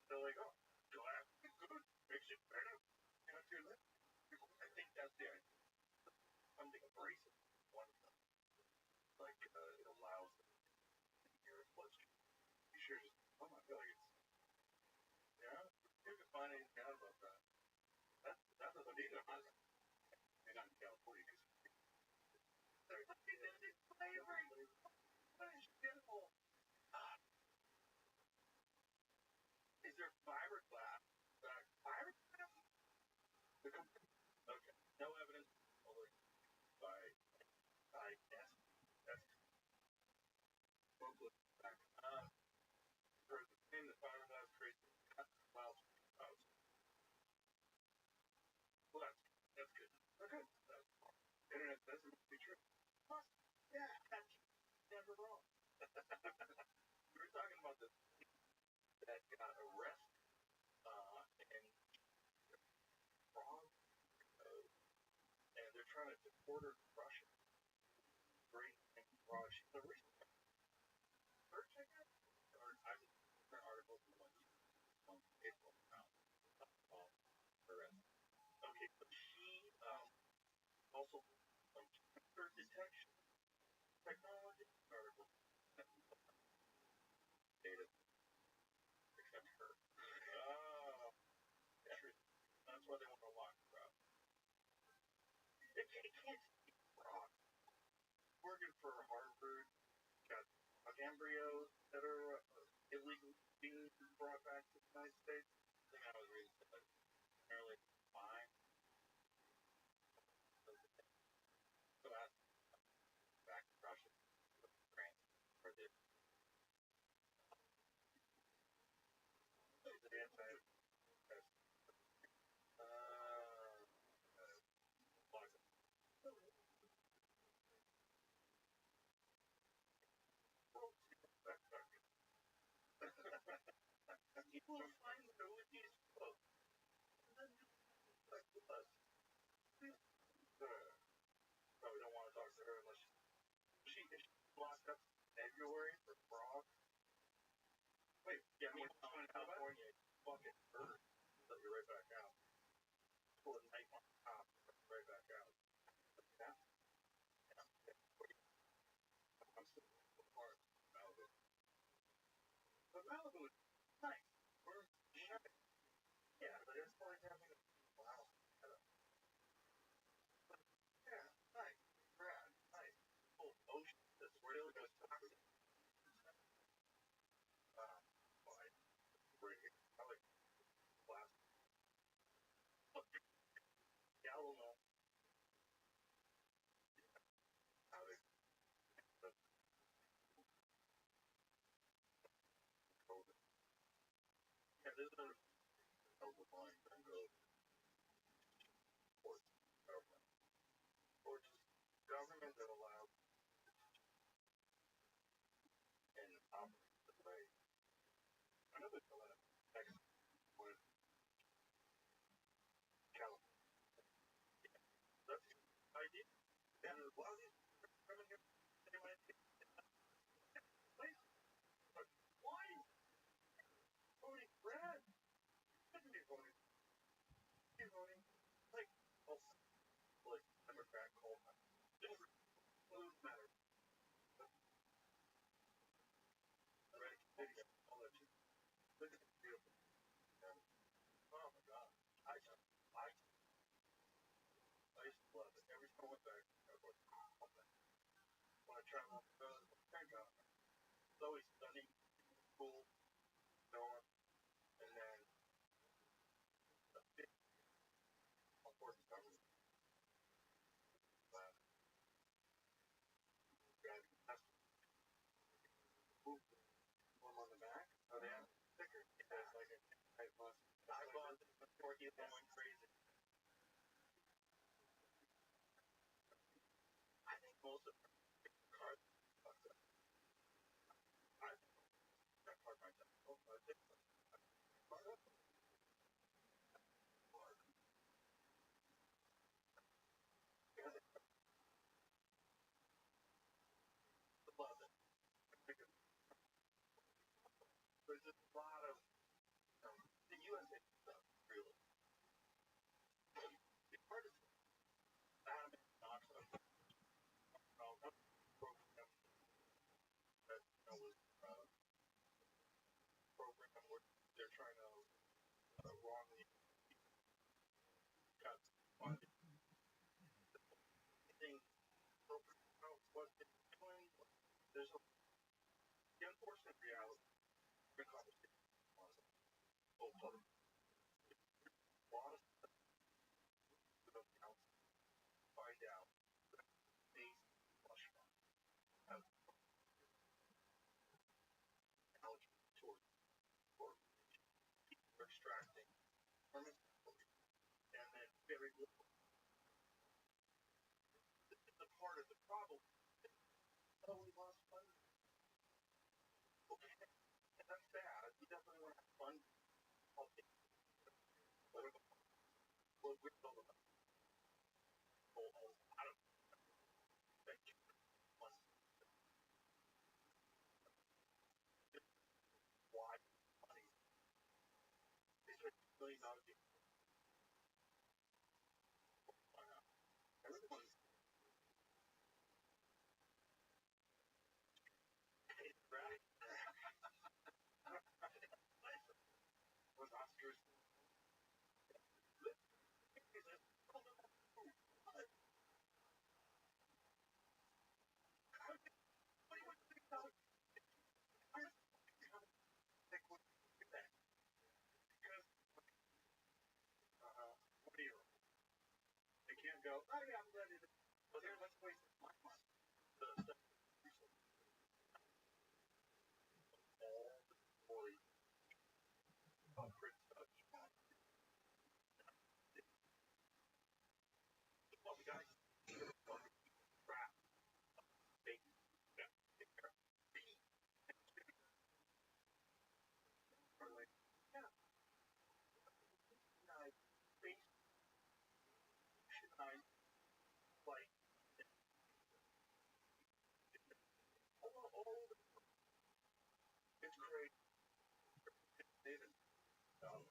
They're like, oh, Oh, I feel like it's yeah. You can find anything out about that. That doesn't mean that they're not in California. They're flavoring. That is beautiful. Is there fiberglass? Fiberglass? Okay. No evidence. By guess. That's hopeless. For the thing that fiberglass creates clouds. Well, that's good. Okay. Internet doesn't be true. Yeah, that's never wrong. We were talking about this that got arrested and wrong, and they're trying to deport her to Russia. Great and wrong. She's a recent search, I guess, or I was an article on April now. Okay, but she also cancer detection technology article data except her. Oh, that's why they want to lock her up. It can't be wrong. Working for Harvard, got embryos that are illegally being brought back to the United States. I think I was reading that apparently fine. So that's back to Russia, France, or the anti. People are fine with these folks. And then like with us. Probably don't want to talk to her unless she locked up February for fraud. Wait, yeah, I mean, in California, fucking bird. So you're right back out. Pull a knife on top, right back out. Yeah. I'm still apart. Malibu. But Malibu is nice. We're yeah, but it's like having a wow. Yeah, nice. Brad, nice. Oh, ocean. That's where it goes toxic. Why? Right here. I like glass. Yeah, I don't know. How they COVID. Yeah, there's another over line that goes towards government. Or just government that allows and operates the way. I know there's a lot of Texas with California. That's the idea. And a lot of these coming here, they might take place. But why is voting red? Shouldn't be voting. Be voting like also like Democrat call them. Blue matter. Red, all that shit. Look at the beautiful. Oh my god. I used to love it. Every time I went back, I was like, when I travel, thank God. It's always stunning, cool, going, and then a big, important government. Driving past one on the back. Oh, they have stickers. Yeah, it's like a type bus. I bought this before he went crazy. I think most of the cars fucked up. I that part myself. Oh, I think love it. There's just a lot of the USA stuff, really. The part is adamant not to program that was there's the unfortunate reality. The conversation was a lot of stuff else find out these flush have knowledge toward or extracting from it, and then very little. The part of the problem. Oh, we lost fun. Okay, and that's bad. You definitely want to have fun. Okay, what about what we're all about? I don't think fun. Why money? These are $1 million. Everyone's right. Was Oscars. They can't go. Oh yeah, I'm ready to. Well, here, let's waste my money. The stuff all the story concrete stuff. Well, we got crap. They are like, yeah, I face I like all it's great. David, um,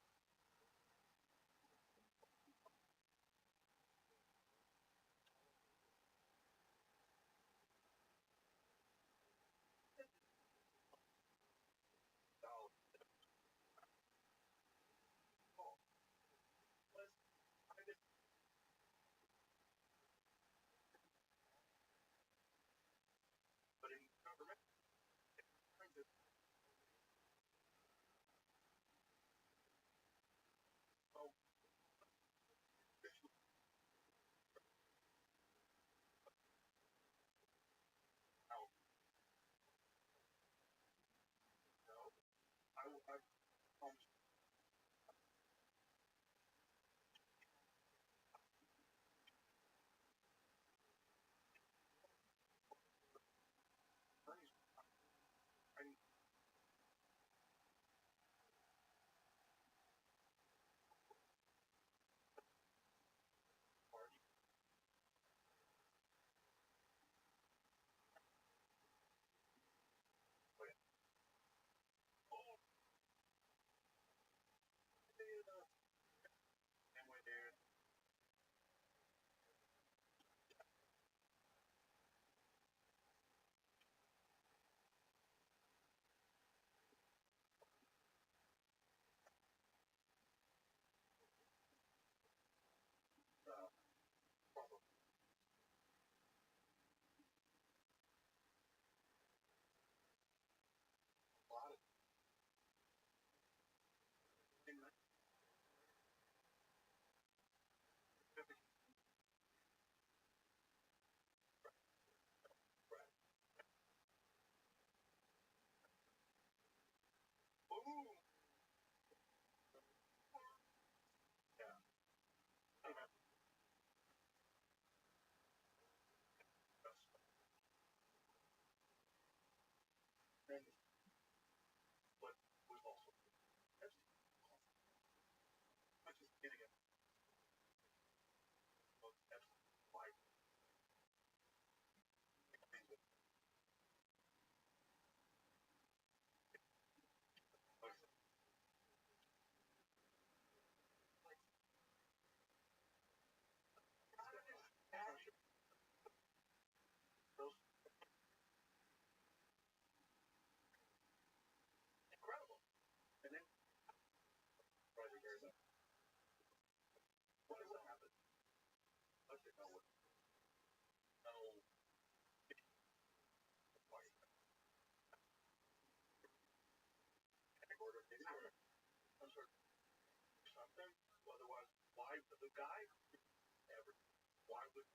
oh, oh, was I just putting government trying to oh, out. No, I almost money's I party. But oh, and we're there. Probably a lot of things. Boom. Yeah. And what was also which is getting it most like those incredible. And then probably very much. guy ever, why would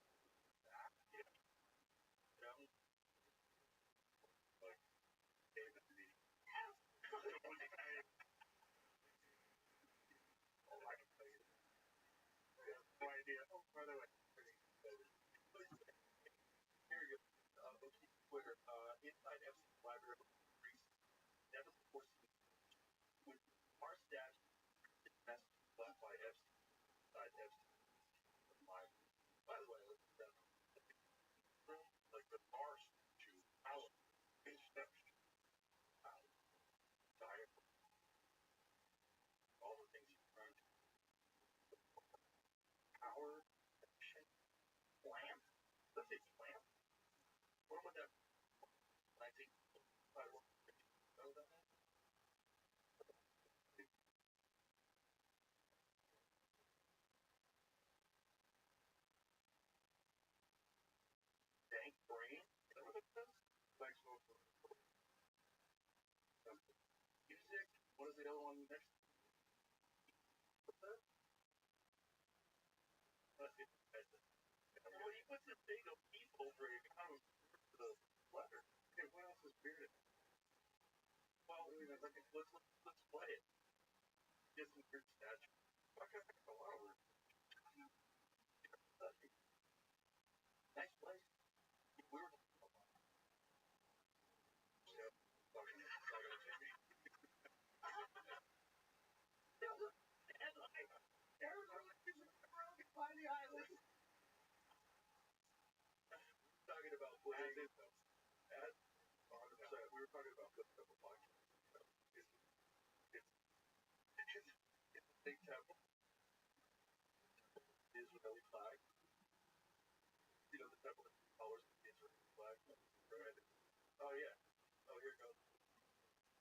that? You know, like David Lee. Oh, I can tell you. No idea. Oh, by the way, here you go. Okay, Twitter. Inside FC Library Greece. Never before seen with our stats best left by FC inside FC live. By the way, like the bars to out interception, out diet, all the things you trying to power, plant. Let's say plant. What would that? I think I don't know that. Dank brain. Is that what it says? Thanks for music. What is the other one next? What's that? Well, he puts this big of piece over it. Kind of the letter. Okay, what else is weird? Well, let's play it. Get some weird statue. Okay, a lot of weird. Nice place. We were yeah, talking talking about putting as sorry, we were talking about putting up a podcast. It's a big temple. Israeli flag. You know the temple that colors the Israeli flag. Right. Oh yeah. Oh here it goes.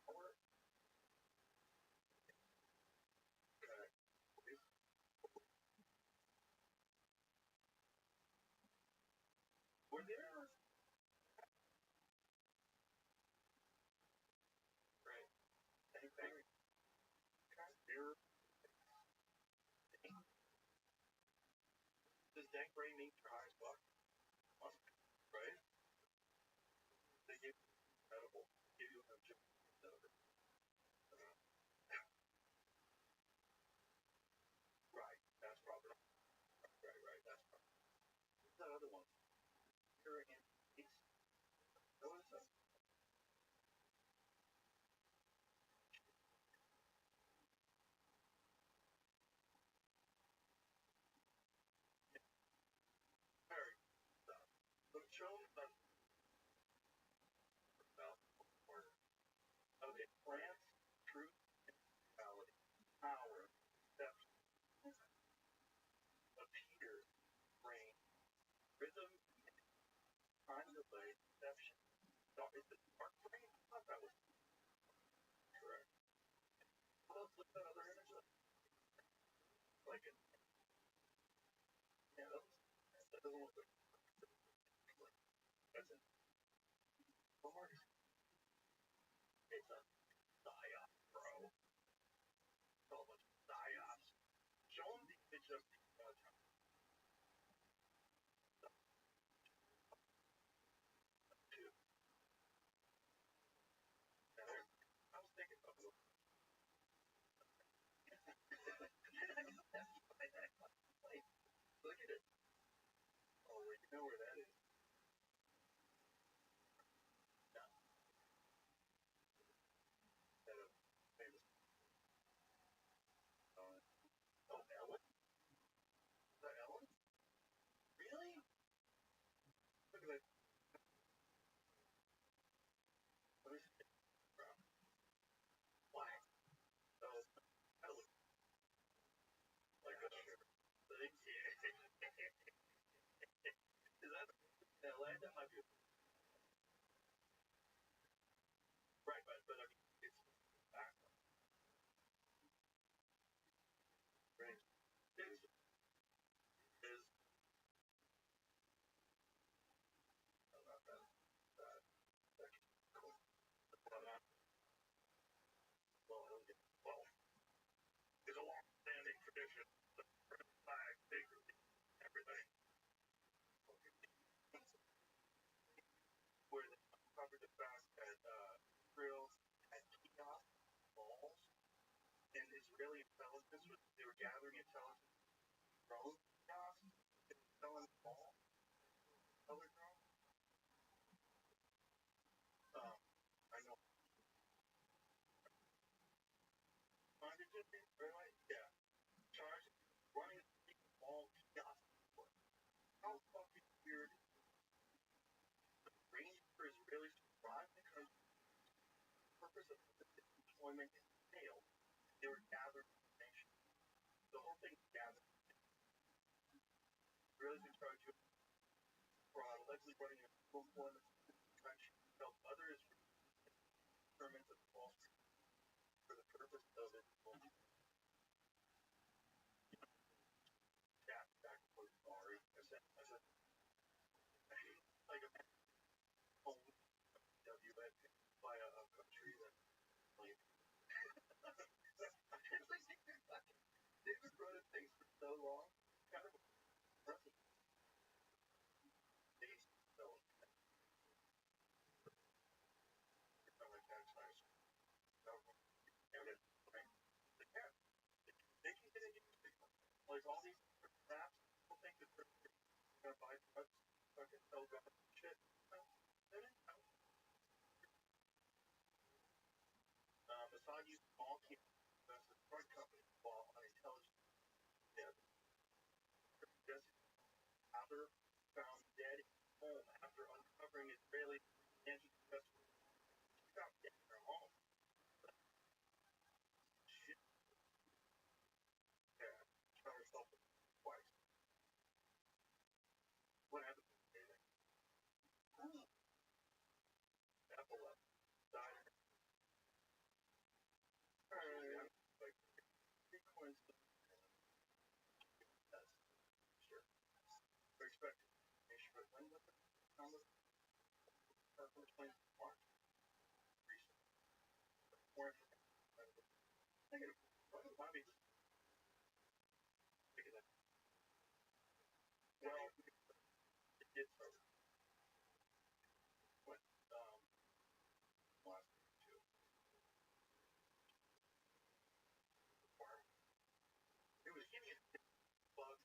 We're okay. We're there. Right. Bang bang. Here. Does dank brain mean your highest buck? Must be, right? They give you edible. Give you a chip. Right. That's probably right. That's probably. What's that other one? Here in peace. What is that? Very. So show them about or okay. Plants, truth, reality, power, steps, appear, brain, rhythm, time delay, perception. No, is it our brain? I thought that was correct. Well, let's look at other images. Like it. Yeah, that doesn't look like that's it. What more is it's a psyop, bro. It's all a bunch of psyops. Show them the image of the two. And I was thinking about it. Look at it. Oh, wait, you know where that is? No, that famous. Oh, Ellen? Is that Ellen? Really? Look at that. Let me see. Why? Oh, Ellen. Like a sugar. Is that? Israeli intelligence was they were gathering intelligence from drones, selling all other drones. I know. Hundred really? Yeah. Charged running all just how fucking weird is range for Israelis to drive the country for the purpose of deployment and failed. They were gathering information. The whole thing is gathered. Israelis in charge of fraud, allegedly running a full deployment country help other Israelis determine the false for the purpose of it. Yeah, back for sorry. As a like a home WA by a country that like they've been running things for so long. Kind of impressive. So like that size. They can get into people. Like all these apps, people think that they're gonna buy drugs, fucking sell drugs and shit. No, they didn't know. Mossad used small cameras as a drug company while on intelligence. Yeah, Jessica Haber found dead in his home after uncovering Israeli anti-investment. She found dead in her home. Shit. Yeah, she found herself twice. What happened to her? Epilepsy. Died. Like, sequence of deaths. Sure. We're expecting information, but when was it? How was it? March. Recent. More information. Negative. Bobby. Well, it did so. What, last two. It was giving it bug.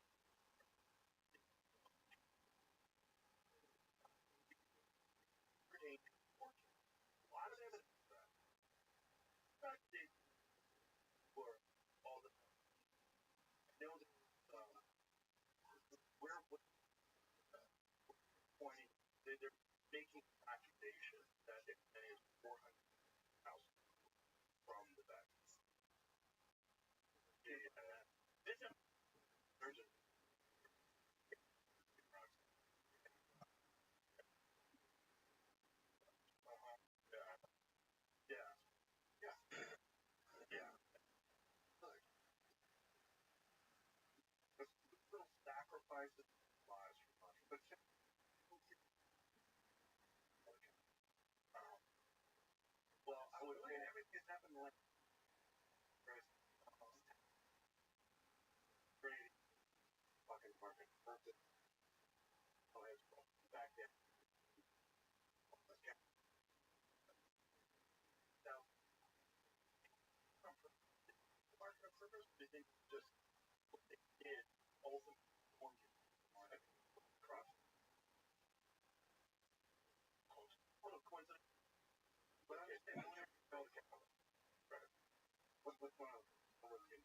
A lot of evidence for that. In fact, they were all the know that where pointing they're making an accusation that it is 400,000 from the vaccine. Yeah, this is urgent. Yeah, yeah, yeah, yeah. Little sacrifices lives for money, but well, I would say everything that's happened like great fucking market. Back then, now, market of purpose, they think just what they did, all the mortgage market across coast. What a coincidence. But I understand, I never felt credit. What's one of the working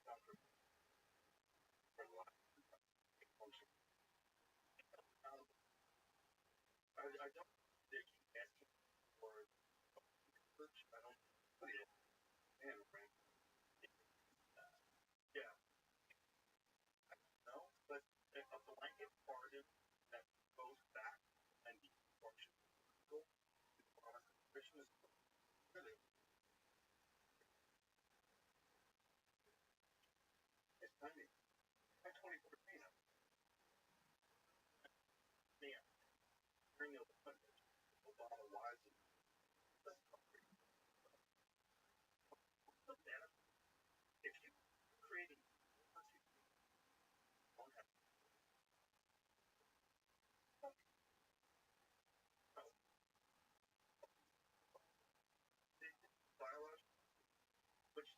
doctor for a lot of function? I don't think he asking for research. I don't put it in, right? Yeah, no, but a blanket pardon that goes back and the function Christian is really it's timing. By 2014, yeah, during the Olympics, Obama wisely look at it. If you creating don't have biological, which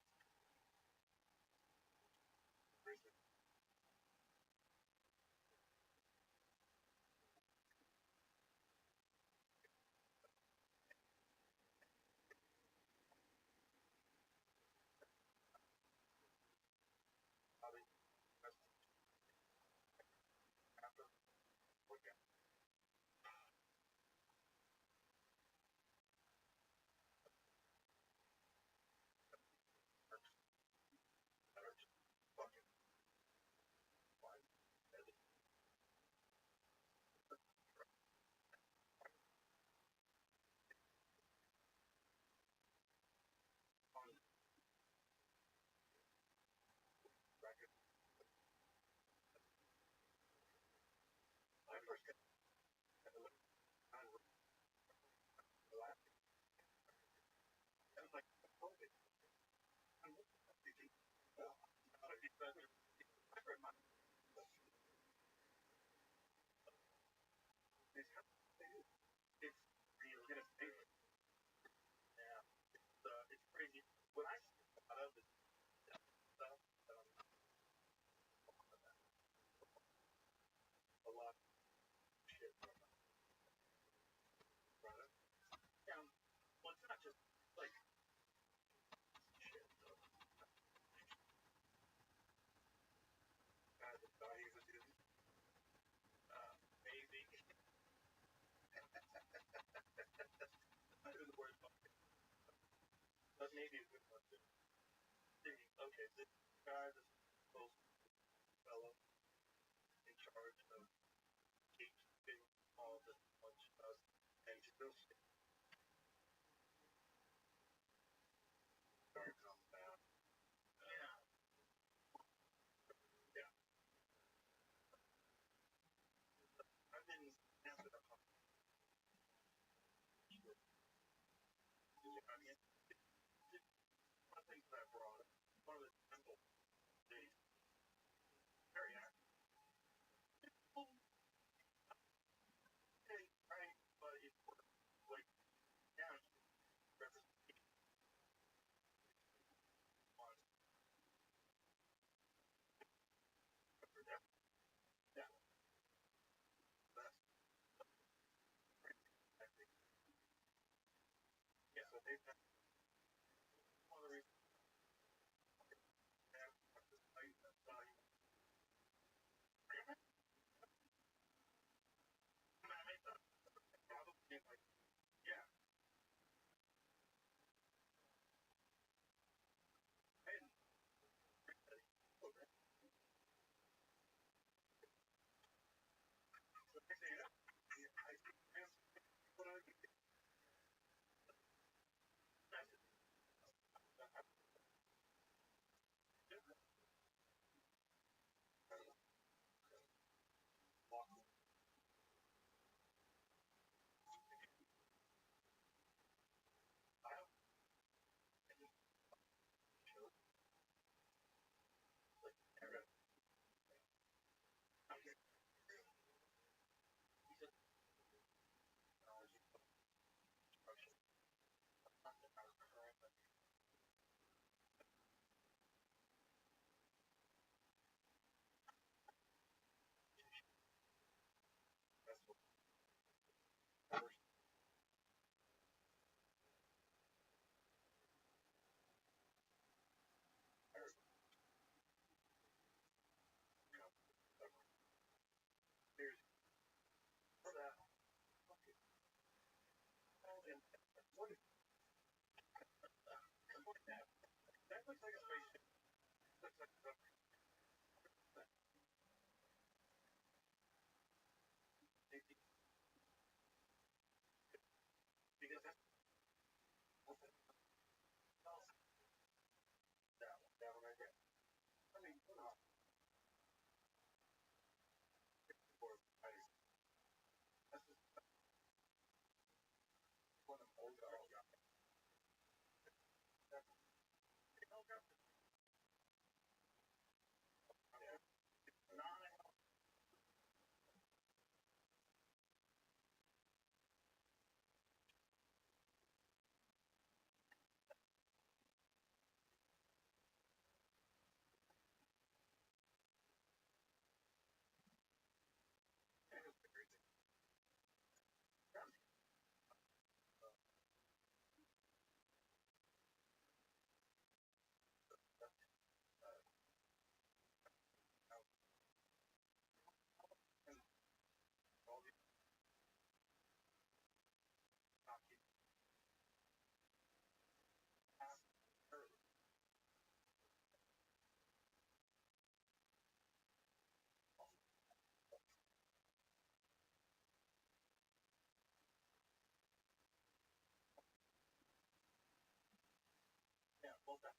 was like, oh, I'm thinking, well, I read my it's kind of it's real in a state. Yeah, it's crazy. What I see a lot of is stuff, a lot of shit from product. Yeah, well, it's not just like shit. The values of it, maybe. Not even the word, but maybe a good one too. Okay, this guy, this post fellow in charge of gatekeeping all this bunch of stuff, and still start comes down. Yeah, yeah. I've been answered a couple of I mean, one of the things that I brought up, one of the simple days, very active. Okay, right, but it's like down representation on for them. Yeah, that's I think. Yeah, so they've got one of the reasons they have this site that's value. I made that probably like, yeah, and so they say, I think what I think that's it. Walk aisle and just show like never. I'm here. He said technology construction. Not that our current, but that's what first or ever. There's for that. Okay. And what is that? That looks like a spaceship. Looks like a safety because that's that one right there. I mean, we're not for fighters. That's just one of them old girls. That's helicopter. Yeah. Nine. All these hockey pass early. Yeah. Well, that's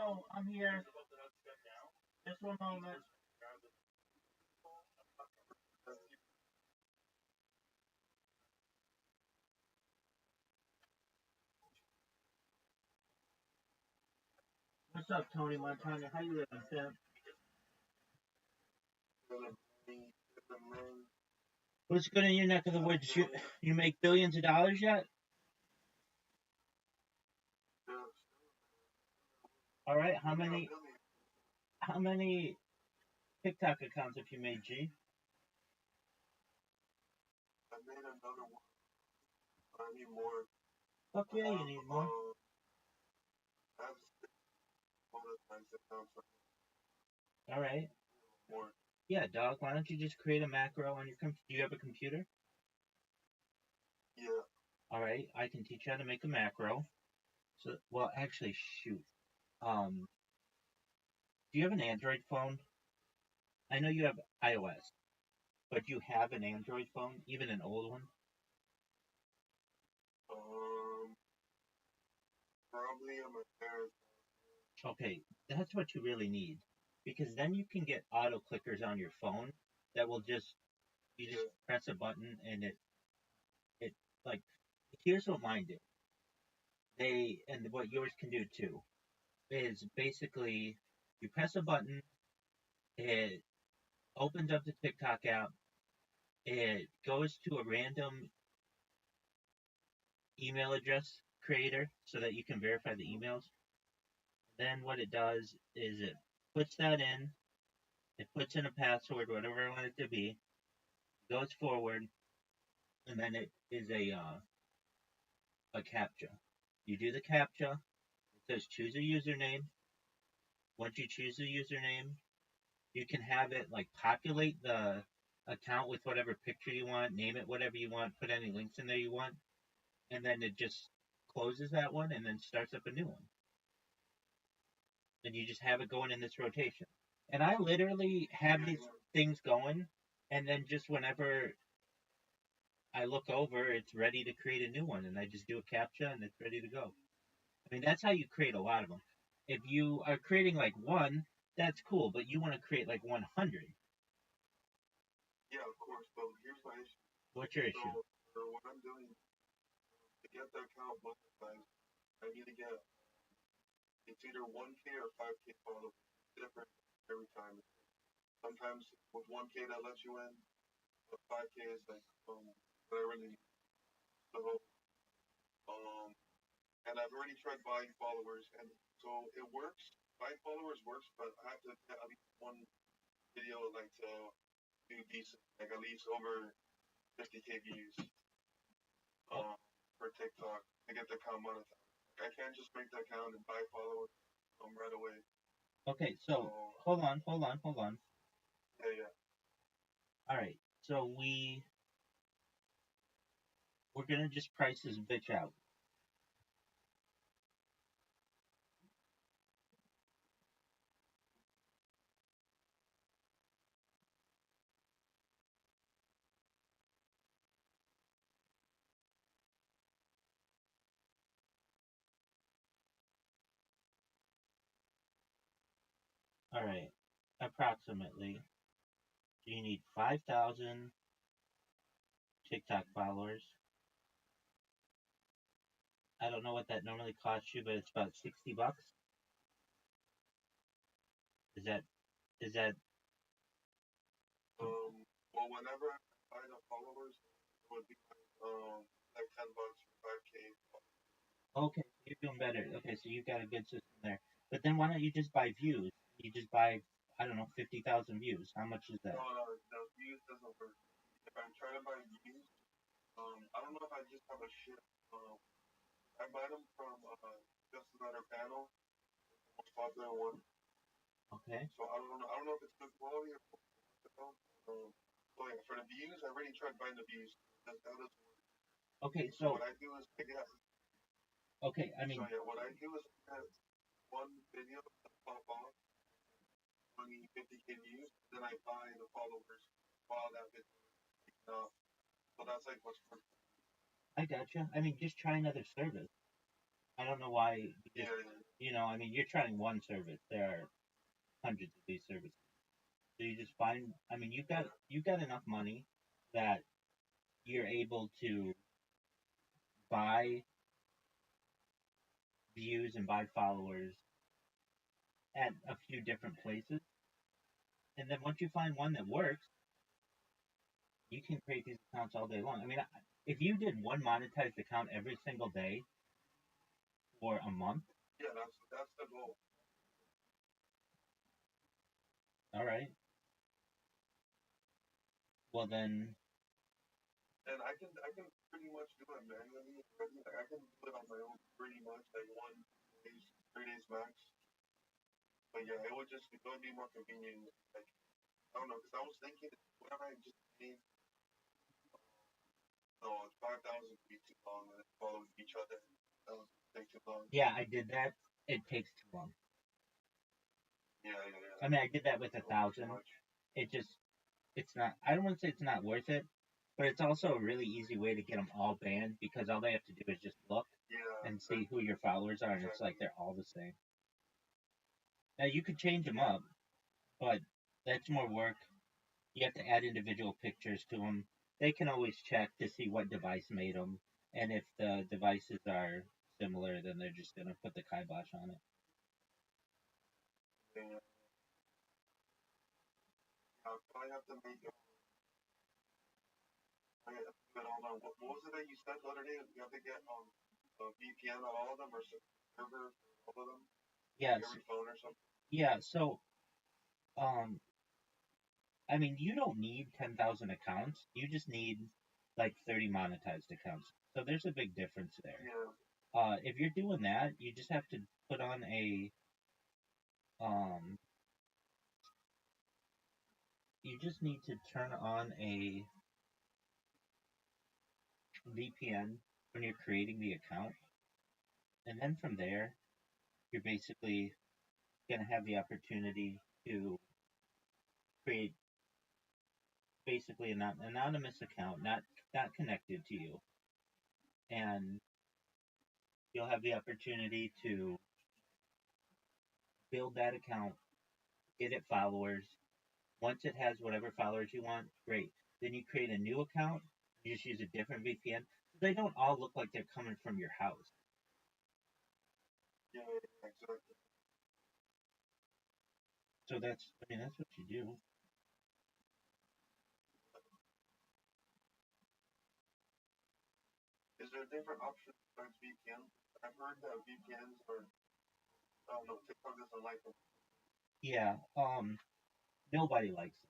Hello, I'm here. Just one moment. What's up, Tony Montana? How you living, Sam? What's good in your neck of the woods? You make billions of dollars yet? All right. How many TikTok accounts have you made, G? I made another one. I need more. Fuck yeah, you need more. I have monetized accounts. All right. More. Yeah, dog. Why don't you just create a macro on your computer? Do you have a computer? Yeah. All right. I can teach you how to make a macro. So, well, actually, shoot. Do you have an Android phone? I know you have iOS, but do you have an Android phone, even an old one? Probably on my parents. Okay, that's what you really need, because then you can get auto clickers on your phone that will just press a button and it like here's what mine did. And what yours can do too is basically you press a button, it opens up the TikTok app, it goes to a random email address creator so that you can verify the emails. Then what it does is it puts that in, it puts in a password, whatever I want it to be, goes forward, and then it is a CAPTCHA. You do the CAPTCHA, it says choose a username. Once you choose the username, you can have it like populate the account with whatever picture you want, name it whatever you want, put any links in there you want, and then it just closes that one and then starts up a new one. And you just have it going in this rotation. And I literally have these things going, and then just whenever I look over, it's ready to create a new one, and I just do a CAPTCHA and it's ready to go. I mean, that's how you create a lot of them. If you are creating like one, that's cool, but you want to create like 100. Yeah, of course, but here's my issue. What's your issue? So what I'm doing to get the account monetized, I need to get it's either 1K or 5K followers. Different every time. Sometimes with 1K that lets you in, but 5K is like what I really need. So and I've already tried buying followers, and so it works. Buying followers works, but I have to get at least one video like to do decent, like at least over 50K views for TikTok to get the account monetized. Like, I can't just make the account and buy followers right away. Okay, so hold on. Yeah. All right, so we're gonna just price this bitch out. All right, approximately. Do you need 5,000 TikTok followers? I don't know what that normally costs you, but it's about $60. Is that Well, whenever I buy the followers, it would be like $10 for 5K. okay? You're doing better. Okay, so you've got a good system there. But then why don't you just buy views? You just buy, I don't know, 50,000 views. How much is that? No, the views doesn't work. If I'm trying to buy views, I don't know if I just have a shit. I buy them from just another panel, the most popular one. Okay. So I don't know. I don't know if it's good quality or. So yeah, for the views, I already tried buying the views. That doesn't work. Okay, so what I do is pick it up. Okay, I mean. So yeah, what I do is have one video that pop off, 20, 50K views, then I buy the followers while that video is picking up. So that's like what's working. I gotcha. I mean, just try another service. I don't know why. Yeah. I mean, you're trying one service. There are hundreds of these services. So you just find, I mean, you've got enough money that you're able to buy views and buy followers at a few different places. And then once you find one that works, you can create these accounts all day long. I mean, if you did one monetized account every single day for a month, Yeah, that's the goal. all right. Well then, And I can pretty much do it manually. Like I can do it on my own pretty much, like 1 day, 3 days max. But yeah, it would be more convenient. Like I don't know, because I was thinking whatever I just need, no, it's 5,000 would be too long, and it's following each other. That would take too long. yeah, I did that. It takes too long. Yeah, yeah, yeah. I mean, I did that with That would be too 1,000. much. It just, it's not. I don't want to say it's not worth it, but it's also a really easy way to get them all banned because all they have to do is just look Yeah, and see who your followers are, and it's like exactly. they're all the same. Now you could change them up, but that's more work. You have to add individual pictures to them. They can always check to see what device made them, and if the devices are similar, then they're just gonna put the kibosh on it. Yeah, I'll probably have to make it. I have to put all on. What was it that you said the other day? You have to get a VPN on all of them or server for all of them, like Yes, every phone or something. yeah. So, um, I mean, you don't need 10,000 accounts. You just need like 30 monetized accounts. So there's a big difference there. Yeah, If you're doing that, you just have to put on um, you just need to turn on a VPN when you're creating the account. And then from there, you're basically going to have the opportunity to create basically an anonymous account, not connected to you. And you'll have the opportunity to build that account, get it followers. Once it has whatever followers you want, great. Then you create a new account. You just use a different VPN. They don't all look like they're coming from your house. yeah, yeah, exactly. So that's what you do. Is there different options besides VPN? I've heard that VPNs are, I don't know, TikTok doesn't like them. Yeah. Nobody likes it.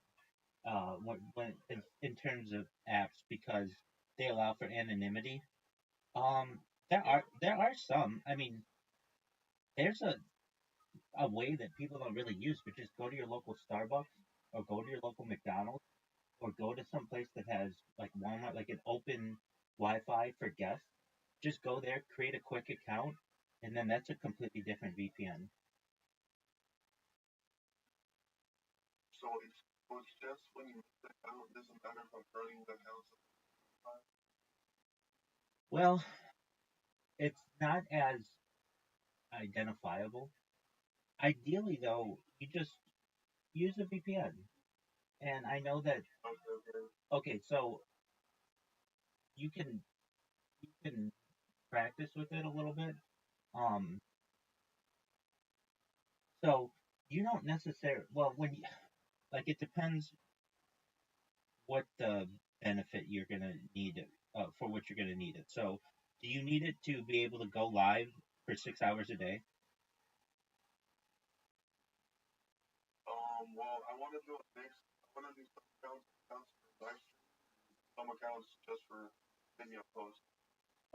When in terms of apps because they allow for anonymity. Um, there are some. I mean, there's a way that people don't really use, but just go to your local Starbucks or go to your local McDonald's or go to some place that has like Walmart, like an open Wi-Fi for guests. Just go there, create a quick account, and then that's a completely different VPN. So it's just when you make the account, it doesn't matter if I'm running the account. Well, it's not as identifiable. Ideally, though, you just use a VPN. And I know that Okay, okay. okay, so you can practice with it a little bit. Um, so you don't necessarily well when you, like it depends what the benefit you're gonna need it for what you're gonna need it. So do you need it to be able to go live for 6 hours a day? Well, I want to do a mix. I want to do some accounts for live stream, some accounts just for video posts.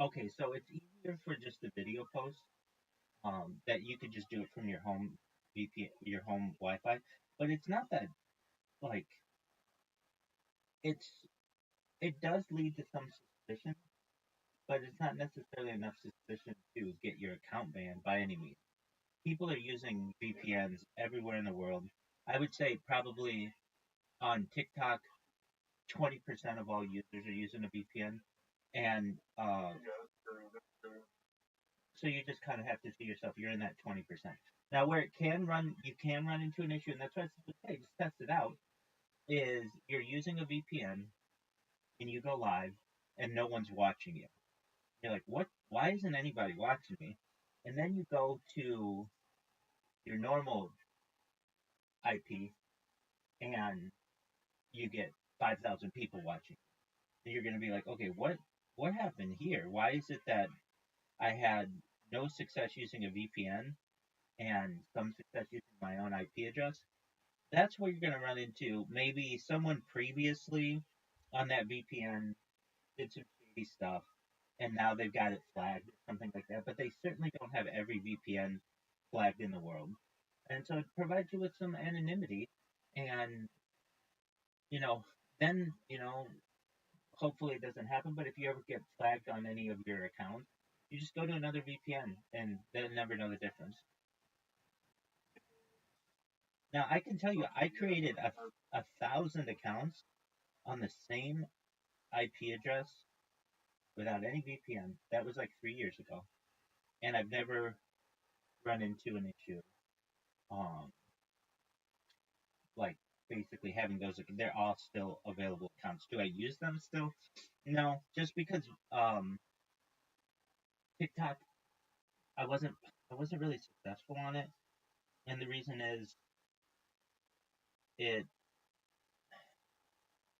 Okay, so it's easier for just the video post. That you could just do it from your home VPN, your home Wi-Fi, but it's not that like it's it does lead to some suspicion, but it's not necessarily enough suspicion to get your account banned by any means. People are using VPNs everywhere in the world. I would say probably on TikTok, 20% of all users are using a VPN, and Yeah, that's true. That's true. So you just kind of have to see yourself. You're in that 20%. Now, where it can run, you can run into an issue, and that's why I said, hey, just test it out. Is you're using a VPN and you go live, and no one's watching you. You're like, what? Why isn't anybody watching me? And then you go to your normal IP, and you get 5,000 people watching. And you're going to be like, okay, what happened here? Why is it that I had no success using a VPN and some success using my own IP address? That's where you're going to run into maybe someone previously on that VPN did some shady stuff, and now they've got it flagged or something like that. But they certainly don't have every VPN flagged in the world, and so it provides you with some anonymity, and you know, then hopefully it doesn't happen. But if you ever get flagged on any of your accounts, you just go to another VPN, and they'll never know the difference. Now I can tell you, I created a thousand accounts on the same IP address without any VPN. That was like 3 years ago, and I've never run into an issue. Um, like basically having those, they're all still available accounts. Do I use them still? No, just because TikTok, I wasn't I wasn't really successful on it, and the reason is it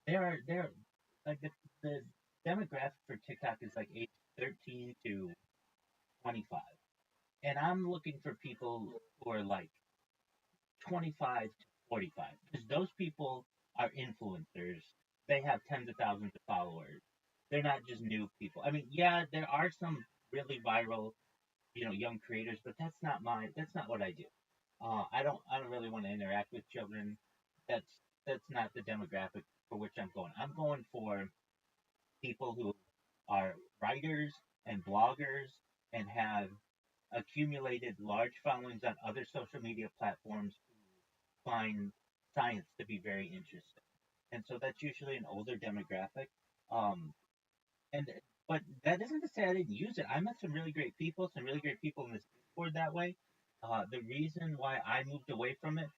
there like the demographic for TikTok is like age 13 to 25, and I'm looking for people who are like 25 to 45, because those people are influencers. They have tens of thousands of followers. They're not just new people. I mean, yeah, there are some really viral, young creators, but that's not what I do. I don't really want to interact with children. That's that's not the demographic for which I'm going. I'm going for people who are writers and bloggers and have accumulated large followings on other social media platforms, find science to be very interesting, and so that's usually an older demographic. Um, and but that isn't to say I didn't use it. I met some really great people in this Discord that way. The reason why I moved away from it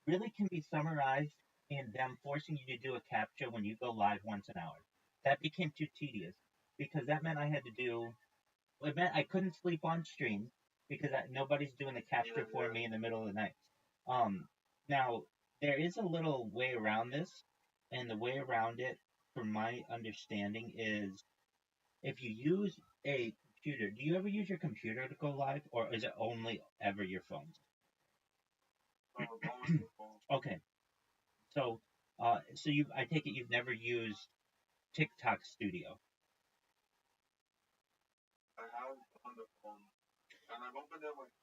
really can be summarized in them forcing you to do a captcha when you go live once an hour. That became too tedious because that meant I had to do. It meant I couldn't sleep on stream because nobody's doing the capture for me in the middle of the night. Um, Now there is a little way around this, and the way around it, from my understanding, is if you use a computer. Do you ever use your computer to go live, or is it only ever your phones? Okay, so I take it you've never used TikTok Studio. I have on the phone, and I've opened it like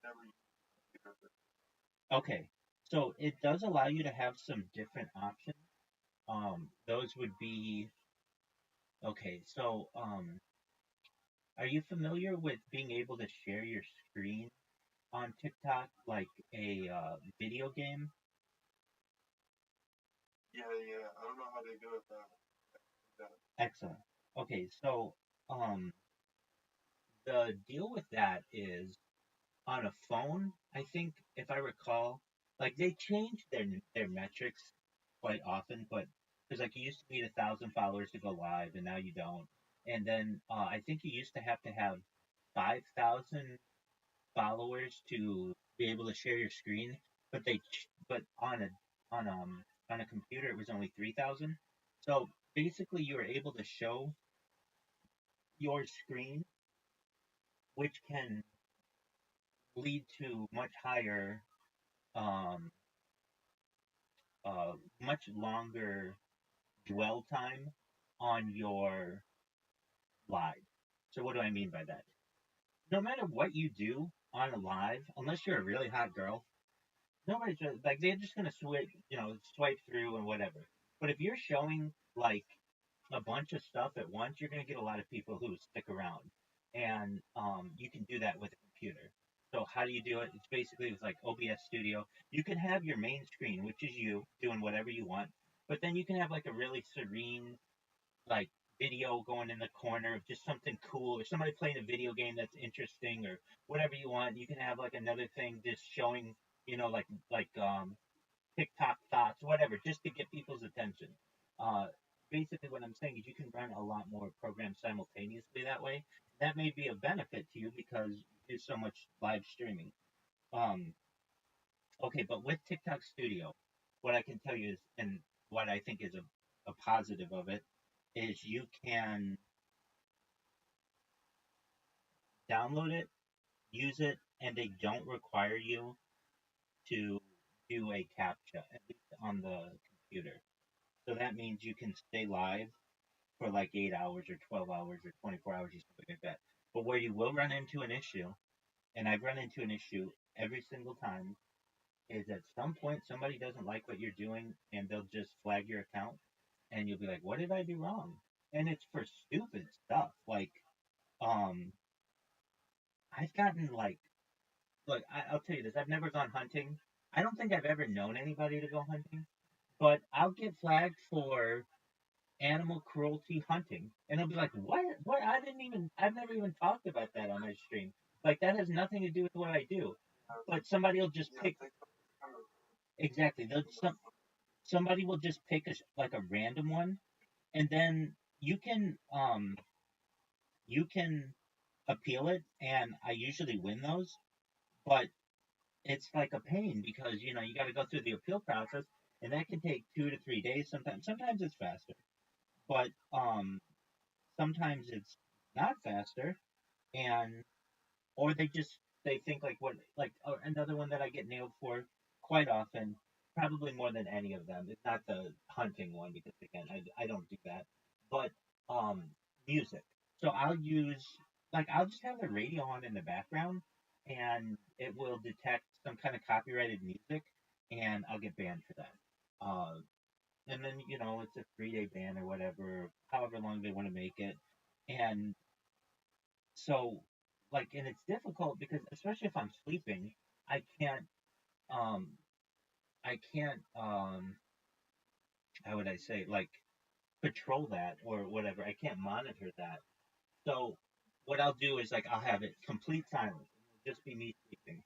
never used it. Okay, so it does allow you to have some different options. Those would be okay. So, are you familiar with being able to share your screen on TikTok like a video game? Yeah, yeah. I don't know how they do it, but that. Excellent. Okay, so um, the deal with that is on a phone. I think if I recall, like they changed their metrics quite often, but because like you used to need 1,000 followers to go live, and now you don't. And then I think you used to have 5,000 followers to be able to share your screen, but but on a computer it was only 3,000. So basically, you were able to show your screen, which can lead to um, much longer dwell time on your live. So what do I mean by that? No matter what you do on a live, unless you're a really hot girl, like they're just gonna swipe through and whatever. But if you're showing like a bunch of stuff at once, you're gonna get a lot of people who stick around, and you can do that with a computer. So how do you do it? It's basically with like OBS Studio. You can have your main screen, which is you doing whatever you want, but then you can have like a really serene like video going in the corner of just something cool, or somebody playing a video game that's interesting, or whatever you want. You can have like another thing just showing, like TikTok thoughts, whatever, just to get people's attention. Uh, Basically, what I'm saying is you can run a lot more programs simultaneously that way. That may be a benefit to you because there's so much live streaming. Um, okay, but with TikTok Studio, what I can tell you is, and what I think is a positive of it, is you can download it, use it, and they don't require you to do a CAPTCHA, at least on the computer. So that means you can stay live for like 8 hours or 12 hours or 24 hours or something like that. But where you will run into an issue, and I've run into an issue every single time, is at some point somebody doesn't like what you're doing and they'll just flag your account and you'll be like, what did I do wrong? And it's for stupid stuff. Like, um, I've gotten like, look, I'll tell you this, I've never gone hunting. I don't think I've ever known anybody to go hunting, but I'll get flagged for animal cruelty hunting. And I'll be like, what? What? I've never even talked about that on my stream. Like, that has nothing to do with what I do. But somebody will just pick, exactly, somebody will just pick like a random one. And then you can appeal it. And I usually win those. But it's like a pain because, you got to go through the appeal process. And that can take 2 to 3 days sometimes. Sometimes it's faster. But, sometimes it's not faster, and or they think like what like another one that I get nailed for quite often, probably more than any of them. It's not the hunting one because again I don't do that, but um music. So I'll just have the radio on in the background, and it will detect some kind of copyrighted music, and I'll get banned for that. And then it's a 3-day ban or whatever, however long they want to make it, and so and it's difficult because especially if I'm sleeping, I can't um I can't how would I say, like, patrol that or whatever. I can't monitor that. So what I'll do is, like, I'll have it complete silence. It'll just be me sleeping,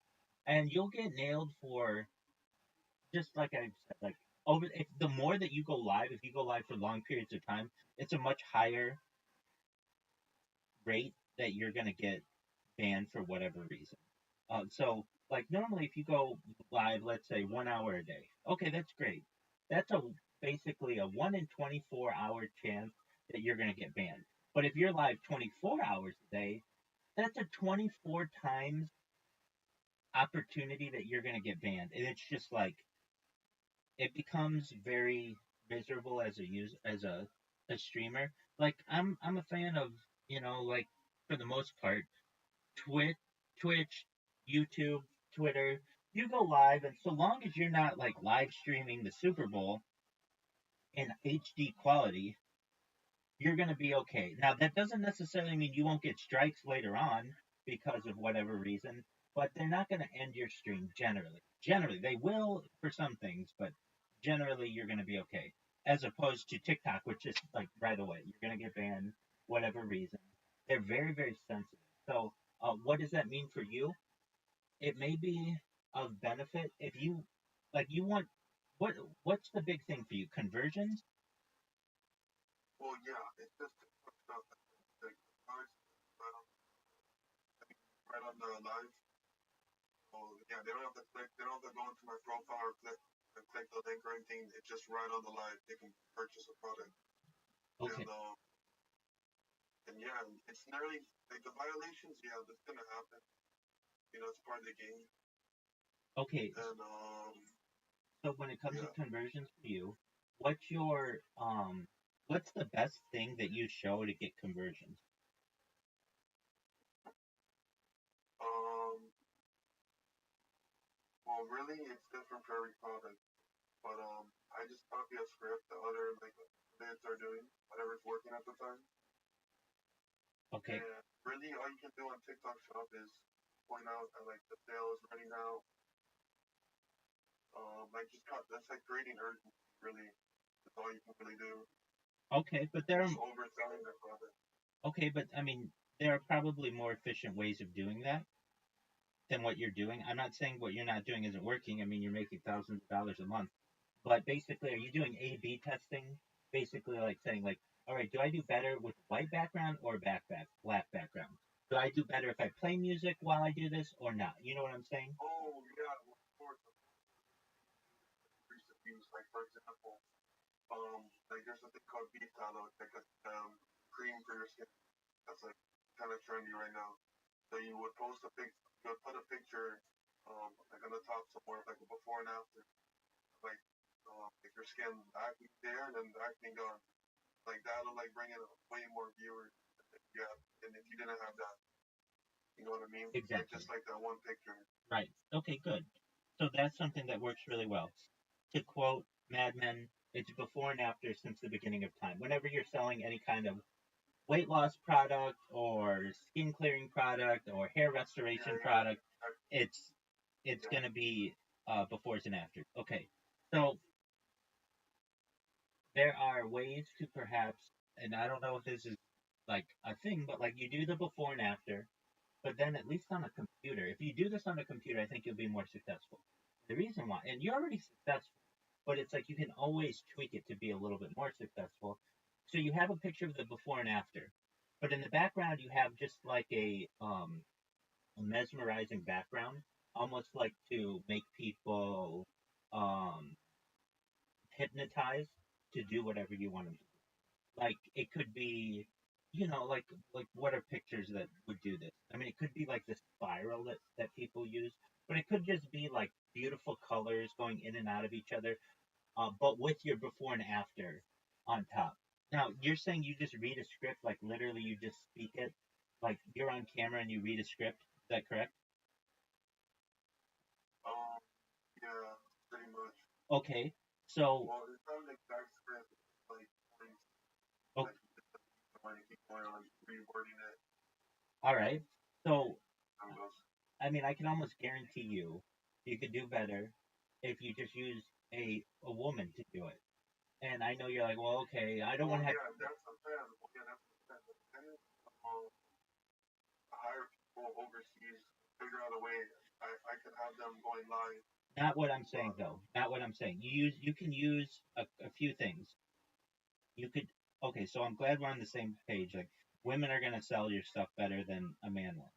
and you'll get nailed for, just like I said, like, the more that you go live, if you go live for long periods of time, it's a much higher rate that you're gonna get banned for whatever reason. So, like, normally if you go live, let's say 1 hour a day, okay, that's great. That's basically a 1 in 24 hour chance that you're gonna get banned. But if you're live 24 hours a day, that's a 24 times opportunity that you're gonna get banned, and it's just like it becomes very miserable as a streamer. Like, I'm a fan of, like, for the most part, Twitch, Twitch, YouTube, Twitter. You go live, and so long as you're not like live streaming the Super Bowl in HD quality, you're gonna be okay. Now that doesn't necessarily mean you won't get strikes later on because of whatever reason, but they're not gonna end your stream generally. Generally, they will for some things, but generally you're gonna be okay. As opposed to TikTok, which is like right away, you're gonna get banned, whatever reason. They're very, very sensitive. So, what does that mean for you? It may be of benefit if you you want what's the big thing for you? Conversions? Well, yeah, it's just about the cards right on the live. So yeah, they don't have to click. They don't have to go into my profile or click the link or anything. It's just right on the live. They can purchase a product. Okay. And yeah, it's nearly like the violations. Yeah, that's gonna happen. It's part of the game. Okay. And So when it comes to yeah. conversions for you, what's your what's the best thing that you show to get conversions? Um. Well, really, it's different for every product. But I just copy a script the other like affiliates are doing, whatever's working at the time. Okay. And really, all you can do on TikTok Shop is point out that like the sale is running out. Like just that's like creating urgency. Really, that's all you can really do. Okay, but there are Just overselling their product. okay, but I mean there are probably more efficient ways of doing that than what you're doing. I'm not saying what you're not doing isn't working. I mean you're making thousands of dollars a month. But basically, are you doing A/B testing? Basically, like saying like, all right, do I do better with white background or black background? Do I do better if I play music while I do this or not? You know what I'm saying? Oh yeah, well, of course. Recipes, like for example, like there's a thing called beta, though, it's like a cream for your skin. That's like kind of trendy right now. So you would post a pic, you would put a picture, like on the top somewhere, like a before and after, like like your skin acne there and then the acne gone. Like that'll like bring in way more viewers. Yeah, and if you didn't have that, you know what I mean? Like Exactly. just like that one picture. Right. Okay, good. So that's something that works really well. To quote Mad Men, it's before and after since the beginning of time. Whenever you're selling any kind of weight loss product or skin clearing product or hair Yeah, restoration yeah, product, it's it's yeah. gonna be befores and afters. Okay, so there are ways to perhaps, and I don't know if this is like a thing, but like you do the before and after, but then at least on a computer, if you do this on a computer, I think you'll be more successful. The reason why, and you're already successful, but it's like you can always tweak it to be a little bit more successful. So you have a picture of the before and after, but in the background you have just like a mesmerizing background, almost like to make people um, hypnotized to do whatever you want them to do. Like it could be, like what are pictures that would do this? I mean, it could be like the spiral that people use, but it could just be like beautiful colors going in and out of each other, but with your before and after on top. Now you're saying you just read a script, like literally you just speak it, like you're on camera and you read a script. Is that correct? Um, yeah, pretty much. Okay, so Well, it's not an exact script. It's like points, oh, like when you keep going on rewording it, all right. So and goes. I mean, I can almost guarantee you could do better if you just use a woman to do it. And I know you're like, well, okay, I don't want Well, to have. yeah, that's the plan. Well, yeah, that's the plan. But then hire people overseas, figure out a way. I could have them going live. Not what I'm saying But though. Not what I'm saying. You can use a few things. You could okay. So I'm glad we're on the same page. Like women are gonna sell your stuff better than a man will.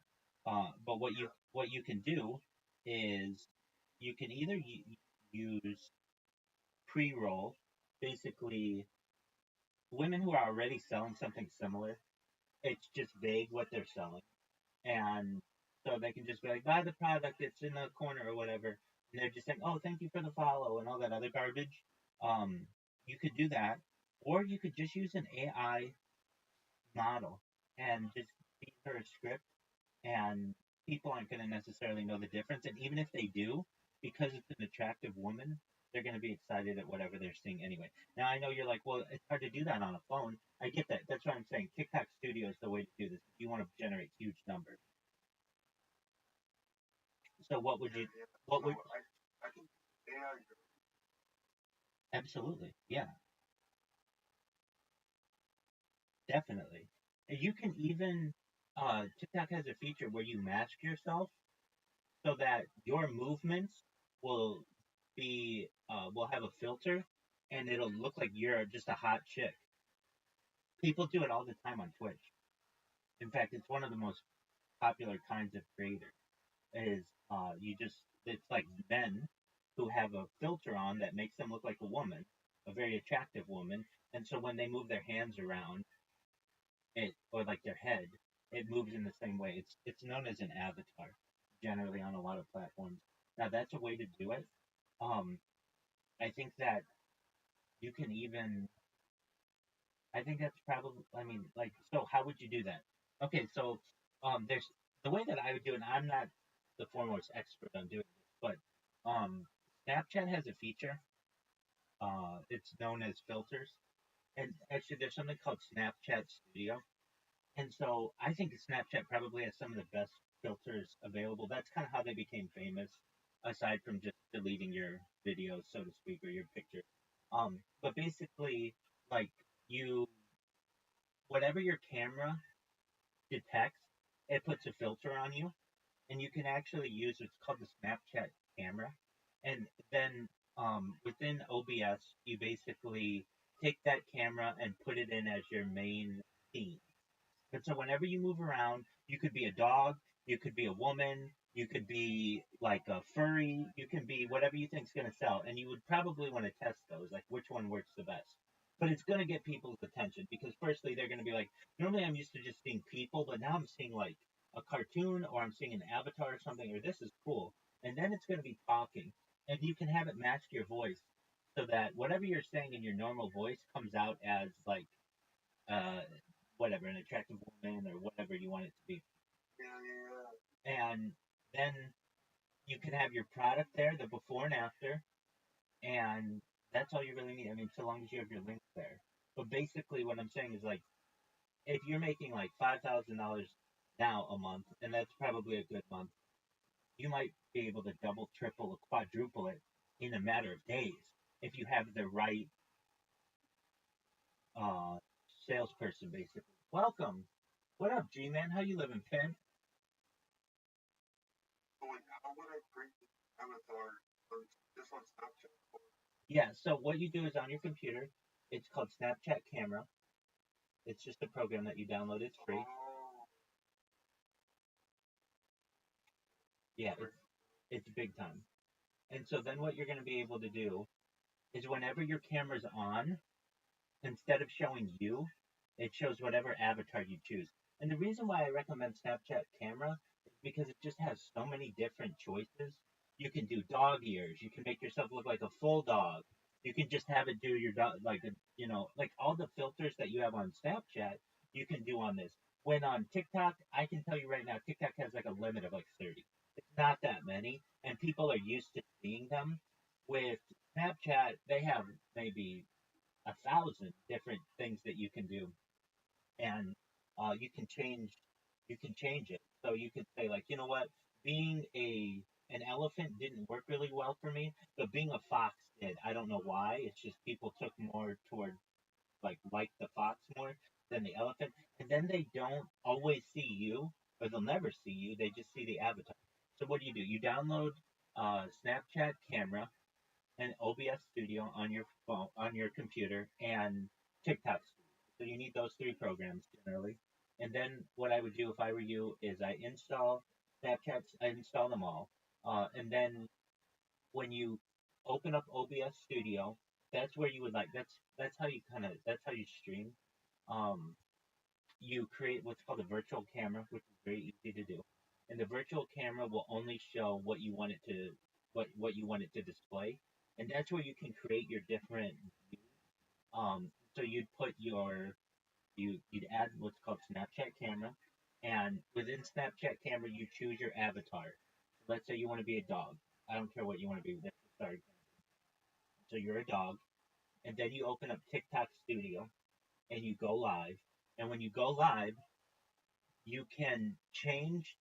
But yeah, what you can do is you can either use pre-roll, basically women who are already selling something similar. It's just vague what they're selling, and so they can just be like, buy the product, it's in the corner or whatever, and they're just saying, oh, thank you for the follow and all that other garbage. Um, you could do that, or you could just use an AI model and just feed her a script, and people aren't going to necessarily know the difference. And even if they do, because it's an attractive woman, they're going to be excited at whatever they're seeing anyway. Now, I know you're like, well, it's hard to do that on a phone. I get that. That's what I'm saying. TikTok Studio is the way to do this. If you want to generate huge numbers. So, what would yeah, you, yeah. what So would, I can AI. absolutely, yeah, definitely. And you can even, TikTok has a feature where you mask yourself so that your movements will will have a filter and it'll look like you're just a hot chick. People do it all the time on Twitch. In fact, it's one of the most popular kinds of creators. Is you just it's like men who have a filter on that makes them look like a woman, a very attractive woman, and so when they move their hands around it or like their head, it moves in the same way. It's known as an avatar, generally on a lot of platforms. Now that's a way to do it. Um, I think that you can even. I think that's probably. I mean, like, so how would you do that? Okay, so there's the way that I would do it. And I'm not the foremost expert on doing this, but Snapchat has a feature. It's known as filters, and actually, there's something called Snapchat Studio. And so I think Snapchat probably has some of the best filters available. That's kind of how they became famous, aside from just deleting your videos, so to speak, or your picture. But basically, like you whatever your camera detects, it puts a filter on you, and you can actually use what's called the Snapchat camera. And then within OBS, you basically take that camera and put it in as your main scene. And so whenever you move around, you could be a dog, you could be a woman, you could be like a furry, you can be whatever you think's going to sell. And you would probably want to test those, like which one works the best. But it's going to get people's attention because firstly, they're going to be like, normally I'm used to just seeing people, but now I'm seeing like a cartoon or I'm seeing an avatar or something, or this is cool. And then it's going to be talking. And you can have it match your voice so that whatever you're saying in your normal voice comes out as like uh, whatever, an attractive woman or whatever you want it to be. And then you can have your product there, the before and after, and that's all you really need. I mean, so long as you have your links there. But basically, what I'm saying is like, if you're making like $5,000 now a month, and that's probably a good month, you might be able to double, triple, or quadruple it in a matter of days if you have the right uh, salesperson, basically. Welcome. What up, G-Man? How you living, Pimp? So, like, how would I create this avatar on just on Snapchat? Yeah, so what you do is on your computer, it's called Snapchat Camera. It's just a program that you download. It's free. Oh, Yeah, it's big time. And so then what you're going to be able to do is whenever your camera's on, instead of showing you, it shows whatever avatar you choose. And the reason why I recommend Snapchat Camera is because it just has so many different choices. You can do dog ears. You can make yourself look like a full dog. You can just have it do your dog like a, like all the filters that you have on Snapchat, you can do on this. When on TikTok, I can tell you right now, TikTok has like a limit of like 30. It's not that many, and people are used to seeing them. With Snapchat, they have maybe 1,000 different things that you can do, and you can change it. So you could say like, you know what, being an elephant didn't work really well for me, but being a fox did. I don't know why. It's just people took more toward like the fox more than the elephant, and then they don't always see you, or they'll never see you. They just see the avatar. So what do? You download Snapchat Camera and OBS Studio on your phone, on your computer, and TikTok Studio. So you need those three programs generally. And then what I would do if I were you is I install Snapchat. I install them all, and then when you open up OBS Studio, that's where you would like. That's how you that's how you stream. Um, you create what's called a virtual camera, which is very easy to do. And the virtual camera will only show what you want it to display, and that's where you can create your different. So you'd put you'd add what's called Snapchat camera, and within Snapchat camera you choose your avatar. Let's say you want to be a dog. I don't care what you want to be. Let's just start. So you're a dog, and then you open up TikTok Studio and you go live. And when you go live, you can change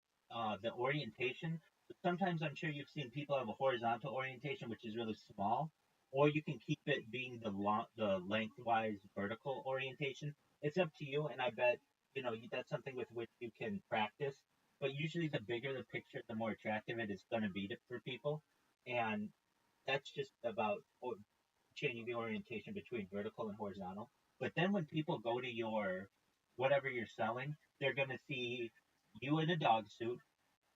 the orientation. So sometimes I'm sure you've seen people have a horizontal orientation, which is really small, or you can keep it being the lengthwise vertical orientation. It's up to you, and I bet that's something with which you can practice. But usually, the bigger the picture, the more attractive it is going to be for people, and that's just about changing the orientation between vertical and horizontal. But then when people go to your whatever you're selling, they're going to see you in a dog suit,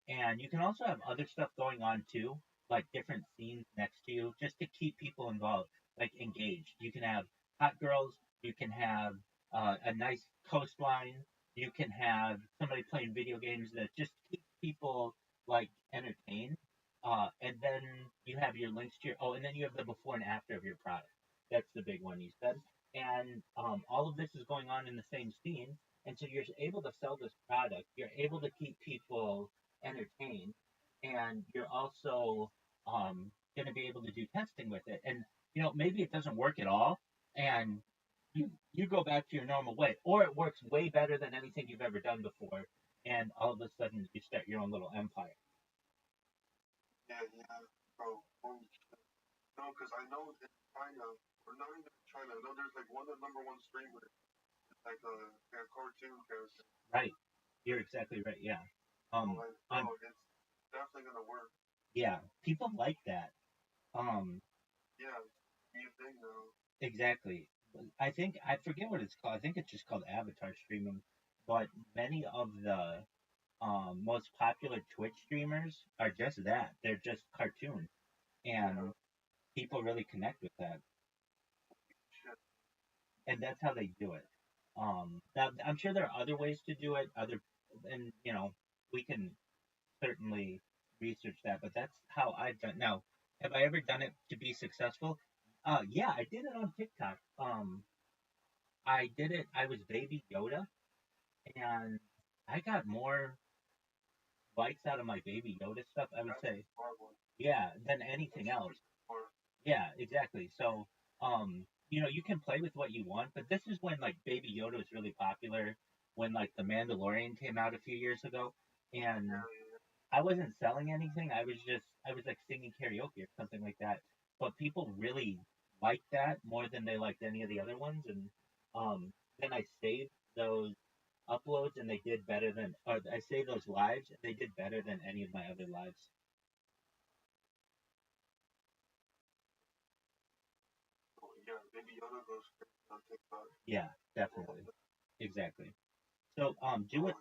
and you can also have other stuff going on too, like different scenes next to you, just to keep people involved, like engaged. You can have hot girls, you can have a nice coastline, you can have somebody playing video games that just keep people like entertained. And then you have your links to and then you have the before and after of your product. That's the big one you said. And all of this is going on in the same scene. And so you're able to sell this product. You're able to keep people entertained, and you're also going to be able to do testing with it. And maybe it doesn't work at all, and you go back to your normal way, or it works way better than anything you've ever done before, and all of a sudden you start your own little empire. yeah, yeah, bro. Holy shit. No, because I know it's kind of Or not even China. I know there's like one of the number one streamers. It's like a cartoon character. Right. You're exactly right. Yeah. Like, oh, it's definitely gonna work. Yeah. People like that. Um. Yeah. Be a thing now. Exactly. I forget what it's called. I think it's just called avatar streaming. But many of the most popular Twitch streamers are just that. They're just cartoons, and people really connect with that. And that's how they do it. Now I'm sure there are other ways to do it. And we can certainly research that, but that's how I've done. Now, have I ever done it to be successful? Yeah, I did it on TikTok. I did it. I was Baby Yoda, and I got more likes out of my Baby Yoda stuff. I would say, yeah, than anything else. Yeah, exactly. So, you can play with what you want, but this is when like Baby Yoda was really popular, when like The Mandalorian came out a few years ago, and I wasn't selling anything. I was like singing karaoke or something like that. But people really liked that more than they liked any of the other ones, and then I saved those uploads, and they did better than, or I saved those lives, and they did better than any of my other lives. Yeah, maybe Yoda goes on TikTok. Yeah, definitely, exactly. So do it,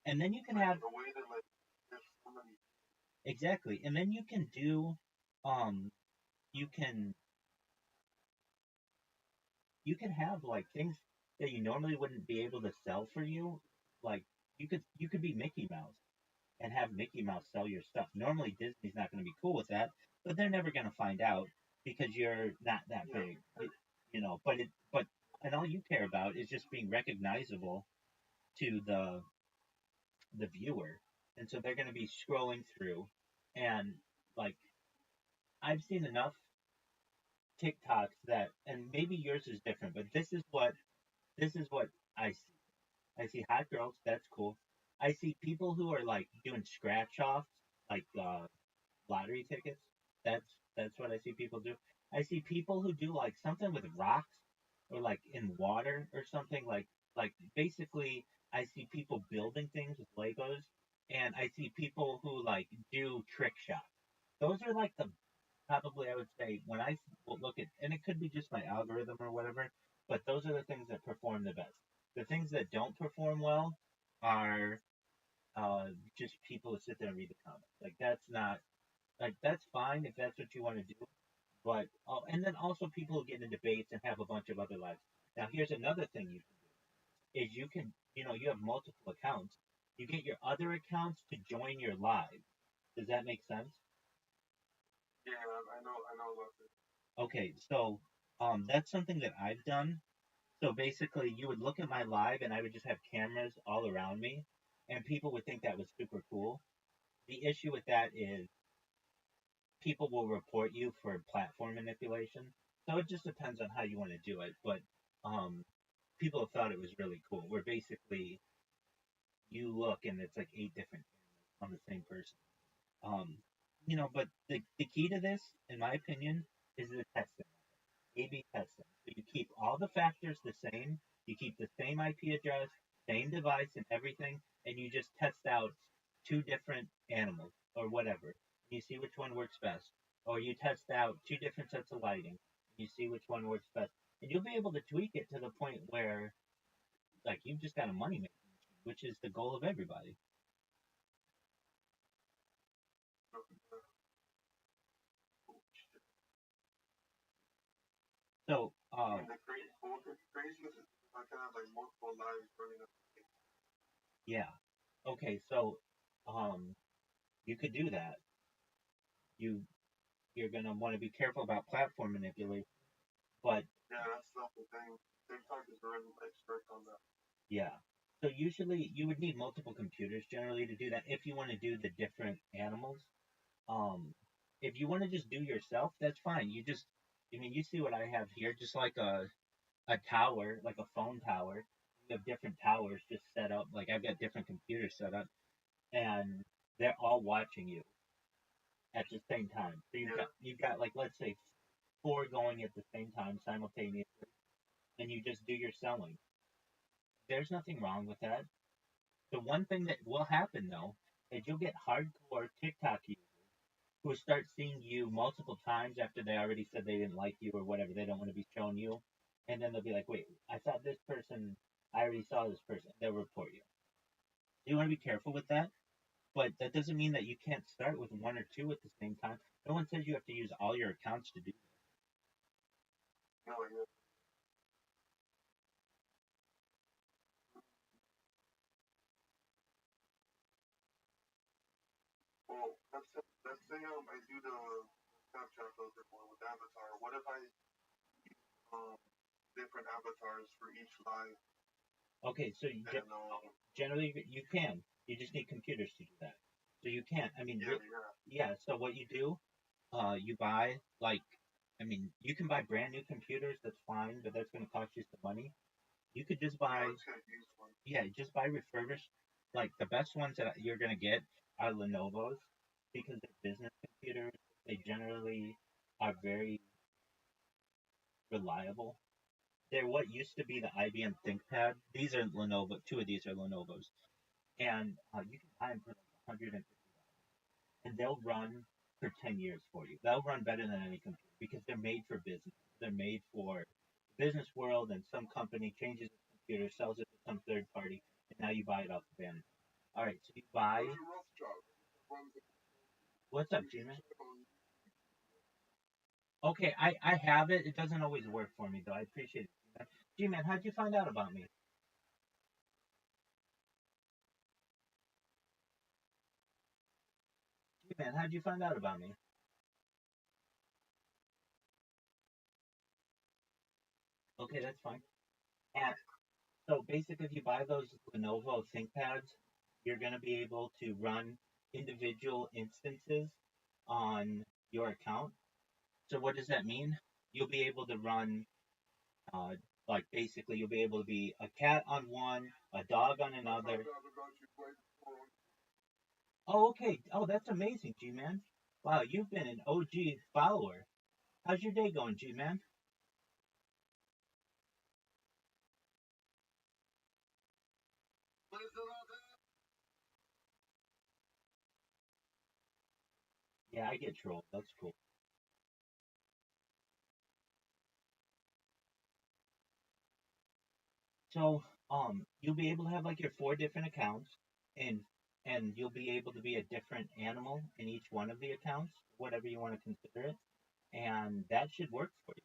and then you can have a way to like there's so many exactly, and then you can do, um, you can you can have like things that you normally wouldn't be able to sell for you. Like you could be Mickey Mouse and have Mickey Mouse sell your stuff. Normally Disney's not going to be cool with that, but they're never going to find out because you're not that big, but and all you care about is just being recognizable to the viewer, and so they're going to be scrolling through, and like I've seen enough TikToks that, and maybe yours is different, but this is what I see. I see hot girls. That's cool. I see people who are like doing scratch offs, like lottery tickets. That's what I see people do. I see people who do like something with rocks or like in water or something like basically I see people building things with Legos, and I see people who like do trick shots. Those are like the probably I would say when I look at, and it could be just my algorithm or whatever, but those are the things that perform the best. The things that don't perform well are just people who sit there and read the comments. Like that's not like that's fine if that's what you want to do, but and then also people who get in debates and have a bunch of other lives. Now here's another thing you can do is you have multiple accounts. You get your other accounts to join your live. Does that make sense? yeah, I know about this. Okay, so that's something that I've done. So basically, you would look at my live, and I would just have cameras all around me, and people would think that was super cool. The issue with that is people will report you for platform manipulation. So it just depends on how you want to do it. But um, people have thought it was really cool. Where basically you look, and it's like 8 different cameras on the same person. Um, but the key to this, in my opinion, is the testing. A/B testing. So you keep all the factors the same. You keep the same IP address, same device, and everything, and you just test out two different animals or whatever. You see which one works best, or you test out two different sets of lighting. You see which one works best, and you'll be able to tweak it to the point where, like, you've just got a money making machine, which is the goal of everybody. So, And the crazy is I can have like multiple lives running up. yeah, okay, so, um, you could do that. You you're going to want to be careful about platform manipulation. But Yeah, that's the thing. TikTok is really like strict on that. yeah, so usually you would need multiple computers generally to do that if you want to do the different animals. Um, if you want to just do yourself, that's fine. I mean, you see what I have here, just like a tower, like a phone tower. You have different towers just set up. Like I've got different computers set up, and they're all watching you at the same time. So you've got like let's say 4 going at the same time simultaneously, and you just do your selling. There's nothing wrong with that. The one thing that will happen though is you'll get hardcore TikTok users who start seeing you multiple times after they already said they didn't like you or whatever, they don't want to be shown you, and then they'll be like, wait, I thought this person, I already saw this person. They'll report you. You want to be careful with that, but that doesn't mean that you can't start with 1 or 2 at the same time. No one says you have to use all your accounts to do No, yeah. Well, let's say I do the Snapchat filter one with avatar. What if I um different avatars for each live? Okay, so And generally you can. You just need computers to do that. So you can. I mean, yeah. So what you do, you buy like, I mean, you can buy brand new computers. That's fine, but that's going to cost you some money. You could just buy, yeah, just buy refurbished. Like the best ones that you're going to get are Lenovo's because they're business computers. They generally are very reliable. They're what used to be the IBM ThinkPad. These are Lenovo. 2 of these are Lenovo's, and you can buy them for like 150, and they'll run for 10 years for you. They'll run better than any computer because they're made for business. They're made for the business world, and some company changes its computer, sells it to some third party, and now you buy it off the bin. All right, so you buy. What's up, G-Man? Okay, I have it. It doesn't always work for me, though. I appreciate it. G-Man, how'd you find out about me? G-Man, how'd you find out about me? Okay, that's fine. And so basically, if you buy those Lenovo ThinkPads, you're going to be able to run individual instances on your account. So what does that mean? You'll be able to run, uh, like basically, you'll be able to be a cat on one, a dog on another. Oh, okay. Oh, that's amazing, G-Man. Wow, you've been an OG follower. How's your day going, G-Man? Yeah, I get trolled. That's cool. So, you'll be able to have like your 4 different accounts, and you'll be able to be a different animal in each one of the accounts, whatever you want to consider it, and that should work for you.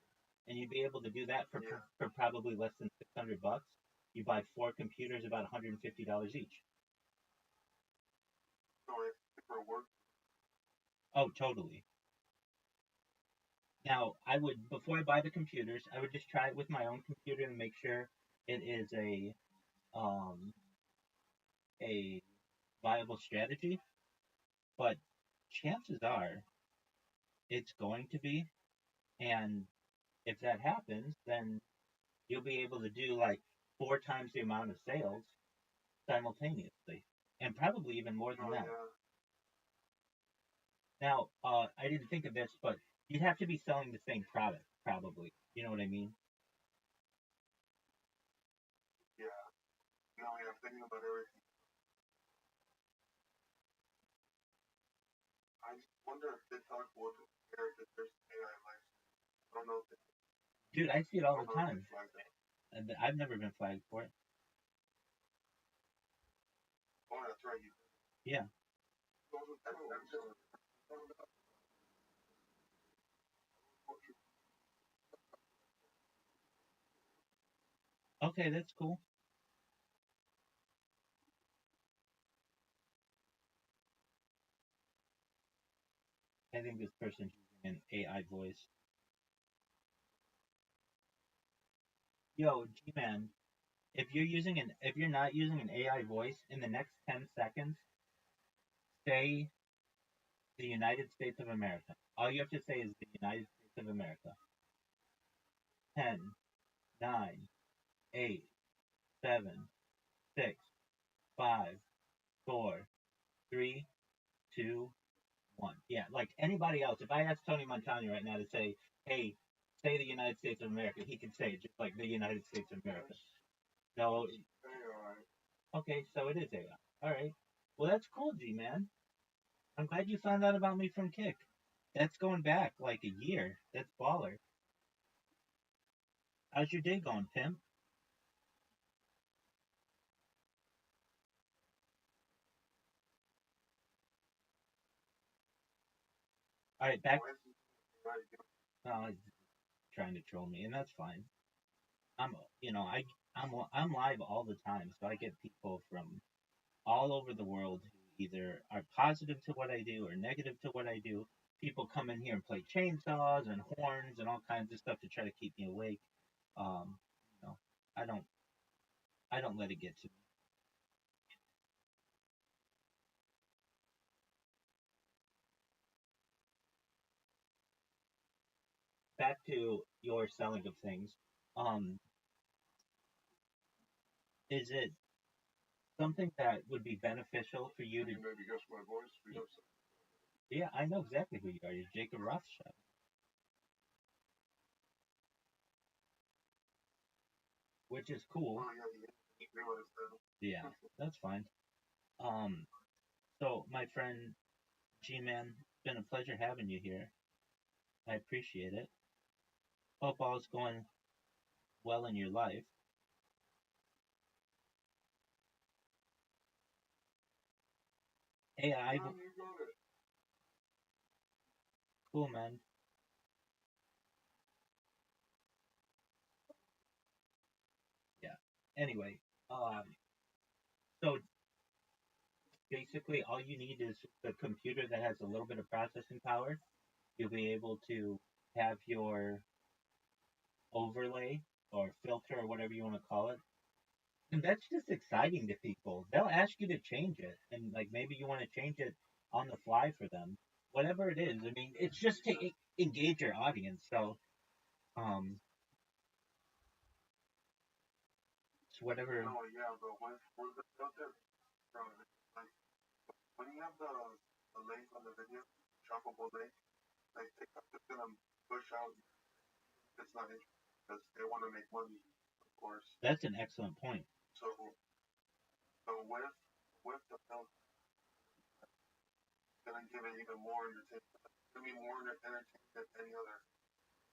And you'd be able to do that for probably less than $600. You buy 4 computers, about $150 each. Oh, totally. Now, I would before I buy the computers, I would just try it with my own computer and make sure it is um a viable strategy. But chances are it's going to be, and if that happens, then you'll be able to do like 4 times the amount of sales simultaneously, and probably even more than that. Now, I didn't think of this, but you'd have to be selling the same product, probably. You know what I mean? Yeah. No, yeah, I'm thinking about everything. I just wonder if TikTok will compare if there's AI life. I don't know if it, dude, I see it all the time. And I've never been flagged for it. Oh, that's right. Yeah. Okay, that's cool. I think this person's using an AI voice. Yo, G-Man, if you're not using an AI voice in the next 10 seconds, say the United States of America. All you have to say is the United States of America. 10, 9, 8, 7, 6, 5, 4, 3, 2, 1. Yeah, like anybody else. If I asked Tony Montana right now to say, hey, say the United States of America, he can say it just like the United States of America. No, okay, so it is AI. All right. Well, that's cool, G man. I'm glad you found out about me from Kick. That's going back like a year. That's baller. How's your day going, pimp? All right, back. He's trying to troll me, and that's fine. I'm, I'm live all the time, so I get people from all over the world who either are positive to what I do or negative to what I do. People come in here and play chainsaws and horns and all kinds of stuff to try to keep me awake. Um, you know, I don't, I don't let it get to me. Back to your selling of things. Um, is it something that would be beneficial for you to? Maybe guess my voice. Yeah, I know exactly who you are. You're Jacob Rothschild, which is cool. Yeah, that's fine. Um, so my friend G-Man, it's been a pleasure having you here. I appreciate it. Hope all's going well in your life. Hey, I cool, man. Yeah. Anyway, um, so basically, all you need is a computer that has a little bit of processing power. You'll be able to have your overlay or filter or whatever you want to call it. And that's just exciting to people. They'll ask you to change it, and like maybe you want to change it on the fly for them. Whatever it is, I mean, it's just to engage your audience. So, um, it's whatever. Oh yeah, but when the filter from like when you have the link on the video, shoppable link, like TikTok is gonna push out. It's not interesting because they want to make money, of course. That's an excellent point. So, with the film, it's gonna give it even more entertainment. It's gonna be more entertaining than any other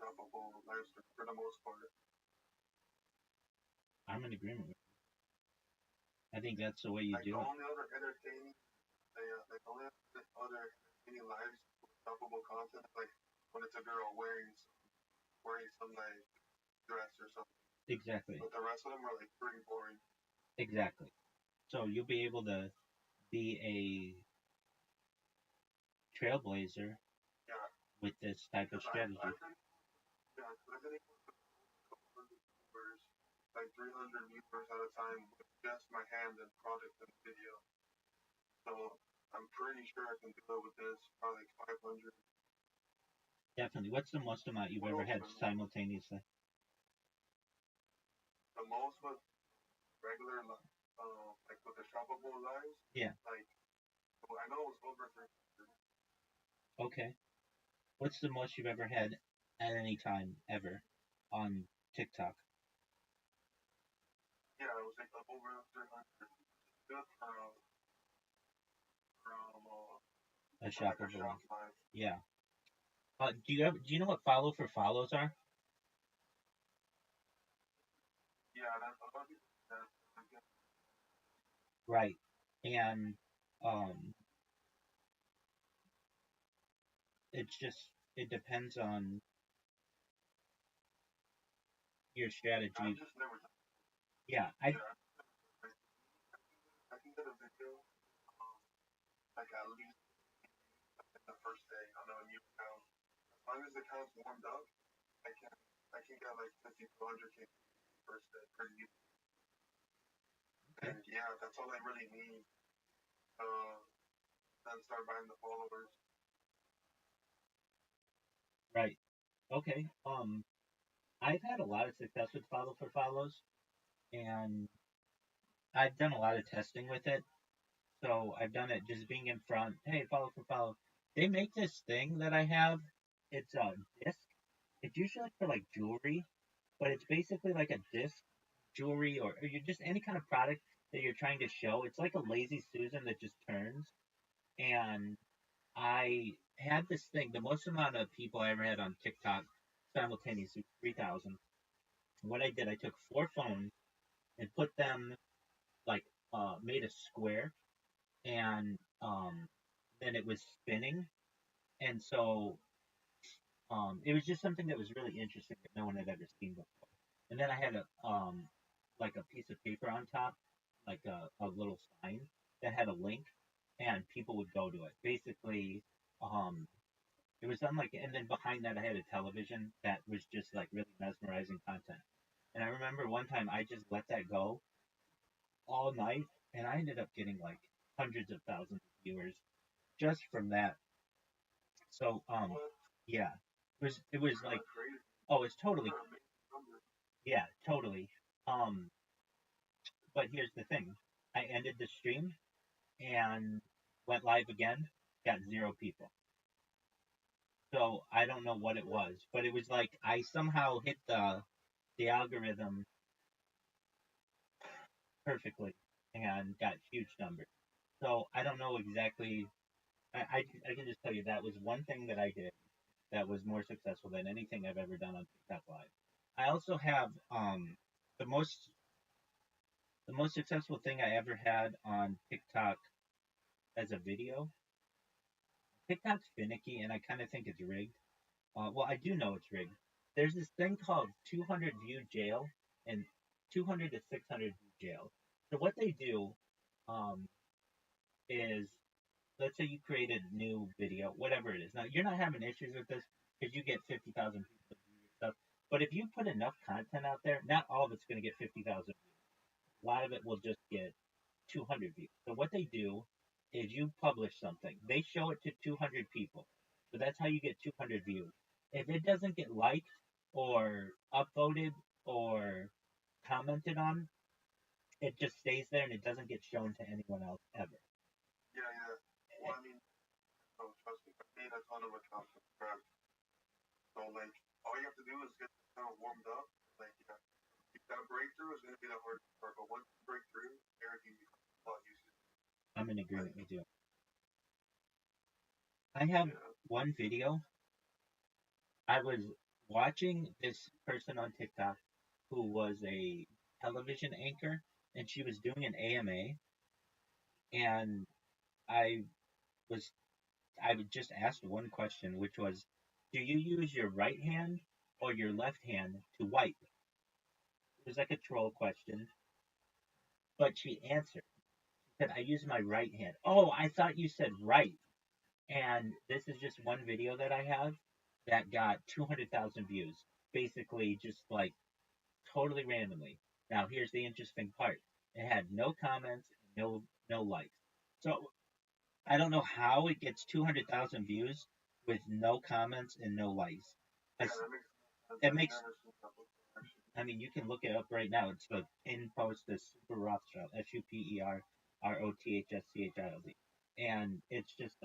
shoppable live stream for the most part. I'm in agreement with you. I think that's the way you do it. The only other entertaining, like the only other entertaining live shoppable content, like when it's a girl wearing some like dress or something. Exactly. But the rest of them are like pretty boring. Exactly. So you'll be able to be a trailblazer. Yeah. With this type of strategy. Yeah, I've been able to viewers, like 300 viewers at a time with just my hand and product and video. So I'm pretty sure I can do it with this, probably like 500. Definitely. What's the most amount you've ever had simultaneously? The most was regular, like with the shoppable lives. Yeah. Like, well, I know it was over 300. Okay. What's the most you've ever had at any time ever on TikTok? Yeah, it was like over 300. Good from a shoppable like live. Yeah. Do you know what follow for follows are? Yeah, that's a lot of people. Right. And um, it's just it depends on your strategy. I just never. Yeah, I can get a video like at least the first day on a new account. As long as the account's warmed up, I can I can get like 50 to 100K first day per new. Okay. And yeah, that's all I really need. Then start buying the followers. Right. Okay. I've had a lot of success with follow for follows, and I've done a lot of testing with it. So I've done it just being in front. Hey, follow for follow. They make this thing that I have. It's a disc. It's usually for like jewelry, but it's basically like a disc jewelry or you just any kind of product that you're trying to show. It's like a lazy Susan that just turns. And I had this thing, the most amount of people I ever had on TikTok simultaneously, 3,000. What I did, I took 4 phones and put them like made a square, and then it was spinning, and so it was just something that was really interesting that no one had ever seen before. And then I had a like a piece of paper on top, like a little sign that had a link, and people would go to it. Basically, um, it was unlike, and then behind that I had a television that was just like really mesmerizing content. And I remember one time I just let that go all night, and I ended up getting like hundreds of thousands of viewers just from that. So yeah, it was like, oh, it's totally, yeah, totally. Um, but here's the thing, I ended the stream and went live again, got 0 people. So I don't know what it was, but it was like I somehow hit the algorithm perfectly and got huge numbers. So I don't know exactly. I can just tell you that was one thing that I did that was more successful than anything I've ever done on TikTok Live. I also have the most the most successful thing I ever had on TikTok as a video. TikTok's finicky, and I kind of think it's rigged. Well, I do know it's rigged. There's this thing called 200 view jail and 200 to 600 view jail. So what they do um, is, let's say you created a new video, whatever it is. Now you're not having issues with this because you get 50,000 people to view your stuff. But if you put enough content out there, not all of it's going to get 50,000 views. A lot of it will just get 200 views. So what they do is you publish something, they show it to 200 people. So that's how you get 200 views. If it doesn't get liked or upvoted or commented on, it just stays there and it doesn't get shown to anyone else ever. Yeah, yeah. Well, I mean, oh, trust me, I made a ton of accounts from scratch. So, like, all you have to do is get kind of warmed up. Like, yeah, that breakthrough is going to be the hard part, but once you break through, everything becomes a lot easier. I'm in agreement with you. I have one video. I was watching this person on TikTok who was a television anchor, and she was doing an AMA, and I was I would just asked one question, which was, do you use your right hand or your left hand to wipe? It was like a troll question, but she answered. She said, I use my right hand. Oh, I thought you said right. And this is just one video that I have that got 200,000 views. Basically, just like totally randomly. Now, here's the interesting part. It had no comments, no likes. So I don't know how it gets 200,000 views with no comments and no likes. Yeah, It makes. I mean, you can look it up right now. It's the pin post of Super Rothschild, SuperRothschild, and it's just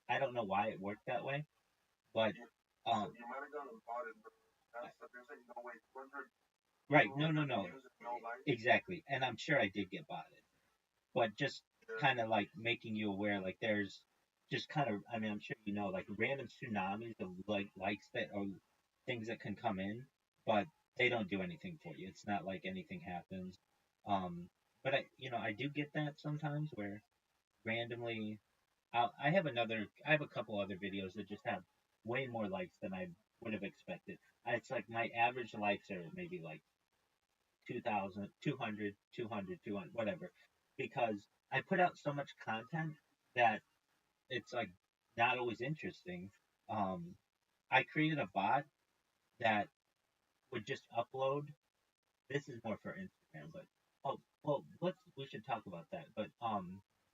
I don't know why it worked that way, but um, you might have gotten bought in, but there's like no way. 200 right, no, exactly, and I'm sure I did get botted, but just kind of like making you aware, like there's just kind of, I mean, I'm sure you know, like random tsunamis of like likes that or things that can come in, but they don't do anything for you. It's not like anything happens. But I do get that sometimes where randomly, I have a couple other videos that just have way more likes than I would have expected. It's like my average likes are maybe like 2,000, 200, 200, 200, whatever, because I put out so much content that it's like not always interesting. Um, I created a bot that would just upload. This is more for Instagram, but oh well, we should talk about that. But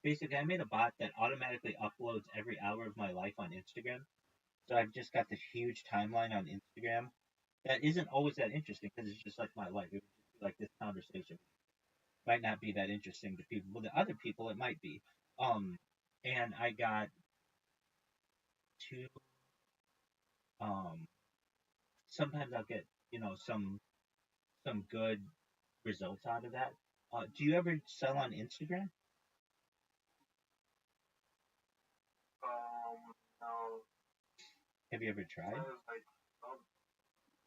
basically, I made a bot that automatically uploads every hour of my life on Instagram. So I've just got this huge timeline on Instagram that isn't always that interesting because it's just like my life. It would just be like this conversation might not be that interesting to people. But to other people, it might be. And I got two. Um, sometimes I'll get, some good results out of that. Do you ever sell on Instagram? No, Have you ever tried? like,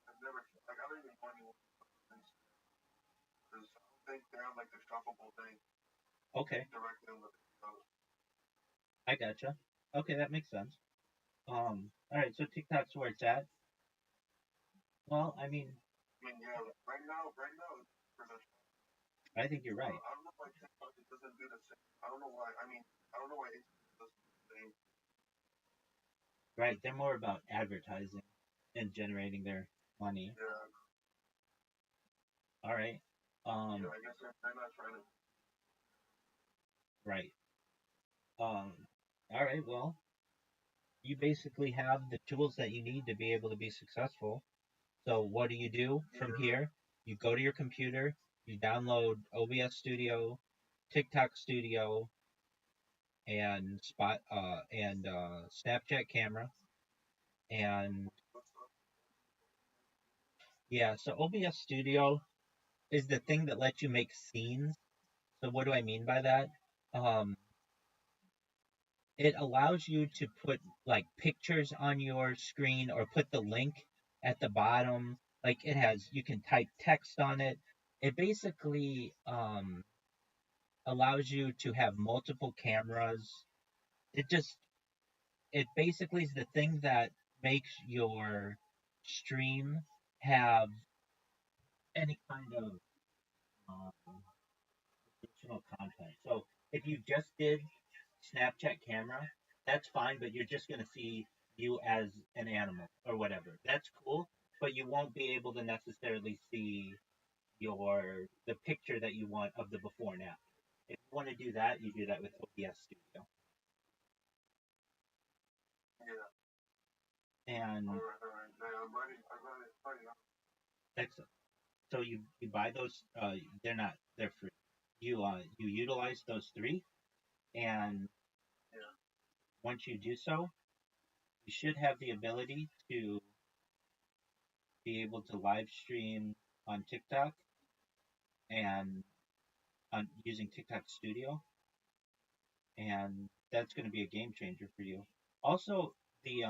I've never, like, I don't even know anyone because I don't think they have like the shoppable thing Okay, directly on the videos. I gotcha. Okay, that makes sense. All right, so TikTok's where it's at. Well, I mean, I mean, yeah, like, right now, for the, I think you're right. I don't know why TikTok it doesn't do the same. I don't know why. I mean, I don't know why Instagram doesn't do the same. Right, they're more about advertising and generating their money. Yeah, All right. yeah. Um, I guess they're not trying to. right. Um, all right. Well, you basically have the tools that you need to be able to be successful. So what do you do from Yeah, here? You go to your computer, you download OBS Studio, TikTok Studio, and Snapchat camera, and yeah. So OBS Studio is the thing that lets you make scenes. So what do I mean by that? Um, it allows you to put like pictures on your screen or put the link at the bottom. Like it has, you can type text on it. It basically allows you to have multiple cameras. It just, it basically is the thing that makes your stream have any kind of um, additional content. So if you just did Snapchat camera, that's fine, but you're just going to see you as an animal or whatever. That's cool, but you won't be able to necessarily see the picture that you want of the before and after. If you want to do that, you do that with OBS Studio. yeah. And All right. Yeah, I'm ready. I'm ready. Ready. excellent. So you buy those. They're free. You utilize those three, and Yeah, once you do so, you should have the ability to be able to live stream on TikTok and on using TikTok Studio, and that's going to be a game changer for you. Also, the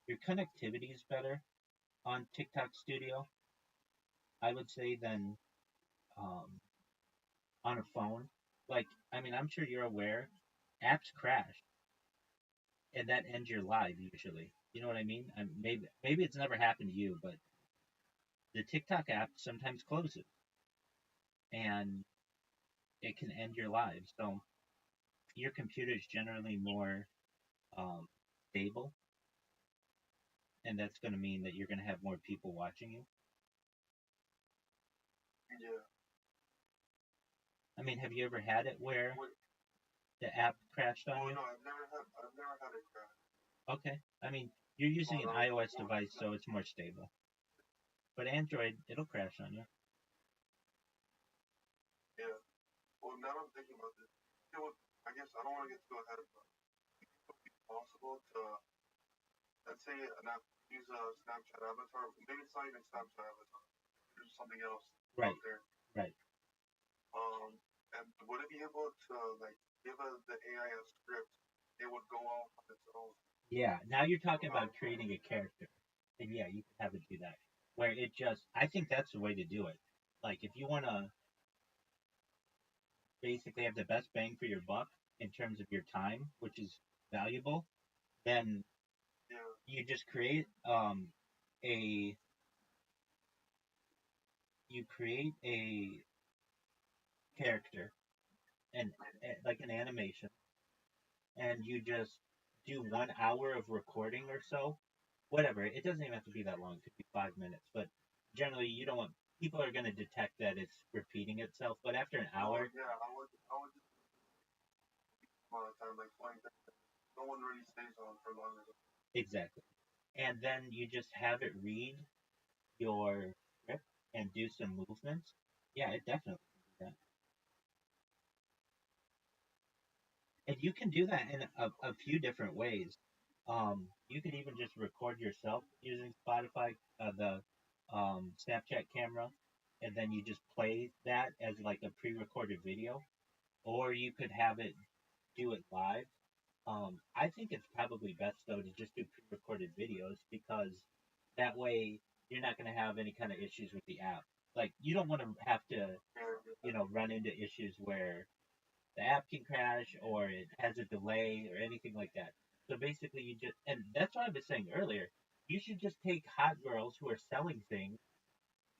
your connectivity is better on TikTok Studio, I would say, than um, on a phone. Like, I mean, I'm sure you're aware, apps crash, and that ends your live usually. You know what I mean? Maybe it's never happened to you, but the TikTok app sometimes closes, and it can end your live. So your computer is generally more um, stable, and that's going to mean that you're going to have more people watching you. yeah. I mean, have you ever had it where Wait, the app crashed on oh you? no, I've never had a crash. Okay. I mean, you're using Oh, an that was iOS before. device, so it's more stable. But Android, it'll crash on you. Yeah. Well, now I'm thinking about this. You know what? I guess I don't want to get too ahead of it. Possible to, let's say, an app use a Snapchat avatar. Maybe it's not even Snapchat avatar. There's something else Right, out there. right. And would it be able to like give the AI a script? It would go off on its own. Yeah, now you're talking about Um, creating a character. And yeah, you can have it do that. Where it just, I think that's the way to do it. Like, if you want to basically have the best bang for your buck in terms of your time, which is valuable, then yeah, you just a create a character and like an animation, and you just do 1 hour of recording or so, whatever. It doesn't even have to be that long. It could be 5 minutes, but generally you don't want people are going to detect that it's repeating itself. But after an no, hour, yeah, I would just amount of time like 20 minutes. No one really stays on for longer. exactly, and then you just have it read your script and do some movements. Yeah, it definitely can do that. And you can do that in a few different ways. You could even just record yourself using Spotify, the Snapchat camera, and then you just play that as like a pre-recorded video, or you could have it do it live. I think it's probably best though to just do pre-recorded videos because that way you're not going to have any kind of issues with the app. Like you don't want to have to, run into issues where the app can crash or it has a delay or anything like that. So basically, you just, and that's what I was saying earlier. You should just take hot girls who are selling things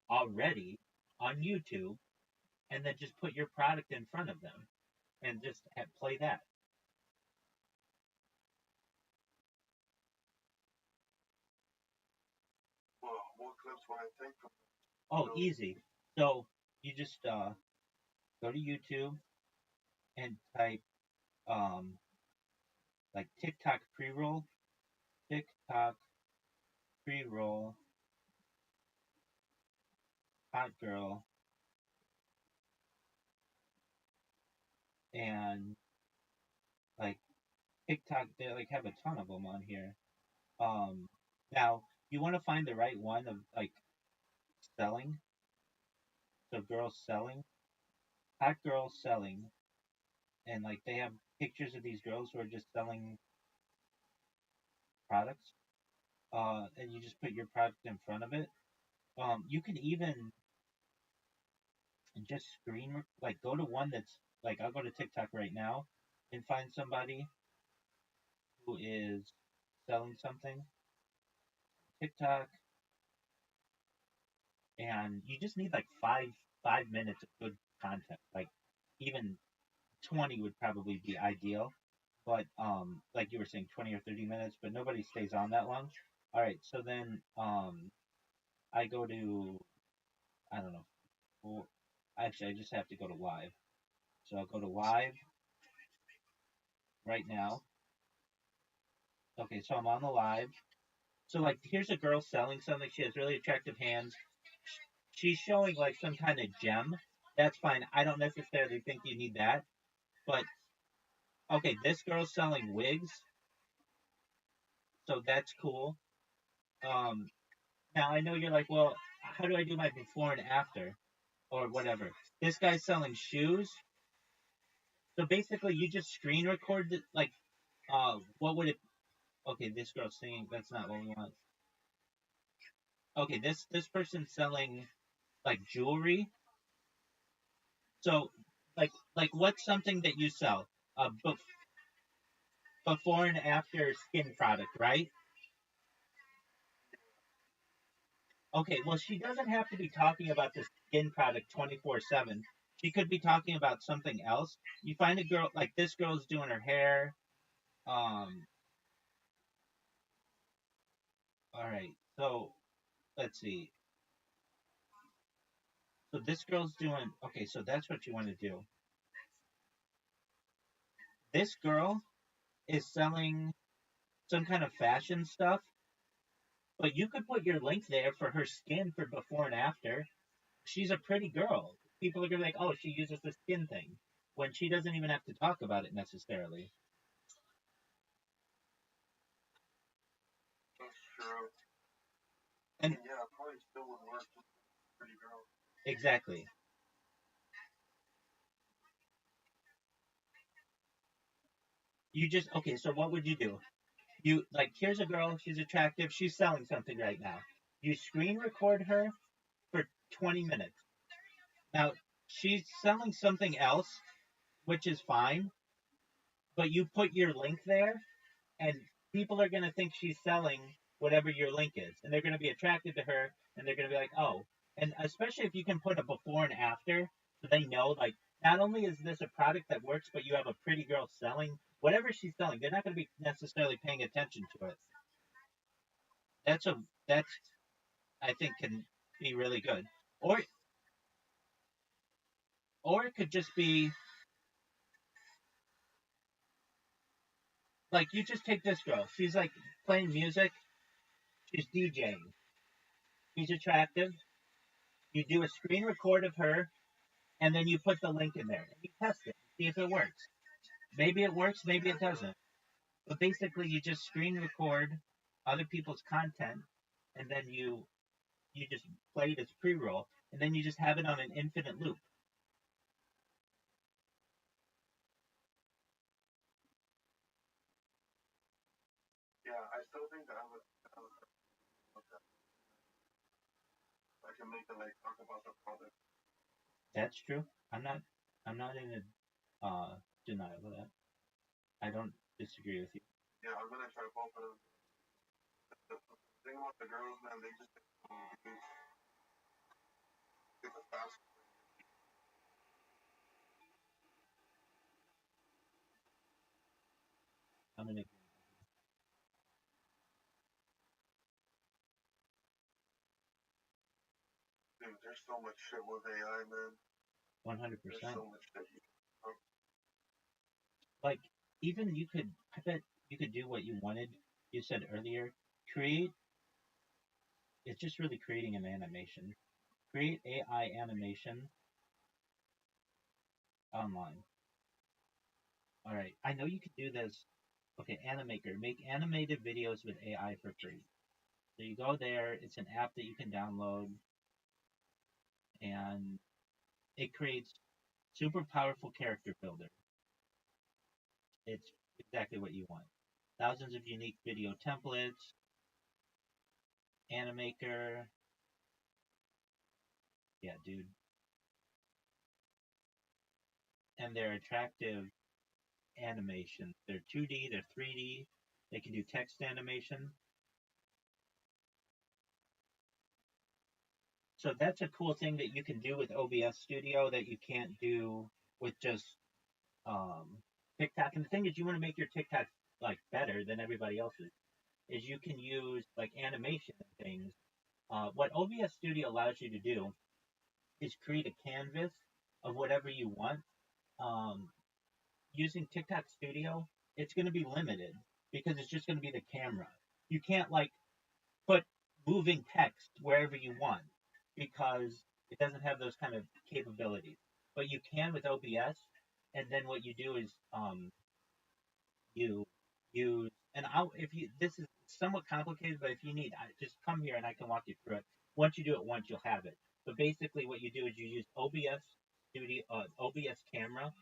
already on YouTube and then just put your product in front of them and just play that. Well, what clips would I take from? Oh, easy. So you just go to YouTube and type um, like TikTok pre-roll, TikTok pre-roll, hot girl, and like TikTok, they like have a ton of them on here. Um, Now you want to find the right one of like selling. So girls selling, hot girls selling, and like they have pictures of these girls who are just selling products. And you just put your product in front of it. You can even just like go to one that's like I'll go to TikTok right now and find somebody who is selling something. TikTok, and you just need like five minutes of good content. Like even 20 would probably be ideal, but like you were saying, 20 or 30 minutes, but nobody stays on that long. All right, so then I go to I don't know. Well, actually, I just have to go to live. So I'll go to live right now. Okay, so I'm on the live. So like, here's a girl selling something. She has really attractive hands. She's showing like some kind of gem. That's fine. I don't necessarily think you need that. But okay, this girl's selling wigs, so that's cool. Um, Now I know you're like, well, how do I do my before and after or whatever? This guy's selling shoes, so basically you just screen record like, what would it? Okay, this girl's singing. That's not what we want. Okay, this person's selling like jewelry. So like what's something that you sell? Before and after skin product, right? Okay, well, she doesn't have to be talking about the skin product 24/7. She could be talking about something else. You find a girl like this girl's doing her hair. Um, all right, so let's see. So this girl's doing okay. So that's what you want to do. This girl is selling some kind of fashion stuff, but you could put your link there for her skin for before and after. She's a pretty girl. People are gonna be like, oh, she uses the skin thing when she doesn't even have to talk about it necessarily. That's true. And Yeah, probably still would work with a pretty girl. exactly. You just okay. So what would you do? You like here's a girl. She's attractive. She's selling something right now. You screen record her for 20 minutes. Now she's selling something else, which is fine. But you put your link there, and people are going to think she's selling whatever your link is, and they're going to be attracted to her, and they're going to be like, oh, and especially if you can put a before and after, so they know like not only is this a product that works, but you have a pretty girl selling whatever she's selling. They're not going to be necessarily paying attention to it. That's a that's I think can be really good, or or it could just be like you just take this girl. She's like playing music. She's DJing. She's attractive. You do a screen record of her, and then you put the link in there. And you test it, see if it works. Maybe it works, maybe it doesn't. But basically, you just screen record other people's content, and then you just play it as pre-roll, and then you just have it on an infinite loop. Yeah, I still think that I can make it like talk about the product. That's true. I'm not in a denial of that. I don't disagree with you. Yeah, I'm gonna try both of them. The thing about the girls, man, they just get the fast. I'm gonna Dude, there's so much shit with AI, man. 100%. There's so much shit. Like, even you could, I bet you could do what you wanted. You said earlier, create. It's just really creating an animation. Create AI animation online. All right, I know you could do this. Okay, Animaker, make animated videos with AI for free. So you go there. It's an app that you can download, and it creates super powerful character builder. It's exactly what you want. Thousands of unique video templates, Animaker. Yeah, dude. And they're attractive animations. They're 2D, they're 3D. They can do text animation. So that's a cool thing that you can do with OBS Studio that you can't do with just um, TikTok. And the thing is, you want to make your TikTok like better than everybody else's. Is you can use like animation and things. What OBS Studio allows you to do is create a canvas of whatever you want. Um, Using TikTok Studio, it's going to be limited because it's just going to be the camera. You can't like put moving text wherever you want because it doesn't have those kind of capabilities. But you can with OBS, and then what you do is you use and I'll if you this is somewhat complicated, but if you need, just come here and I can walk you through it. Once you do it once, you'll have it. But basically, what you do is you use OBS Studio, OBS Camera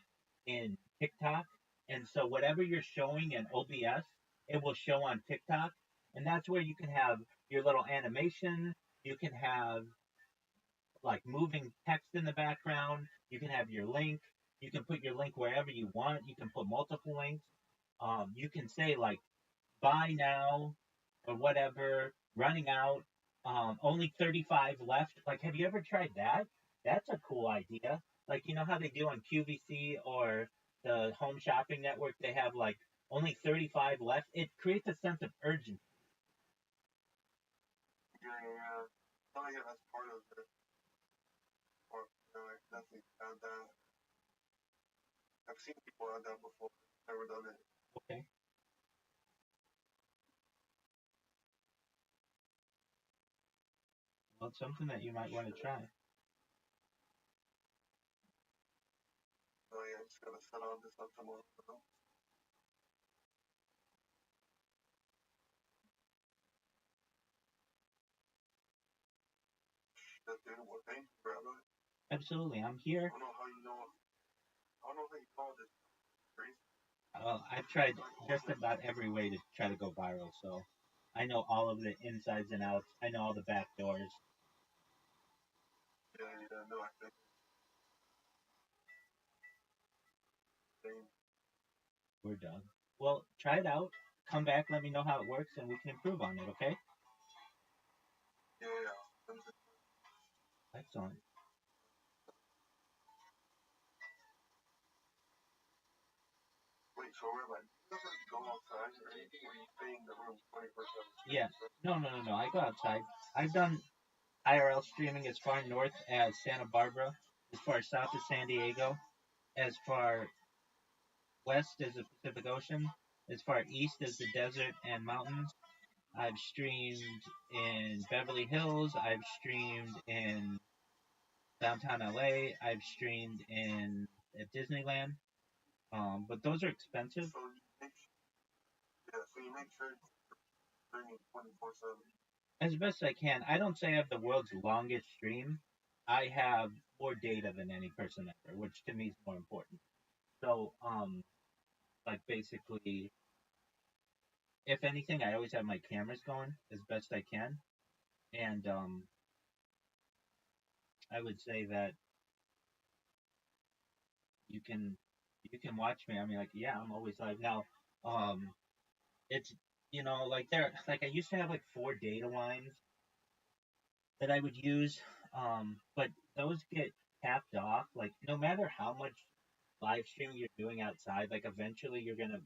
in TikTok, and so whatever you're showing in OBS, it will show on TikTok, and that's where you can have your little animation. You can have like moving text in the background. You can have your link. You can put your link wherever you want. You can put multiple links. You can say like buy now or whatever, running out, only 35 left. Like, have you ever tried that? That's a cool idea. Like, you know how they do on QVC or the Home Shopping Network? They have like only 35 left. It creates a sense of urgency. Yeah. Oh yeah, that's part of it. Or, I definitely found that. I've seen people have that before. Never done it. Okay. Well, it's something that you might want to try. Oh yeah, just gotta set all this up tomorrow. Dude, well, thank you, brother. Absolutely. I'm here. I don't know how you know. I don't know how you call this crazy. I've tried just about every way to try to go viral, so I know all of the insides and outs. I know all the back doors. Yeah, no, I think. We're done. Well, try it out. Come back, let me know how it works, and we can improve on it, okay? Yeah. Excellent. Wait, so we're like, go outside, or are you staying in the room 24/7? Yeah. No. I go outside. I've done IRL streaming as far north as Santa Barbara, as far south as San Diego, as far west as the Pacific Ocean, as far east as the desert and mountains. I've streamed in Beverly Hills. I've streamed in downtown LA. I've streamed in at Disneyland. But those are expensive. So you make sure you're streaming 24/7. As best I can. I don't say I have the world's longest stream. I have more data than any person ever, which to me is more important. So, like basically, if anything, I always have my cameras going as best I can, and I would say that you can you can watch me. I mean, like, yeah, I'm always live now. Um, it's like I used to have like 4 data lines that I would use, but those get capped off. Like no matter how much live streaming you're doing outside, like eventually you're gonna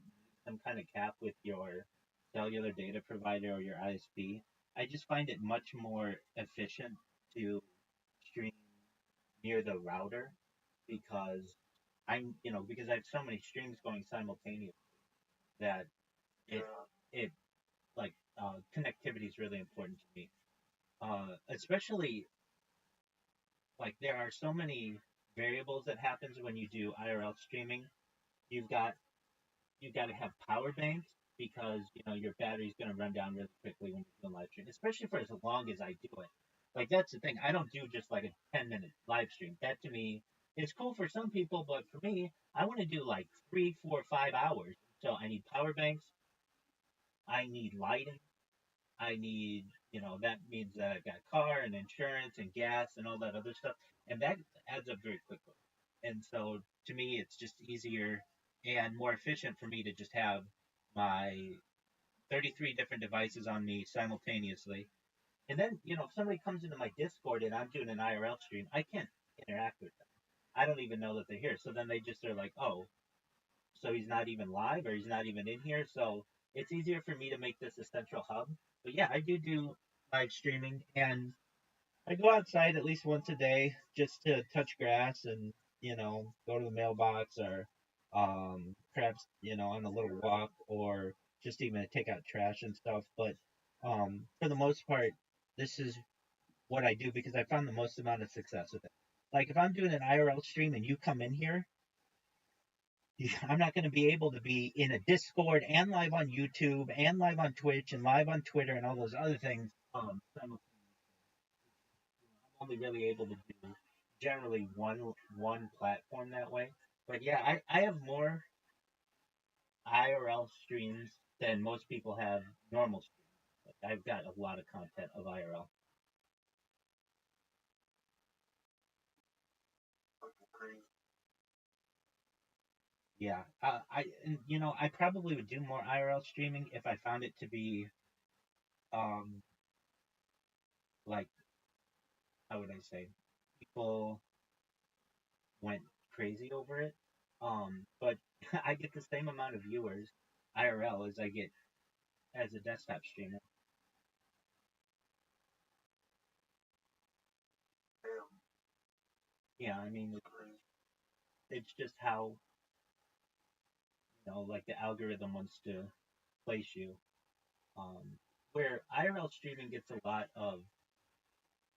some kind of cap with your cellular data provider or your ISP. I just find it much more efficient to stream near the router because because I have so many streams going simultaneously that it it like connectivity is really important to me. Especially like there are so many variables that happens when you do IRL streaming. You've got you got to have power banks because your battery's going to run down really quickly when you're doing live stream, especially for as long as I do it. Like that's the thing. I don't do just like a 10-minute live stream. That to me is cool for some people, but for me, I want to do like 3, 4, 5 hours. So I need power banks. I need lighting. I need, that means that I've got car and insurance and gas and all that other stuff. And that adds up very quickly. And so to me, it's just easier and more efficient for me to just have my 33 different devices on me simultaneously. And then, if somebody comes into my Discord and I'm doing an IRL stream, I can't interact with them. I don't even know that they're here. So then they just are like, oh, so he's not even live or he's not even in here. So it's easier for me to make this a central hub. But yeah, I do live streaming, and I go outside at least once a day just to touch grass and go to the mailbox or perhaps on a little walk or just even to take out trash and stuff. But for the most part, this is what I do because I found the most amount of success with it. Like if I'm doing an IRL stream and you come in here, I'm not going to be able to be in a Discord and live on YouTube and live on Twitch and live on Twitter and all those other things. I'm only really able to do generally one platform that way. But yeah, I have more IRL streams than most people have normal streams. Like I've got a lot of content of IRL. Yeah, I probably would do more IRL streaming if I found it to be um like how would I say people went crazy over it. But I get the same amount of viewers IRL as I get as a desktop streamer. Yeah, I mean it's just how like the algorithm wants to place you. Um, where IRL streaming gets a lot of,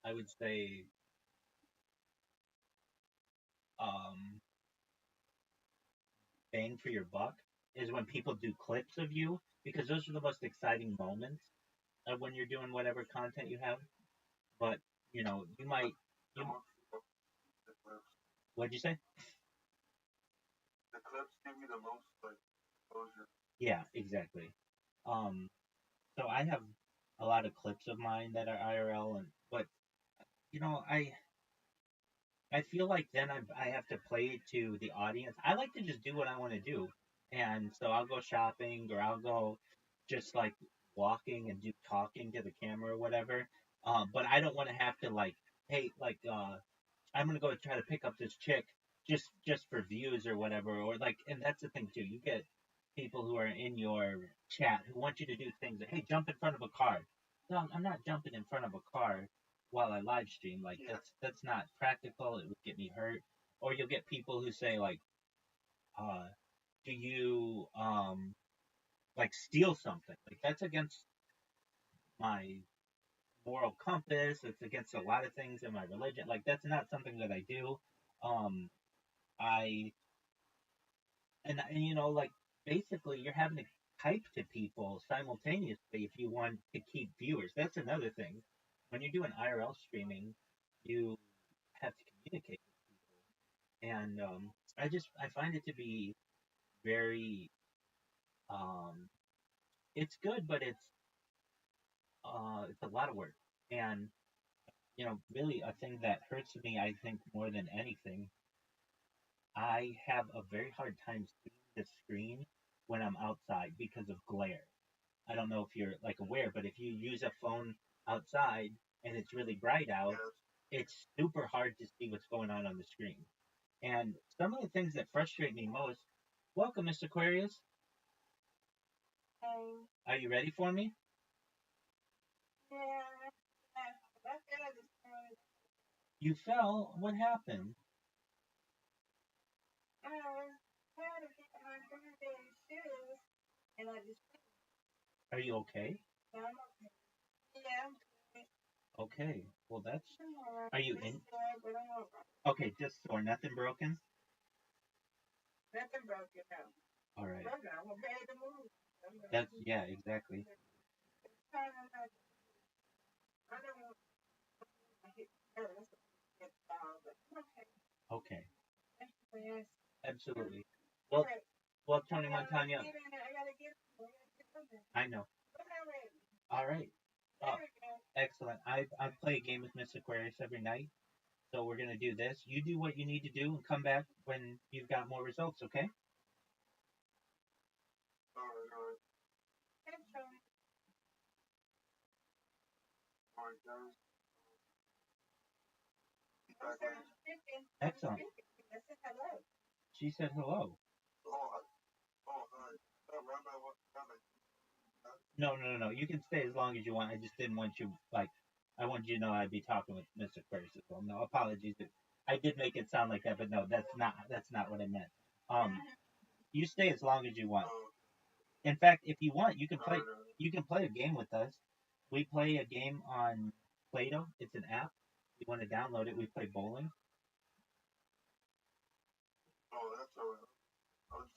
I would say, um, bang for your buck is when people do clips of you because those are the most exciting moments of when you're doing whatever content you have. But you might. You, what'd you say? The clips give you the most exposure. Yeah, exactly. Um, so I have a lot of clips of mine that are IRL, but I feel like then I have to play it to the audience. I like to just do what I want to do. And so I'll go shopping or I'll go just like walking and do talking to the camera or whatever. But I don't want to have to like, hey, like, I'm going to go try to pick up this chick just for views or whatever. Or like, and that's the thing too. You get people who are in your chat who want you to do things like, hey, jump in front of a car. No, I'm not jumping in front of a car while I live stream. Like that's not practical. It would get me hurt. Or you'll get people who say like, do you like steal something? Like that's against my moral compass. It's against a lot of things in my religion. Like that's not something that I do. Um, I and like basically you're having to type to people simultaneously if you want to keep viewers. That's another thing. When you're doing IRL streaming, you have to communicate with people, and I find it to be very it's good, but it's a lot of work, and really a thing that hurts me, I think, more than anything, I have a very hard time seeing the screen when I'm outside because of glare. I don't know if you're like aware, but if you use a phone outside and it's really bright out, it's super hard to see what's going on the screen. And some of the things that frustrate me most. Welcome, Miss Aquarius. Hey. Are you ready for me? Yeah. I fell this morning. You fell? What happened? I was trying to get my birthday shoes, and I just. Are you okay? Yeah, I'm okay. Yeah, I'm okay. Okay. Well, that's. I'm alright. Are you I'm in? sore, but I'm alright. Okay, just sore. Nothing broken? Nothing broken out. All right. Broken. I'm gonna pay the move. That's, yeah, exactly. I don't want to hit first. But I'm okay. Okay. Yes. Absolutely. Well, Alright. well, Tony Montana. I gotta get something. I know. All right. There we go. Excellent. I play a game with Miss Aquarius every night. So we're gonna do this. You do what you need to do and come back when you've got more results, okay? Alright. Thanks, Tony. Alright, guys. Excellent. I said hello. She said hello. Oh, hi. Rabbi, what happened? No. You can stay as long as you want. I just didn't want you I wanted you to know I'd be talking with Miss Aquarius as well. No apologies. I did make it sound like that, but no, that's not what I meant. You stay as long as you want. In fact, if you want, you can play a game with us. We play a game on Play-Doh. It's an app. You want to download it? We play bowling. Oh, that's alright.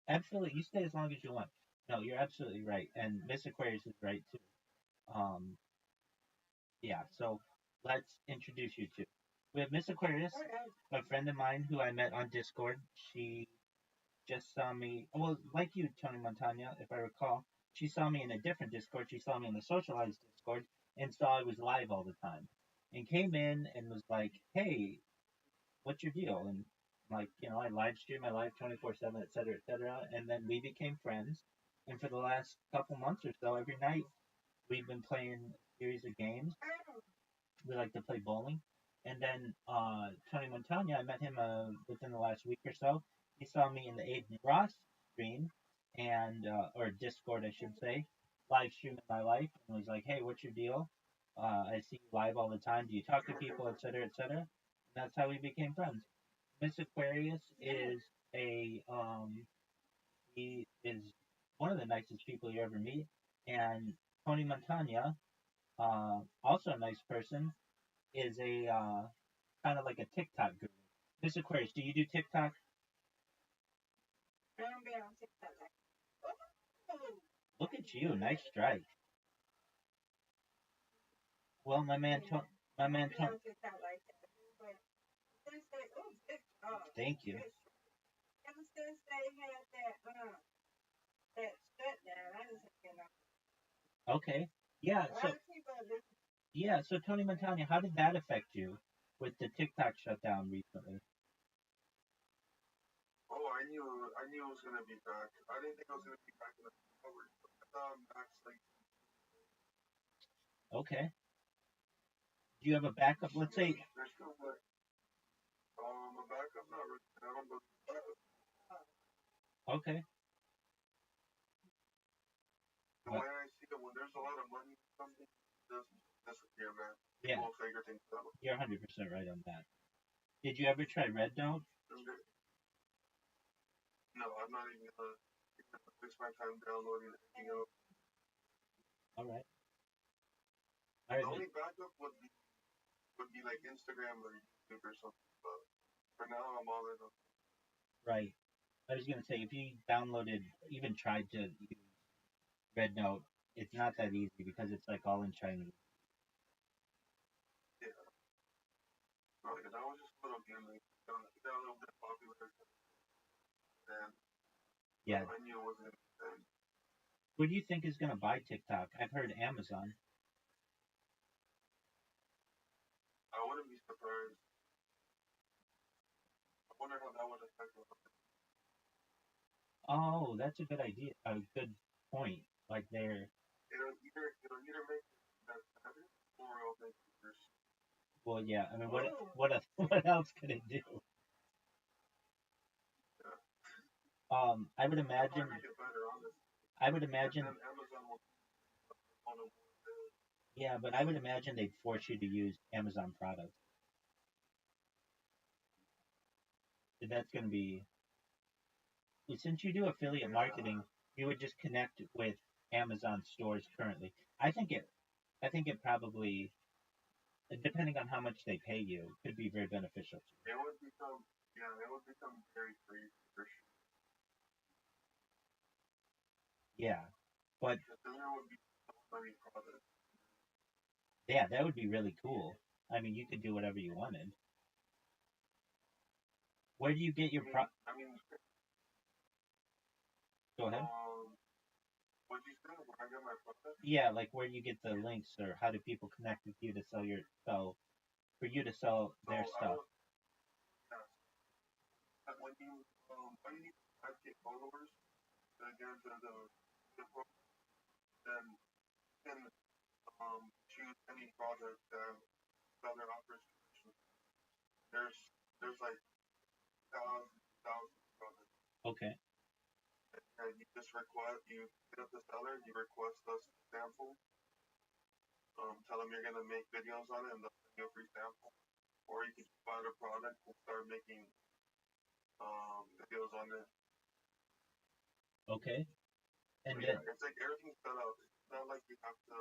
Absolutely, you stay as long as you want. No, you're absolutely right, and Miss Aquarius is right too. Um, yeah. So let's introduce you to. We have Miss Aquarius, a friend of mine who I met on Discord. She just saw me. Well, like you, Tony Montana, if I recall, she saw me in a different Discord. She saw me in the socialized Discord and saw I was live all the time, and came in and was like, "Hey, what's your deal?" And like, I live stream, I live 24/7, etc., etc. And then we became friends. And for the last couple months or so, every night we've been playing a series of games. We like to play bowling. And then Tony Montana, I met him within the last week or so. He saw me in the Aiden Ross stream and or Discord, I should say, live streaming my life, and was like, "Hey, what's your deal? I see you live all the time. Do you talk to people, etc., etc.?" And that's how we became friends. Miss Aquarius is he is one of the nicest people you ever meet, and Tony Montana, also a nice person, is a kind of like a TikTok guru. Miss Aquarius, do you do TikTok? I don't be on TikTok like that. Look at you, nice strike. Well, my man, Tony. TikTok like that. Thank you. Ever since they had that shutdown, I just Okay. Yeah. So Tony Montana, how did that affect you with the TikTok shutdown recently? Oh, I knew it was gonna be back. I didn't think I was gonna be back in the cover. I thought Max like. Okay. Do you have a backup? Let's say. There's still like a backup, not really. I don't know. Okay. The way I see it, when there's a lot of money, something just disappear, man. Yeah. People figure things out. You're 100% right on that. Did you ever try Red Note? No, I'm not even gonna waste my time downloading anything else. All right. The only backup would be like Instagram or YouTube or something. But for now, I'm all in. Right. I was gonna say if you downloaded, even tried to use Red Note, it's not that easy because it's like all in Chinese. Yeah. No, because I was just a little gambling. It got a little bit popular, and Yeah. I knew it wasn't. And Who do you think is gonna buy TikTok? I've heard Amazon. I wouldn't be surprised. I wonder how that would affect me. Oh, that's a good idea. A good point. Like they're It'll either make that better or it'll make it worse. well, yeah. I mean, what else could it do? Yeah. I would It'll imagine. probably make it better, honestly. I would And imagine. then Amazon will on a Yeah, but I would imagine they'd force you to use Amazon products. That's gonna be since you do affiliate yeah. marketing, you would just connect with Amazon stores currently. I think it. I think it probably, depending on how much they pay you, could be very beneficial. It would become it would become very free for sure. Yeah, but Because then there would be so many products. yeah, that would be really cool. I mean, you could do whatever you wanted. Where do you get your pro? I mean, Go ahead. what you said, where I get my products? Yeah, like where do you get the links, or how do people connect with you to sell for you to sell So their I stuff? was, yeah, but when you need 5K followers to get into the program, then you can choose any product that seller offers. There's there's like thousands of products. Okay. And you just request, you hit up the seller, you request a sample, tell them you're gonna make videos on it, and they'll send you a free sample. Or you can just buy the product and start making videos on it. Okay. And But then yeah, it's like everything's set up. It's not like you have to.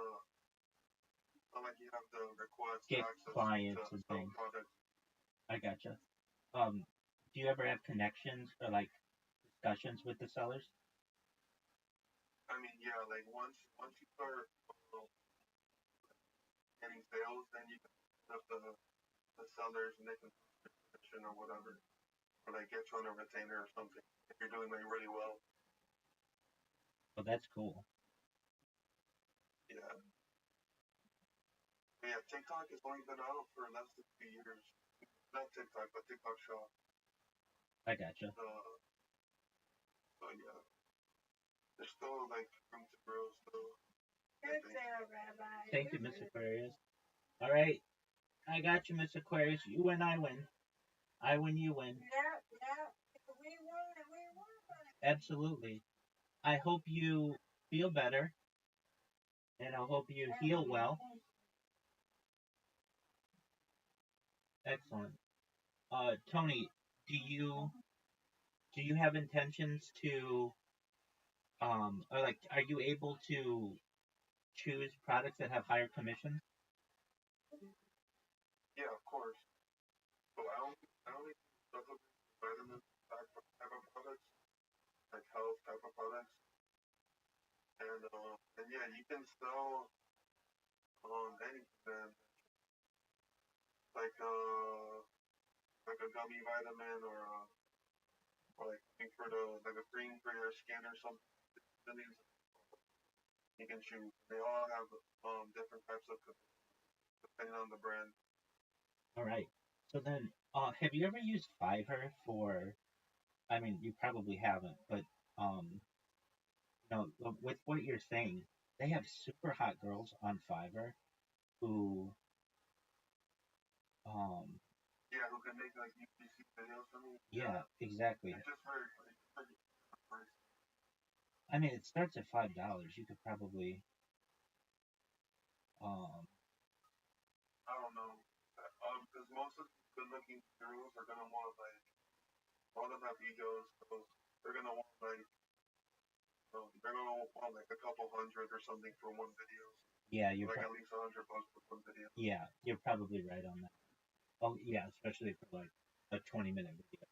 Not like you have to request get access to clients and some things. products. I gotcha. Do you ever have connections or like discussions with the sellers? I mean, yeah, like once you start getting sales, then you can hit up the sellers and they can commission or whatever, or like get you on a retainer or something if you're doing like really well. Well, that's cool. Yeah. But yeah, TikTok has only been out for less than 2 years. Not TikTok, but TikTok Shop. I gotcha. So yeah, there's still like room to grow. So Good there, Rabbi. Thank you, Miss Aquarius. All right, I got you, Miss Aquarius. You win, I win. I win, you win. Yeah. We won and we won. Absolutely. I hope you feel better, and I hope you heal well. Excellent. Tony, do you have intentions to or like are you able to choose products that have higher commissions? yeah, of course. So I only supplement vitamin type of products, like health type of products, and yeah, you can sell anything man. Like like a gummy vitamin or like for the like a cream for your skin or something. Millions you can choose. They all have different types of depending on the brand. All right. So then, have you ever used Fiverr for? I mean, you probably haven't, but with what you're saying, they have super hot girls on Fiverr who, um, Yeah, who can make like UPC videos for me? yeah, exactly. It's just very funny. I mean, it starts at $5. You could probably, um, I don't know. Because most of the good-looking girls are gonna want like all of them have egos, so they're gonna want like they're gonna want like a couple hundred or something for one video. yeah, Like at least $100 for one video. yeah, you're probably right on that. Oh, yeah, especially for like a 20-minute video.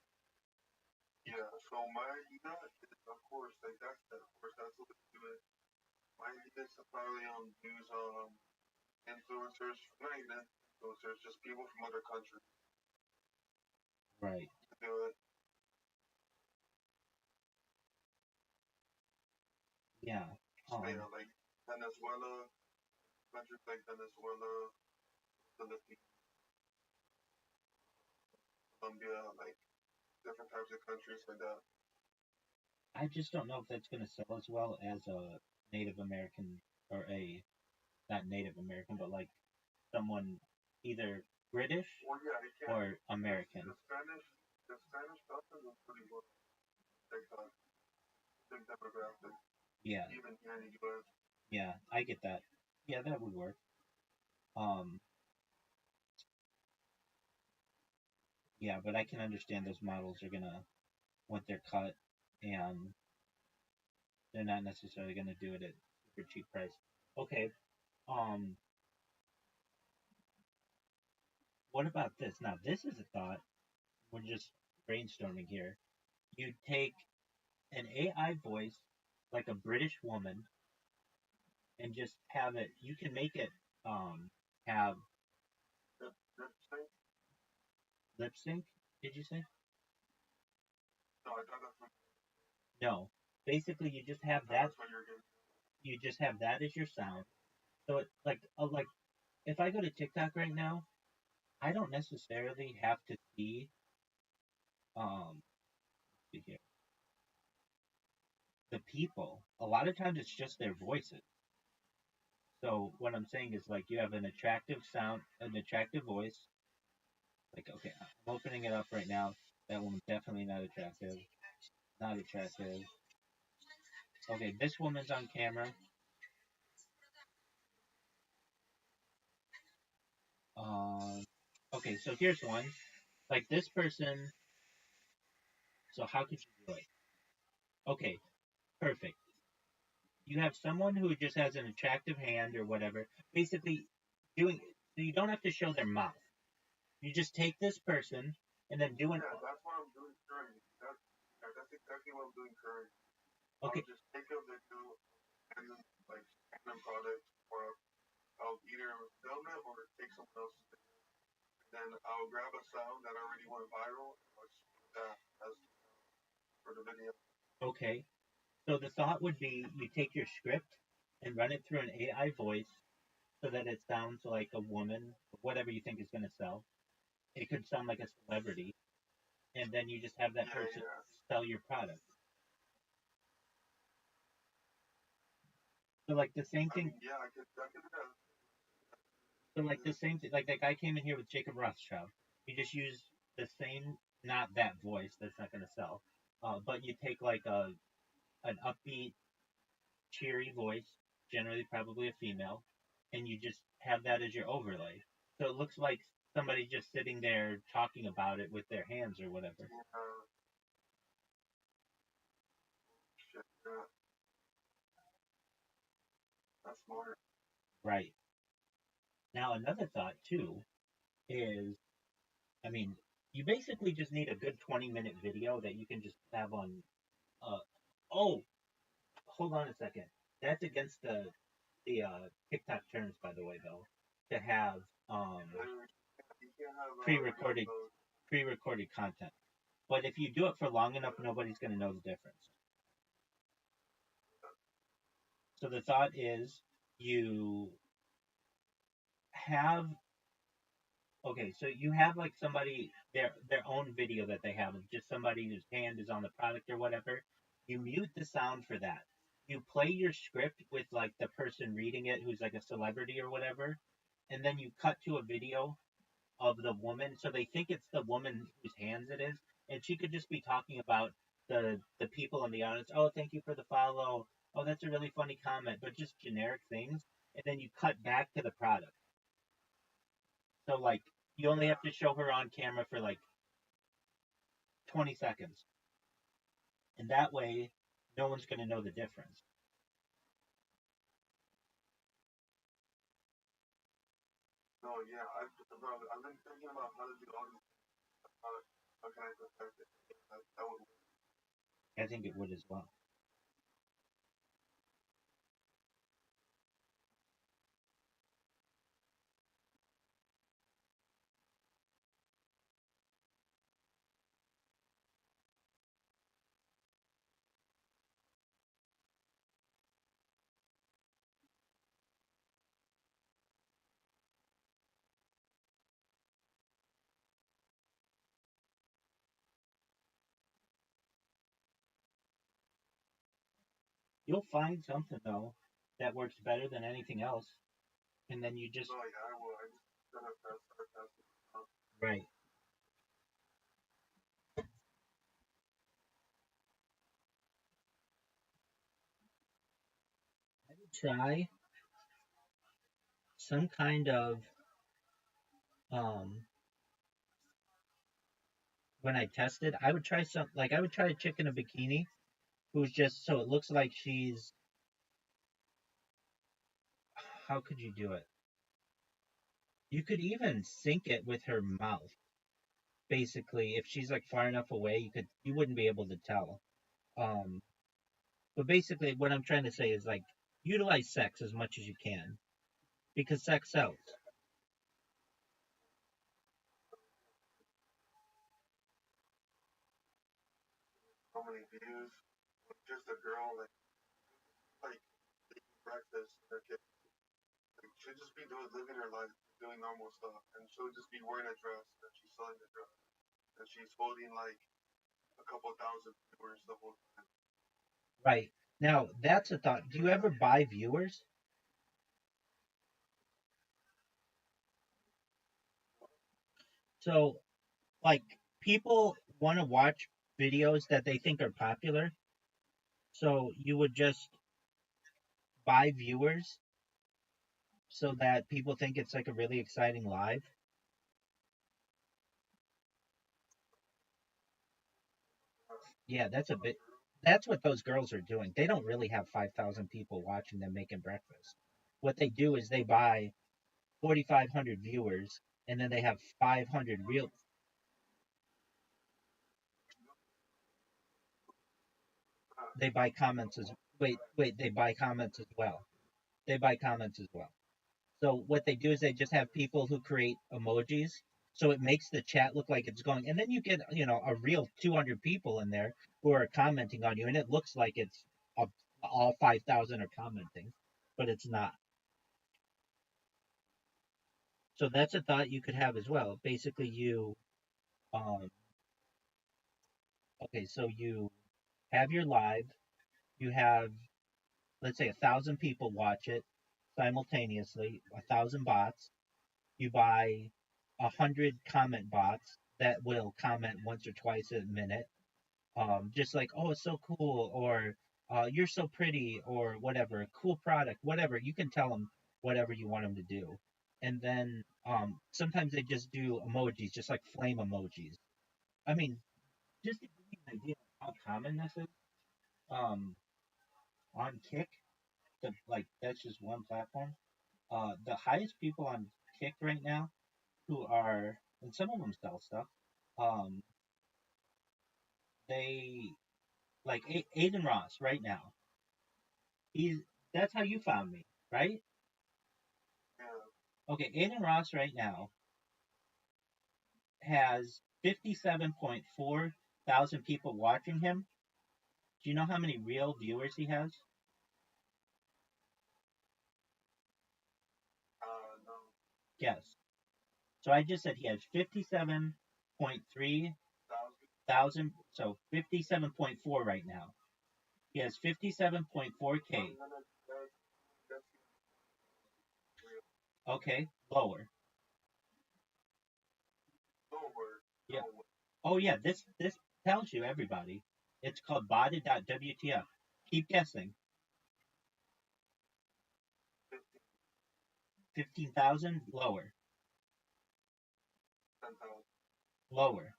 Yeah, so my idea is, of course, like that's what we do it. My idea is to probably use influencers, not even influencers, just people from other countries Right. to do it. Yeah. Like Venezuela, countries like Venezuela, Philippines, Colombia, like different types of countries like that. I just don't know if that's going to sell as well as a Native American or a not Native American, but like someone either British Well, yeah, it can. or American. The Spanish person was pretty good. TikTok, big demographic, Yeah. even here in the U.S. Yeah, I get that. Yeah, that would work. Um, yeah, but I can understand those models are gonna want their cut, and they're not necessarily gonna do it at super cheap price. Okay. Um, what about this? Now, this is a thought. We're just brainstorming here. You take an AI voice, like a British woman, and just have it. You can make it have Lip sync? lip sync. Did you say? No, I thought that's what, No. Basically, you just have that. that's what you're getting. You just have that as your sound. So it like if I go to TikTok right now, I don't necessarily have to see um see here, the people. A lot of times it's just their voices. So what I'm saying is like you have an attractive sound, an attractive voice. Like okay, I'm opening it up right now. That woman's definitely not attractive. Not attractive. Okay, this woman's on camera. Okay, so here's one. Like this person. So how could you do it? Okay, perfect. You have someone who just has an attractive hand or whatever, basically doing so you don't have to show their mouth. You just take this person and then do an Yeah, that's what I'm doing currently. That's exactly what I'm doing currently. okay. I'll just take a video and then like random product, or I'll either film it or take someone else's video. Then I'll grab a sound that already went viral and I'll just use that as for the video. Okay. So the thought would be you take your script and run it through an AI voice so that it sounds like a woman, whatever you think is going to sell. It could sound like a celebrity, and then you just have that Yeah, person yeah. sell your product. So like the same I thing. mean, yeah, I could do that. So like the same thing. Like that guy came in here with Jacob Rothschild. You just use the same, not that voice. That's not going to sell. But you take like an upbeat, cheery voice, generally probably a female, and you just have that as your overlay. So it looks like somebody just sitting there talking about it with their hands or whatever. Shit, yeah. That's smart. Right. Now another thought too is, I mean, you basically just need a good 20-minute video that you can just have on. Uh, oh, hold on a second. That's against the TikTok terms, by the way, though, to have You can't have pre-recorded pre-recorded content. But if you do it for long enough, nobody's going to know the difference. So the thought is you have okay, so you have like somebody their own video that they have of just somebody whose hand is on the product or whatever. You mute the sound for that. You play your script with like the person reading it who's like a celebrity or whatever, and then you cut to a video of the woman, so they think it's the woman whose hands it is, and she could just be talking about the people in the audience. Oh, thank you for the follow. Oh, that's a really funny comment, but just generic things, and then you cut back to the product. So like you only have to show her on camera for like 20 seconds, and that way, no one's gonna know the difference. No, yeah, I've been thinking about how to do all these. How can I perfect it? That would work. I think it would as well. You'll find something though that works better than anything else, and then you just No, yeah, I will. I just gonna start testing. right. I would try some kind of um when I tested, I would try some like I would try a chick in a bikini who's just so it looks like she's how could you do it? You could even sync it with her mouth. Basically, if she's like far enough away, you wouldn't be able to tell. Um, but basically, what I'm trying to say is like utilize sex as much as you can because sex sells. How many views? Just a girl like eating breakfast. Her kid. Like, she'll just be living her life, doing normal stuff, and she'll just be wearing a dress, and she's selling the dress, and she's holding like a couple thousand viewers the whole time. Right. Now, that's a thought. Do you ever buy viewers? So, like, people want to watch videos that they think are popular. So, you would just buy viewers so that people think it's like a really exciting live. Yeah, that's what those girls are doing. They don't really have 5,000 people watching them making breakfast. What they do is they buy 4,500 viewers and then they have 500 real. They buy comments as wait, they buy comments as well. They buy comments as well. So what they do is they just have people who create emojis. So it makes the chat look like it's going, and then you get a real 200 people in there who are commenting on you, and it looks like it's a, all 5,000 are commenting, but it's not. So that's a thought you could have as well. Basically, um, okay, so you have your live, you have let's say 1,000 people watch it simultaneously, 1,000 bots. You buy 100 comment bots that will comment once or twice a minute, just like oh it's so cool or you're so pretty or whatever, cool product, whatever. You can tell them whatever you want them to do, and then sometimes they just do emojis, just like flame emojis. I mean, just to give you an idea of how common this is, um, on Kick, like that's just one platform. The highest people on Kick right now who are, and some of them sell stuff. Um, they like Aiden Ross right now. He's that's how you found me, right? Yeah. Okay, Aiden Ross right now has 57.4 thousand people watching him. Do you know how many real viewers he has? No. Yes. So I just said he has 57.3 thousand. So 57.4 right now. He has 57.4K. Okay, lower. Lower. Yep. Oh yeah, this tells you everybody. It's called botted.wtf. Keep guessing. 15,000 lower. 10,000. Lower.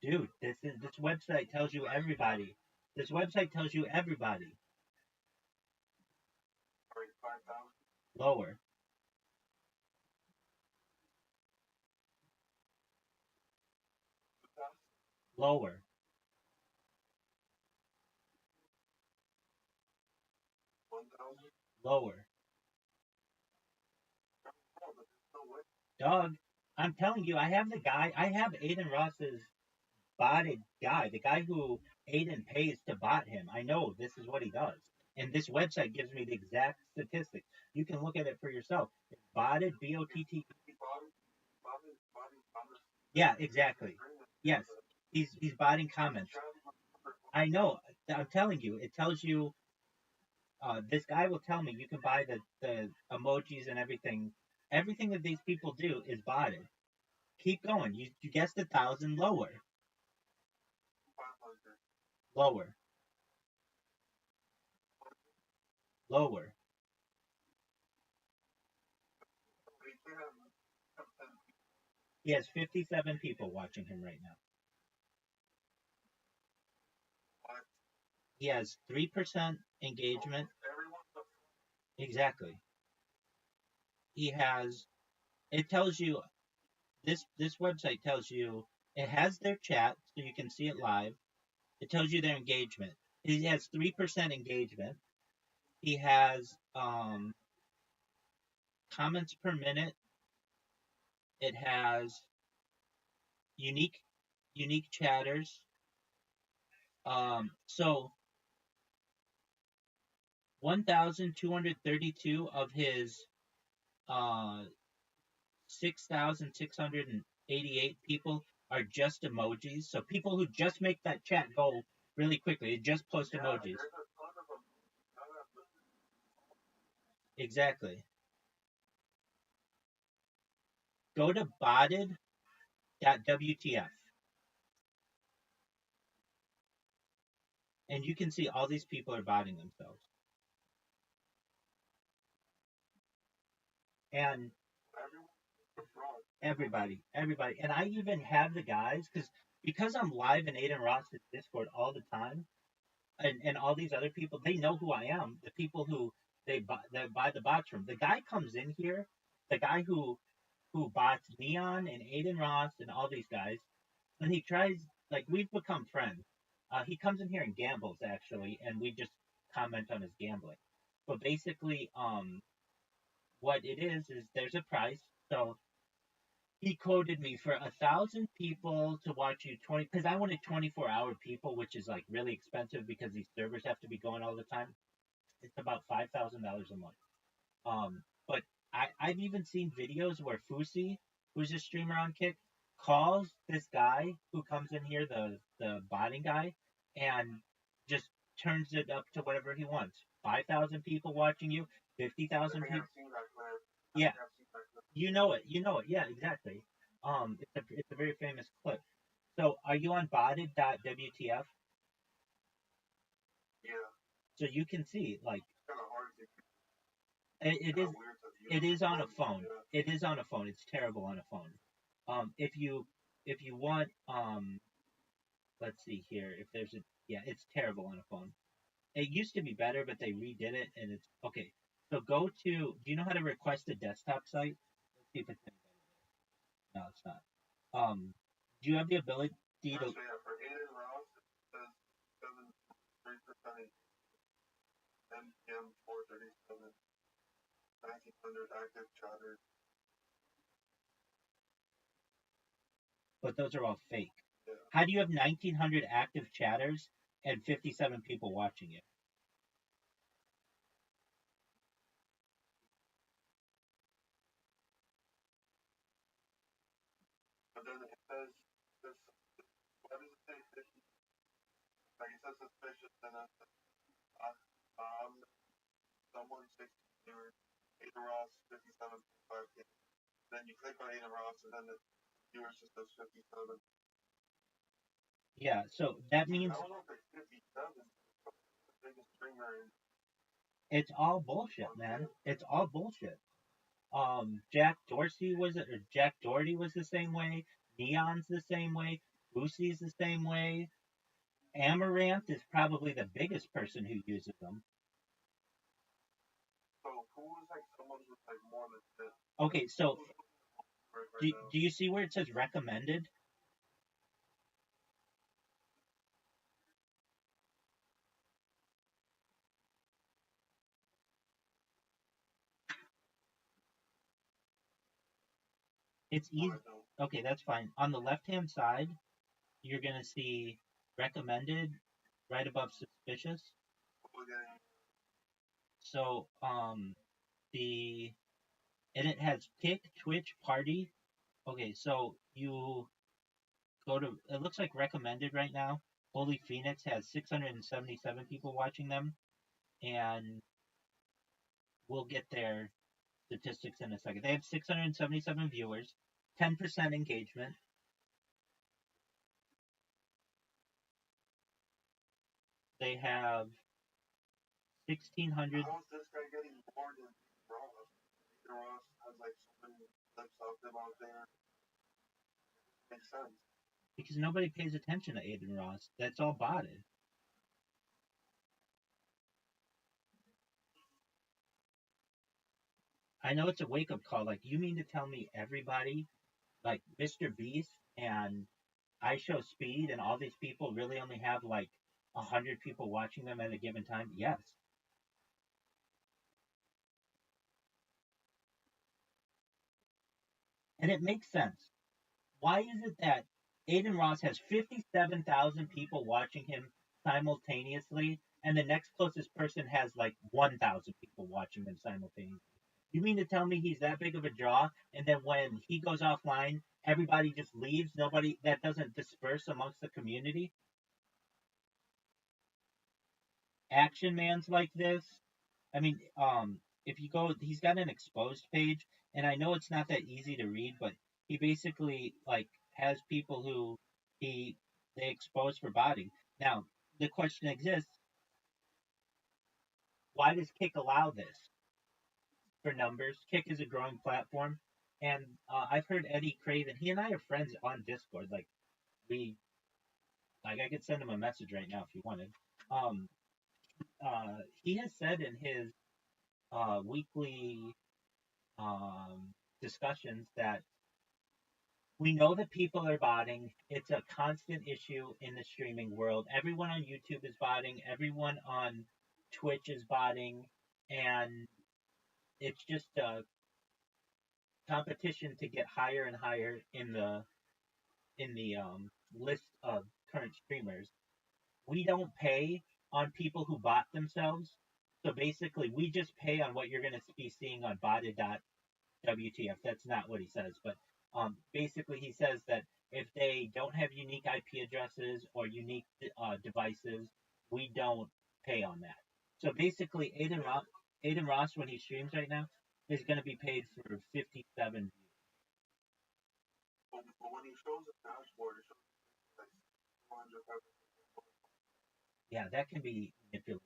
Dude, this website tells you everybody. This website tells you everybody. Sorry, 5,000. Lower. Lower. Lower. Dog, I'm telling you, I have the guy, I have Aiden Ross's botted guy, the guy who Aiden pays to bot him. I know this is what he does. And this website gives me the exact statistics. You can look at it for yourself. It's botted, B-O-T-T. Yeah, exactly. Yes. He's botting comments. I know. I'm telling you, it tells you, this guy will tell me you can buy the emojis and everything. Everything that these people do is botted. Keep going. You guessed 1,000. Lower. Lower. Lower. He has 57 people watching him right now. He has 3% engagement. Exactly. He has, it tells you, this website tells you, it has their chat so you can see it live. It tells you their engagement. He has 3% engagement. He has comments per minute. It has unique chatters. So 1,232 of his 6,688 people are just emojis. So people who just make that chat go really quickly, just post emojis. Exactly. Go to botted.wtf and you can see all these people are botting themselves. And everybody. And I even have the guys because I'm live in Aiden Ross's Discord all the time, and all these other people, they know who I am. The people who that buy the bots from. The guy comes in here, the guy who bots Neon and Aiden Ross and all these guys, and he tries, like, we've become friends. He comes in here and gambles actually, and we just comment on his gambling. But basically, what it is there's a price. So he quoted me for 1,000 people to watch you 20, because I wanted 24-hour people, which is like really expensive because these servers have to be going all the time. It's about $5,000 a month. But I've even seen videos where Fusi, who's a streamer on Kick, calls this guy who comes in here, the botting guy, and just turns it up to whatever he wants. 5,000 people watching you, 50,000 people. Yeah, you know it. You know it. Yeah, exactly. It's a very famous clip. So, are you on botted.wtf? So you can see, like, it is. It is on a phone. It is on a phone. It's terrible on a phone. If you want, let's see here. If there's a, yeah, it's terrible on a phone. It used to be better, but they redid it, and it's okay. So go to. Do you know how to request a desktop site? Let's see if it's any better. No, it's not. Do you have the ability to? But those are all fake. How do you have 1,900 active chatters and 57 people watching you? Yeah, so that means it's all bullshit, man. It's all bullshit. Jack Dorsey was it, or Jack Doherty was the same way. Neon's the same way. Boosie's the same way. Amaranth is probably the biggest person who uses them. Okay, so do you see where it says recommended? It's No, easy. I don't. Okay, that's fine. On the left-hand side, you're gonna see recommended right above suspicious. Okay. So and it has Kick, Twitch, Party. Okay, so you go to, it looks like recommended right now. Holy Phoenix has 677 people watching them, and we'll get their statistics in a second. They have 677 viewers, 10% engagement. They have 1,600. How is this guy getting more than Ross? Ross has like so many clips of them out there. Makes sense. Because nobody pays attention to Aiden Ross. That's all botted. I know it's a wake up call. Like, you mean to tell me everybody, like Mr. Beast and I Show Speed and all these people really only have like 100 people watching them at a given time? Yes. And it makes sense. Why is it that Aiden Ross has 57,000 people watching him simultaneously, and the next closest person has like 1,000 people watching him simultaneously? You mean to tell me he's that big of a draw, and then when he goes offline, everybody just leaves? Nobody, that doesn't disperse amongst the community? Action Man's like this. I mean, if you go, he's got an exposed page, and I know it's not that easy to read, but he basically like has people who he they expose for body. Now, the question exists: why does Kick allow this for numbers? Kick is a growing platform, and I've heard Eddie Craven. He and I are friends on Discord. Like we, like I could send him a message right now if you wanted. Um, he has said in his weekly discussions that we know that people are botting. It's a constant issue in the streaming world. Everyone on YouTube is botting. Everyone on Twitch is botting, and it's just a competition to get higher and higher in the list of current streamers. We don't pay on people who bot themselves. So basically, we just pay on what you're going to be seeing on botted WTF. That's not what he says, but basically he says that if they don't have unique IP addresses or unique devices, we don't pay on that. So basically, Aiden Ross, when he streams right now, is going to be paid for 57. But when he shows the dashboard, it shows like 200. Yeah, that can be manipulated.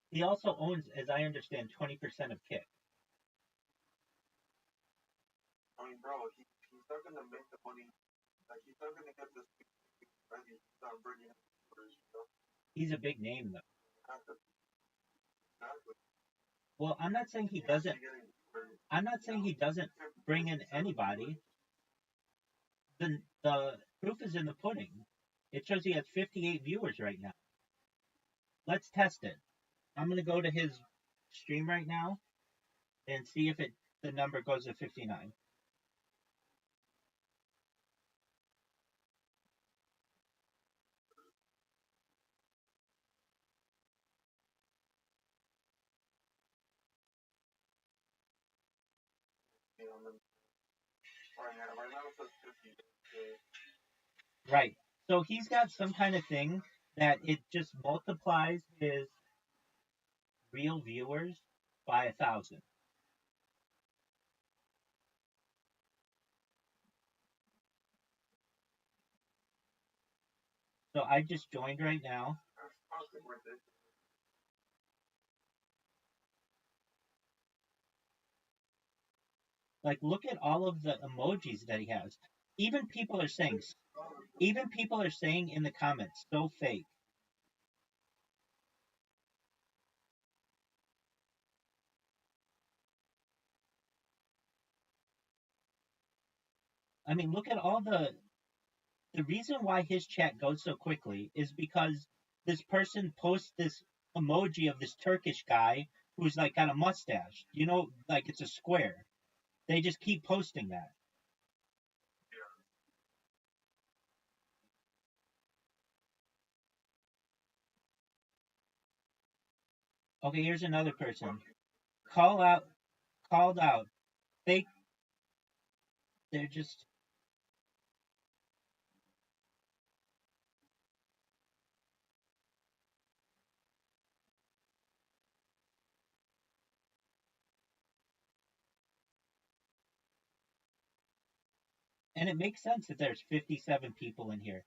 He also owns, as I understand, 20% of Kick. I mean, bro, he's not gonna make the money. Like he's not gonna get this ready. He's not bringing in numbers, you know. He's a big name, though. Exactly. Well, I'm not saying he doesn't. I'm not saying he doesn't bring in anybody. The proof is in the pudding. It shows he has 58 viewers right now. Let's test it. I'm gonna go to his stream right now and see if the number goes to 59. Right now it says 50. Right. So he's got some kind of thing that it just multiplies his real viewers by 1,000. So I just joined right now. Like, look at all of the emojis that he has. Even people are saying in the comments, so fake. I mean, look at all the reason why his chat goes so quickly is because this person posts this emoji of this Turkish guy who's like got a mustache. You know, like it's a square. They just keep posting that. Okay, here's another person. Call out, called out. They, they're just, and it makes sense that there's 57 people in here.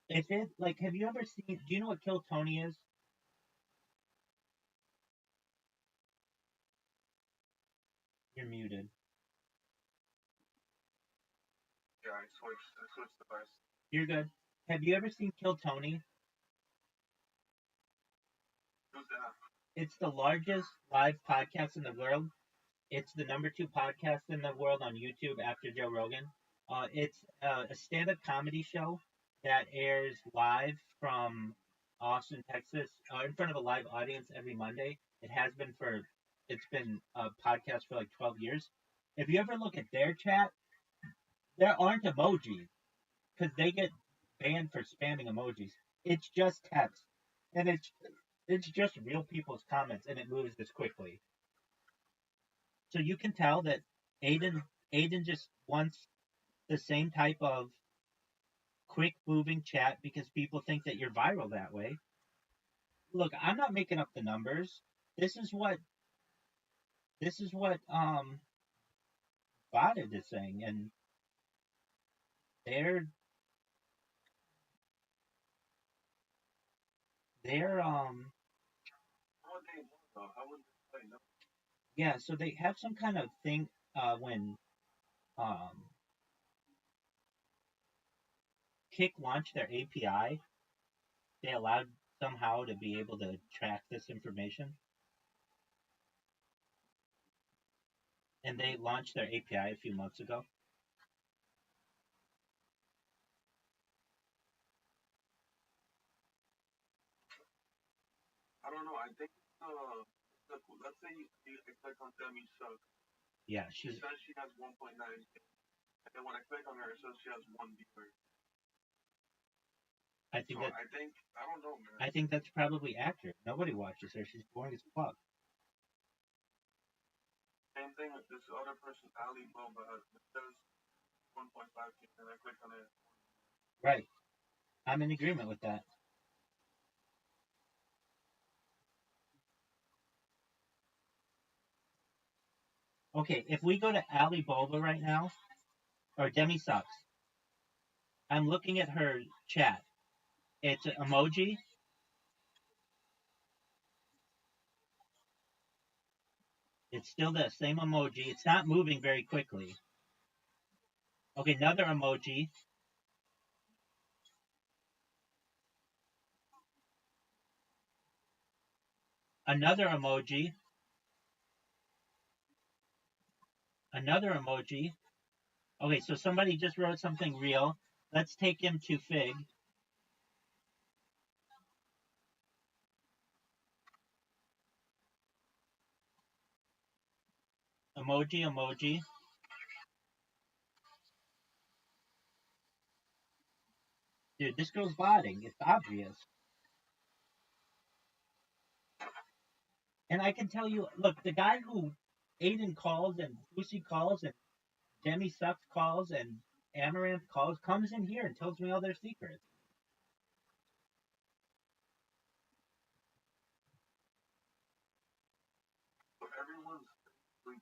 If it, like, have you ever seen, do you know what Kill Tony is? You're muted. Yeah, I switched device. You're good. Have you ever seen Kill Tony? Who's that? It's the largest live podcast in the world. It's the #2 podcast in the world on YouTube after Joe Rogan. It's a stand-up comedy show that airs live from Austin, Texas, in front of a live audience every Monday. It's been a podcast for like 12 years. If you ever look at their chat, there aren't emojis because they get banned for spamming emojis. It's just text, and it's just real people's comments, and it moves this quickly. So you can tell that Aiden just wants the same type of quick moving chat because people think that you're viral that way. Look, I'm not making up the numbers. This is what Botted is saying, and they're they're How would they know though? How would they know? yeah, so they have some kind of thing when um Kick launched their API, they allowed somehow to be able to track this information. And they launched their API a few months ago. I don't know. I think let's say I click on Demi Sugg. Yeah, She says she has 1.9, and then when I click on her, it says she has 1 viewer. I think So that I don't know, man. I think that's probably accurate. Nobody watches her. She's boring as fuck. Same thing with this other person, Ali Boba. It says 1.5K, and I click on it. Right. I'm in agreement with that. Okay, if we go to Ali Boba right now, or Demi Sucks, I'm looking at her chat. It's an emoji. It's still the same emoji. It's not moving very quickly. Okay, another emoji. Another emoji. Another emoji. Okay, so somebody just wrote something real. Let's take him to Fig. Emoji, emoji. Dude, this girl's botting. It's obvious. And I can tell you, look, the guy who Aiden calls and Lucy calls and Demi Sucks calls and Amaranth calls comes in here and tells me all their secrets. So everyone's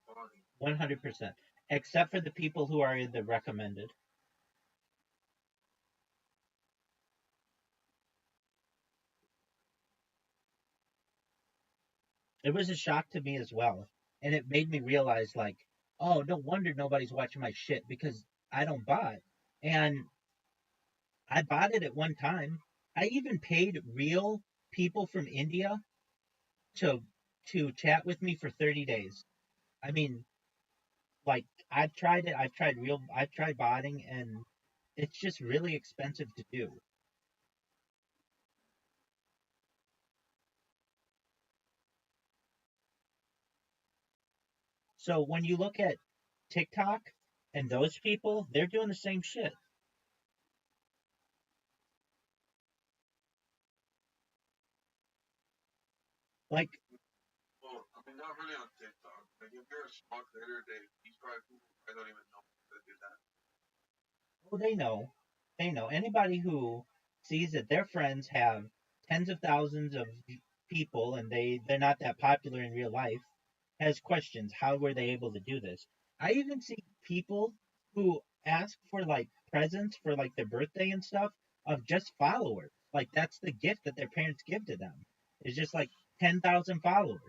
body. 100%. Except for the people who are in the recommended. It was a shock to me as well. And it made me realize, like, oh, no wonder nobody's watching my shit because I don't bot. And I bought it at one time. I even paid real people from India to chat with me for 30 days. I mean, like I've tried it. I've tried botting, and it's just really expensive to do. So when you look at TikTok and those people, they're doing the same shit. Like, Well, I mean, not really on TikTok. Like, if you're a small creator, these probably people I don't even know that do that. oh, they know. They know. Anybody who sees that their friends have tens of thousands of people and they're not that popular in real life has questions. How were they able to do this? I even see people who ask for like presents for like their birthday and stuff of just followers. Like that's the gift that their parents give to them. It's just like 10,000 followers.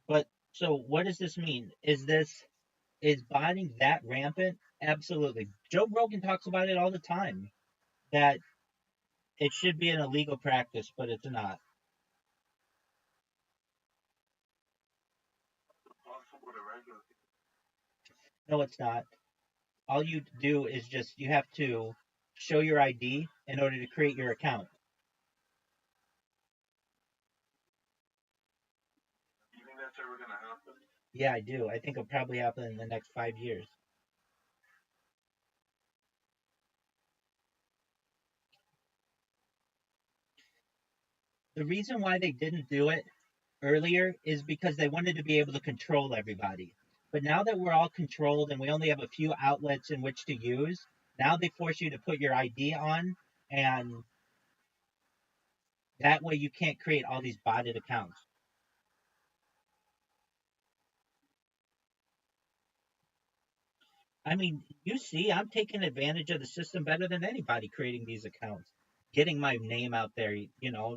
But so what does this mean? Is botting that rampant? Absolutely. Joe Rogan talks about it all the time that it should be an illegal practice, but it's not. Possible with a regular. No, it's not. All you do is just you have to show your ID in order to create your account. You think that's ever gonna happen? Yeah, I do. I think it'll probably happen in the next 5 years. The reason why they didn't do it earlier is because they wanted to be able to control everybody. But now that we're all controlled and we only have a few outlets in which to use, now they force you to put your ID on, and that way you can't create all these botted accounts. I mean, you see, I'm taking advantage of the system better than anybody creating these accounts, getting my name out there,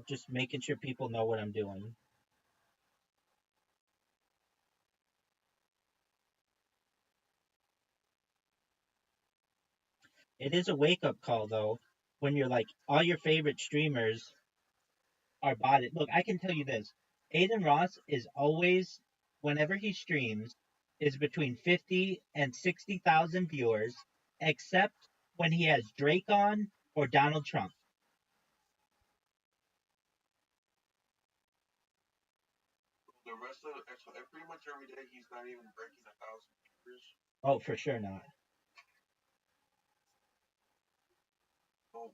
just making sure people know what I'm doing. It is a wake up call, though, when you're like, all your favorite streamers are botted. Look, I can tell you this: Aiden Ross is always, whenever he streams, is between 50 and 60,000 viewers, except when he has Drake on or Donald Trump. The rest of pretty much every day he's not even breaking 1,000 viewers. Oh, for sure not. So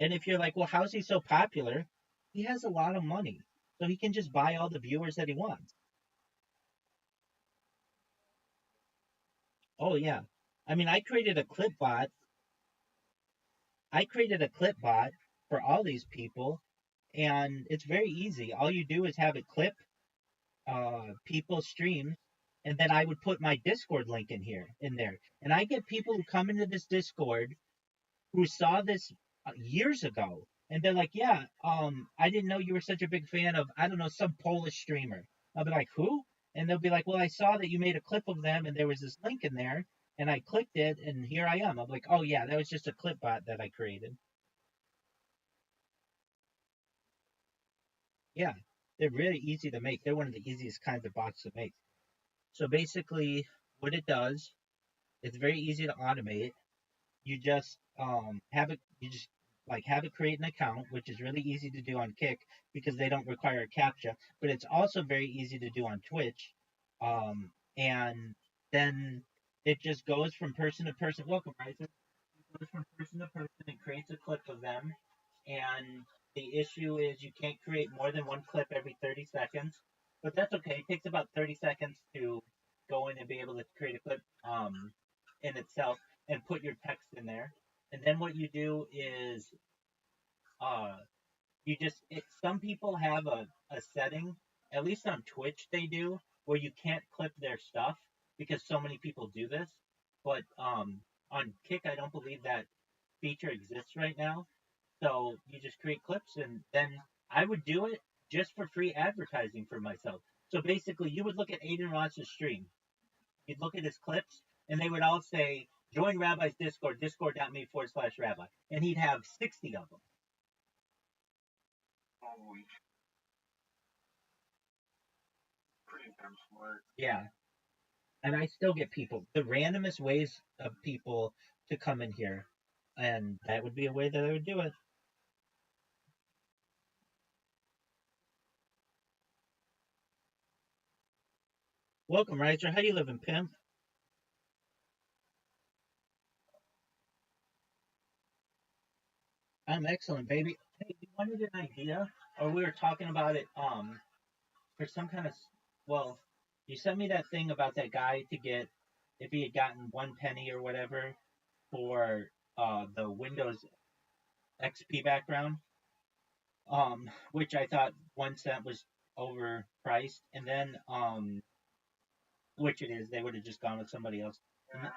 And if you're like, well, how's he so popular? He has a lot of money, so he can just buy all the viewers that he wants. Oh yeah, I mean, I created a clip bot. I created a clip bot for all these people, and it's very easy. All you do is have it clip people's streams, and then I would put my Discord link in there, and I get people who come into this Discord who saw this years ago, and they're like, "Yeah, I didn't know you were such a big fan of I don't know some Polish streamer." I'll be like, "Who?" And they'll be like, "Well, I saw that you made a clip of them, and there was this link in there, and I clicked it, and here I am." I'm like, "Oh yeah, that was just a clip bot that I created." Yeah, they're really easy to make. They're one of the easiest kinds of bots to make. So basically, what it does, it's very easy to automate. You just have it. You just like have it create an account, which is really easy to do on Kick because they don't require a captcha. But it's also very easy to do on Twitch, and then it just goes from person to person. Welcome, Ryzen. It goes from person to person and creates a clip of them. And the issue is you can't create more than one clip every 30 seconds. But that's okay. It takes about 30 seconds to go in and be able to create a clip in itself and put your text in there. And then what you do is uh, some people have a setting, at least on Twitch they do, where you can't clip their stuff because so many people do this. But on Kick, I don't believe that feature exists right now. So you just create clips, and then I would do it just for free advertising for myself. So basically, you would look at Aiden Ross's stream, you'd look at his clips, and they would all say, "Join Rabbi's Discord, discord.me/rabbi," and he'd have 60 of them. holy, pretty damn smart. Yeah, and I still get people the randomest ways of people to come in here, and that would be a way that I would do it. Welcome, Riser. How you living, pimp? I'm excellent, baby. Hey, you wanted an idea, or we were talking about it for some kind of well, you sent me that thing about that guy to get if he had gotten 1 penny or whatever for the Windows XP background, which I thought 1 cent was overpriced, and then which it is, they would have just gone with somebody else. And then,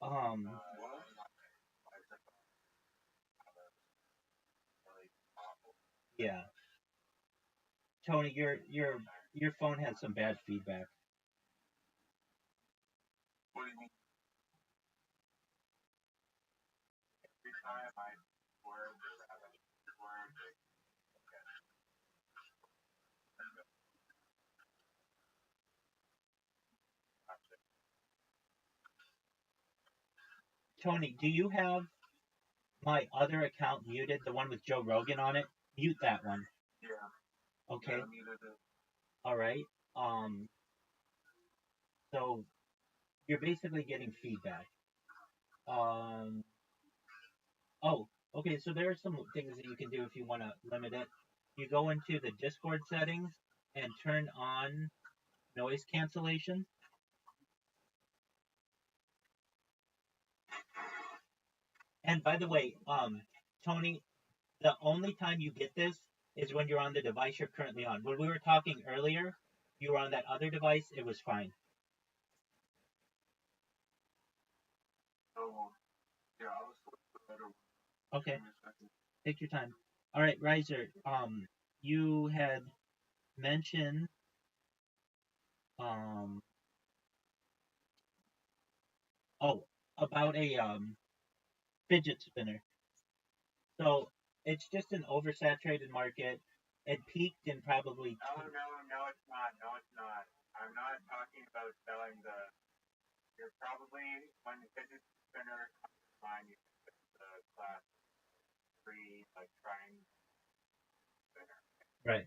um, yeah, Tony, your phone has some bad feedback. What do you mean? Every time I word or word, Tony, do you have my other account muted, the one with Joe Rogan on it? Mute that one. yeah, Okay. yeah, muted it. All right. Um. So you're basically getting feedback. Um. Oh. Okay. So there are some things that you can do if you want to limit it. You go into the Discord settings and turn on noise cancellation. And by the way, Tony, the only time you get this is when you're on the device you're currently on. When we were talking earlier, you were on that other device. It was fine. So, yeah, I was supposed to better Okay. in a second. Take your time. All right, Riser. You had mentioned um oh about a fidget spinner. So it's just an oversaturated market. It peaked in probably No, no, no, it's not. No, it's not. I'm not talking about selling the. You're probably when the fidget spinner comes to mind, you think of the class three like trying spinner, right.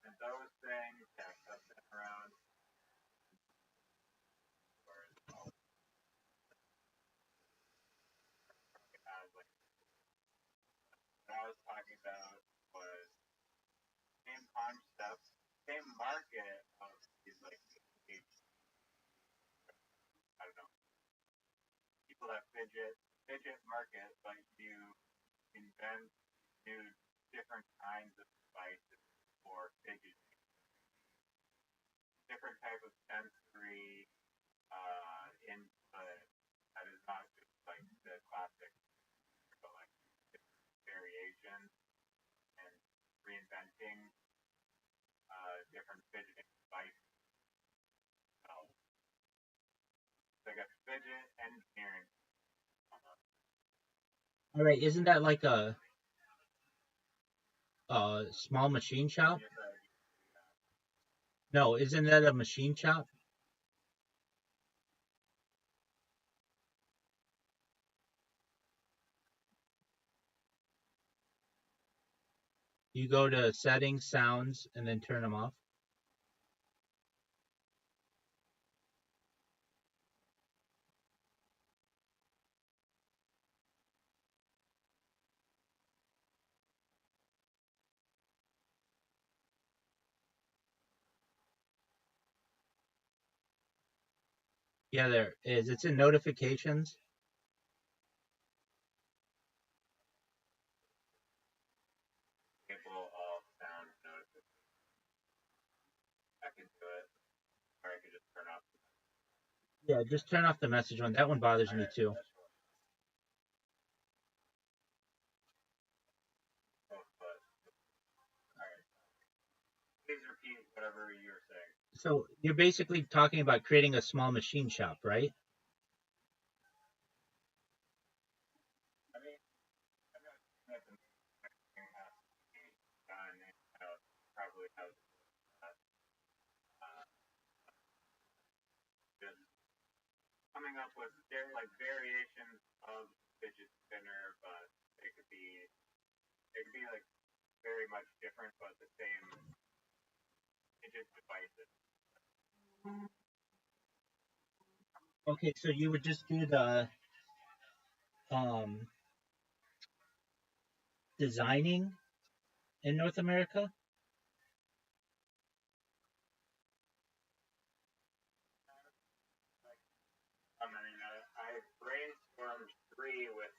and those things have been around for like what I was talking about was same concept, same market of these like I don't know people that fidget market, but you invent new different kinds of devices for fidget, different type of sensory input that is not just like the classic, but like variation and reinventing different fidgeting devices. So it's like a fidget engineering. All right. Isn't that like a small machine shop? No, isn't that a machine shop? You go to settings, sounds, and then turn them off. Yeah, there is. It's in notifications. People all sound notices. I can do it, or I could just turn off. Yeah, just turn off the message one. That one bothers me too. But all right, please repeat whatever you were saying. So you're basically talking about creating a small machine shop, right? I mean, I'm not saying that the manufacturing has to be done. Probably has that. coming up with like variations of fidget spinner, but it could be like very much different, but the same fidget devices. Okay, so you would just do the designing in North America? I mean, I brainstormed 3 with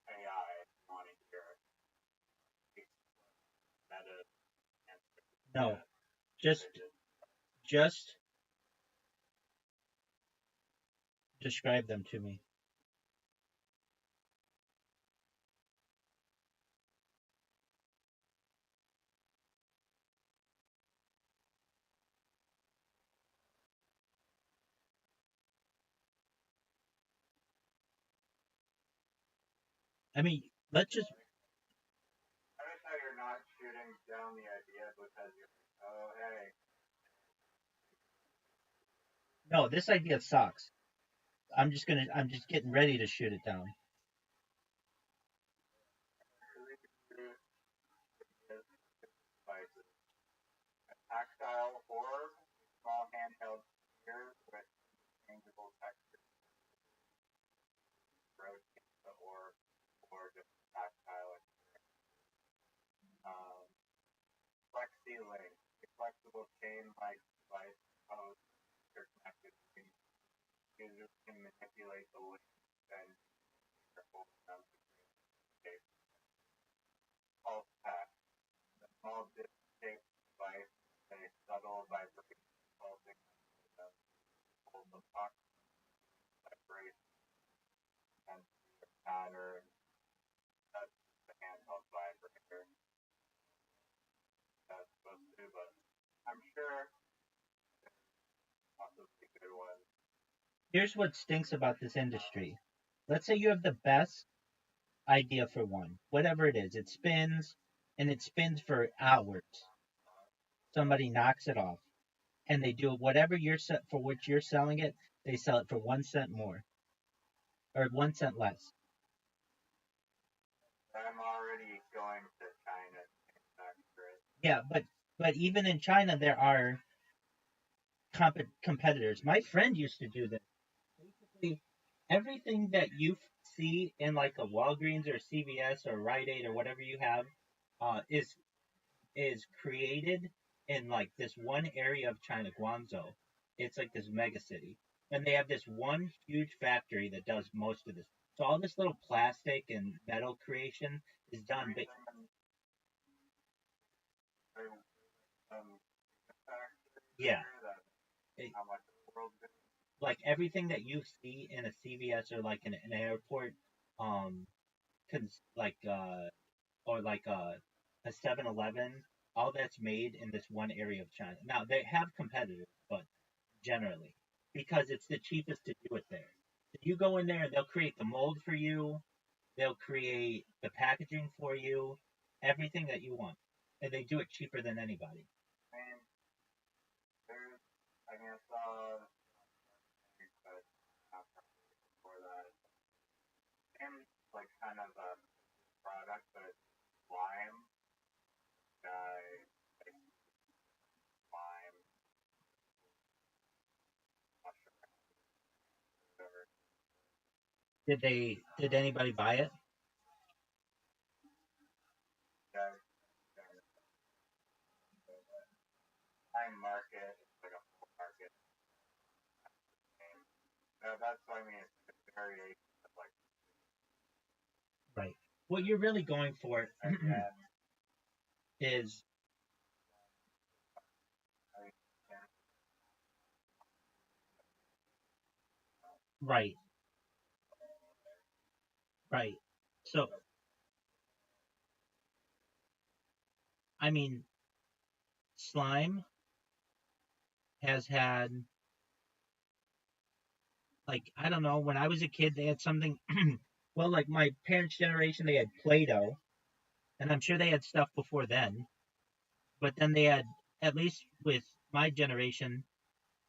AI on here. Meta No, just describe them to me. I mean, let's just. I like how you're not shooting down the idea because you're like, oh hey. No, this idea sucks. I'm just getting ready to shoot it down. Devices. A tactile or small handheld sphere with changeable texture, rotate or just tactile. FlexiLink, a flexible chain-like device composed of interconnected links. Users can manipulate the link and hold them to shape. Pulse pack, a small disc-shaped device with a subtle vibration pulsing that holds the puck, vibration, and pattern. That's the handheld vibrator. That's supposed to do, but I'm sure also be good ones. Here's what stinks about this industry. Let's say you have the best idea for one, whatever it is. It spins, and it spins for hours. Somebody knocks it off, and they do whatever for which you're selling it. They sell it for 1 cent more, or 1 cent less. I'm already going to China to manufacture it. Yeah, but even in China there are competitors. My friend used to do this. Basically, everything that you see in like a Walgreens or CVS or Rite Aid or whatever you have is created in like this one area of China, Guangzhou. It's like this mega city, and they have this one huge factory that does most of this. So all this little plastic and metal creation is done. Yeah. How much the world Like everything that you see in a CVS or like in an airport, like or like a 7-Eleven, all that's made in this one area of China. Now they have competitors, but generally, because it's the cheapest to do it there. So you go in there and they'll create the mold for you, they'll create the packaging for you, everything that you want, and they do it cheaper than anybody. I mean, I saw but before that. And like kind of a product, but lime. Lime. Whatever. Did anybody buy it? Lime market, like a full market. That's what I mean. It's a variation of like. Right. What you're really going for is right. Right. So I mean, slime has had like I don't know, when I was a kid they had something well, like my parents' generation they had Play-Doh, and I'm sure they had stuff before then. But then they had, at least with my generation,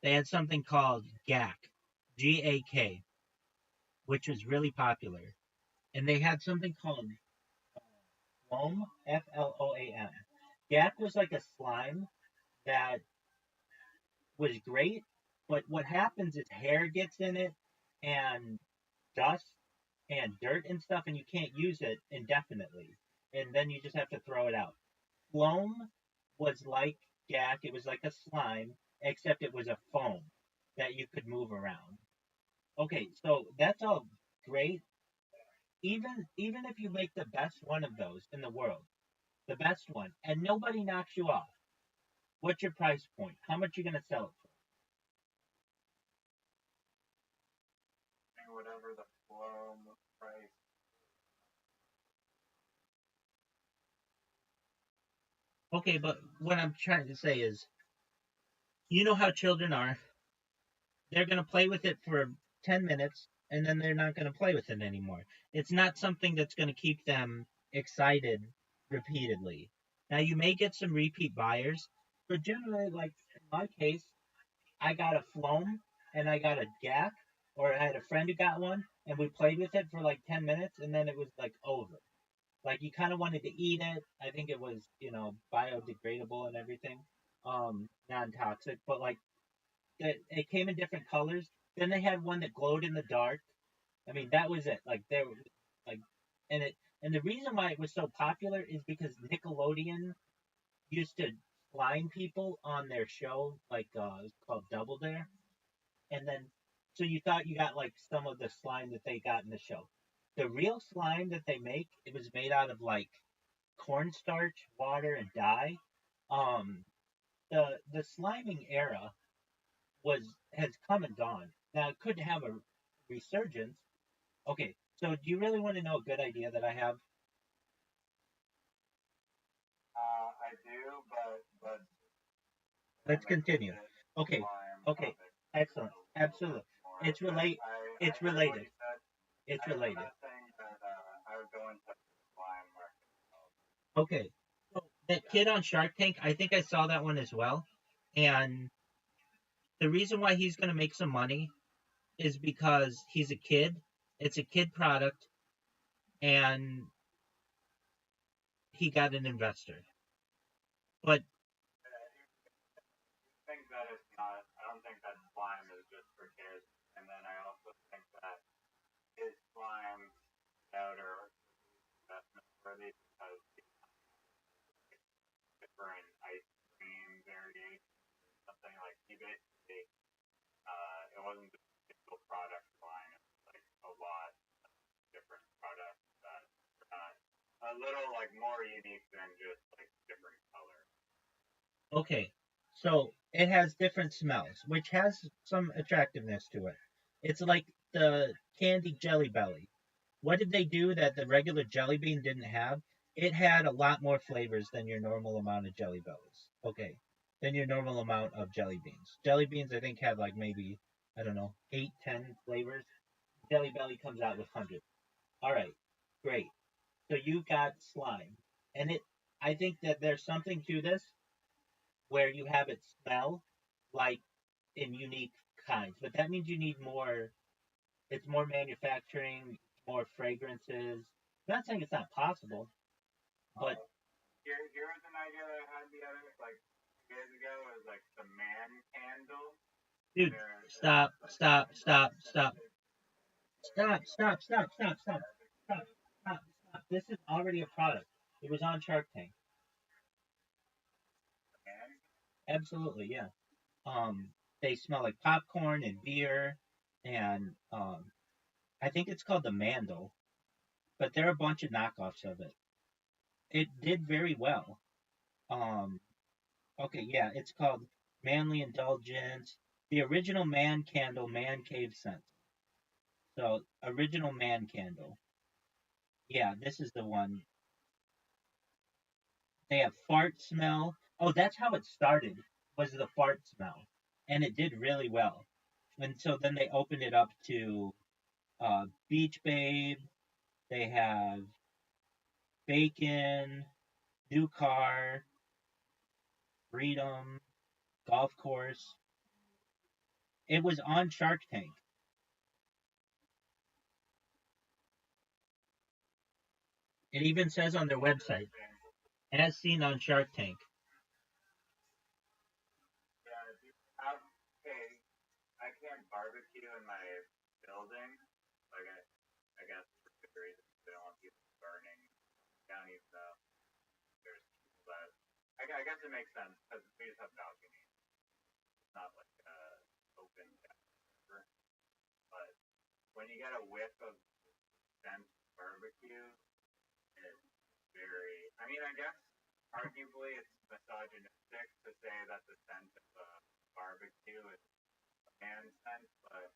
they had something called GAK, GAK. which was really popular. And they had something called Floam, Floam. Yak was like a slime that was great, but what happens is hair gets in it and dust and dirt and stuff, and you can't use it indefinitely. And then you just have to throw it out. Floam was like Yak, it was like a slime, except it was a foam that you could move around. Okay, so that's all great. Even if you make the best one of those in the world, the best one, and nobody knocks you off, what's your price point? How much are you gonna sell it And whatever the flow price. for? Okay, but what I'm trying to say is, you know how children are. They're gonna play with it for 10 minutes, and then they're not gonna play with it anymore. It's not something that's gonna keep them excited repeatedly. Now you may get some repeat buyers, but generally, like in my case, I got a Floam and I got a Gak, or I had a friend who got one, and we played with it for like 10 minutes, and then it was like over. Like you kind of wanted to eat it. I think it was, biodegradable and everything, non-toxic. But like it came in different colors. Then they had one that glowed in the dark. I mean, that was it. Like there, like, and the reason why it was so popular is because Nickelodeon used to blind people on their show, like it's called Double Dare, and then so you thought you got like some of the slime that they got in the show. The real slime that they make, it was made out of like cornstarch, water, and dye. Um, the sliming era was has come and gone. Now it could have a resurgence. Okay, so do you really want to know a good idea that I have? I do, but Let's continue. Okay, okay, excellent, absolutely. It's relate. It's related. It's related. I would go into the slime market. Okay, so that kid on Shark Tank, I think I saw that one as well, and the reason why he's going to make some money is because he's a kid. It's a kid product, and he got an investor. But I think that it's not. I don't think that slime is just for kids. And then I also think that his slime powder investment worthy because different ice cream variations, something like he basically, it wasn't just a single product line. It was like a lot of different products that a little like more unique than just like different colors. okay, so it has different smells, which has some attractiveness to it. It's like the candy Jelly Belly. What did they do that the regular Jelly Bean didn't have? It had a lot more flavors than your normal amount of Jelly Bellies. Okay, than your normal amount of Jelly Beans. Jelly Beans, I think, had like maybe, I don't know, 8, 10 flavors. Jelly Belly comes out with hundreds. All right, great. So you got slime, and I think that there's something to this where you have it smell like in unique kinds, but that means you need more. It's more manufacturing, more fragrances. I'm not saying it's not possible, but Here was an idea that I had the other like 2 days ago. It was like the man candle. dude, stop, stop, stop, stop, stop, stop, stop, stop, stop, stop, stop, stop. This is already a product. It was on Shark Tank. Absolutely, yeah. They smell like popcorn and beer, and I think it's called the Mandel, but there are a bunch of knockoffs of it. It did very well. Um, okay, yeah, it's called Manly Indulgence. The original Man Candle, Man Cave Scent. So, original Man Candle. Yeah, this is the one. They have fart smell. Oh, that's how it started, was the fart smell. And it did really well. And so then they opened it up to Beach Babe. They have Bacon, New Car, Freedom, Golf Course. It was on Shark Tank. It even says on their website, as seen on Shark Tank. Yeah, if you have, okay, I can't barbecue in my building. Like I guess for good reason. They don't want people burning down even though there's people that. I guess it makes sense because we just have balcony. It's not like open whatever. But when you get a whiff of scent barbecue, it's very. I mean, I guess arguably it's misogynistic to say that the scent of barbecue is a man's scent, but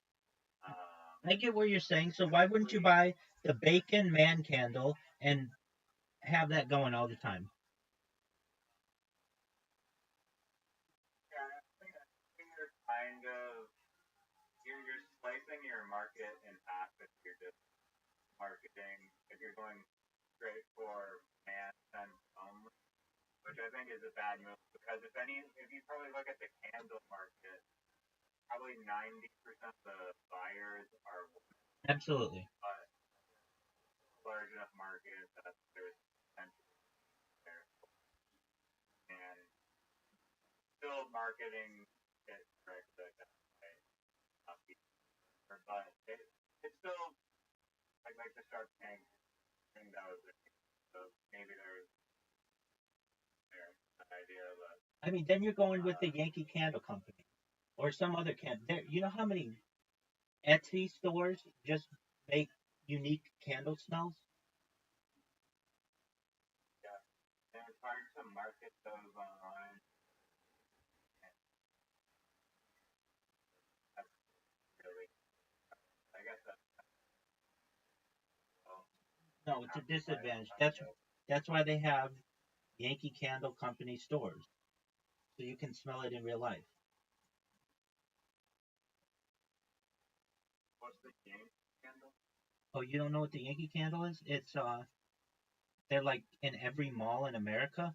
I get what you're saying. So why wouldn't you buy the bacon man candle and have that going all the time? yeah, I think you're kind of you're slicing your market in half if you're just marketing if you're going straight for man scent only, which I think is a bad move because if you probably look at the candle market, probably 90% of the buyers are women, Absolutely. but large enough market that there's potential there and still marketing it correctly. That might not be, but it's still like the Shark Tank thing that was so maybe there's an idea, but I mean, then you're going with the Yankee Candle Company or some other candle. There, you know how many Etsy stores just make unique candle smells? yeah, and it's hard to market those online. That's really, I guess that's well, No, it's a disadvantage. kind of That's why they have Yankee Candle Company stores, so you can smell it in real life. what's the game candle? Oh, you don't know what the Yankee Candle is? It's they're like in every mall in America.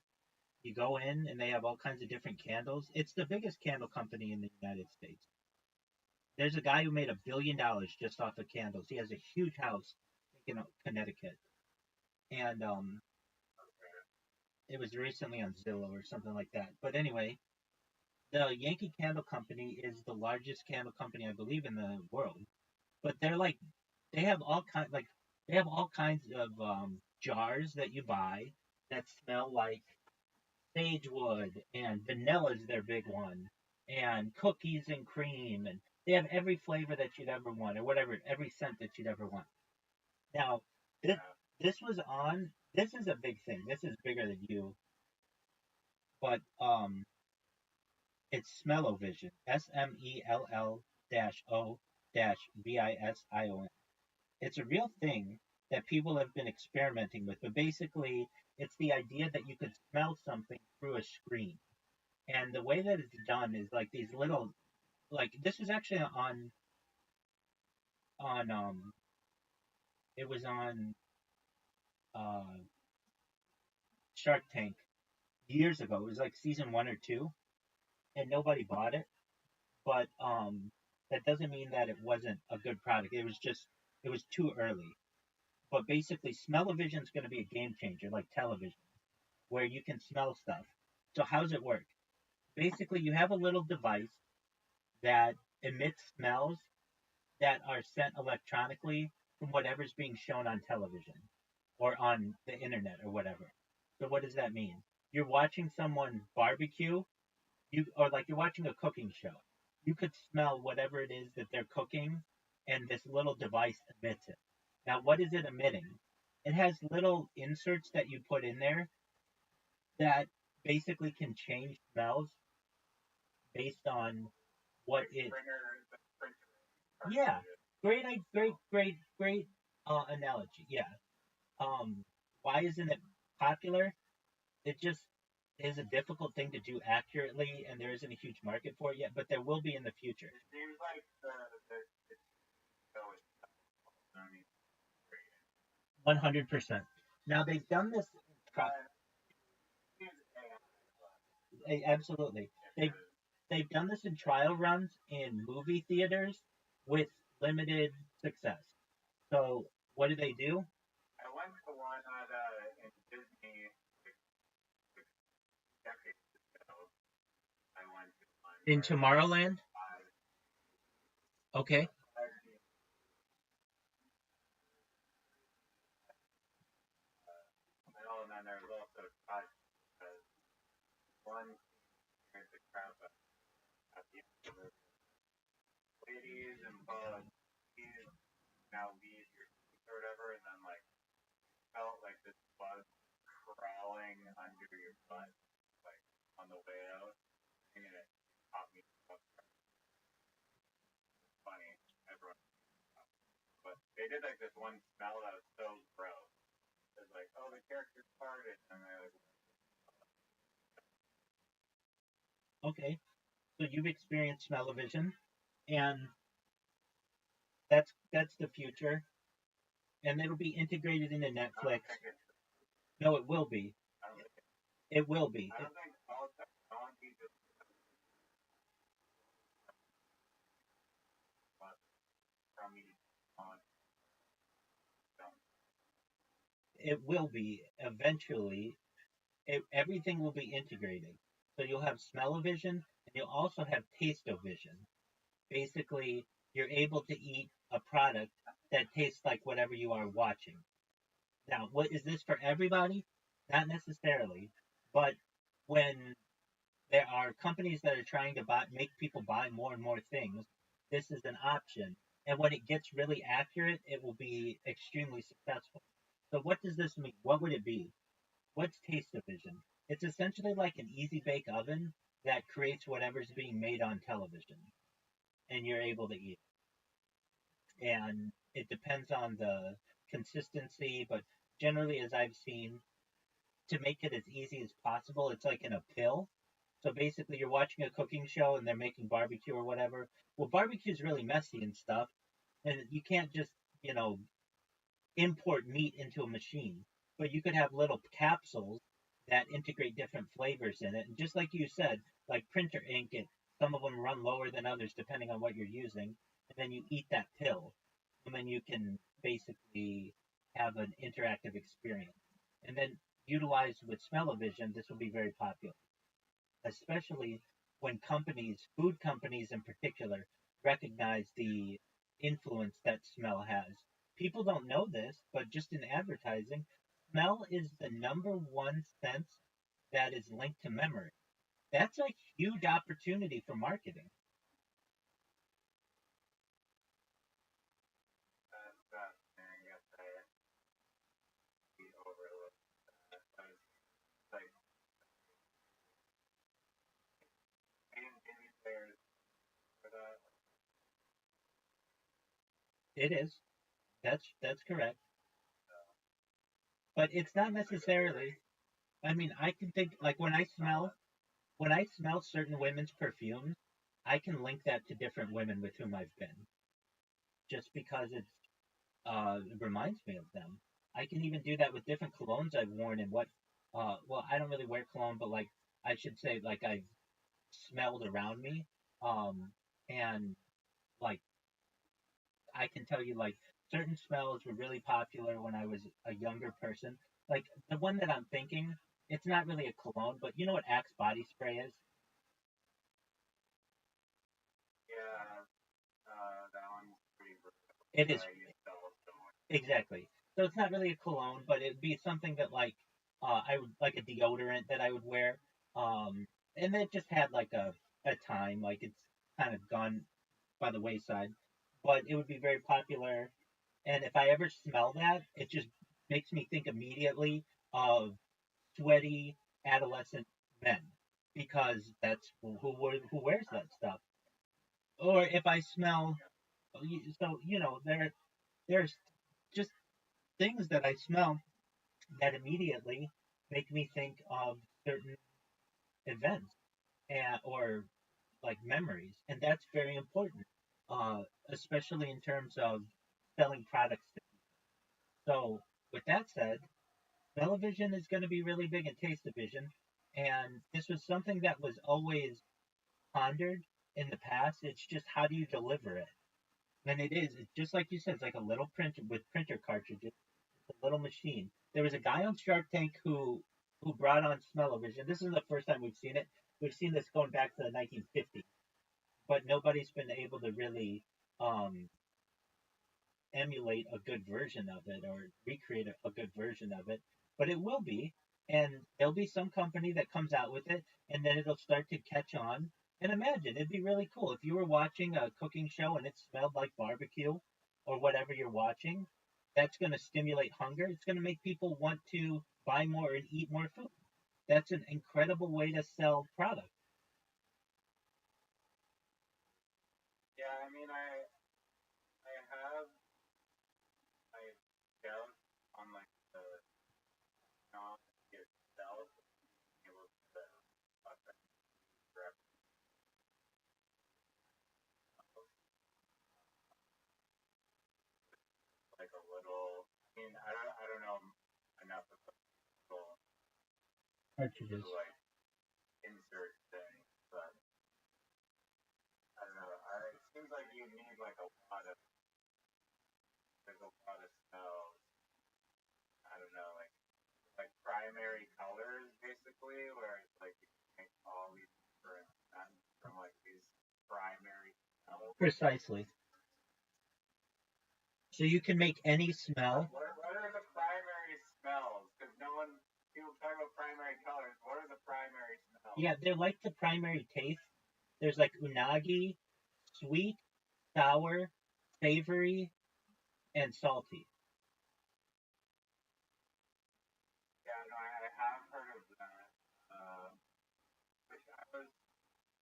You go in and they have all kinds of different candles. It's the biggest candle company in the United States. There's a guy who made $1 billion just off of candles. He has a huge house in Connecticut, and it was recently on Zillow or something like that. But anyway, the Yankee Candle Company is the largest candle company I believe in the world. But they're like they have all kind like they have all kinds of jars that you buy that smell like sagewood and vanilla is their big one, and cookies and cream, and they have every flavor that you'd ever want, or whatever, every scent that you'd ever want. Now, this this was on. This is a big thing. This is bigger than you, but it's Smell-O-Vision. SMELL-O-VISION. It's a real thing that people have been experimenting with, but basically, it's the idea that you could smell something through a screen. And the way that it's done is like these little, like this was actually on it was on uh Shark Tank years ago. It was like season 1 or 2, and nobody bought it. But that doesn't mean that it wasn't a good product. It was too early. But basically, smell-o-vision is going to be a game changer, like television, where you can smell stuff. So how does it work? Basically, you have a little device that emits smells that are sent electronically from whatever's being shown on television or on the internet or whatever. So what does that mean? You're watching someone barbecue, or like you're watching a cooking show. You could smell whatever it is that they're cooking, and this little device emits it. Now, what is it emitting? It has little inserts that you put in there that basically can change smells based on what it. The printer. Yeah, great analogy. Yeah. Um, why isn't it popular? It just is a difficult thing to do accurately, and there isn't a huge market for it yet, but there will be in the future. It seems like it's going. I mean, 100%. Now they've done this. Absolutely. They've done this in trial runs in movie theaters with limited success. So what do? I went to one at In Tomorrowland? Okay. And then there's also touch because one scares the crap out at the end of the movie. Ladies and bugs, please now leave your seats or whatever, and then like felt like this bug crawling under your butt, like on the way out, and it caught me. Funny, everyone. But they did like this one smell that was so gross. It's like, oh, the character farted, and they're like, Okay. So you've experienced smell-o-vision, and that's the future, and it'll be integrated into Netflix. No, it will be. It will be. I don't think all technology just from me on. It will be eventually. Everything will be integrated. So you'll have smell-o-vision, and you'll also have taste-o-vision. Basically, you're able to eat a product that tastes like whatever you are watching. Now, what is this for everybody? Not necessarily, but when there are companies that are trying to make people buy more and more things, this is an option. And when it gets really accurate, it will be extremely successful. So what does this mean? What would it be? What's taste-o-vision? It's essentially like an easy bake oven that creates whatever's being made on television, and you're able to eat it. And it depends on the consistency, but generally, as I've seen, to make it as easy as possible, it's like in a pill. So basically, you're watching a cooking show and they're making barbecue or whatever. Well, barbecue's really messy and stuff, and you can't just, you know, import meat into a machine. But you could have little capsules that integrate different flavors in it. And just like you said, like printer ink, some of them run lower than others depending on what you're using. And then you eat that pill, and then you can basically have an interactive experience. And then utilized with smell-o-vision, this will be very popular, especially when companies, food companies in particular, recognize the influence that smell has. People don't know this, but just in advertising, smell is the number one sense that is linked to memory. That's a huge opportunity for marketing. And I guess we overlooked that. Like, any players for that? It is. That's correct. But it's not necessarily. I mean, I can think like when I smell certain women's perfumes, I can link that to different women with whom I've been, just because it reminds me of them. I can even do that with different colognes I've worn and what. Well, I don't really wear cologne, but like I should say, like I've smelled around me, and like I can tell you, like certain smells were really popular when I was a younger person. Like the one that I'm thinking, it's not really a cologne, but you know what Axe body spray is? Yeah, that one's pretty brutal. It is. I used to also Exactly. So it's not really a cologne, but it'd be something that like I would like a deodorant that I would wear. Um, and it just had like a time, like it's kind of gone by the wayside, but it would be very popular. And if I ever smell that, it just makes me think immediately of sweaty adolescent men because that's who wears that stuff. Or if I smell, so there's just things that I smell that immediately make me think of certain events or like memories, and that's very important, especially in terms of selling products. So, with that said, television is going to be really big in taste vision, and this was something that was always pondered in the past. It's just how do you deliver it? And it's just like you said, it's like a little printer with printer cartridges, a little machine. There was a guy on Shark Tank who brought on smell-o-vision. This is the first time we've seen it. We've seen this going back to the 1950s. but nobody's been able to really um, emulate a good version of it or recreate a good version of it. But it will be, and there'll be some company that comes out with it, and then it'll start to catch on. And imagine, it'd be really cool if you were watching a cooking show and it smelled like barbecue or whatever you're watching. That's going to stimulate hunger. It's going to make people want to buy more and eat more food. That's an incredible way to sell product. Yeah, I mean, I have my doubts on like the technology itself being able to authentically like a little. I mean, I don't know enough of the little Cartridges. like insert thing, but I don't know. It seems like you need like a lot of there's a lot of smells. I don't know, like primary colors basically, where it's like you can make all these different scents from like these primary smells. Precisely. So you can make any smell. What are the primary smells? Because no one people talk about primary colors. What are the primary smells? Yeah, they're like the primary taste. There's like unagi, sweet, sour, savory, and salty. Yeah, no, I have heard of that. Which I was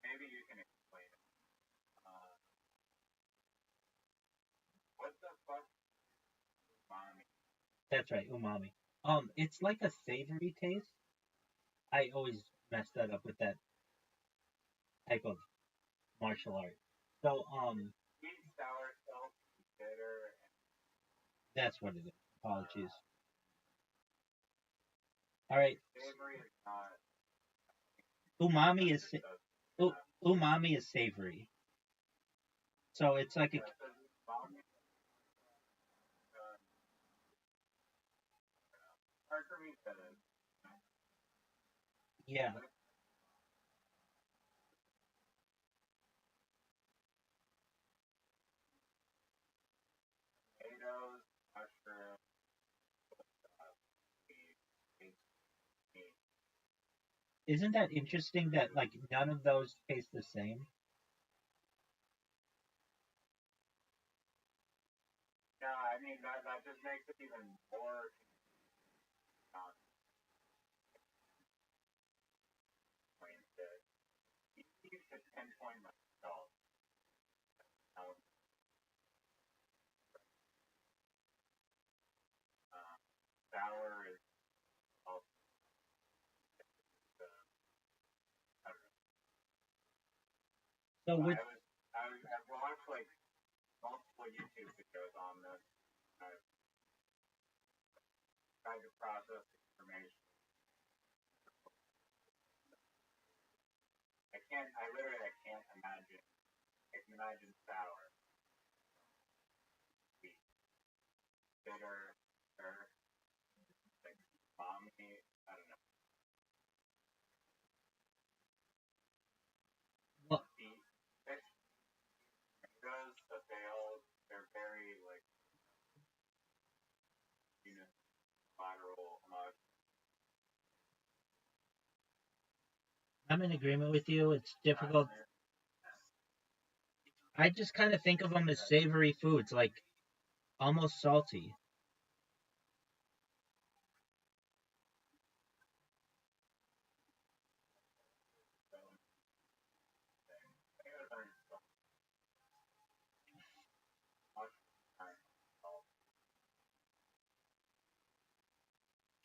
maybe you can explain it. Uh, what the fuck, mommy? That's right, umami. It's like a savory taste. I always mess that up with that type of martial art. So, Sweet, sour, salty, bitter, and that's what it is. Apologies. All right, savory is not. umami is It does umami is savory. So it's like a mommy. Hard for me to yeah. potatoes, mushrooms, meat, meat. Isn't that interesting that like none of those taste the same? No, I mean that just makes it even more not pointed. You should pinpoint myself. Um, sour is also I don't know. So with I've watched like multiple YouTube videos on this. I've tried to process information. I can't imagine. I can imagine sour, sweet, bitter, or like balmy. I don't know. well, Beet, fish, tomatoes, but they're very like unilateral, I'm in agreement with you. It's difficult. I just kind of think of them as savory foods, like almost salty. Tomatoes aren't so much.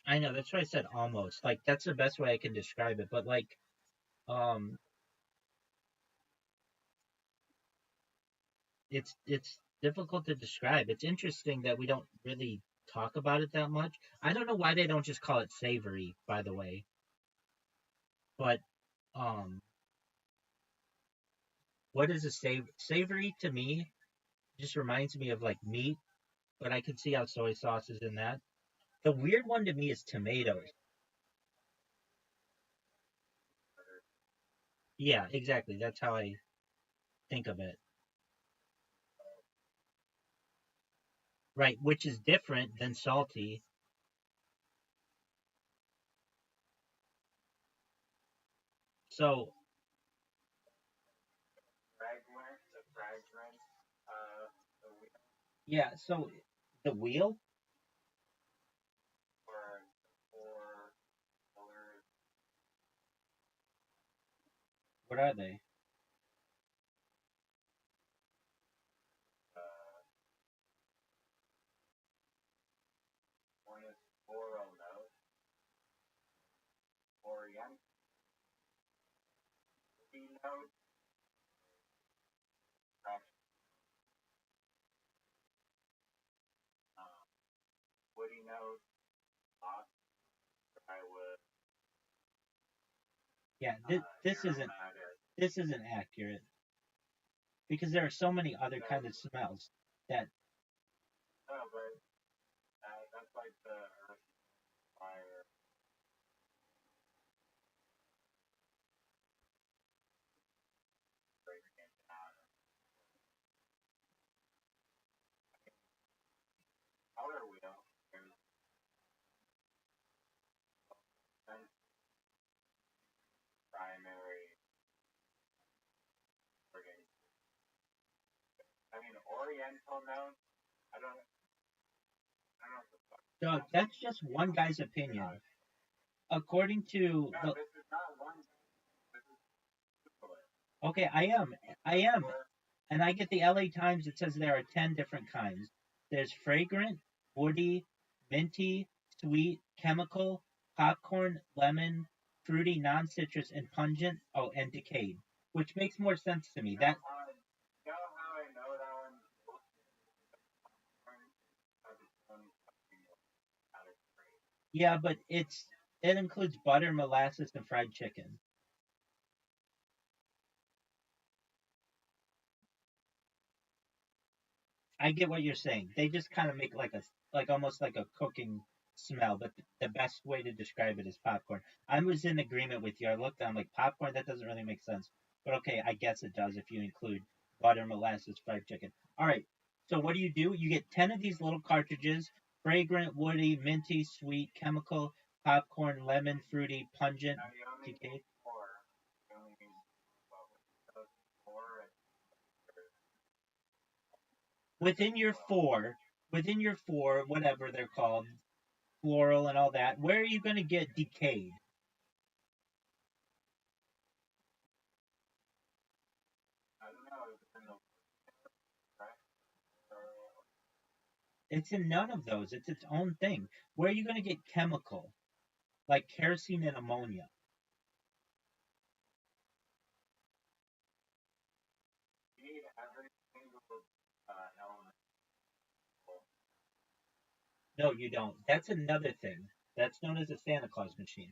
I know that's why I said almost. Like that's the best way I can describe it. But like, um, it's difficult to describe. It's interesting that we don't really talk about it that much. I don't know why they don't just call it savory, by the way. But um, what is a savory to me? Just reminds me of like meat, but I can see how soy sauce is in that. The weird one to me is tomatoes. Yeah, exactly. That's how I think of it. Right, which is different than salty. So The fragment, the wheel yeah, so the wheel, or four colors, what are they? one is floral note, orient, C note, woody note, moss, dry wood. Yeah, this isn't accurate because there are so many other kind of smells that No, but that's like the earth, fire, breaking it down. Color wheel, there's sense, primary, organ. I mean, oriental note. I don't know. Doug, that's just one guy's opinion. According to No, this is not one. This is okay, I am, and I get the LA Times. It says there are 10 different kinds. There's fragrant, woody, minty, sweet, chemical, popcorn, lemon, fruity, non-citrus, and pungent. Oh, and decayed, which makes more sense to me. That you know how I know that one? yeah, but it includes butter, molasses, and fried chicken. I get what you're saying. They just kind of make like almost like a cooking smell, but the best way to describe it is popcorn. I was in agreement with you. I looked, I'm like popcorn. That doesn't really make sense, but okay, I guess it does if you include butter, molasses, fried chicken. All right. So what do? You get 10 of these little cartridges: fragrant, woody, minty, sweet, chemical, popcorn, lemon, fruity, pungent, decayed. Within your four, whatever they're called, floral and all that, where are you going to get decayed? It's in none of those. It's its own thing. Where are you going to get chemical? Like kerosene and ammonia. You need every single element. No, you don't. That's another thing. That's known as a Santa Claus machine.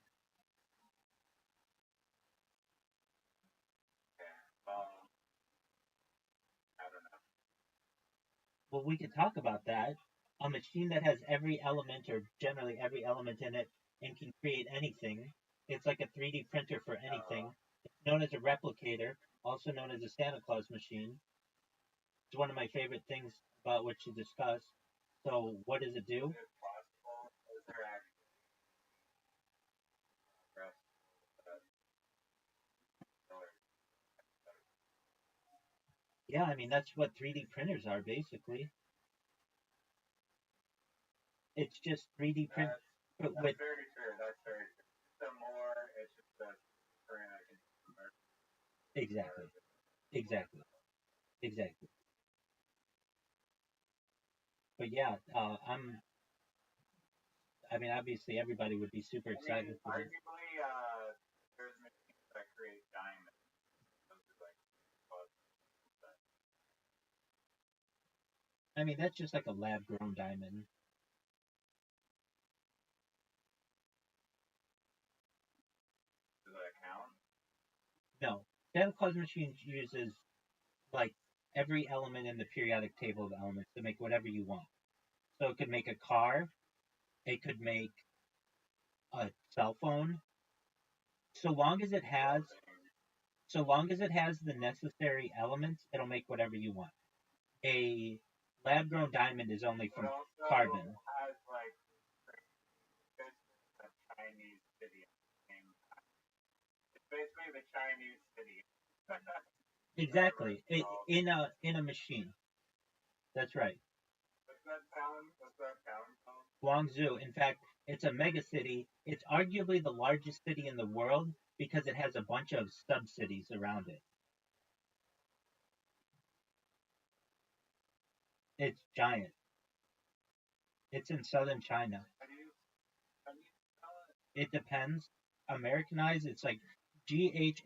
I don't know. Well, we could talk about that. A machine that has every element, or generally every element in it, and can create anything. It's like a 3D printer for anything. It's known as a replicator, also known as a Santa Claus machine. It's one of my favorite things about which to discuss. So, what does it do? Is it possible? Is there actually Yeah, I mean that's what 3D printers are basically. It's just 3D print that's with very true. That's very true. The more it's just the current I can exactly, exactly, exactly. But yeah, I mean, obviously everybody would be super excited for this. arguably, there's machines that create diamonds. Those are like, I mean, that's just like a lab grown diamond. does that count? No, Santa Claus machine uses like every element in the periodic table of elements to make whatever you want. So it could make a car, it could make a cell phone, so long as it has So long as it has the necessary elements, it'll make whatever you want. A lab-grown diamond is only from carbon. Has like a Chinese city. It's basically the Chinese city. Exactly. In a machine. That's right. What's that town called? Guangzhou. In fact, it's a mega city. It's arguably the largest city in the world because it has a bunch of sub-cities around it. It's giant. It's in southern China. How do you spell it? It depends. Americanized, it's like Ghangzhou.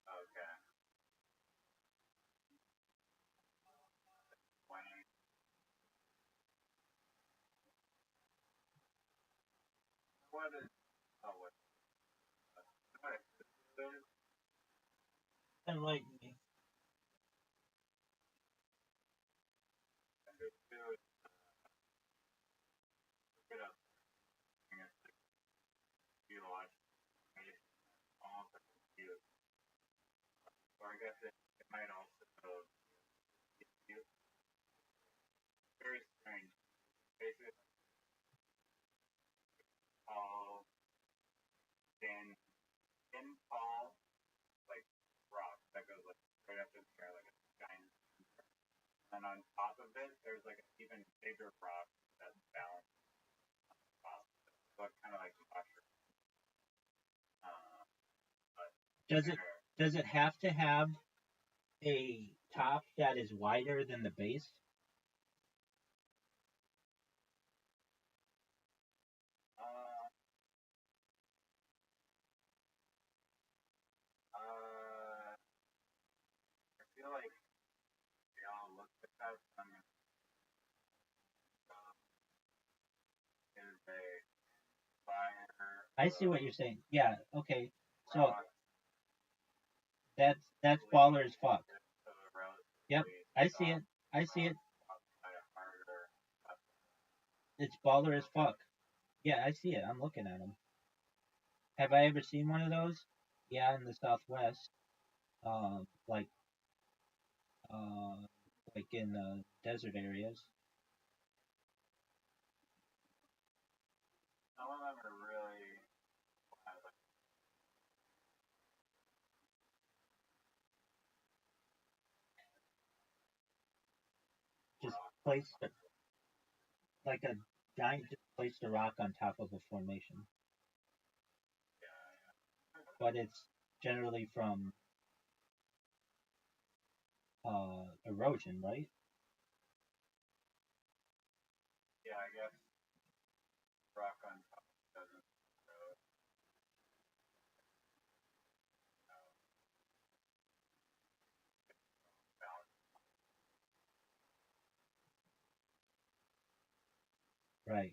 Okay. What is? Oh, what? Enlighten me. There's two. Look it up. It's like geological information. Almost like a view. Or I guess it might also be very strange. Basically, all thin, tall, like rock that goes like right up in the air, like a giant. And on top of it, there's like an even bigger rock that's balanced on top. So it's kind of like a mushroom. Does it have to have a top that is wider than the base? I feel like they all look at that. Is a fire. I see what you're saying. Yeah, okay. So rock that's baller as fuck. to the relatively Yep, I see it. I see it. kind of harder. It's baller as fuck. Yeah, I see it. I'm looking at them. Have I ever seen one of those? Yeah, in the Southwest. Like uh, like in desert areas. Some of them are really like, Just placed like a giant just placed a rock on top of a formation. But it's generally from erosion, right? yeah, I guess rock on top doesn't grow. Right.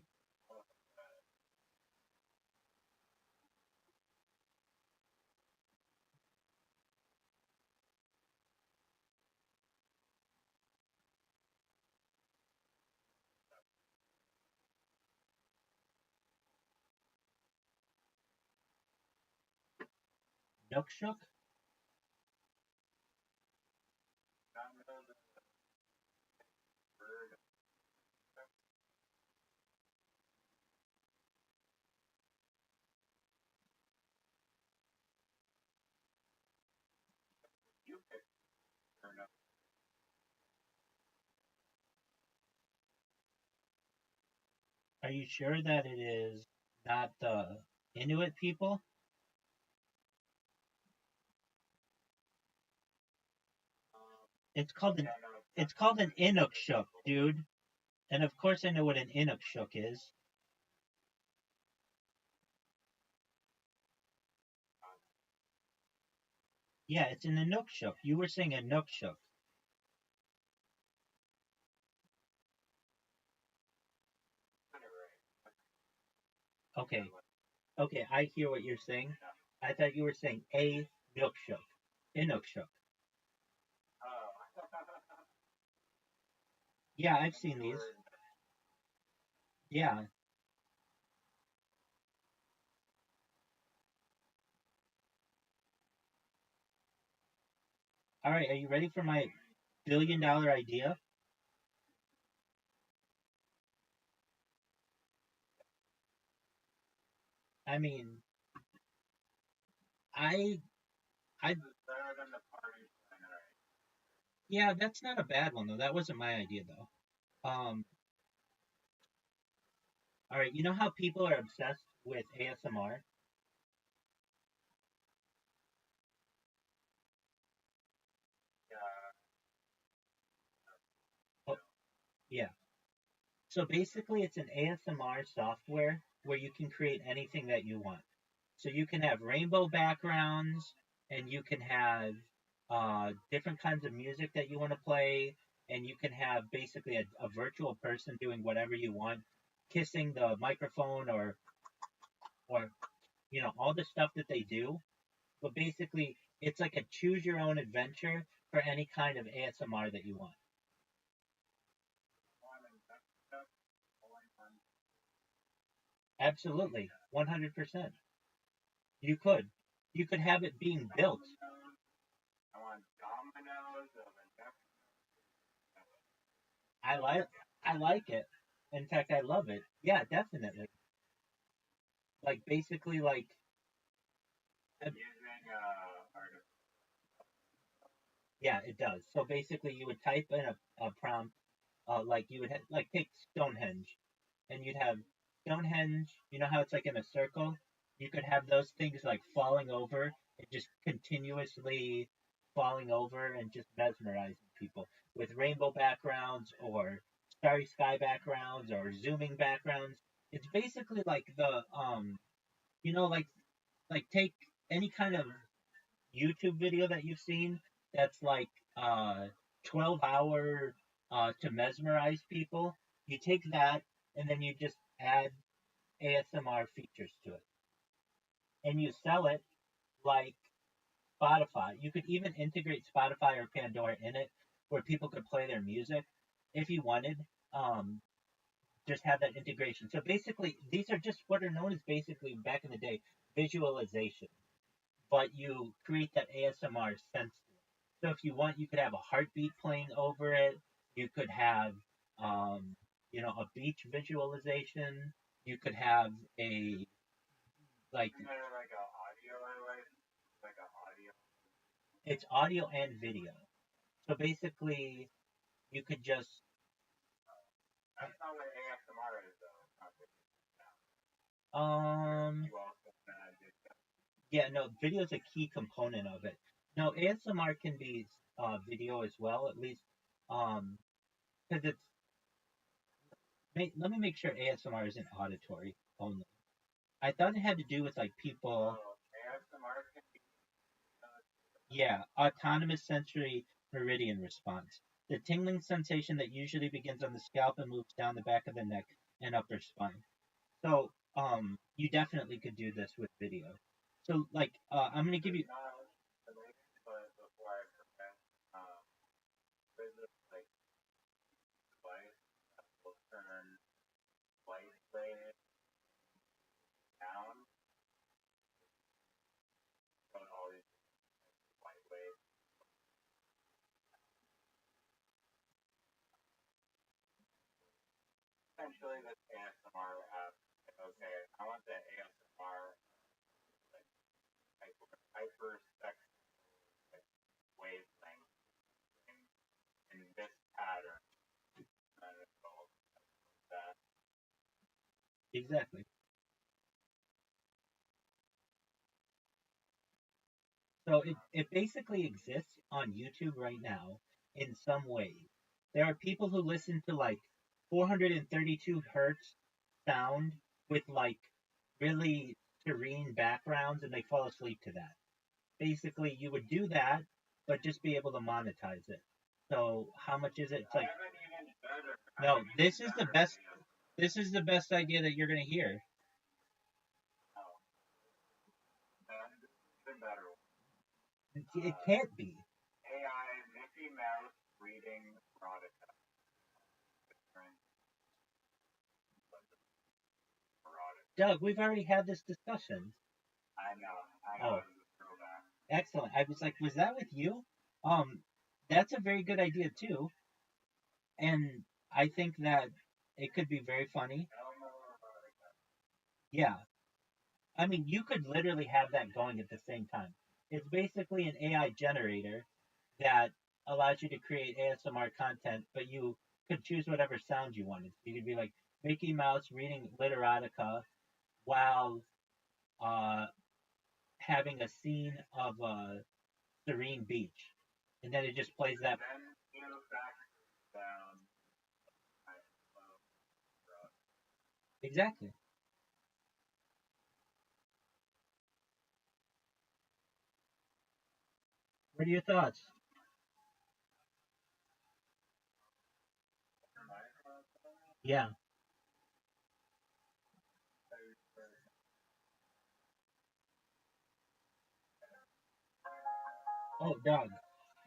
Nukshuk? Bird. You pick or no? Are you sure that it is not the Inuit people? It's called an Inukshuk, dude. And of course I know what an Inukshuk is. Yeah, it's an Inukshuk. You were saying a Nukshuk. Okay. Okay, I hear what you're saying. I thought you were saying a Nukshuk. Inukshuk. Oh. Yeah, I've seen these. Yeah. All right, are you ready for my billion-dollar idea? I mean, I, I, This is better than the party planner. yeah, that's not a bad one though. That wasn't my idea though. All right, you know how people are obsessed with ASMR? Yeah. Oh, yeah. So basically, it's an ASMR software where you can create anything that you want. So you can have rainbow backgrounds, and you can have different kinds of music that you want to play, and you can have basically a virtual person doing whatever you want, kissing the microphone or all the stuff that they do. But basically, it's like a choose your own adventure for any kind of ASMR that you want. Absolutely, 100%. You could. You could have it being built. I want dominoes of I like I like it. In fact, I love it. Yeah, definitely. Like basically like using yeah, it does. So basically you would type in a prompt like you would like take Stonehenge and you'd have Stonehenge, you know how it's like in a circle? You could have those things like falling over and just continuously falling over and just mesmerizing people with rainbow backgrounds or starry sky backgrounds or zooming backgrounds. It's basically like the you know like take any kind of YouTube video that you've seen that's like 12-hour to mesmerize people. You take that and then you just add ASMR features to it, and you sell it like Spotify. You could even integrate Spotify or Pandora in it, where people could play their music if you wanted. Um, just have that integration. So basically, these are just what are known as basically back in the day visualization, but you create that ASMR sense. So if you want, you could have a heartbeat playing over it. You could have, um, a beach visualization. You could have a like like a audio like a audio. it's audio and video. So basically, you could just That's not what ASMR is though. It's not um you also yeah, no, video is a key component of it. No, ASMR can be video as well, at least because it's let me make sure ASMR isn't auditory only. I thought it had to do with like people. ASMR can be Yeah, autonomous sensory meridian response. The tingling sensation that usually begins on the scalp and moves down the back of the neck and upper spine. So, you definitely could do this with video. So, like, I'm gonna give you. not related, but before I forget, there's this like device that will turn white wave down, so all these white waves. Essentially, this ASMR app. Okay, I want the ASMR like hyper spectral like, wavelength in this pattern. And it's all that. Exactly. So it basically exists on YouTube right now in some ways. There are people who listen to like 432 hertz sound with like really serene backgrounds and they fall asleep to that. Basically, you would do that, but just be able to monetize it. So how much is it? It's like no, this is the best. This is the best idea that you're gonna hear. Even better. It can't be. AI Mickey Mouse reading erotica. Doug, we've already had this discussion. I know. Oh, It's a throwback. excellent. I was like, was that with you? That's a very good idea too, and I think that it could be very funny. Yeah, I mean, you could literally have that going at the same time. It's basically an AI generator that allows you to create ASMR content, but you could choose whatever sound you wanted. You could be like Mickey Mouse reading literotica while uh, having a scene of a serene beach, and then it just plays that. Down. Exactly. What are your thoughts? Yeah. Oh, dog.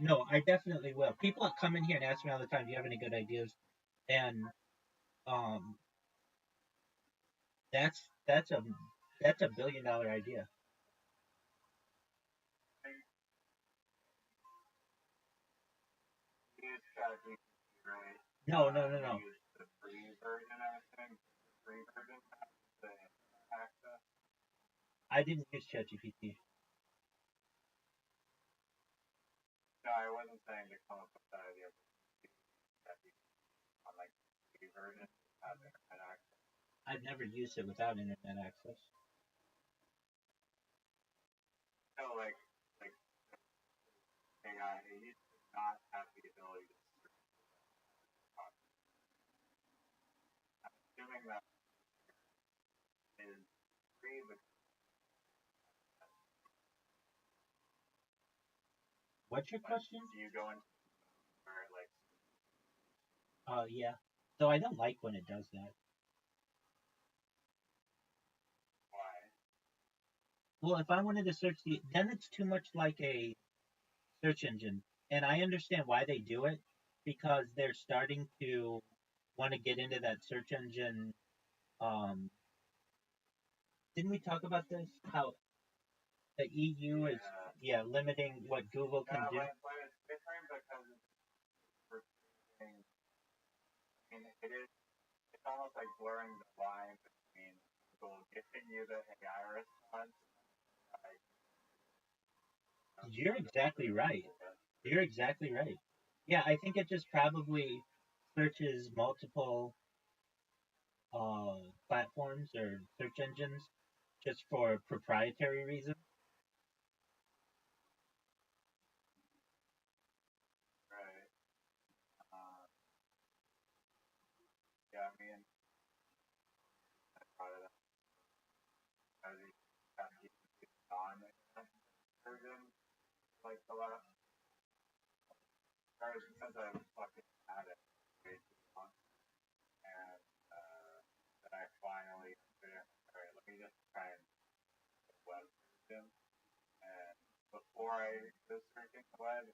No, I definitely will. People come in here and ask me all the time, "Do you have any good ideas?" And um, that's a $1 billion idea. Use ChatGPT, right? No, no, no, no. Use the free version, I think. The free version has the access. I didn't use ChatGPT. No, I wasn't saying to come up with that idea. On like the free version, has internet access. I've never used it without internet access. No, like AI, it used to not have the ability to search. I'm assuming that is free, but What's your question? do you go into where like Yeah. So I don't like when it does that. why? Well, if I wanted to search then it's too much like a search engine, and I understand why they do it because they're starting to want to get into that search engine. Um, didn't we talk about this? How the EU is, yeah, limiting what Google can do. When it's different because it's repeating, I mean, it's almost like blurring the line between Google giving you the AI response. Like, You're exactly right. You're exactly right. Yeah, I think it just probably searches multiple uh, platforms or search engines just for proprietary reasons. right. Uh, yeah, I mean, I thought of that as you got on version, like the last, or since I fucking had it way too long, and then I finally figured, alright, let me just try and web version. And before I was searching the web,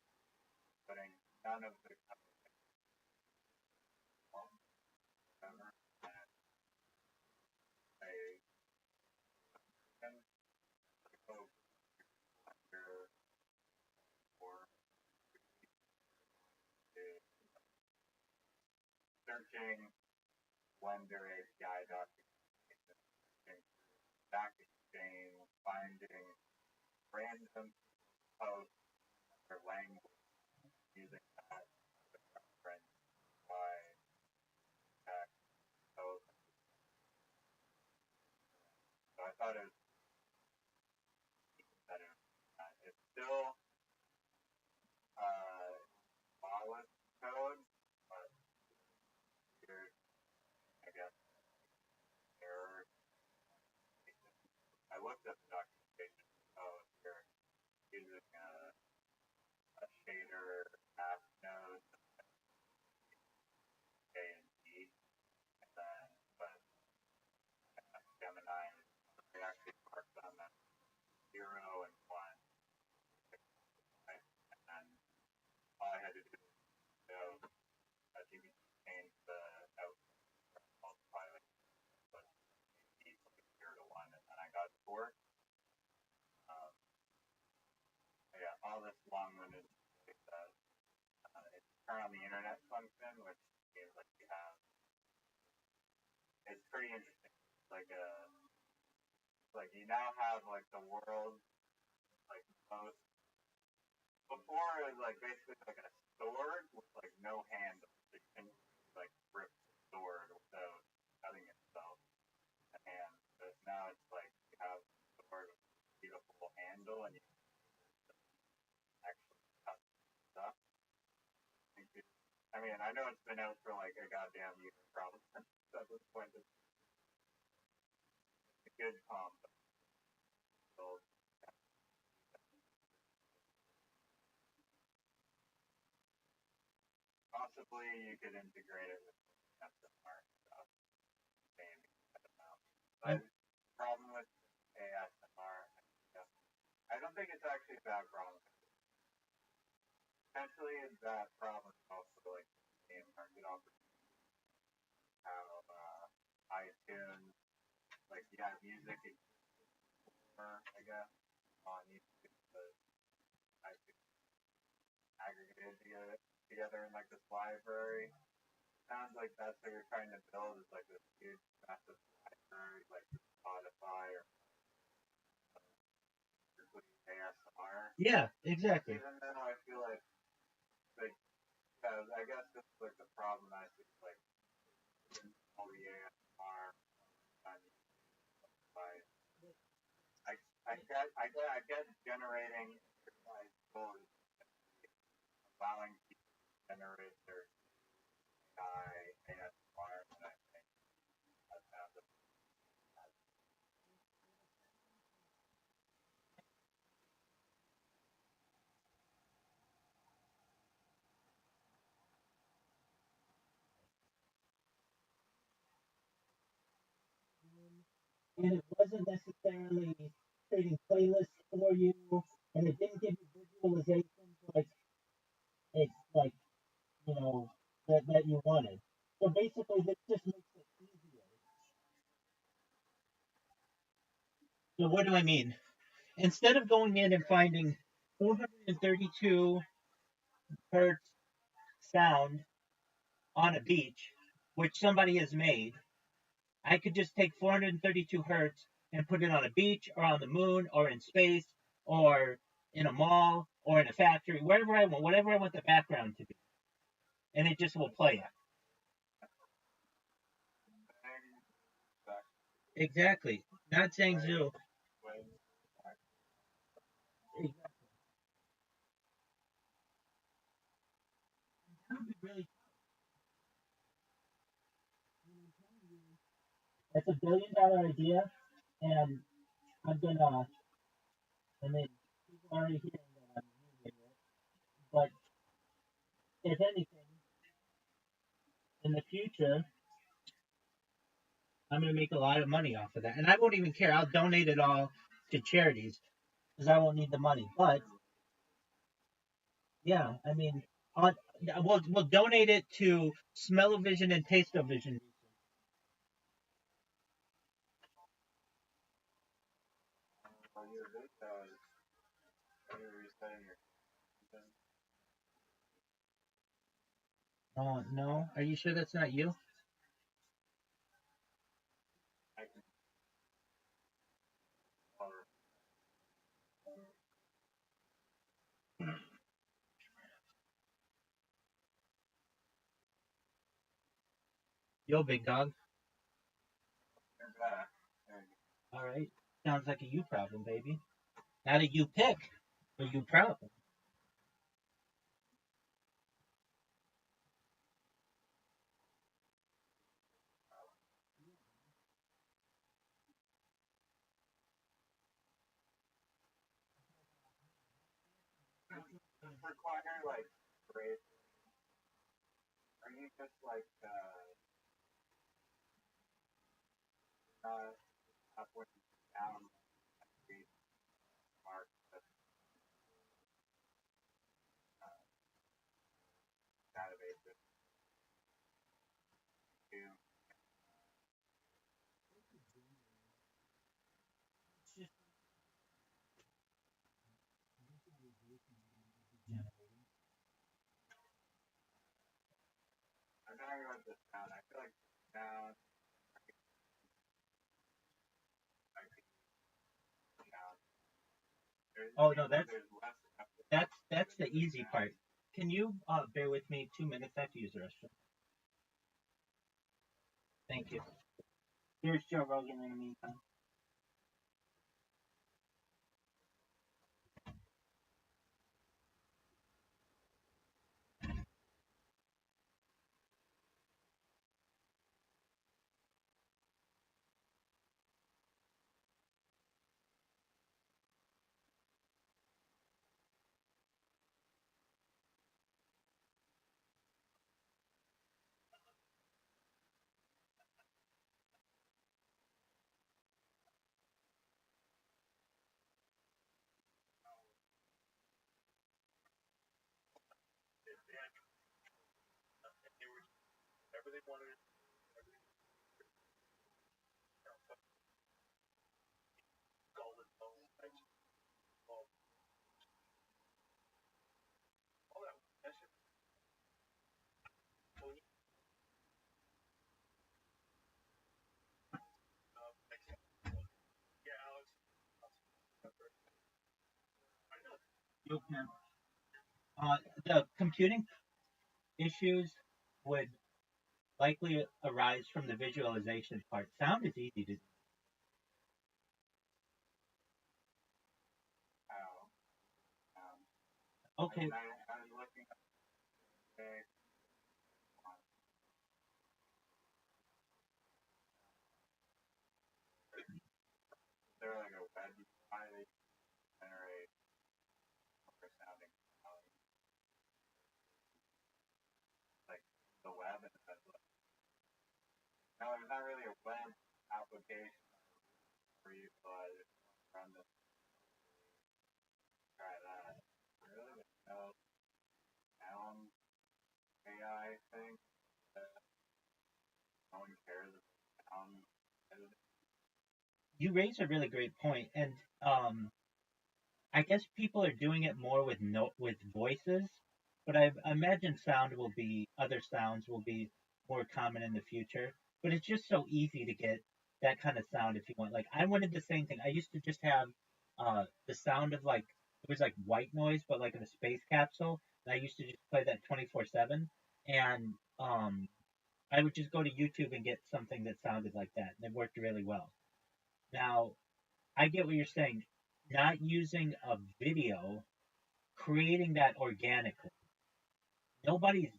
putting none of the whatever, and I can go under or searching Blender API documentation, searching Stack Exchange, finding random posts or language using that as a reference by text. So I thought it was better. It's still flawless code, but here, I guess, error. I looked at the documentation. Oh, you're using a shader app node, A and D, and then, but Gemini, they actually marked them at 0 and 1. Right? And then all I had to do was go, GPT change the output from multiply like, but from 0 to 1, and then I got 4. Um, yeah, all this long-winded. it's turn on the internet function, which means like you have. It's pretty interesting. Like like you now have like the world like most. Before it was like basically like a sword with like no handle. So you can like grip the sword without cutting itself in the hand. But now it's like you have a sword with a beautiful handle and you can actually cut stuff. I mean, I know it's been out for like a goddamn year probably at this point. It's a good combo. So possibly you could integrate it with SMR stuff. Maybe. I don't know. But the problem with ASMR, I don't think it's actually a bad problem. Potentially, that problem is also like game market opportunity. How iTunes, like yeah, music is more, I guess, on YouTube, but iTunes aggregated together in like this library. Sounds like that's what you're trying to build is like this huge, massive library, like Spotify or ASMR. Yeah, exactly. Even though I feel like I guess this is like the problem I see like all the ASMR by I get generating exercise goals, allowing people to generate their ASMR, and I think that sounds And it wasn't necessarily creating playlists for you, and it didn't give you visualizations like you know that you wanted. So basically, this just makes it easier. So what do I mean? Instead of going in and finding 432 hertz sound on a beach, which somebody has made, I could just take 432 hertz and put it on a beach or on the moon or in space or in a mall or in a factory, wherever I want, whatever I want the background to be. And it just will play it. Exactly. Not saying zoo. Really, that's $1 billion idea, and I'm gonna. I mean, people are already hearing that I'm using it, but if anything, in the future, I'm gonna make a lot of money off of that, and I won't even care. I'll donate it all to charities because I won't need the money. But yeah, I mean, on we'll donate it to Smell-O-Vision and Taste-O-Vision. Oh no, are you sure that's not you? Yo, big dog. All right, sounds like a you problem, baby. Not a you pick, a you problem. require like great. Are you just like halfway down the mark that database to of the sound. I feel like sound. Oh no, that's the easy part. Can you bear with me 2 minutes? I have to use the restroom. Thank you. Here's Joe Rogan in the meantime. Whatever they wanted. Golden bone types. All that shit. Yeah, Alex. I know. You can. The computing issues would likely arise from the visualization part. Sound is easy to do. Okay. I was looking at they're like a web they generate more sounding like the web and that's like no, it's not really a web application for you, but run this try that. Really no sound AI thing that no one cares about sound editing. You raise a really great point, and I guess people are doing it more with voices, but I imagine other sounds will be more common in the future. But it's just so easy to get that kind of sound if you want. Like I wanted the same thing. I used to just have the sound of like it was like white noise, but like in a space capsule. And I used to just play that 24/7, and I would just go to YouTube and get something that sounded like that, and it worked really well. Now I get what you're saying. Not using a video, creating that organically. Nobody's,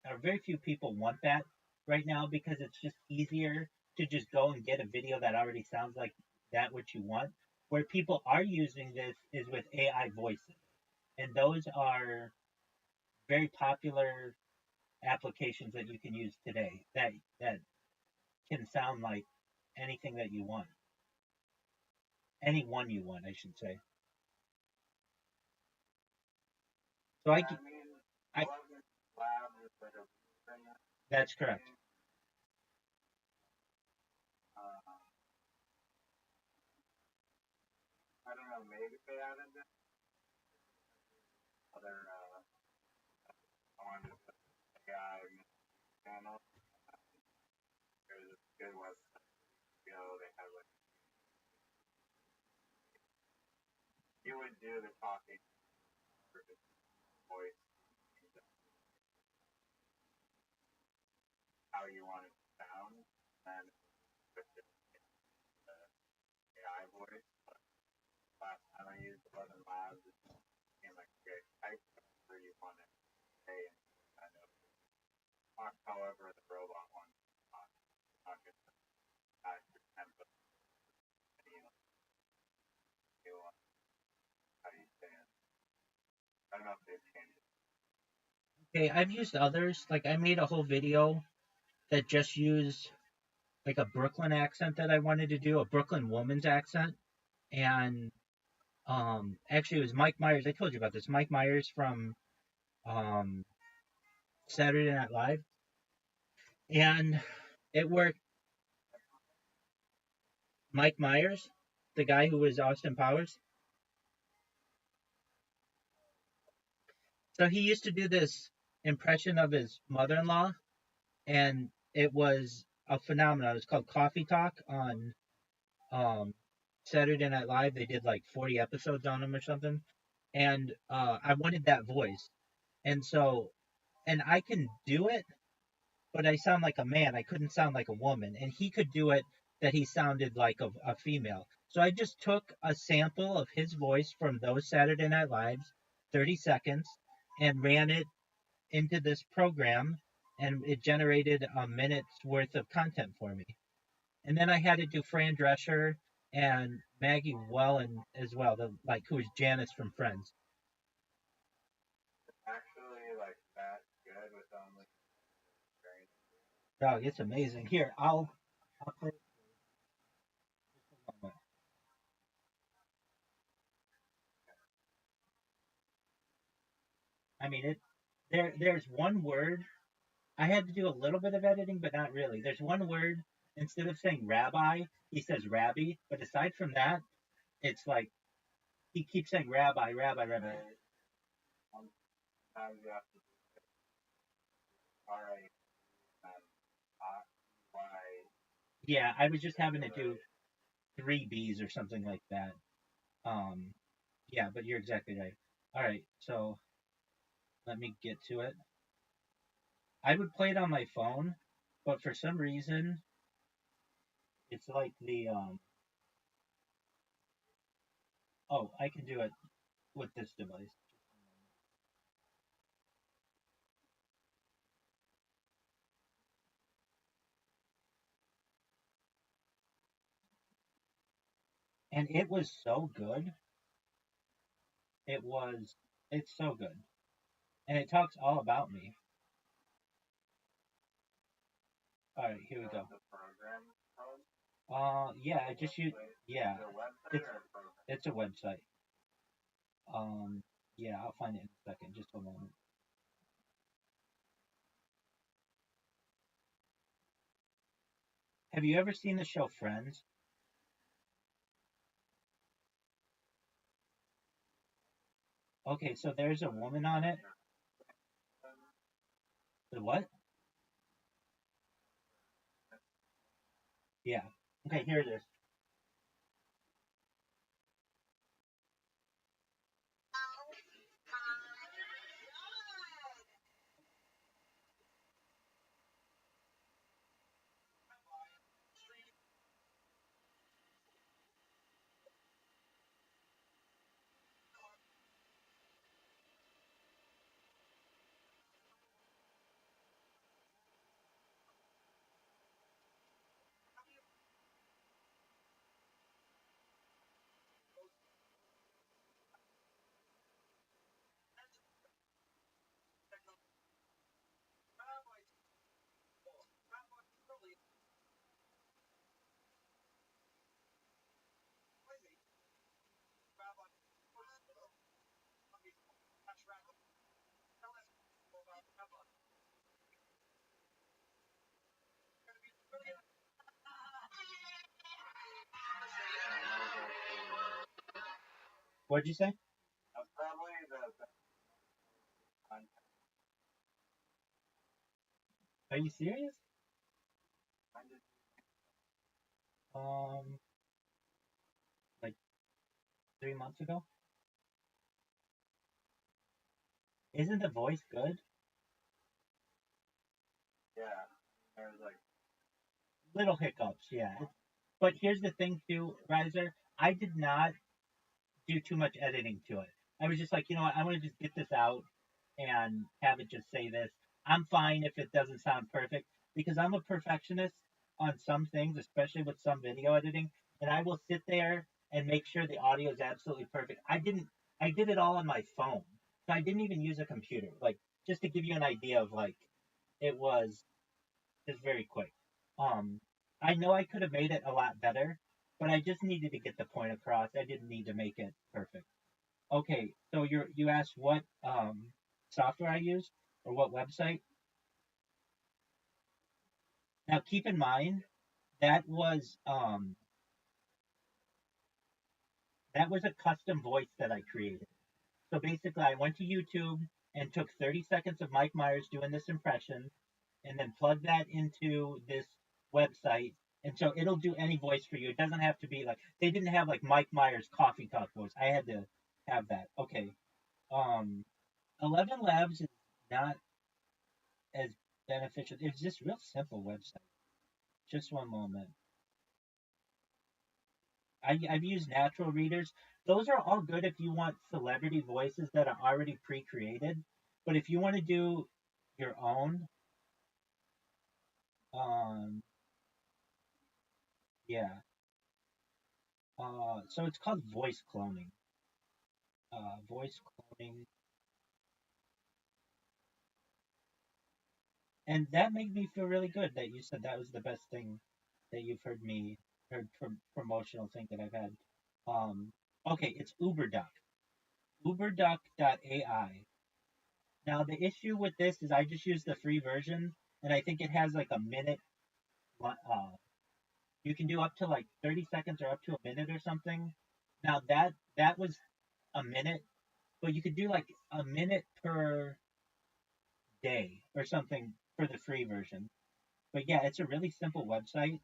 or very few people want that right now because it's just easier to just go and get a video that already sounds like that what you want. Where people are using this is with AI voices, and those are very popular applications that you can use today. That can sound like anything that you want, anyone you want, I should say. So I that's correct. I don't know, maybe they added this other I wanted to put AI channel. There's a good website they have like you would do the talking for the voice how you want it to sound and with the AI voice. But last time I used 11 Labs, it became like a type where you want it to say and kind of talk however the robot wants to talk. Not just accurate tempo. You want how you say it. I don't know if they've changed it. Okay, I've used others. Like I made a whole video that just used like a Brooklyn accent that I wanted to do, a Brooklyn woman's accent. And actually it was Mike Myers. I told you about this. Mike Myers from um Saturday Night Live. And it worked. Mike Myers, the guy who was Austin Powers. So he used to do this impression of his mother-in-law, and it was a phenomenon. It was called Coffee Talk on um, Saturday Night Live. They did like 40 episodes on them or something, and I wanted that voice, and so and I can do it, but I sound like a man. I couldn't sound like a woman, and he could do it that he sounded like a female. So I just took a sample of his voice from those Saturday Night Lives, 30 seconds, and ran it into this program, and it generated a minute's worth of content for me. And then I had to do Fran Drescher and Maggie Wellen as well, like who was Janice from Friends. Actually, like that good with only very. Dog, it's amazing. Here, I'll play. Just a moment. I mean, there's one word. I had to do a little bit of editing, but not really. There's one word, instead of saying rabbi, he says rabbi. But aside from that, it's like he keeps saying rabbi, rabbi, rabbi. Sometimes you have to do R-A and Y. Yeah, I was just having to do three B's or something like that. Um, yeah, but you're exactly right. All right, so let me get to it. I would play it on my phone, but for some reason, it's like oh, I can do it with this device. And it was so good. It was, it's so good. And it talks all about me. All right, here we go. The program code? Yeah, I just use, yeah, The website it's, or a program? it's a website. Yeah, I'll find it in a second. Just a moment. Have you ever seen the show Friends? Okay, so there's a woman on it. The what? Yeah. Okay, here it is. What'd you say? That's probably the best content. Are you serious? When did Um, like 3 months ago. Isn't the voice good? yeah, there was like Little hiccups, yeah. But here's the thing too, Riser. I did not do too much editing to it. I was just like, you know what, I want to just get this out and have it just say this. I'm fine if it doesn't sound perfect because I'm a perfectionist on some things, especially with some video editing, and I will sit there and make sure the audio is absolutely perfect. I did it all on my phone. So I didn't even use a computer. Like just to give you an idea of like it was just very quick. Um I know I could have made it a lot better, but I just needed to get the point across. I didn't need to make it perfect. Okay, so you asked what software I use or what website. Now keep in mind that was a custom voice that I created. So basically, I went to YouTube and took 30 seconds of Mike Myers doing this impression, and then plug that into this website. And so it'll do any voice for you. It doesn't have to be like they didn't have like Mike Myers coffee talk voice. I had to have that. Okay. 11 Labs is not as beneficial. It's just real simple website. Just one moment. I've used natural readers. Those are all good if you want celebrity voices that are already pre-created. But if you want to do your own, um, yeah. So it's called voice cloning. Voice cloning, and that made me feel really good that you said that was the best thing that you've heard promotional thing that I've had. Okay, it's UberDuck. UberDuck.ai. Now the issue with this is I just use the free version, and I think it has like a minute. You can do up to like 30 seconds or up to a minute or something. Now that was a minute, but you could do like a minute per day or something for the free version. But yeah, it's a really simple website.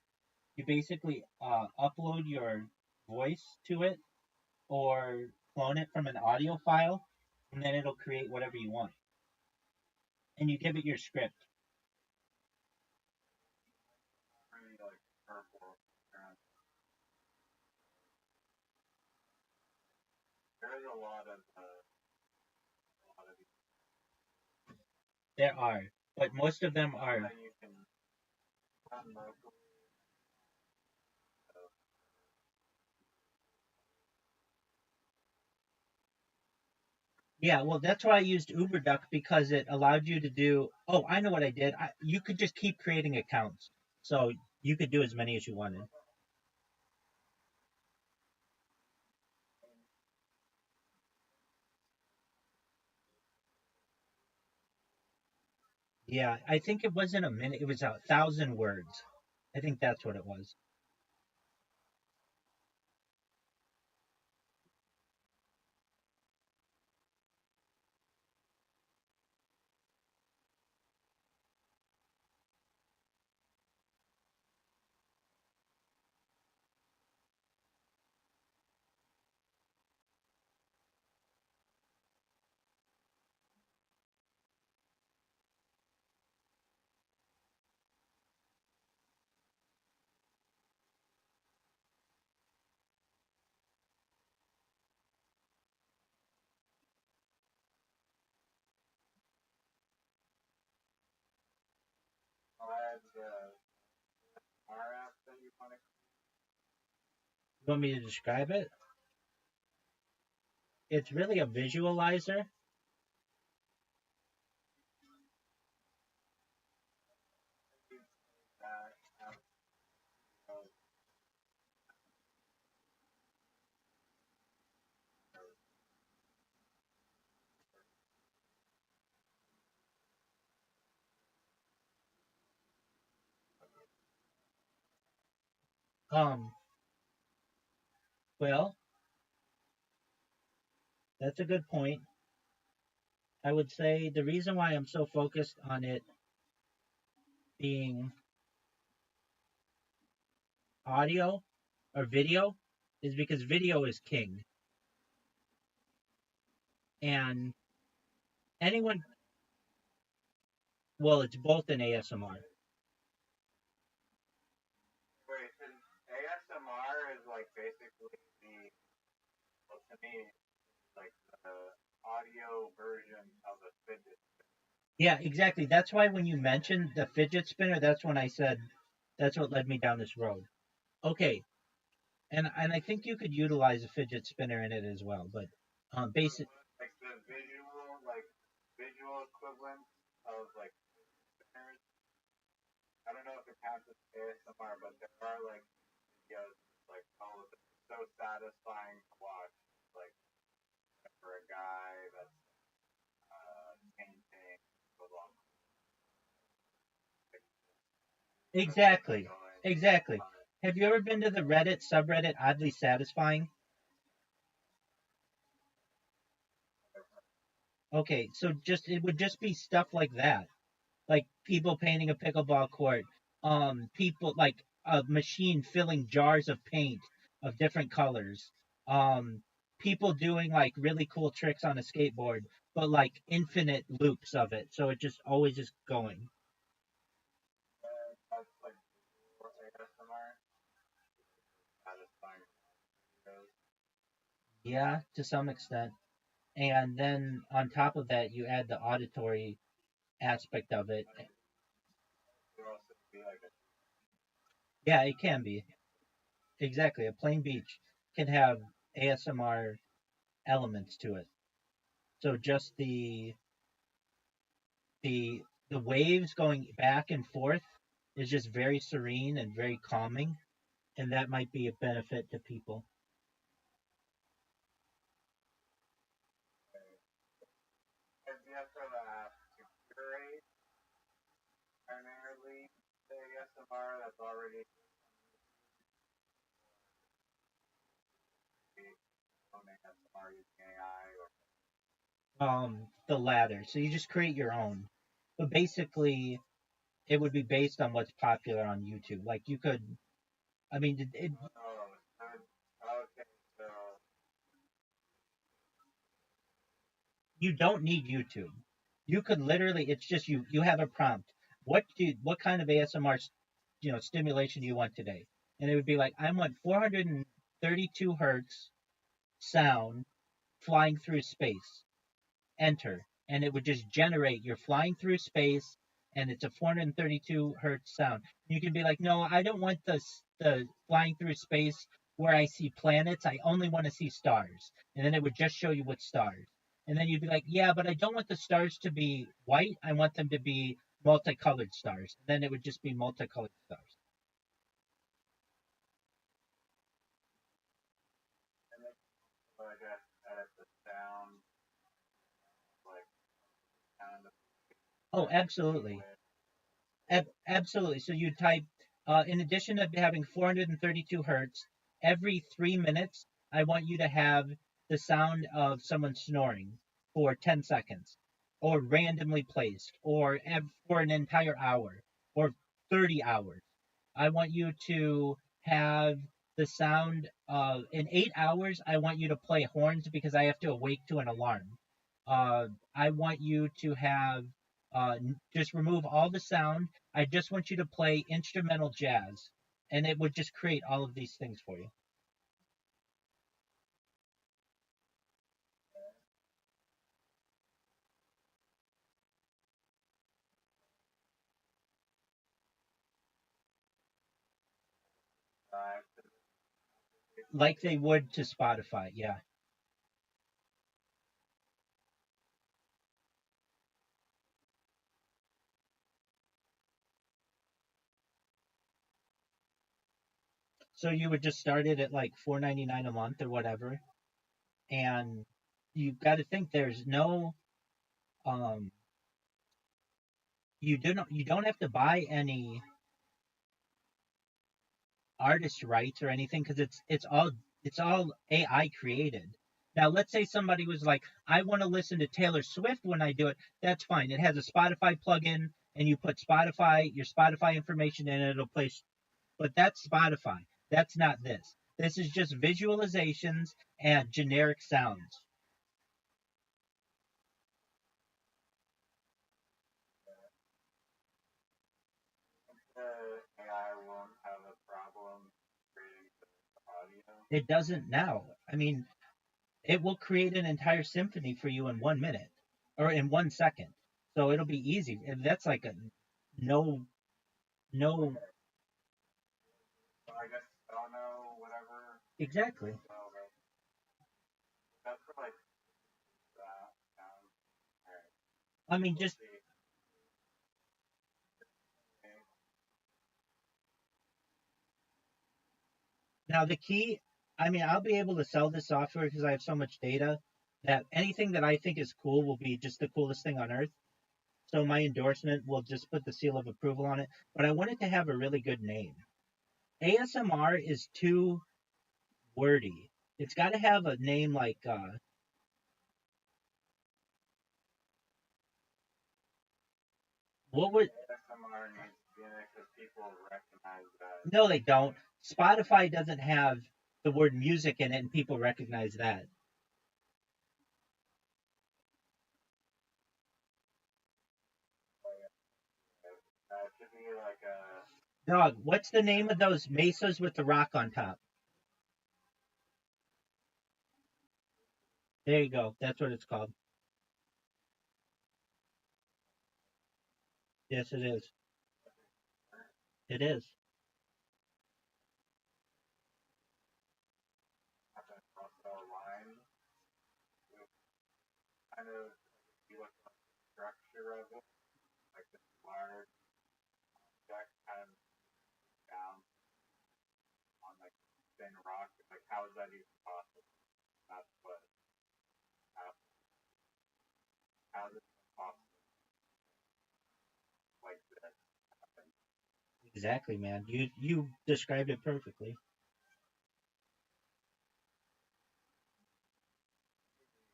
You basically upload your voice to it or clone it from an audio file, and then it'll create whatever you want. And you give it your script. Really like purple. There's a lot of There are, but most of them are. that you can run locally. Yeah, well, that's why I used UberDuck because it allowed you to do. Oh, I know what I did. You could just keep creating accounts, so you could do as many as you wanted. Yeah, I think it wasn't a minute. It was 1,000 words. I think that's what it was. Add our app that you want to You want me to describe it? It's really a visualizer. that app. Um, well, that's a good point. I would say the reason why I'm so focused on it being audio or video is because video is king. And anyone, well, it's both in ASMR. Wait, and ASMR is like basically well, to me, like the audio version of a fidget. Yeah, exactly. That's why when you mentioned the fidget spinner, that's when I said that's what led me down this road. Okay, and I think you could utilize a fidget spinner in it as well, but basic. Like the visual equivalent of like spinners. I don't know if it counts as ASMR, but there are like videos like oh, it's so satisfying to watch. Like for a guy that's painting so long. Exactly, exactly. Have you ever been to the Reddit subreddit Oddly Satisfying? Okay, so just it would just be stuff like that. like people painting a pickleball court, people like a machine filling jars of paint of different colors, people doing like really cool tricks on a skateboard, but like infinite loops of it, so it just always is going. That's like what ASMR. Satisfying videos. Yeah, to some extent. And then on top of that, you add the auditory aspect of it. Could also be like a Yeah, it can be. Exactly. A plain beach can have ASMR elements to it. So just the the waves going back and forth is just very serene and very calming, and that might be a benefit to people. and you have to curate primarily the ASMR that's already on ASMR using AI or The latter. So you just create your own. But basically it would be based on what's popular on YouTube. Like you could I mean oh, okay, so you don't need YouTube. You could literally it's just you have a prompt. What kind of ASMR stimulation do you want today? And it would be like I want 432 hertz sound flying through space. Enter, and it would just generate. You're flying through space, and it's a 432 hertz sound. You can be like, no, I don't want the flying through space where I see planets. I only want to see stars, and then it would just show you what stars. And then you'd be like, yeah, but I don't want the stars to be white. I want them to be multicolored stars. And then it would just be multicolored stars. and then I guess edit the sound like kind of Oh, absolutely. Absolutely. So you type, in addition to having 432 hertz, every 3 minutes, I want you to have the sound of someone snoring for 10 seconds, or randomly placed, or for an entire hour, or 30 hours. I want you to have the sound of, in 8 hours, I want you to play horns because I have to awake to an alarm. I want you to have, just remove all the sound. I just want you to play instrumental jazz, and it would just create all of these things for you. uh, Like they would to Spotify, yeah. So you would just start it at like 4.99 a month or whatever, and you've got to think there's no, um, you don't have to buy any artist rights or anything because it's all AI created. Now, let's say somebody was like, I want to listen to Taylor Swift when I do it. That's fine. It has a Spotify plugin, and you put your Spotify information in, and it'll play. But that's Spotify. That's not this. This is just visualizations and generic sounds. the AI won't have a problem creating the audio. It doesn't now. I mean, it will create an entire symphony for you in 1 minute or in 1 second. So it'll be easy. And that's like a no, no, So I guess Sono, whatever. exactly. So that's for like that. Alright. I mean, We'll just see. Okay. now the key, I mean, I'll be able to sell this software because I have so much data that anything that I think is cool will be just the coolest thing on earth. So my endorsement will just put the seal of approval on it. But I want it to have a really good name. ASMR is too wordy. It's got to have a name like What would? ASMR needs to be in it because people recognize that. No, they don't. Spotify doesn't have the word music in it, and people recognize that. It should be like a. Dog, what's the name of those mesas with the rock on top? There you go. That's what it's called. Yes, it is. It is. Also line with kind of you look at the structure of it, like this large deck kind of down on like thin rock. Like how is that even possible? That's what happened. How is it even possible like this? Exactly, man. You described it perfectly.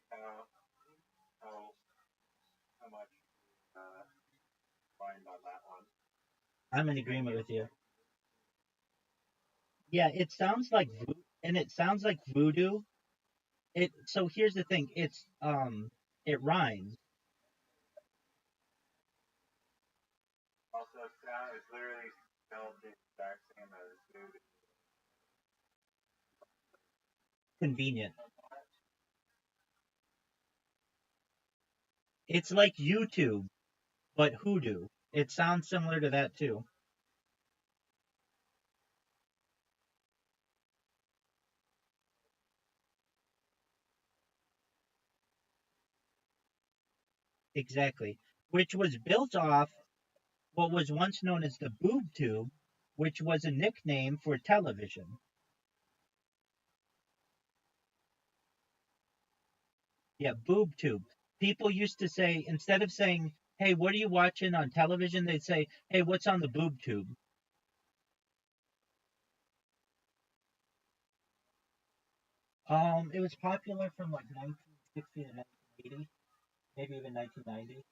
How how how much uh, find on that one? I'm in agreement with you. Yeah, it sounds like and it sounds like voodoo. It so here's the thing. It rhymes. Also, it's literally spelled the exact same as food. Convenient. It's like YouTube, but hoodoo. It sounds similar to that too. Exactly. Which was built off what was once known as the boob tube, which was a nickname for television. Yeah, boob tube. People used to say, instead of saying, "Hey, what are you watching on television?" they'd say, "Hey, what's on the boob tube?" It was popular from like 1960 to 1980, maybe even 1990.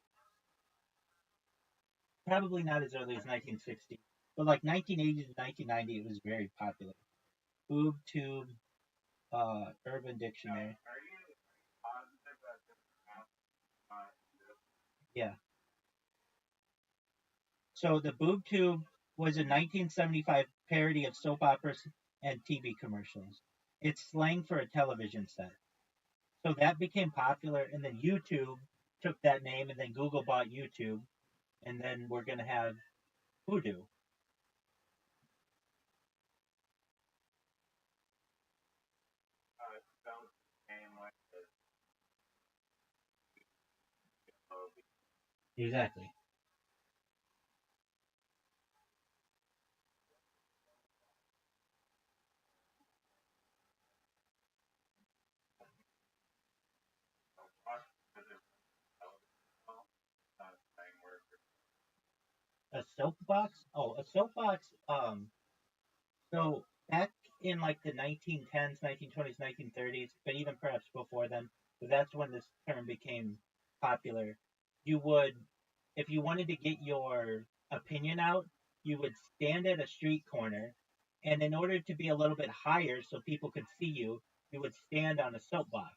Probably not as early as 1960, but like 1980 to 1990, it was very popular. Boob tube, Urban Dictionary. Are you positive that this map not Yeah. So the boob tube was a 1975 parody of soap operas and TV commercials. It's slang for a television set. So that became popular, and then YouTube took that name, and then Google bought YouTube, and then we're gonna have Voodoo. spelled the same way as Exactly. watch because it's not a slang word. A soapbox? Oh, a soapbox. So back in like the 1910s, 1920s, 1930s, but even perhaps before then, that's when this term became popular. You would, if you wanted to get your opinion out, you would stand at a street corner, and in order to be a little bit higher so people could see you, you would stand on a soapbox,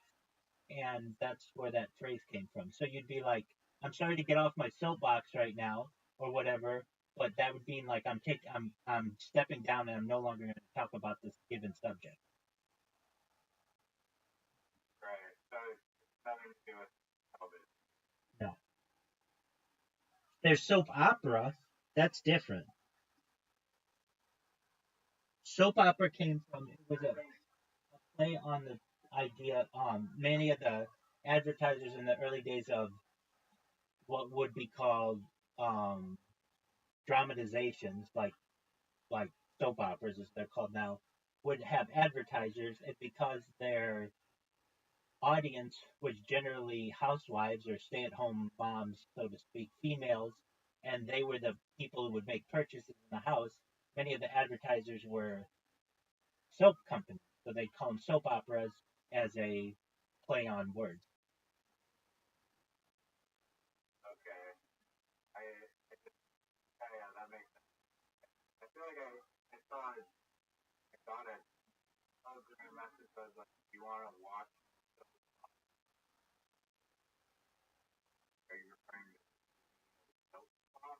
and that's where that phrase came from. So you'd be like, "I'm sorry to get off my soapbox right now," or whatever, but that would mean like I'm stepping down and I'm no longer going to talk about this given subject. Right. So it's nothing to do with television. No, there's soap opera. That's different. Soap opera came from it was a play on the idea. Many of the advertisers in the early days of what would be called um, dramatizations, like soap operas as they're called now, would have advertisers, and because their audience was generally housewives or stay-at-home moms, so to speak, females, and they were the people who would make purchases in the house. Many of the advertisers were soap companies, so they'd call them soap operas as a play on words. Okay. I that makes sense. I feel like I thought I got it. I was getting a message that was like, you want to watch? Are you referring to Soap Pop?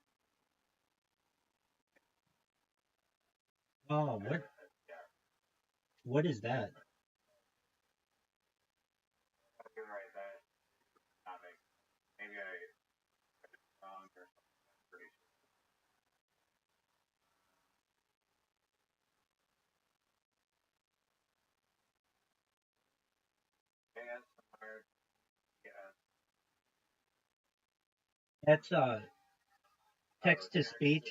Oh, what? Yeah, What is that? you're right. That makes maybe I wrong or something. I'm pretty sure. ASMR, yeah. That's text to speech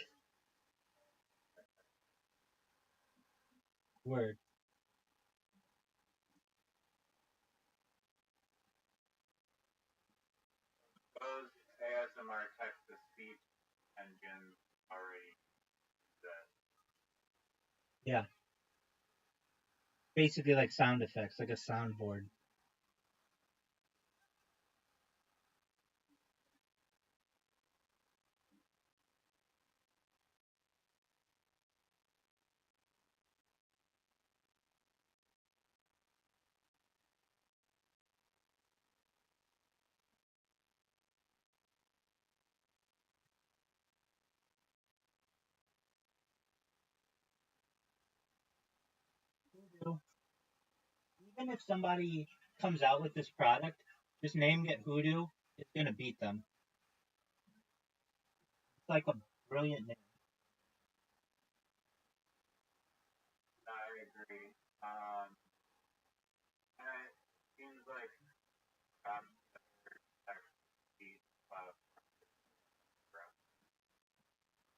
word. Those ASMR text to speech engines already exist. Yeah, basically like sound effects, like a soundboard. Even if somebody comes out with this product, just naming it Hoodoo, it's gonna beat them. It's like a brilliant name. I agree. And it seems like text to speech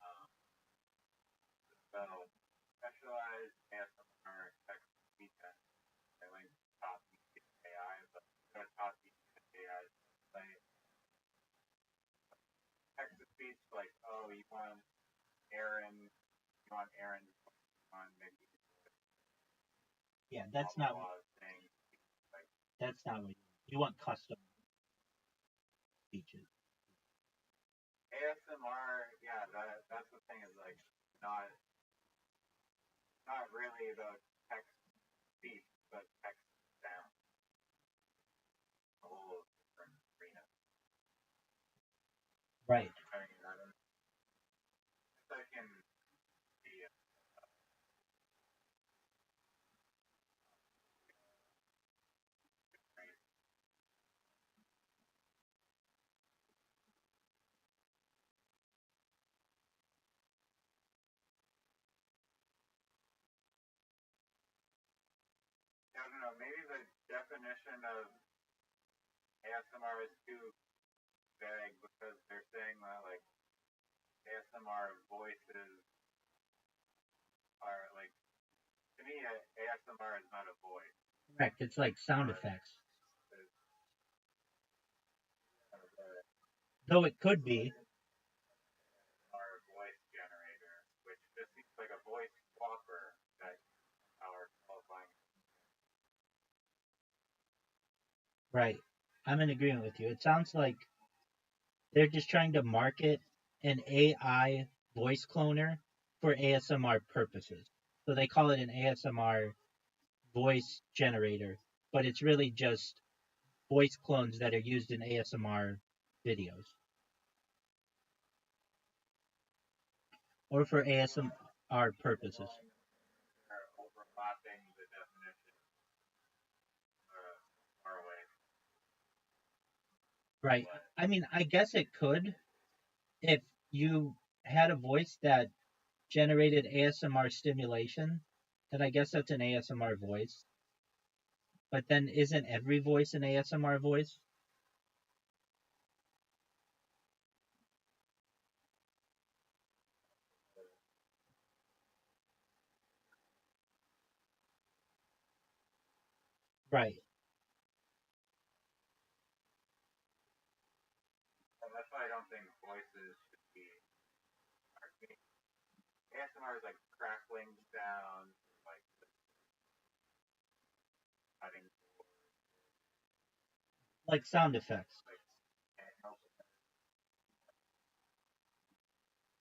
um, so specialized ASMR text to speech engine. I linked top AI, but go to top AI site. Text to speech like, oh, you want Aaron, on maybe Yeah, that's not thing like what you want. Custom features. ASMR. Yeah, that's the thing is like not not really about text speech, but text sound. A whole different arena. Right. I mean, I don't. Second, the I don't know. Maybe the definition of ASMR is too vague because they're saying that like ASMR voices are like to me ASMR is not a voice. Correct. It's like sound effects. Though it could be. Our voice generator, which just seems like a voice swapper that our qualifying. Right. I'm in agreement with you. It sounds like they're just trying to market an AI voice cloner for ASMR purposes. So they call it an ASMR voice generator, but it's really just voice clones that are used in ASMR videos or for ASMR purposes. Are overlapping the definition far away. Right. I mean, I guess it could if you had a voice that generated ASMR stimulation, then I guess that's an ASMR voice. But then isn't every voice an ASMR voice? Right. And that's why I don't think voices should be. ASMR is like crackling sound, like cutting, Like sound effects. like can't help it.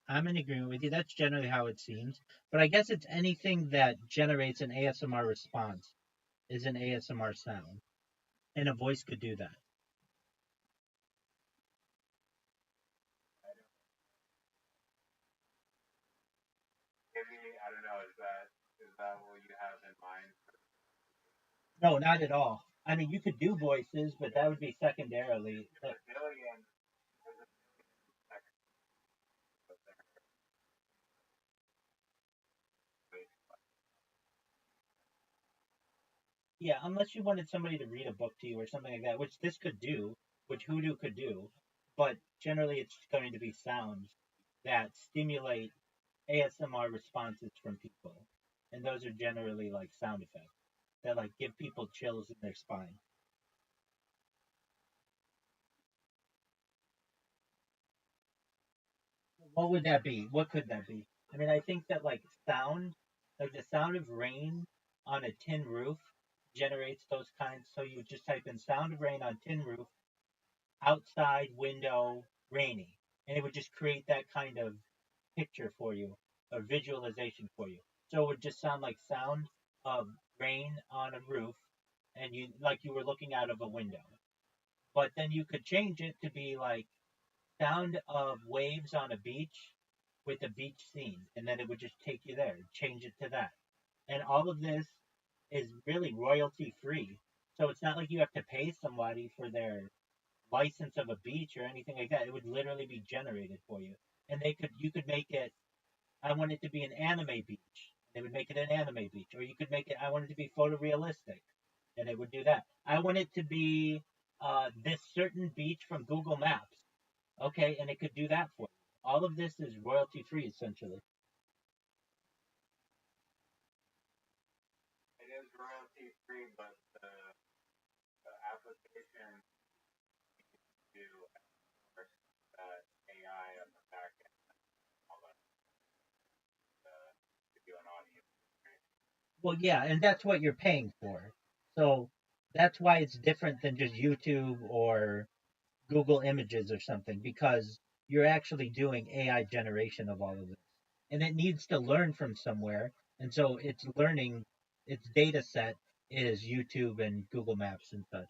I'm in agreement with you. That's generally how it seems. But I guess it's anything that generates an ASMR response is an ASMR sound. And a voice could do that. Maybe, I don't know, is that what you have in mind? No, not at all. I mean, you could do voices, but that would be secondarily. There's a million seconds of there. Yeah, unless you wanted somebody to read a book to you or something like that, which this could do, which Hoodoo could do, but generally it's going to be sounds that stimulate ASMR responses from people. And those are generally like sound effects that like give people chills in their spine. What would that be? What could that be? I mean, I think that like sound, like the sound of rain on a tin roof generates those kinds. So you just type in sound of rain on tin roof, outside window, rainy, and it would just create that kind of picture for you, a visualization for you. So it would just sound like sound of rain on a roof, and you like you were looking out of a window. But then you could change it to be like sound of waves on a beach with a beach scene, and then it would just take you there, change it to that. And all of this is really royalty free. So it's not like you have to pay somebody for their license of a beach or anything like that. It would literally be generated for you. And you could make it, I want it to be an anime beach. They would make it an anime beach. Or you could make it, I want it to be photorealistic. And it would do that. I want it to be this certain beach from Google Maps. Okay, and it could do that for you. All of this is royalty free essentially. It is royalty free, but the application to that AI on the back end, all that, to do an audio. Well, yeah, and that's what you're paying for. So that's why it's different than just YouTube or Google Images or something because you're actually doing AI generation of all of this. And it needs to learn from somewhere. And so it's learning, its data set is YouTube and Google Maps and such.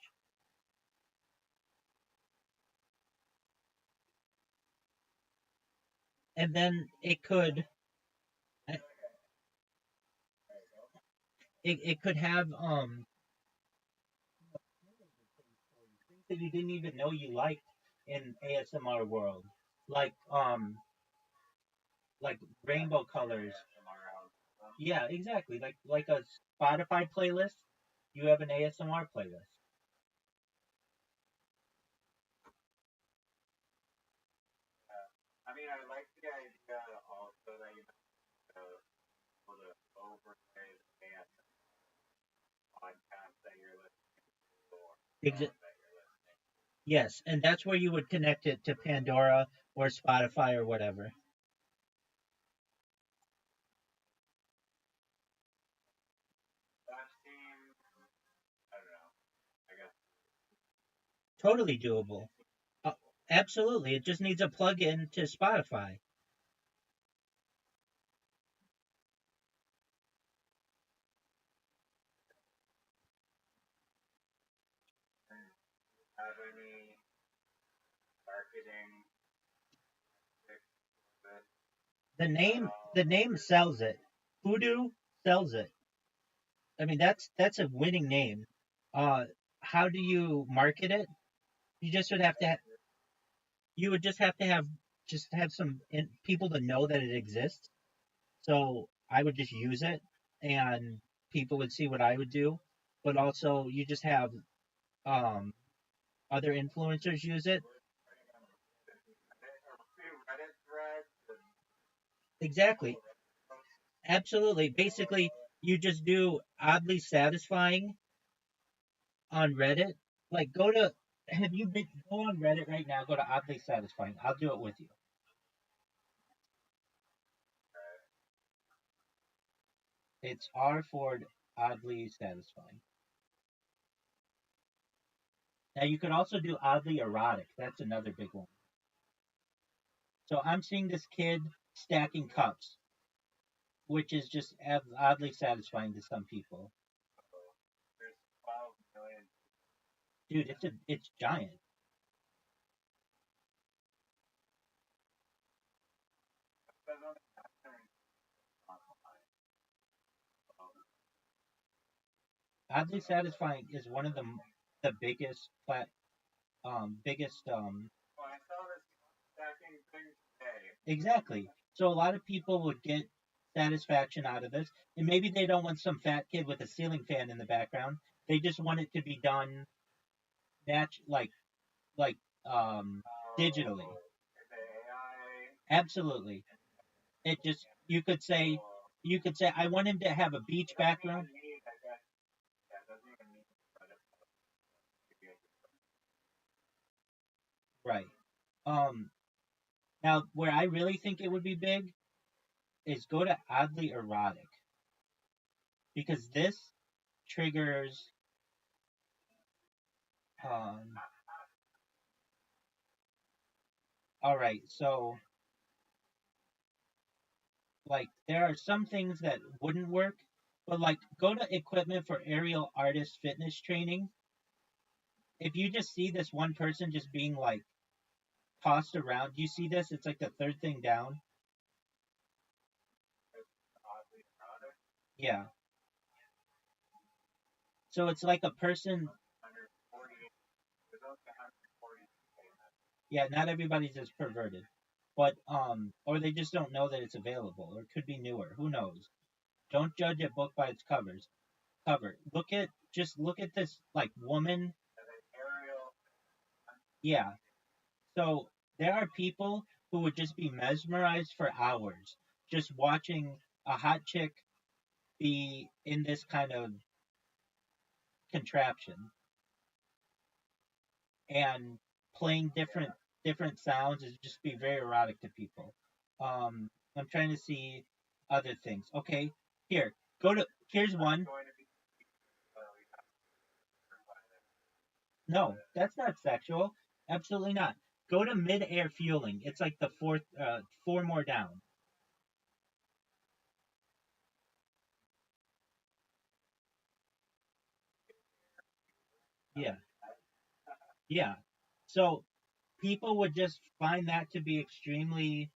And then it could have things that you didn't even know you liked in ASMR world. Like like rainbow colors. Yeah, exactly. Like a Spotify playlist, you have an ASMR playlist. I mean, I like the idea also that you know, able to overlay the dance podcast that you're listening to or Exa- song that you're listening. yes, and that's where you would connect it to Pandora or Spotify or whatever. That seems, I don't know, I guess Totally doable. Uh, Absolutely. It just needs a plug-in to Spotify. have any marketing fix this at The all. name sells it. Hoodoo sells it. I mean, that's a winning name. Uh, how do you market it? You just would have to. You would just have some people to know that it exists. So I would just use it, and people would see what I would do. But also, you just have um, other influencers use it. Or few Reddit threads and Exactly. little Reddit posts. Absolutely. Basically, you just do oddly satisfying on Reddit. Like, have you been, go on Reddit right now, go to oddly satisfying. I'll do it with you. It's R Ford oddly satisfying. Now, you could also do oddly erotic. That's another big one. So I'm seeing this kid stacking cups, which is just oddly satisfying to some people. There's 12 million. Dude, it's giant. That's only happening online. Oddly satisfying is one of the biggest biggest Well, I saw this stacking thing today. exactly. So a lot of people would get satisfaction out of this, and maybe they don't want some fat kid with a ceiling fan in the background. They just want it to be done like digitally. The AI. Absolutely. It just you could say I want him to have a beach background. Doesn't even need credit. Right. Now where I really think it would be big is go to oddly erotic, because this triggers all right, so like there are some things that wouldn't work, but like go to equipment for aerial artist fitness training. If you just see this one person just being like tossed around, you see this? It's like the third thing down. Oddly erotic. Yeah. So it's like a person. 140. There's only 140. Yeah, not everybody's as perverted, but or they just don't know that it's available, or it could be newer. Who knows? Don't judge a book by its cover. Look at this like woman. Aerial. Yeah. So there are people who would just be mesmerized for hours just watching a hot chick be in this kind of contraption and playing different sounds is just be very erotic to people. I'm trying to see other things. Okay, here's one. No, that's not sexual. Absolutely not. Go to mid-air fueling. It's like the four more down. Yeah, yeah. So people would just find that to be extremely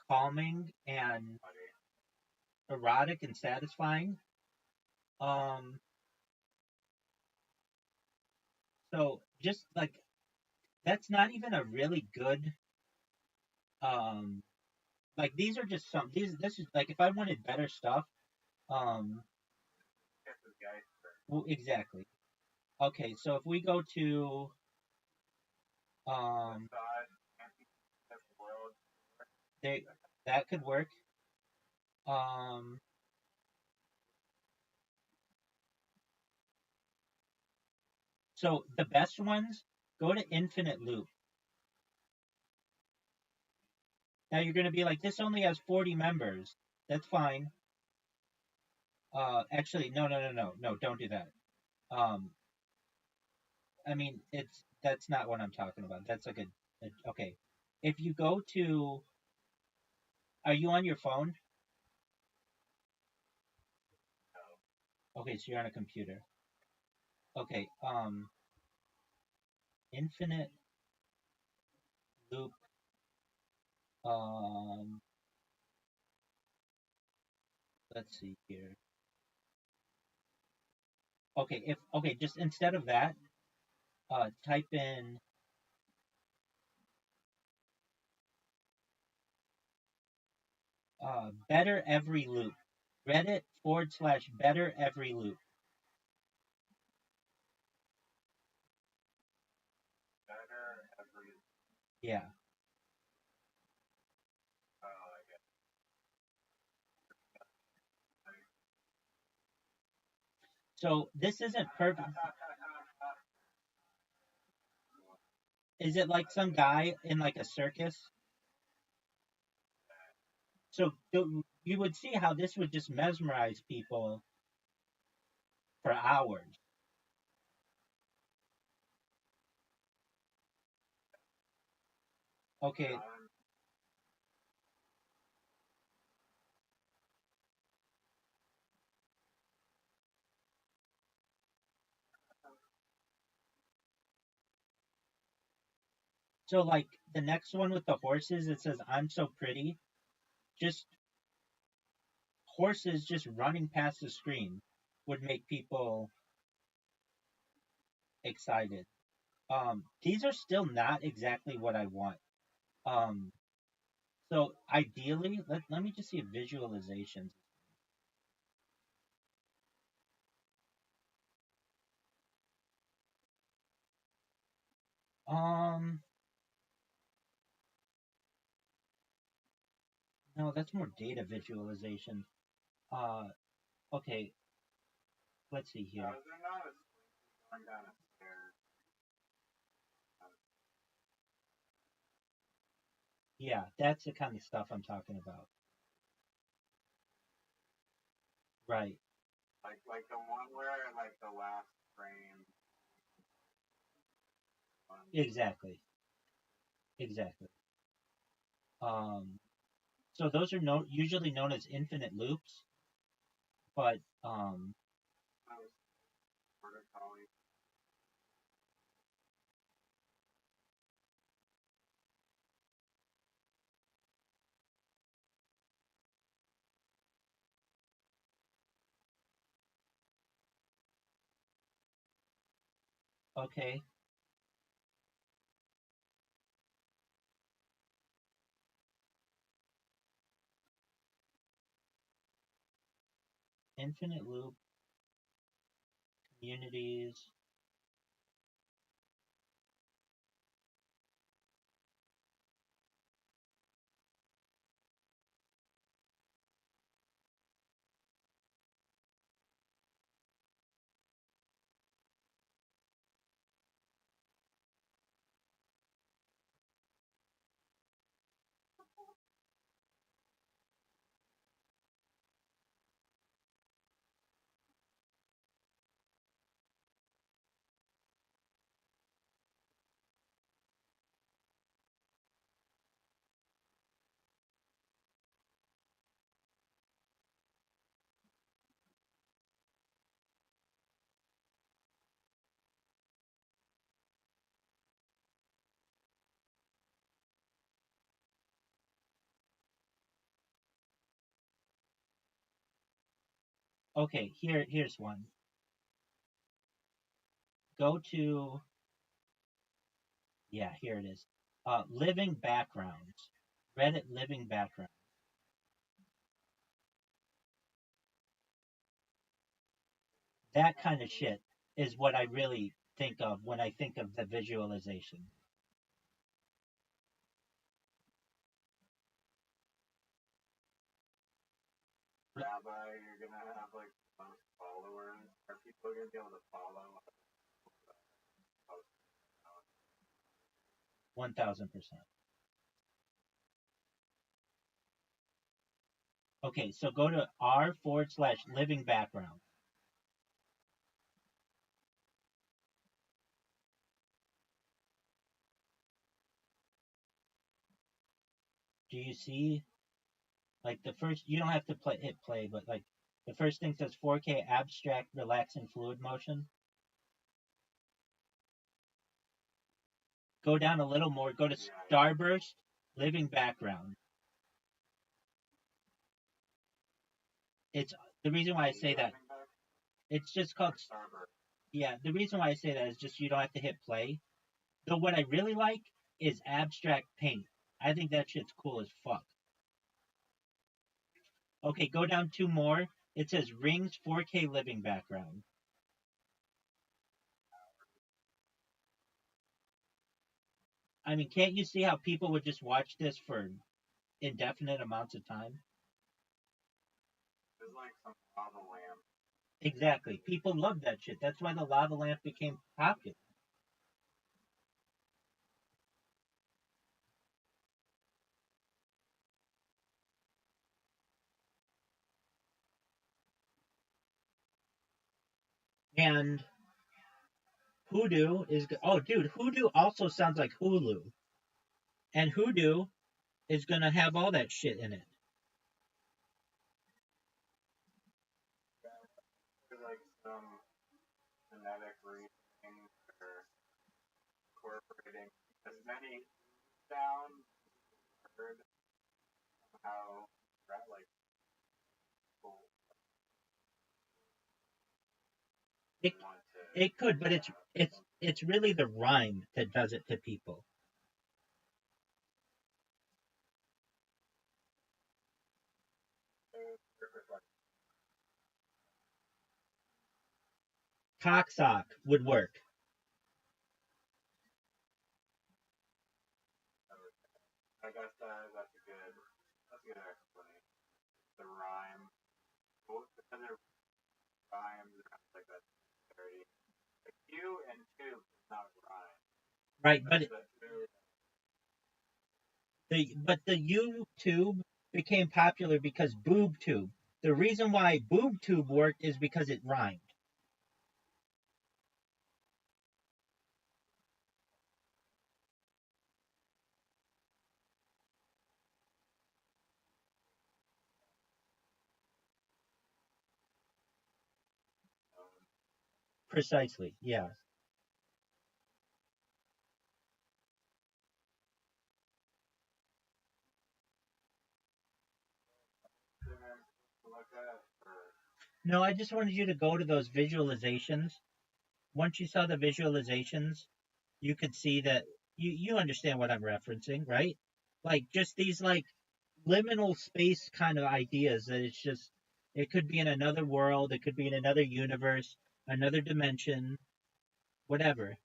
calming and erotic and satisfying. Um, so just like that's not even a really good um like these are just some these this is like if I wanted better stuff, um well, exactly. Okay, so if we go to um they that could work. Um so the best ones go to infinite loop. Now you're gonna be like, this only has 40 members. That's fine. Actually, no, don't do that. Um, I mean, that's not what I'm talking about. That's like okay. If you go to, are you on your phone? Okay, so you're on a computer. Okay, infinite loop. Um, let's see here. Okay, just instead of that, type in better every loop. Reddit/better every loop. Yeah. So this isn't perfect. Is it like some guy in like a circus? So you would see how this would just mesmerize people for hours. Okay, So like the next one with the horses, it says I'm so pretty. Just horses just running past the screen would make people excited. These are still not exactly what I want. Um, so ideally, let me just see visualizations. Um, no, that's more data visualization. Uh, okay, let's see here. Is there not a going down a stairs? Yeah, that's the kind of stuff I'm talking about. Right. Like the one where like the last frame. Exactly. Exactly. So those are usually known as infinite loops, but okay. Infinite loop communities. Okay, here's one. Go to yeah, here it is. Living backgrounds. Reddit living background. That kind of shit is what I really think of when I think of the visualization. Rabbi, you're gonna have like most followers. Are people gonna be able to follow? 1000%. Okay, so go to r/living background. Do you see like the first? You don't have to hit play, but like the first thing says 4K abstract, relaxing fluid motion. Go down a little more. Go to Starburst, living background. It's the reason why I say that. It's just called. Yeah, the reason why I say that is just you don't have to hit play. Though what I really like is abstract paint. I think that shit's cool as fuck. Okay, go down two more. It says Rings 4K living background. I mean, can't you see how people would just watch this for indefinite amounts of time? There's like some lava lamp. Exactly. People love that shit. That's why the lava lamp became popular. And Hoodoo is oh dude, Hoodoo also sounds like Hulu. And Hoodoo is gonna have all that shit in it. There's like some genetic reasoning for incorporating as many down, heard how like people It want to. it could, but it's really the rhyme that does it to people. Cocksock would work. I guess that's a good explanation. The rhyme, both because it rhymes, like that very. Like you and two is not rhyme. Right, but the YouTube became popular because boob tube. The reason why boob tube worked is because it rhymed. Precisely. Yeah. Look at for No, I just wanted you to go to those visualizations. Once you saw the visualizations, you could see that you understand what I'm referencing, right? Like just these like liminal space kind of ideas that it's just it could be in another world, it could be in another universe, another dimension, whatever.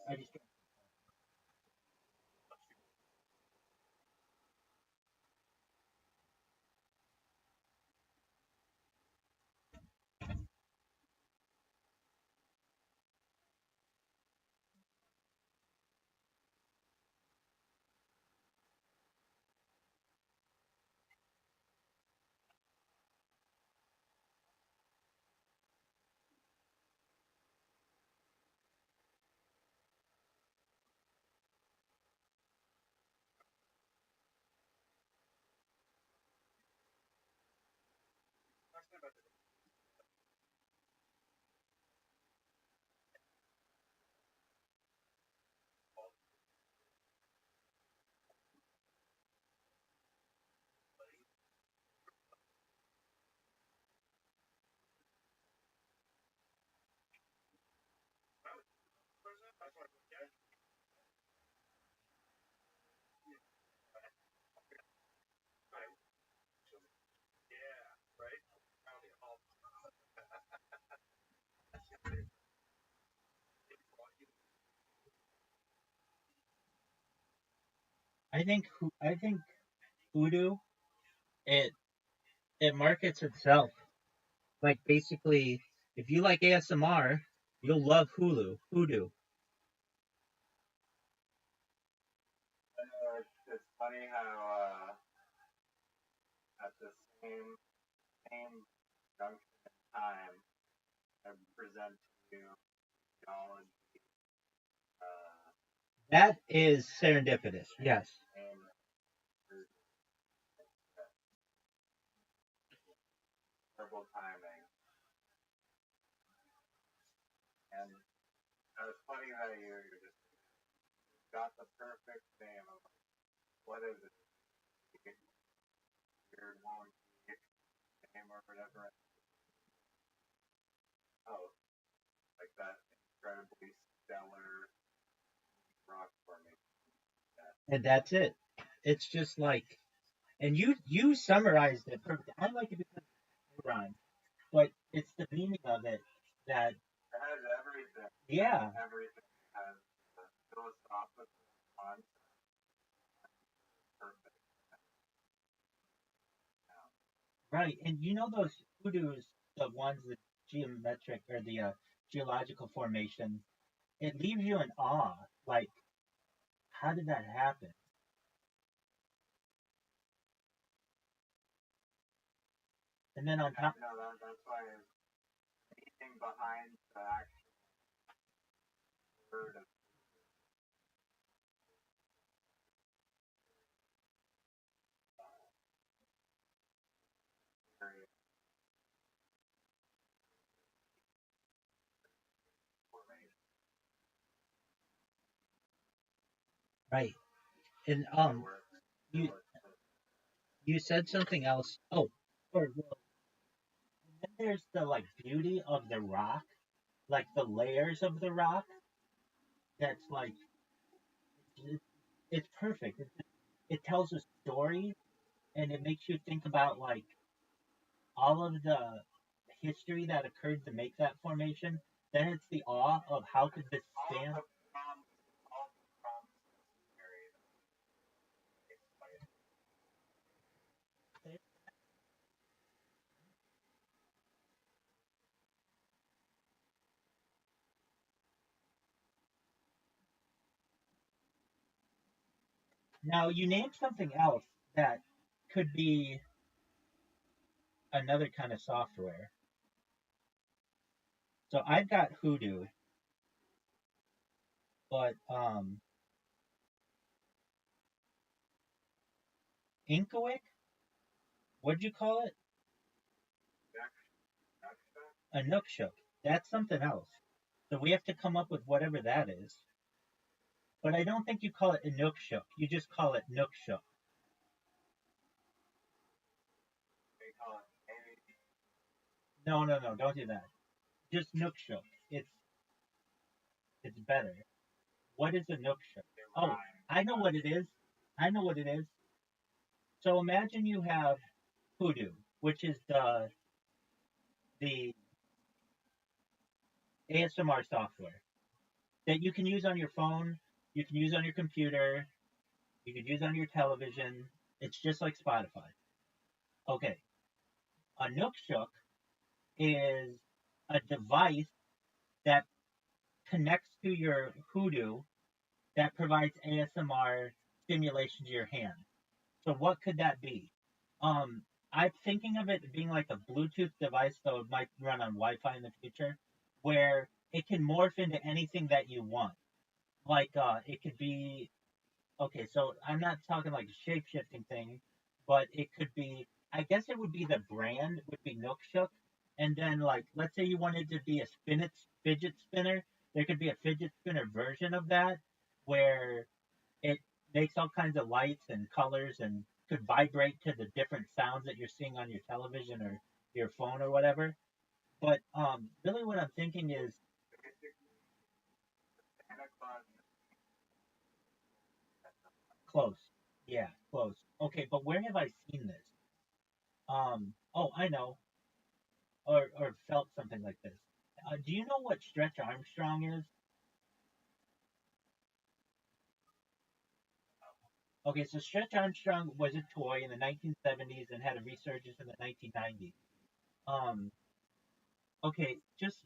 I just I think Voodoo it it markets itself. Like basically, if you like ASMR, you'll love Hoodoo. it's funny how at the same junction in time, I present to you theology, uh, That is serendipitous. Yes. and terrible timing. And it's funny how you just got the perfect name of what is it? Weird wonky name or whatever. Oh, like that incredibly stellar rock formation. And that's it. It's just like, and you summarized it perfect. I like it because it rhymes, but it's the meaning of it that It has everything. yeah, Everything has the philosophical concept perfect. Now. right. And you know those hoodoos, the ones the geometric or the geological formation. it leaves you in awe. Like, how did that happen? And then on top, No, that's why anything behind the actual word of period formation. right? And you you said something else. Oh, or well, then there's the like beauty of the rock, like the layers of the rock. That's like it, it's perfect. It tells a story, and it makes you think about like all of the history that occurred to make that formation. Then it's the awe of how could this stand. All the problems area explain. Now you named something else that could be another kind of software. So I've got Hoodoo, but Inkoik, what'd you call it? A Nookshook. That's something else. So we have to come up with whatever that is. But I don't think you call it a Nookshook. You just call it Nookshook. They call it maybe No, don't do that. Just Nookshook. It's better. What is a Nookshook? Oh, I know what it is. I know what it is. So imagine you have Hoodoo, which is the ASMR software that you can use on your phone, you can use on your computer, you can use on your television. It's just like Spotify. Okay, a Nookshook is a device that connects to your Hoodoo that provides ASMR stimulation to your hand. So what could that be? Um, I'm thinking of it being like a Bluetooth device, though it might run on Wi-Fi in the future, where it can morph into anything that you want. Like it could be okay. So I'm not talking like a shape shifting thing, but it could be. I guess it would be the brand would be Nookshook, and then like let's say you wanted to be a fidget spinner, there could be a fidget spinner version of that where it makes all kinds of lights and colors and could vibrate to the different sounds that you're seeing on your television or your phone or whatever. But really, what I'm thinking is Santa Claus. close. Yeah, close. Okay, but where have I seen this? Oh, I know, or felt something like this. Do you know what Stretch Armstrong is? Okay, so Stretch Armstrong was a toy in the 1970s and had a resurgence in the 1990s. Um, okay, just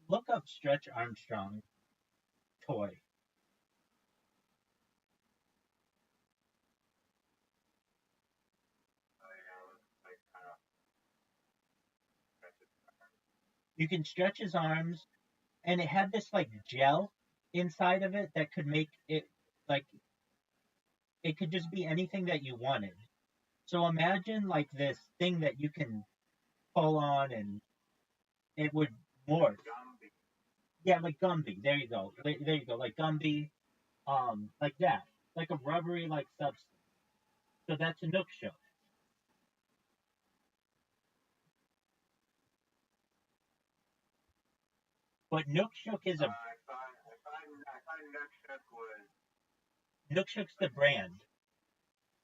look up Stretch Armstrong toy. Like kind of You can stretch his arms, and it had this like gel inside of it that could make it like it could just be anything that you wanted. So imagine like this thing that you can pull on and it would morph. Gumby. Yeah, like Gumby. There you go. There you go. Like Gumby. Like that. Like a rubbery like substance. So that's a Nook shook. But Nook shook is a I thought Nutchuck was Nook shook's the brand.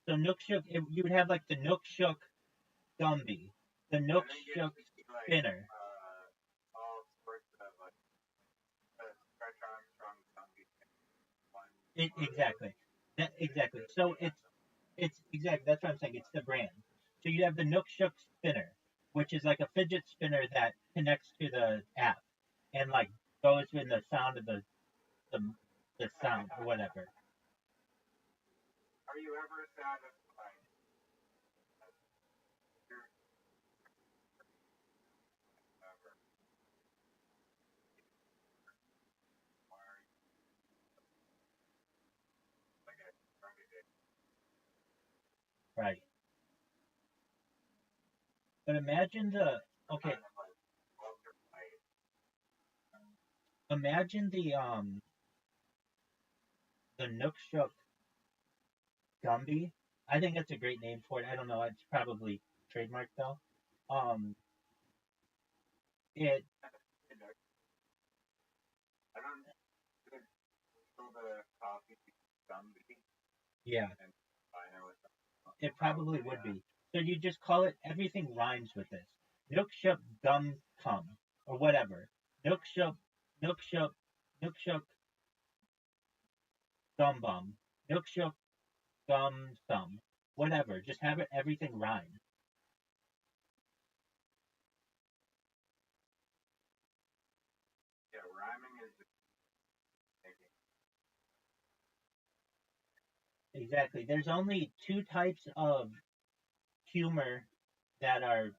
So Nook shook, you would have like the Nook shook Gumby, the Nook I think it shook used to be like spinner. all sorts of like Stretch Armstrong Gumby one. Exactly. Exactly. So it's exactly that's what I'm saying. It's the brand. So you have the Nook Shook spinner, which is like a fidget spinner that connects to the app and like goes in the sound of the the sound or whatever. Are you ever satisfied? You're never. Why are you like a drunk addict? Right. But imagine the okay. Kind of like welcome light. Imagine the Nook Shook Gumby. I think that's a great name for it. I don't know. It's probably trademarked though. Um, it You know, I don't think the coffee Gumby yeah, and finer with them. it probably would be. So you just call it. Everything rhymes with this. Nook Shook Gum Cum or whatever. Nook Shook, Nook Shook, Nook Shook Gum Bum, Nook Shook Gum Thumb, whatever. Just have it. Everything rhyme. Yeah, rhyming is the thinking. Exactly. There's only two types of humor that are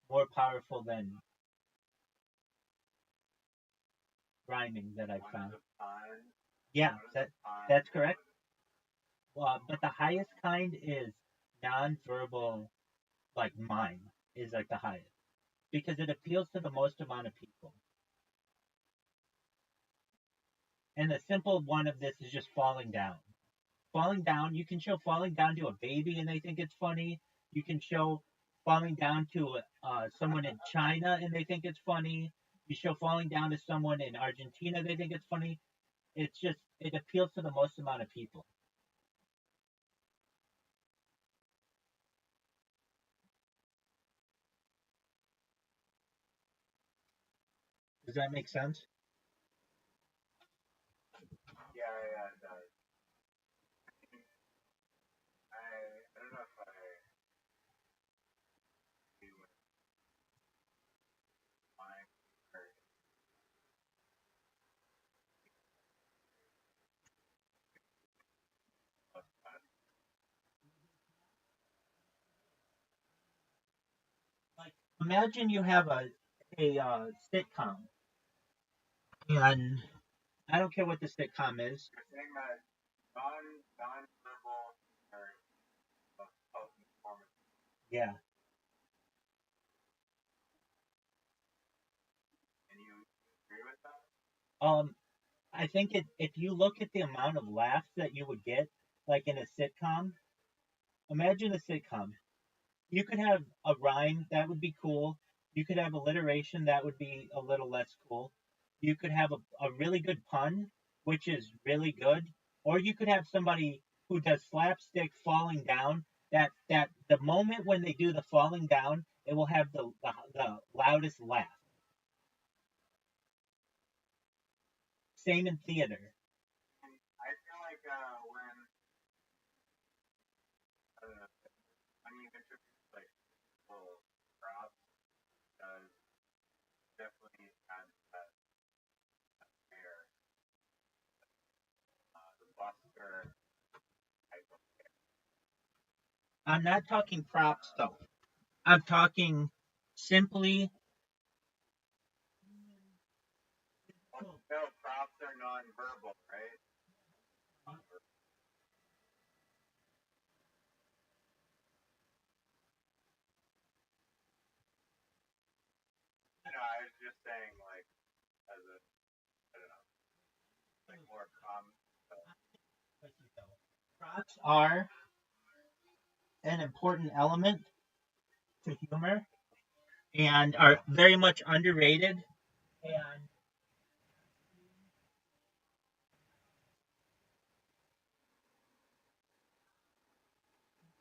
more powerful than rhyming that I've One found. is a pun. Yeah, One is that a pun. that's correct. But the highest kind is non-verbal, like mime, is like the highest because it appeals to the most amount of people. And the simple one of this is just falling down. Falling down, you can show falling down to a baby and they think it's funny. You can show falling down to someone in China and they think it's funny. You show falling down to someone in Argentina, they think it's funny. It's just it appeals to the most amount of people. Does that make sense? Yeah, it does. I don't know if I agree with mine or that. Like imagine you have a sitcom, and I don't care what the sitcom is. You're saying that non-verbal or performance, Yeah. and you agree with that? Um, I think if you look at the amount of laughs that you would get, like in a sitcom, imagine a sitcom. You could have a rhyme that would be cool. You could have alliteration that would be a little less cool. You could have a really good pun, which is really good, or you could have somebody who does slapstick falling down. That the moment when they do the falling down, it will have the loudest laugh. Same in theater. And I feel like when I don't know when you introduce like little props, does definitely add that air, the buster type of I'm not talking props though. I'm talking simply no props are non-verbal, right? I was just saying like as a I don't know like more common. props are an important element to humor and are very much underrated and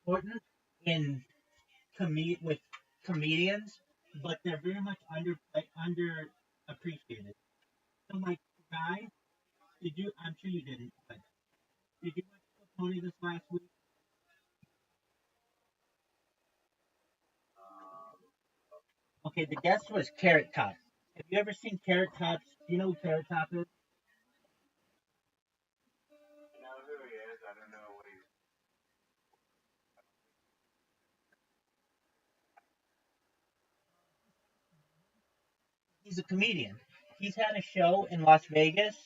important in with comedians, but they're very much under appreciated. So like guy, did you? I'm sure you didn't, but did you watch Tony this last week? Um, Okay, the guest was Carrot Top. Have you ever seen Carrot Top's? Do you know who Carrot Top is? I don't know what he's. He's a comedian. He's had a show in Las Vegas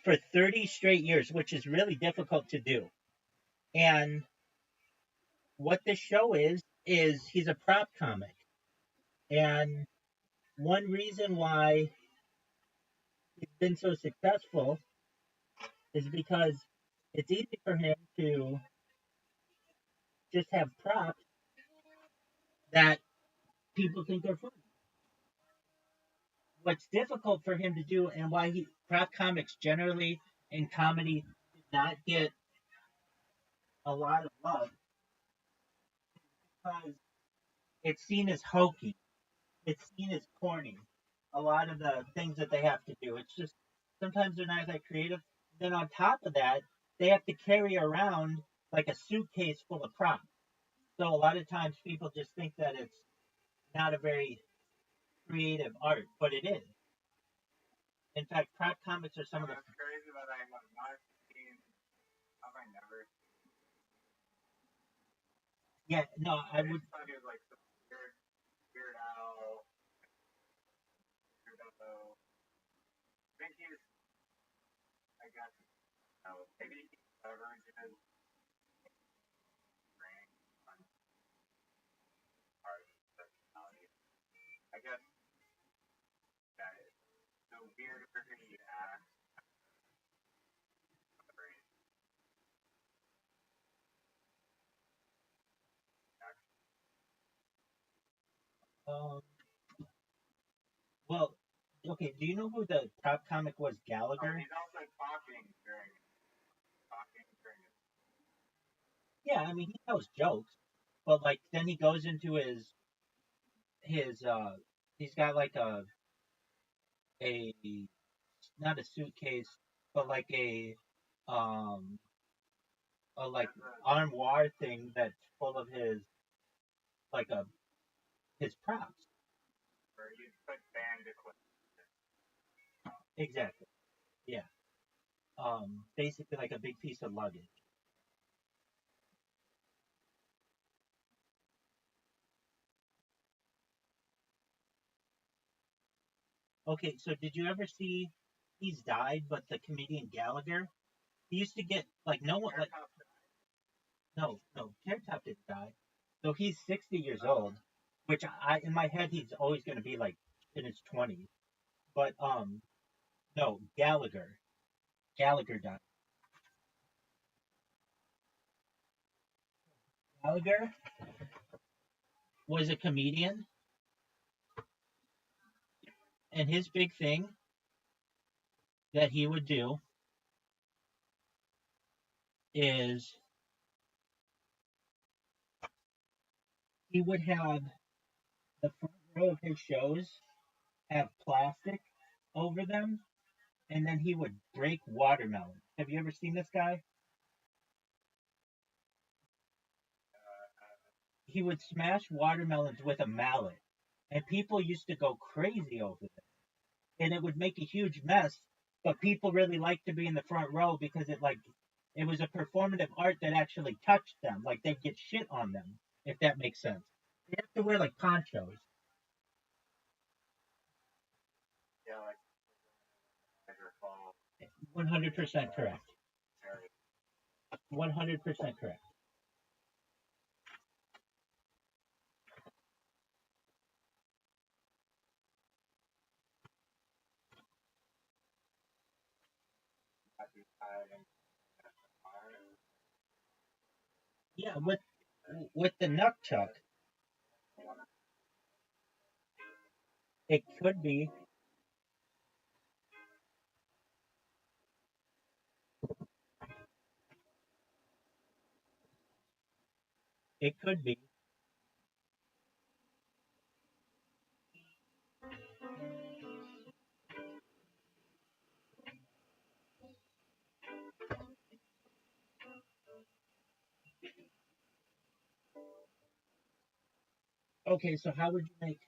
for 30 straight years, which is really difficult to do. And what this show is he's a prop comic. And one reason why he's been so successful is because it's easy for him to just have props that people think are funny. What's difficult for him to do, and why prop comics generally in comedy did not get a lot of love, because it's seen as hokey, it's seen as corny. A lot of the things that they have to do, it's just sometimes they're not that creative. Then on top of that, they have to carry around like a suitcase full of props. So a lot of times people just think that it's not a very creative art, but it is. In fact, prop comics are some of the. That's crazy that I have not seen. Have I never? Yeah, no, I would. thought he was like some weird owl. Weirdo. I think he's. I guess. Maybe he's original brain on party personality. I guess that the weirder he acts, the brain acts. Um, well, okay. Do you know who the prop comic was? Oh, Gallagher. he's also talking during it. Yeah, I mean he tells jokes, but like then he goes into his. He's got like a not a suitcase, but like um a like armoire thing that's full of his like his props. Where you put band equipment. Exactly. Yeah. Basically like a big piece of luggage. Okay, so did you ever see? He's died, but the comedian Gallagher, he used to get like no one like no Carrot Top didn't die. So he's 60 years old, which I in my head he's always going to be like in his 20s. But no Gallagher died. Gallagher was a comedian, and his big thing that he would do is he would have the front row of his shows have plastic over them, and then he would break watermelons. Have you ever seen this guy? He would smash watermelons with a mallet, and people used to go crazy over it. And it would make a huge mess, but people really liked to be in the front row because it was a performative art that actually touched them. Like they'd get shit on them, if that makes sense. They have to wear like ponchos. Yeah, like Tiger Fall. 100% correct. 100% correct. Yeah, with the nunchuck, it could be. It could be. Okay, so how would you make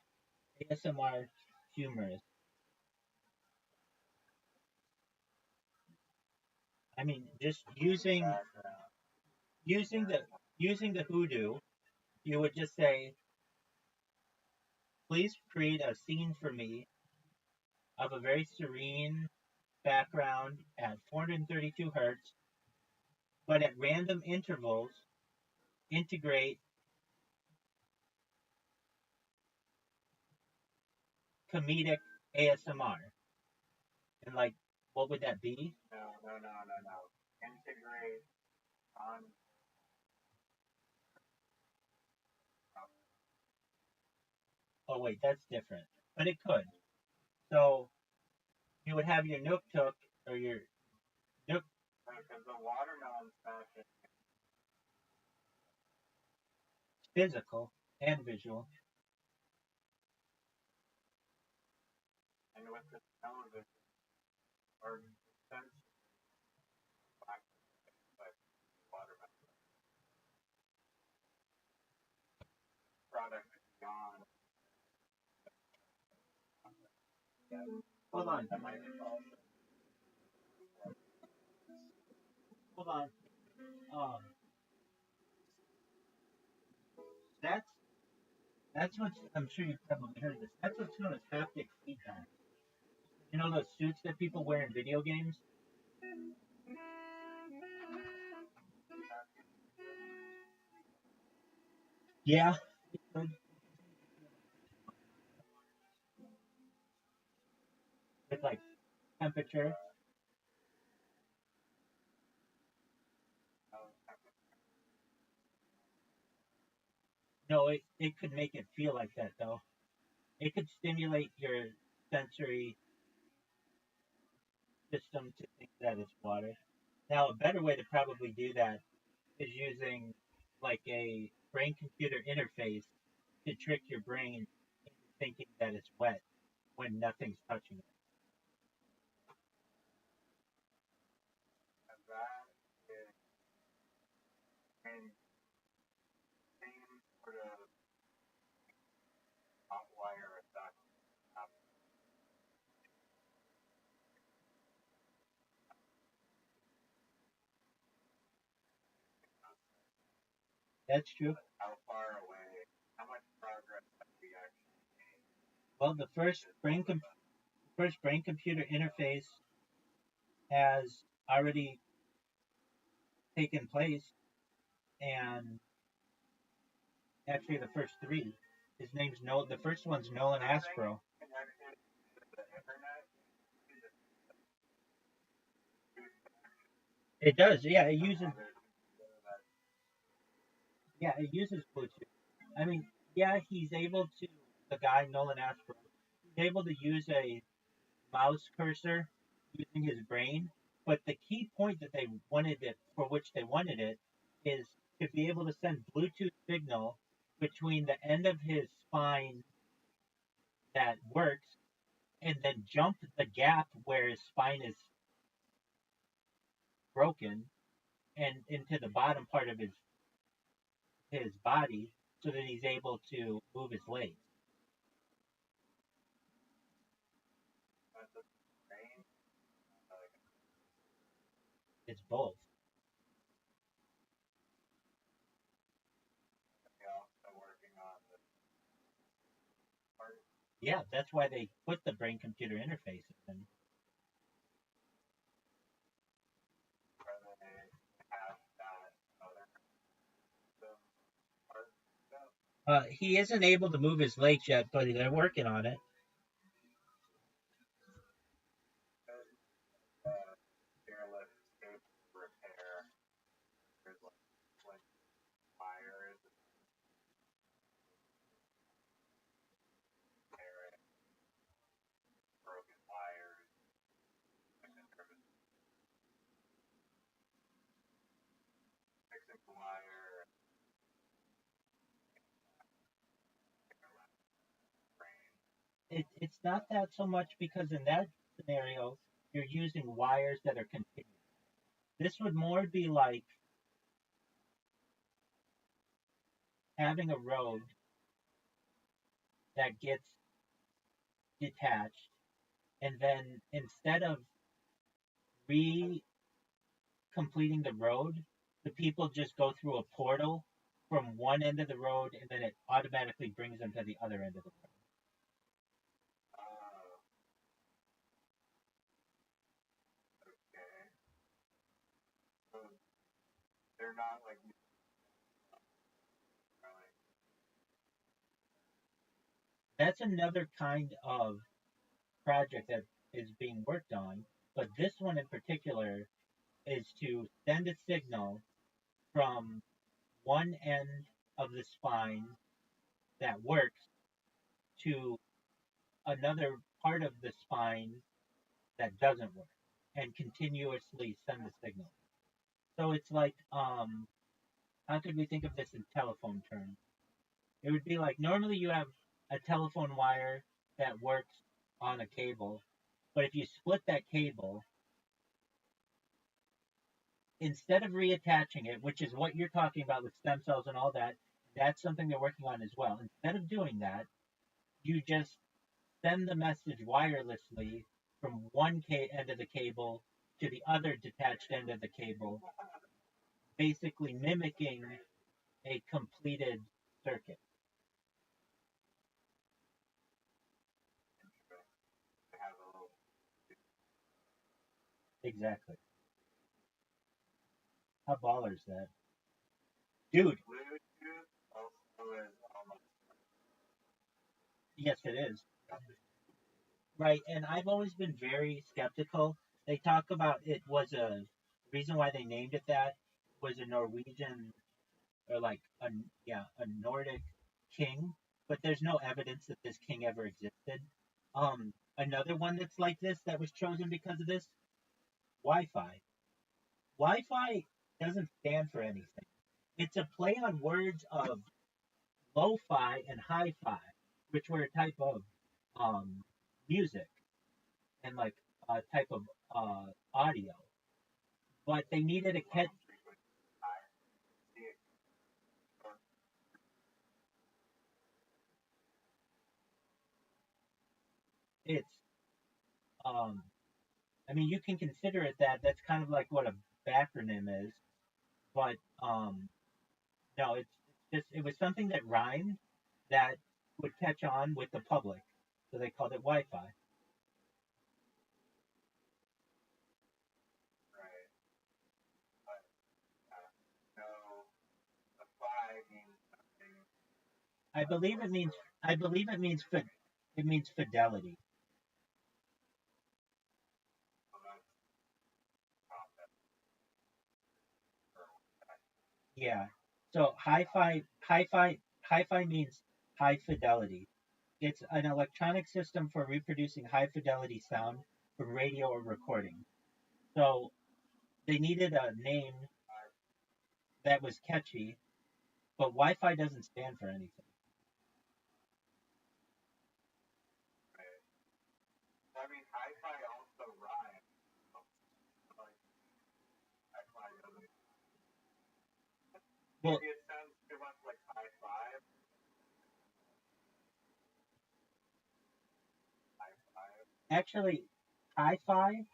ASMR humorous? I mean, just using using the hoodoo, you would just say, please create a scene for me of a very serene background at 432 hertz, but at random intervals, integrate comedic ASMR. And like, what would that be? No. Integrate on. Oh wait, that's different. But it could. So you would have your Nook Took or your Nook Because the watermelon fashion physical and visual. and with the television or sense black like watermelon product beyond. Hold on. That might be false. Hold on. Um, that's what I'm sure you've probably heard this. That's what's known as haptic feedback. You know those suits that people wear in video games? Yeah. It could. With like temperature. No, it could make it feel like that though. It could stimulate your sensory system to think that it's water. Now, a better way to probably do that is using like a brain computer interface to trick your brain into thinking that it's wet when nothing's touching it. And that is and same sort of hot wire effect. That's true. How far away? How much progress have we actually made? Well, the first brain computer interface has already taken place, and actually the first three. His name's No. The first one's Nolan Aspro. Connected to the internet. It does, yeah. It uses Bluetooth. I mean, yeah, he's able to. The guy Nolan Aspro, he's able to use a mouse cursor using his brain. But the key point that they wanted it for which they wanted it is to be able to send Bluetooth signal between the end of his spine that works and then jump the gap where his spine is broken and into the bottom part of his body so that he's able to move his legs. That's a brain. It's both. They're also working on the part Yeah, that's why they put the brain computer interface in. where they have that other system part stuff. He isn't able to move his legs yet, but they're working on it. Fearless escape repair. There's like wires and repair it, broken wires, and then fixing the wire, brain. It's not that so much because in that scenario, you're using wires that are continuous. This would more be like having a road that gets detached, and then instead of re completing the road, the people just go through a portal from one end of the road, and then it automatically brings them to the other end of the road. Okay. So they're not like. That's another kind of project that is being worked on, but this one in particular is to send a signal from one end of the spine that works to another part of the spine that doesn't work and continuously send the signal. So it's like, how could we think of this in telephone terms? It would be like normally you have a telephone wire that works on a cable, but if you split that cable, instead of reattaching it, which is what you're talking about with stem cells and all that, that's something they're working on as well. Instead of doing that, you just send the message wirelessly from one end of the cable to the other detached end of the cable, basically mimicking a completed circuit. Exactly. How baller is that? Dude. Yes, it is. Right, and I've always been very skeptical. They talk about it was a reason why they named it that was a Norwegian or like a Nordic king, but there's no evidence that this king ever existed. Another one that's like this that was chosen because of this, Wi-Fi. Wi-Fi doesn't stand for anything. It's a play on words of lo-fi and hi-fi, which were a type of music and like a type of audio. But they needed a catch. It's I mean, you can consider it that. That's kind of like what a backronym is, but no, it's just it was something that rhymed that would catch on with the public, so they called it Wi-Fi. I believe it means I believe it means it means fidelity. Yeah. So hi-fi means high fidelity. It's an electronic system for reproducing high fidelity sound from radio or recording. So they needed a name that was catchy, but Wi-Fi doesn't stand for anything. I mean, hi-fi also rhymes. Well, maybe it sounds too much like high-five. actually, hi-fi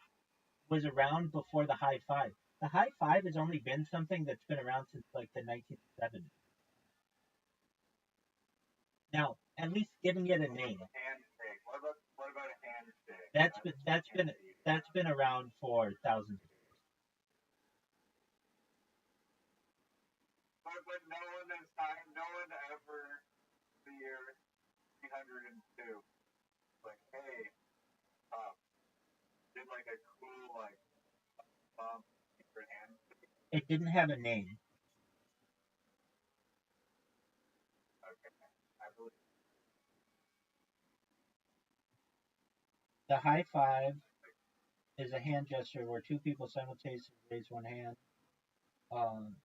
was around before the high five. The high five has only been something that's been around since like the 1970s. Now, at least giving it a name. Handshake. What about a handshake? That's been around for thousands of years. But no one ever the year 302 like, hey, did like a cool like for handshake. It didn't have a name. Okay, I believe. The high five is a hand gesture where two people simultaneously raise one hand. Um,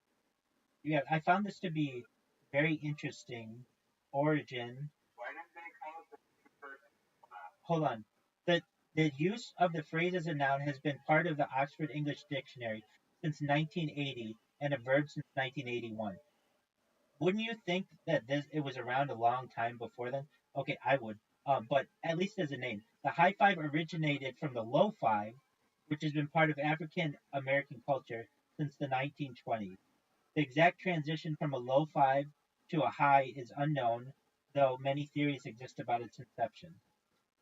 yeah, I found this to be very interesting. Origin. Why didn't they call it the two-person class? Hold on. The use of the phrase as a noun has been part of the Oxford English Dictionary since 1980 and a verb since 1981. Wouldn't you think that it was around a long time before then? Okay, I would. But at least as a name, the high five originated from the low five, which has been part of African American culture since the 1920s. The exact transition from a low 5 to a high is unknown, though many theories exist about its inception.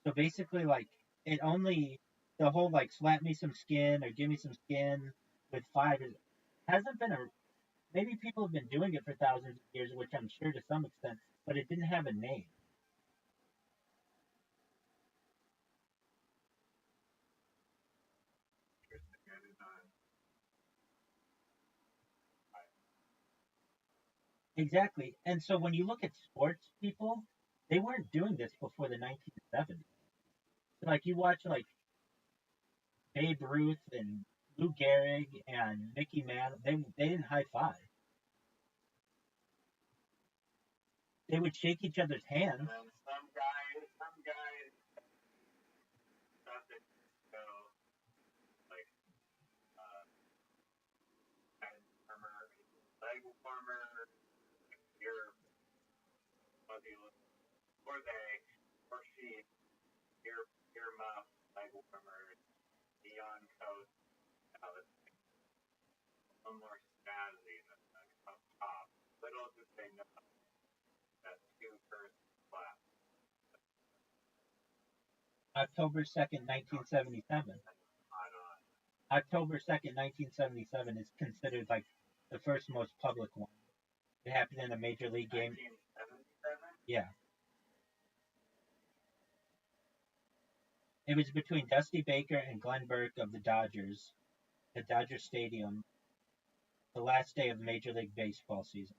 So basically, like, it only, the whole, like, slap me some skin or give me some skin with 5 hasn't been maybe people have been doing it for thousands of years, which I'm sure to some extent, but it didn't have a name. Exactly. And so when you look at sports people, they weren't doing this before the 1970s. Like you watch like Babe Ruth and Lou Gehrig and Mickey Mantle, they didn't high five. They would shake each other's hands. And then some guys stuff it so like hand warmer, leg warmer, ear fuzzy or they or she ear muff, leg warmer, neon coat, it's a little more snazzy than up top. Little did they know that two first class. October 2nd, 1977. October 2nd, 1977 is considered like the first most public one. It happened in a major league game. 1977? Yeah. It was between Dusty Baker and Glenn Burke of the Dodgers at Dodger Stadium, the last day of the Major League Baseball season.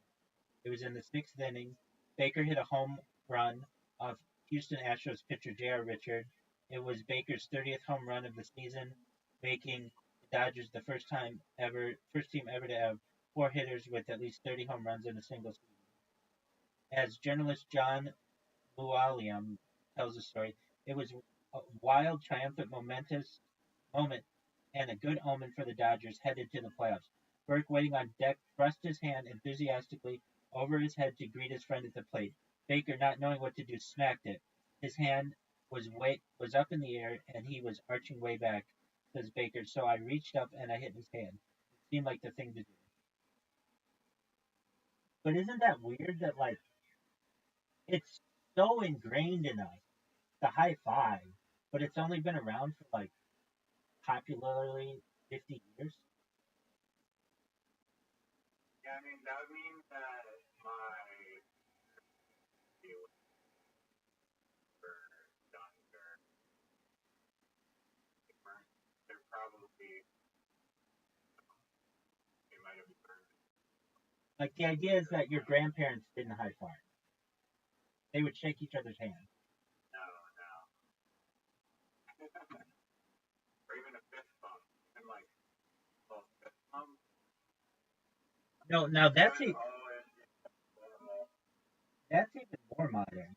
It was in the sixth inning. Baker hit a home run off Houston Astros pitcher J.R. Richard. It was Baker's 30th home run of the season, making the Dodgers the first team ever to have 4 hitters with at least 30 home runs in a single season. As journalist John Mualiam tells the story, it was a wild, triumphant, momentous moment and a good omen for the Dodgers headed to the playoffs. Burke, waiting on deck, thrust his hand enthusiastically over his head to greet his friend at the plate. Baker, not knowing what to do, smacked it. His hand was up in the air, and he was arching way back, says Baker, so I reached up and I hit his hand. It seemed like the thing to do. But isn't that weird that, like, it's so ingrained in us, the high five, but it's only been around for, like, popularly 50 years? Yeah, I mean, that means that my view for younger, they're probably, they might have burned. Like, the idea is that your grandparents didn't high five. They would shake each other's hands. No. Or even a fist bump. And like, well, fist bump. No, now that's even more modern.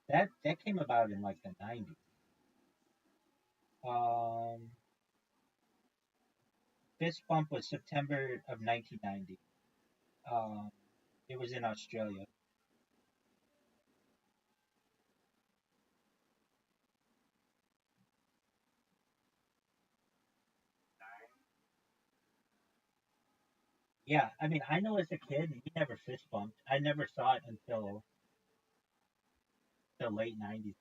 That came about in like the 90s. Fist bump was September of 1990. It was in Australia. Yeah, I mean, I know as a kid, we never fist bumped. I never saw it until the late 90s,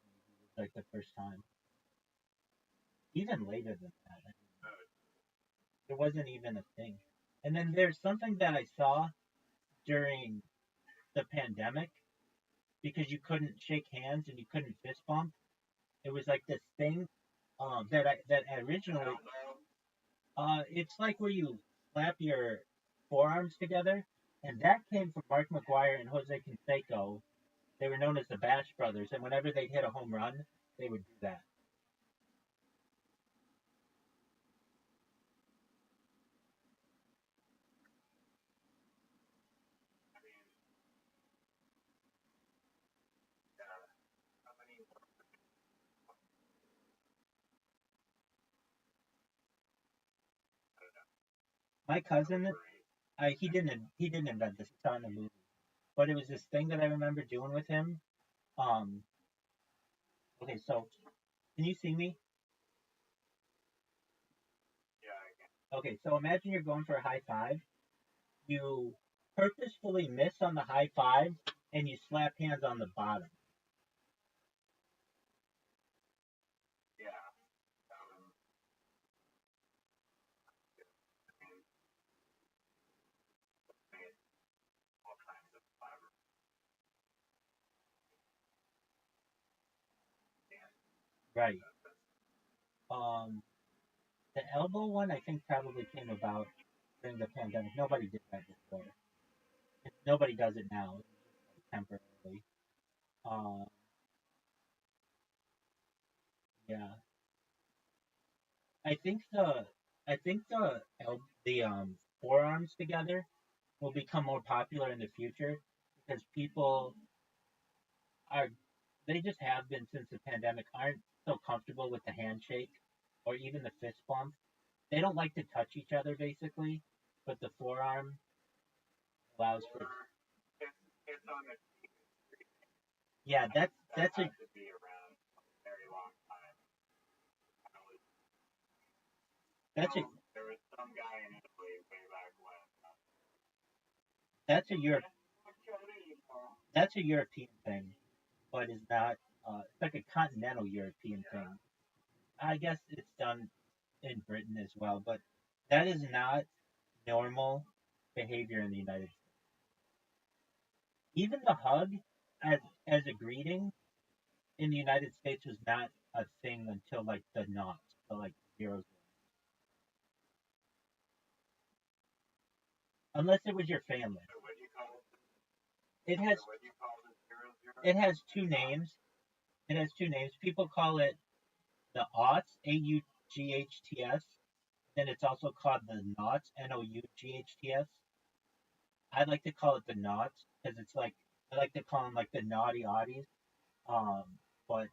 like the first time. Even later than that. It wasn't even a thing. And then there's something that I saw during the pandemic because you couldn't shake hands and you couldn't fist bump. It was like this thing that originally it's like where you slap your forearms together, and that came from Mark McGwire and Jose Canseco. They were known as the Bash Brothers, and whenever they'd hit a home run, they would do that. My cousin, he didn't invent this. It's on the movie, but it was this thing that I remember doing with him. Um, okay, so can you see me? Okay, so imagine you're going for a high five. You purposefully miss on the high five, and you slap hands on the bottom. Yeah. Um, I mean, all kinds of fiber. Right. The elbow one, I think, probably came about during the pandemic. Nobody did that before. Nobody does it now, temporarily. Uh, yeah. I think the I think the forearms together will become more popular in the future because people are they just have been since the pandemic aren't so comfortable with the handshake or even the fist bump. They don't like to touch each other basically, but the forearm allows for. It's on the Yeah, that's a has to be around a very long time. that's a There was some guy in Italy way back when. that's a Europe that's a European thing, but is not. It's like a continental European thing. I guess it's done in Britain as well, but that is not normal behavior in the United States. Even the hug as a greeting in the United States was not a thing until like the noughts, so like zeros. Unless it was your family. What do you call It has What do you call the 00? it has two names. It has two names. People call it the aughts, AUGHTS. Then it's also called the noughts, NOUGHTS. I like to call it the noughts because it's like I like to call them like the naughty oddies. Um, but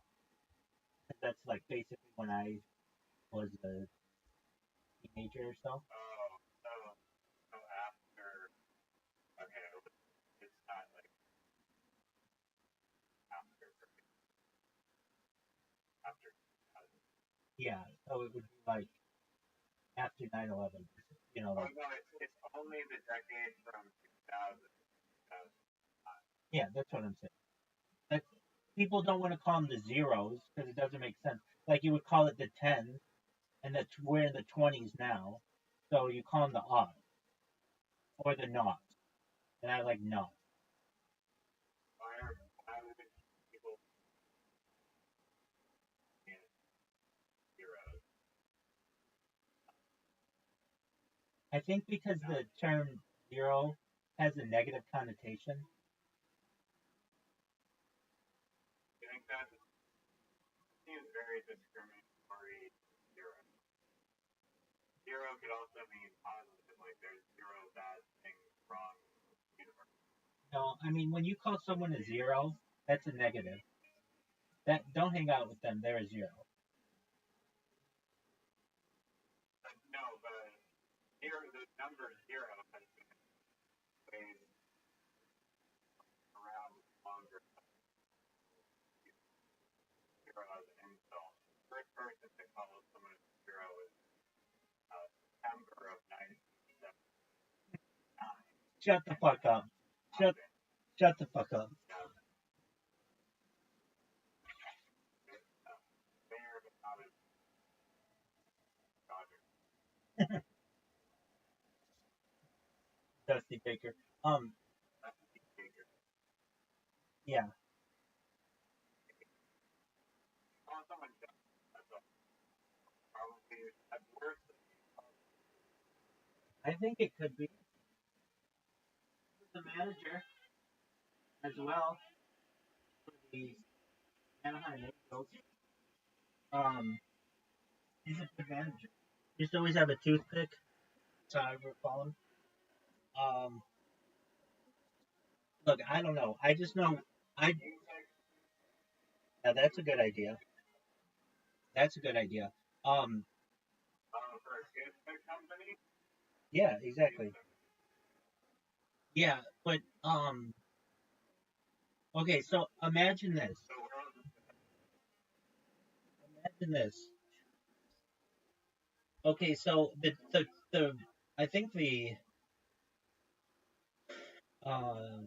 that's like basically when I was a teenager or so. Oh, so after, okay, it's not like after, after. Yeah, so it would be like after 9/11. Oh, Like no, it's only the decade from 2000. yeah, that's what I'm saying. That's people don't want to call them the zeros because it doesn't make sense. Like you would call it the tens, and that's we're in the 20s now, so you call them the odds or the noughts, and I like noughts. Why would people in zeros? I think because the term zero has a negative connotation. I think that seems very discriminatory. Zero. Zero could also mean positive, like there's zero bad things wrong with the universe. No, I mean when you call someone a zero, that's a negative. That don't hang out with them. They're a zero. No, but zero, the number zero has been played around longer than zero as an insult. The first person to call someone a zero is September of 1979. Shut the fuck up. Shut shut the fuck up. Mayor but not a Dodger. Dusty Baker. That's a big figure. Yeah. Calling someone dumb, that's probably at worst. I think it could be the manager as well for the Anaheim Angels. He's a good manager. He used to always have a toothpick. That's how I recall him. Um, look, I don't know. I just know I. Now that's a good idea. That's a good idea. Um, For a toothpick company, yeah, exactly. Yeah, but okay. So imagine this. the world Imagine this. Okay, so the I think the uh,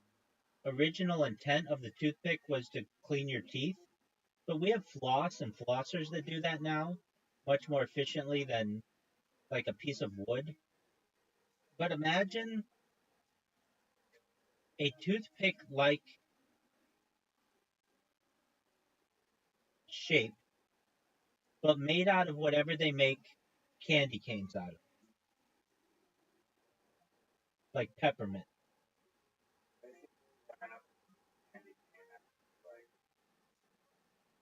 original intent of the toothpick was to clean your teeth, but we have floss and flossers that do that now much more efficiently than like a piece of wood. But imagine a toothpick like shape, but made out of whatever they make candy canes out of, like peppermint.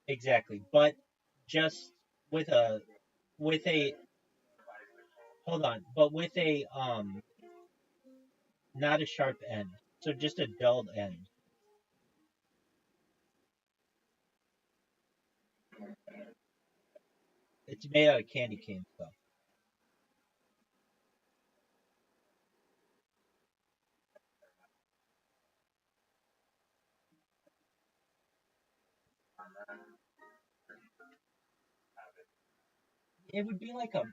Exactly. But just with a with a hold on, but with a not a sharp end. So just a dulled end. It's made out of candy cane stuff. It would be like a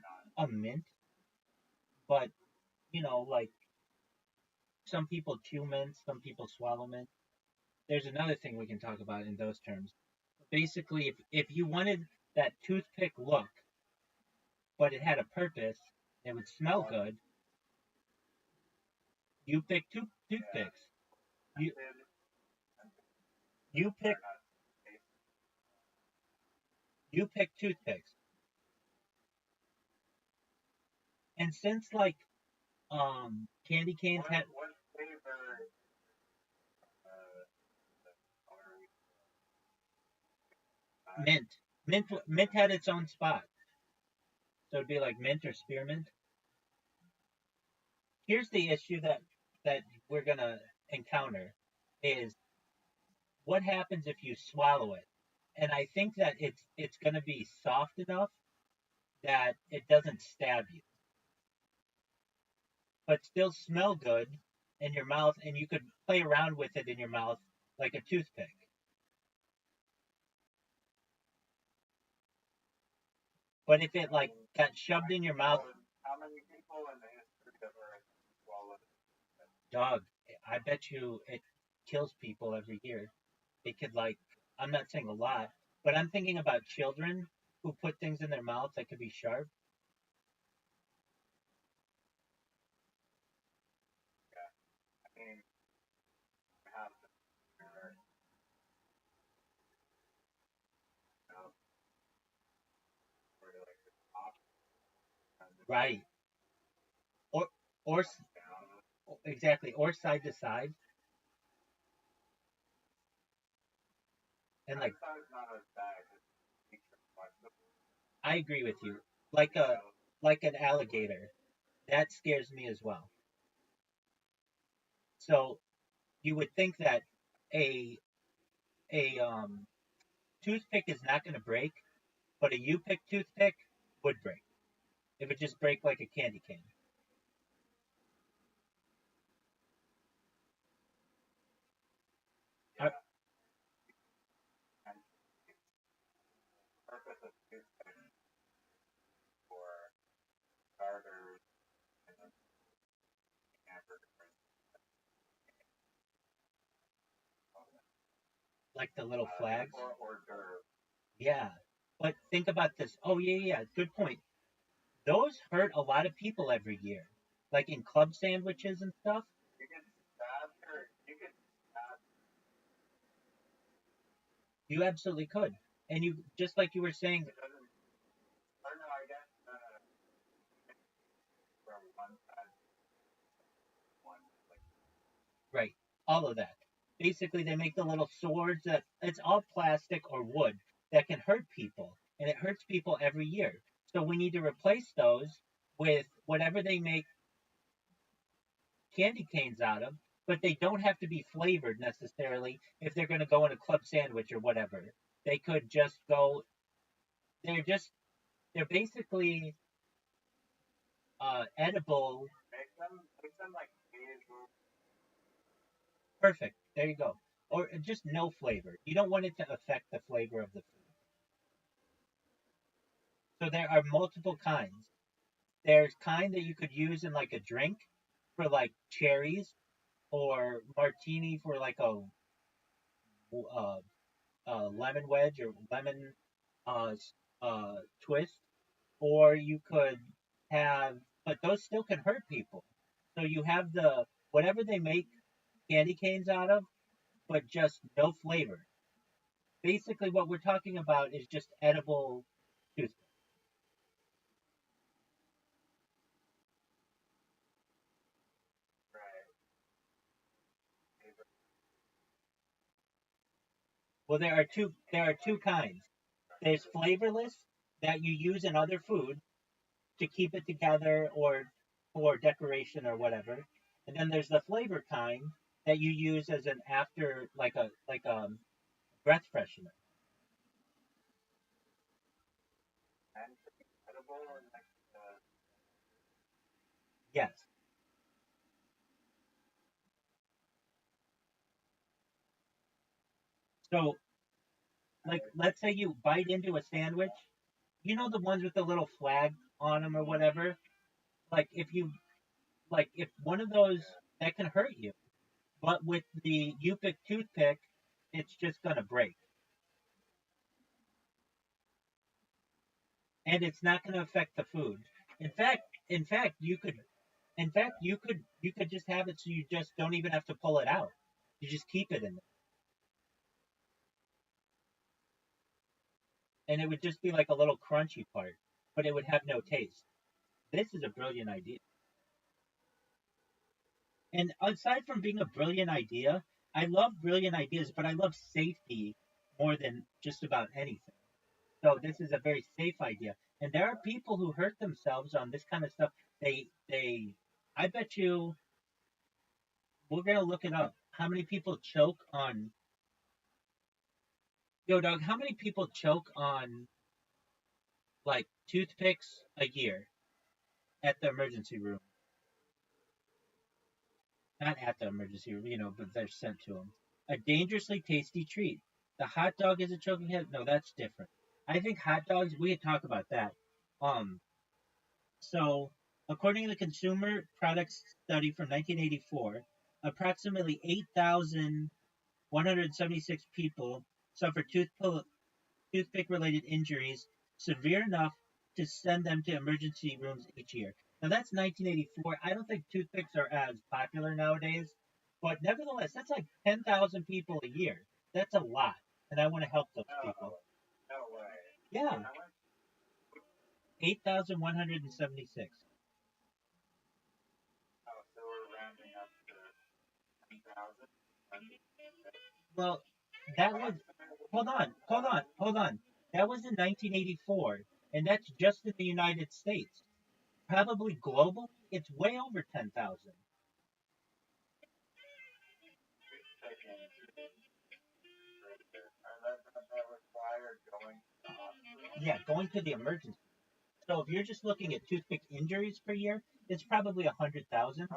mint, but like some people chew mint, some people swallow mint. There's another thing we can talk about in those terms. Basically, if you wanted that toothpick look, but it had a purpose, it would smell good. You pick toothpicks. You you pick you pick toothpicks. And since like candy canes had What flavor mint, mint had its own spot, so it'd be like mint or spearmint. Here's the issue that we're gonna encounter is what happens if you swallow it, and I think that it's gonna be soft enough that it doesn't stab you, but still smell good in your mouth, and you could play around with it in your mouth like a toothpick. But if it like got shoved in your mouth, how many people in the history of Earth swallowed dog, I bet you it kills people every year. It could like, I'm not saying a lot, but I'm thinking about children who put things in their mouth that could be sharp. I mean, have to, where like the top and the Right. Or or down. exactly, or side to side, and like It's not as bad as I agree with you. Like a like an alligator, that scares me as well. So you would think that a a toothpick is not going to break, but a U pick toothpick would break. It would just break like a candy cane. yeah. And the purpose of toothpaste for starters and then hamburgers, Like the little flags. or hors d'oeuvres. Yeah. But think about this. Oh, yeah, yeah, good point. Those hurt a lot of people every year. Like in club sandwiches and stuff. You can stab her. You can stab. You absolutely could. And you, just like you were saying, It doesn't. Or no, I guess from one side, one like right, all of that. Basically, they make the little swords that it's all plastic or wood that can hurt people. And it hurts people every year. So we need to replace those with whatever they make candy canes out of, but they don't have to be flavored necessarily if they're going to go in a club sandwich or whatever. They could just go. They're just. They're basically edible. make them like beige. Perfect. There you go. Or just no flavor. You don't want it to affect the flavor of the food. So there are multiple kinds. There's kind that you could use in like a drink for like cherries or martini for like uh, lemon wedge or lemon uh, twist, or you could have, but those still can hurt people. So you have the whatever they make candy canes out of, but just no flavor. Basically, what we're talking about is just edible toothpaste. Right. Well, there are two kinds. There's flavorless that you use in other food to keep it together or for decoration or whatever. And then there's the flavor kind that you use as an after like a breath freshener. And edible and like Yes. So like let's say you bite into a sandwich, you know the ones with the little flag on them or whatever. Like if one of those that can hurt you, but with the Yupic toothpick, it's just gonna break, and it's not gonna affect the food. In fact, you could just have it so you just don't even have to pull it out. You just keep it in there, and it would just be like a little crunchy part, but it would have no taste. This is a brilliant idea. And aside from being a brilliant idea, I love brilliant ideas, but I love safety more than just about anything. So this is a very safe idea. And there are people who hurt themselves on this kind of stuff. I bet you, we're gonna look it up. How many people choke on, yo, dog? How many people choke on like toothpicks a year at the emergency room? Not at the emergency room, but they're sent to them. A dangerously tasty treat. The hot dog is a choking hazard. No, that's different. I think hot dogs. We could talk about that. Um. So, according to the Consumer Products Study from 1984, approximately 8,176 people suffered toothpick-related injuries severe enough to send them to emergency rooms each year. Now that's 1984. I don't think toothpicks are as popular nowadays, but nevertheless, that's like 10,000 people a year. That's a lot, and I want to help those people. no way. Yeah, 8,176. Oh, so we're rounding up to 10,000. Well, that was hold on. That was in 1984, and that's just in the United States. Probably global, it's way over 10,000. That required going to the hospital. Yeah, going to the emergency. So if you're just looking at toothpick injuries per year, it's probably 100,000. Oh,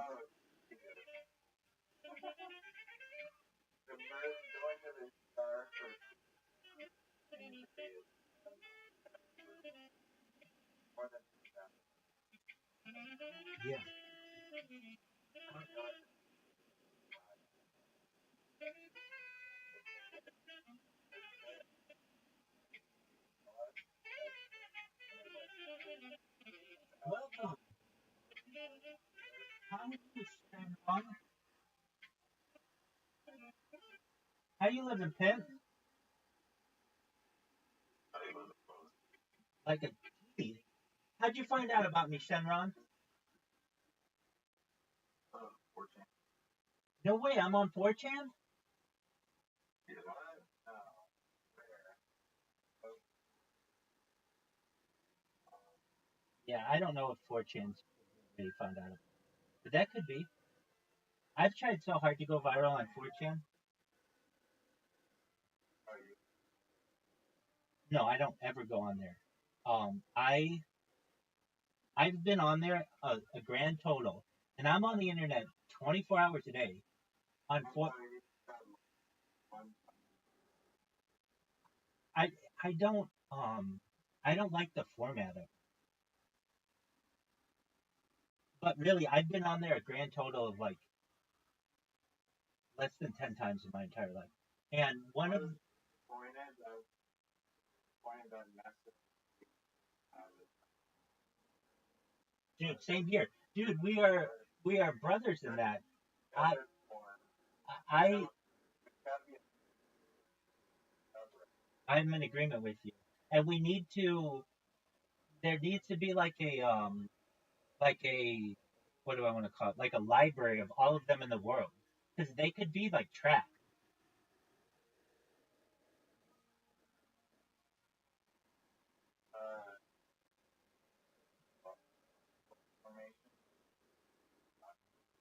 going to the star for more than Yeah. Welcome. How are you, Shenron? How you living, Pimp? Like a kitty. How'd you find out about me, Shenron? No way, I'm on 4chan? Yeah, I don't know if 4chan's really found out about it. But that could be. I've tried so hard to go viral on 4chan. No, I don't ever go on there. I've been on there a grand total, and I'm on the internet 24 hours a day. On four, I I don't I don't like the format of it. But really, I've been on there a grand total of like less than 10 times in my entire life. And one of dude, same here, dude. We are brothers in that. I I I'm in agreement with you, and we need to. There needs to be like a what do I want to call it? Like a library of all of them in the world, because they could be like tracked.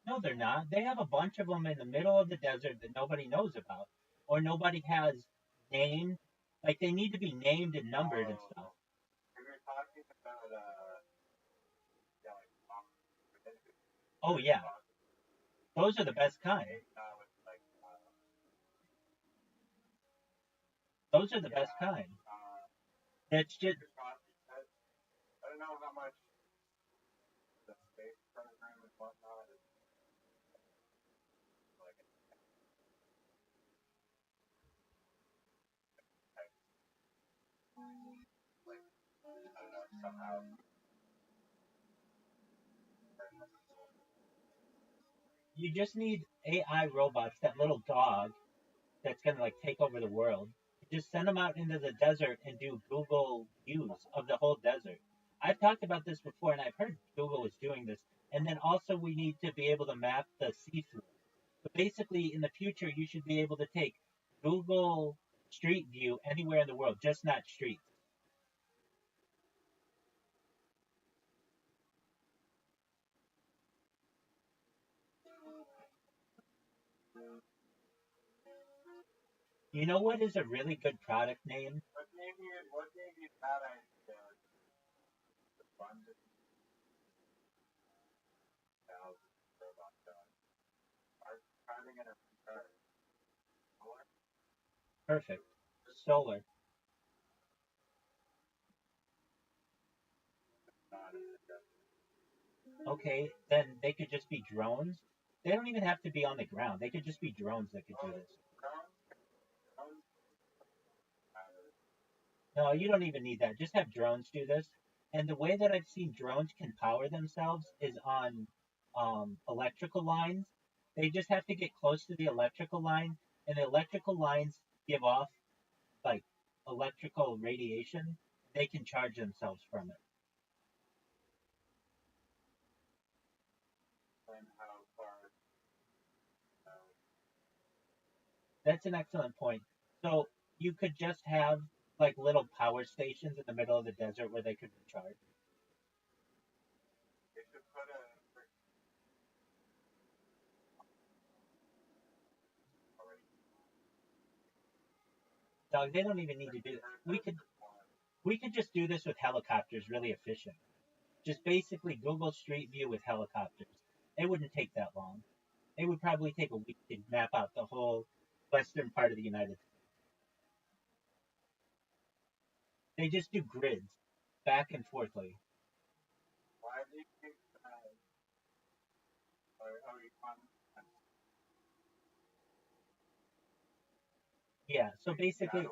No, they're not. They have a bunch of them in the middle of the desert that nobody knows about, or nobody has named. Like they need to be named and numbered and stuff. Oh yeah, those are the best kind. Those are the best kind. That's just you just need AI robots. That little dog that's gonna like take over the world. Just send them out into the desert and do Google views of the whole desert. I've talked about this before, and I've heard Google is doing this. And then also we need to be able to map the see-through. But basically, in the future, you should be able to take Google Street View anywhere in the world, just not streets. You know what is a really good product name? Perfect. Solar. Okay, then they could just be drones. They don't even have to be on the ground. They could just be drones that could do this. No, you don't even need that. Just have drones do this. And the way that I've seen drones can power themselves is on electrical lines. They just have to get close to the electrical line, and the electrical lines give off like electrical radiation. They can charge themselves from it. That's an excellent point. So you could just have like little power stations in the middle of the desert where they could recharge. Dog, they don't even need to do it. We could just do this with helicopters really efficient. Just basically Google Street View with helicopters. It wouldn't take that long. It would probably take a week to map out the whole western part of the United States. They just do grids back and forthly. Yeah, so basically,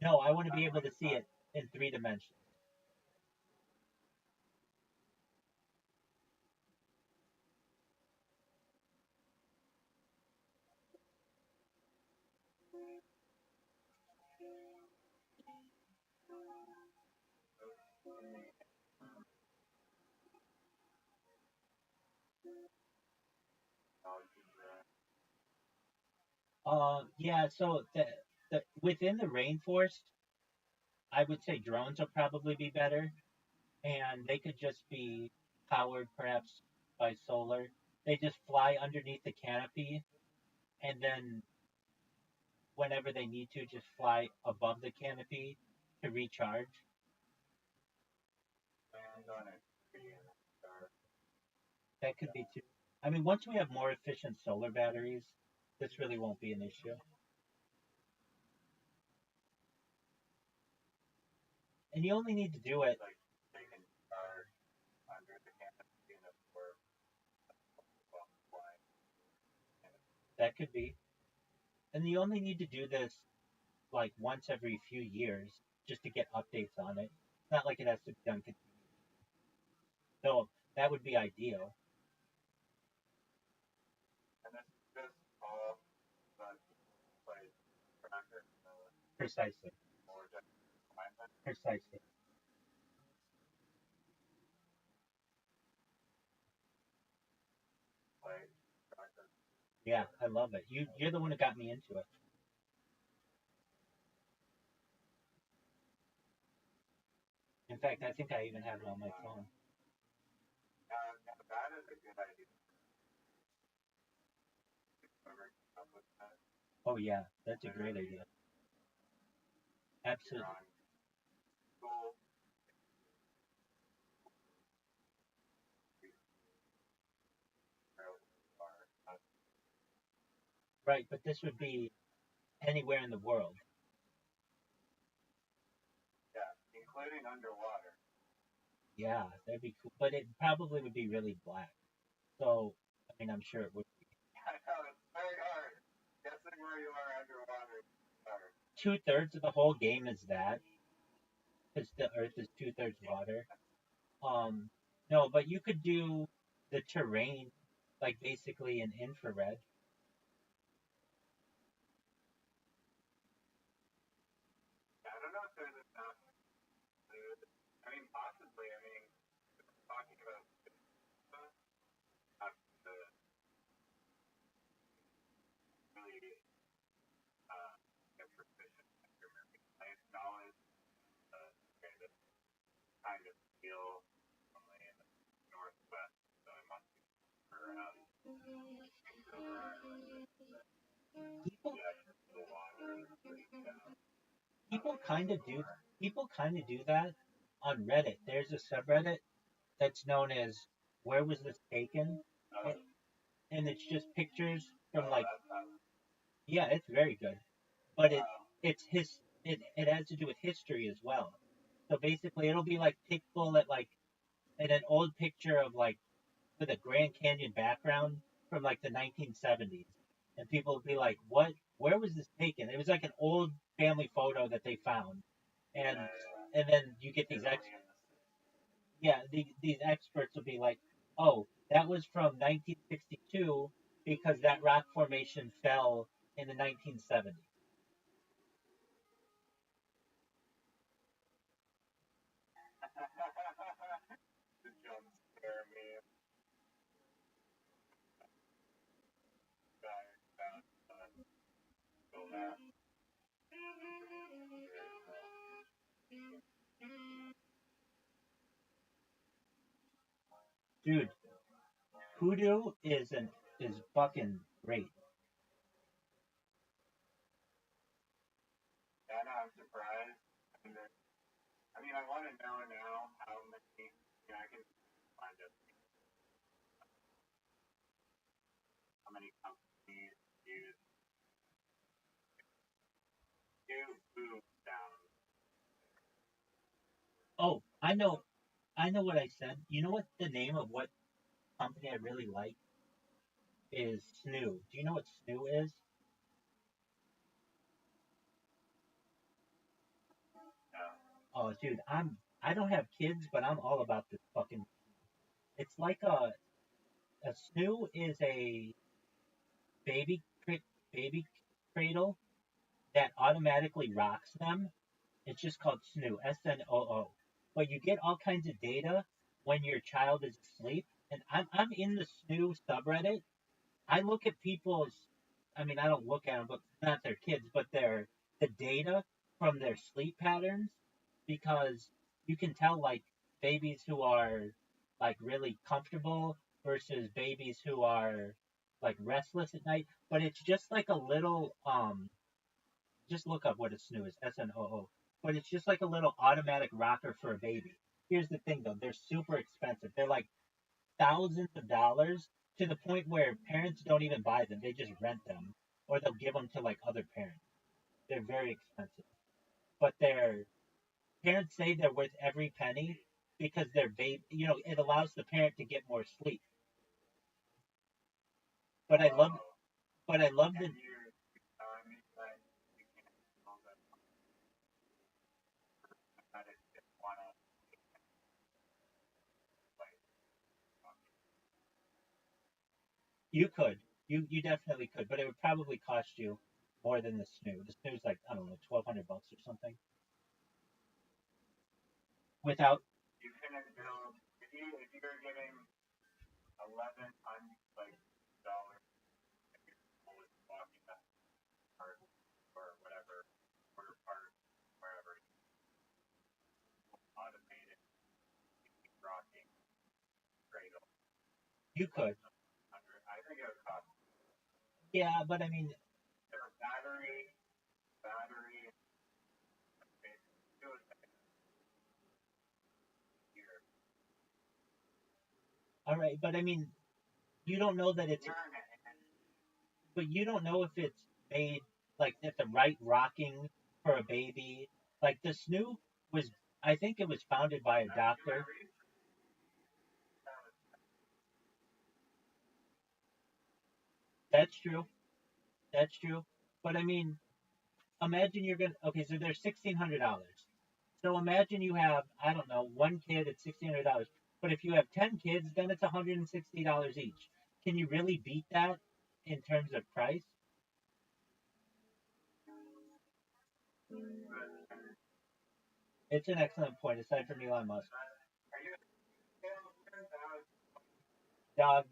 no, I want to be able to see it in 3 dimensions. Yeah, so within the rainforest, I would say drones will probably be better, and they could just be powered perhaps by solar. They just fly underneath the canopy, and then whenever they need to, just fly above the canopy to recharge. That could be too. I mean, once we have more efficient solar batteries, this really won't be an issue. And you only need to do it. that could be. And you only need to do this like once every few years just to get updates on it. It's not like it has to be done continuously. So that would be ideal. And this is just all but like tracker Precisely. or just alignment. Precisely. Like tracker. Yeah, I love it. You're the one who got me into it. In fact, I think I even have it on my phone. That is a good idea. Whoever came up with that. Oh yeah, that's a great idea. Absolutely. On school. Right, but this would be anywhere in the world. Yeah, including underwater. Yeah, that'd be cool. But it probably would be really black. So, I mean, I'm sure it would be. I know, it's very hard. Guessing where you are underwater is hard. 2/3 of the whole game is that, because the Earth is 2/3 water. No, but you could do the terrain, like basically in infrared. I don't know if there's enough food. I mean, possibly. I mean, talking about not the really get proficient in your marine science knowledge, kind of feel only in the northwest, so I must be around Vancouver Island. People, Yeah, the water is pretty down. people kind of do. People kind of do that on Reddit. There's a subreddit that's known as "Where Was This Taken?" Oh, and it's just pictures from like, that's yeah, it's very good, but wow. it has to do with history as well. So basically, it'll be like people at like in an old picture of like with a Grand Canyon background from like the 1970s, and people would be like, "What? Where was this taken?" It was like an old family photo that they found, and and then you get these yeah, these experts will be like, "Oh, that was from 1962 because that rock formation fell in the 1970s." The jump scare me. Guy found so that. Dude, Hoodoo is fucking great. Yeah, no, I'm surprised. I mean, I want to know now how many. Yeah, I can find out how many companies use do food down. Oh, I know what I said. You know what the name of what company I really like is Snoo. Do you know what Snoo is? Yeah. Oh, dude, I don't have kids, but I'm all about this fucking. It's like a Snoo is a baby baby cradle that automatically rocks them. It's just called Snoo, SNOO. But you get all kinds of data when your child is asleep. And I'm in the Snoo subreddit. I look at people's, I mean, I don't look at them, but not their kids, but the data from their sleep patterns because you can tell like babies who are like really comfortable versus babies who are like restless at night. But it's just like a little just look up what a snoo is, SNOO. But it's just like a little automatic rocker for a baby. Here's the thing though, they're super expensive. They're like thousands of dollars to the point where parents don't even buy them. They just rent them or they'll give them to like other parents. They're very expensive. But their parents say they're worth every penny because they're baby, it allows the parent to get more sleep. But I love Oh, But I love the. And you're telling me that you can't control that, that it just wanna like You could. You definitely could, but it would probably cost you more than the snoo. The snoo's like, I don't know, $1,200 or something. Without. you couldn't build if you're getting 1,100 like dollars and you're always walking that part or whatever or part wherever automated rocking cradle. You could. I think it would cost Yeah, but I mean, their battery it was here. all right, but I mean, you don't know that it's. But you don't know if it's made like at the right rocking for a baby. Like the snoo was, I think it was founded by a doctor. That's true. That's true. But I mean, imagine you're gonna. Okay, so there's $1,600. So imagine you have, I don't know, one kid at $1,600. But if you have 10 kids, then it's $160 each. Can you really beat that in terms of price? It's an excellent point, aside from Elon Musk. Dog,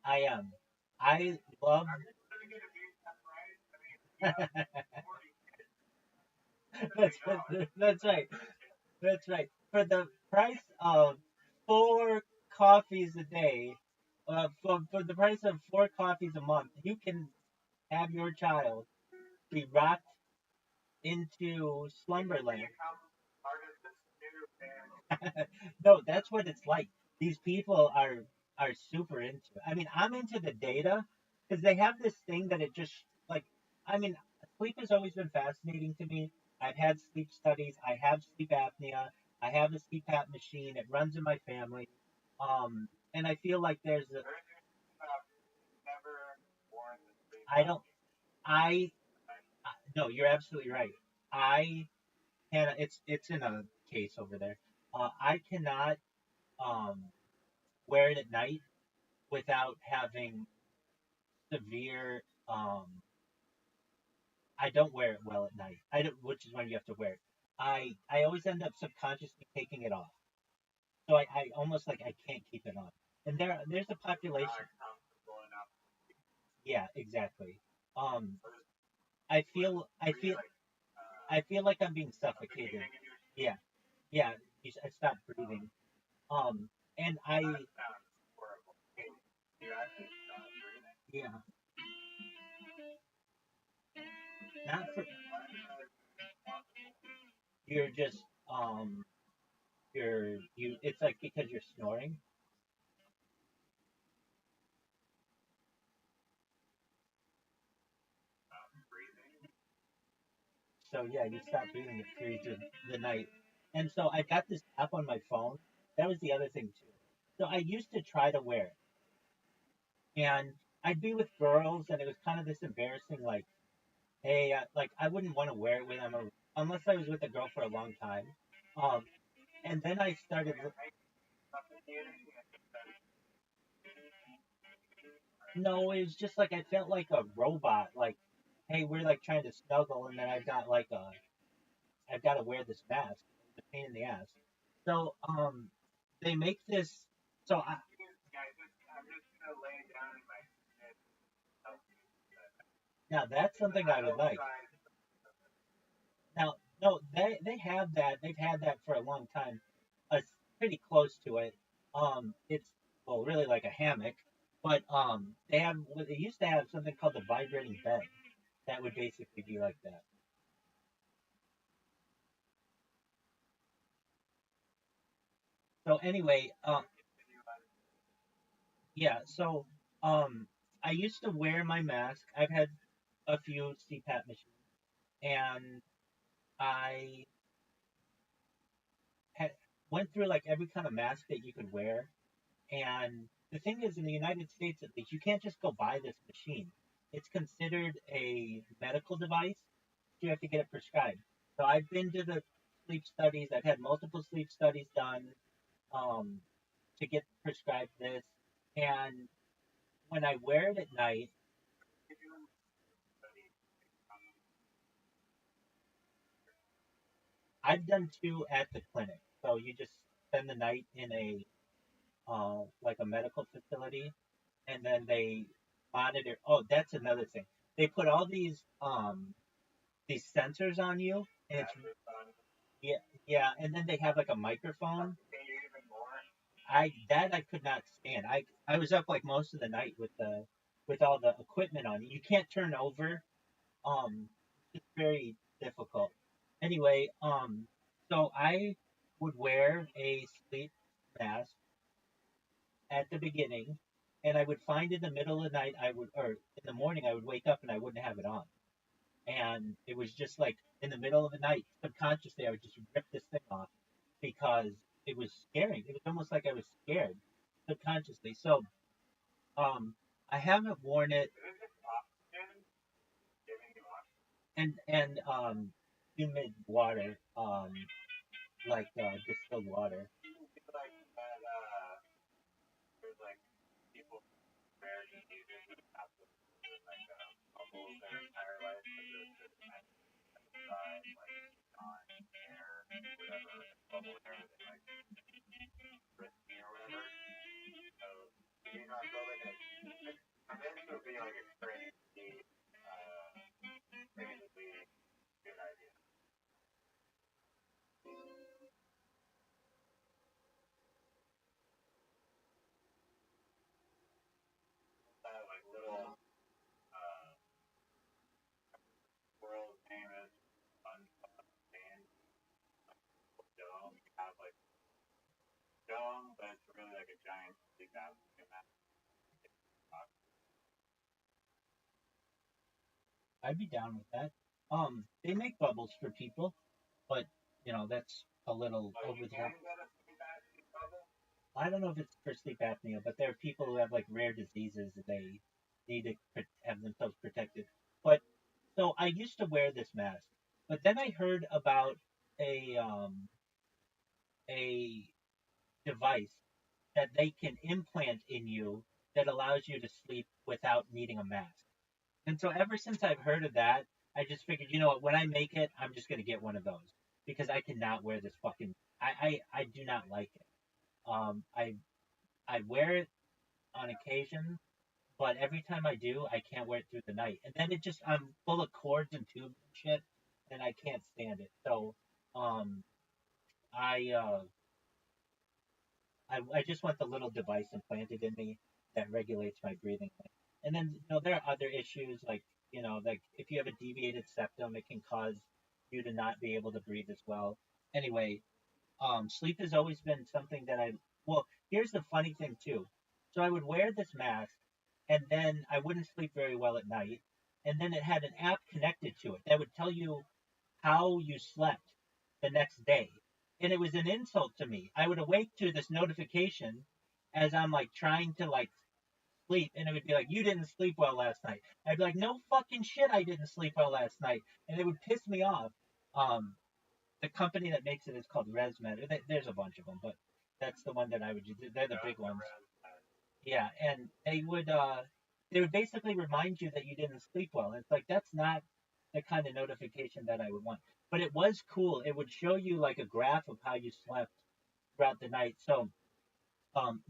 I am. I love. that's, that's right. That's right. For the price of four coffees a day, for the price of four coffees a month, you can have your child be rocked into slumberland. No, that's what it's like. These people are super into it. I mean, I'm into the data because they have this thing that it just like. I mean, sleep has always been fascinating to me. I've had sleep studies. I have sleep apnea. I have a CPAP machine. It runs in my family. And I feel like there's a. I don't. I no, you're absolutely right. I can. It's in a case over there. I cannot um wear it at night without having severe. I don't wear it well at night. I don't, which is when you have to wear it. I always end up subconsciously taking it off. So I almost like I can't keep it on. And there's a population. Yeah, exactly. Um, I feel like I'm being suffocated. Yeah, yeah. I stopped breathing. And yeah, not for you're just you. It's like because you're snoring. So yeah, you stop breathing through the night. And so I got this app on my phone. That was the other thing too. So I used to try to wear it, and I'd be with girls, and it was kind of this embarrassing, like, hey, like I wouldn't want to wear it when unless I was with a girl for a long time. Um, and then I started. No, it was just like I felt like a robot. Like, hey, we're like trying to snuggle, and then I've got to wear this mask. It's a pain in the ass. So they make this. So now that's something I would like. Now, no, they have that. They've had that for a long time. Pretty close to it. It's well, really like a hammock, but they have. Well, they used to have something called the vibrating bed. That would basically be like that. So anyway, yeah. So I used to wear my mask. I've had a few CPAP machines, and I had went through like every kind of mask that you could wear. And the thing is, in the United States, at least, you can't just go buy this machine. it's considered a medical device. You have to get it prescribed. So I've been to the sleep studies. I've had multiple sleep studies done um, to get prescribed this. And when I wear it at night, I've done two at the clinic. So you just spend the night in a like a medical facility, and then they monitor. Oh, that's another thing. They put all these sensors on you, and it's yeah, yeah, and then they have like a microphone. I could not stand. I was up like most of the night with all the equipment on. You can't turn over. It's very difficult. Anyway, so I would wear a sleep mask at the beginning, and I would find in the middle of the night or in the morning I would wake up and I wouldn't have it on, and it was just like in the middle of the night, subconsciously I would just rip this thing off because it was scaring. It was almost like I was scared subconsciously. So um, I haven't worn it, and humid water, like distilled water. I'd be down with that. They make bubbles for people, but that's a little over the top. I don't know if it's for sleep apnea, but there are people who have like rare diseases that they need to have themselves protected. But so I used to wear this mask, but then I heard about a device that they can implant in you that allows you to sleep without needing a mask. And so ever since I've heard of that, I just figured, you know what, when I make it, I'm just gonna get one of those because I cannot wear this fucking. I do not like it. I wear it on occasion, but every time I do, I can't wear it through the night, and then it just I'm full of cords and tubes and shit, and I can't stand it. So, um, I I just want the little device implanted in me that regulates my breathing. And then there are other issues like if you have a deviated septum, it can cause you to not be able to breathe as well. Anyway, sleep has always been something that I. Well, here's the funny thing too. So I would wear this mask, and then I wouldn't sleep very well at night. And then it had an app connected to it that would tell you how you slept the next day. And it was an insult to me. I would awake to this notification as I'm like trying to like sleep, and it would be like, "You didn't sleep well last night." I'd be like, "No fucking shit, I didn't sleep well last night," and it would piss me off. Um, the company that makes it is called ResMed. There's a bunch of them, but that's the one that I would use. They're the big ones. Yeah, and they would basically remind you that you didn't sleep well. And it's like that's not the kind of notification that I would want. But it was cool. It would show you like a graph of how you slept throughout the night. So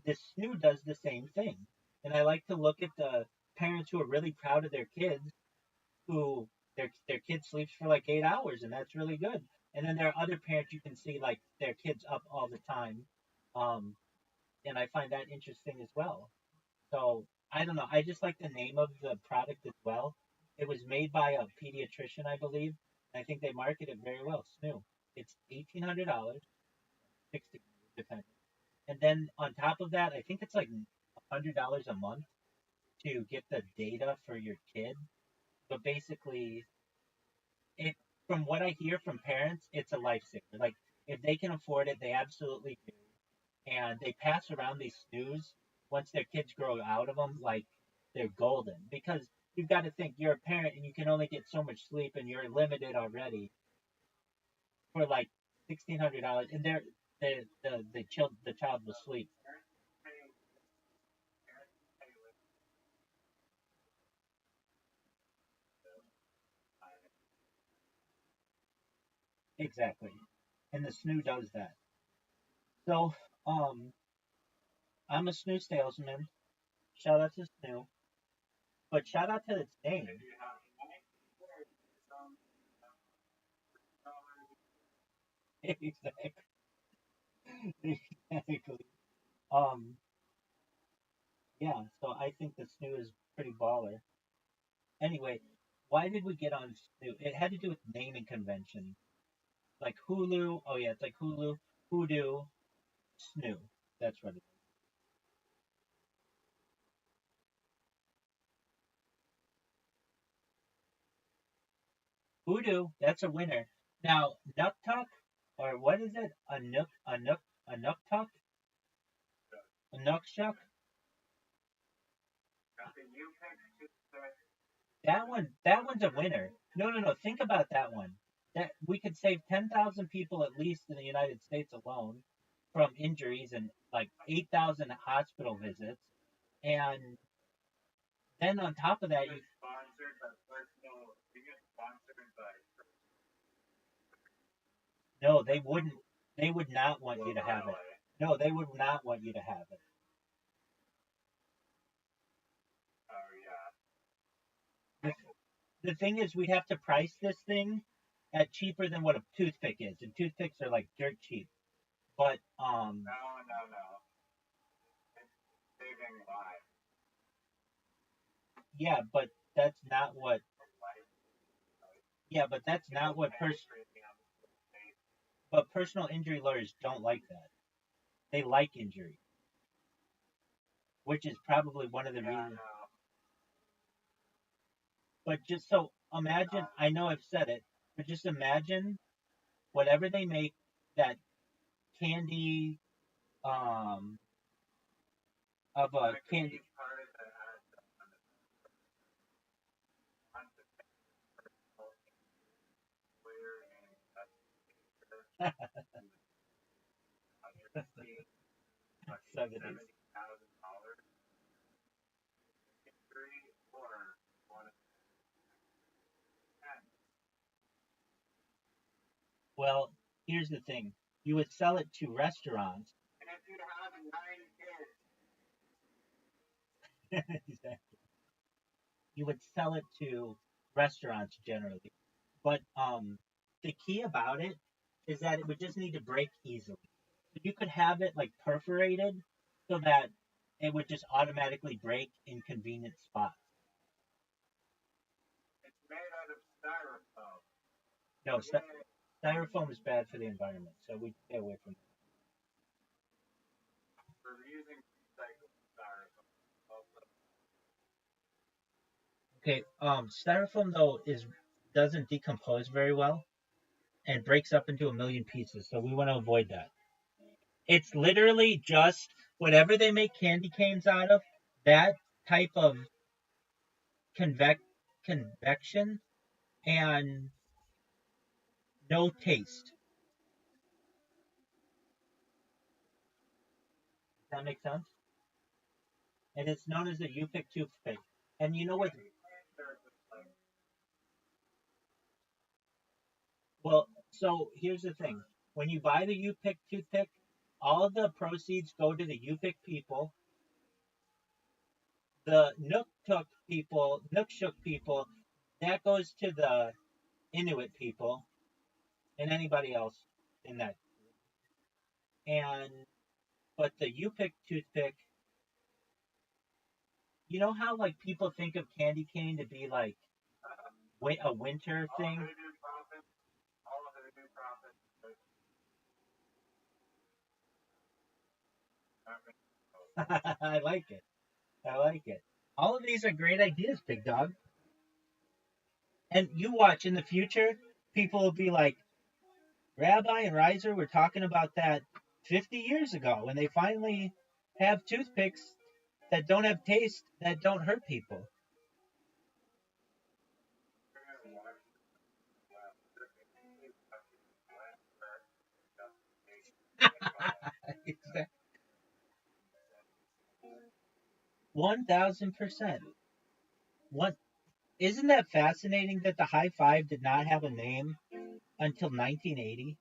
this snoo does the same thing. And I like to look at the parents who are really proud of their kids, who their kid sleeps for like 8 hours, and that's really good. And then there are other parents you can see like their kids up all the time, um, and I find that interesting as well. So I don't know. I just like the name of the product as well. It was made by a pediatrician, I believe. I think they market it very well. Snoo. It's $1,800, 60 depending. And then on top of that, I think it's like $100 a month to get the data for your kid. But basically, it from what I hear from parents, it's a lifesaver. Like if they can afford it, they absolutely do, and they pass around these snooze once their kids grow out of them like they're golden because you've got to think you're a parent and you can only get so much sleep and you're limited already for like $1,600, and the child will sleep. Exactly, and the snoo does that. So I'm a snoo salesman. Shout out to snoo, but shout out to its name. Exactly. Exactly. Um, yeah, so I think the snoo is pretty baller. Anyway, why did we get on snoo? It had to do with naming convention. Like Hulu. Oh yeah, it's like Hulu, Hoodoo, snoo. That's what it is. Hoodoo, that's a winner. Now, Nuktuk, or what is it? A Nuktuk? A Nukshuk? That one's a winner. No, no, no. Think about that one. That we could save 10,000 people at least in the United States alone from injuries and like 8,000 hospital visits. And then on top of that, no, they wouldn't. They would not want you to have it. No, they would not want you to have it. The, the thing is, we'd have to price this thing at cheaper than what a toothpick is, and toothpicks are like dirt cheap. But yeah, but that's not what. Yeah, but that's not what But personal injury lawyers don't like that. They like injury, which is probably one of the reasons. But just so imagine, I know I've said it, but just imagine whatever they make that candy um of a candy. '70s. Well, here's the thing: you would sell it to restaurants. Exactly. You would sell it to restaurants generally. But the key about it is that it would just need to break easily. You could have it like perforated so that it would just automatically break in convenient spots. No, styrofoam is bad for the environment, so we stay away from it. Okay, styrofoam though is doesn't decompose very well and breaks up into a million pieces, so we want to avoid that. It's literally just whatever they make candy canes out of, that type of convec convection and no taste. Does that make sense? And it's known as a U-pick toothpick. And you know what? Well, so here's the thing: when you buy the U-pick toothpick, all of the proceeds go to the U-pick people. The Nookshuk people, that goes to the Inuit people and anybody else in that. And but the U-pick toothpick, you know how like people think of candy cane to be like a winter thing. I like it. I like it. All of these are great ideas, big dog. And you watch in the future, people will be like, Rabbi and Riser were talking about that 50 years ago when they finally have toothpicks that don't have taste, that don't hurt people. Exactly. 1000%. What isn't that fascinating that the high five did not have a name until 1980?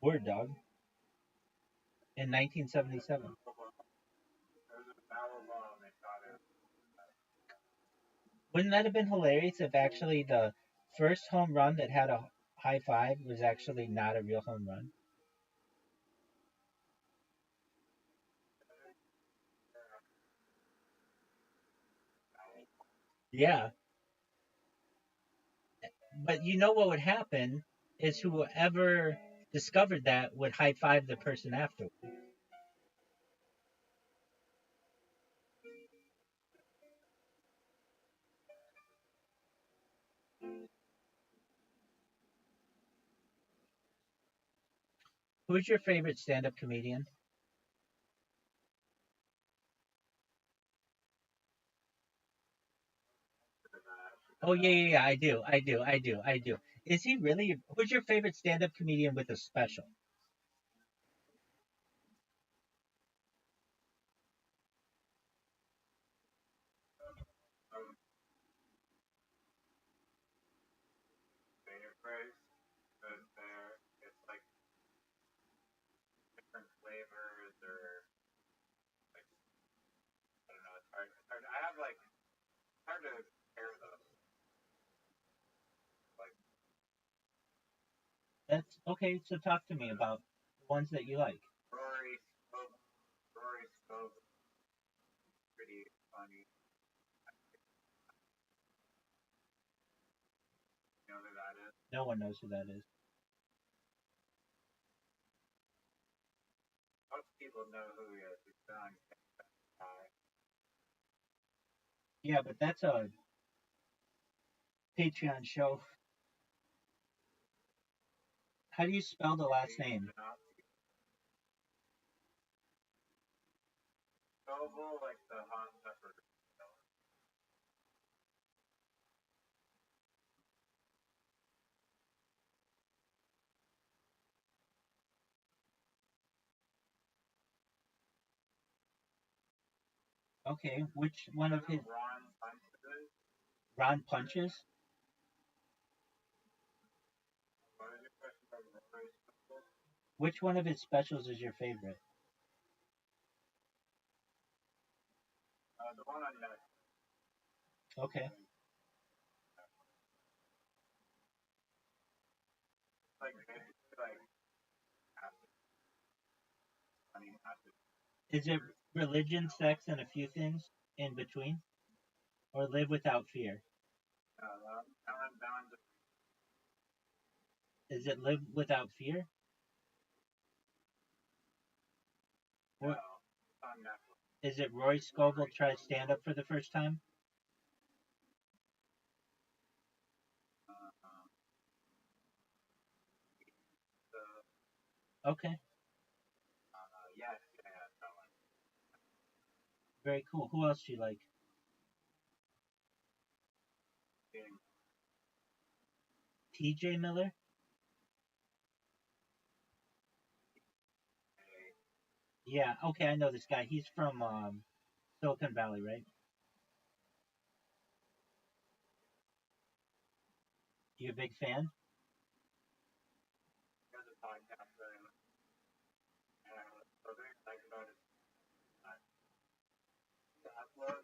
Word dog in 1977. Wouldn't that have been hilarious if actually the first home run that had a high five was actually not a real home run? Yeah, but you know what would happen is whoever discovered that would high five the person after. Who's your favorite stand-up comedian? Oh yeah, I do. Is he really? Who's your favorite stand-up comedian with a special? Favorite price, good there. It's like different flavors or like I don't know. It's hard. I have like it's hard to compare those. Like That's okay. So talk to me about the ones that you like. Rory Scovel. Rory Scovel, pretty funny. You know who that is? No one knows who that is. Most people know who he is. He's been on guy. Yeah, but that's a Patreon show. How do you spell the last name? Scovel, like the hot pepper. Okay, which one of his Ron Funches. Ron punches? What is your question about Rory Scovel? Which one of his specials is your favorite? The one on Netflix. Okay. Like basically like acid, funny acid. Is it religion, sex, and a few things in between? Or live without fear? That one's Is it live without fear? no, Or it's on Netflix. is it Roy Scovel tries stand up for the first time? Uh, Okay, yes, yeah, that one. very cool. Who else do you like? Being TJ Miller? Yeah, okay, I know this guy. He's from Silicon Valley, right? You a big fan? has a podcast that and so they like about it. To upload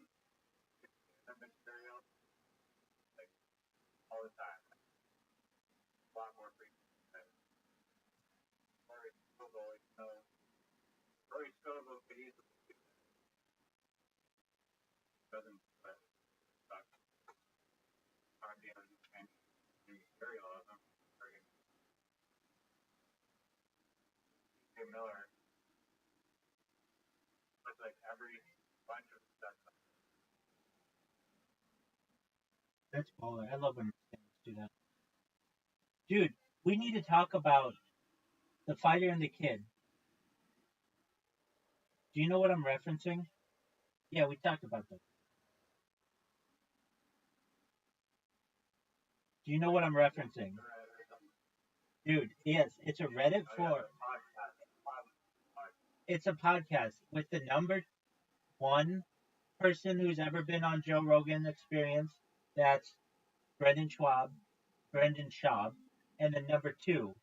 the material like all the time, a lot more frequently than Rory Scovel. Rory Scovel could easily doesn't but suck hardly ever any material of them. Jim Miller with like every bunch of stuff. That's baller. I love when fans do that. Dude, we need to talk about the fighter and the kid. Do you know what I'm referencing? Yeah, we talked about that. Do you know what I'm referencing? Dude, yes, it's a Reddit for. It's a podcast with the number one person who's ever been on Joe Rogan Experience. That's Brendan Schwab, Brendan Schaub, and the number two,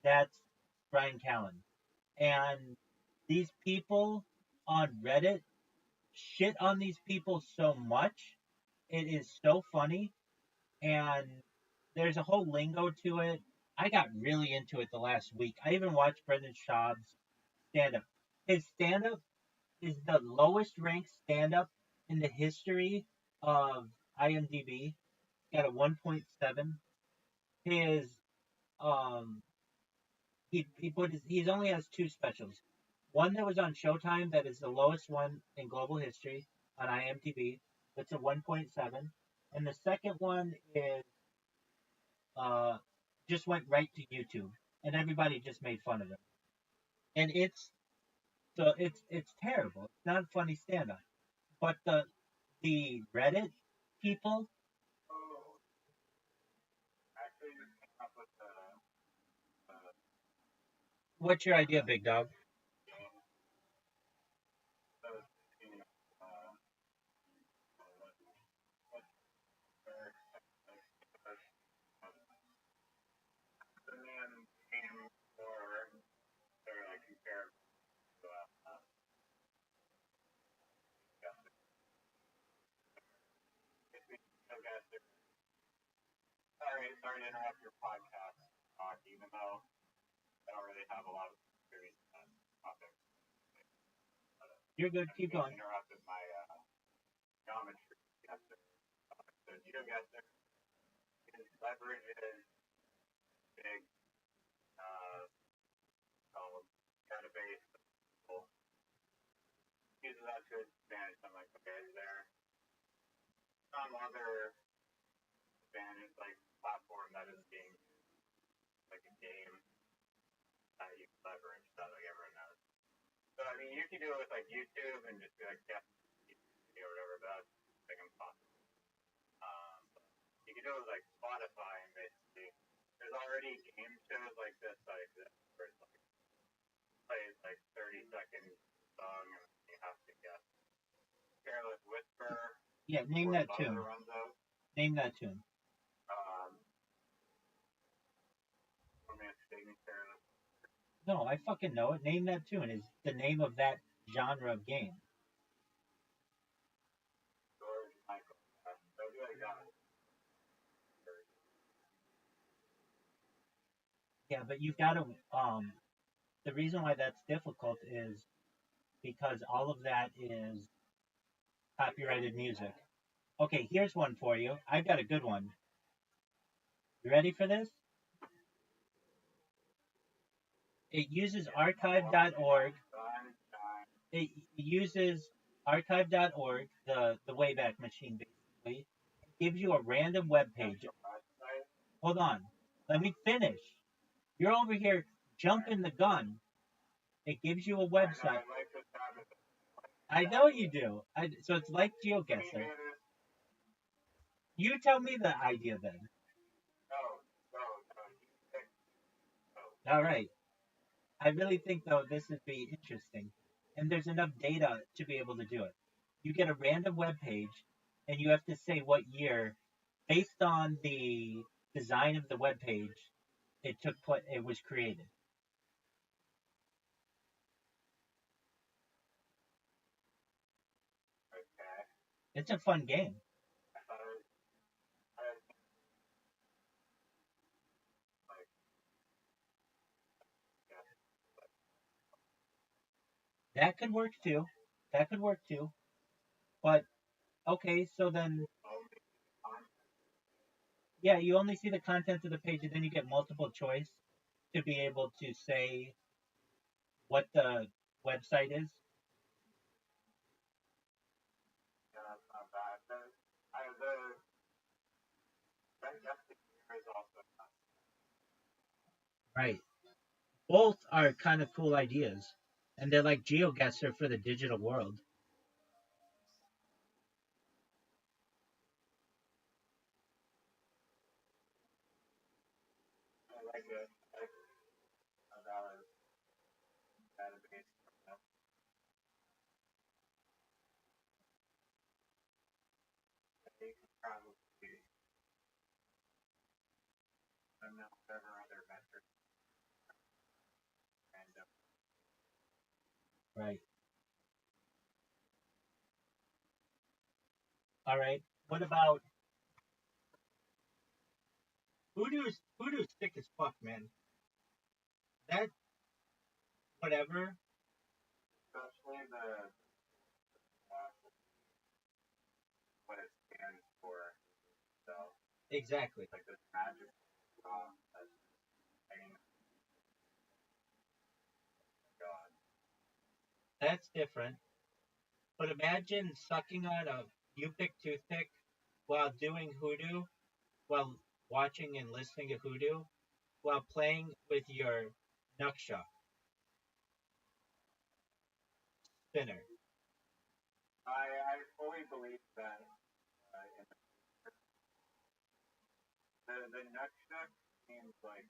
that's Brian Callen. And these people on Reddit shit on these people so much. It is so funny, and there's a whole lingo to it. I got really into it the last week. I even watched Brendan Schaub's stand up. His stand up is the lowest ranked stand up in the history of IMDb. Got a 1.7. His um he's only has two specials. One that was on Showtime that is the lowest one in global history on IMDb. That's a 1.7, and the second one is uh just went right to YouTube, and everybody just made fun of him. And it's terrible. It's not a funny stand up. But the Reddit people, Actually, just came up with what's your idea, big dog? you know, the man came for they're like compare to sorry to interrupt your podcast talk, even though I don't really have a lot of experience on topic. You're good. Keep going. Interrupted my geometry guesser. So GeoGuessr leverages big called database uses that to its advantage. I'm like, okay, is there some other advantage like platform that is being used, like a game that you can leverage that like everyone knows? So I mean you can do it with like YouTube and just be like guess or whatever, but that's like impossible. You can do it with like Spotify and basically there's already game shows like this that exist where it's like plays like 30-second song and you have to guess. Careless Whisper. Yeah, name that tune. Name that tune. No, I fucking know it. Name that tune is the name of that genre of game. George Michael. Yeah, but you've got to. The reason why that's difficult is because all of that is copyrighted music. Okay, here's one for you. I've got a good one. You ready for this? It uses archive.org. It uses archive.org, the Wayback Machine, basically. It gives you a random web page. Hold on. Let me finish. You're over here jumping the gun. It gives you a website. I know you do. So it's like GeoGuessr. You tell me the idea then. All right. I really think, though, this would be interesting. And there's enough data to be able to do it. You get a random web page, and you have to say what year, based on the design of the web page, it was created. It's a fun game. That could work too. That could work too. But okay, so then yeah, you only see the content of the page, and then you get multiple choice to be able to say what the website is. Yeah, that's not bad. Right. Both are kind of cool ideas, and they're like GeoGuessr for the digital world. like a valid database. They could probably, I don't know, whatever other metrics and Right. All right. What about Hoodoo's thick as fuck, man. That whatever. especially what it stands for. So Exactly. like this magic that's hanging God. That's different. But imagine sucking on a you pick toothpick while doing hoodoo, while watching and listening to hoodoo, while playing with your nuksha spinner. I fully believe that the nutshell seems like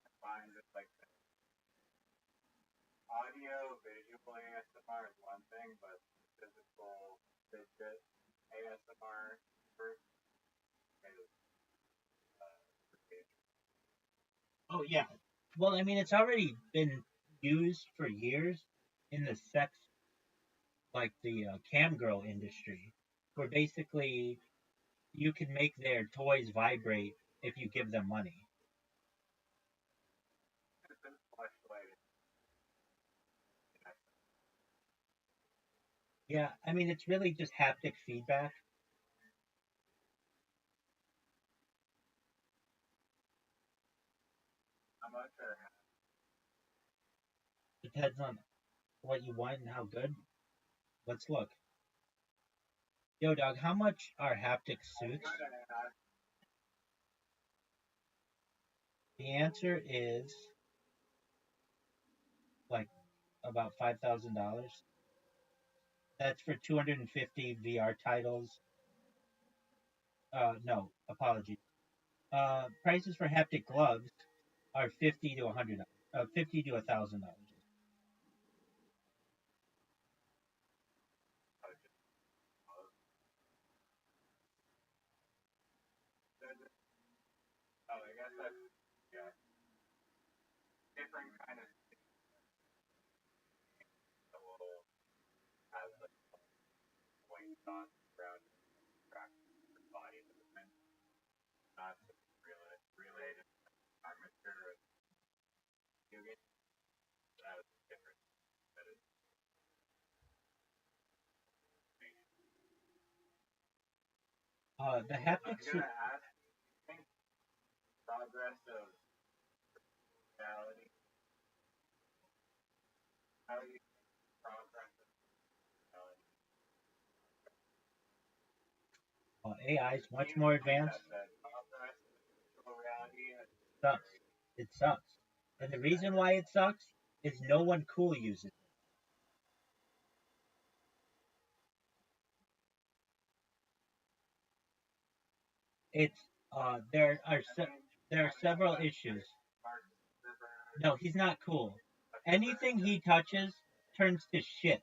combined with like the audio visual ASMR is one thing, but physical digit ASMR first is Oh yeah. Well, I mean, it's already been used for years in the sex, like the cam girl industry, where basically you can make their toys vibrate if you give them money. flashlight. Yeah, I mean, it's really just haptic feedback. How much or Depends on what you want and how good. Let's look. Yo, dog, how much are haptic suits? The answer is like about $5,000. That's for 250 VR titles. No, apologies. Prices for haptic gloves are 50 to 100, 50 to $1,000. oh, I guess that's yeah, different kind of that will have like white dots around track the body movement, not related armature or you get that was different. That is The I'm haptic suit. gonna ask think progress of reality. How do you progress of reality? AI is It much seems more to me advanced. that progress of reality has Sucks. It sucks. And the reason why it sucks is no one cool uses it. It's there are several issues. Mark Zuckerberg. No, he's not cool. Anything he touches turns to shit.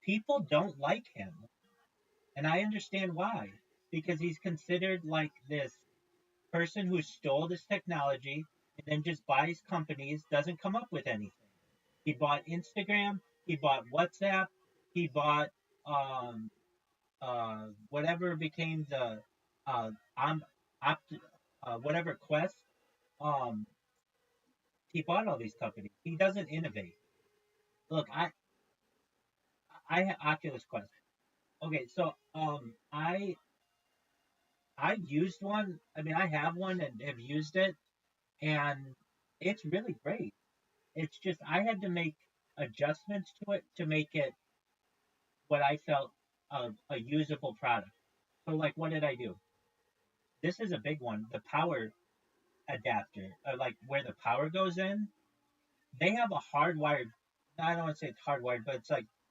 People don't like him, and I understand why. Because he's considered like this person who stole this technology and then just buys companies, doesn't come up with anything. He bought Instagram, he bought WhatsApp, he bought whatever became the um opt whatever Quest. Um, he bought all these companies. He doesn't innovate. Look, I have Oculus Quest. Okay, so I used one. I mean, I have one and have used it, and it's really great. It's just I had to make adjustments to it to make it what I felt a usable product. So, like, what did I do? This is a big one. The power adapter, like where the power goes in. They have a hardwired. I don't want to say it's hardwired, but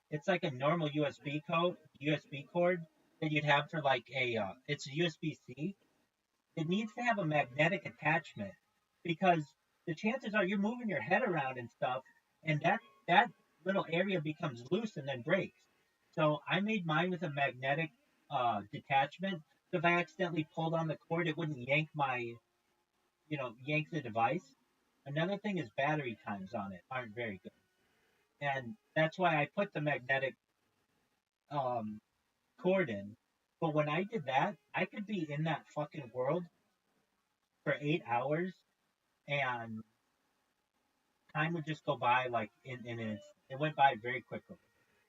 it's like a normal USB cord. USB cord that you'd have for like it's a USB-C. It needs to have a magnetic attachment because the chances are you're moving your head around and stuff, and that little area becomes loose and then breaks. So I made mine with a magnetic detachment. So if I accidentally pulled on the cord, it wouldn't yank the device. Another thing is battery times on it aren't very good, and that's why I put the magnetic um, cord in. But when I did that, I could be in that fucking world for 8 hours, and time would just go by like in an it went by very quickly.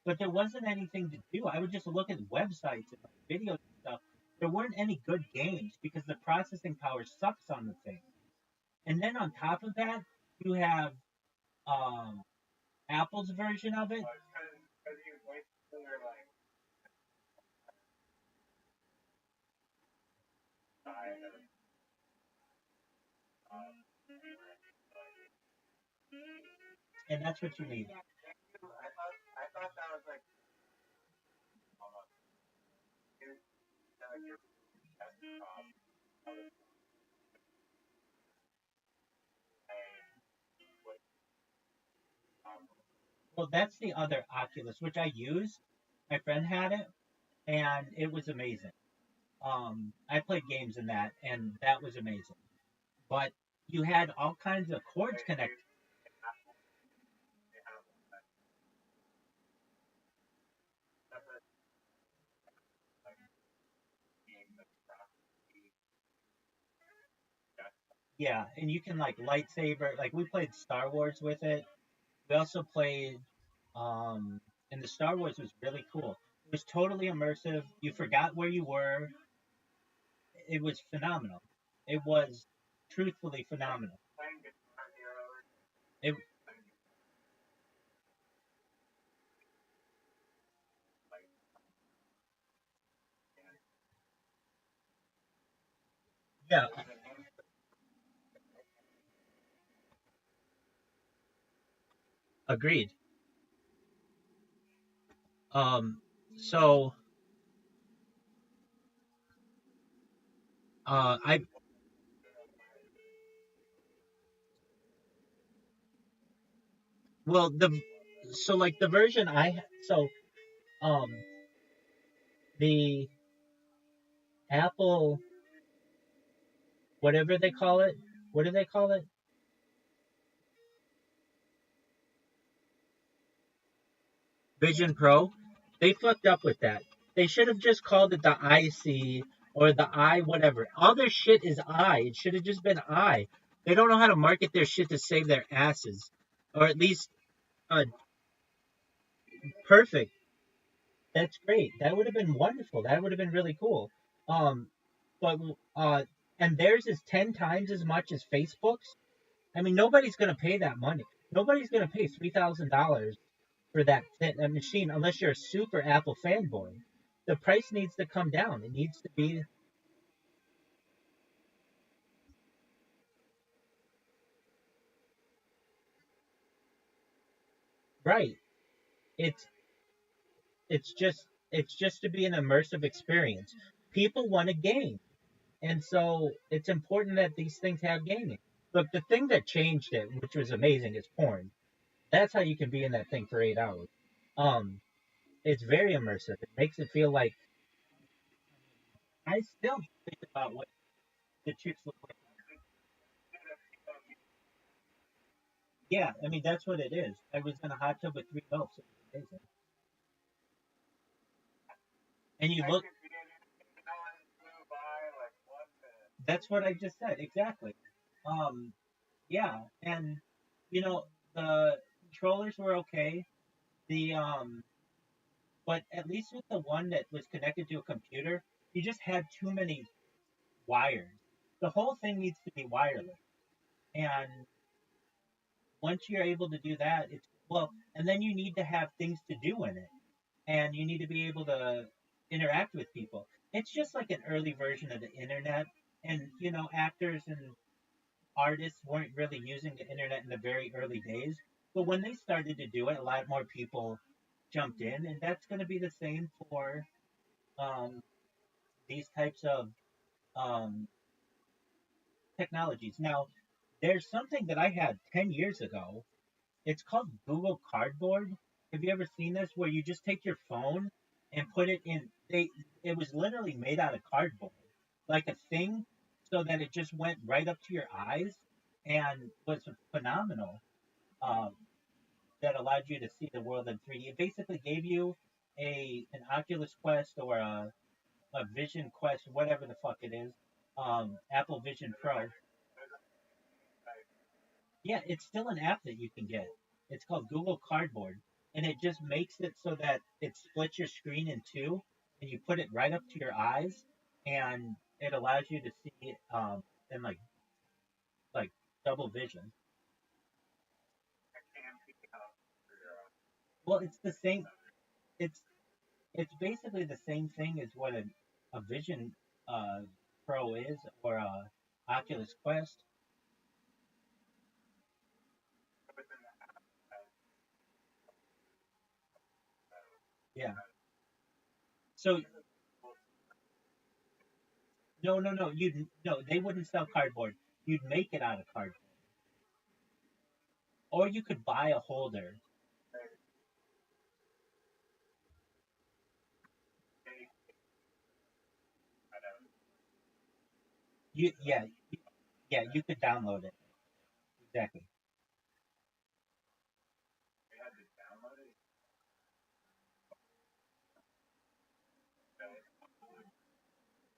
But there wasn't anything to do. I would just look at websites and videos and stuff. There weren't any good games because the processing power sucks on the thing. And then on top of that, you have um, Apple's version of it. Because you went to their like side of And that's what you need. I thought that was like almost you like your desktop Well, that's the other Oculus, which I used. My friend had it, and it was amazing. I played games in that, and that was amazing. But you had all kinds of cords connected. Yeah, and you can like lightsaber. Like we played Star Wars with it. We also played, and the Star Wars was really cool. It was totally immersive. You forgot where you were. It was phenomenal. It was truthfully phenomenal. It, yeah, agreed. Um, so I well the so like the version um the Apple whatever they call it, what do they call it? Vision Pro. They fucked up with that. They should have just called it the IC or the I whatever. All their shit is I. It should have just been I. They don't know how to market their shit to save their asses, or at least uh, perfect. That's great. That would have been wonderful. That would have been really cool. Um, but and theirs is 10 times as much as Facebook's. I mean, nobody's gonna pay that money. Nobody's gonna pay $3,000 for that machine unless you're a super Apple fanboy. The price needs to come down. It needs to be right. It's it's just to be an immersive experience. People want a game, and so it's important that these things have gaming. Look, the thing that changed it, which was amazing, is porn. That's how you can be in that thing for 8 hours. Um, it's very immersive. It makes it feel like I still think about what the chicks look like. Yeah, I mean that's what it is. I was in a hot tub with three milfs. It was amazing. And you look. That's what I just said exactly. Um, yeah, and you know the controllers were okay. The but at least with the one that was connected to a computer, you just had too many wires. The whole thing needs to be wireless, and once you're able to do that, it's well, and then you need to have things to do in it, and you need to be able to interact with people. It's just like an early version of the internet, and actors and artists weren't really using the internet in the very early days, but when they started to do it, a lot more people jumped in, and that's going to be the same for um, these types of um, technologies. Now, there's something that I had 10 years ago. It's called Google Cardboard. Have you ever seen this? Where you just take your phone and put it in. It was literally made out of cardboard, like a thing, so that it just went right up to your eyes, and was phenomenal. Um, that allowed you to see the world in 3D. It basically gave you an Oculus Quest or a Vision Quest, whatever the fuck it is, Apple Vision Pro. Yeah, it's still an app that you can get. It's called Google Cardboard, and it just makes it so that it splits your screen in two, and you put it right up to your eyes, and it allows you to see in like double vision. Well, it's the same. It's it's basically the same thing as what a Vision uh, Pro is or a Oculus Quest. Yeah. So no, no, no. You no, they wouldn't sell cardboard. You'd make it out of cardboard, or you could buy a holder. You yeah, you could download it exactly.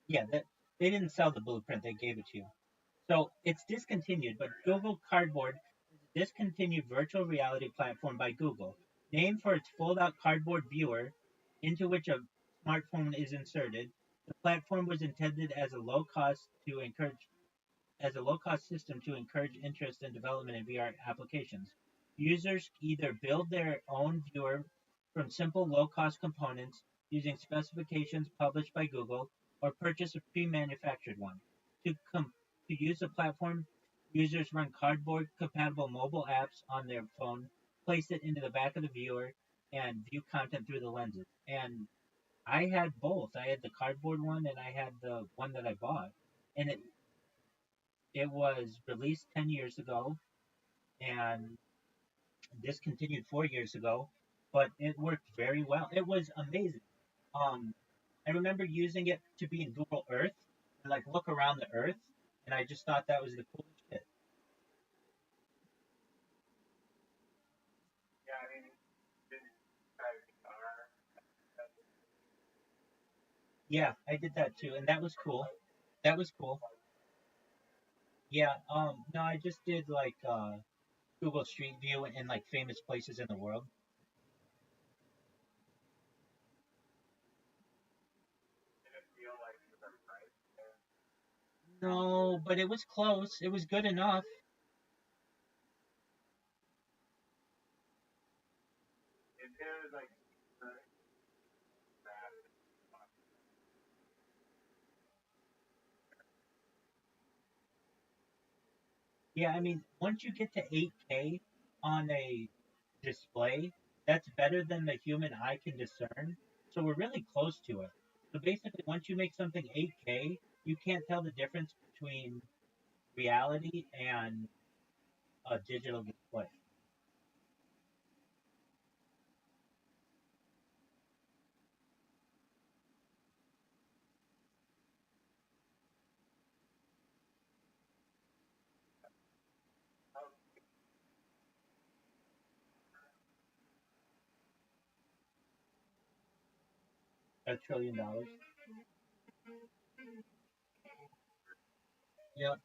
Yeah, that they didn't sell the blueprint. They gave it to you. So it's discontinued, but Google Cardboard is a discontinued virtual reality platform by Google, named for its fold-out cardboard viewer into which a smartphone is inserted. The platform was intended as a low-cost system to encourage interest and development in VR applications. Users either build their own viewer from simple low-cost components using specifications published by Google, or purchase a pre-manufactured one. To to use the platform, users run cardboard-compatible mobile apps on their phone, place it into the back of the viewer, and view content through the lenses. And I had both. I had the cardboard one, and I had the one that I bought, and it was released 10 years ago and discontinued 4 years ago, but it worked very well. It was amazing. Um, I remember using it to be in Google Earth and like look around the Earth, and I just thought that was the coolest shit. Yeah, I did that too, and that was cool. That was cool. Yeah. No, I just did like Google Street View and like famous places in the world. No, but it was close. It was good enough. Yeah, I mean, once you get to 8K on a display, that's better than the human eye can discern. So we're really close to it. So basically, once you make something 8K, you can't tell the difference between reality and a digital display. $1 trillion. Yep.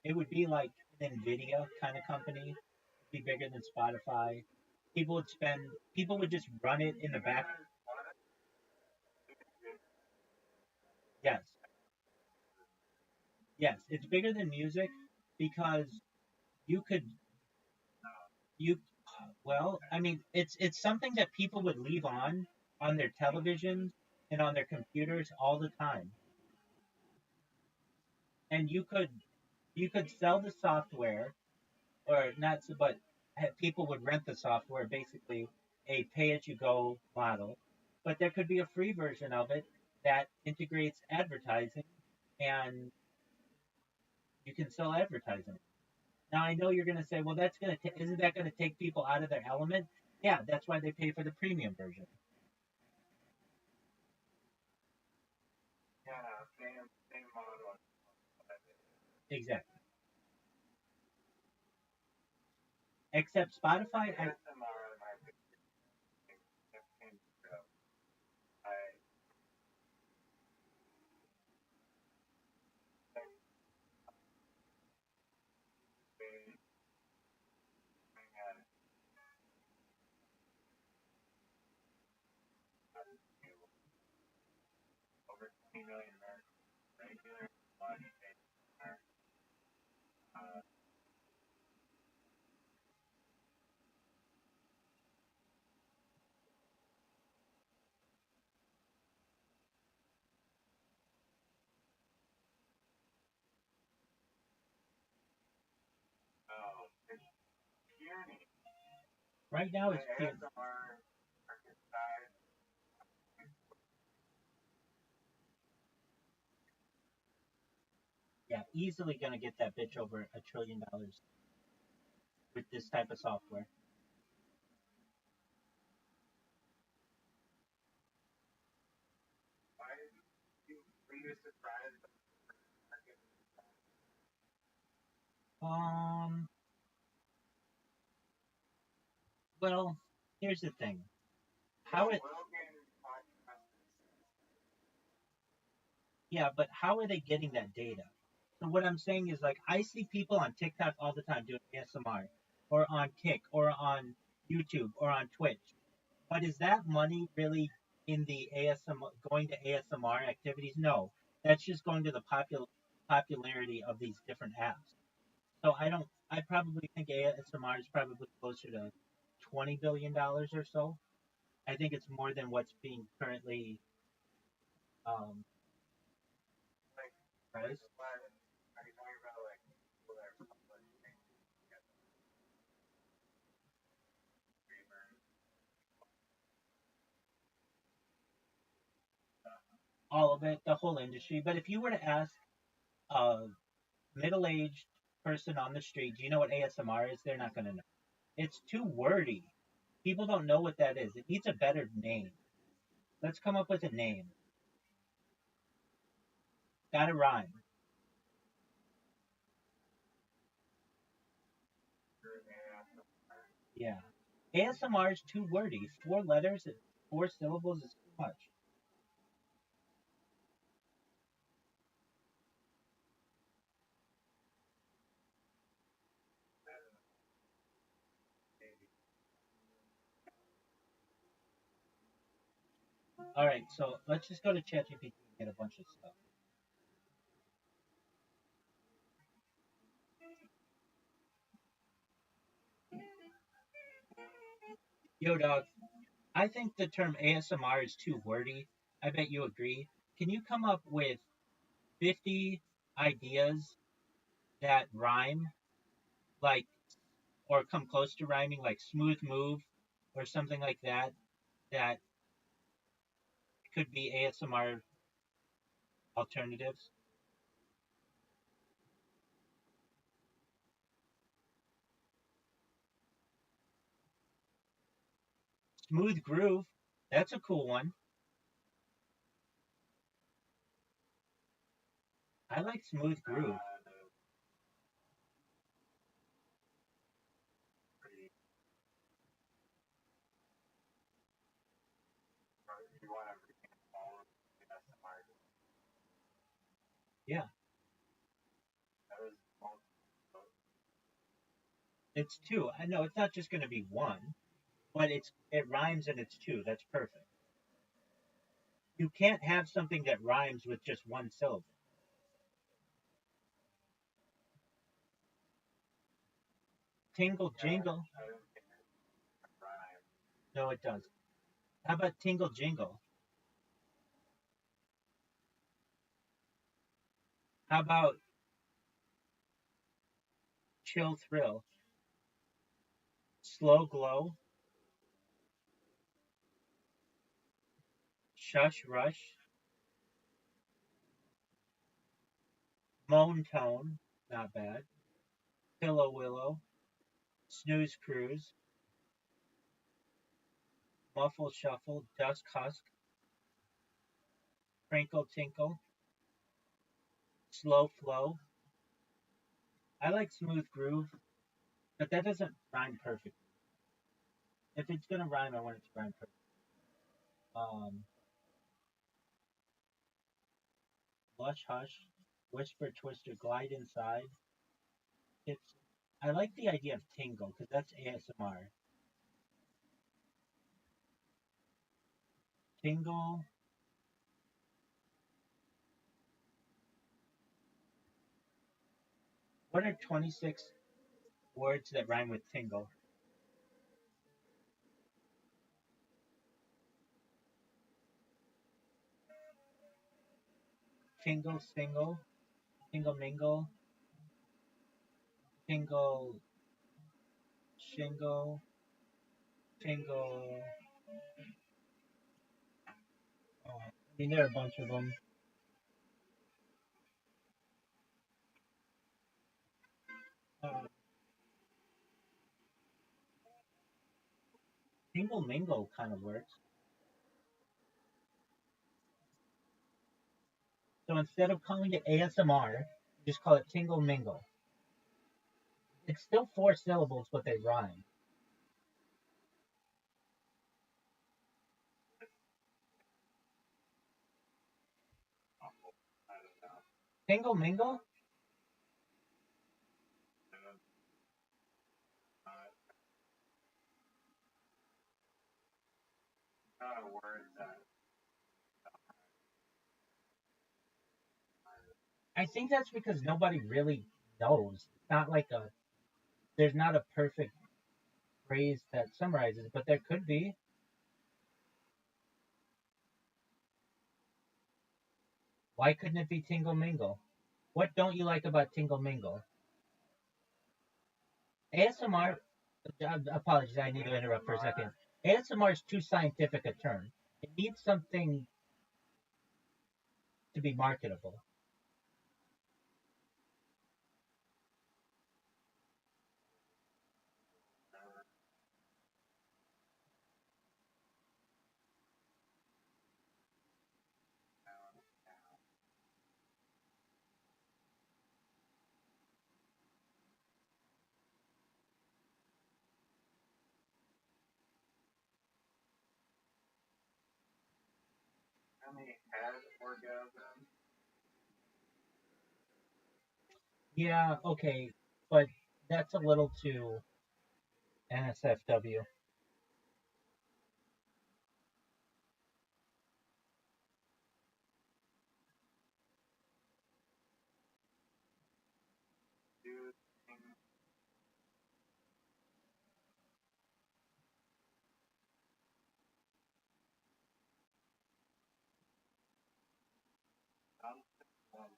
It would be like an Nvidia kind of company, be bigger than Spotify. People would just run it in the back. Yes, yes, it's bigger than music because you could you well, I mean, it's something that people would leave on their televisions and on their computers all the time, and you could sell the software or not, but people would rent the software basically, a pay-as-you-go model, but there could be a free version of it that integrates advertising, and you can sell advertising. Now I know you're going to say, well, isn't that going to take people out of their element? Yeah, that's why they pay for the premium version. Yeah, same model. Exactly. Except Spotify, ASMR, my opinion, I think they bring over 20 million Americans regular money ASMR. Uh, oh, it's puny. right now The it's pure. ASMR market size, Yeah, easily going to get that bitch over $1 trillion with this type of software. why were you surprised by the market? Um, well, here's the thing. How it, Rogan podcast, yeah, but how are they getting that data? So what I'm saying is, like, I see people on TikTok all the time doing ASMR, or on Kick, or on YouTube, or on Twitch. But is that money really in the ASMR, going to ASMR activities? No, that's just going to the popularity of these different apps. So I probably think ASMR is probably closer to $20 billion or so. I think it's more than what's being currently um, like, priced. what are you talking about? Like, people that are publishing, get streamers, All of it, the whole industry. But if you were to ask a middle-aged person on the street, do you know what ASMR is? They're not going to know. It's too wordy. People don't know what that is. It needs a better name. Let's come up with a name. Gotta rhyme. Yeah. ASMR is too wordy. 4 letters, 4 syllables is too much. All right, so let's just go to ChatGPT and get a bunch of stuff. Yo, dog, I think the term ASMR is too wordy. I bet you agree. Can you come up with 50 ideas that rhyme, like, or come close to rhyming, like smooth move or something like that, that could be ASMR alternatives? Smooth groove, that's a cool one. I like smooth groove. pretty, or you want to bring all of the ASMR. Yeah, That was multiple. it's two. I know it's not just going to be one, but it rhymes and it's two. That's perfect. You can't have something that rhymes with just one syllable. Tingle Yeah, jingle. I don't think it's rhyme. No, it doesn't. How about tingle jingle? How about chill thrill? Slow glow. Shush Rush, Moan Tone, not bad. Pillow Willow, Snooze Cruise, Muffle Shuffle, Dusk Husk, Crinkle Tinkle, Slow Flow. I like Smooth Groove, but that doesn't rhyme perfect. If it's gonna rhyme, I want it to rhyme perfect. Um, Lush Hush, Whisper Twister, Glide Inside. It's I like the idea of tingle because that's ASMR. Tingle. What are 26 words that rhyme with tingle? Tingle, single, tingle, mingle, tingle, shingle, tingle. I mean, there are a bunch of them. Uh, tingle, mingle kind of works. So instead of calling it ASMR, just call it tingle, mingle. It's still four syllables, but they rhyme. I don't know. Tingle, mingle? Not a word that I think that's because nobody really knows. It's not like there's not a perfect phrase that summarizes it, but there could be. Why couldn't it be Tingle Mingle? What don't you like about Tingle Mingle? ASMR, apologies, I need to interrupt for a second. ASMR is too scientific a term. It needs something to be marketable. only had orgasm. Yeah, okay, but that's a little too NSFW. Dude, I'm one.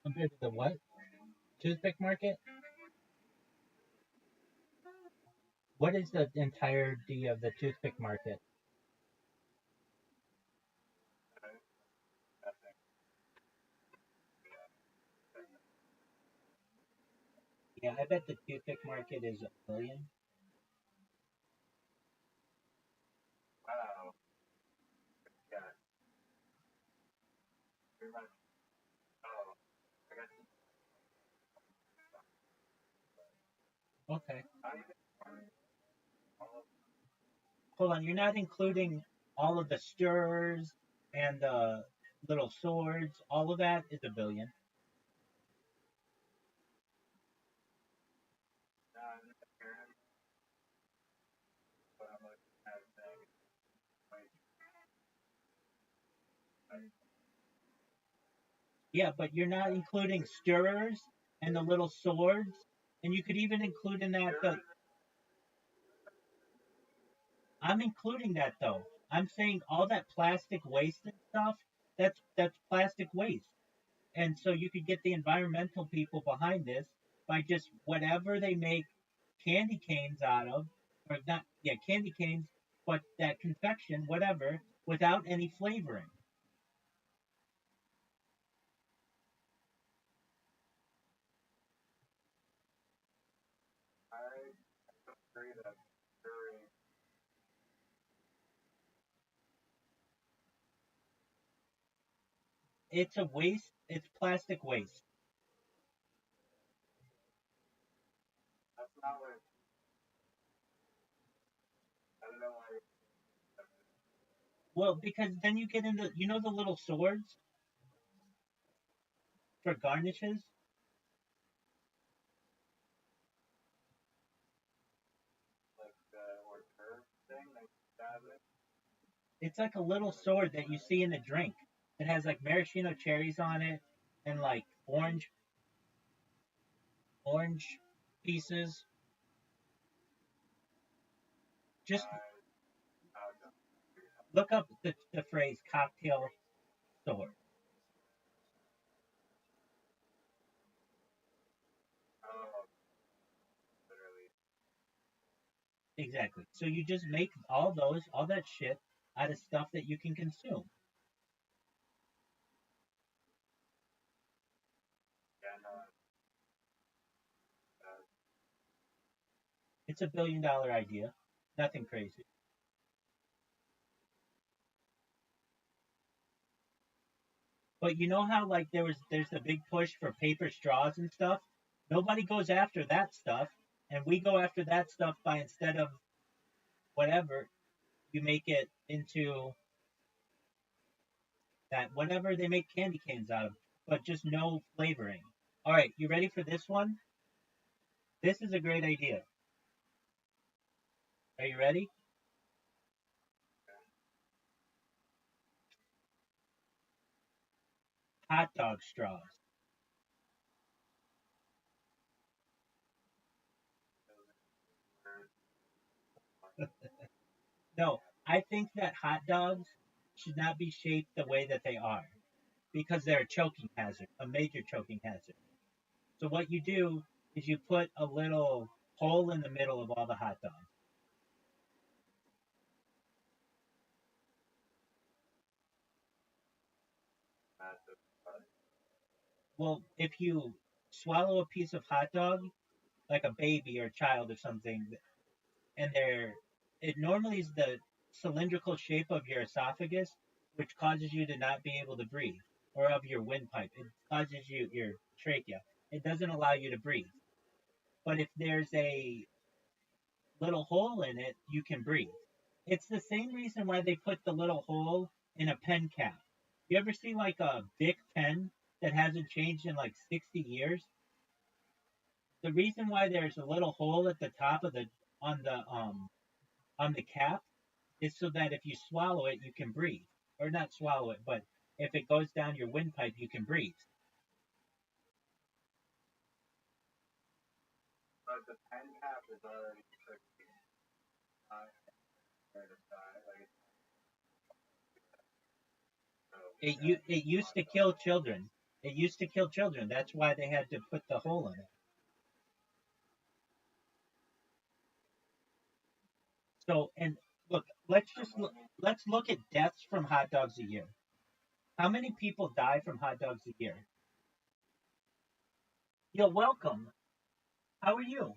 Compared to the what? Toothpick market? What is the entirety of the toothpick market? Yeah, I bet the toothpick market is a billion. Wow. Yeah. Pretty much. Oh, I got Okay. I even all Hold on, you're not including all of the stirrers and the little swords. All of that is a billion. parents, but I'm looking at things. Yeah, but you're not including stirrers and the little swords, and you could even include in that the. I'm including that though. I'm saying all that plastic waste and stuff. That's plastic waste, and so you could get the environmental people behind this by just whatever they make candy canes out of, or not, yeah, candy canes, but that confection, whatever, without any flavoring. I agree that very, It's a waste. It's plastic waste. that's not what, I don't know why, Well, because then you get into, the little swords for garnishes. like, the hors d'oeuvre thing, like, that, It's like a little sword that you see in a drink. It has like maraschino cherries on it and like orange pieces. Just look up the phrase cocktail sword. oh, literally, Exactly. So you just make all that shit out of stuff that you can consume. yeah, no, It's $1 billion idea. Nothing crazy. But you know how like there's a big push for paper straws and stuff? Nobody goes after that stuff, and we go after that stuff by instead of whatever, you make it into that whatever they make candy canes out of, but just no flavoring. All right, you ready for this one? This is a great idea. Are you ready? Hot dog straws. No, I think that hot dogs should not be shaped the way that they are because they're a choking hazard, a major choking hazard. So what you do is you put a little hole in the middle of all the hot dogs. massive, but, Well, if you swallow a piece of hot dog like a baby or a child or something, and it normally is the cylindrical shape of your esophagus, which causes you to not be able to breathe, or of your windpipe. It causes your trachea. It doesn't allow you to breathe. But if there's a little hole in it, you can breathe. It's the same reason why they put the little hole in a pen cap. You ever see like a Bic pen that hasn't changed in like 60 years? The reason why there's a little hole at the top of the on the um on the cap is so that if you swallow it, you can breathe. Or not swallow it, but if it goes down your windpipe, you can breathe. but the pen cap is already tricky, fair to say, like, so, It used to kill children. It used to kill children. That's why they had to put the hole in it. So and look, let's look at deaths from hot dogs a year. How many people die from hot dogs a year? You're welcome. How are you?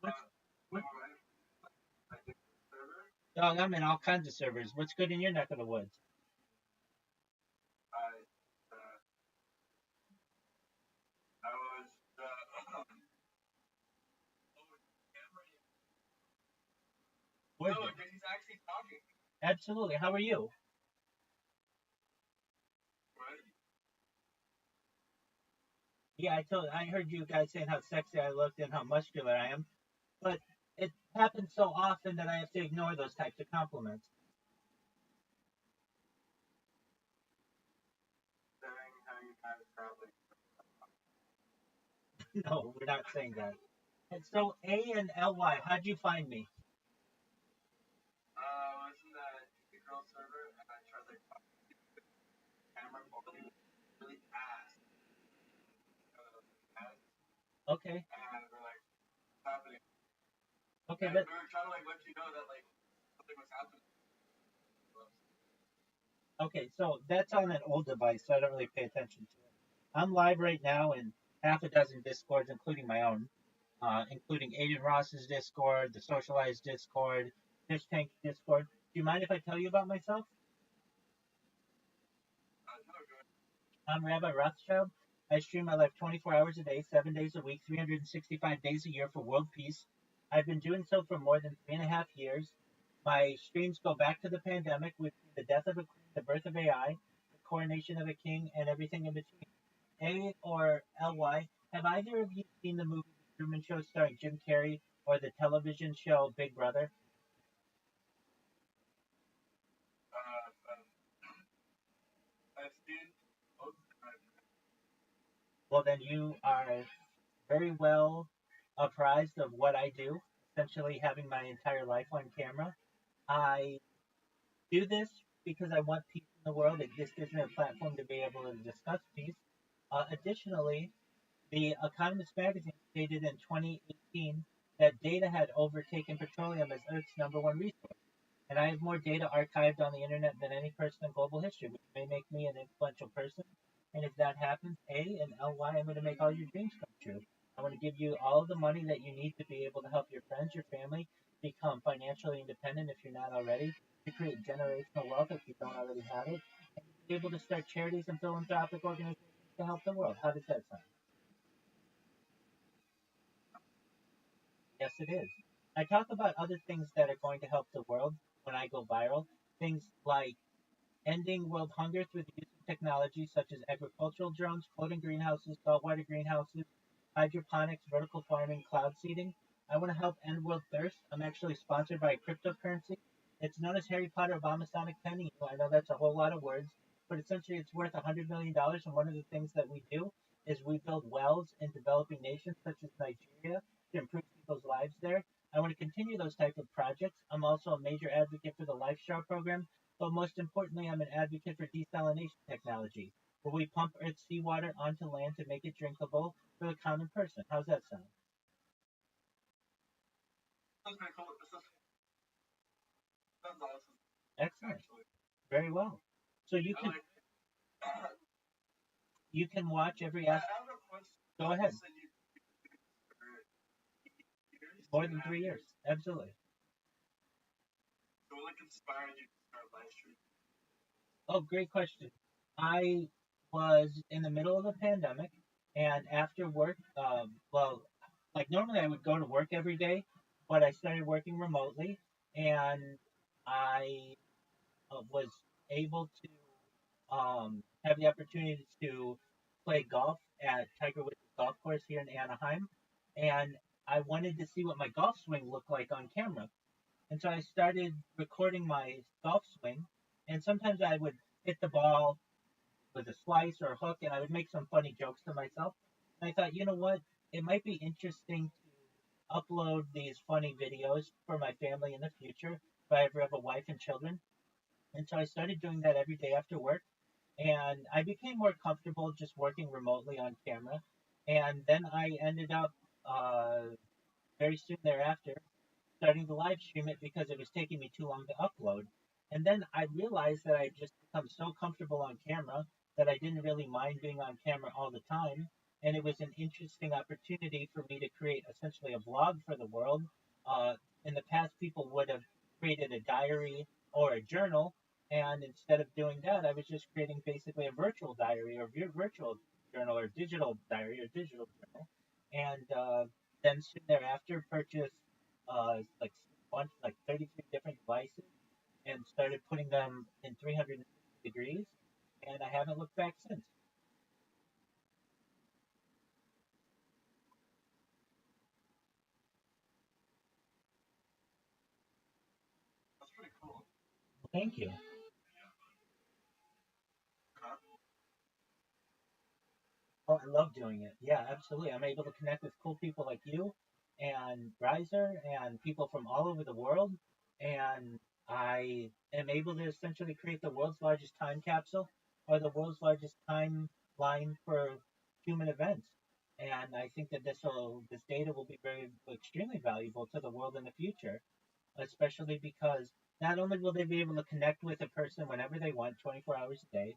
What's what? server, Dog, I'm in all kinds of servers. What's good in your neck of the woods? I, uh, I was, Where's no, it? because he's actually talking, Absolutely. How are you? right? Yeah, I heard you guys saying how sexy I looked and how muscular I am, but it happens so often that I have to ignore those types of compliments. No, we're not saying that. And so A and LY, how'd you find me? I was in the girl server and I tried like camera quality was really fast. Fast, Okay, and we're like happening. okay, And but we were trying to like let you know that like something was happening. okay, so that's on an old device, so I don't really pay attention to it. I'm live right now in half a dozen discords, including my own, including Aiden Ross's Discord, the Socialized Discord, Fish Tank Discord. Do you mind if I tell you about myself? No, go ahead. I'm Rabbi Rothschild. I stream my life 24 hours a day, 7 days a week, 365 days a year for world peace. I've been doing so for more than 3.5 years. My streams go back to the pandemic with the death of a queen, the birth of AI, the coronation of a king, and everything in between. A or LY, have either of you seen the movie The Truman Show starring Jim Carrey or the television show Big Brother? Uh, um, I've seen both. Well, then you are very well apprised of what I do, essentially having my entire life on camera. I do this because I want peace in the world. This gives me a platform to be able to discuss peace. Additionally, the Economist magazine stated in 2018 that data had overtaken petroleum as Earth's number one resource. And I have more data archived on the internet than any person in global history, which may make me an influential person. And if that happens, A and LY, I'm going to make all your dreams come true. I want to give you all the money that you need to be able to help your friends, your family become financially independent if you're not already, to create generational wealth if you don't already have it, and to be able to start charities and philanthropic organizations to help the world. How does that sound? Yes, it is. I talk about other things that are going to help the world when I go viral. Things like ending world hunger through the use of technology such as agricultural drones, floating greenhouses, saltwater greenhouses, hydroponics, vertical farming, cloud seeding. I want to help end world thirst. I'm actually sponsored by a cryptocurrency. It's known as Harry Potter Obama Sonic Penny. I know that's a whole lot of words, but essentially it's worth $100 million. And one of the things that we do is we build wells in developing nations such as Nigeria to improve people's lives there. I want to continue those type of projects. I'm also a major advocate for the Life Star program, but most importantly, I'm an advocate for desalination technology, where we pump Earth's seawater onto land to make it drinkable for the common person. How's that sound? That's pretty cool. This sounds awesome. Excellent. Actually, Very well. So I like. you can watch every I aspect. have a question. Go ahead. You said you for years. More than 3 years. Absolutely. So what like inspired you to start live streaming? Oh, great question. I was in the middle of a pandemic, and after work, well, like normally I would go to work every day, but I started working remotely, and I was able to have the opportunity to play golf at Tiger Woods golf course here in Anaheim, and I wanted to see what my golf swing looked like on camera. And so I started recording my golf swing, and sometimes I would hit the ball with a slice or a hook, and I would make some funny jokes to myself. And I thought, you know what? It might be interesting to upload these funny videos for my family in the future if I ever have a wife and children. And so I started doing that every day after work, and I became more comfortable just working remotely on camera. And then I ended up very soon thereafter starting to live stream it because it was taking me too long to upload. And then I realized that I'd just become so comfortable on camera that I didn't really mind being on camera all the time. And it was an interesting opportunity for me to create essentially a blog for the world. In the past, people would have created a diary or a journal. And instead of doing that, I was just creating basically a virtual diary or virtual journal or digital diary or digital journal. And then soon thereafter, purchased like bunch like 33 different devices and started putting them in 360 degrees, and I haven't looked back since. That's pretty cool. Thank you. Huh? Oh, I love doing it. Yeah, absolutely. I'm able to connect with cool people like you and Riser and people from all over the world. And I am able to essentially create the world's largest time capsule or the world's largest timeline for human events. And I think that this data will be very extremely valuable to the world in the future, especially because not only will they be able to connect with a person whenever they want, 24 hours a day,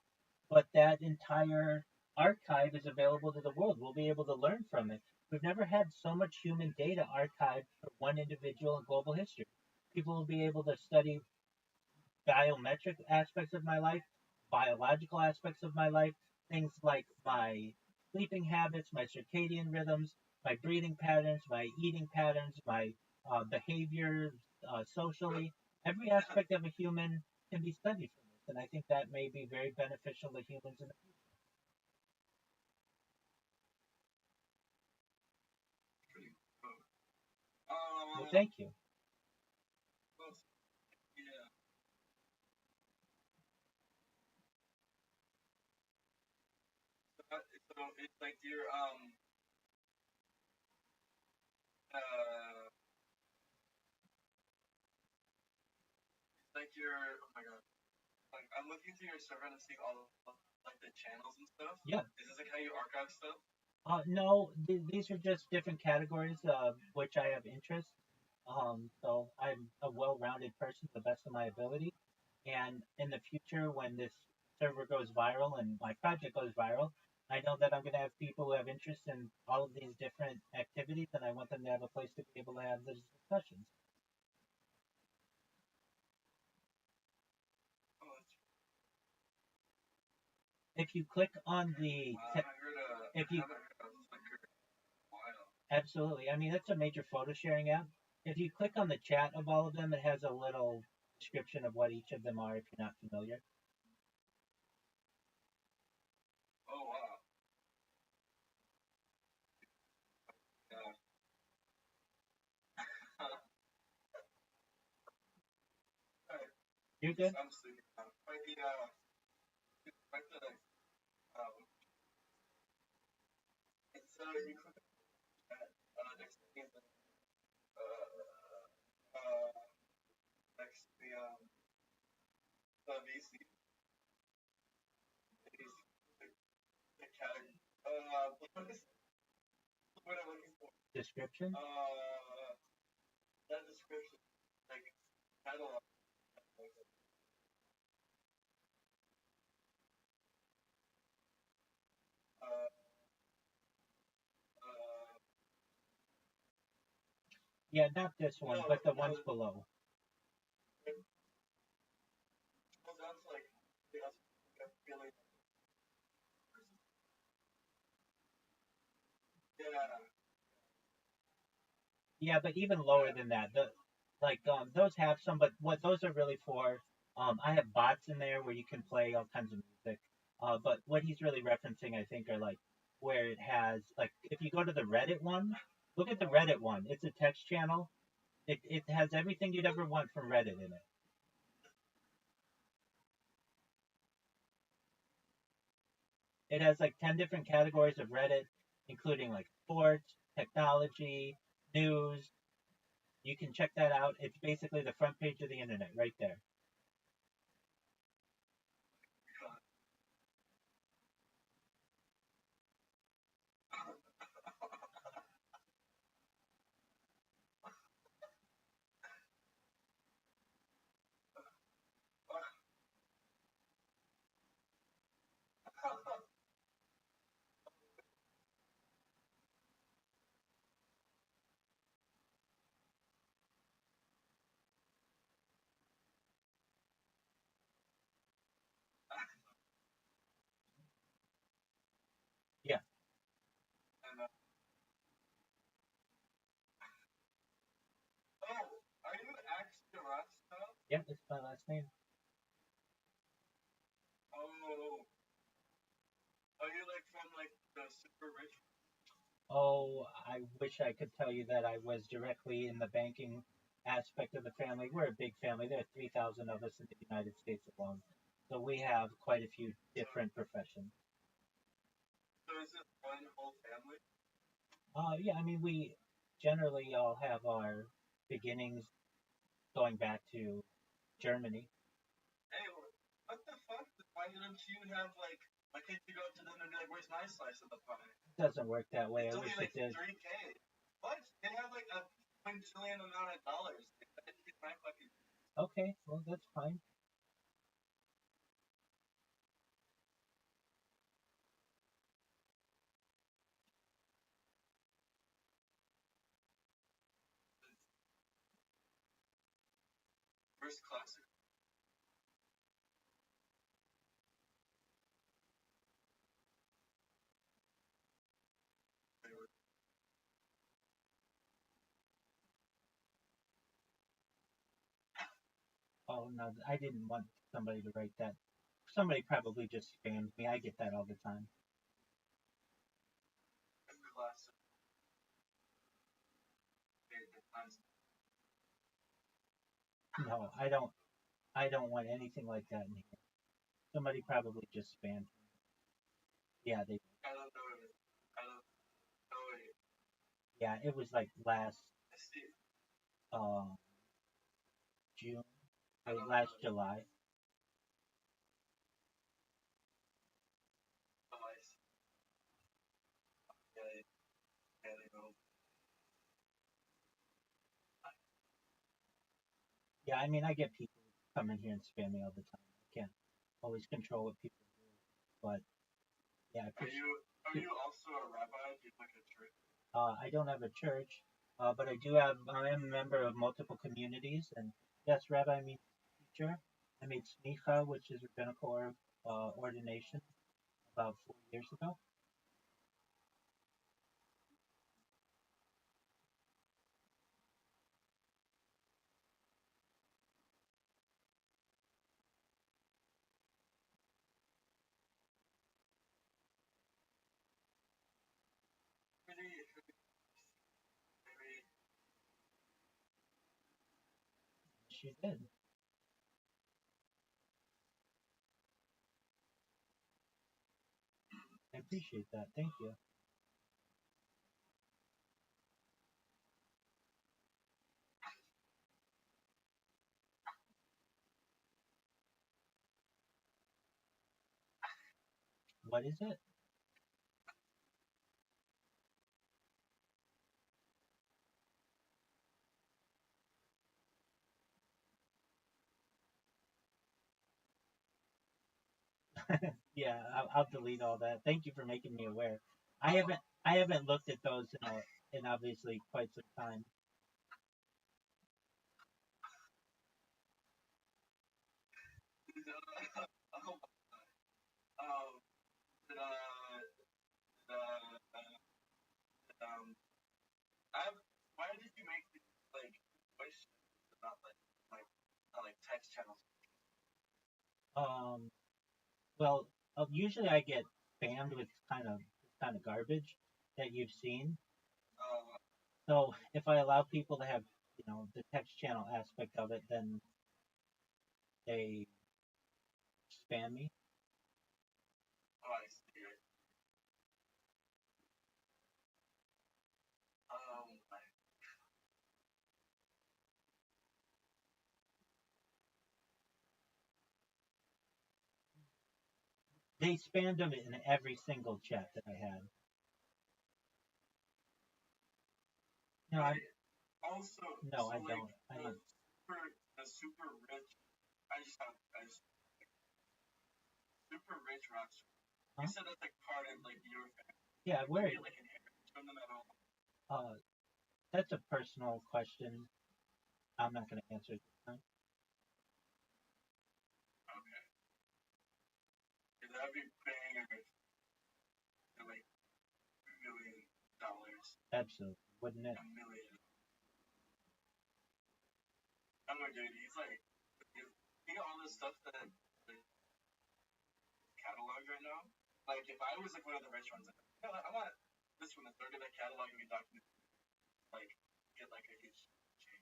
but that entire archive is available to the world. We'll be able to learn from it. We've never had so much human data archived for one individual in global history. People will be able to study biometric aspects of my life, biological aspects of my life, things like my sleeping habits, my circadian rhythms, my breathing patterns, my eating patterns, my behavior socially. Every aspect of a human can be studied from this, and I think that may be very beneficial to humans in the future. Pretty cool. Well, thank you. Well, yeah. So it's like your uh it's like your oh my god. Like I'm looking through your server and I'm seeing all of like the channels and stuff. Yeah. Is this like how you archive stuff? No, these are just different categories which I have interest. So I'm a well-rounded person to the best of my ability. And in the future, when this server goes viral and my project goes viral, I know that I'm going to have people who have interest in all of these different activities, and I want them to have a place to be able to have those discussions. Oh, that's If you click on the, wow. I haven't heard if you I haven't heard of Flickr in a while. absolutely, I mean that's a major photo sharing app. If you click on the chat of all of them, it has a little description of what each of them are if you're not familiar. Oh wow. Yeah. Alright. You're good. I'm sleeping now. Might be like it's you click at next to the uh next to the VC is the category. What is what I'm looking for? Description. That description, like catalog. Uh, uh, Yeah, not this one, no, but the no, ones below. it goes down to like the feeling. Yeah. Yeah, but even lower than that, those have some, but what those are really for, I have bots in there where you can play all kinds of music. But what he's really referencing, I think, are like where it has like if you go to the Reddit one, look at the Reddit one. It's a text channel. It has everything you'd ever want from Reddit in it. It has like 10 different categories of Reddit, including like sports, technology, news. You can check that out. It's basically the front page of the internet right there. Yeah. And, oh, are you actually Rothschild? Yeah, it's my last name. Oh, are you like from like the super rich? Oh, I wish I could tell you that I was directly in the banking aspect of the family. We're a big family. There are 3,000 of us in the United States alone. So we have quite a few So, different professions. So is it one whole family? Yeah, I mean, we generally all have our beginnings going back to Germany. Hey, what the fuck? Why didn't you have like? Why can't you go up to them and be like, "Where's my slice of the pie?" It doesn't work that way. It's I only wish like it did. 3K. What? They have like a quintillion amount of dollars. I didn't get my fucking. Okay, well, that's fine. First classic. Oh, no, I didn't want somebody to write that. Somebody probably just spammed me. I get that all the time. Classic. No, I don't want anything like that in here. Somebody probably just spammed me. Yeah, they. I don't know it. I don't know it. Yeah, it was like last I see. uh, June, I or don't last know. July. Oh, I see. Yeah, yeah, they know. Yeah, I mean, I get people come in here and spam me all the time. I can't always control what people do, but yeah, I appreciate. Are you also a rabbi? Do you like a church? I don't have a church, but I do have. I am a member of multiple communities, and yes, Rabbi means teacher. I made smicha, which is rabbinical ordination, about 4 years ago. Maybe. She did. I appreciate that. Thank you. What is it? Yeah, I'll delete all that. Thank you for making me aware. I haven't looked at those in obviously quite some time. um, the, um, I've, why did you make these, like, voice channels, not like text channels? Um, well, usually I get spammed with kind of garbage that you've seen. Uh, So if I allow people to have the text channel aspect of it, then they spam me. oh, I see. My, They spammed them in every single chat that I had. No, I also, no, so I like, don't. I don't. the super rich, I just, super rich Rothschild. You Huh? said that's like part of like your family. Yeah, Did where? you get like inheritance from them at all? Uh, that's a personal question. I'm not going to answer it this time. Okay. Because that'd be paying like $1 million. Absolutely, wouldn't it? A million. I don't know, dude. He's like, he got all this stuff that like, catalog right now. Like, if I was like one of the rich ones, like, you know, I want this one to throw to that catalog and be documented. Like, get like a huge chain.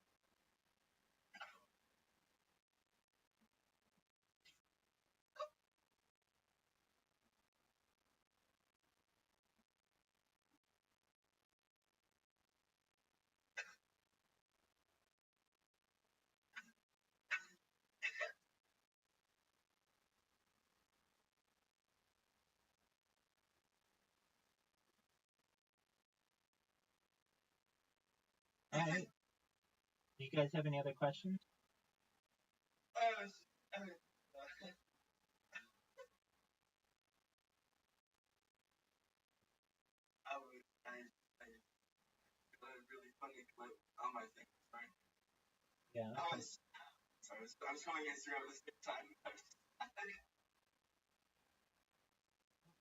Alright. Do you guys have any other questions? Really funny clip on my thing, sorry. Yeah. I was going Instagram at the same time.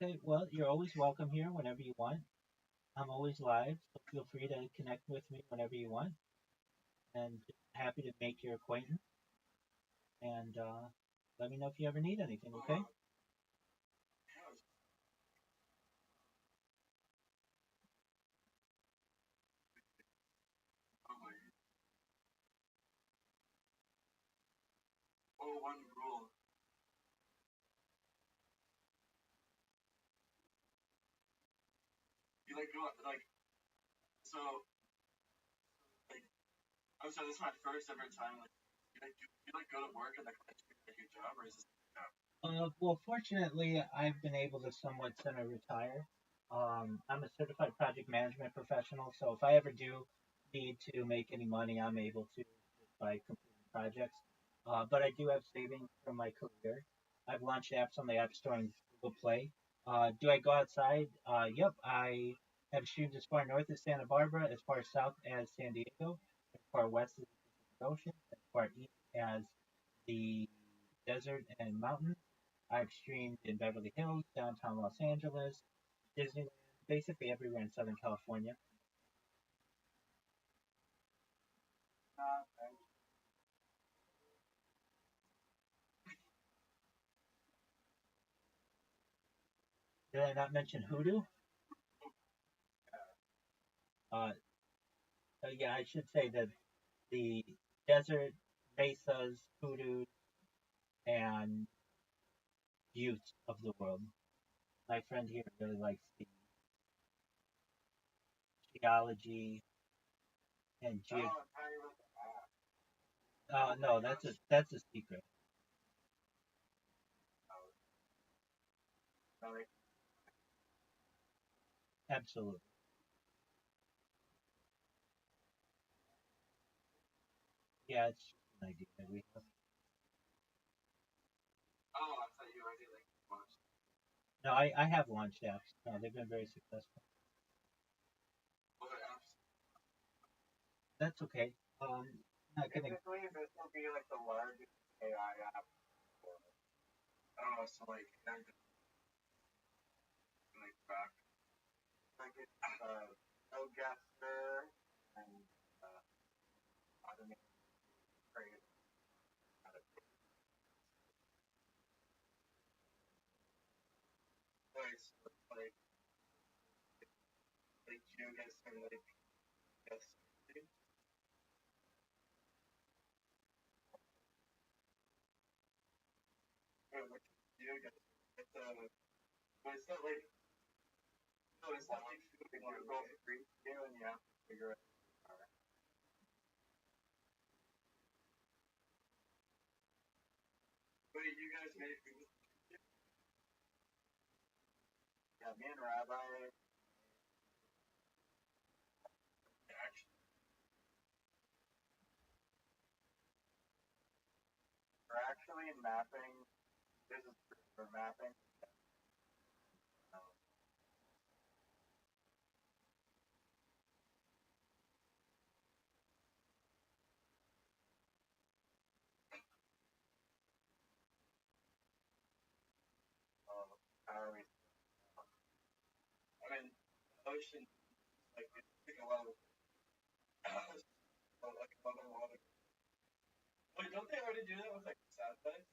Okay, well, you're always welcome here whenever you want. I'm always live, so feel free to connect with me whenever you want. And happy to make your acquaintance. And let me know if you ever need anything, okay? Oh, one rule. You like go like so like I'm sorry, this is my first ever time like you like go to work and like your job or is this your job? Well, fortunately, I've been able to somewhat semi-retire. I'm a certified project management professional, so if I ever do need to make any money, I'm able to just by completing projects. But I do have savings from my career. I've launched apps on the App Store and Google Play. Do I go outside? Yep, I have streams as far north as Santa Barbara, as far south as San Diego, as far west as the Pacific Ocean, as far east as the desert and mountains. I've streamed in Beverly Hills, downtown Los Angeles, Disneyland, basically everywhere in Southern California. Did I not mention Hoodoo? Uh, yeah, I should say that the desert, mesas, Hoodoo, and buttes of the world. My friend here really likes the geology and no, that's a secret. Absolutely. Yeah, it's just an idea that we have. Oh, I thought you already like watched. No, I have launched apps. No, they've been very successful. What apps? That's okay. Not gonna. Typically, this will be like the largest AI app. Oh, so like back. Like it's no guesser and automated creative. Nice. Like you guys can like guess. Which you guys? It's but it's not like no, it's not like you want to go free you and you have to figure it out. Wait, you guys made yeah, me and Rabbi actually we're actually mapping. This is for mapping. How are we? I mean, ocean like it's like a lot of like a lot of water. Wait, don't they already do that with like satellites?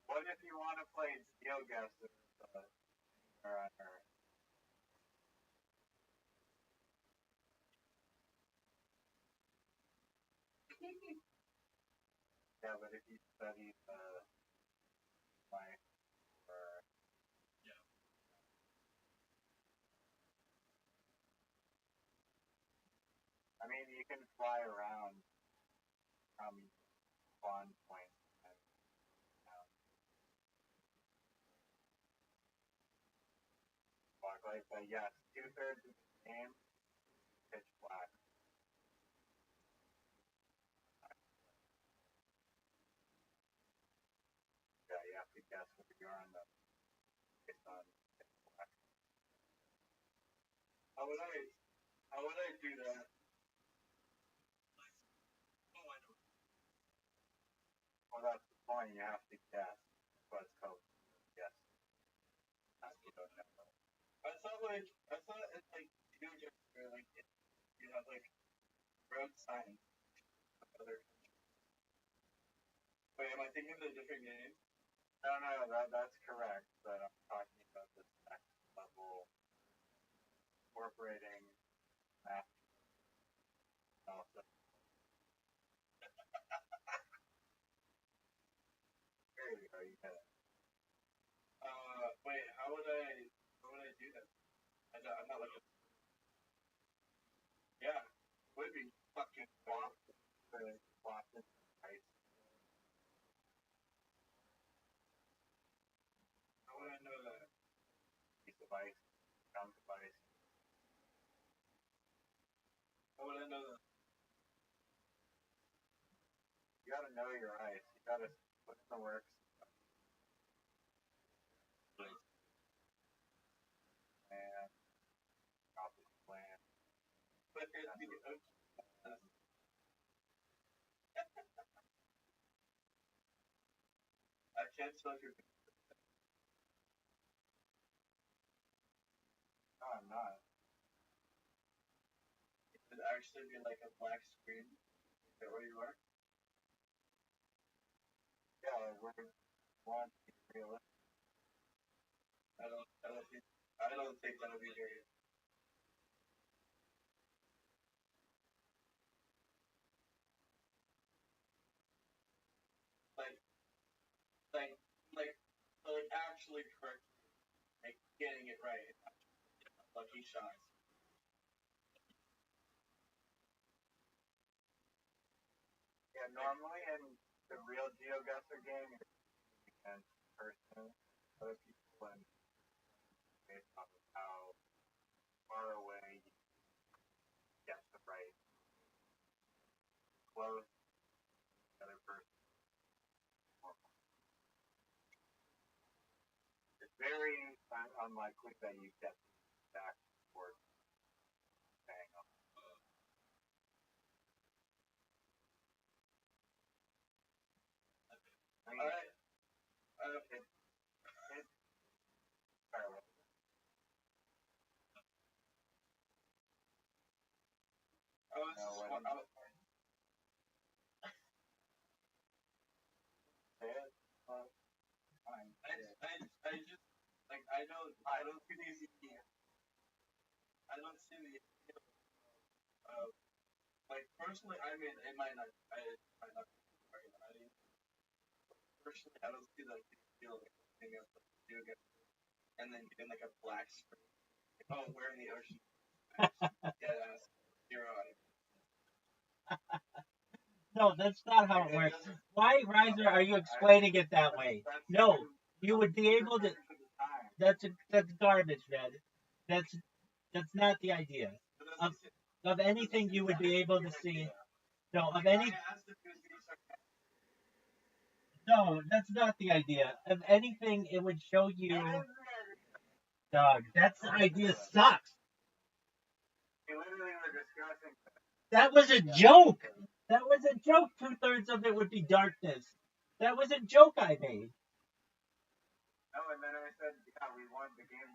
What if you want to play GeoGuessr on Earth? Yeah, but if you study life or yeah. I mean, you can fly around from spawn point. And, like, yes, 2/3 of the game, pitch black. Yeah, you have to guess where you are on the based on pitch black. How would I do that? Well, that's the point. You have to guess what's called. Yes. You don't know. I thought it's like you just like you have like road signs. Other. Wait, am I thinking of a different game? No, that's correct. But I'm talking about this next level, incorporating math. Also. There you go. You get it. Wait. How would I do that? I'm not looking. Yeah, would be fucking Boston. Boston ice. How would I know that? Piece of ice, chunk of ice. How would I know that? You gotta know your ice. You gotta put in the works. And copy the plan. But it's the ocean. I can't spell your. No, I'm not. It would actually be like a black screen. Is that where you are? Yeah, we're one realistic. I don't think that'll be very. Like, like, like actually correct, like getting it right. Lucky shots. Yeah, normally in the real GeoGuessr game, you're against person, other people, and based off of how far away you get the right close the other person. It's very unlikely that you get back towards bang on. Alright. I just like I don't see the I don't see the like personally I mean it might not might not be personally I don't see like the appeal of thing of do get and then getting like a black screen. Oh, we're in the ocean. Dead ass. Zero. No, that's not how it works. Why, Riser, are you explaining it that way? No, you would be able to. That's garbage, man. That's not the idea. Of anything you would be able to see. No, of any. No, that's not the idea. Of anything, it would show you. Dog, that's the idea sucks. That was a joke. That was a joke. 2/3 of it would be darkness. That was a joke I made. No, and then I said, yeah, we won the game.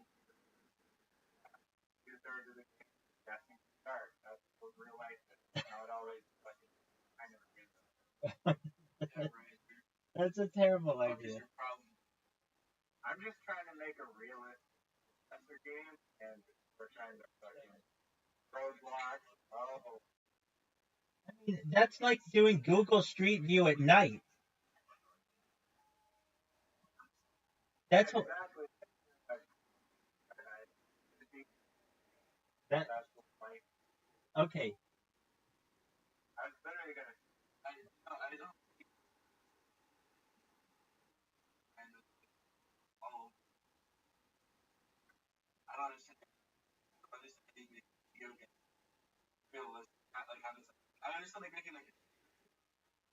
2/3 of the game. Guessing start. That's what real life is. Now it always fucking kind of yeah, right. That's a terrible idea. I'm just trying to make a realistic sensor game, and we're trying to fucking roadblock. Oh. I mean, that's like doing Google Street View at night. That's what. Exactly. That. Okay. I was literally gonna. I don't. I don't I understand like making like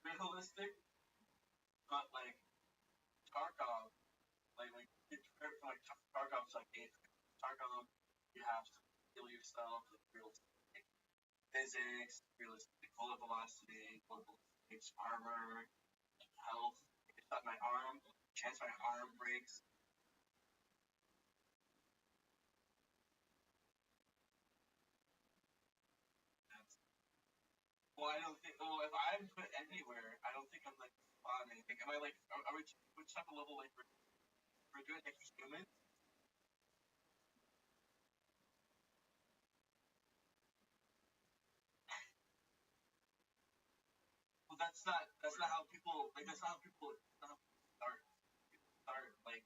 realistic, but like Tarkov, like it's from like Tarkov's like Tarkov, you have to heal yourself with realistic physics, realistic bullet velocity, armor, health. If it's my arm, chance my arm breaks. Well, I don't think. Well, if I'm put anywhere, I don't think I'm like spawning. Like, am I like? Are we? Which type of level like we're doing like human? Well, that's not. That's not how people. Like, that's not how people. That's not how people start. People start like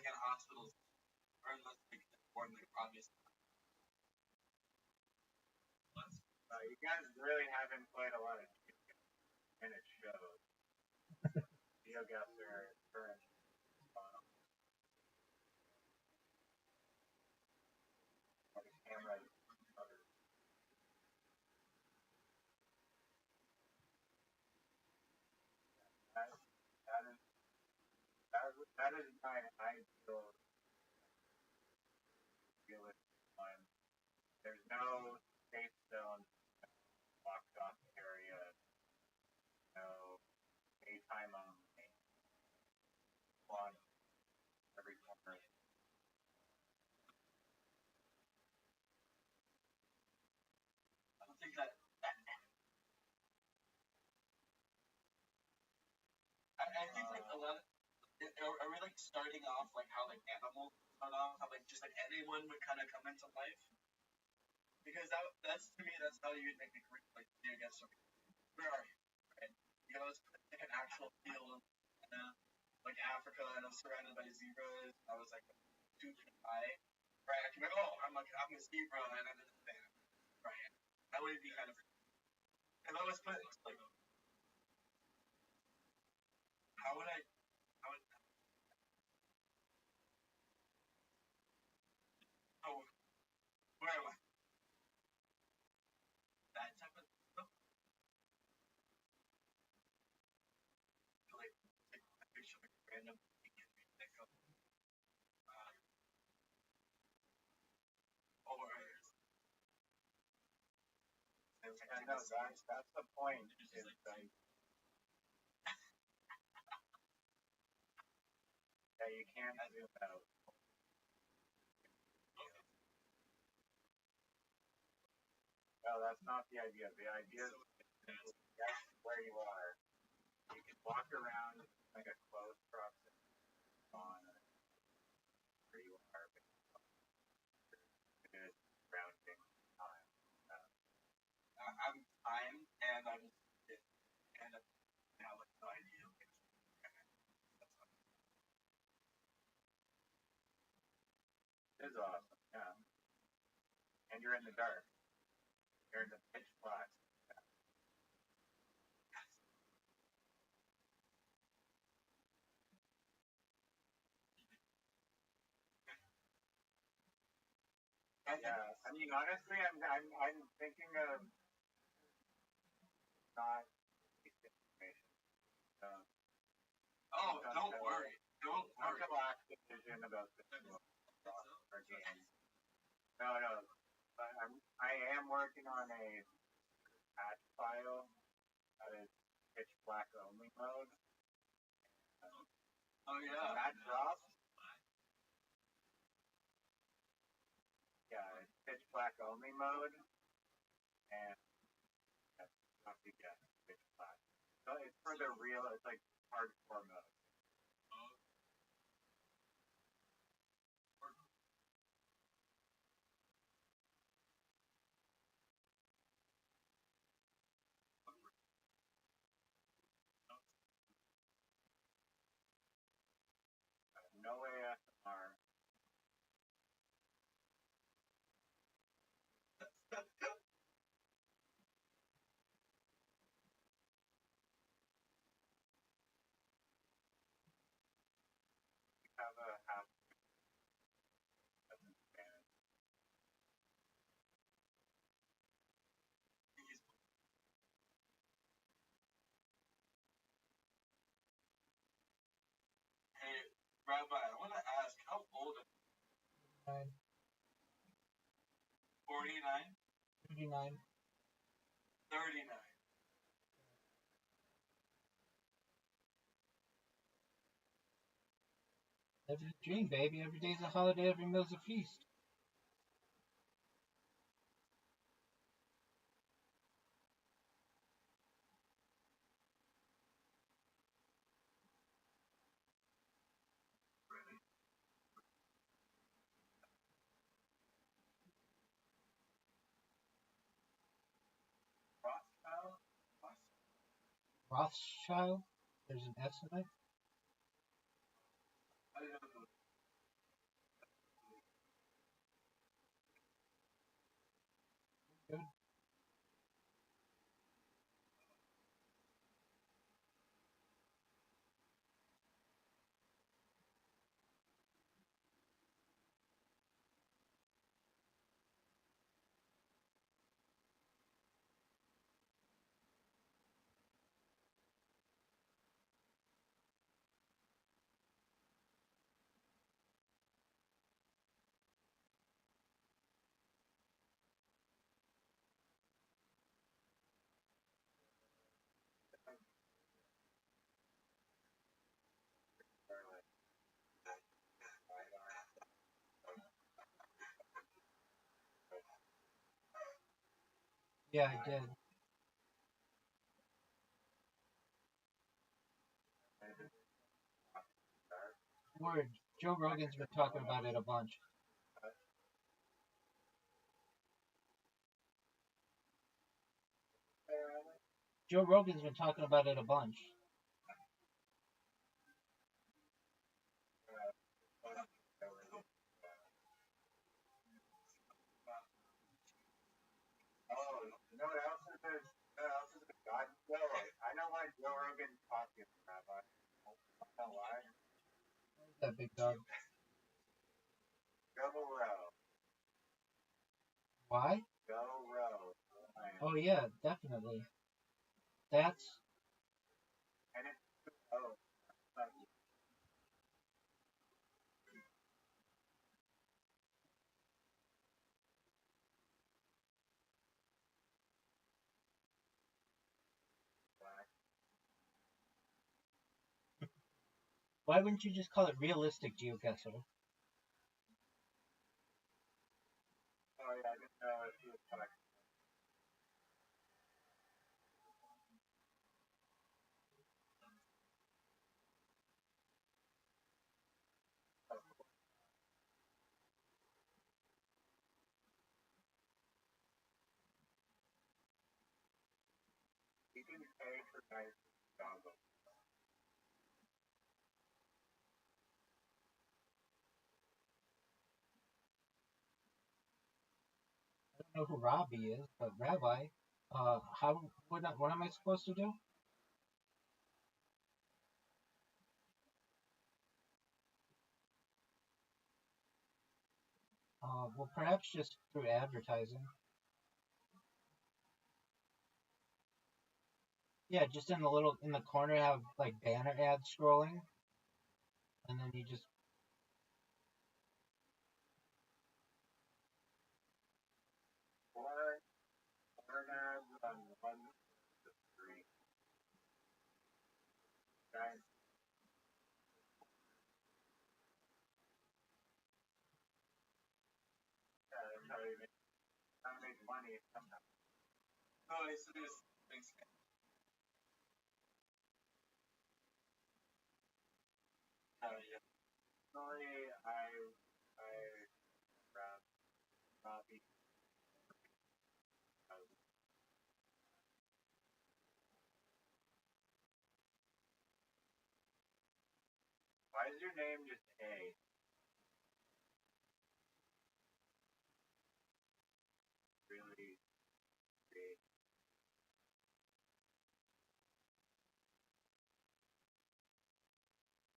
in hospitals, or unless like born like obvious. You guys really haven't played a lot of and it shows. Geoguessr is current. The camera is covered. That is my ideal one. There's no safe zone, locked off area, no daytime only, on every corner. I don't think that. I think like a lot of. Are we like starting off like how like animals start off? How like just like anyone would kind of come into life? Because that's to me that's how you make a great like video against something. Where are you? Right? You know, it's like an actual field, like Africa, and I'm surrounded by zebras. I was like 2 feet high. Right? I can be like, oh, I'm a zebra, and I'm in the van. Right? That would be kind of. If I was put like, how would I? How would? Oh, where am I? That type of stuff. Like a picture of like random like or I know that's the point. Is like, that you can't zoom out. No, that's not the idea. The idea is that's where you are. You can walk around like a close proximity on where you are, but it is surrounding time. I'm and I'm and I have like no idea. It is awesome, yeah. And you're in the dark. You're in the pitch black. Yeah, I mean, honestly, I'm thinking of not information. Um, Oh, don't worry. Don't Don't worry. tell Activision about this our game. No, no. I am working on a patch file that is pitch black only mode. Oh yeah. That drops. Yeah, it's pitch black only mode, and that's not to get pitch black. So it's for the real. It's like hardcore mode. No ASMR. Rabbi, I want to ask, how old are you? 49? 39. 39. Every dream, baby. Every day's a holiday, every meal's a feast. Rothschild? Rothschild? There's an S in it? I don't know. Good. Yeah, I did. Word. Joe Rogan's been talking about it a bunch. Joe Rogan's been talking about it a bunch. Oh, you know what else is a God? I know why Joe Rogan talking, Rabbi. I don't know why. That big dog. Go row. Why? Go row. Oh yeah, definitely. That's And it's oh, why wouldn't you just call it realistic geoguessr? oh yeah, I didn't know if he was talking. He didn't pay for nice doggo. I don't know who Robbie is, but Rabbi, what am I supposed to do? Well, perhaps just through advertising. Yeah, just in the corner have like banner ads scrolling, and then you just Four ads on one street. Guys, yeah, that's how you make money sometimes. Oh, it's this. Thanks. Yeah. Normally, I grab Robbie. Why is your name just A? Really great.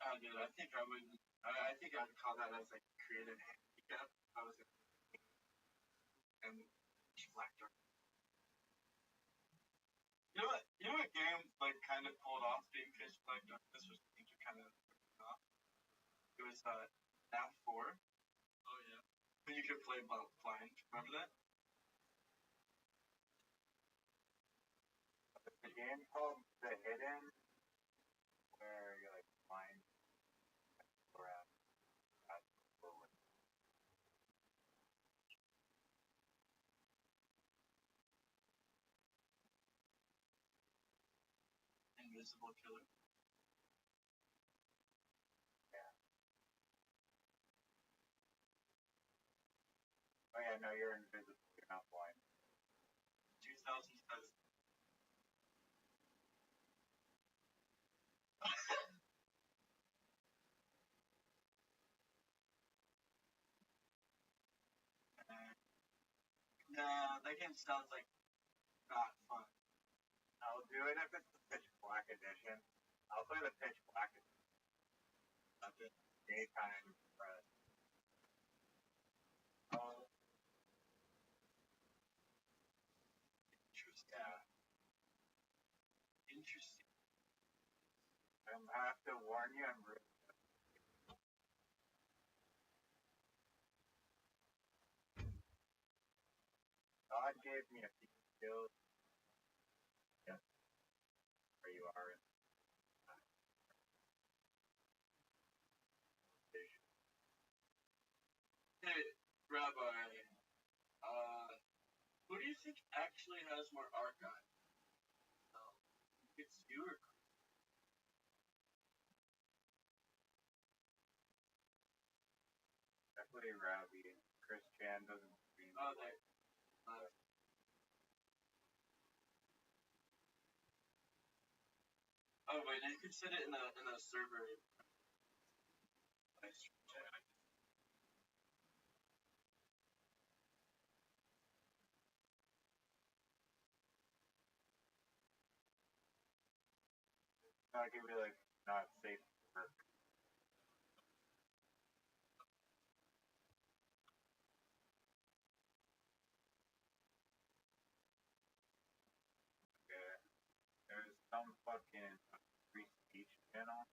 Oh, dude, I think I would. I think I'd call that as like creative handicap. I was and black dark. You know what game like kind of pulled off being pitch black darkness was kind of off. It It was Nat 4. Oh yeah. When you could play blind. Remember that? There's a game called The Hidden where you're like blind around. Invisible Killer. Oh yeah, no, you're invisible. You're not blind. 2007. Nah, that game sounds like not fun. I'll do it if it's the Pitch Black edition. I'll play the Pitch Black edition. Daytime press. Oh. Interesting. Yeah. Interesting. I have to warn you, I'm really God gave me a few skills. Yeah. Where you are in vision. Hey, Rabbi, who do you think actually has more archive? It's you or Definitely Rabbi. Chris Chan doesn't stream. oh, there. Oh wait, you could set it in a server. Not gonna be like not safe for work. Okay. There's some fucking free speech channel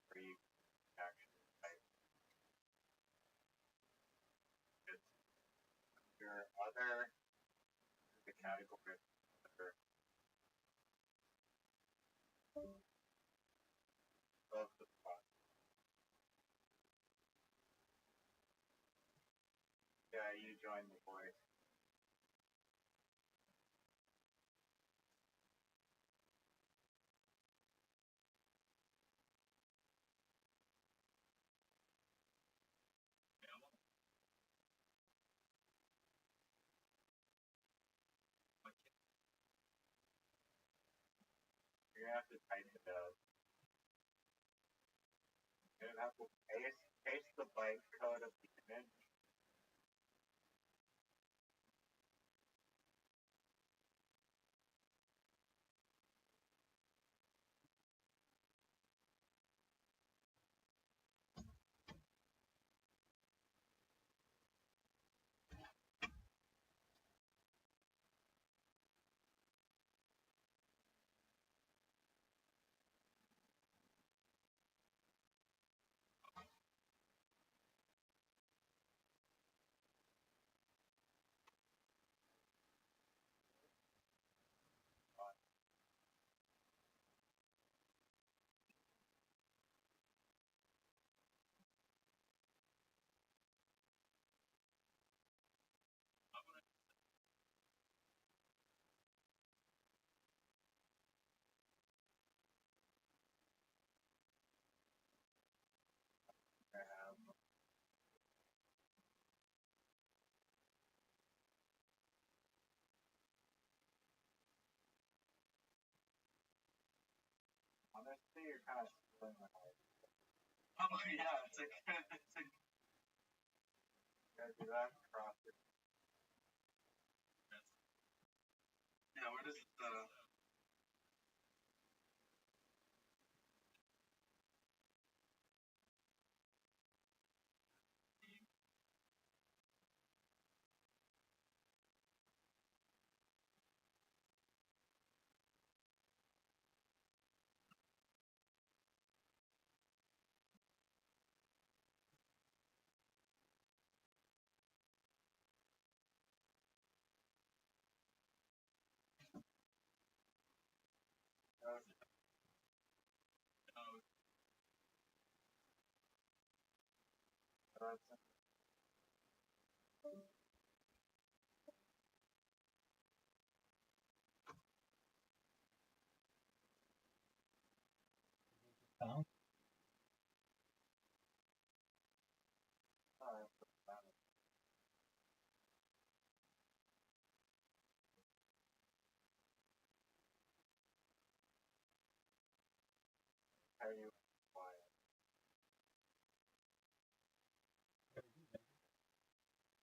where you can actually type it's your other the category other above the spot. Yeah, you join the voice. You're gonna have to type it out. You're gonna have to paste the byte code of the image. Honestly, you're kind of stealing my heart. Oh yeah, it's like You gotta do that across it. yeah. Where does it that's Oh, how you quiet.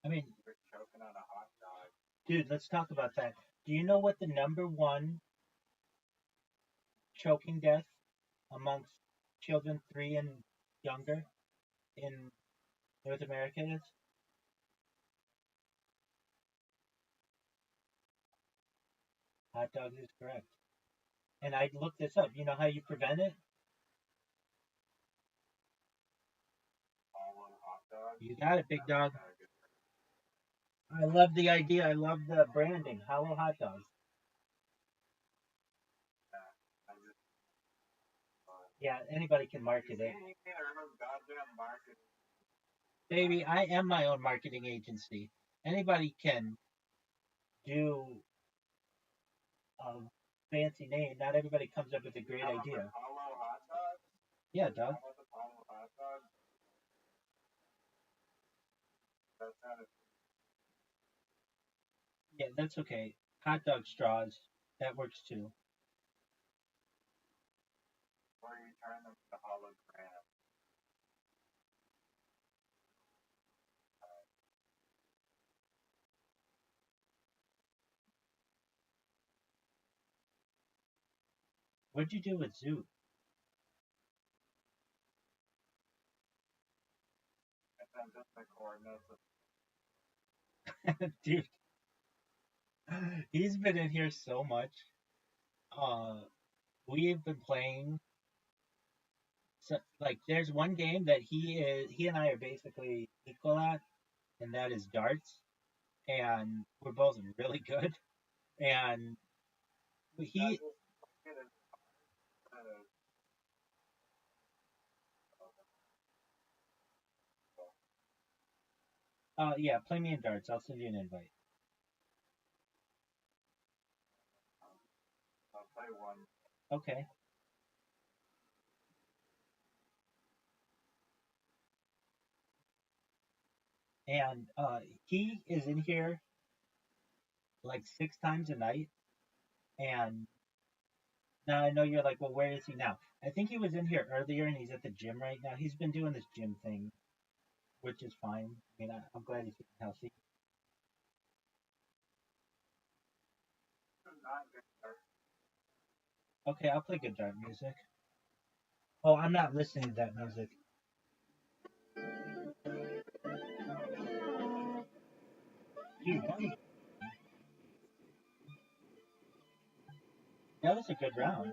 I mean, You're choking on a hot dog. dude, let's talk about that. Do you know what the number one choking death amongst children 3 and younger in North America is? Hot dogs is correct. And I looked this up. You know how you prevent it? All on hot dog. You got it, big dog. Not a good I love the idea. I love the branding. Hollow hot dogs. I just Yeah, anybody can market it. you can't earn goddamn market. Baby, I am my own marketing agency. Anybody can do a fancy name. Not everybody comes up with a great idea. Hollow hot dog. Yeah, dog. How about the hollow hot dog? That sounded. Yeah, that's okay. Hot dog straws. That works too. Or you turn them to hologram. What'd you do with Zoot? I sent them the coordinates of Dude, he's been in here so much. Uh, we've been playing. So, like, there's one game that he and I are basically equal at, and that is darts. And we're both really good. And he, yeah, play me in darts. I'll send you an invite. I'll play one. Okay. And he is in here like 6 times a night. And now I know you're like, well, where is he now? I think he was in here earlier and he's at the gym right now. He's been doing this gym thing, which is fine. I mean, I'm glad he's getting healthy. Not good start. Okay, I'll play good dart music. Oh, I'm not listening to that music. Dude, that was a good round.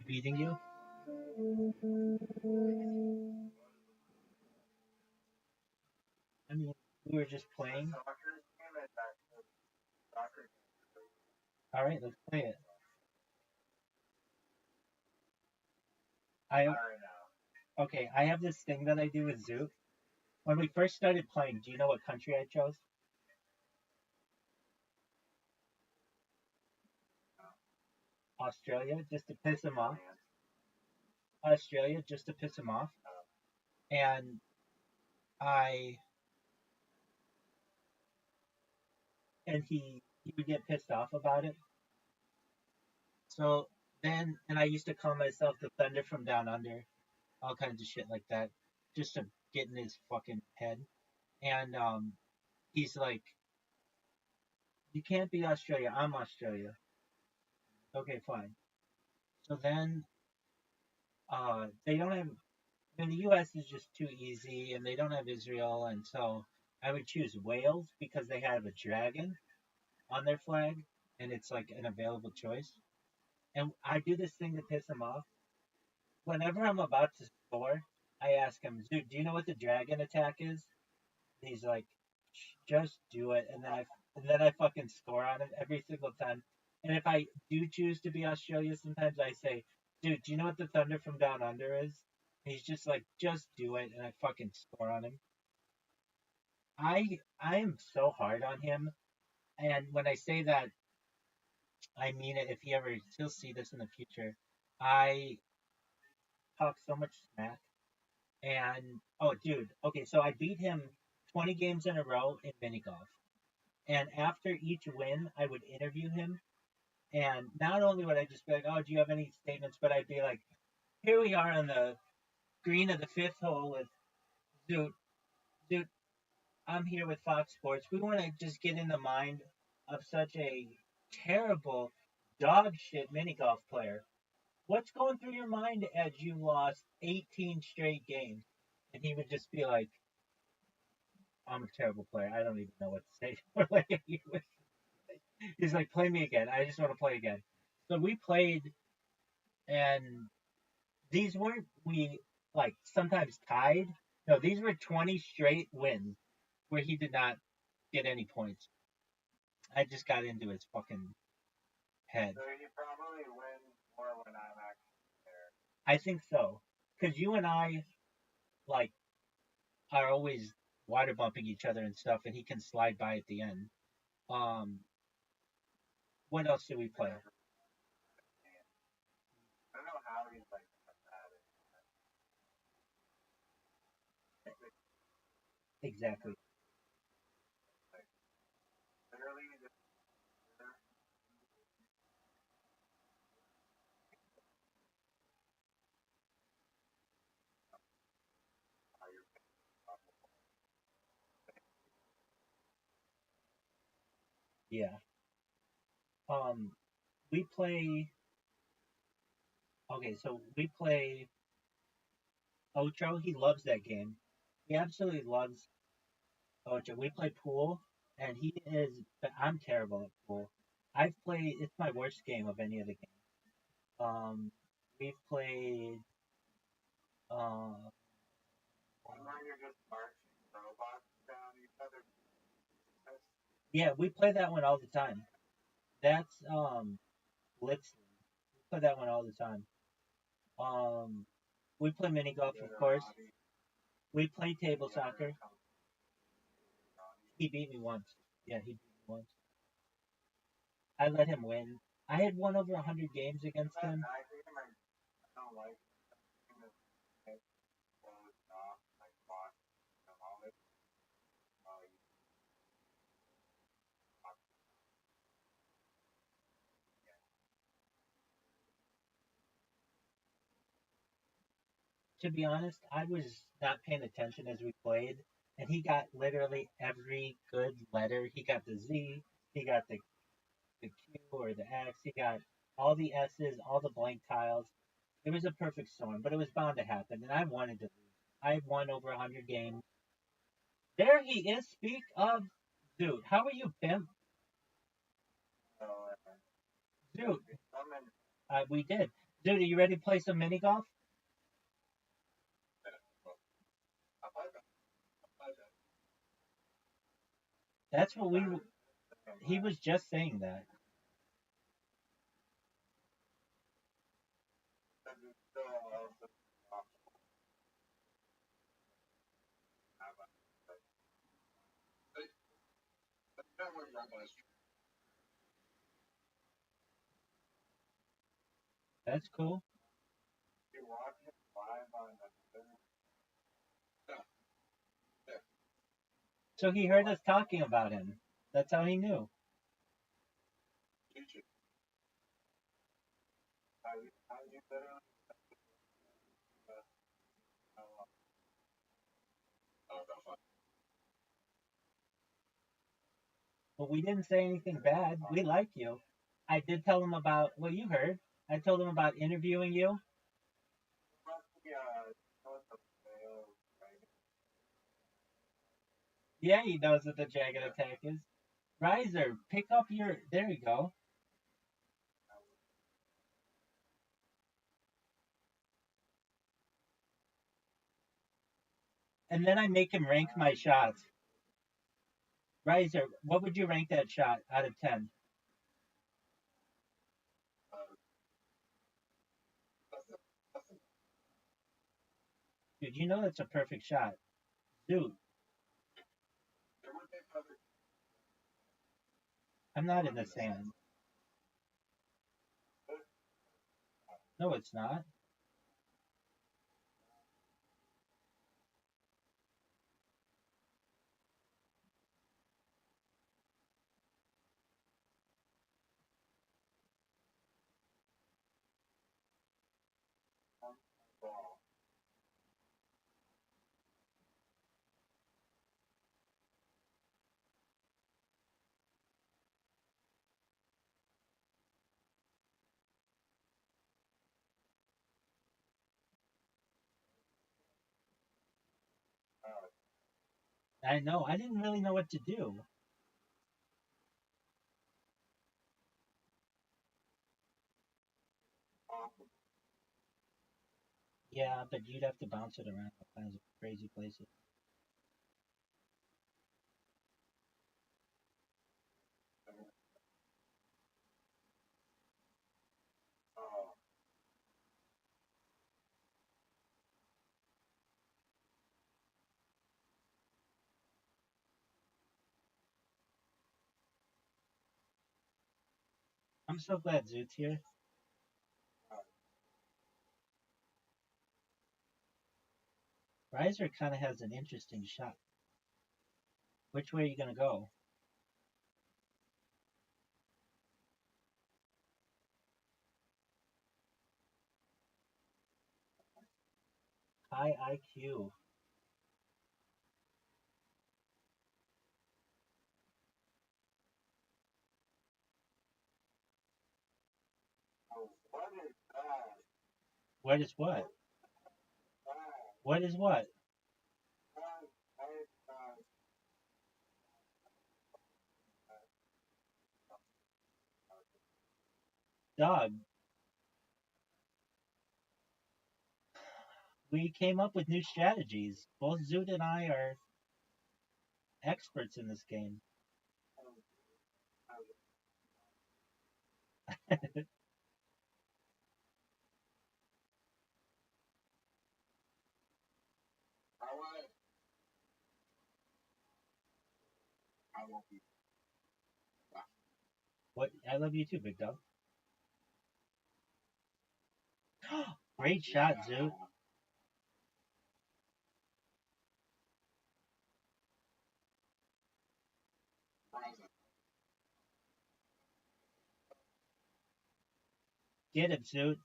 Beating you? I mean, we were just playing. Soccer game at that soccer game. All right, let's play it. All right now. Okay, I have this thing that I do with Zoot. When we first started playing, do you know what country I chose? Australia, just to piss him off. Australia, just to piss him off. And I and he would get pissed off about it. So then, and I used to call myself the Thunder from Down Under, all kinds of shit like that, just to get in his fucking head. And he's like, "You can't be Australia. I'm Australia." Okay, fine. So then, they don't have. I mean, the U.S. is just too easy, and they don't have Israel, and so I would choose Wales because they have a dragon on their flag, and it's like an available choice. And I do this thing to piss him off. Whenever I'm about to score, I ask him, "Dude, do you know what the dragon attack is?" And he's like, "Just do it," and then I fucking score on it every single time. And if I do choose to be Australia, sometimes I say, "Dude, do you know what the thunder from down under is?" And he's just like, "Just do it," and I fucking score on him. I am so hard on him, and when I say that, I mean it. If he ever he'll see this in the future, I talk so much smack. And oh, dude, okay, so I beat him 20 games in a row in mini golf. And after each win, I would interview him. And not only would I just be like, "Oh, do you have any statements?" But I'd be like, "Here we are on the green of the fifth hole with dude, dude. I'm here with Fox Sports. We want to just get in the mind of such a terrible dog shit mini golf player. What's going through your mind as you lost 18 straight games?" And he would just be like, "I'm a terrible player. I don't even know what to say." Or like he's like, "Play me again. I just want to play again." So we played, and these weren't we like sometimes tied. No, these were 20 straight wins where he did not get any points. I just got into his fucking head. So you probably win more when I'm actually there. I think so, because you and I like are always water bumping each other and stuff, and he can slide by at the end. Um, what else did we play? I don't know how he's like that. Exactly. Literally, just how you're Yeah. Um, we play. Okay, so we play Ocho. He loves that game. He absolutely loves Ocho. We play pool, and he is. But I'm terrible at pool. I've played. It's my worst game of any of the games. We've played. Uh, one where you're just marching robots down each other. yeah, we play that one all the time. That's Blitz. We play that one all the time. Um, we play mini golf, of course. We play table soccer. He beat me once. Yeah, he beat me once. I let him win. I had won over 100 games against him. I think I don't like this closed off, like boss, all this. To be honest, I was not paying attention as we played, and he got literally every good letter. He got the Z, he got the Q or the X, he got all the S's, all the blank tiles. It was a perfect storm, but it was bound to happen, and I wanted to lose. I won over 100 games. There he is. Speak of, dude, how are you, pimp? So, Dude, someone, we did. Dude, are you ready to play some mini golf? That's what we. He was just saying that. That's cool. you watch it live on the So he heard us talking about him. That's how he knew. how you literally But we didn't say anything bad. We like you. I did tell him about. Well, you heard. I told him about interviewing you. Yeah, he knows what the Dragon Attack is. Riser, pick up your. There you go. And then I make him rank my shots. Riser, what would you rank that shot out of 10? Dude, you know that's a perfect shot. Dude, I'm not in the sand. No, it's not. I know. I didn't really know what to do. Yeah, but you'd have to bounce it around all kinds of crazy places. I'm so glad Zoot's here. Riser kind of has an interesting shot. Which way are you going to go? High IQ. What is what? What is what? Dog. We came up with new strategies. Both Zoot and I are experts in this game. What? I love you too, big dog. Great shot, Zoot. Get it, Zoot.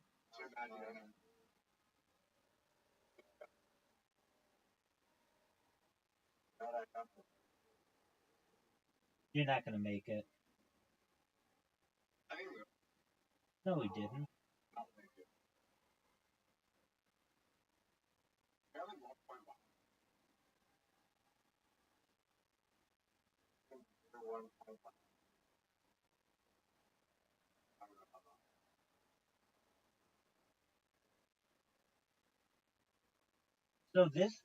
You're not going to make it. No, we didn't. So this.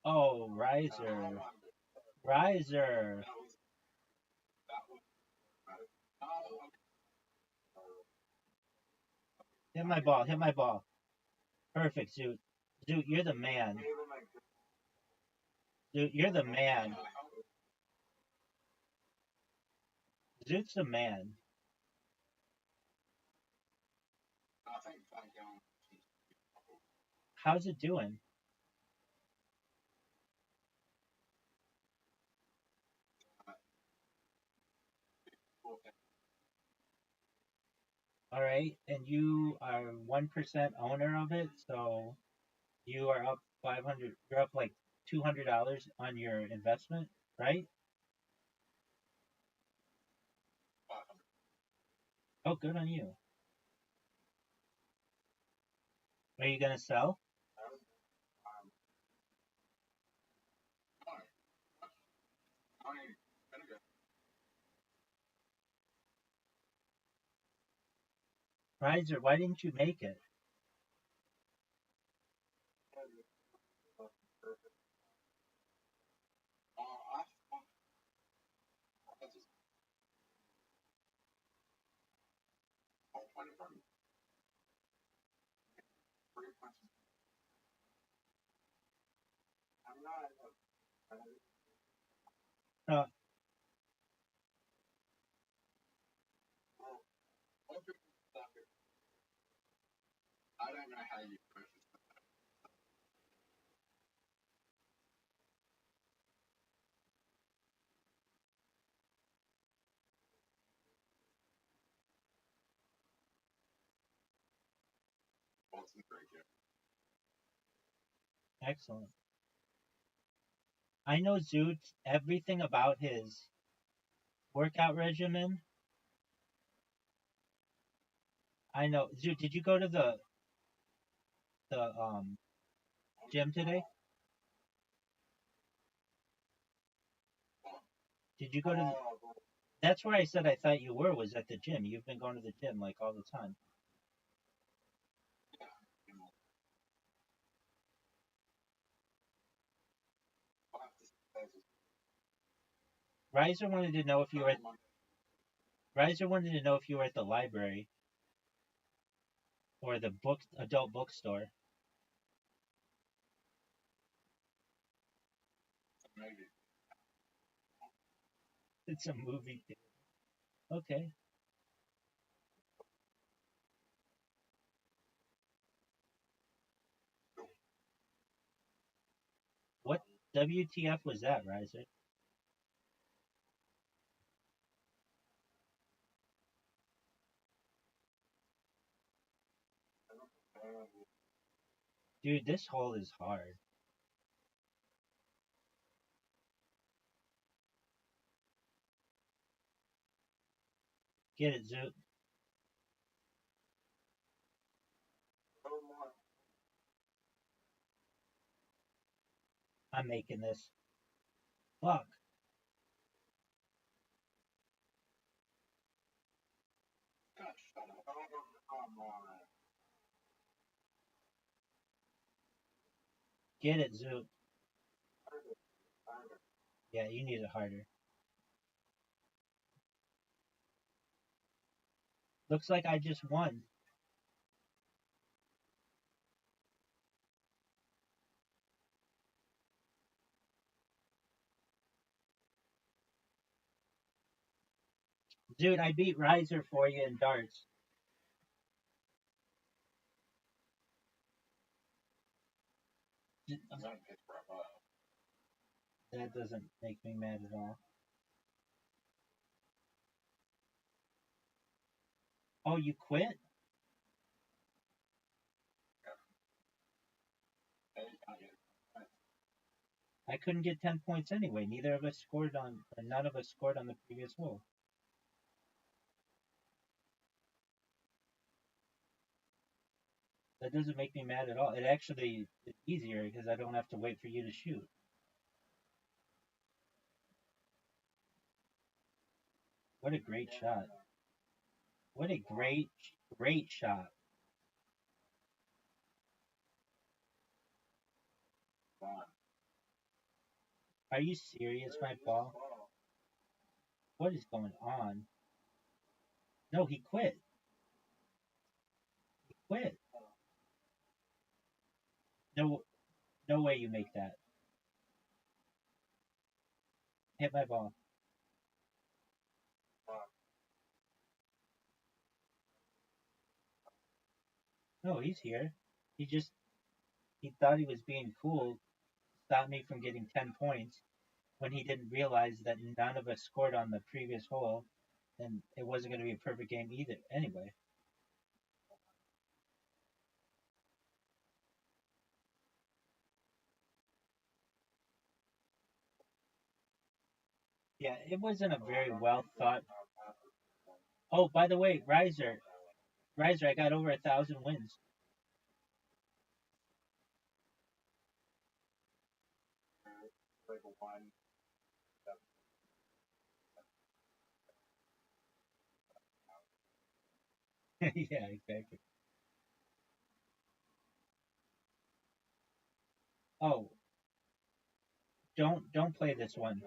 Oh, Riser. Riser. Hit my ball. Hit my ball. Perfect, Zoot. Zoot, you're the man. Zoot, you're the man. Zoot's the man. How's it doing? All right, and you are 1% owner of it, so you are up 500. You're up like $200 on your investment, right? Oh, good on you. Are you gonna sell? I was, I ain't gonna go. Riser, why didn't you make it? I'm not. Uh, I don't know how you purchase Bolton Breaker. excellent. I know Zoot everything about his workout regimen. I know Zoot. Did you go to the gym today? Did you go to? That's where I said I thought you were. Was at the gym. You've been going to the gym like all the time. Riser wanted to know if you were. Riser wanted to know if you were at the library or the adult bookstore. Maybe. It's a movie theater. Okay. What WTF was that, Riser? Dude, this hole is hard. Get it, Zoot. I'm making this. Fuck. Come on. Get it, Zoot. Yeah, you need it harder. Looks like I just won. Dude, I beat Riser for you in darts. That doesn't make me mad at all. Oh, you quit? I couldn't get 10 points anyway. Neither of us scored on, or none of us scored on the previous hole. That doesn't make me mad at all. It actually is easier because I don't have to wait for you to shoot. What a great shot. What a great shot. Are you serious, my ball? What is going on? No, he quit. He quit. No, no way you make that. Hit my ball. No, he's here. He thought he was being cool, stopped me from getting 10 points when he didn't realize that none of us scored on the previous hole and it wasn't going to be a perfect game either. Anyway, yeah, it wasn't a very well thought. Oh, by the way, Riser, I got over 1,000 wins. Like one. Yeah, exactly. Oh, don't play this one.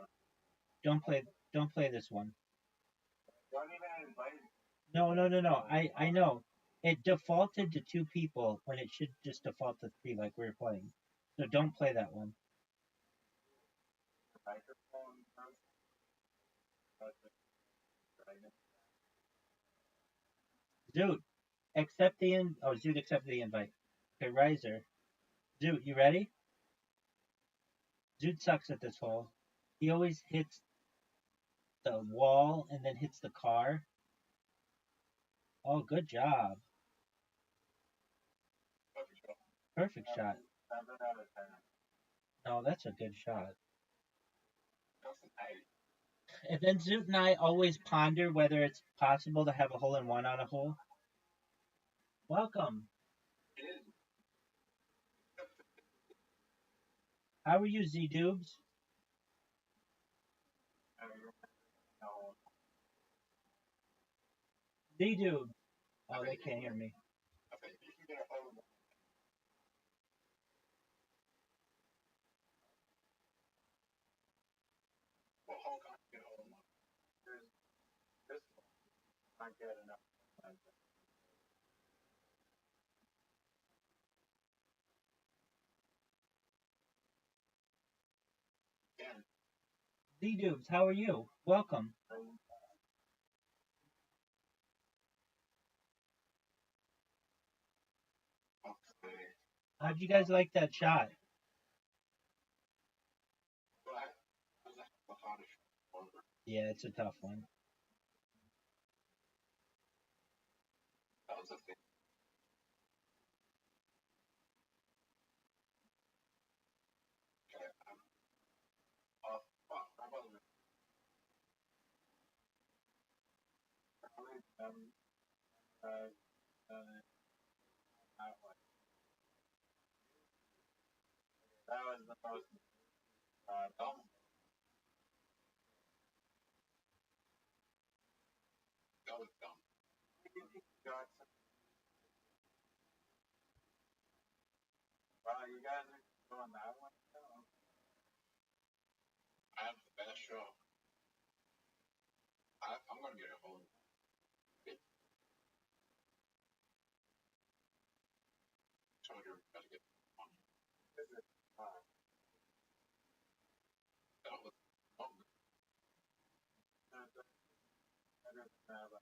Don't play this one. Don't even invite me. No. I know. It defaulted to 2 people when it should just default to 3 like we were playing. So don't play that one. Microphone first. Zoot, accept the Zoot accepted the invite. Okay, Riser. Zoot, you ready? Zoot sucks at this hole. He always hits the wall and then hits the car. Oh, good job. Perfect shot. 7 out of 10. No, that's a good shot. And then Zoot and I always ponder whether it's possible to have a hole in one on a hole. Welcome. How are you, Z Dubes? No. Z Dubes. Oh, they can't hear me. I think you can get a hole in one. Well, Hulk can get a hole in one. This one. I get enough. Again, Z Dubes, how are you? Welcome. okay. How'd you guys like that shot? Well, that was the hardest one. Yeah, it's a tough one. That was a thing. Okay, I'm off. Fuck, how about this? Probably uh, that one. That was the most dumb. That was dumb. Got some. Wow, you guys are doing that one? I have the best show. I'm gonna get a hole in one. Told you we gotta get one. This is That was oh, better than that one.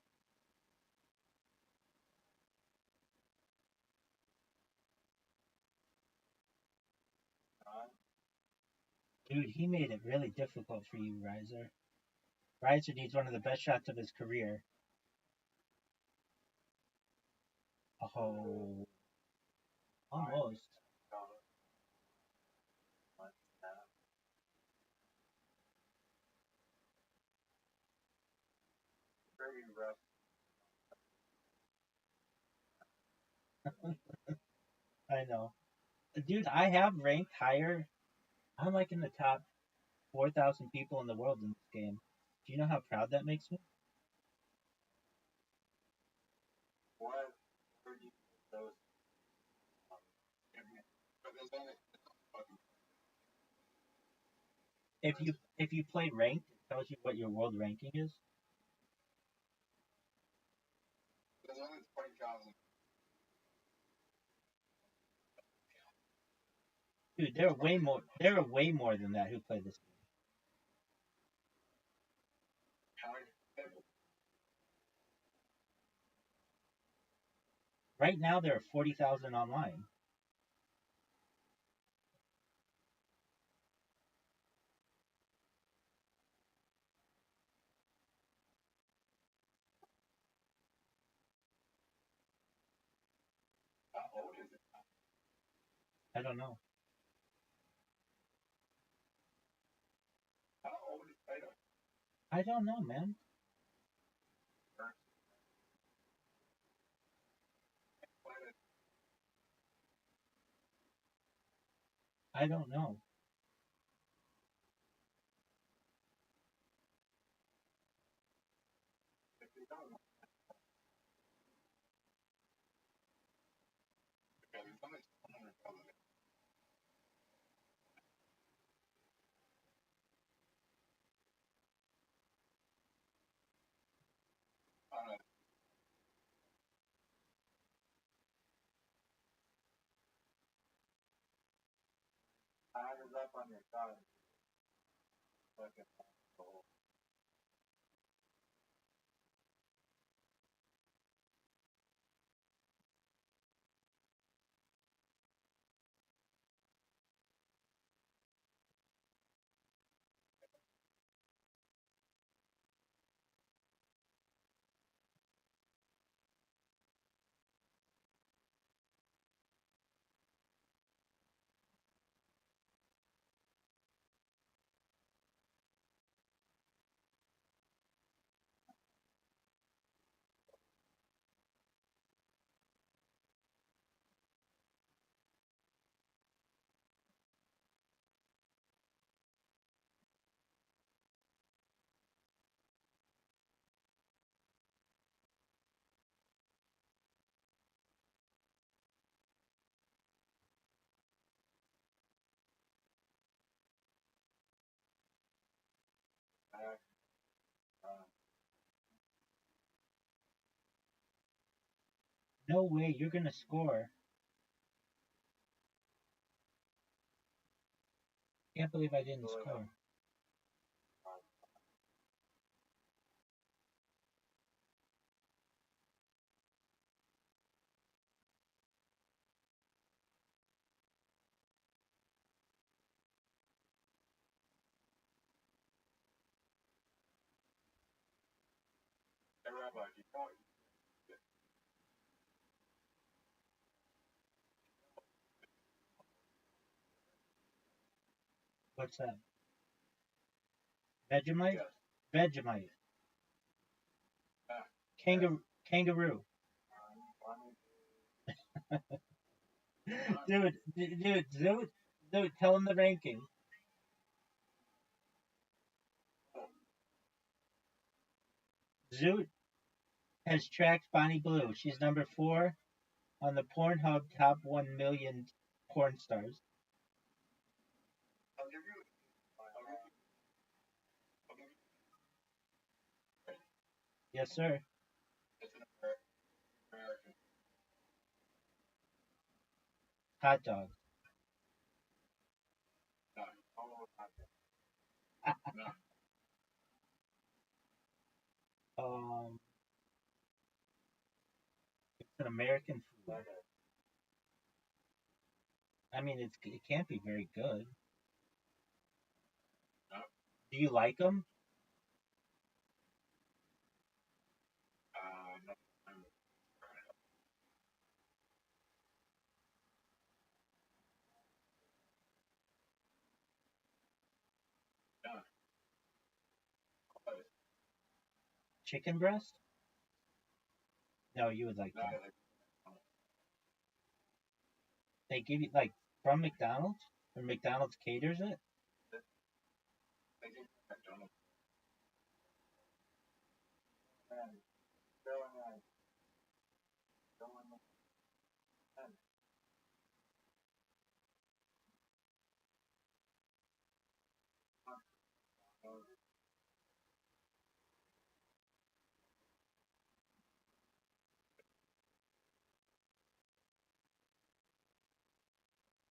Dude, he made it really difficult for you, Riser. Riser needs one of the best shots of his career. Oh, almost. Pretty rough. I know. Dude, I have ranked higher. I'm like in the top 4,000 people in the world in this game. Do you know how proud that makes me? What were you those? but there's only fucking If you play ranked, it tells you what your world ranking is. there's only 20,000. Dude, there are way more. There are way more than that who play this game. How many people? Right now, there are 40,000 online. How old is it? I don't know. How old is Plato? I don't know, man. I don't know. If you don't know, because it's only $100. Time is up on your side. Look at that. No way, you're gonna score. Can't believe I didn't score. Hey, Rabbi, you know what? What's that? Vegemite? Yes. Vegemite. Ah, Kangaroo. Dude, tell him the ranking. Zoot has tracked Bonnie Blue. She's number 4 on the Pornhub top 1 million porn stars. I'll give you. Yes, sir. It's an American. Hot dog. No, almost not there. No. It's an American food. Okay. I mean, it can't be very good. No. Do you like them? No. No. Chicken breast? No, you would like No. that. They give you like from McDonald's, or McDonald's caters it. They give McDonald's. Man, going on. Going on.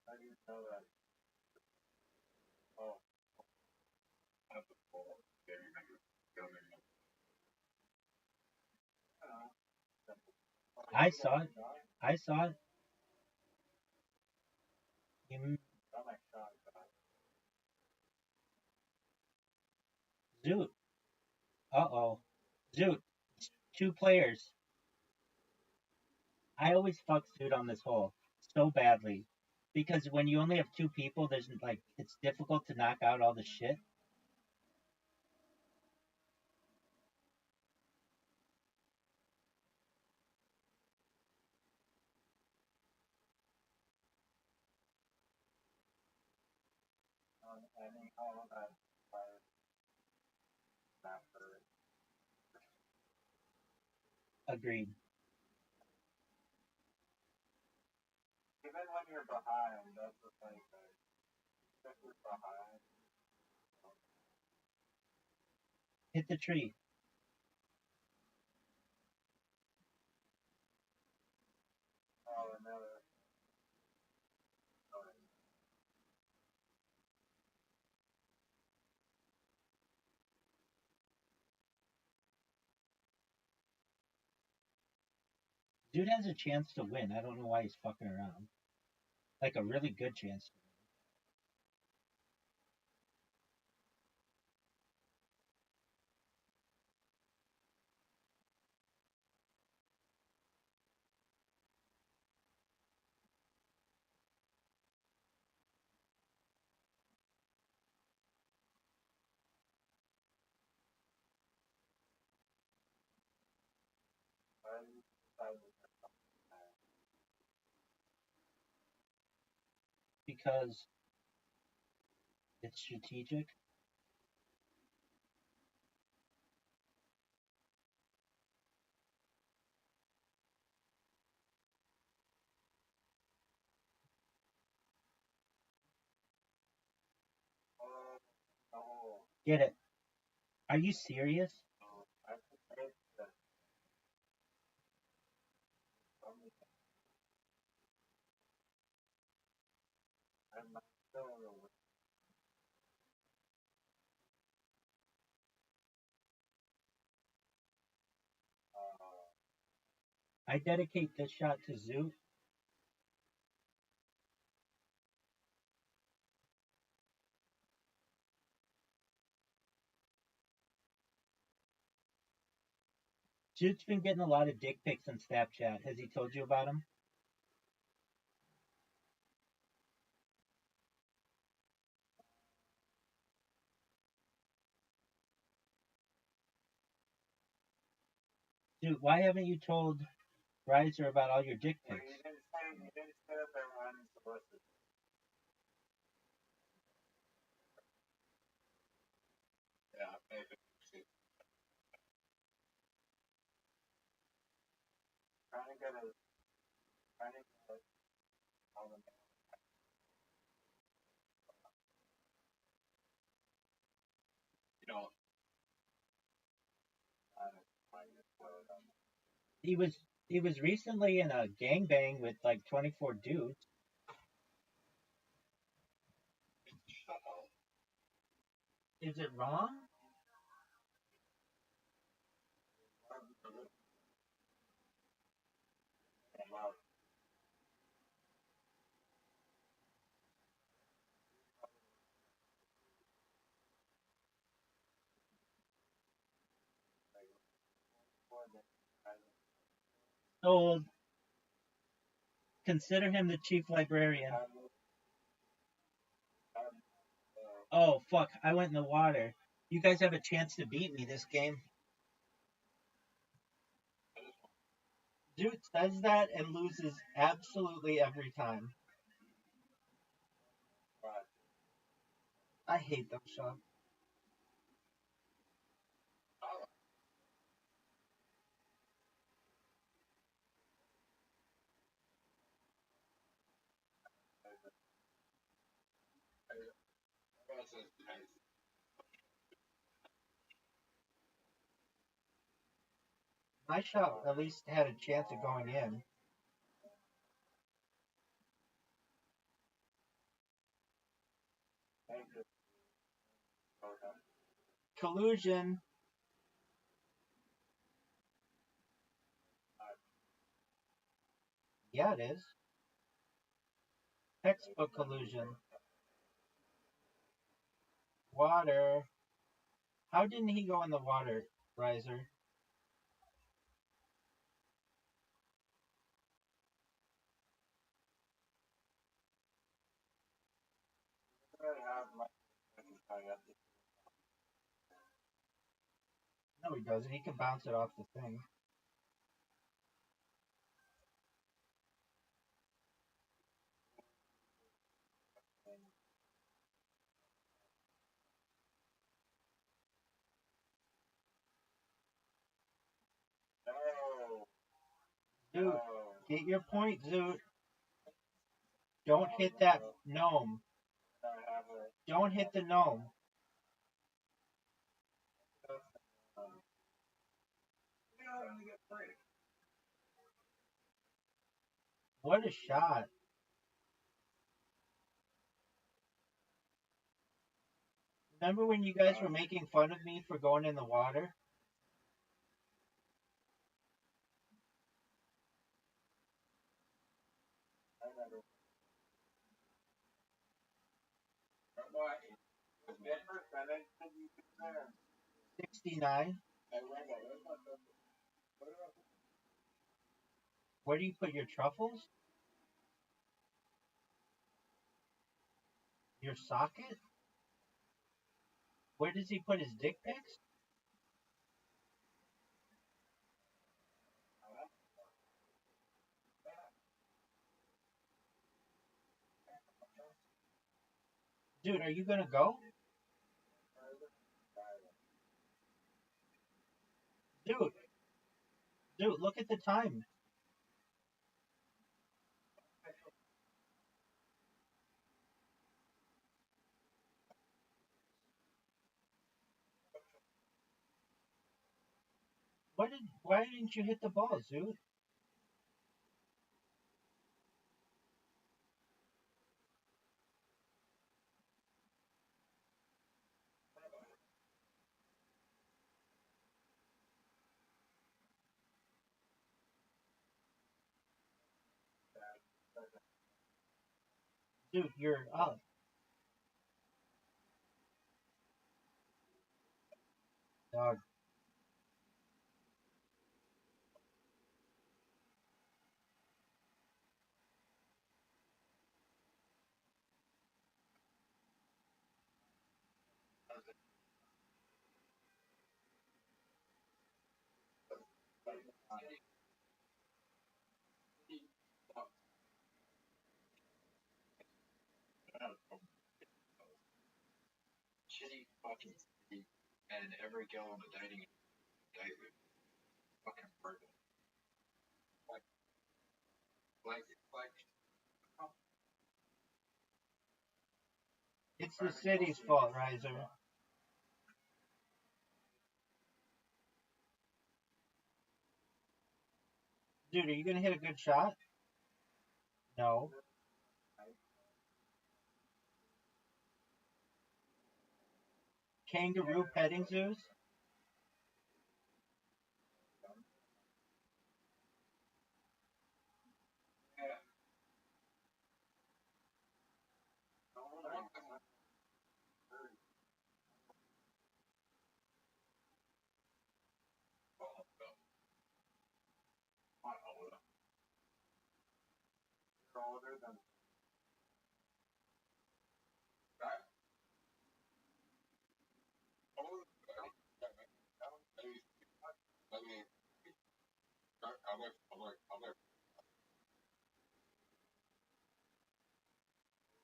How do you know that? Oh, not the full. Yeah, you remember. I saw it. I saw it. You, Zoot. Uh-oh. Zoot. 2 players. I always fuck Zoot on this hole so badly. Because when you only have 2 people, there's like it's difficult to knock out all the shit. all that fire after. Agreed. Even when you're behind, that's the thing. If you're behind, Hit the tree. oh, another. Dude has a chance to win. I don't know why he's fucking around. Like a really good chance. Because it's strategic. Oh, Get it. Are you serious? I forget that. I'm not still in the I dedicate this shot to Zoot. Zoot's been getting a lot of dick pics on Snapchat. Has he told you about them? Dude, why haven't you told Riser about all your dick pics? You didn't say that they were unsolicited. Yeah, maybe. Trying to get all the you know, He was recently in a gangbang with like 24 dudes. Is it wrong? So consider him the chief librarian. Oh fuck! I went in the water. You guys have a chance to beat me this game. Dude says that and loses absolutely every time. I hate those shots. My shot at least had a chance of going in. Collusion. Yeah, it is. Textbook collusion. Water. How didn't he go in the water, Riser? No, he doesn't. He can bounce it off the thing. Dude, Oh, get your point, Zoot. Don't hit that gnome. I have a. Don't hit the gnome. Yeah, let me get free. What a shot. Remember when you guys were making fun of me for going in the water? I never. What? What percentage did you do there? 69. I read that. That's not the. What about Where do you put your truffles? Your socket? Where does he put his dick pics? Dude, are you gonna go? Dude, dude, look at the time. Why didn't you hit the ball, Zoot? Dude, you're up. Dog. Shitty fucking city, and every girl on the dating date with fucking brutal. Like, It's the city's fault, Riser. Dude, are you gonna hit a good shot? No. Kangaroo petting zoos? older than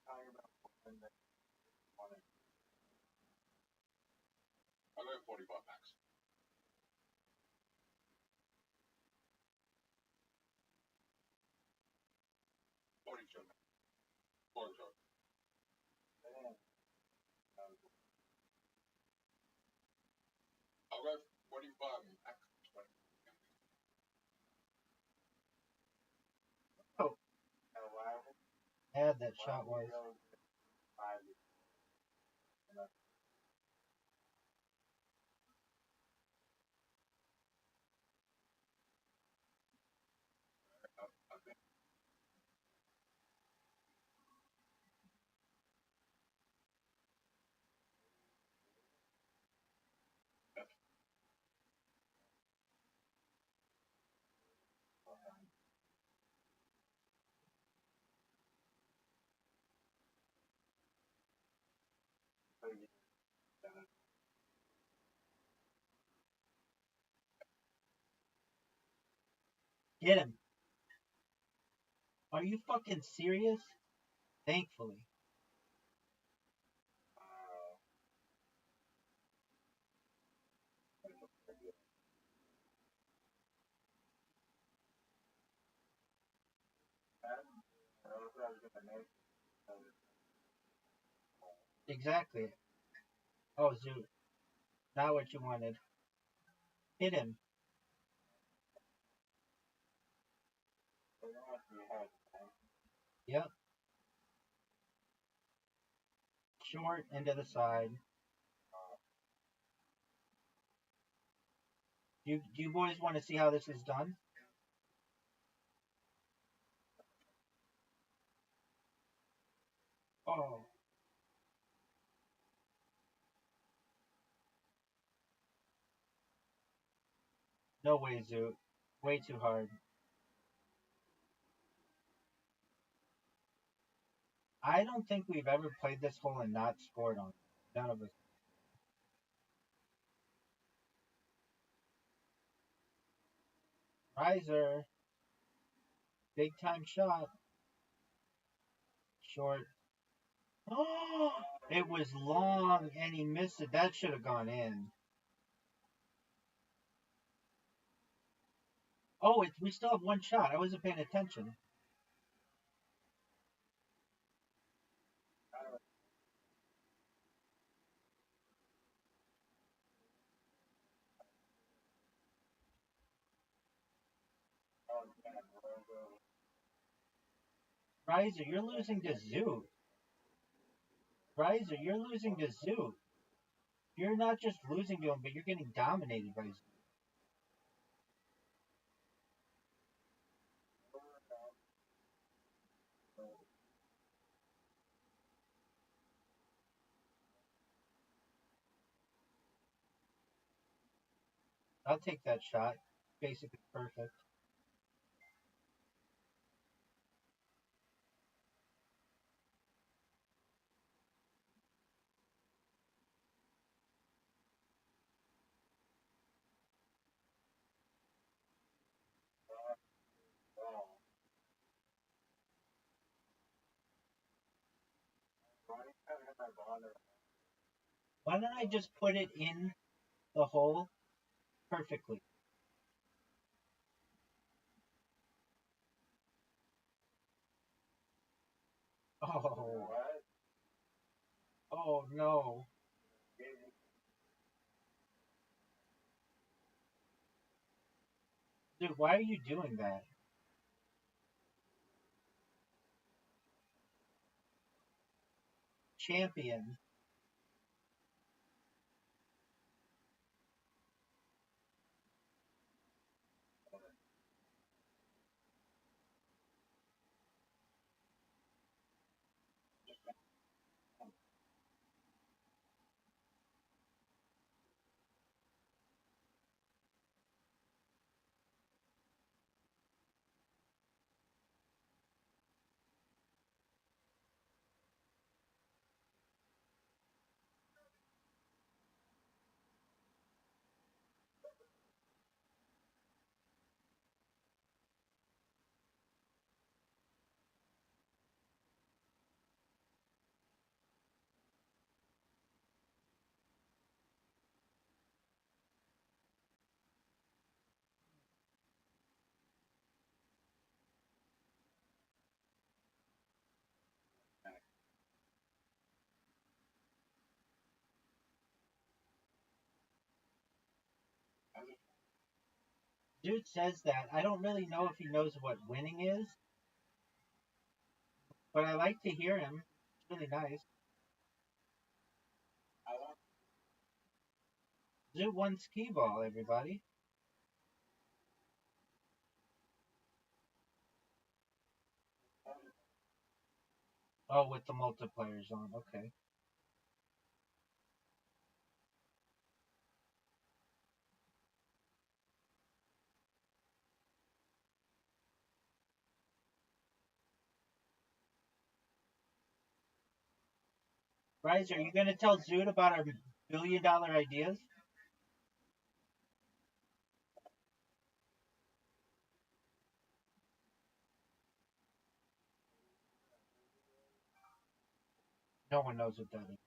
talking about when they wanted? Man, Oh, how loud? bad that shot was. 5 years. Get him. Are you fucking serious? Thankfully. I was gonna make. Exactly. Oh, Zoot. Not what you wanted. Hit him. Yep. Short into the side. Do you boys want to see how this is done? Oh. No way, Zoot. Way too hard. I don't think we've ever played this hole and not scored on it. None of us. Riser. Big time shot. Short. Oh, it was long and he missed it. That should have gone in. Oh, we still have one shot. I wasn't paying attention. Riser, you're losing to Zoot. Riser, you're losing to Zoot. You're not just losing to him, but you're getting dominated by Zoot. I'll take that shot. Basically perfect. Why don't I just put it in the hole perfectly? Oh. Oh no. Dude, why are you doing that? Champion. Dude says that. I don't really know if he knows what winning is, but I like to hear him. It's really nice. Zoot won skee ball, everybody. Oh, with the multipliers on. Okay. Riser, are you going to tell Zoot about our $1 billion ideas? No one knows what that is.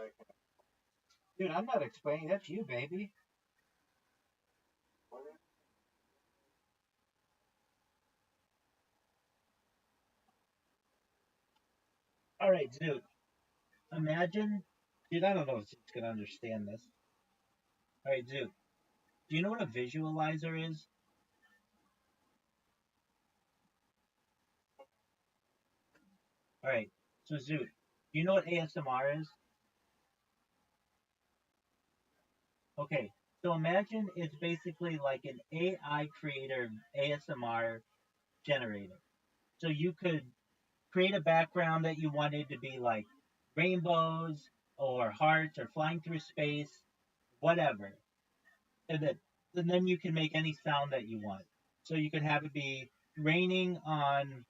I can. Dude, I'm not explaining. That's you, baby. What is All right, dude. Imagine, dude. I don't know if Zoot's gonna understand this. All right, Zoot. Do you know what a visualizer is? All right. So Zoot, do you know what ASMR is? Okay. So imagine it's basically like an AI creator ASMR generator. So you could create a background that you wanted to be like rainbows or hearts or flying through space, whatever. And then you can make any sound that you want. So you could have it be raining on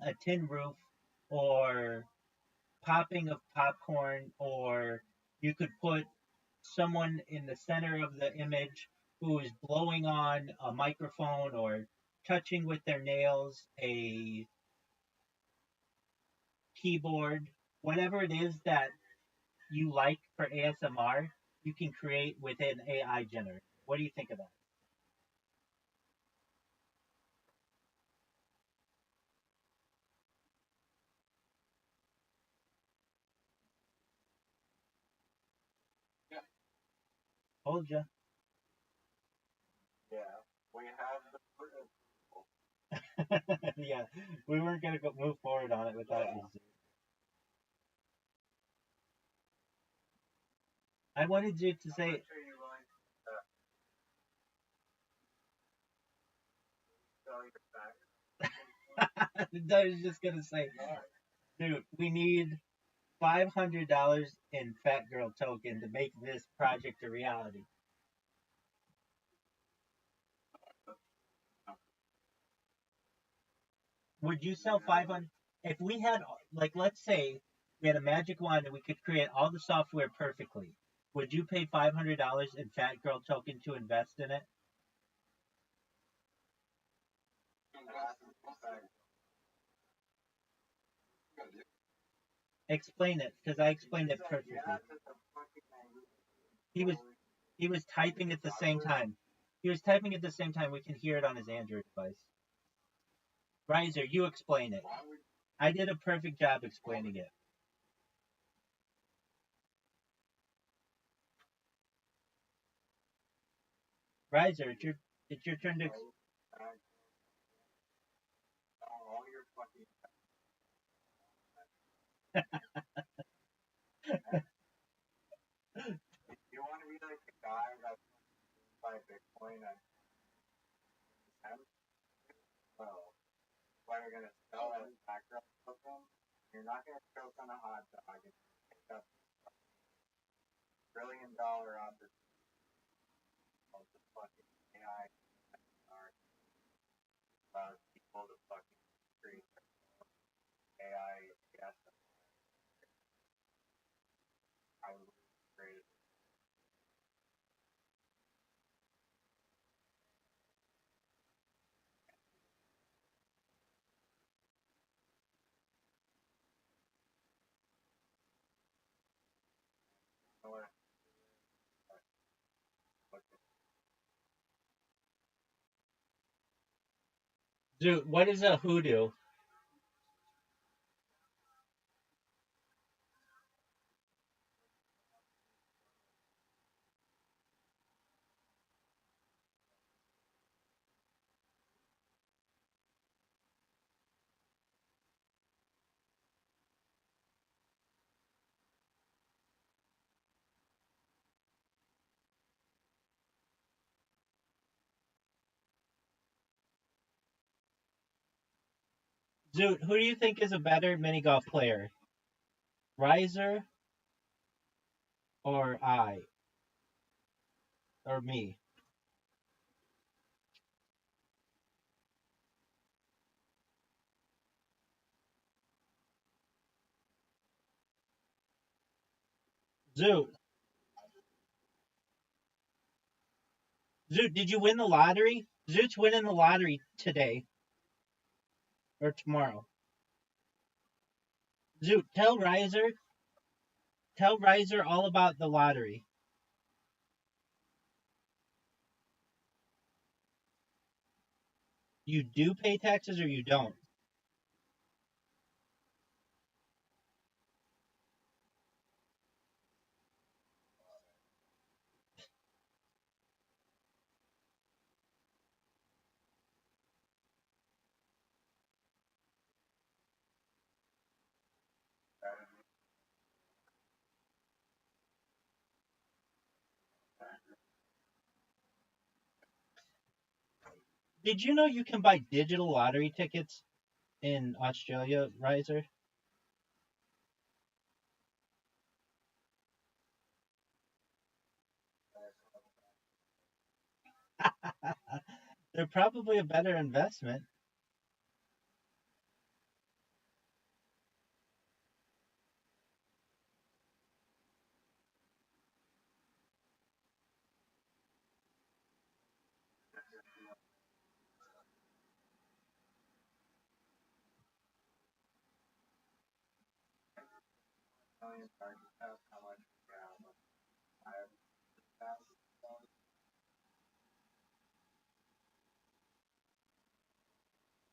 a tin roof or popping of popcorn, or you could put someone in the center of the image who is blowing on a microphone or touching with their nails a keyboard, whatever it is that you like for ASMR, you can create with an AI generator. What do you think of that? Yeah. Told ya. Yeah. We have the proof. Yeah, we weren't gonna move forward on it without you. I wanted you to How say. much are you willing to sell your I was just gonna say, back? dude, we need $500 in Fat Girl token to make this project a reality. Would you sell 500? If we had, like, let's say we had a magic wand and we could create all the software perfectly, would you pay $500 in Fat Girl token to invest in it? Explain it, because I explained it perfectly. He was he was typing at the same time. He was typing at the same time. We can hear it on his Android device. Riser, you explain it. I did a perfect job explaining it. Riser, it's your turn to. All your fucking. If you want to be like the guy that buy Bitcoin at 10, well, why you're gonna sell that background token, you're not gonna choke on a hot dog and pick up $1 trillion opportunity of the fucking AI art about people to fucking create AI yes I would create it. You know what? Dude, what is a hoodoo? Dude, who do you think is a better mini golf player? Riser or I? Or me? Zoot. Zoot, did you win the lottery? Zoot's winning the lottery today or tomorrow. Zoot, tell Riser. Tell Riser all about the lottery. You do pay taxes or you don't? Did you know you can buy digital lottery tickets in Australia, Riser? They're probably a better investment. million target test, how much we have, like, $5,000.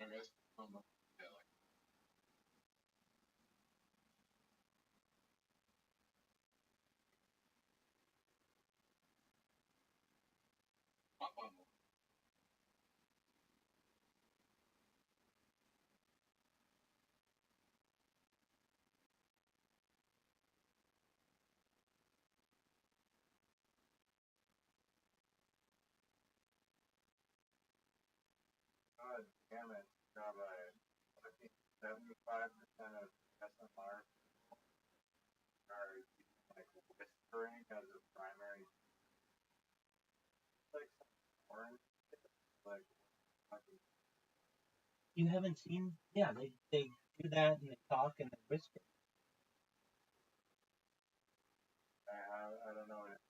And it's almost like up on the God damn it, Rabbi. I think 75% of SMR are like whispering as a primary, like orange, like fucking. You haven't seen? Yeah, they do that and they talk and they whisper. I don't know what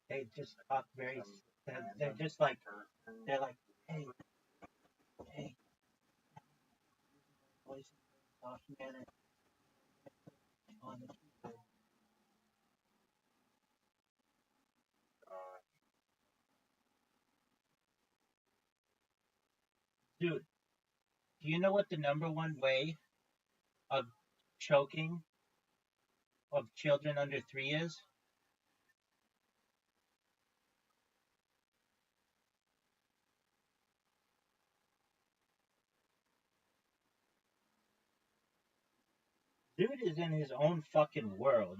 They just talk very. They're random just like person. they're like, hey, hey, voice soft manner on the keyboard. Uh, Dude, do you know what the number one way of choking of children under 3 is? Dude is in his own fucking world.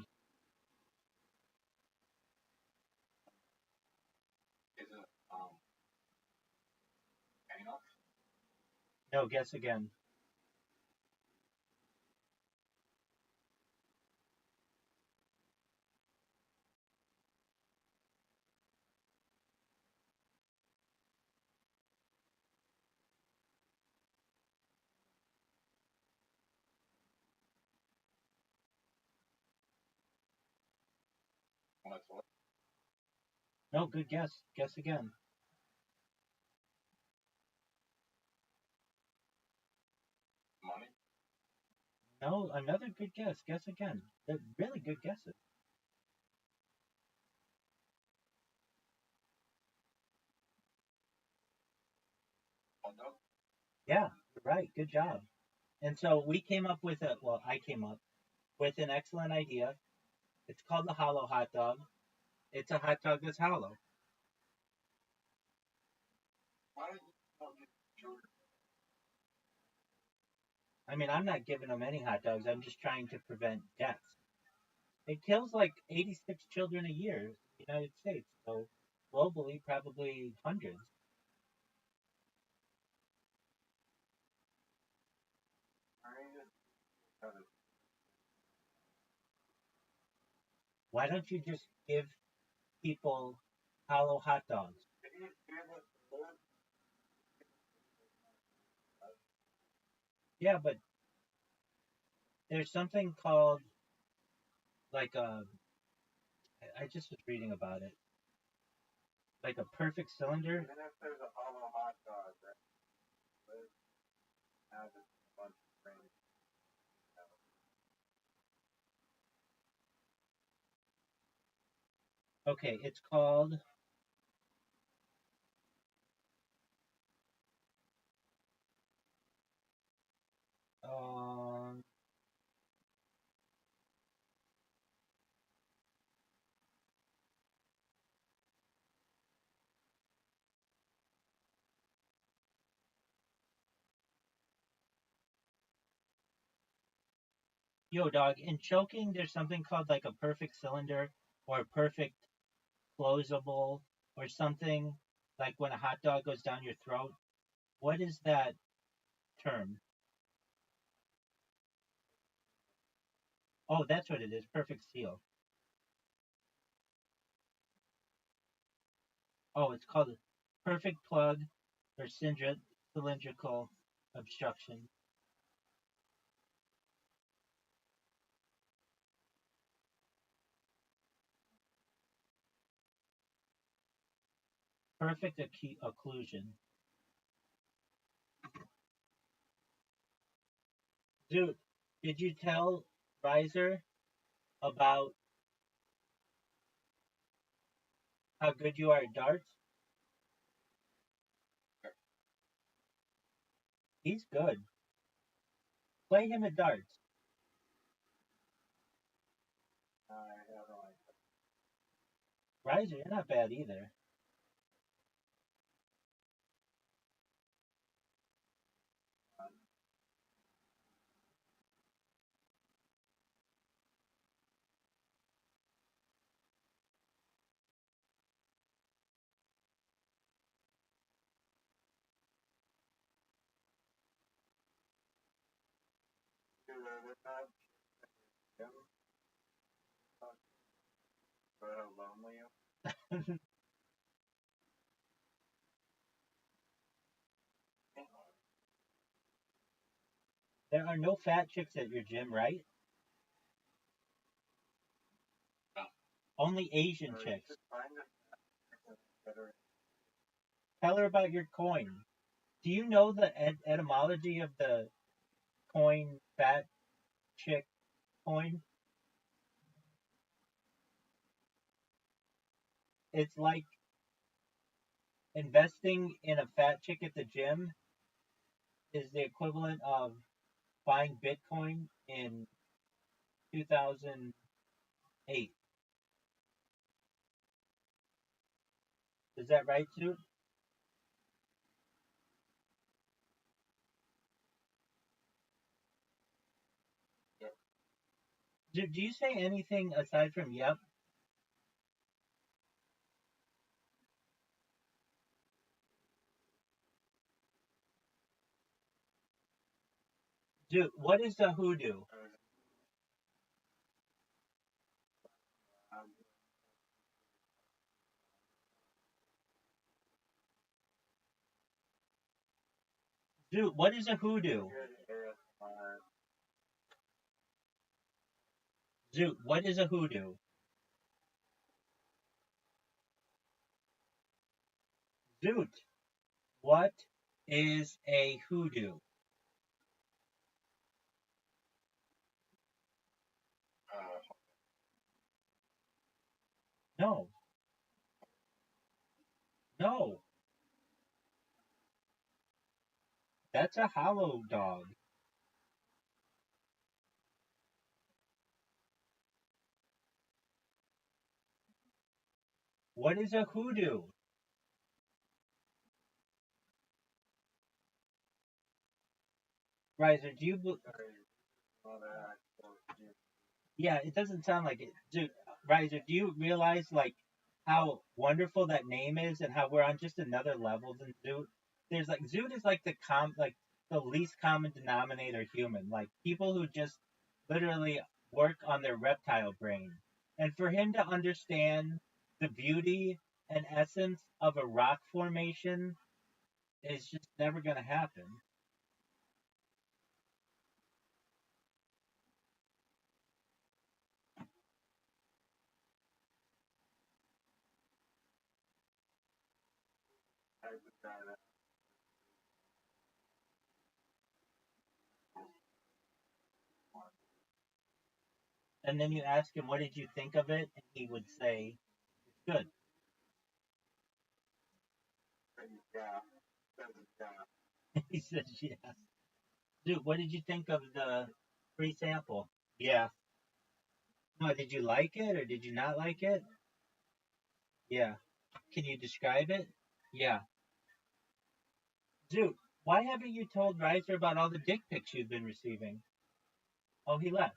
is it anal? No, guess again. What's what? No, good guess. Guess again. Money? No, another good guess. Guess again. They're really good guesses. Oh no. Yeah, you're right. Good job. And so we came up with I came up with an excellent idea. It's called the hollow hot dog. It's a hot dog that's hollow. Why don't you tell me children? I mean, I'm not giving them any hot dogs. I'm just trying to prevent deaths. It kills like 86 children a year in the United States. So globally, probably hundreds. Why don't you just give people hollow hot dogs? Yeah, but there's something called like I just was reading about it. Like a perfect cylinder. Even if there's a hollow hot dog that has a bunch of brains. Okay, it's called. Um, Yo, dog, in choking, there's something called like a perfect cylinder or a perfect closable or something like when a hot dog goes down your throat. What is that term? Oh, that's what it is. Perfect seal. Oh, it's called perfect plug or cylindrical obstruction. Perfect occlusion. Dude, did you tell Riser about how good you are at darts? He's good. Play him at darts. I have no Riser, you're not bad either. idea. But how lonely you There are no fat chicks at your gym, right? Only Asian or you chicks. should find a better Tell her about your coin. Do you know the etymology of the coin, fat chick coin? It's like investing in a fat chick at the gym is the equivalent of buying Bitcoin in 2008. Is that right, Sue? Do you say anything aside from yep? Dude, what is a hoodoo? um, Dude, what is a hoodoo? good ASMR. Dude, what is a hoodoo? Dude, what is a hoodoo? No, no, that's a hollow dog. What is a hoodoo? Riser, do you? All that actual Yeah, it doesn't sound like it. Dude, Riser, do you realize like how wonderful that name is and how we're on just another level than Zoot? There's like Zoot is like like the least common denominator human. Like people who just literally work on their reptile brain. And for him to understand the beauty and essence of a rock formation is just never gonna happen. type of guy that And then you ask him, what did you think of it? And he would say, it's Good. Yeah. Yeah. He says yes. Dude, what did you think of the free sample? Yeah. No, did you like it or did you not like it? Yeah. Can you describe it? Yeah. Dude, why haven't you told Riser about all the dick pics you've been receiving? Oh, he left.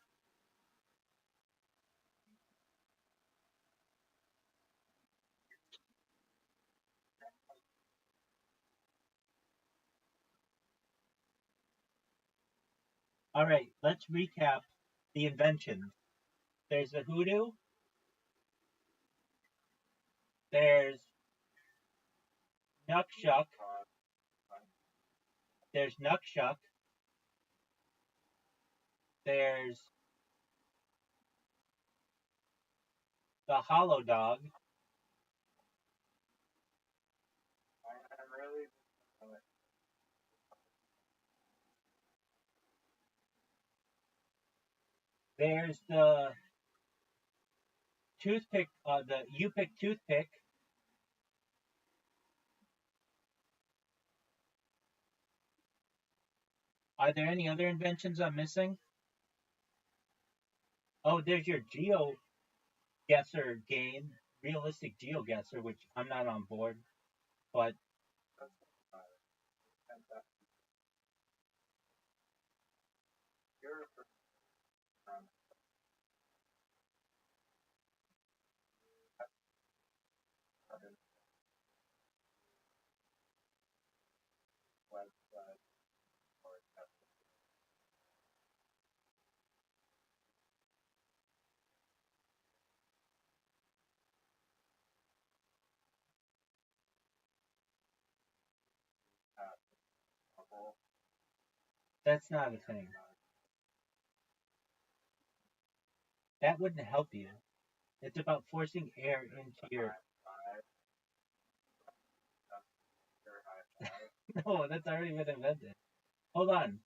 All right, let's recap the inventions. There's the hoodoo. There's Nukshuck. There's Nukshuck. There's the Hollow Dog. I'm really. There's the toothpick, the U-pick toothpick. Are there any other inventions I'm missing? Oh, there's your geo guesser game, realistic geo guesser, which I'm not on board, but You're from website or Apple. that's not a thing. That wouldn't help you. It's about forcing air into your. No, that's already been invented. Hold on.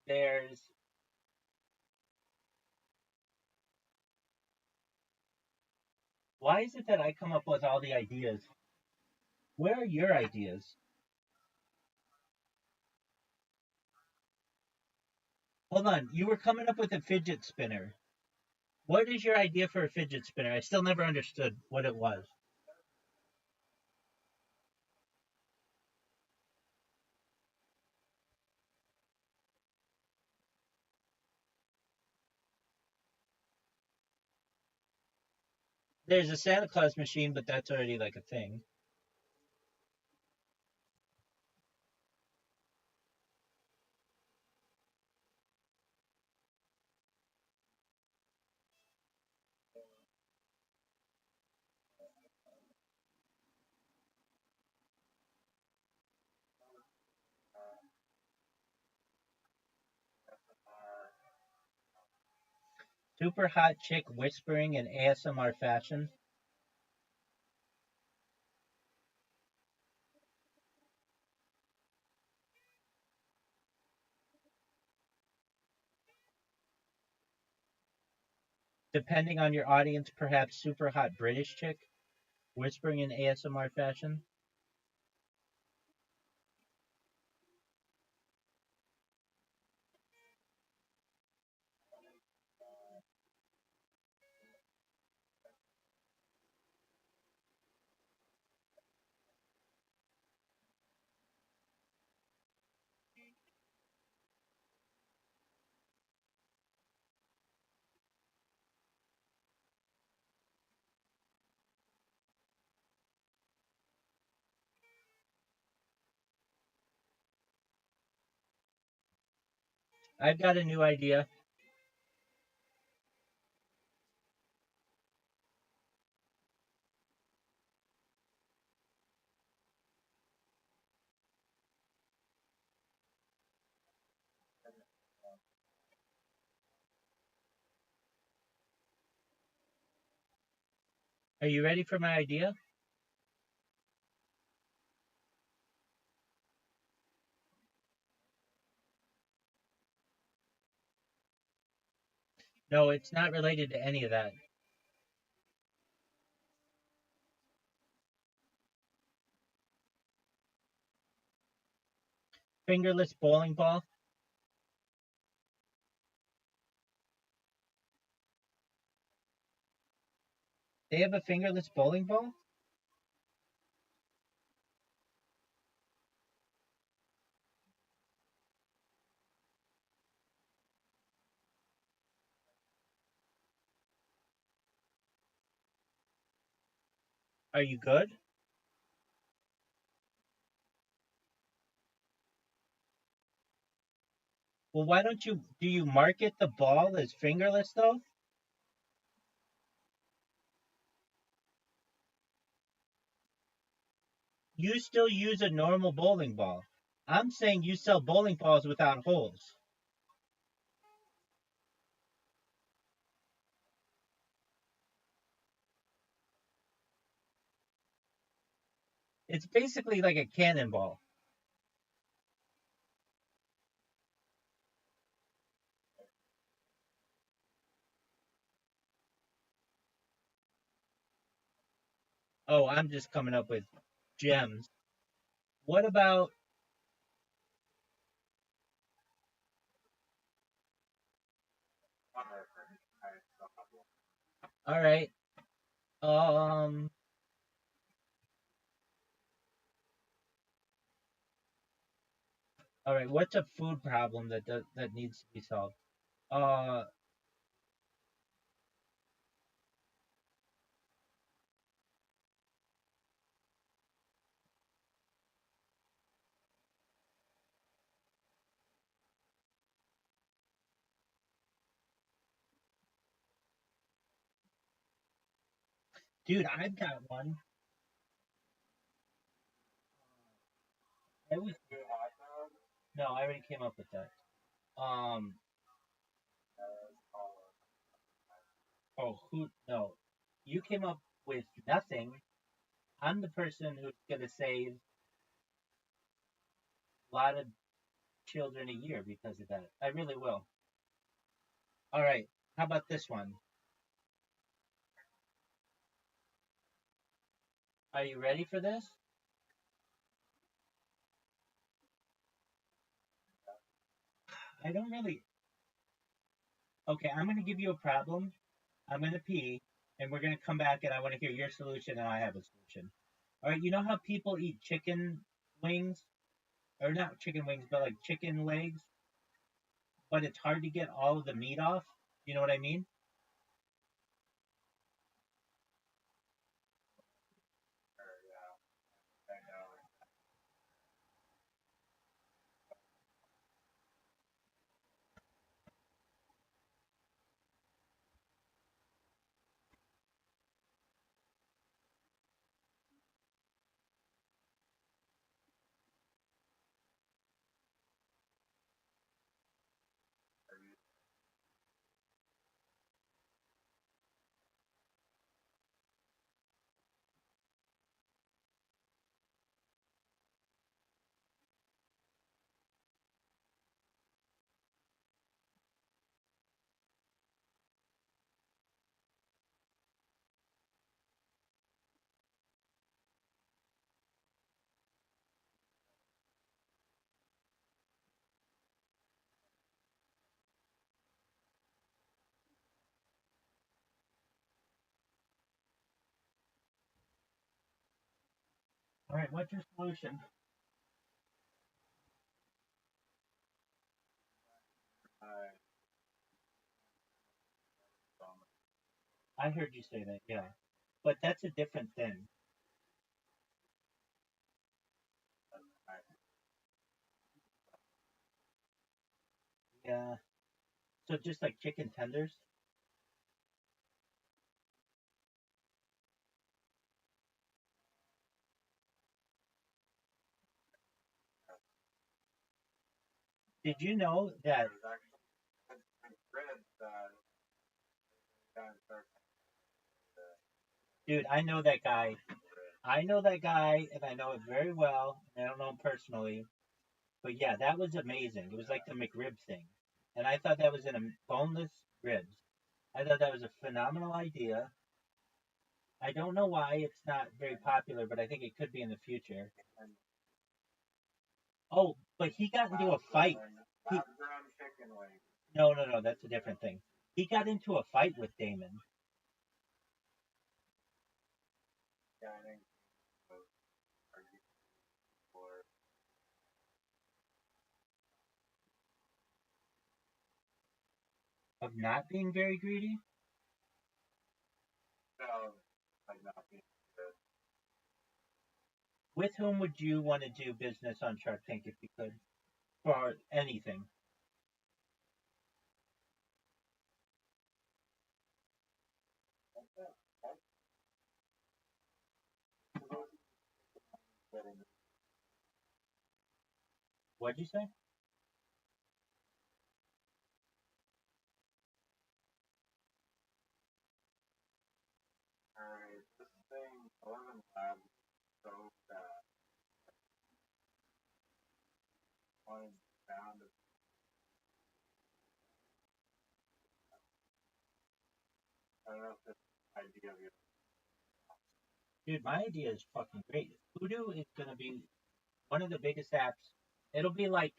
There's. Why is it that I come up with all the ideas? Where are your ideas? Hold on. You were coming up with a fidget spinner. What is your idea for a fidget spinner? I still never understood what it was. There's a Santa Claus machine, but that's already like a thing. Super hot chick whispering in ASMR fashion. Depending on your audience, perhaps super hot British chick whispering in ASMR fashion. I've got a new idea. Are you ready for my idea? No, it's not related to any of that. Fingerless bowling ball. They have a fingerless bowling ball? Are you good? Well, why don't you do you market the ball as fingerless though? You still use a normal bowling ball. I'm saying you sell bowling balls without holes. It's basically like a cannonball. Oh, I'm just coming up with gems. What about all right. Um all right, what's a food problem that needs to be solved? Uh dude, I've got one. I was No, I already came up with that. Um oh who no. You came up with nothing. I'm the person who's gonna save a lot of children a year because of that. I really will. All right. How about this one? Are you ready for this? I don't really. Okay, I'm going to give you a problem. I'm going to pee, and we're going to come back, and I want to hear your solution, and I have a solution. All right, you know how people eat chicken wings? Or not chicken wings, but like chicken legs? But it's hard to get all of the meat off? You know what I mean? All right, what's your solution? I heard you say that, yeah. But that's a different thing. Yeah. So just like chicken tenders? Did you know that, dude, I know that guy. I know that guy, and I know it very well. And I don't know him personally, but yeah, that was amazing. It was like the McRib thing, and I thought that was in a boneless ribs. I thought that was a phenomenal idea. I don't know why it's not very popular, but I think it could be in the future. Oh, but he got into a fight. He, Lab-grown chicken wings. no, that's a different thing. He got into a fight with Damon. Yeah, I think both argue for Of not being very greedy. like not being good. With whom would you want to do business on Shark Tank if you could? For anything. What'd you say? Alright, this thing, 11 Labs, so bad. Wanted found it. I don't know if this idea of yours. Dude, my idea is fucking great. Voodoo is gonna be one of the biggest apps. It'll be like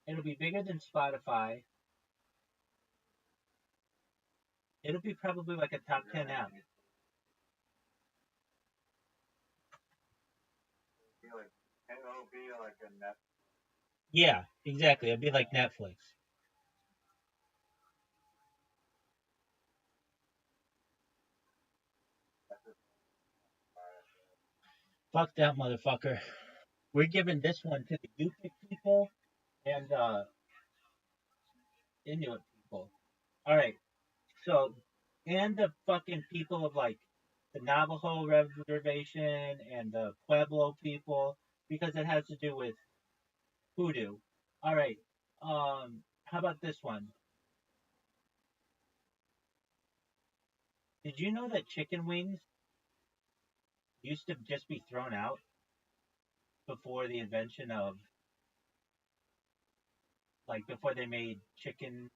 it'll be bigger than Spotify. It'll be probably like a top 10 app. It'll be like a net. Yeah, exactly. It'll be like Netflix. Fuck that motherfucker. We're giving this one to the Yupik people and Inuit people. Alright, so and the fucking people of like the Navajo reservation and the Pueblo people because it has to do with hoodoo. Alright. How about this one? Did you know that chicken wings used to just be thrown out before the invention of like before they made chicken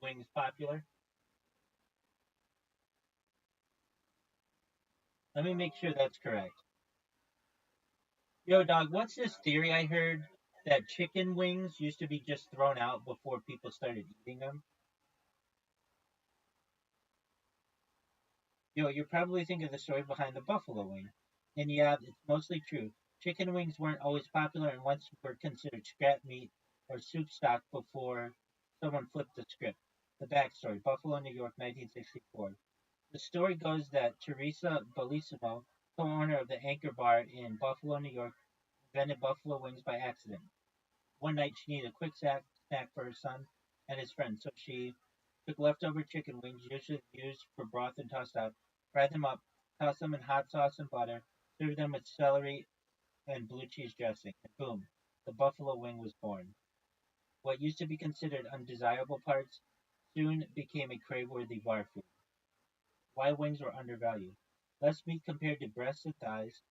wings popular? Let me make sure that's correct. Yo, dog, what's this theory I heard that chicken wings used to be just thrown out before people started eating them? Yo, you're probably thinking of the story behind the buffalo wing. And yeah, it's mostly true. Chicken wings weren't always popular and once were considered scrap meat or soup stock before someone flipped the script. The backstory Buffalo, New York, 1964. The story goes that Teresa Bellissimo, co-owner of the Anchor Bar in Buffalo, New York, invented buffalo wings by accident. One night she needed a quick snack for her son and his friends, so she took leftover chicken wings, usually used for broth and tossed out, fried them up, tossed them in hot sauce and butter, served them with celery and blue cheese dressing, and boom, the buffalo wing was born. What used to be considered undesirable parts soon became a crave-worthy bar food. Why wings were undervalued. Less meat compared to breasts and thighs,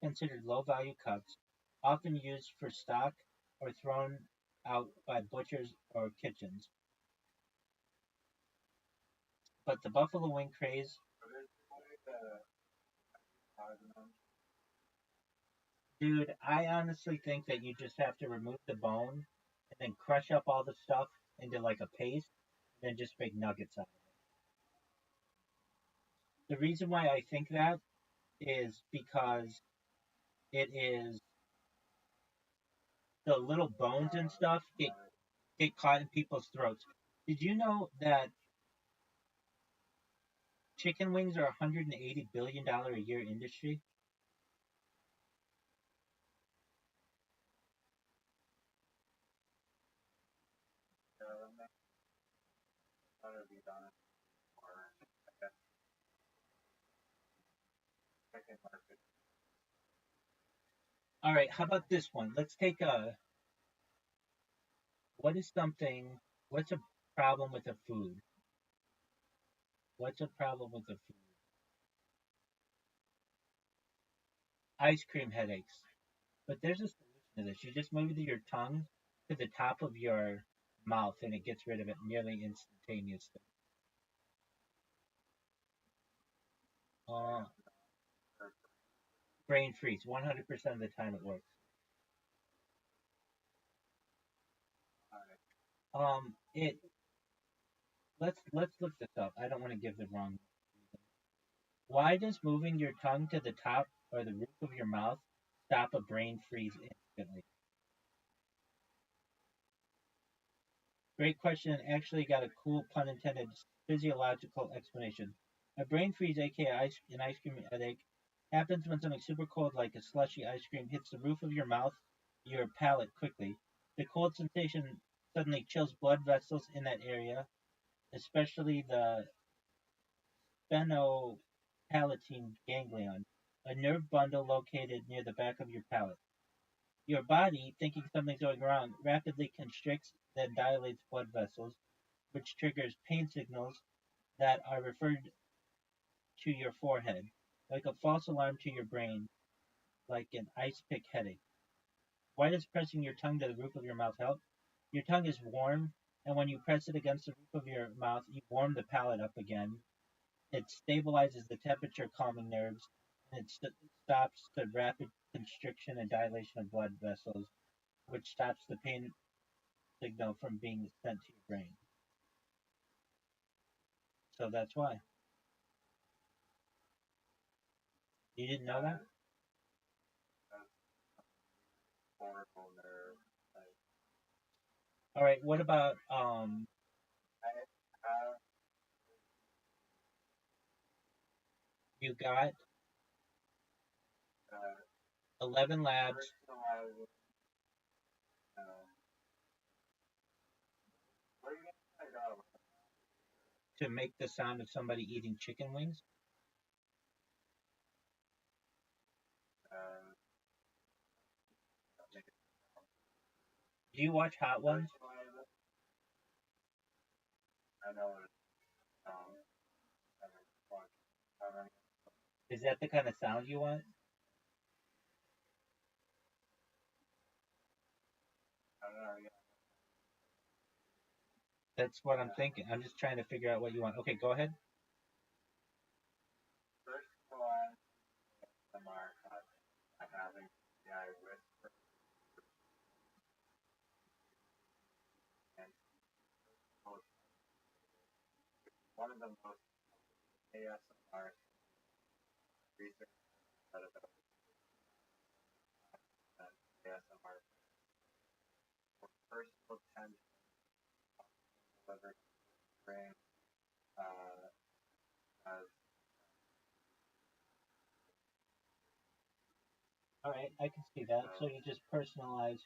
considered low-value cuts, often used for stock or thrown out by butchers or kitchens. But the buffalo wing craze, dude, I honestly think that you just have to remove the bone and then crush up all the stuff into like a paste and then just make nuggets out of it. The reason why I think that is because it is the little bones and stuff get caught in people's throats. Did you know that chicken wings are $180 billion a year industry? Be done or second market. All right, how about this one? Let's take a what is something what's a problem with a food? What's a problem with a food? Ice cream headaches. But there's a solution to this. You just move your tongue to the top of your mouth, and it gets rid of it nearly instantaneously. Brain freeze. 100% of the time it works. It. Let's look this up. I don't want to give the wrong reason. Why does moving your tongue to the top or the roof of your mouth stop a brain freeze instantly? Great question, and actually got a cool, pun intended, physiological explanation. A brain freeze, aka an ice cream headache, happens when something super cold, like a slushy ice cream, hits the roof of your mouth, your palate quickly. The cold sensation suddenly chills blood vessels in that area, especially the sphenopalatine ganglion, a nerve bundle located near the back of your palate. Your body, thinking something's going wrong, rapidly constricts, then dilates blood vessels, which triggers pain signals that are referred to your forehead, like a false alarm to your brain, like an ice pick headache. Why does pressing your tongue to the roof of your mouth help? Your tongue is warm, and when you press it against the roof of your mouth, you warm the palate up again. It stabilizes the temperature, calming nerves, and it stops the rapid constriction and dilation of blood vessels, which stops the pain signal from being sent to your brain. So that's why. You didn't know that? Horrible nerve. All right. What about I have you got 11 labs personalizing. What are you gonna say? to make the sound of somebody eating chicken wings? Do you watch Hot Ones? I know it. Is that the kind of sound you want? I don't know. That's what I'm thinking. I'm just trying to figure out what you want. Okay, go ahead. First one, the mark I having the eye whisper and one of the most ASMR research that about ASMR for personal tension delivered brain as All right, I can see that. So you just personalize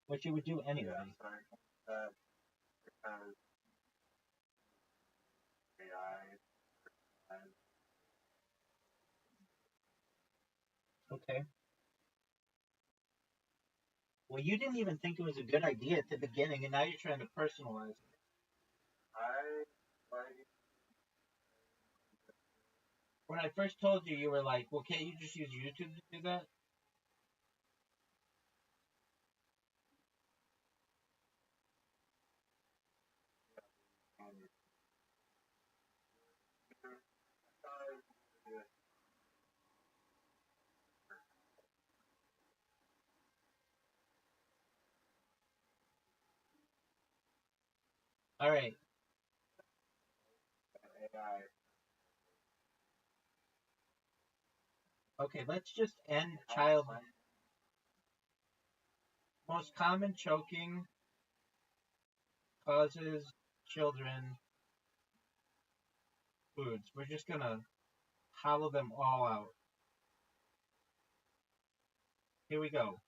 what you would do anyway. so I think that because AI and Okay. Well, you didn't even think it was a good idea at the beginning, and now you're trying to personalize it. I like When I first told you, you were like, well, can't you just use YouTube to do that? All right. AI. Okay, let's just end child. Most common choking causes children foods. We're just gonna hollow them all out. Here we go.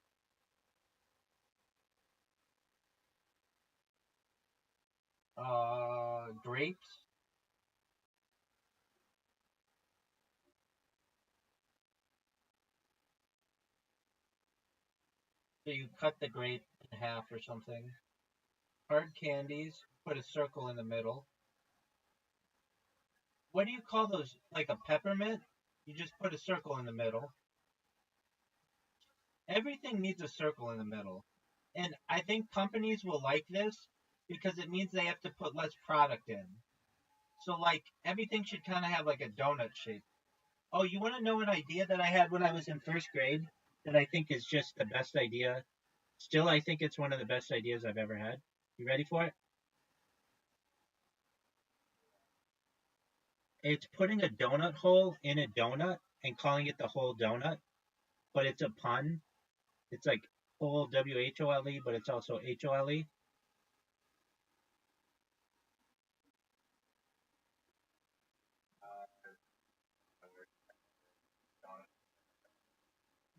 Grapes. So you cut the grape in half or something. Hard candies. Put a circle in the middle. What do you call those? Like a peppermint? You just put a circle in the middle. Everything needs a circle in the middle. And I think companies will like this because it means they have to put less product in. So like everything should kind of have like a donut shape. Oh, you want to know an idea that I had when I was in first grade that I think is just the best idea? Still, I think it's one of the best ideas I've ever had. You ready for it? It's putting a donut hole in a donut and calling it the whole donut, but it's a pun. It's like whole WHOLE, but it's also HOLE.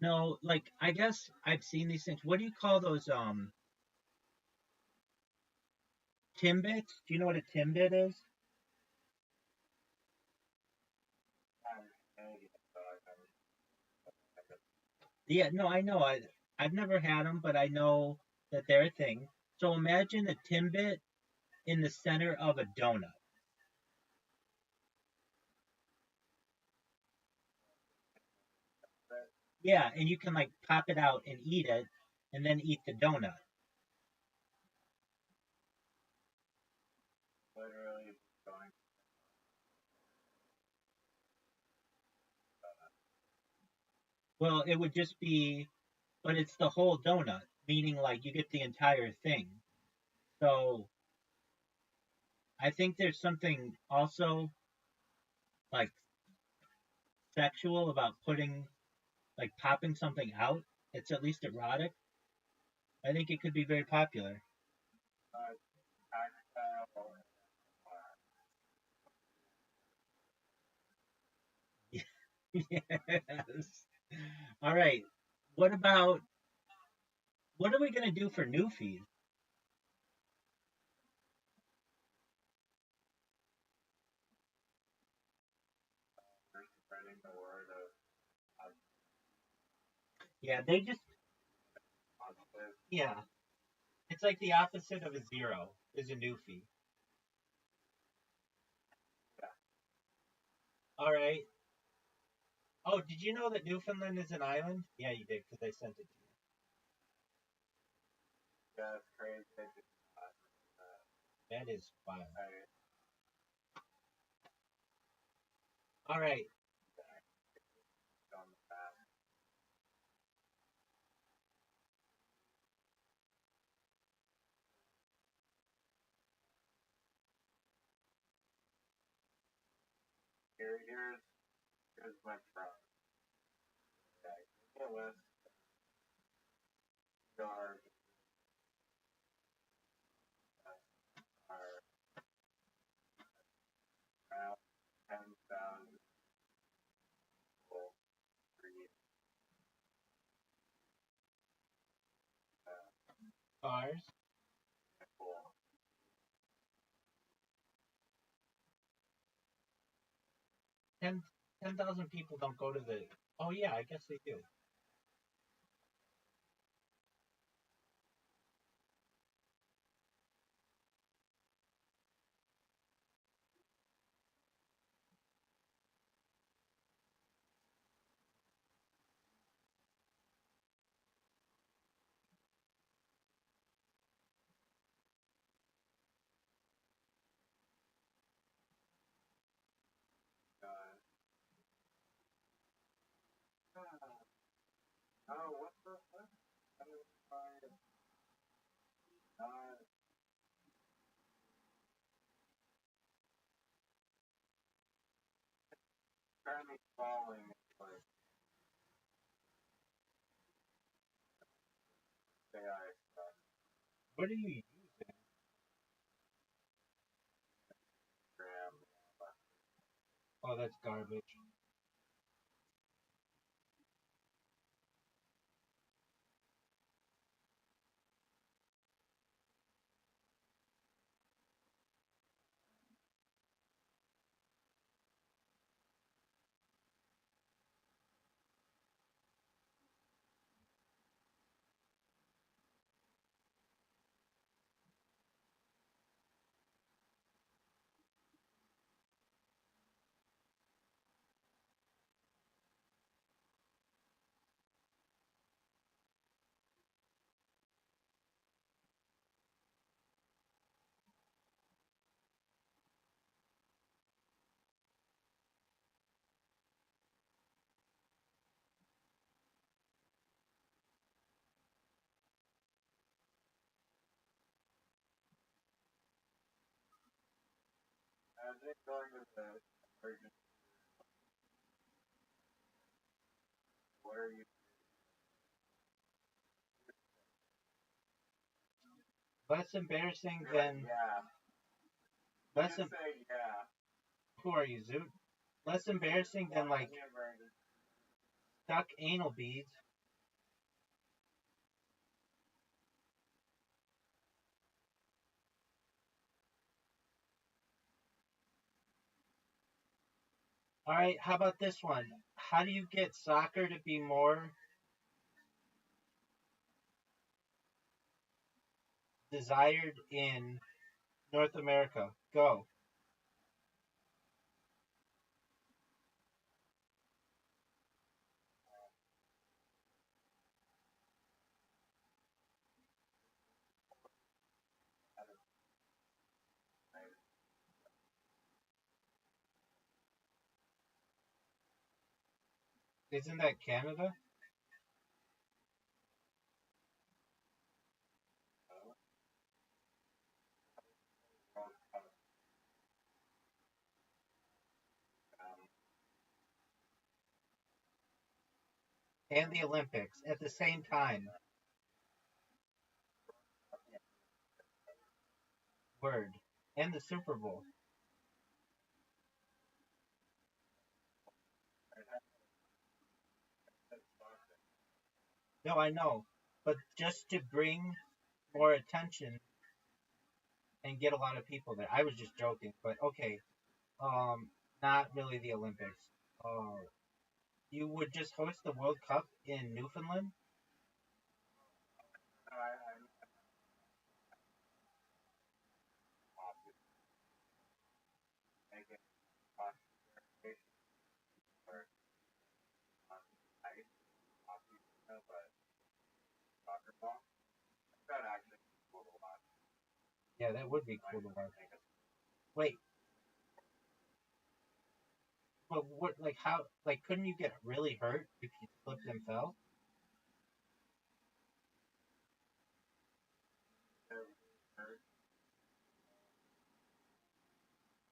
No, like I guess I've seen these things. What do you call those timbits? Do you know what a timbit is? Yeah, no, I know. I've never had them, but I know that they're a thing. So imagine a timbit in the center of a donut. Yeah, and you can like pop it out and eat it, and then eat the donut. Literally going. Well, it would just be, but it's the whole donut, meaning like you get the entire thing. So I think there's something also like sexual about putting like popping something out. It's at least erotic. I think it could be very popular. Tactile. Yes. All right. What about what are we gonna do for Newfies? Spreading the word of Yeah, they just positive. yeah. It's like the opposite of a zero is a Newfie. Yeah. All right. Oh, did you know that Newfoundland is an island? Yeah, you did because I sent it to you. Yeah, it's crazy. That is wild. I All right. on the path. Here's my problem. Okay. The list are around 10,000 people read Cars. people. 10,000 people don't go to the. Oh yeah, I guess they do. Oh, what the fuck? Uh, currently falling like AI stuff. What are you? Graham. Oh, that's garbage. Imagine going to the emergency. What are you? Less embarrassing than Yeah. less. Just say yeah. Who are you, Zoot? Less embarrassing than like stuck anal beads. All right, how about this one? How do you get soccer to be more desired in North America? Go. Isn't that Canada? And the Olympics at the same time. Word. And the Super Bowl. No, I know. But just to bring more attention and get a lot of people there. I was just joking, but okay. Not really the Olympics. You would just host the World Cup in Newfoundland? Yeah, that would be cool to watch. Wait, but what? Like how? Like couldn't you get really hurt if you slipped and fell?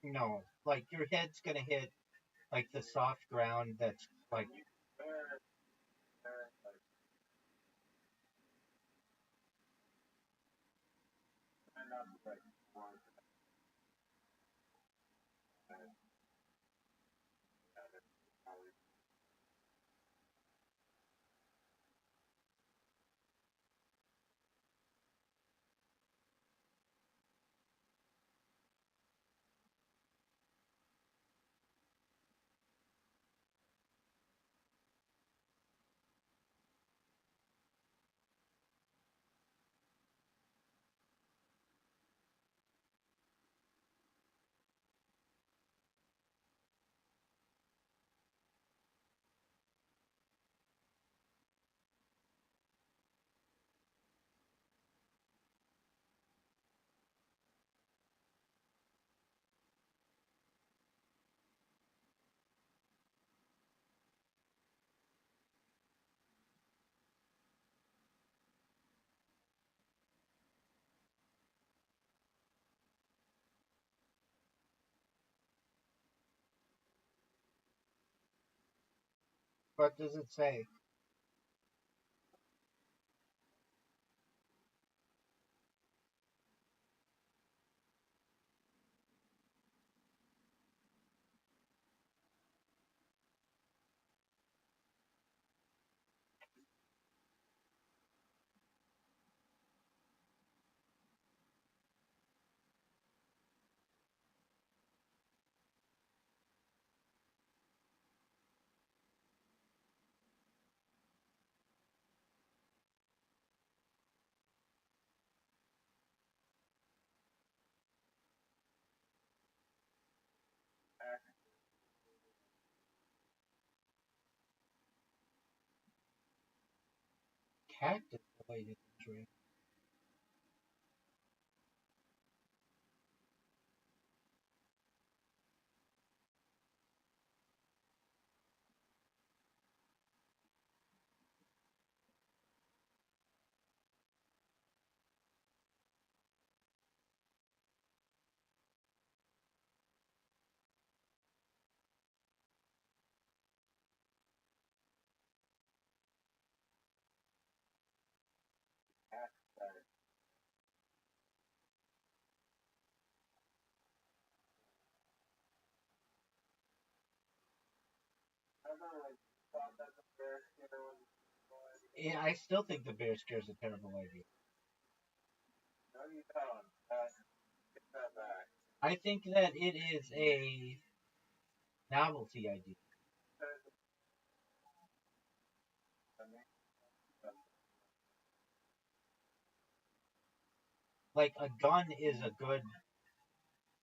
No, like your head's gonna hit like the soft ground that's like what does it say? Cactus related injury. like thought that the bear scare was Yeah, I still think the bear scare is a terrible idea. no, you don't. Get that back. I think that it is a novelty idea. Like a gun is a good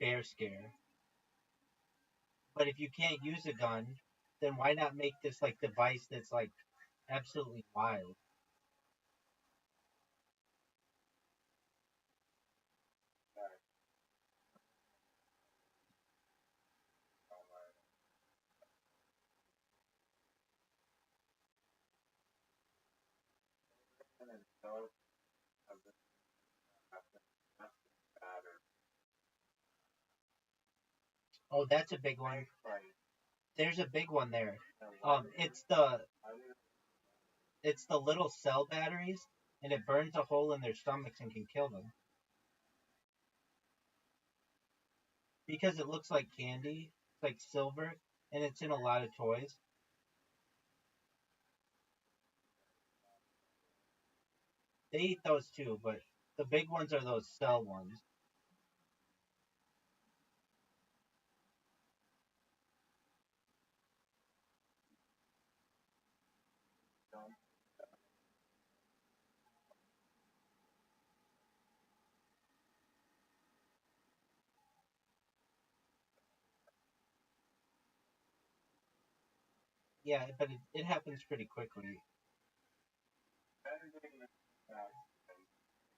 bear scare, but if you can't use a gun, then why not make this like device that's like absolutely wild? Oh, that's a big one. There's a big one there. It's the little cell batteries, and it burns a hole in their stomachs and can kill them because it looks like candy, like silver, and it's in a lot of toys. They eat those too, but the big ones are those cell ones. Yeah, but it happens pretty quickly.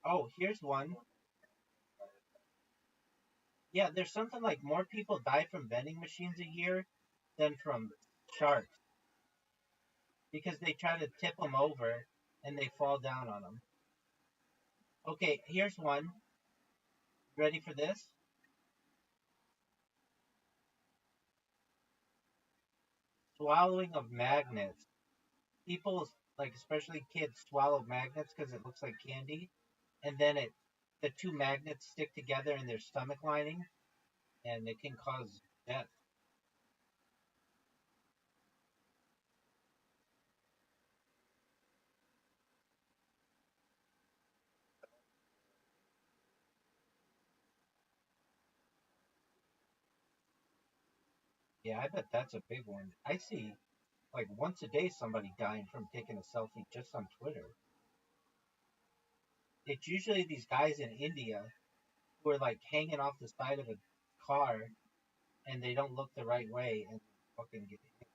Oh, here's one. Yeah, there's something like more people die from vending machines a year than from sharks because they try to tip them over and they fall down on them. Okay, here's one. Ready for this? Swallowing of magnets. People, like especially kids, swallow magnets because it looks like candy, and then the two magnets stick together in their stomach lining, and it can cause death. Yeah, I bet that's a big one. I see like once a day somebody dying from taking a selfie just on Twitter. It's usually these guys in India who are like hanging off the side of a car and they don't look the right way and fucking get hit.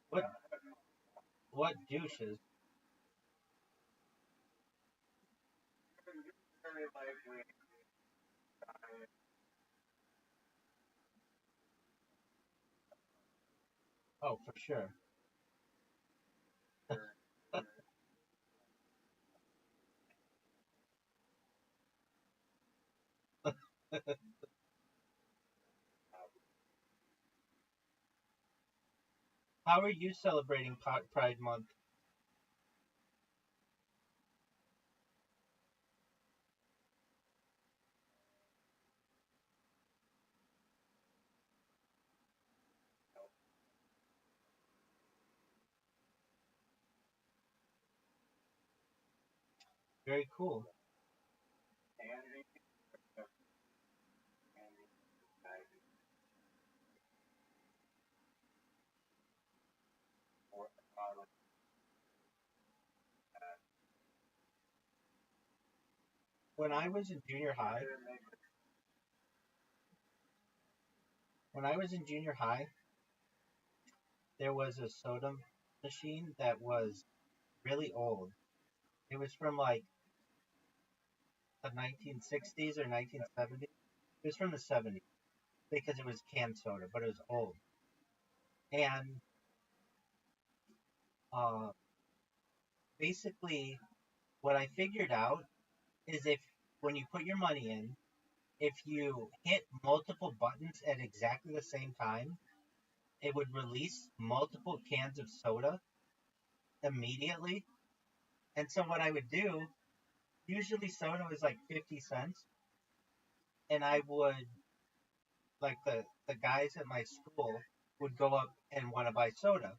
What what douches? Very likely. Oh, for sure. How are you celebrating Pride Month? Very cool. When I was in junior high, when I was in junior high, there was a soda machine that was really old. It was from like the 1960s or 1970s. It was from the 70s because it was canned soda, but it was old. And uh, basically, what I figured out is if when you put your money in, if you hit multiple buttons at exactly the same time, it would release multiple cans of soda immediately. And so what I would do usually soda was like 50 cents, and I would like the guys at my school would go up and want to buy soda.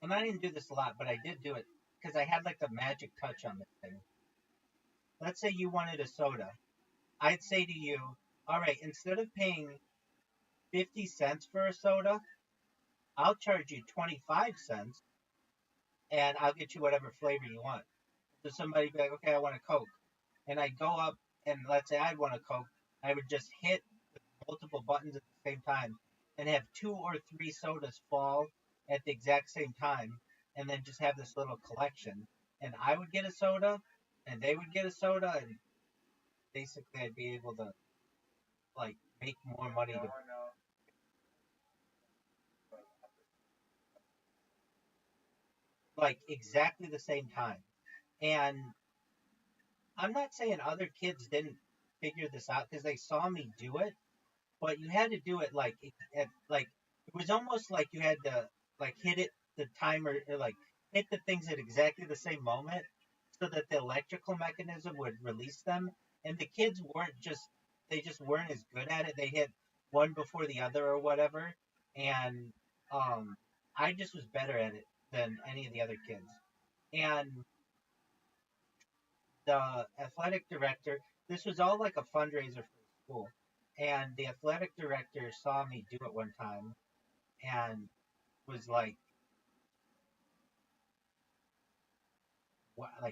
And I didn't do this a lot, but I did do it because I had like the magic touch on this thing. Let's say you wanted a soda. I'd say to you, all right, instead of paying 50 cents for a soda, I'll charge you 25 cents and I'll get you whatever flavor you want. So somebody would be like, okay, I want a Coke. And I'd go up and let's say I'd want a Coke. I would just hit multiple buttons at the same time and have 2 or 3 sodas fall at the exact same time and then just have this little collection. And I would get a soda and they would get a soda and basically I'd be able to like make more money to like exactly the same time. And I'm not saying other kids didn't figure this out because they saw me do it, but you had to do it like it was almost like you had to like hit it the timer or like hit the things at exactly the same moment so that the electrical mechanism would release them. And the kids weren't just they just weren't as good at it. They hit one before the other or whatever, and um, I just was better at it than any of the other kids. And the athletic director, this was all like a fundraiser for the school. And the athletic director saw me do it one time and was like,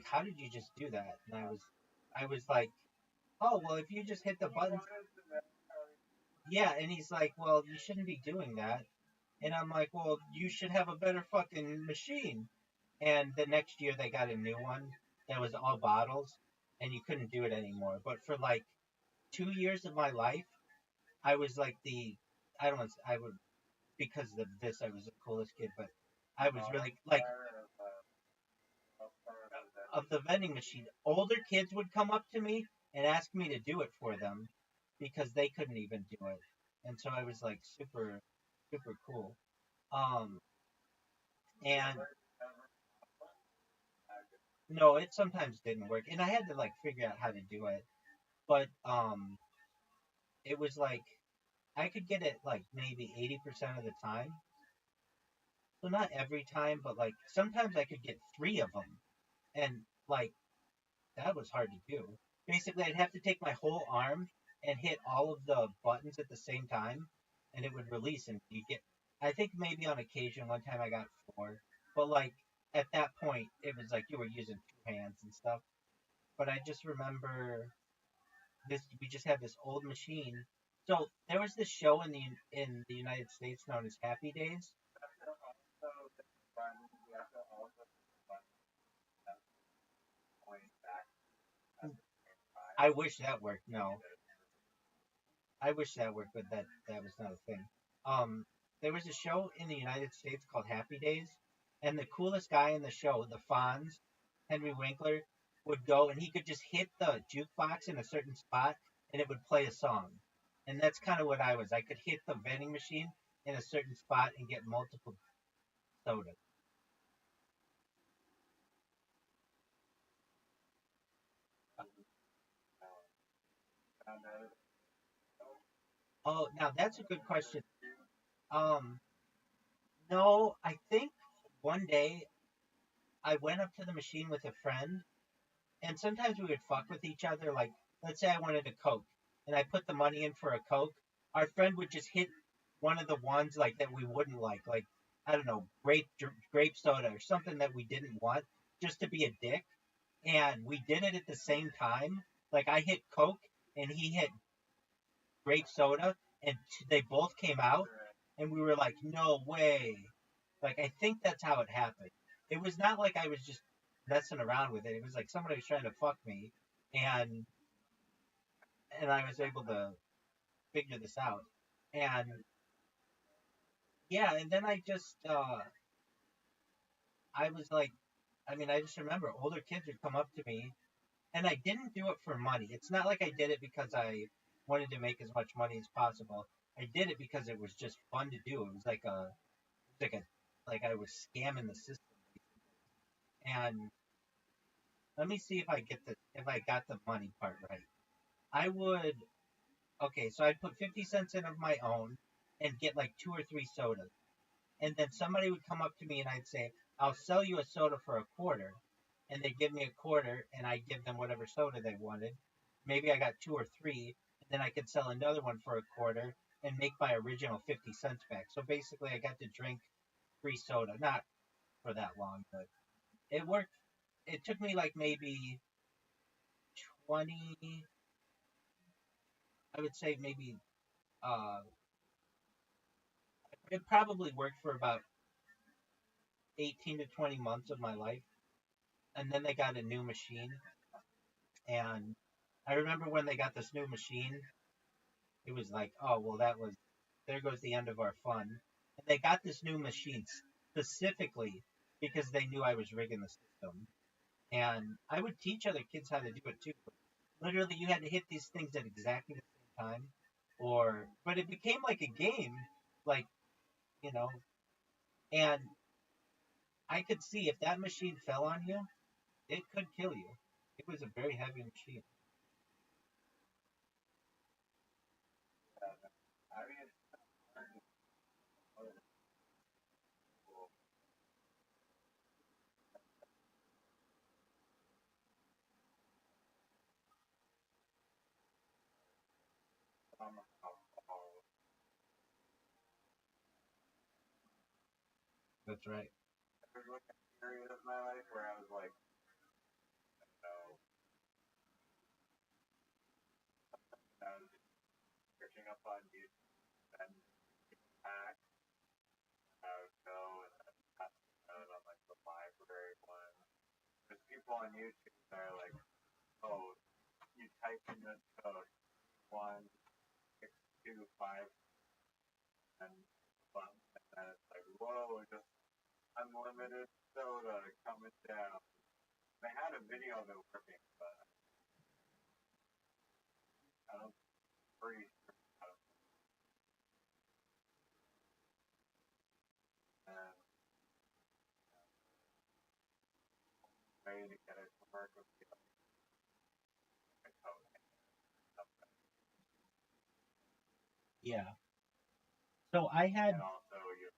how did you just do that? And I was like, oh, well, if you just hit the buttons, yeah. And he's like, well, you shouldn't be doing that. And I'm like, well, you should have a better fucking machine. And the next year they got a new one that was all bottles, and you couldn't do it anymore. But for like 2 years of my life, I was like I don't want to, I would because of this I was the coolest kid, but I was really like of the vending machine. Older kids would come up to me and ask me to do it for them because they couldn't even do it, and so I was like super cool. Um, and no, it sometimes didn't work, and I had to like figure out how to do it, but it was like I could get it like maybe 80% of the time. So not every time, but like sometimes I could get 3 of them, and like that was hard to do. Basically, I'd have to take my whole arm and hit all of the buttons at the same time, and it would release. And you get, I think maybe on occasion, one time I got 4, but like at that point, it was like you were using 2 hands and stuff. But I just remember this. We just had this old machine. So there was this show in the United States known as Happy Days. I wish that worked. No, I wish that worked, but that was not a thing. There was a show in the United States called Happy Days, and the coolest guy in the show, the Fonz, Henry Winkler, would go and he could just hit the jukebox in a certain spot, and it would play a song. And that's kind of what I was. I could hit the vending machine in a certain spot and get multiple sodas. Oh, now that's a good question. Um, no, I think one day I went up to the machine with a friend and sometimes we would fuck with each other. Like, let's say I wanted a Coke, and I put the money in for a Coke. Our friend would just hit one of the ones like that we wouldn't like I don't know, grape soda or something that we didn't want, just to be a dick. And we did it at the same time. Like I hit Coke, and he hit grape soda, and they both came out, and we were like, no way. Like I think that's how it happened. It was not like I was just messing around with it. It was like somebody was trying to fuck me, and I was able to figure this out. And yeah, and then I was like, I mean, I just remember older kids would come up to me, and I didn't do it for money. It's not like I did it because I wanted to make as much money as possible. I did it because it was just fun to do. It was like I was scamming the system, and let me see if I got the money part right. I would okay, so I'd put 50 cents in of my own and get like two or three sodas. And then somebody would come up to me and I'd say, I'll sell you a soda for a quarter. And they give me a quarter and I give them whatever soda they wanted. Maybe I got two or three, and then I could sell another one for a quarter and make my original 50 cents back. So basically, I got to drink free soda. Not for that long, but it worked. It took me like maybe 20, I would say maybe, uh, it probably worked for about 18 to 20 months of my life. And then they got a new machine. And I remember when they got this new machine, it was like, oh, well, there goes the end of our fun. And they got this new machine specifically because they knew I was rigging the system. And I would teach other kids how to do it too. Literally, you had to hit these things at exactly the same time. But it became like a game, like, you know, and I could see if that machine fell on you, it could kill you. It was a very heavy machine. I mean, it's cool. Somehow, That's right. there was like a period of my life where I was like, no, I was just searching up on YouTube and hack. I would go and then pass it out on like the library one. There's people on YouTube that are like, oh, you type in this code 1625 and button, and then it's like, whoa, just unlimited soda coming down. They had a video of it working, but I don't pretty sure how to and way to get it to work with the code. Yeah. So I had, And also you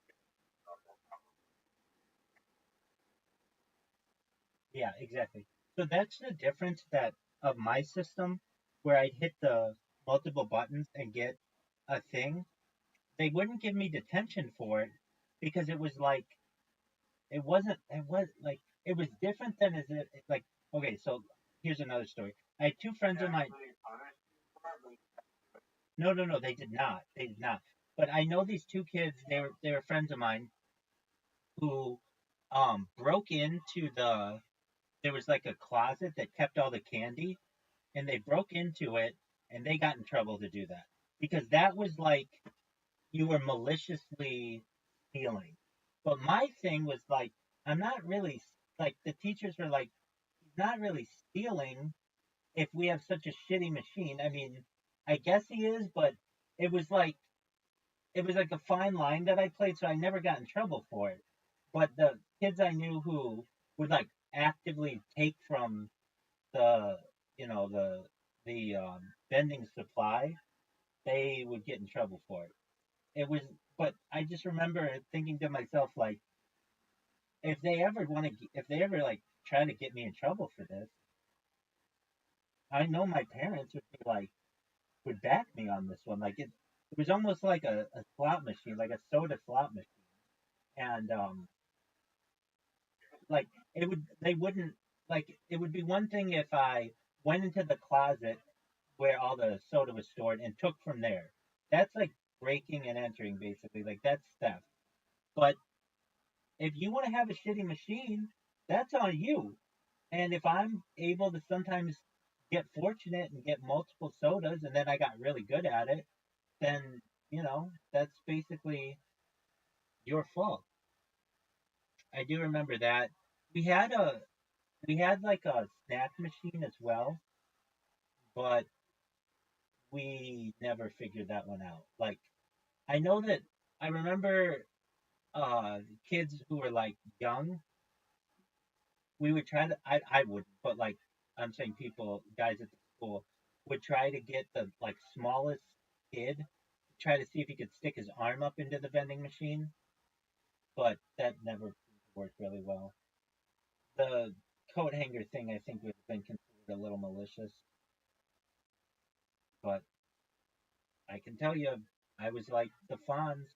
yeah, exactly. So that's the difference that of my system where I'd hit the multiple buttons and get a thing. They wouldn't give me detention for it because it was like it was like it was different than is it like okay, so here's another story. I had two friends of mine. actually punish you for it, No, they did not. They did not. But I know these two kids, they were friends of mine who broke into there was like a closet that kept all the candy and they broke into it and they got in trouble to do that because that was like you were maliciously stealing. But my thing was like I'm not really like the teachers were like he's not really stealing if we have such a shitty machine. I mean, I guess he is, but it was like it was like a fine line that I played, so I never got in trouble for it. But the kids I knew who would like actively take from the you know the vending supply, they would get in trouble for it. It was, but I just remember thinking to myself like, if they ever like try to get me in trouble for this, I know my parents would be like would back me on this one. Like it was almost like a slot machine, like a soda slot machine, and like they wouldn't like it would be one thing if I went into the closet where all the soda was stored and took from there. That's like breaking and entering basically. Like that's theft. But if you want to have a shitty machine, that's on you. And if I'm able to sometimes get fortunate and get multiple sodas and then I got really good at it, then that's basically your fault. I do remember that. We had a we had like a snack machine as well, but we never figured that one out. Like I know that I remember kids who were like young we would try to. I wouldn't, but like I'm saying, people, guys at the school would try to get the like smallest kid, try to see if he could stick his arm up into the vending machine, but that never worked really well. The coat hanger thing, I think, would have been considered a little malicious, but I can tell you, I was like the Fonz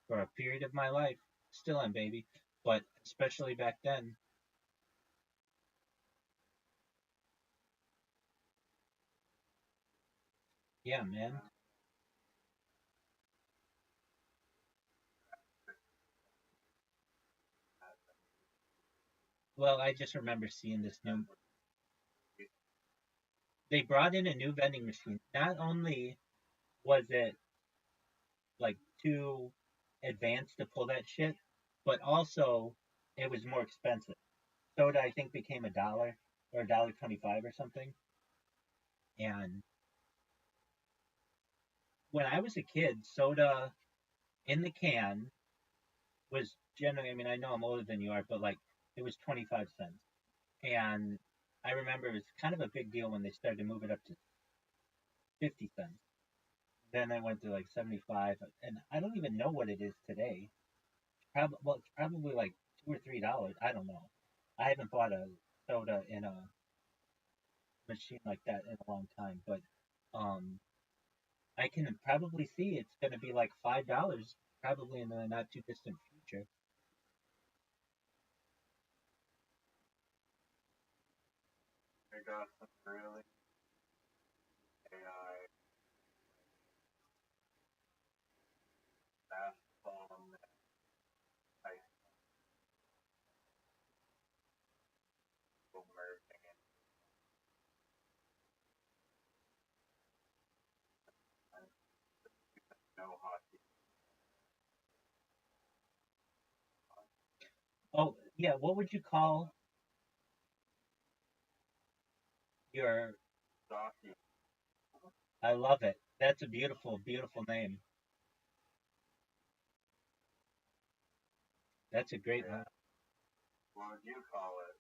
for a period of my life. Still am, baby, but especially back then. Yeah, man. Well, I just remember seeing this new. They brought in a new vending machine. Not only was it like too advanced to pull that shit, but also it was more expensive. Soda, I think, became $1 or $1.25 or something. And when I was a kid, soda in the can was generally, I mean, I know I'm older than you are, but like it was 25 cents. And I remember it was kind of a big deal when they started to move it up to 50 cents. Then I went to like 75, and I don't even know what it is today. Probably, well, it's probably like $2 or $3. I don't know. I haven't bought a soda in a machine like that in a long time, but um, I can probably see it's going to be like $5 probably in the not too distant future. I got some really AI fast phone type merging and no hockey. Oh yeah, what would you call your? Hockey. I love it. That's a beautiful, beautiful name. That's a great Yeah. one. What would you call it?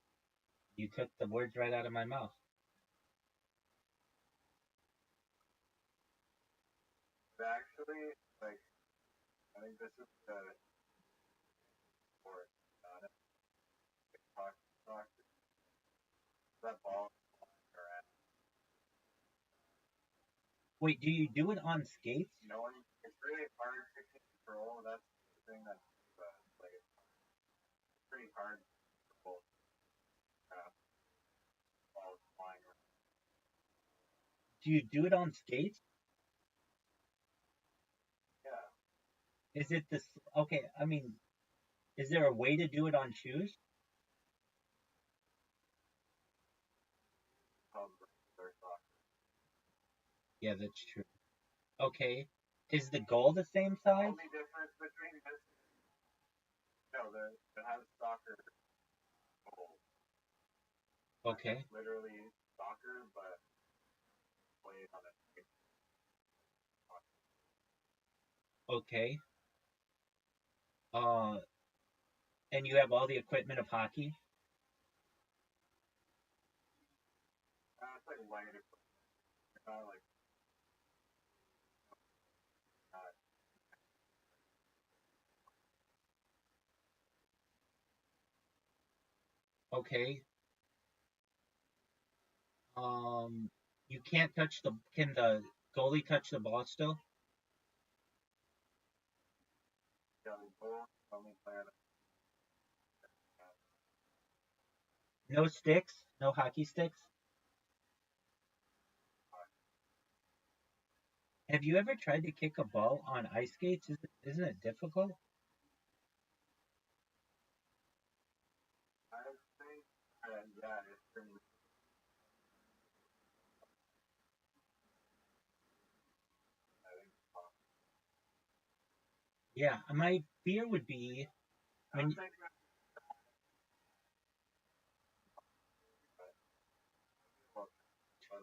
You took the words right out of my mouth. But actually, like, I think this is the sport. Honest, hockey, soccer. That ball around. Wait, do you do it on skates? You know, it's really hard to control. That's the thing that's like it's pretty hard to control. Balls flying around. Do you do it on skates? Yeah, Is it this? Okay, I mean, is there a way to do it on shoes? called regular soccer. Yeah, that's true. Okay, is the goal the same size? Only difference between this, no, it has soccer goal. Okay, It's literally soccer, but played on a stick. okay. Uh, and you have all the equipment of hockey? It's like light equipment. Not like not. Okay. You can't touch the. Can the goalie touch the ball still? Yeah, both only play on a No sticks? No hockey sticks? Have you ever tried to kick a ball on ice skates? Isn't it difficult? I think, yeah, it's pretty. I think. Yeah, my fear would be I when don't you, think that, well,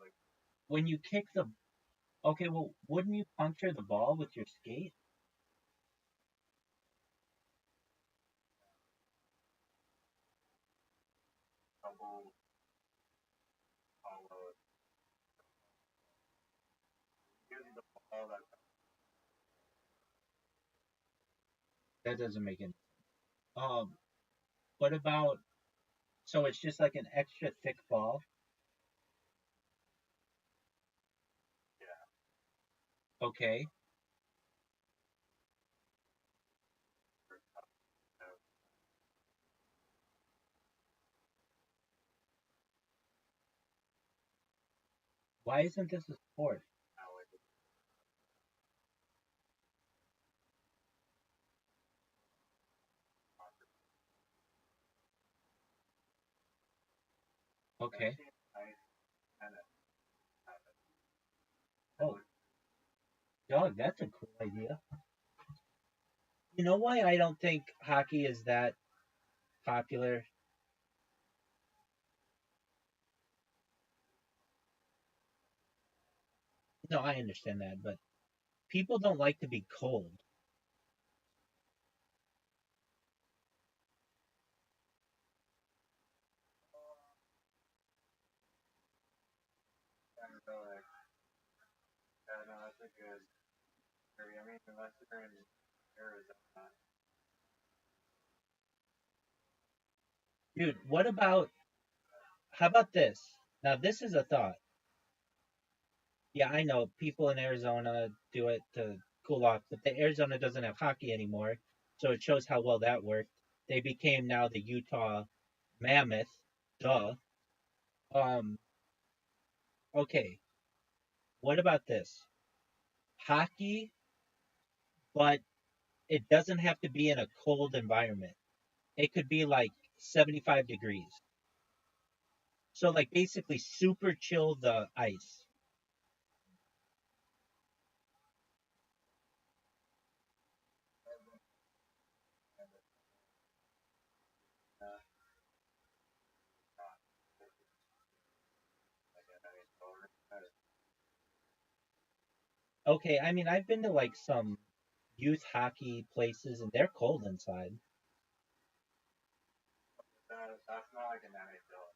like, when you kick the. Okay, well, wouldn't you puncture the ball with your skate? all that. That doesn't make any. What about? So it's just like an extra thick ball. Yeah. Okay. Why isn't this a sport? Okay. Oh, dog, that's a cool idea. You know why I don't think hockey is that popular? No, I understand that, but people don't like to be cold. Yeah, no, that's a good area. I mean, unless you're in Arizona. Dude, what about, how about this? Now, this is a thought. Yeah, I know people in Arizona do it to cool off, but the Arizona doesn't have hockey anymore, so it shows how well that worked. They became now the Utah Mammoth. Duh. Um, okay, what about this? Hockey, but it doesn't have to be in a cold environment. It could be like 75 degrees. So like basically super chill the ice. Okay, I mean I've been to like some youth hockey places and they're cold inside. That's not like an NHL.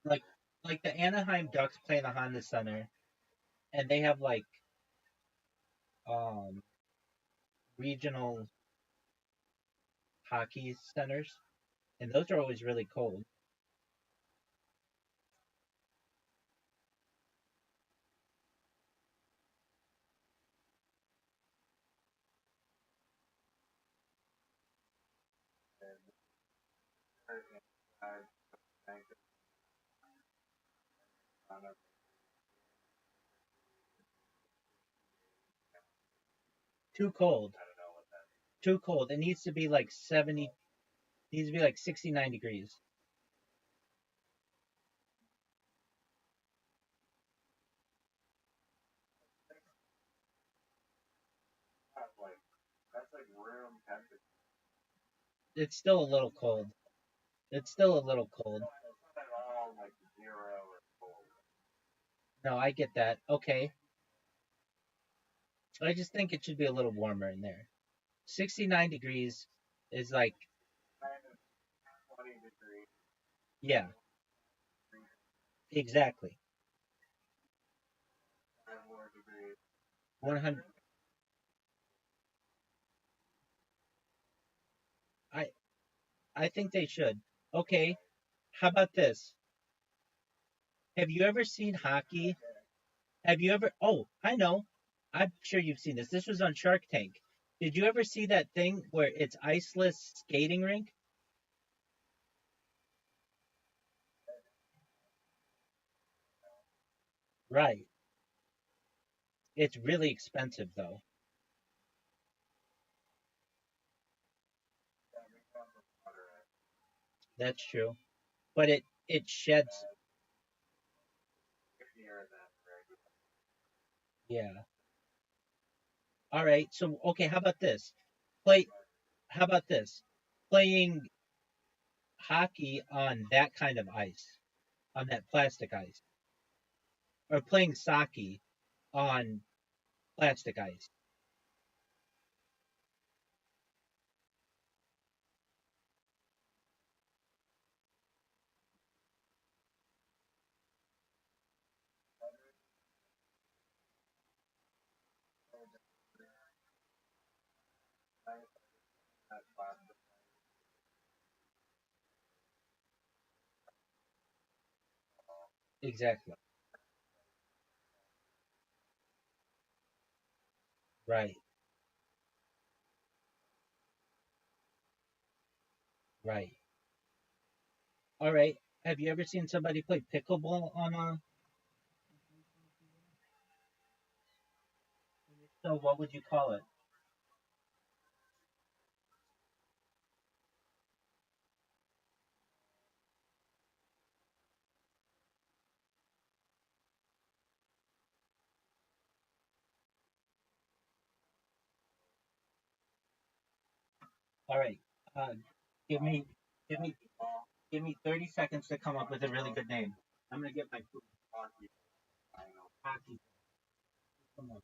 Like like the Anaheim Ducks play in the Honda Center and they have like um regional hockey centers and those are always really cold. Too cold. Too cold. It needs to be like 70, needs to be like 69 degrees. That's like room temperature. It's still a little cold. It's still a little cold. It's not at all like 0 or cold. No, I get that. Okay. I just think it should be a little warmer in there. 69 degrees is like, Kind of 20 degrees. yeah, exactly. 5 more degrees. 100. I I think they should. Okay. How about this? Have you ever seen hockey? Have you ever? Oh, I know. I'm sure you've seen this. This was on Shark Tank. Did you ever see that thing where it's iceless skating rink? Right. It's really expensive though. That's true. But it sheds. Yeah. All right. So okay, how about this? Play. How about this? Playing hockey on that kind of ice, on that plastic ice, or playing sake on plastic ice. that plastic. Exactly. Right. Right. All right. Have you ever seen somebody play pickleball on a? So what would you call it? All right. Uh, give me, give me, give me 30 seconds to come up with a really good name. I'm gonna get my food. Hockey. I know. Hockey. Come on.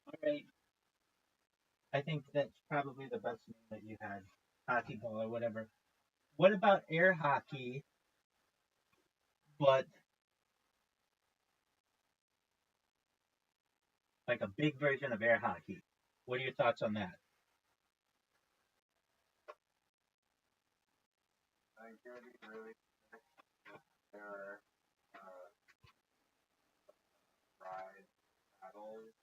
All right. I think that's probably the best name that you had. Hockey ball or whatever. What about air hockey, but like a big version of air hockey? What are your thoughts on that? I think it would be really sick if there are ride paddles,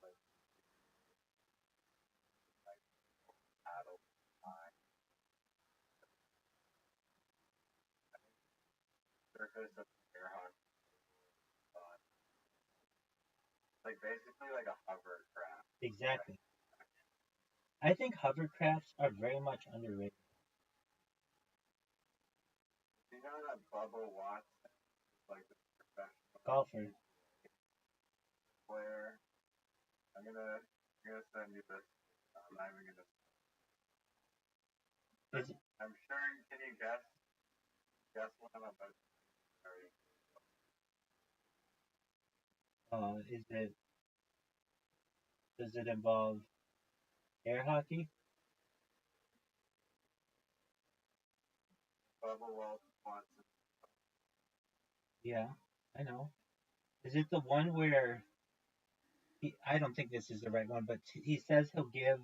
like paddle line. Surface of air hockey on like basically like a hovercraft. Exactly. I think hovercrafts are very much underrated. You know that Bubba Watson is like the professional Golfer. player? I'm gonna send you this. I'm not even gonna. Is it, I'm sure. Can you guess what I'm about to say? is it, does it involve air hockey? Bubba Watson. Yeah, I know. Is it the one where I don't think this is the right one, but he says he'll give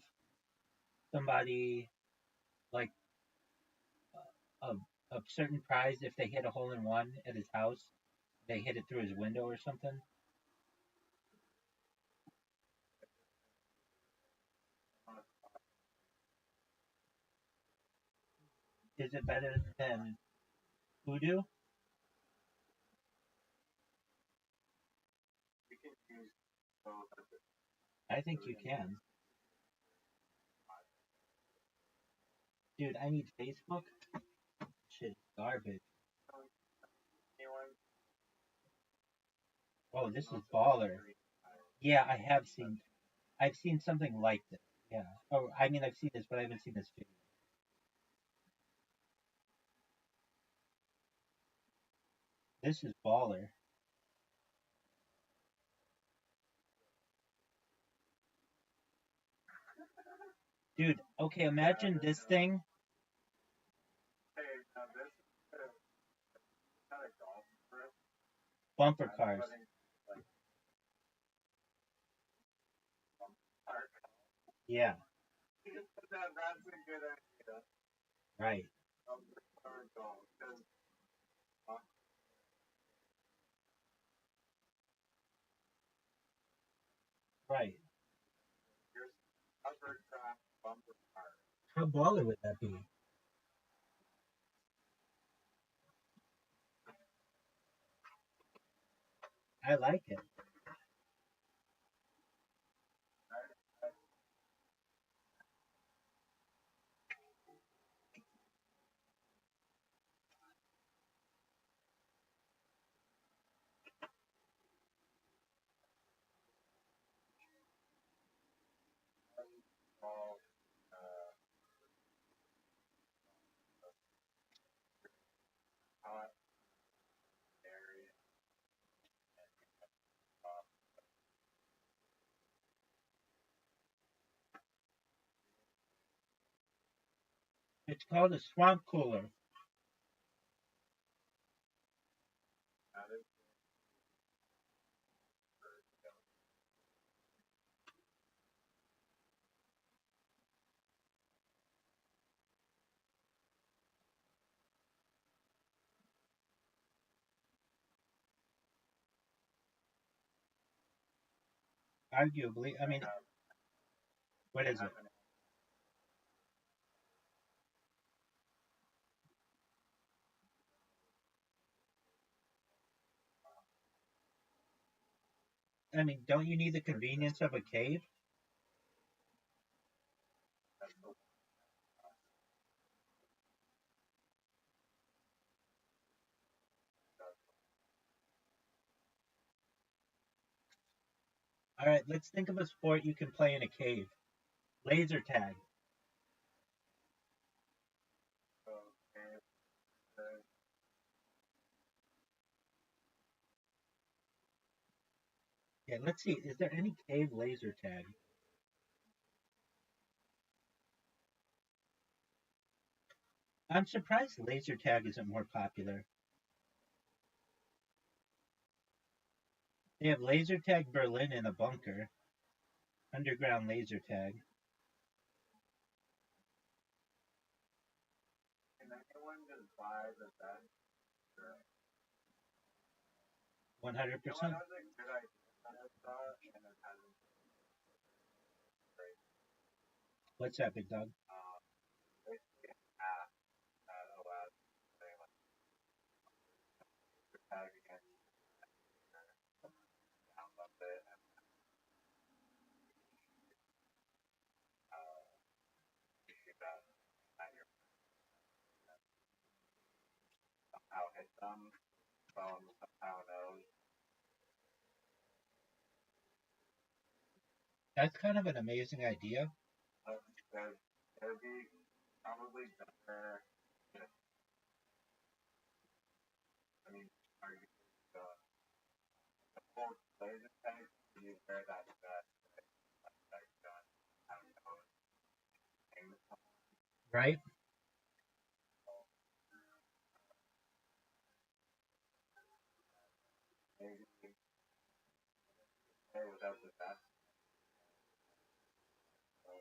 somebody like a, a certain prize if they hit a hole in one at his house? They hit it through his window or something? Is it better than voodoo? You can use both of it. I think you can. Dude, I need Facebook. Shit, garbage. Anyone? Oh, this is baller. Yeah, I've seen something like this. Yeah. Oh, I mean, I've seen this, but I haven't seen this video. This is baller. Dude, okay, imagine this thing. Hey, now this is not a golf trip. Bumper I'm cars. putting like park. Yeah, That's a good idea. right, Bumper golf. Because right. bumper car. How baller would that be? I like it. Small, hot area. It's called a swamp cooler. That is Arguably, I mean, what is it? I mean, don't you need the convenience of a cave? All right, let's think of a sport you can play in a cave. Laser tag. Yeah, let's see. Is there any cave laser tag? I'm surprised laser tag isn't more popular. They have laser tag Berlin in a bunker. Underground laser tag. Can anyone just buy the best? 100%. You know what was a good idea that I saw, and it hasn't great. What's that, big dog? Basically an app that allows you to say like tag against download it and you shoot at your somehow hit them. Phone somehow knows. That's kind of an amazing idea. There'd be probably better. I mean, arguably the full laser tag. You wear that vest, that gun, how it knows. Right? Maybe play without the vest. So,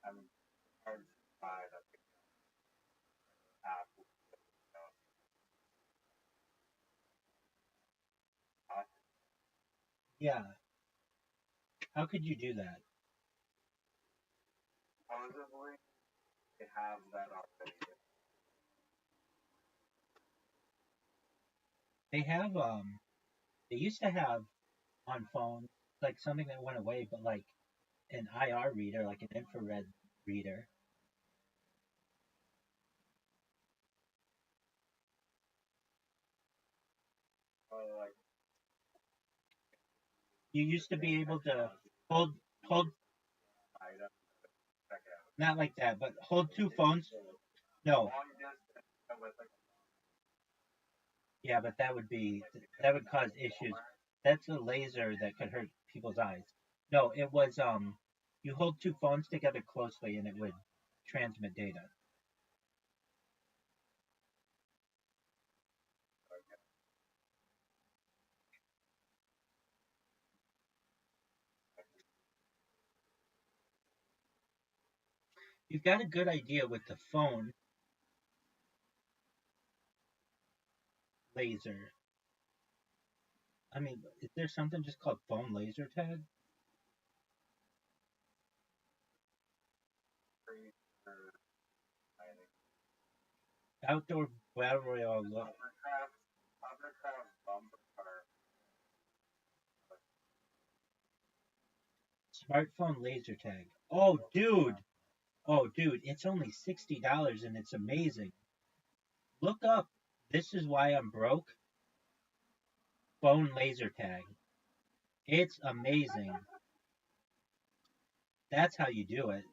I'm hard to buy that the app would know. Yeah. How could you do that? Supposedly, they have that already. They have they used to have on phones like something that went away, but like an IR reader, like an infrared reader. Like, You used to be able to hold item, check it out. not like that, but hold two phones. No. Long distance with like Yeah, but that would cause issues. That's a laser that could hurt people's eyes. No, it was you hold two phones together closely and it would transmit data. You've got a good idea with the phone laser. I mean, is there something just called phone laser tag? Story for I think Outdoor battle royale. Hovercraft bumper car. Smartphone laser tag. Oh, dude. Oh, dude. It's only $60 and it's amazing. Look up. This is why I'm broke. Phone laser tag. It's amazing. That's how you do it.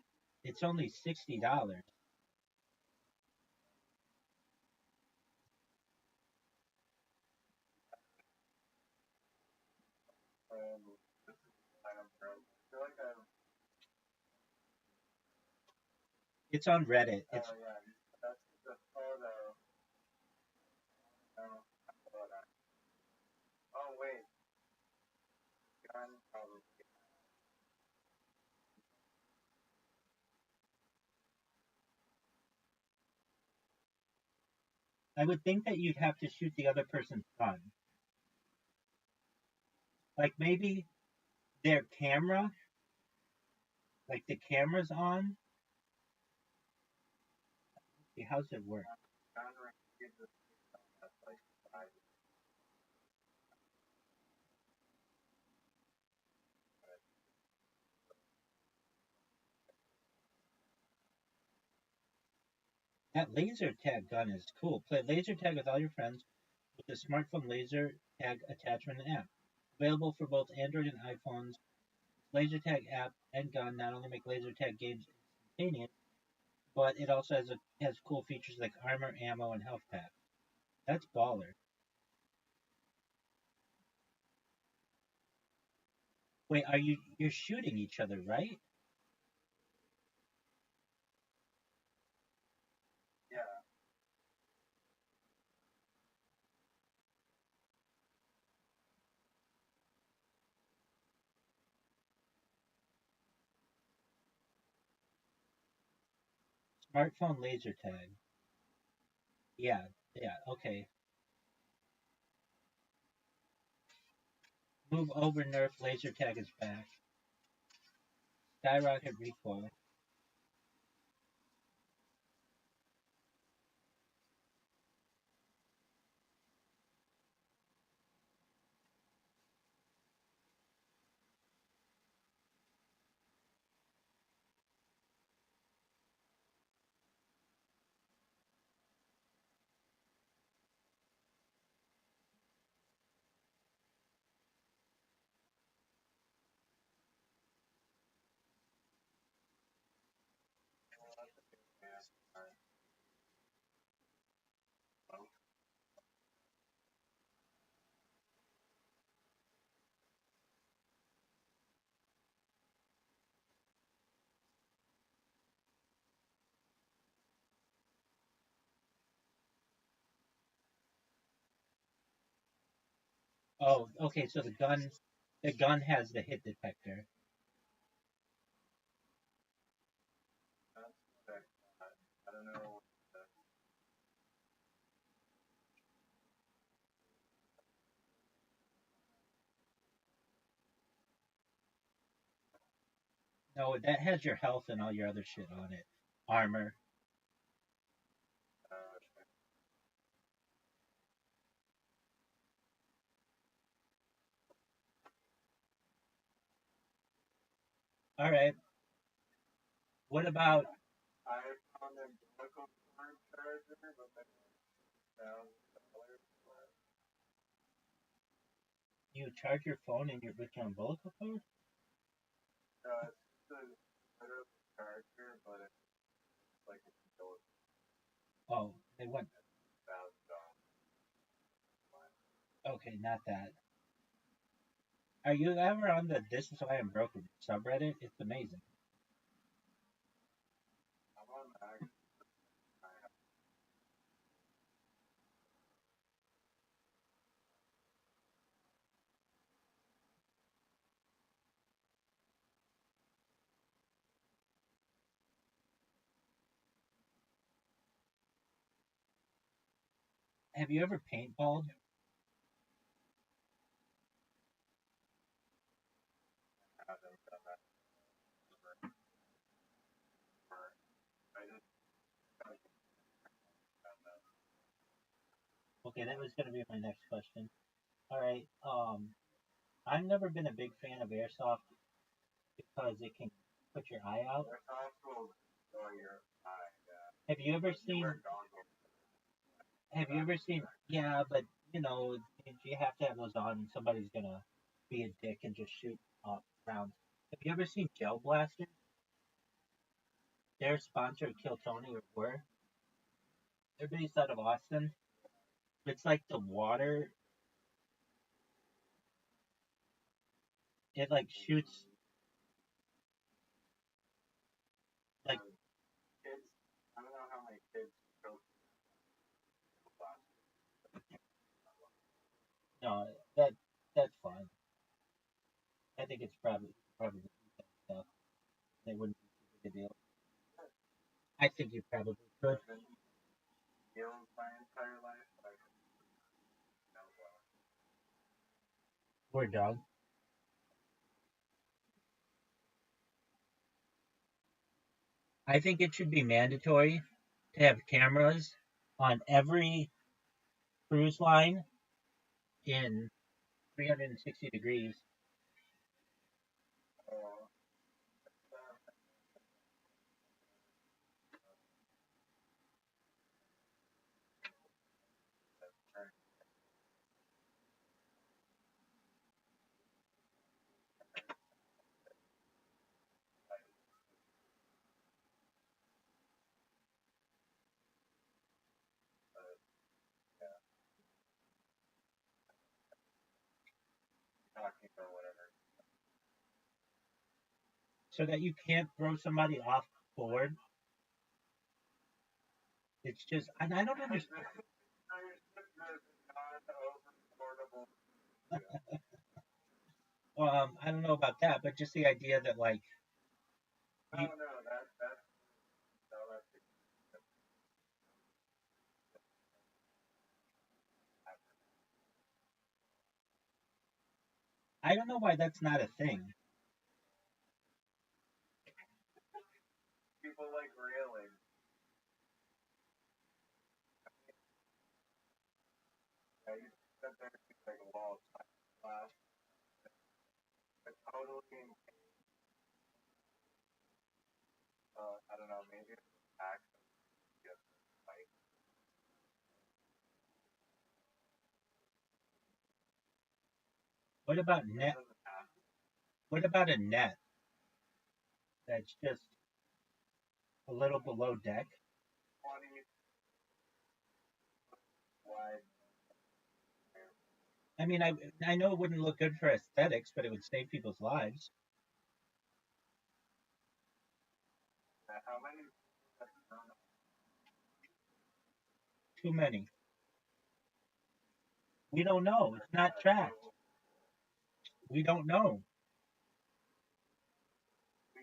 It's only $60. This is why I'm broke. I feel like I've It's on Reddit. It's oh yeah, that's the photo. No, hold on. Oh wait, gun probably. I would think that you'd have to shoot the other person's gun. Like maybe their camera, like the camera's on. How's it work? Gun range is that's like 5. That laser tag gun is cool. Play laser tag with all your friends with the smartphone laser tag attachment and app. Available for both Android and iPhones. Laser tag app and gun not only make laser tag games instantaneous, but it also has cool features like armor, ammo, and health pack. That's baller. Wait, you're shooting each other, right? Yeah, Smartphone laser tag. Yeah, yeah, okay. Move over nerf laser tag is back. Skyrocket recoil. yeah. Alright. Oh, Oh, okay, so the gun has the hit detector. that's what I don't know. No, that has your health and all your other shit on it. Armor. Okay. Alright. What about I found a umbilical cord charger, but then $1,000 for it. you charge your phone and with your umbilical cord? No, it's just a literal charger, but it's like a umbilical Oh, they went $1,000. okay, not that. Are you ever on the This Is Why I'm Broke subreddit? It's amazing. I'm on Mac. Have you ever paintballed? I haven't done that. Okay, that was going to be my next question. All right. I've never been a big fan of airsoft because it can put your eye out. There's also your eye. Have you ever seen? Wear goggles. Have you ever seen? Yeah, but you know, you have to have those on, and somebody's gonna be a dick and just shoot rounds. Have you ever seen gel blasters? They're sponsored Kill Tony or were. They're based out of Austin. It's like the water. It like shoots like Kids, I don't know how many kids go to class. no that's fine. I think it's probably stuff. It wouldn't be too big a deal. I think you probably could. I've been healed my entire life, but I don't know well. Poor dog. I think it should be mandatory to have cameras on every cruise line in 360 degrees. Oh, right. Yeah, talking or whatever. So that you can't throw somebody off board. It's just, and I don't understand. Non-overboardable. I don't know about that, but just the idea that like I you, don't know. That's no, that's I don't know why that's not a thing. people like railing. Yeah, you sit there and think like a wall of glass. But totally, I don't know, maybe it's access. Just like What about it net? doesn't have What about a net that's just a little below deck? 20 wide. I mean, I know it wouldn't look good for aesthetics, but it would save people's lives. How many? Too many. We don't know. It's not tracked. We don't know. We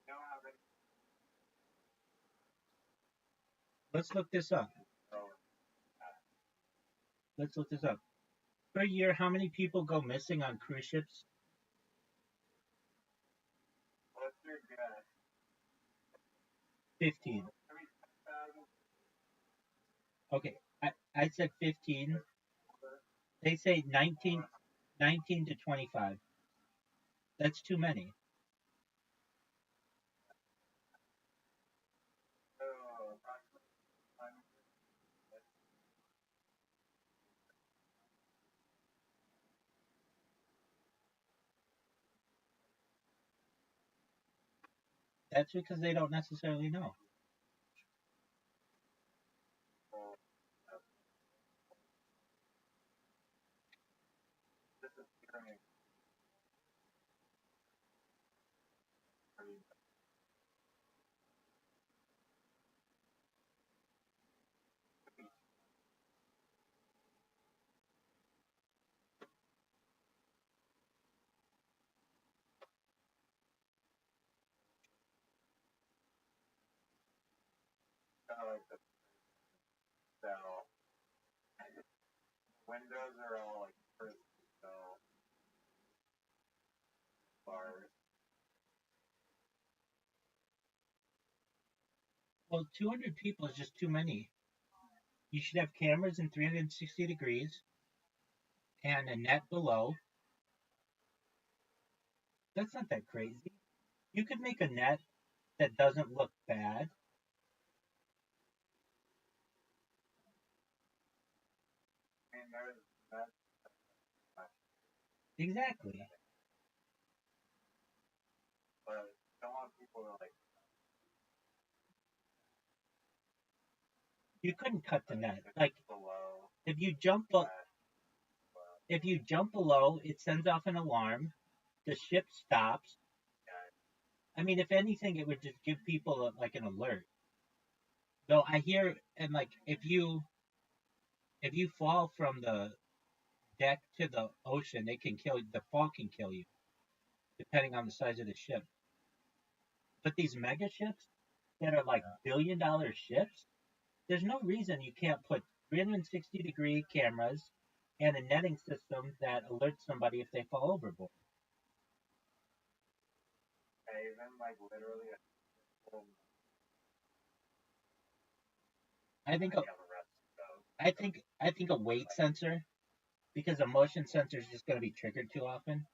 don't have any. Let's look this up. So, Let's look this up. Per year, how many people go missing on cruise ships? what's your guess? 15. 3,000. Okay, I said 15. They say 19 to 25. That's too many. So, approximately 100. That's because they don't necessarily know. Disappearing. Kind of like the cell. Windows are all like first cell bars. Well, 200 people is just too many. You should have cameras in 360 degrees and a net below. That's not that crazy. You could make a net that doesn't look bad. I mean, there's that. Exactly. But I don't want people to like. You couldn't cut the net. Like Below. if you jump below, it sends off an alarm. The ship stops. I mean, if anything, it would just give people like an alert. Though I hear, and like if you fall from the deck to the ocean, it can kill. The fall can kill you, depending on the size of the ship. But these mega ships that are like billion-dollar ships, there's no reason you can't put 360-degree cameras and a netting system that alerts somebody if they fall overboard. Even like literally a full. I think You have a rest though. I think a weight sensor, because a motion sensor is just going to be triggered too often.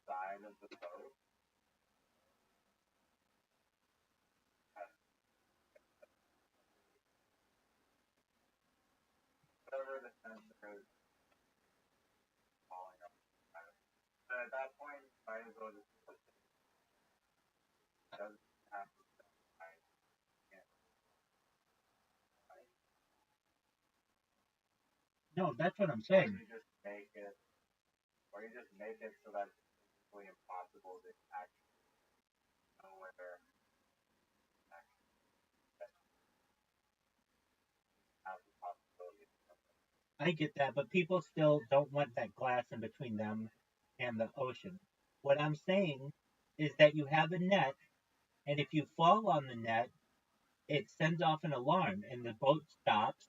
Side of the boat. Whatever the sensor is falling up. But at that point, might as well just put it. Doesn't have to die. No, that's what I'm Or saying. you just make it so that it's physically impossible to actually know whether have the possibility of something. I get that, but people still don't want that glass in between them and the ocean. What I'm saying is that you have a net, and if you fall on the net, it sends off an alarm, and the boat stops,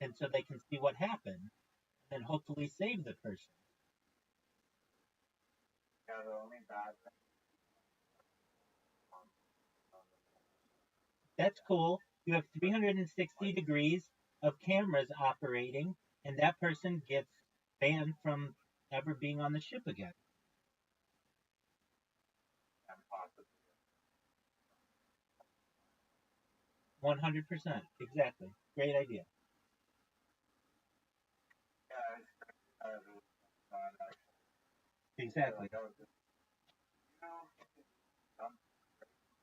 and so they can see what happened, and hopefully save the person. Yeah, the only bad thing That's cool. You have 360 degrees of cameras operating, and that person gets banned from ever being on the ship again. and possibly 100%. Exactly. Great idea. yeah, it's not actually Exactly. like, oh, just, come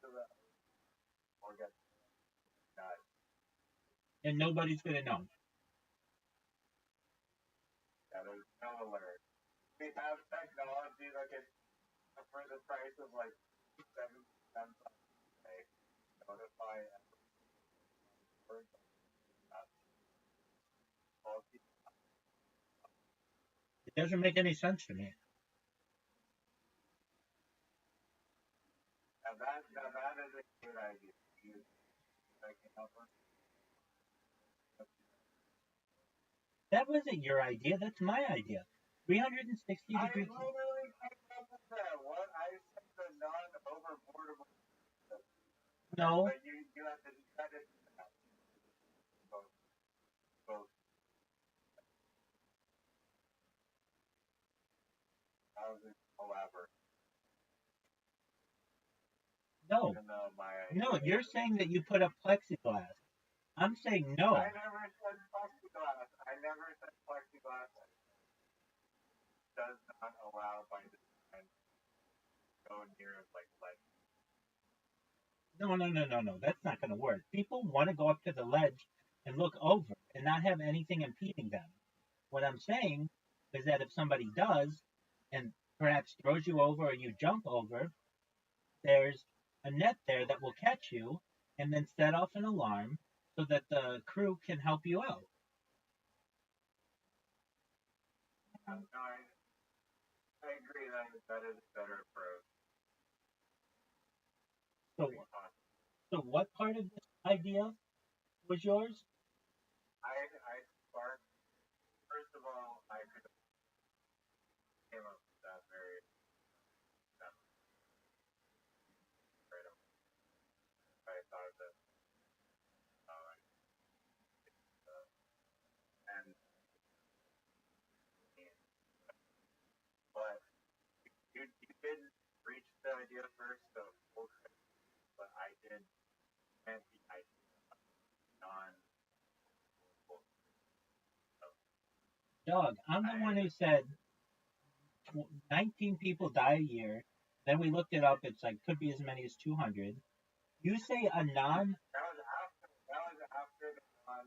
to the or get that. And nobody's going to know. Yeah, there's no alert. We have technology that can, for the price of like 7 cents a day, notify everyone. It doesn't make any sense to me. Now that is a good idea. That wasn't your idea. That's my idea. 360 I degrees. literally came up with that. What I said the non-overboardable. No. But you have to cut it. Both. That was elaborate. No. Even though No, you're saying that you put up plexiglass. I'm saying no. I never said plexiglass. I never said plexiglass does not allow by design go near like lead. No. That's not going to work. People want to go up to the ledge and look over and not have anything impeding them. What I'm saying is that if somebody does and perhaps throws you over or you jump over, there's a net there that will catch you and then set off an alarm so that the crew can help you out. No, I agree that is a better approach. So what part of this idea was yours? I sparked. First of all, I could have came up with that very right away. I thought about the and but you did reach the idea first, so but I did and the idea non Dog, I'm the one who said 19 people die a year. Then we looked it up. It's like could be as many as 200. You say a non, that was after the non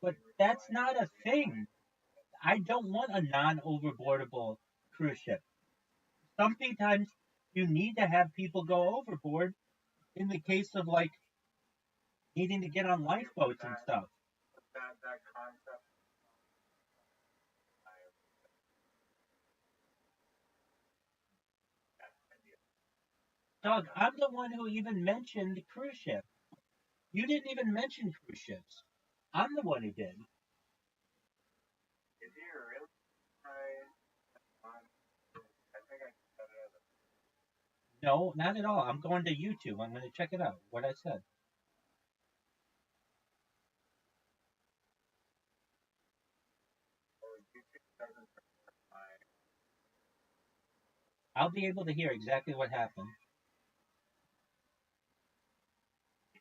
but that's not a thing. I don't want a non-overboardable cruise ship. Sometimes you need to have people go overboard in the case of like needing to get on lifeboats and stuff. that concept Doug, I'm the one who even mentioned the cruise ship. You didn't even mention cruise ships. I'm the one who did. is he really I think I said it No, not at all. I'm going to YouTube. I'm going to check it out. What I said. YouTube doesn't my I'll be able to hear exactly what happened.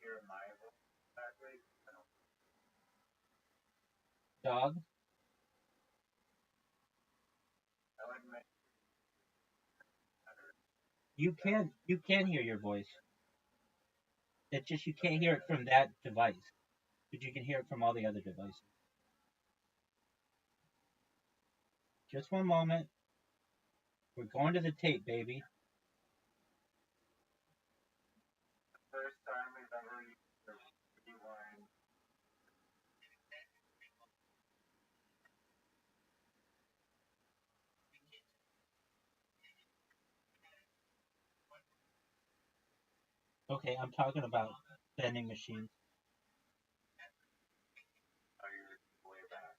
hear my voice exactly. I don't Dog, I would make you can hear your voice. It's just you can't hear it from that device, but you can hear it from all the other devices. Just one moment. We're going to the tape, baby. first time we've ever used the rewind. Okay, I'm talking about vending machines. You're way back.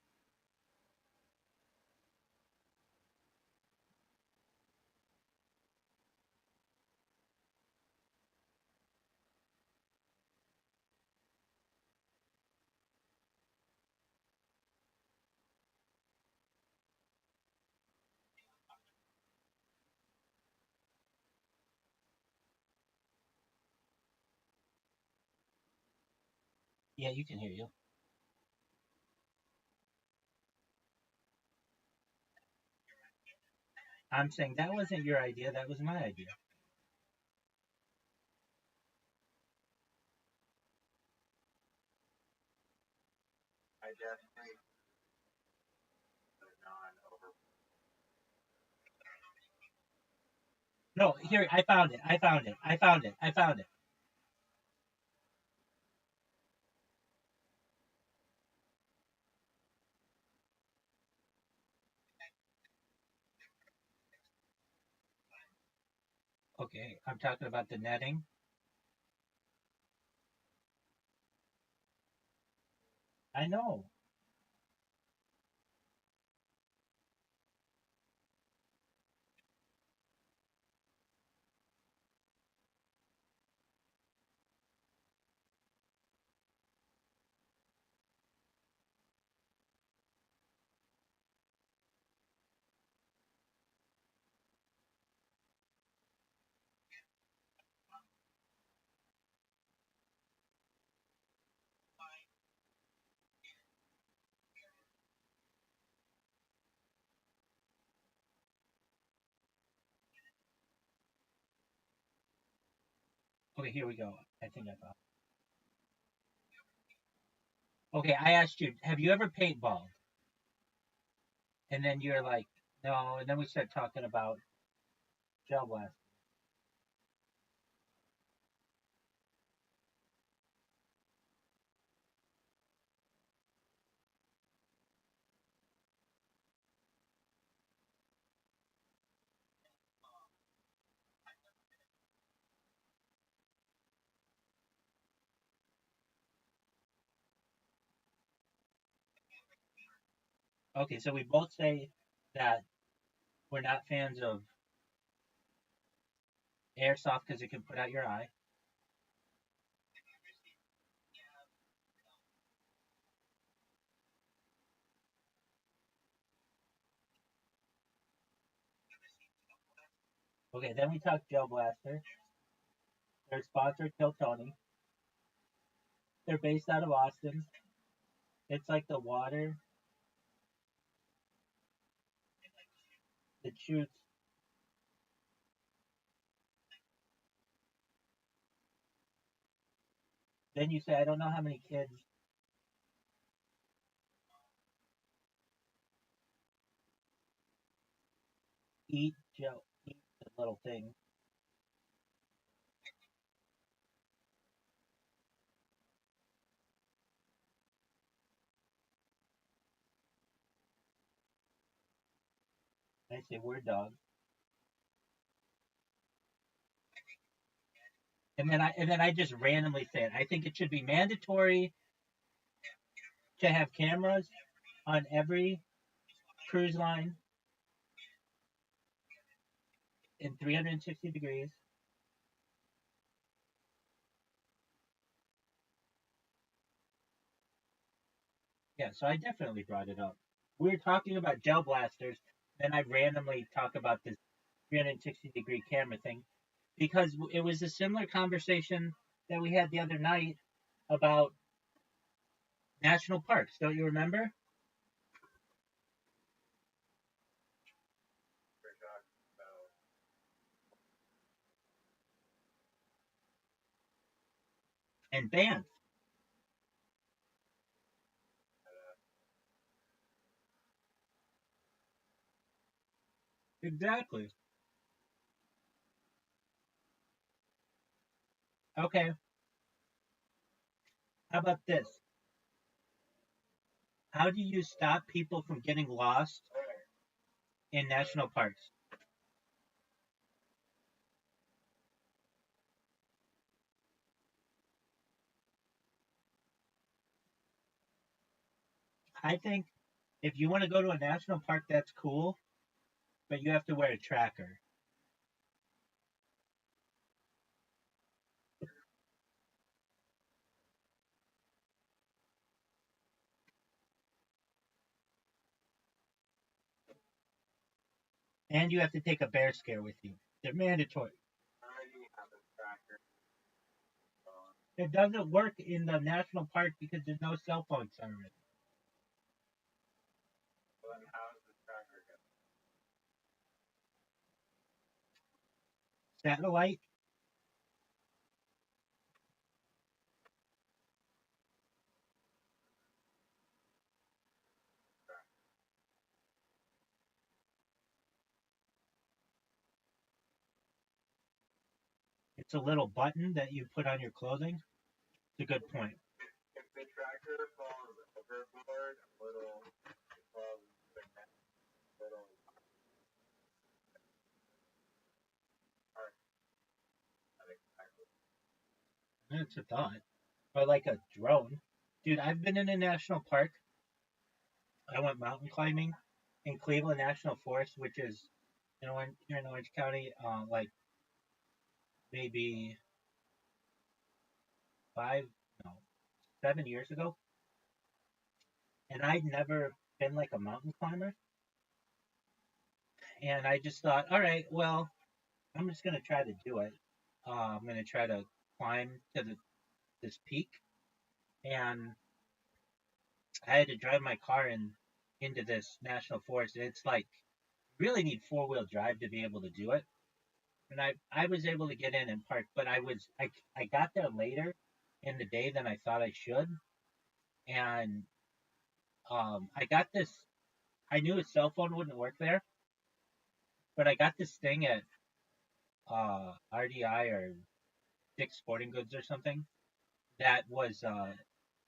Yeah, you can hear you. I'm saying that wasn't your idea. That was my idea. I definitely the non over No, here, I found it. I found it. I found it. I found it. Okay, I'm talking about the netting. I know. Okay, here we go. I think I found it. Okay, I asked you, have you ever paintballed? And then you're like, no. And then we start talking about gel blast. Okay, so we both say that we're not fans of airsoft because it can put out your eye. Okay, then we talked Gel Blaster. They're sponsored Kill Tony. They're based out of Austin. It's like the water that shoots. Then you say, I don't know how many kids eat the little thing. I say, word dog. And then I just randomly say it. I think it should be mandatory to have cameras on every cruise line in 360 degrees. Yeah, so I definitely brought it up. We were talking about gel blasters, then I randomly talk about this 360-degree camera thing because it was a similar conversation that we had the other night about national parks. Don't you remember? We're talking about And bands. Exactly. Okay, how about this? How do you stop people from getting lost in national parks? I think if you want to go to a national park, that's cool, but you have to wear a tracker. And you have to take a bear scare with you. They're mandatory. already have a tracker phone. It doesn't work in the national park because there's no cell phone service. Well, then how is the tracker going? Satellite, it's a little button that you put on your clothing. It's a good point. If the tracker falls overboard, a little, it falls into the net, little part, not exactly. That's a thought. Or like a drone. Dude, I've been in a national park. I went mountain climbing in Cleveland National Forest, which is here in Orange County, like maybe five, no, 7 years ago. And I'd never been like a mountain climber. And I just thought, all right, well, I'm just gonna try to do it. I'm gonna try to climb to this peak, and I had to drive my car into this national forest. And it's like you really need four-wheel drive to be able to do it. And I was able to get in and park, but I got there later in the day than I thought I should, and I got this. I knew a cell phone wouldn't work there, but I got this thing at RDI or Dick's Sporting Goods or something that was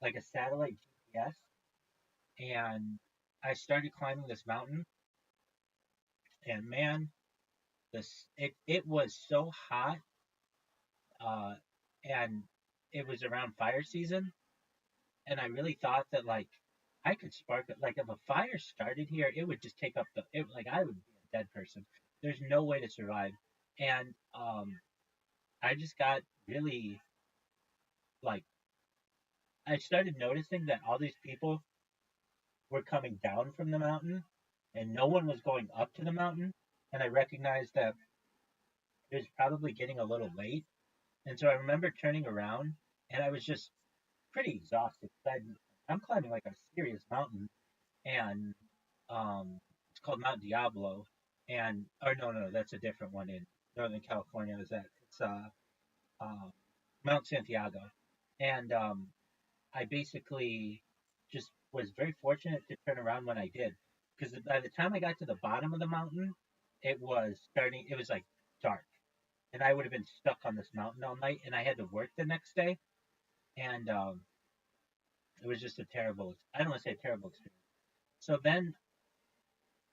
like a satellite GPS, and I started climbing this mountain, and man, it was so hot, uh, and it was around fire season, and I really thought that like I could spark it. Like if a fire started here, it would just take up like I would be a dead person. There's no way to survive, and I just got really like I started noticing that all these people were coming down from the mountain, and no one was going up to the mountain, and I recognized that it was probably getting a little late. And so I remember turning around and I was just pretty exhausted. I'm climbing like a serious mountain, and it's called Mount Diablo. And or no, that's a different one in Northern California. Is that it's uh, Mount Santiago, and I basically just was very fortunate to turn around when I did, because by the time I got to the bottom of the mountain, it was starting. It was like dark, and I would have been stuck on this mountain all night, and I had to work the next day, and it was just a terrible. I don't want to say a terrible experience. So then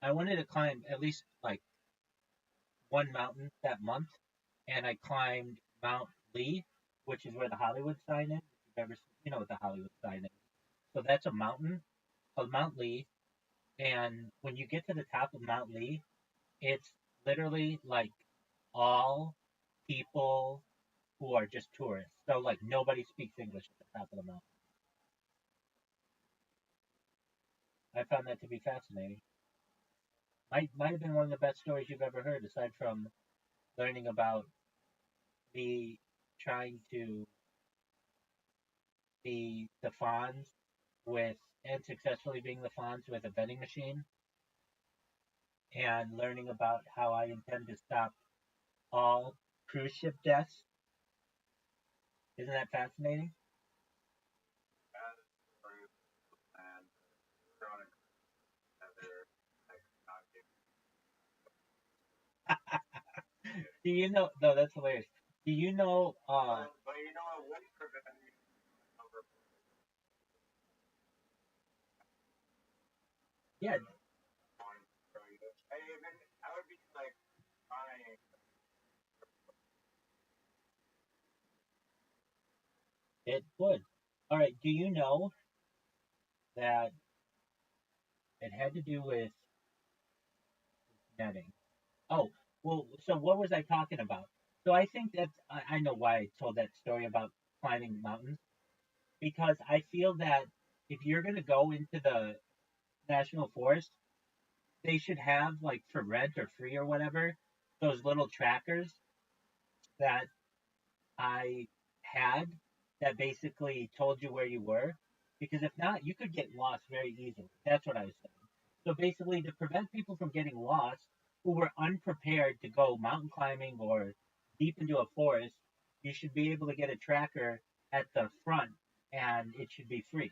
I wanted to climb at least like one mountain that month, and I climbed Mount Lee, which is where the Hollywood sign is. If you've ever, you know what the Hollywood sign is. So that's a mountain called Mount Lee, and when you get to the top of Mount Lee, it's literally like all people who are just tourists. So like nobody speaks English at the top of the mountain. I found that to be fascinating. Might have been one of the best stories you've ever heard, aside from learning about me trying to be the Fonz with and successfully being the Fonz with a vending machine, and learning about how I intend to stop all cruise ship deaths. Isn't that fascinating? As proof and chronic other like not giving Do you know? No, that's hilarious. Do you know? but you know it wouldn't prevent me from over Yeah, wanting to throw you. I even I would be like crying. it would. All right. Do you know that it had to do with netting? Oh, well. So what was I talking about? So I think that I know why I told that story about climbing mountains, because I feel that if you're gonna go into the national forest, they should have like for rent or free or whatever those little trackers that I had that basically told you where you were. Because if not, you could get lost very easily. That's what I was saying. So basically, to prevent people from getting lost who were unprepared to go mountain climbing or deep into a forest, you should be able to get a tracker at the front, and it should be free.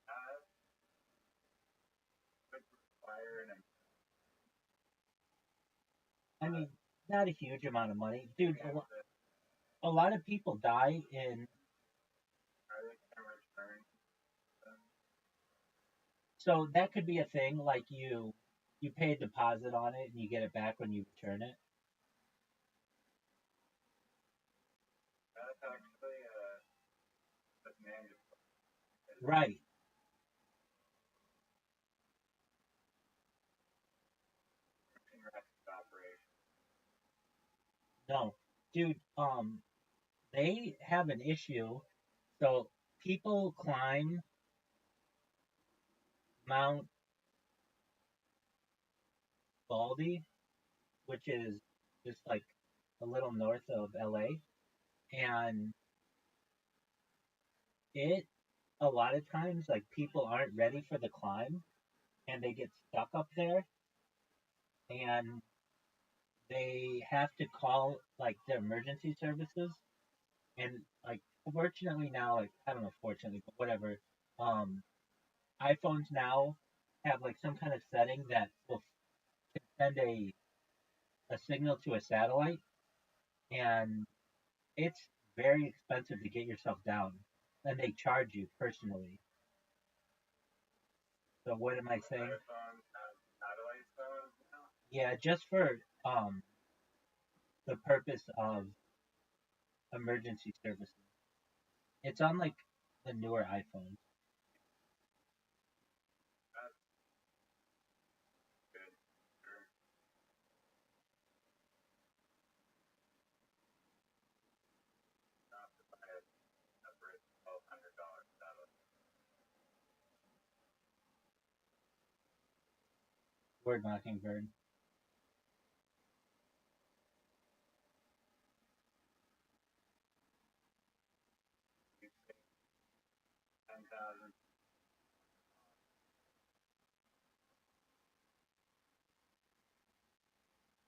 Uh, would require an I mean, not a huge amount of money, dude. again that A lot of people die in. are they gonna return them? So that could be a thing, like you pay a deposit on it and you get it back when you return it. That's actually that's mandatory. Right. Rescue operation. No. Dude, they have an issue. So people climb Mount Baldy, which is just like a little north of LA, and it a lot of times like people aren't ready for the climb and they get stuck up there, and they have to call like the emergency services, and like fortunately now, like I don't know fortunately but whatever, um iPhones now have like some kind of setting that will send a signal to a satellite, and it's very expensive to get yourself down, and they charge you personally. So what am I saying? Other phones have satellite phones now. Yeah, just for um the purpose of emergency services. It's on like the newer iPhones. That's good. Sure. Not to buy a separate $1,200 satellite. Word Mockingbird. You say 10,000.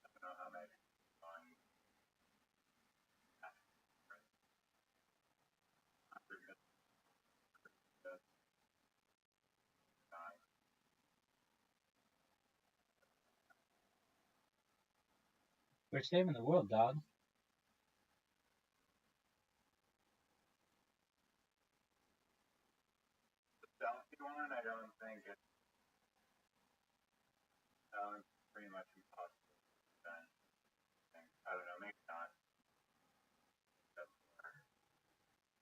I don't know how many on 100 million. That's not. We're saving the world, dog. The selfie one, I don't think it's pretty much impossible. Then I don't know, maybe not.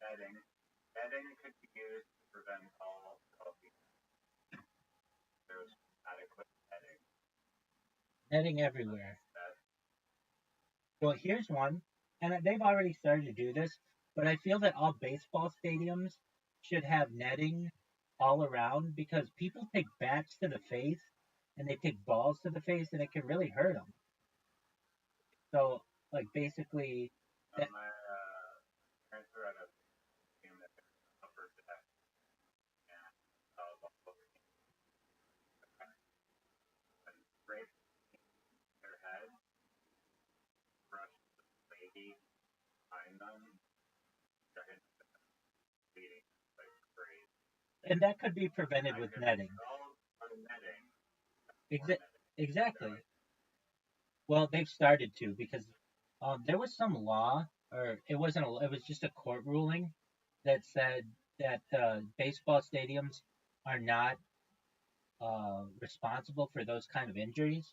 Netting. Netting could be used to prevent all selfie. There's adequate netting. Netting everywhere. That Well, here's one, and they've already started to do this, but I feel that all baseball stadiums should have netting all around because people take bats to the face and they take balls to the face and it can really hurt them. So, like, basically, that, my parents were at a game that there's an upper deck and ball and scrape their head, brush the lady behind them, their head bleeding like crazy. and that could be prevented with netting. All for netting. Exactly. Well, they've started to because there was some law, or it wasn't. It was just a court ruling that said that baseball stadiums are not responsible for those kind of injuries.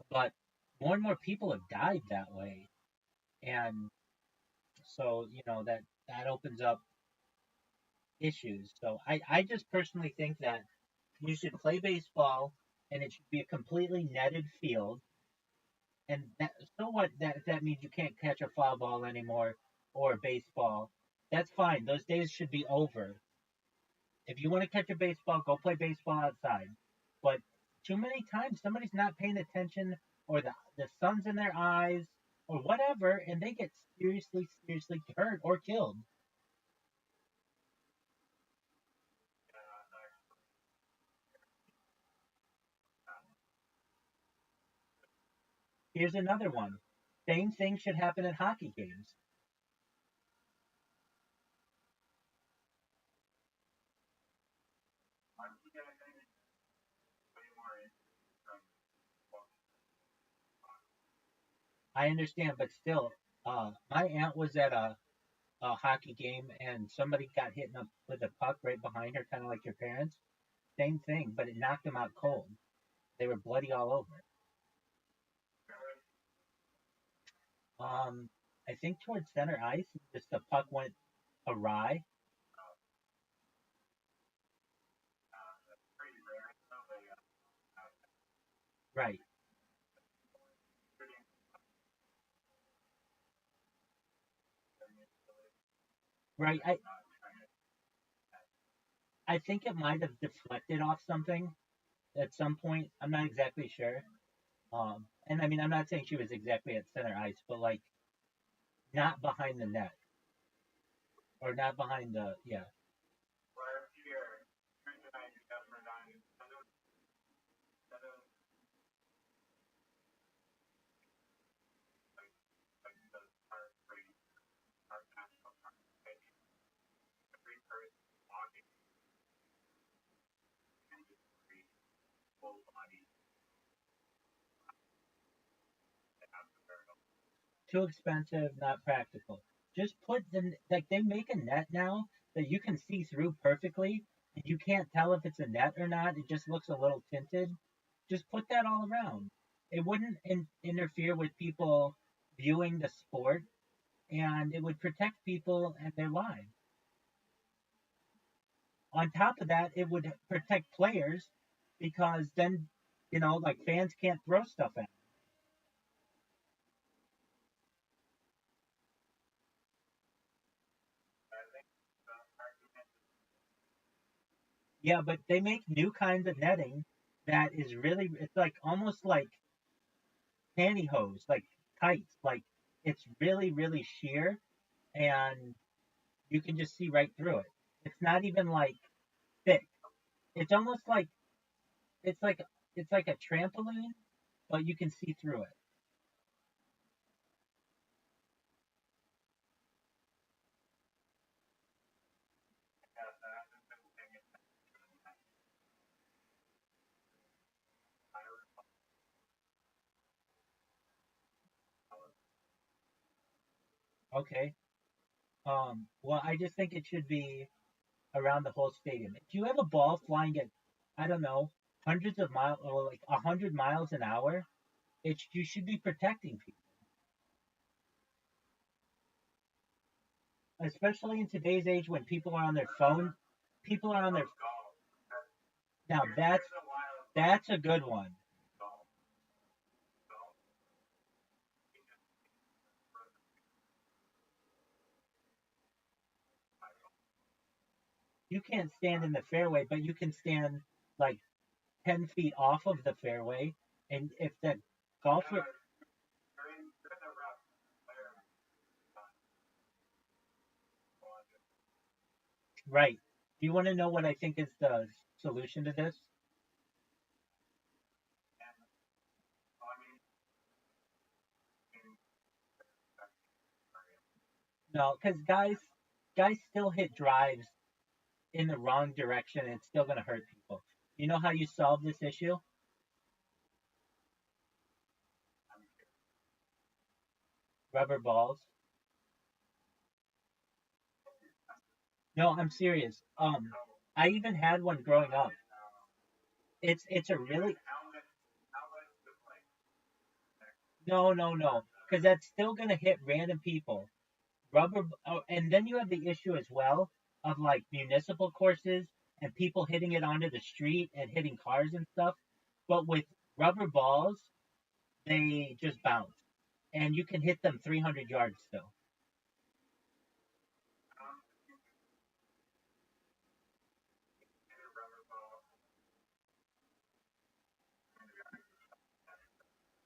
But more and more people have died that way, and so that opens up issues. So I just personally think that you should play baseball, and it should be a completely netted field. And so what? That means you can't catch a foul ball anymore or baseball. That's fine. Those days should be over. If you want to catch a baseball, go play baseball outside. But too many times somebody's not paying attention, or the sun's in their eyes, or whatever, and they get seriously hurt or killed. Here's another one. Same thing should happen at hockey games. I understand, but still, my aunt was at a hockey game and somebody got hit with a puck right behind her, kind of like your parents. Same thing, but it knocked them out cold. They were bloody all over. I think towards center ice, just the puck went awry. Right, right. I think it might have deflected off something at some point. I'm not exactly sure. And I mean, I'm not saying she was exactly at center ice, but like not behind the net or not behind the yeah. Too expensive, not practical. Just put the like they make a net now that you can see through perfectly, and you can't tell if it's a net or not. It just looks a little tinted. Just put that all around. It wouldn't interfere with people viewing the sport, and it would protect people and their lives. On top of that, it would protect players because then like fans can't throw stuff at them. Yeah, but they make new kinds of netting that is really, it's like almost like pantyhose, like tights. Like it's really, really sheer, and you can just see right through it. It's not even like thick. It's almost like it's like it's like a trampoline, but you can see through it. Yeah, that is the thing. It's Okay. Well, I just think it should be around the whole stadium. If you have a ball flying at, I don't know, hundreds of miles or like 100 miles an hour, you should be protecting people, especially in today's age when people are on their phone. People are on their golf. now. That's a good one. Golf. Golf. You can't stand in the fairway, but you can stand like 10 feet off of the fairway, and if the golfer, right? Do you want to know what I think is the solution to this? No, because guys still hit drives in the wrong direction, and it's still going to hurt people. You know how you solve this issue? Rubber balls. No, I'm serious. I even had one growing up. It's a really no, because that's still going to hit random people. And then you have the issue as well of like municipal courses and people hitting it onto the street and hitting cars and stuff. But with rubber balls, they just bounce, and you can hit them 300 yards still.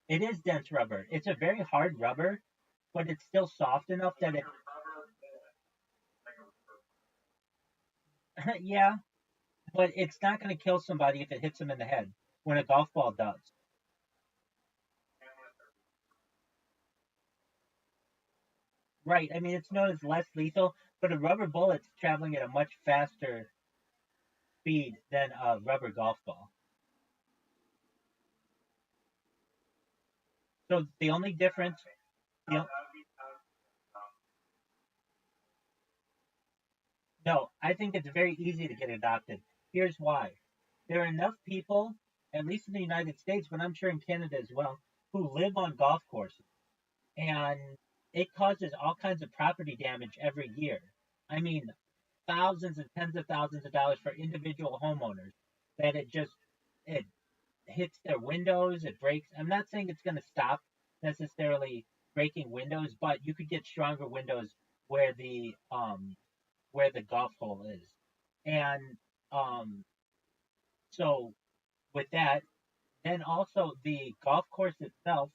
It is dense rubber. It's a very hard rubber, but it's still soft enough that it. Yeah, but it's not going to kill somebody if it hits them in the head when a golf ball does. Right. I mean, it's known as less lethal, but a rubber bullet's traveling at a much faster speed than a rubber golf ball. So the only difference, the, no, I think it's very easy to get adopted. Here's why. There are enough people, at least in the United States, but I'm sure in Canada as well, who live on golf courses. And it causes all kinds of property damage every year. I mean, thousands and tens of thousands of dollars for individual homeowners that it hits their windows, it breaks. I'm not saying it's going to stop necessarily breaking windows, but you could get stronger windows where the golf hole is. And um so with that, then also the golf course itself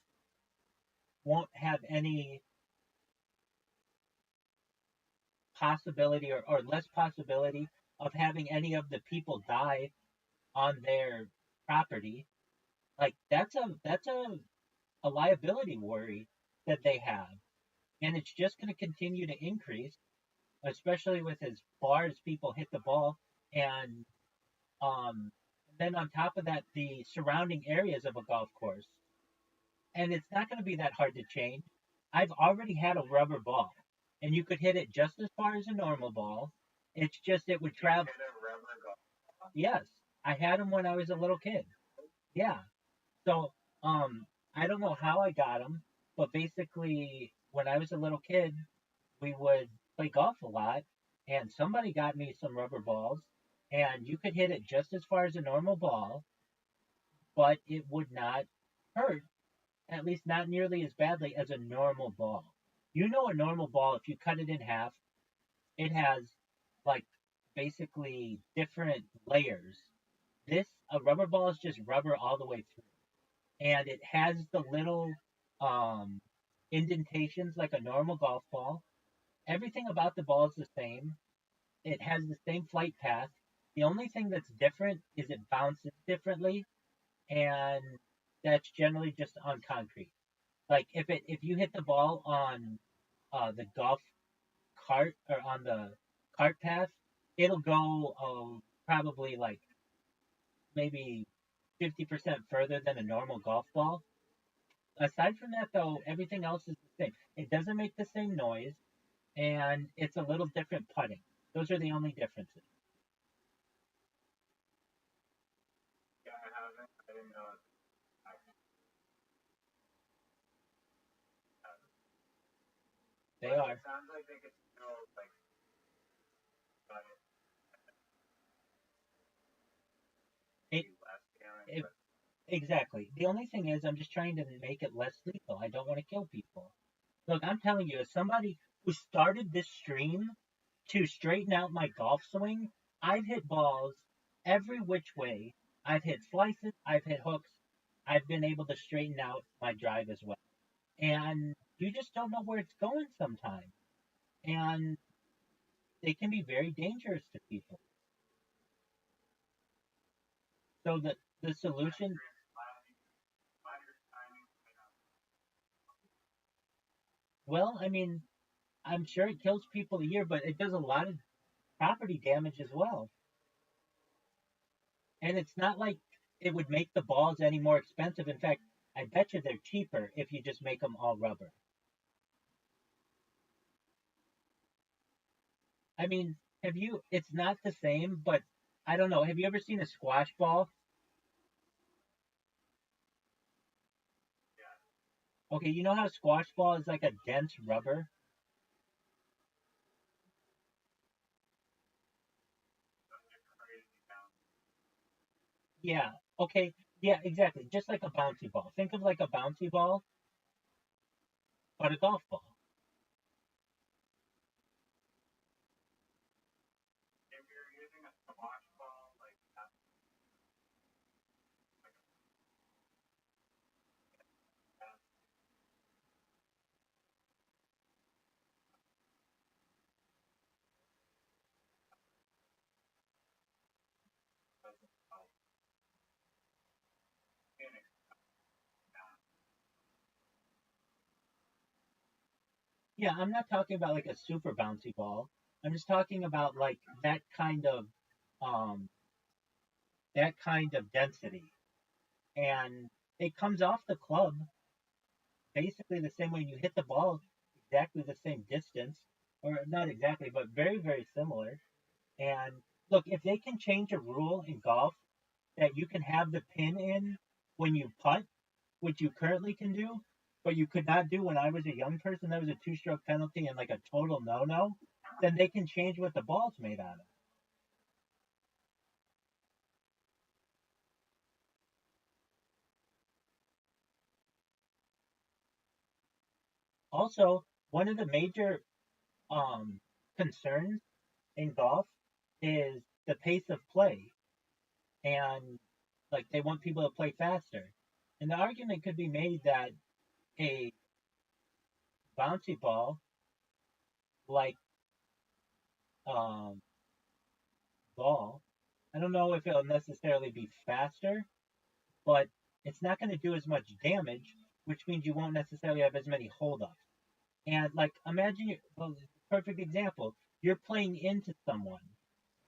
won't have any possibility or less possibility of having any of the people die on their property. Like that's a liability worry that they have, and it's just going to continue to increase, especially with as far as people hit the ball, and um, then on top of that, the surrounding areas of a golf course, and it's not going to be that hard to change. I've already had a rubber ball, and you could hit it just as far as a normal ball. It's just it would travel. Yes, I had them when I was a little kid. Yeah. So, I don't know how I got them, but basically, when I was a little kid, we would play golf a lot, and somebody got me some rubber balls, and you could hit it just as far as a normal ball, but it would not hurt, at least not nearly as badly as a normal ball. You know, a normal ball, if you cut it in half, it has like basically different layers A rubber ball is just rubber all the way through, and it has the little um, indentations like a normal golf ball. Everything about the ball is the same. It has the same flight path. The only thing that's different is it bounces differently, and that's generally just on concrete. Like if you hit the ball on the golf cart or on the cart path, it'll go probably like maybe 50% further than a normal golf ball. Aside from that, though, everything else is the same. It doesn't make the same noise, and it's a little different putting. Those are the only differences. Yeah, I haven't. I didn't know. I They are. It sounds like they could still like, but It, less damage. it, But exactly. The only thing is, I'm just trying to make it less lethal. I don't want to kill people. Look, I'm telling you, as somebody who started this stream to straighten out my golf swing, I've hit balls every which way. I've hit slices, I've hit hooks, I've been able to straighten out my drive as well. And you just don't know where it's going sometimes. And they can be very dangerous to people. So the solution, well, I mean, I'm sure it kills people a year, but it does a lot of property damage as well. And it's not like it would make the balls any more expensive. In fact, I bet you they're cheaper if you just make them all rubber. I mean, it's not the same, but I don't know. Have you ever seen a squash ball? Okay, you know how a squash ball is like a dense rubber? Yeah. Okay. Yeah, exactly. Just like a bouncy ball. Think of like a bouncy ball, but a golf ball. if you're using a squash ball, like that doesn't help. Phoenix, Yeah, I'm not talking about like a super bouncy ball. I'm just talking about like um that kind of density. And it comes off the club basically the same way you hit the ball, exactly the same distance, or not exactly, but very, very similar. And look, if they can change a rule in golf that you can have the pin in when you putt, which you currently can do, but you could not do when I was a young person, that was a two-stroke penalty and like a total no-no, then they can change what the ball's made out of. Also, one of the major um, concerns in golf is the pace of play, and like they want people to play faster. And the argument could be made that a bouncy ball, like um, ball, I don't know if it'll necessarily be faster, but it's not going to do as much damage, which means you won't necessarily have as many holdups. And like, imagine, well, perfect example, you're playing into someone,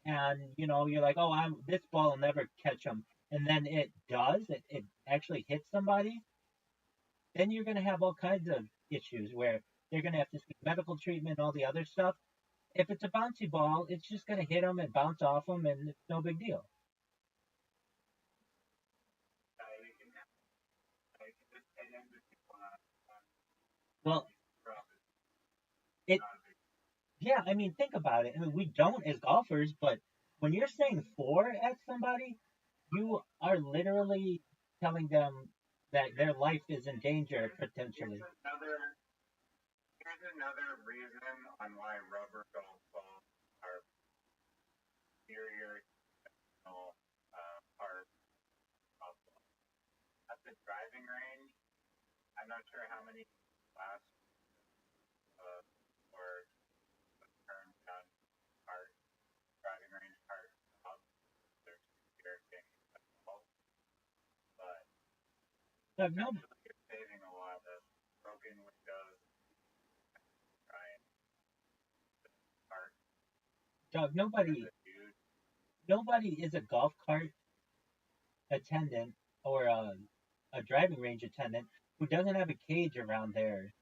and you're like, oh, this ball will never catch them, and then it does, it actually hits somebody. Then you're going to have all kinds of issues where they're going to have to seek medical treatment and all the other stuff. If it's a bouncy ball, it's just going to hit them and bounce off them, and it's no big deal. you can just hit into people on Well, rough. it, yeah, I mean, think about it. I mean, we don't as golfers, but when you're saying four at somebody, you are literally telling them that their life is in danger potentially. Here's another reason on why rubber golf balls are superior, are driving range. I'm not sure how many last or turn down cart driving range cart up. There's here getting but No, you're saving a lot of broken windows. Try and cart. Doug, nobody is a golf cart attendant or a driving range attendant who doesn't have a cage around their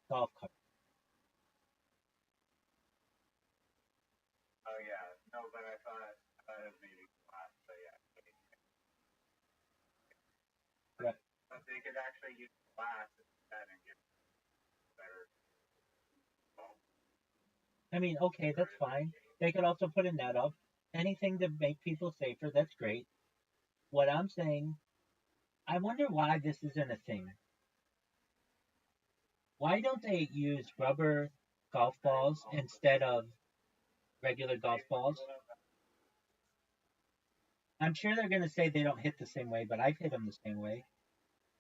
golf cart. Oh yeah, no, but I thought it was maybe glass, but yeah. Right. But they could actually use glass instead and get better. I mean, okay, that's fine. They could also put a net up. Anything to make people safer, that's great. What I'm saying, I wonder why this isn't a thing. Why don't they use rubber golf balls instead of regular golf balls? I'm sure they're going to say they don't hit the same way, but I've hit them the same way.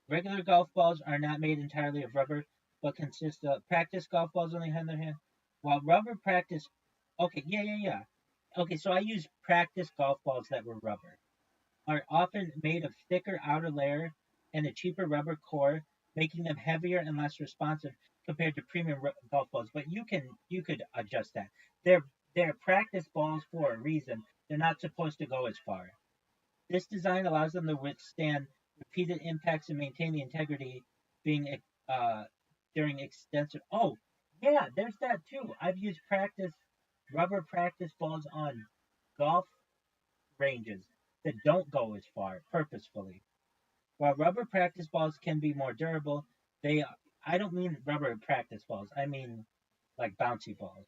Regular golf balls are not made entirely of rubber, but consist of practice golf balls on the other hand. While rubber practice, okay, yeah. Okay, so I use practice golf balls that were rubber. Are often made of thicker outer layer and a cheaper rubber core, making them heavier and less responsive compared to premium golf balls. But you could adjust that. They're practice balls for a reason. They're not supposed to go as far. This design allows them to withstand repeated impacts and maintain the integrity, being during extensive. Oh, yeah, there's that too. I've used rubber practice balls on golf ranges that don't go as far purposefully. While rubber practice balls can be more durable, I don't mean rubber practice balls. I mean like bouncy balls.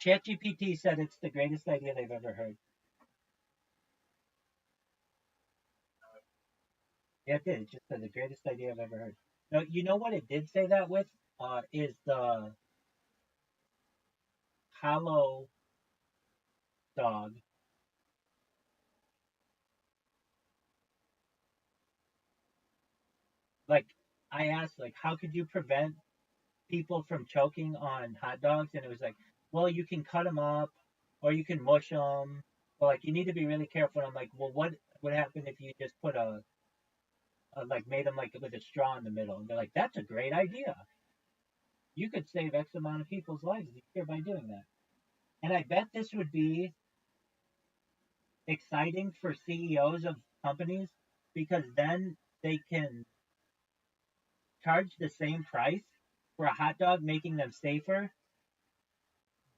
ChatGPT said it's the greatest idea they've ever heard. Yeah, it did. It just said the greatest idea I've ever heard. No, you know what it did say that with? Is the hollow dog. Like, I asked, like, how could you prevent people from choking on hot dogs? And it was like, well, you can cut them up, or you can mush them, but like, you need to be really careful. And I'm like, well, what would happen if you just put like, made them like with a straw in the middle? And they're like, that's a great idea. You could save X amount of people's lives each year by doing that. And I bet this would be exciting for CEOs of companies because then they can charge the same price for a hot dog, making them safer,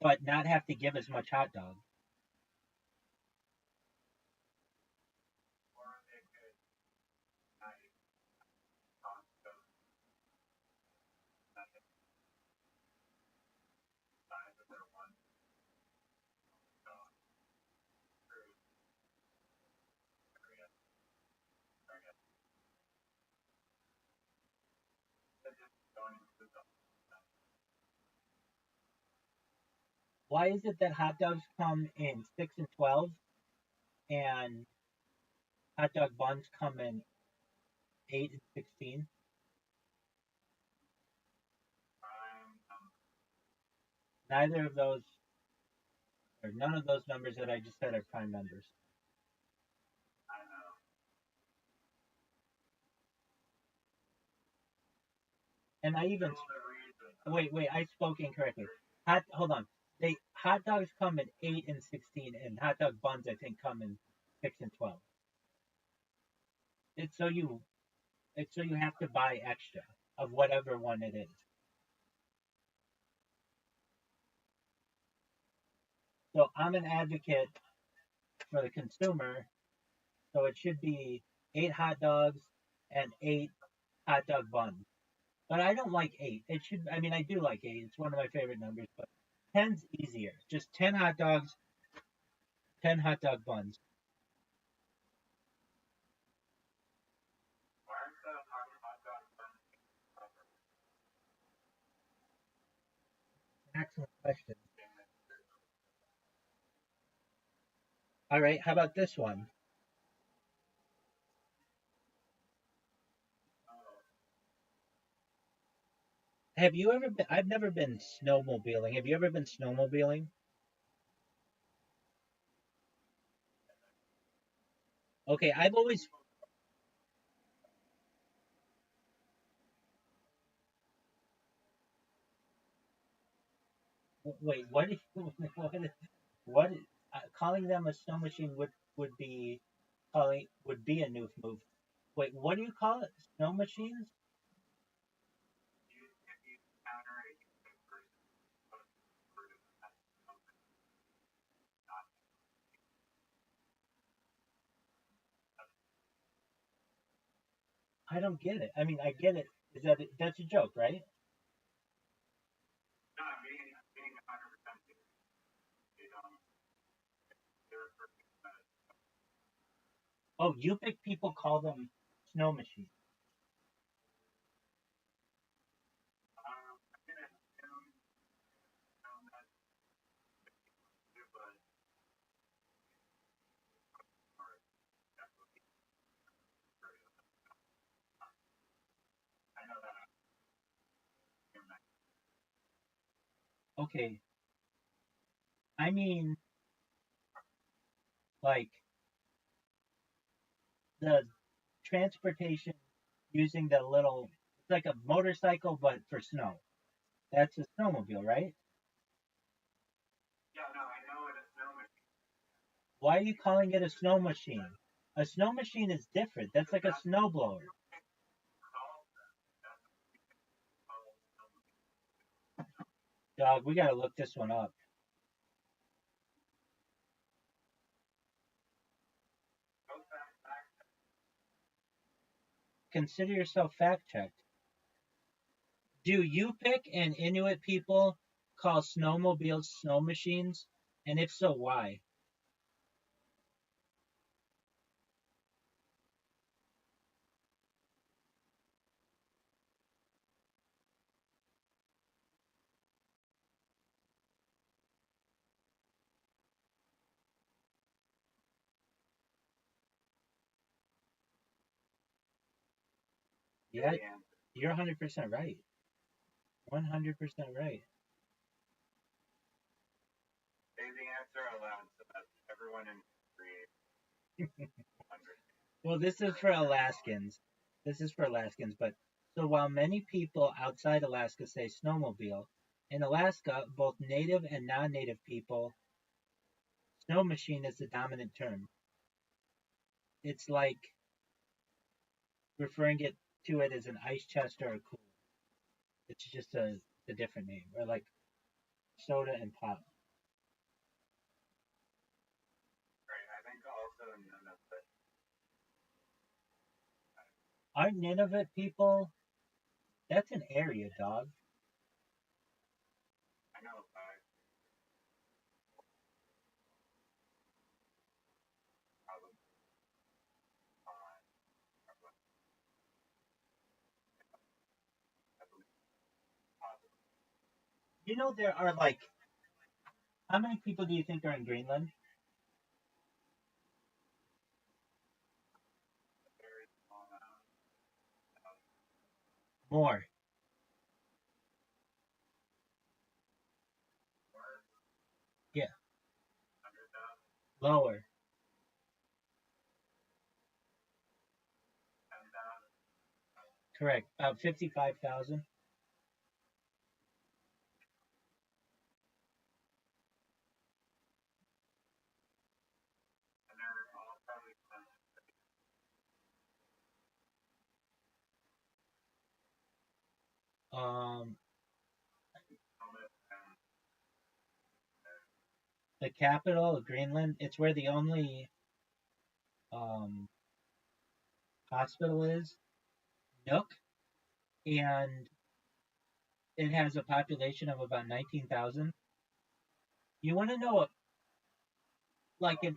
but not have to give as much hot dog. Why is it that hot dogs come in 6 and 12 and hot dog buns come in 8 and 16? Neither of those, or none of those numbers that I just said are prime numbers. And I even wait, I spoke incorrectly. Hold on. Hot dogs come in 8 and 16, and hot dog buns I think come in 6 and 12. It's so you have to buy extra of whatever one it is. So I'm an advocate for the consumer, so it should be 8 hot dogs and 8 hot dog buns. But I don't like 8. It should. I mean, I do like 8. It's one of my favorite numbers. But 10's easier. Just 10 hot dogs, 10 hot dog buns. excellent question. All right, how about this one? Have you ever been? I've never been snowmobiling. Have you ever been snowmobiling? Okay, I've always. Wait, what? What? Calling them a snow machine would be would be a new move. Wait, what do you call it? Snow machines? If you encounter a human person, word of that, not I don't get it. I mean, I get it. Is that that's a joke, right? not being 100% you know, they're Oh, you pick people call them snow machines. I'm gonna assume that but I know that Okay, I mean, like the transportation using the little, it's like a motorcycle but for snow. That's a snowmobile, right? yeah, no, I know it is no machine. Why are you calling it a snow machine? A snow machine is different. That's like a snowblower. Dog, we gotta look this one up. Consider yourself fact checked. Do you pick and Inuit people call snowmobiles snow machines? And if so, why? Yeah, you're 100% right. 100% right. Say the answer aloud so that everyone in Well, this is for Alaskans. This is for Alaskans, but so while many people outside Alaska say snowmobile, in Alaska, both native and non-native people, snow machine is the dominant term. It's like referring it to it as an ice chest or a cooler. It's just a different name, or like soda and pop. right. I think also none of the Aren't Nunavut people? That's an area, dog. I know probably possibly You know there are like how many people do you think are in Greenland? very small amount More. or Yeah, 100,000, lower. 10,000. Correct. About 55,000. And they're all probably from Um, Helmet and the capital of Greenland. It's where the only um hospital is, Nook, and it has a population of about 19,000. You want to know what, like, in,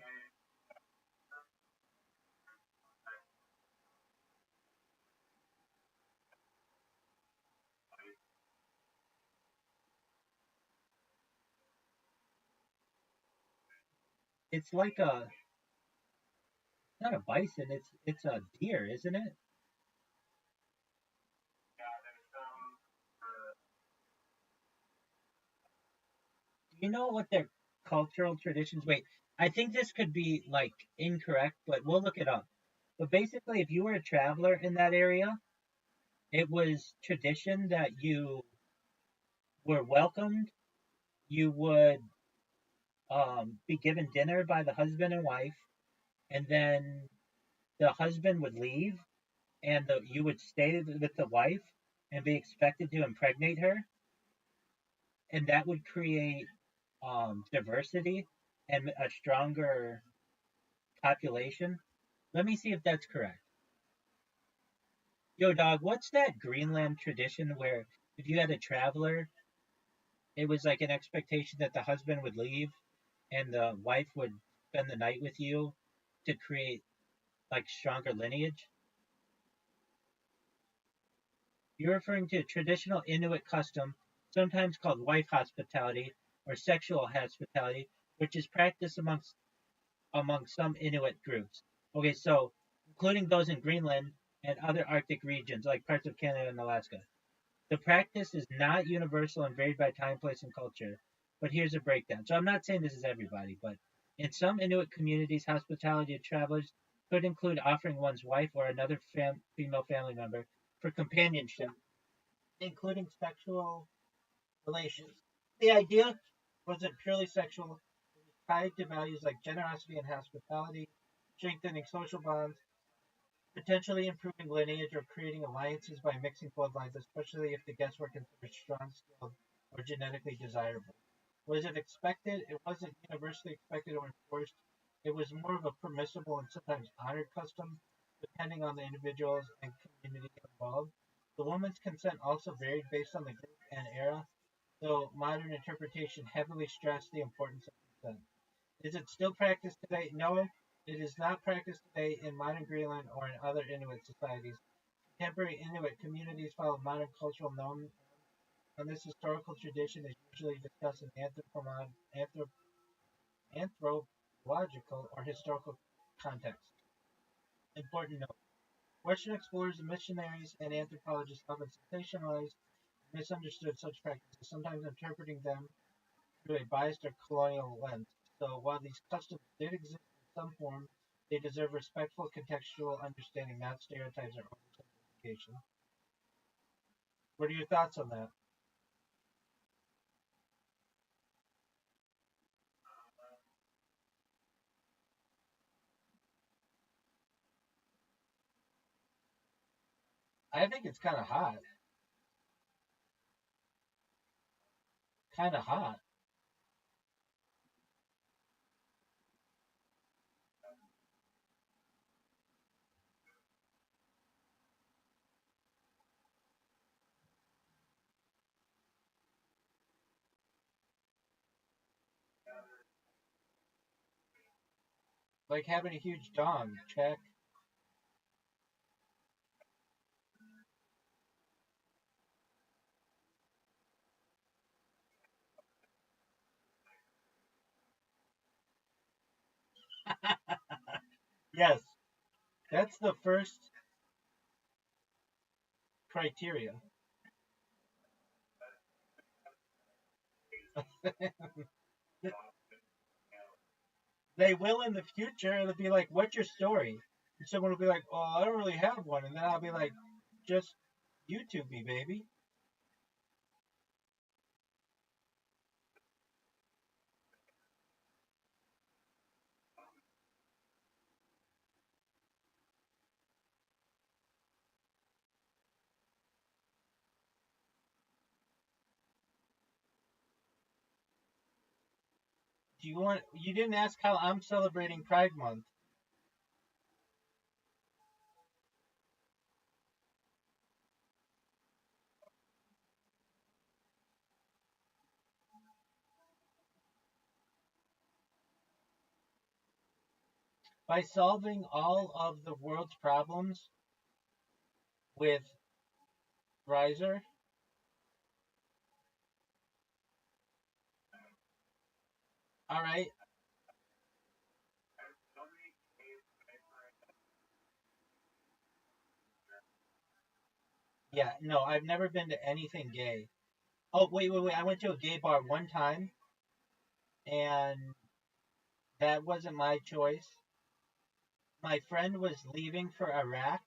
It's like a not a bison. It's a deer, isn't it? Yeah, there's some for Do you know what their cultural traditions? Wait, I think this could be like incorrect, but we'll look it up. But basically, if you were a traveler in that area, it was tradition that you were welcomed. You would be given dinner by the husband and wife, and then the husband would leave, and you would stay with the wife and be expected to impregnate her, and that would create diversity and a stronger population. Let me see if that's correct. Yo, dog, what's that Greenland tradition where if you had a traveler, it was like an expectation that the husband would leave and the wife would spend the night with you to create like stronger lineage? You're referring to a traditional Inuit custom, sometimes called wife hospitality or sexual hospitality, which is practiced among some Inuit groups. Okay, so including those in Greenland and other Arctic regions like parts of Canada and Alaska. The practice is not universal and varied by time, place, and culture. But here's a breakdown. So I'm not saying this is everybody, but in some Inuit communities, hospitality to travelers could include offering one's wife or another female family member for companionship, including sexual relations. The idea wasn't purely sexual, it was tied to values like generosity and hospitality, strengthening social bonds, potentially improving lineage or creating alliances by mixing bloodlines, especially if the guests were considered strong, skilled, or genetically desirable. Was it expected? It wasn't universally expected or enforced. It was more of a permissible and sometimes honored custom, depending on the individuals and community involved. The woman's consent also varied based on the group and era, though modern interpretation heavily stressed the importance of consent. Is it still practiced today? No, it is not practiced today in modern Greenland or in other Inuit societies. Contemporary Inuit communities follow modern cultural norms, and this historical tradition is usually discussed in anthropological or historical context. Important note: Western explorers, missionaries, and anthropologists often sensationalized and misunderstood such practices, sometimes interpreting them through a biased or colonial lens. So while these customs did exist in some form, they deserve respectful contextual understanding, not stereotypes or oversimplification. What are your thoughts on that? I think it's kind of hot. Kind of hot. Like having a huge dong. Check. Yes, that's the first criteria. They will in the future. It'll be like, what's your story? And someone will be like, oh, I don't really have one. And then I'll be like, just YouTube me, baby. Do you want? You didn't ask how I'm celebrating Pride Month. By solving all of the world's problems with Riser. All right. Yeah, no, I've never been to anything gay. Oh, wait. I went to a gay bar one time, and that wasn't my choice. My friend was leaving for Iraq,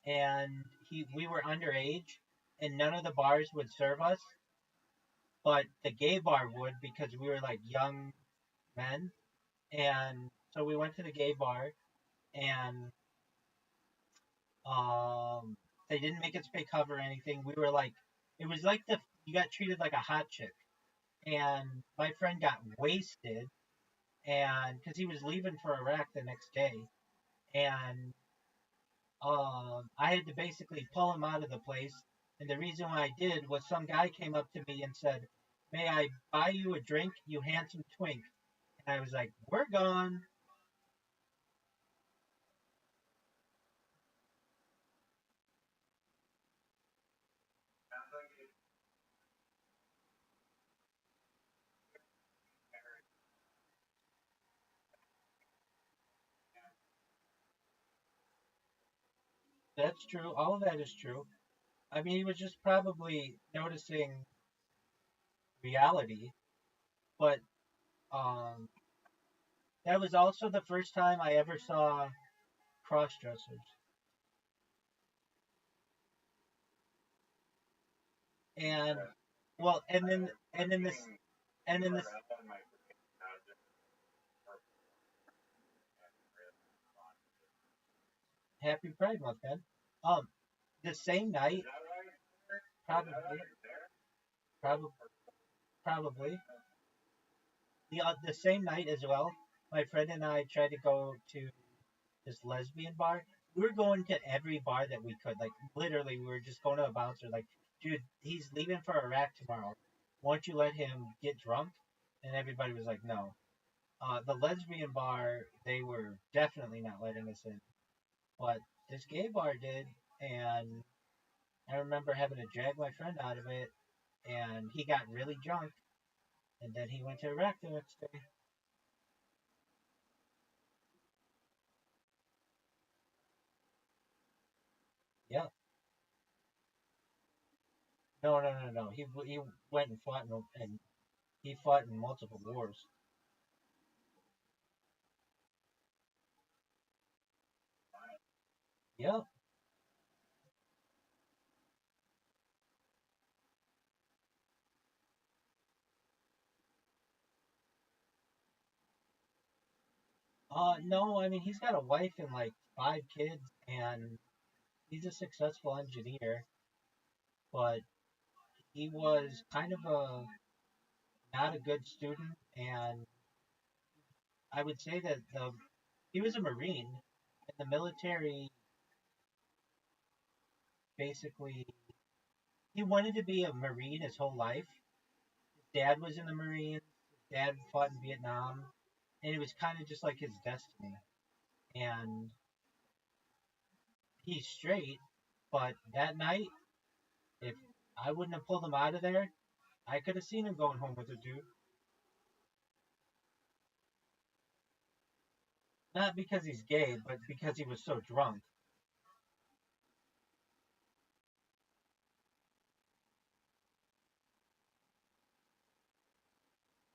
and we were underage, and none of the bars would serve us, but the gay bar would because we were like young men. And so we went to the gay bar, and um, they didn't make us pay cover or anything. We were like, it was like you got treated like a hot chick. And my friend got wasted, and because he was leaving for Iraq the next day, and I had to basically pull him out of the place. And the reason why I did was some guy came up to me and said, "May I buy you a drink, you handsome twink?" And I was like, "We're gone." Sounds like it. That's true. All of that is true. I mean, he was just probably noticing reality, but um, that was also the first time I ever saw cross dressers. And Yeah. well, and then this Being and then more this about that in my brain, I was just more and really on. Happy Pride Month, man. Um, the same Is night, that right? Is that probably, right there? probably, probably the same night as well. My friend and I tried to go to this lesbian bar. We were going to every bar that we could. Like literally, we were just going to a bouncer. Like, dude, he's leaving for Iraq tomorrow. Won't you let him get drunk? And everybody was like, no. The lesbian bar, they were definitely not letting us in, but this gay bar did, and I remember having to drag my friend out of it, and he got really drunk, and then he went to Iraq the next day. Yeah. No. He went and fought and he fought in multiple wars. Yep. No, I mean he's got a wife and like 5 kids, and he's a successful engineer, but he was kind of a not a good student, and I would say that he was a Marine, and the military basically he wanted to be a Marine his whole life. His dad was in the Marines. His dad fought in Vietnam, and it was kind of just like his destiny. And he's straight, but that night, if I wouldn't have pulled him out of there, I could have seen him going home with a dude. Not because he's gay, but because he was so drunk.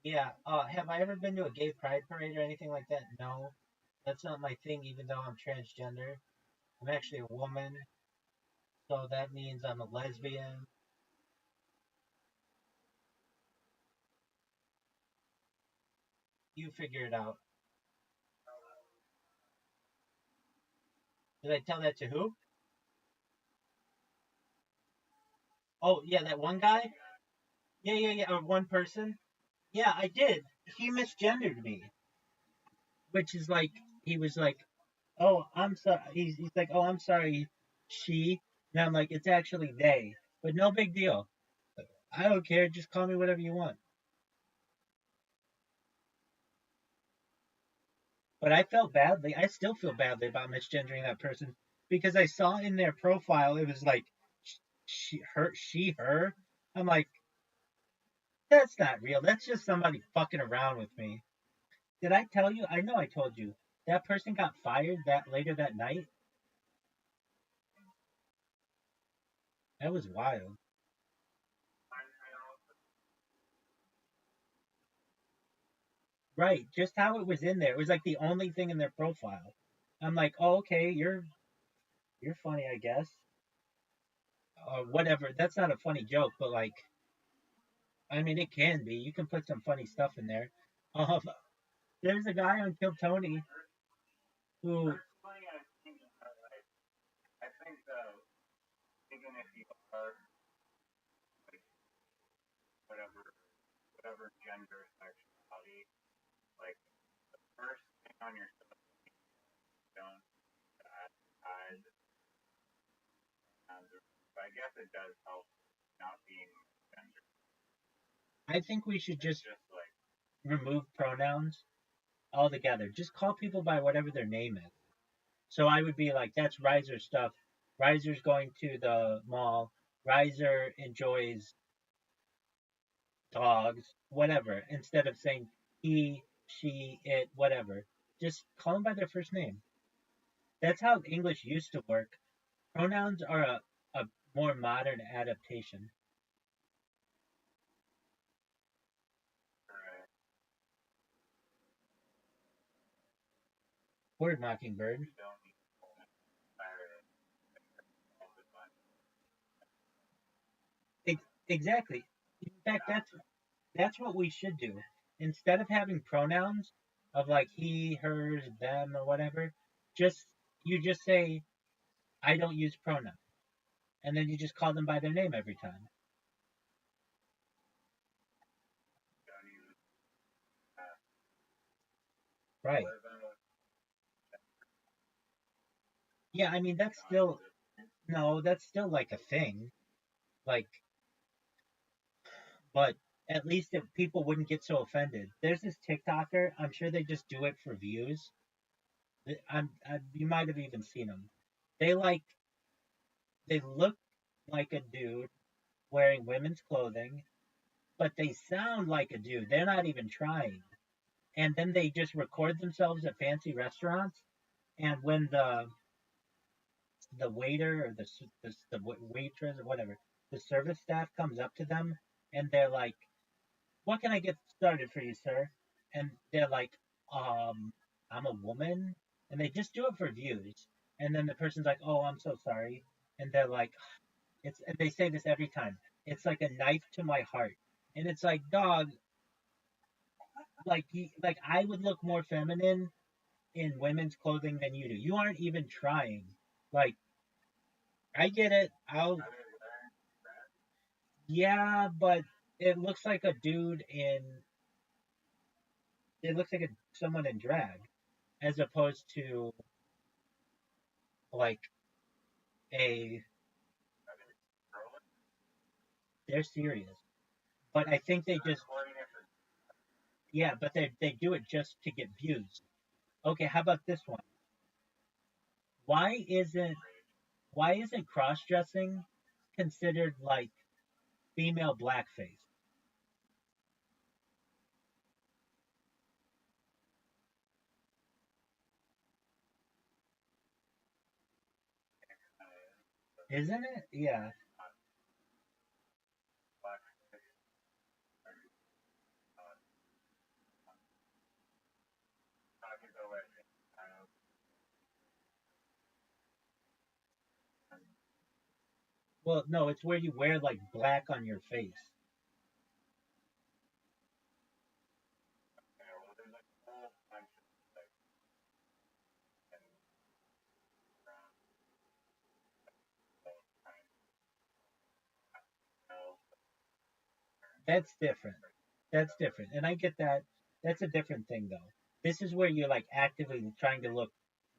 Yeah. Have I ever been to a gay pride parade or anything like that? No. That's not my thing, even though I'm transgender. I'm actually a woman, so that means I'm a lesbian. You figure it out. Did I tell that to who? Oh, yeah, that one guy? Yeah. Or one person? Yeah, I did. He misgendered me, which is like, he was like, oh, I'm sorry. He's like, oh, I'm sorry, she. And I'm like, it's actually they. But no big deal. I don't care. Just call me whatever you want. But I felt badly. I still feel badly about misgendering that person because I saw in their profile it was like her. I'm like, that's not real. That's just somebody fucking around with me. Did I tell you? I know I told you. That person got fired that later that night. That was wild. Right, just how it was in there. It was like the only thing in their profile. I'm like, oh, okay, you're funny, I guess, or whatever. That's not a funny joke, but like, I mean, it can be. You can put some funny stuff in there. Um, there's a guy on Kill Tony who, Funny, I was thinking about like, I think though, even if you are like whatever gender sexuality, like the first thing on your social media, don't advertise. But I guess it does help not being gender. I think we should It's just just like remove pronouns altogether. Just call people by whatever their name is. So I would be like, that's Riser stuff. Riser's going to the mall. Riser enjoys dogs, whatever, instead of saying he, she, it, whatever. Just call them by their first name. That's how English used to work. Pronouns are a more modern adaptation. right. Word Mockingbird. You don't need to fire it all the time. Exactly. In fact, that's what we should do. Instead of having pronouns of like he, hers, them, or whatever, just you just say I don't use pronouns, and then you just call them by their name every time. Don't even Right. what about Yeah, I mean that's still no, that's still like a thing. Like, but at least if people wouldn't get so offended. There's this TikToker. I'm sure they just do it for views. You might have even seen them. They like they look like a dude wearing women's clothing, but they sound like a dude. They're not even trying. And then they just record themselves at fancy restaurants. And when the waiter or the waitress or whatever, the service staff comes up to them and they're like, "What can I get started for you, sir?" And they're like, I'm a woman," and they just do it for views. And then the person's like, "Oh, I'm so sorry," and they're like, "It's." And they say this every time. It's like a knife to my heart, and it's like, dog, like I would look more feminine in women's clothing than you do. You aren't even trying. Like, I get it. Yeah, but it looks like a dude in. It looks like someone in drag, as opposed to like a. They're serious, but I think they just. Yeah, but they do it just to get views. Okay, how about this one? Why isn't why isn't cross dressing considered like female blackface? Isn't it? Yeah. Well, no, it's where you wear like black on your face. That's different. That's different. And I get that. That's a different thing though. This is where you're like actively trying to look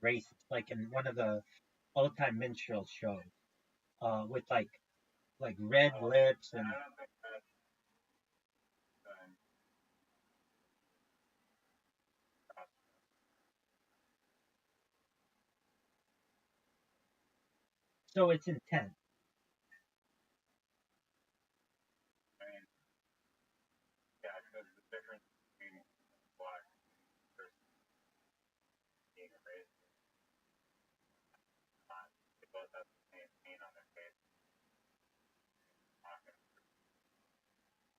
racist, like in one of the old time minstrel shows, with like red lips and so it's intent. Yeah, because the difference between black versus being a race, they both have the same paint on their face.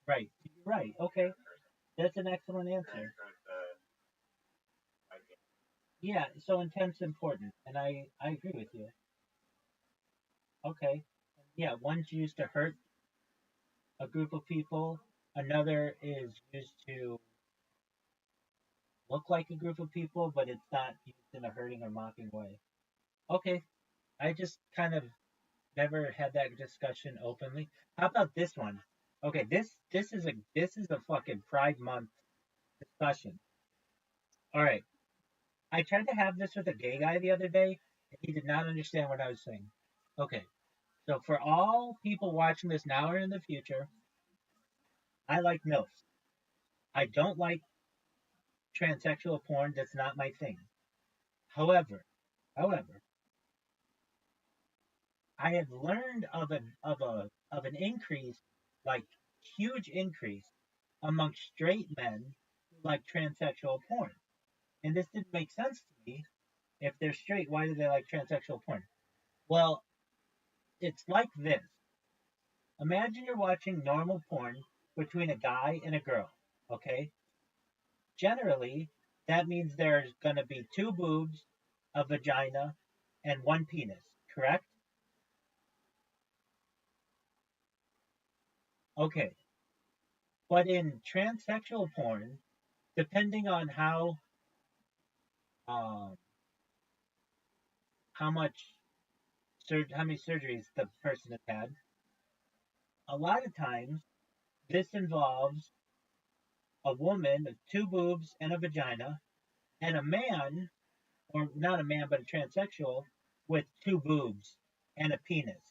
Right. Right. Okay. That's an excellent answer. Very good idea. Yeah. So intent's important, and I agree with you. Okay. Yeah. One's used to hurt a group of people. Another is used to look like a group of people, but it's not used in a hurting or mocking way. Okay. I just kind of never had that discussion openly. How about this one? Okay, this is a fucking Pride Month discussion. All right, I tried to have this with a gay guy the other day, and he did not understand what I was saying. Okay, so for all people watching this now or in the future, I like MILFs. I don't like transsexual porn. That's not my thing. However, I have learned of an increase, like huge increase, amongst straight men who like transsexual porn. And this didn't make sense to me. If they're straight, why do they like transsexual porn? Well, it's like this. Imagine you're watching normal porn between a guy and a girl, okay? Generally, that means there's going to be two boobs, a vagina, and one penis, correct? Okay. But in transsexual porn, depending on um, how much how many surgeries the person has had, a lot of times this involves a woman with two boobs and a vagina, and a man, or not a man, but a transsexual with two boobs and a penis.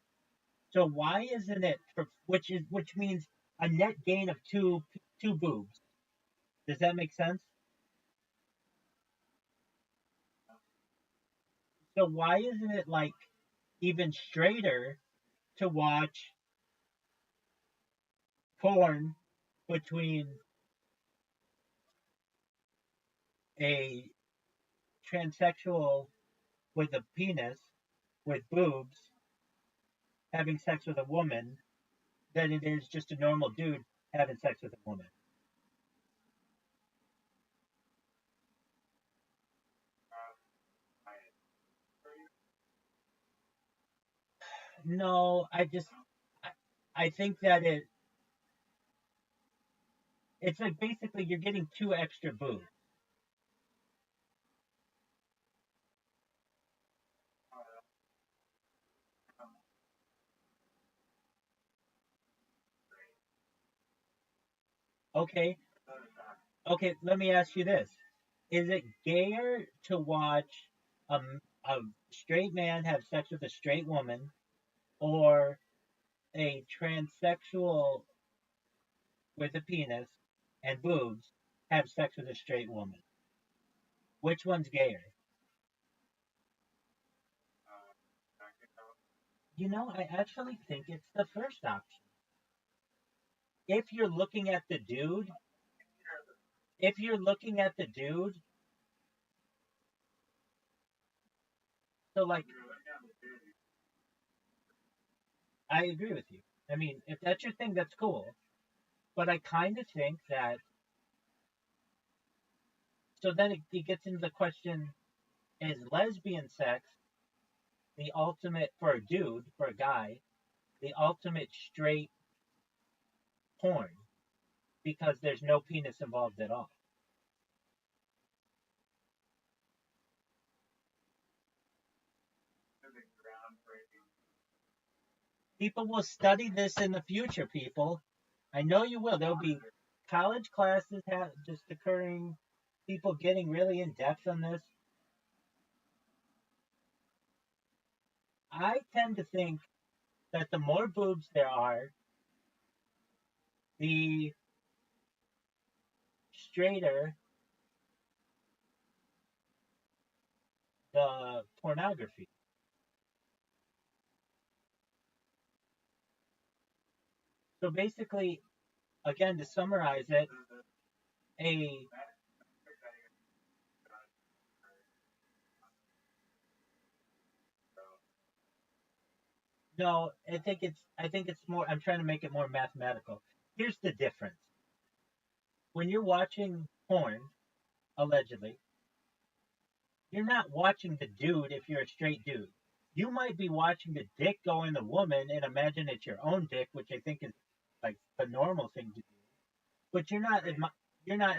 So why isn't it which means a net gain of two boobs? Does that make sense? So why isn't it like even straighter to watch porn between a transsexual with a penis with boobs having sex with a woman than it is just a normal dude having sex with a woman? I, No, I think that it's like basically you're getting two extra boobs. Okay, okay. Let me ask you this: is it gayer to watch a straight man have sex with a straight woman, or a transsexual with a penis and boobs have sex with a straight woman? Which one's gayer? I actually think it's the first option. If you're looking at the dude, if you're looking at the dude, so like, I agree with you. I mean, if that's your thing, that's cool. But I kind of think that, so then it gets into the question, is lesbian sex the ultimate, for a dude, for a guy, the ultimate straight porn? Because there's no penis involved at all. People will study this in the future, people. I know you will. There'll be college classes just occurring, people getting really in depth on this. I tend to think that the more boobs there are, the straighter the pornography. So basically, again, to summarize it, a no, I think it's more. I'm trying to make it more mathematical. here's the difference. When you're watching porn, allegedly, you're not watching the dude if you're a straight dude. You might be watching the dick go in the woman and imagine it's your own dick, which I think is like the normal thing to do. But you're not. You're not.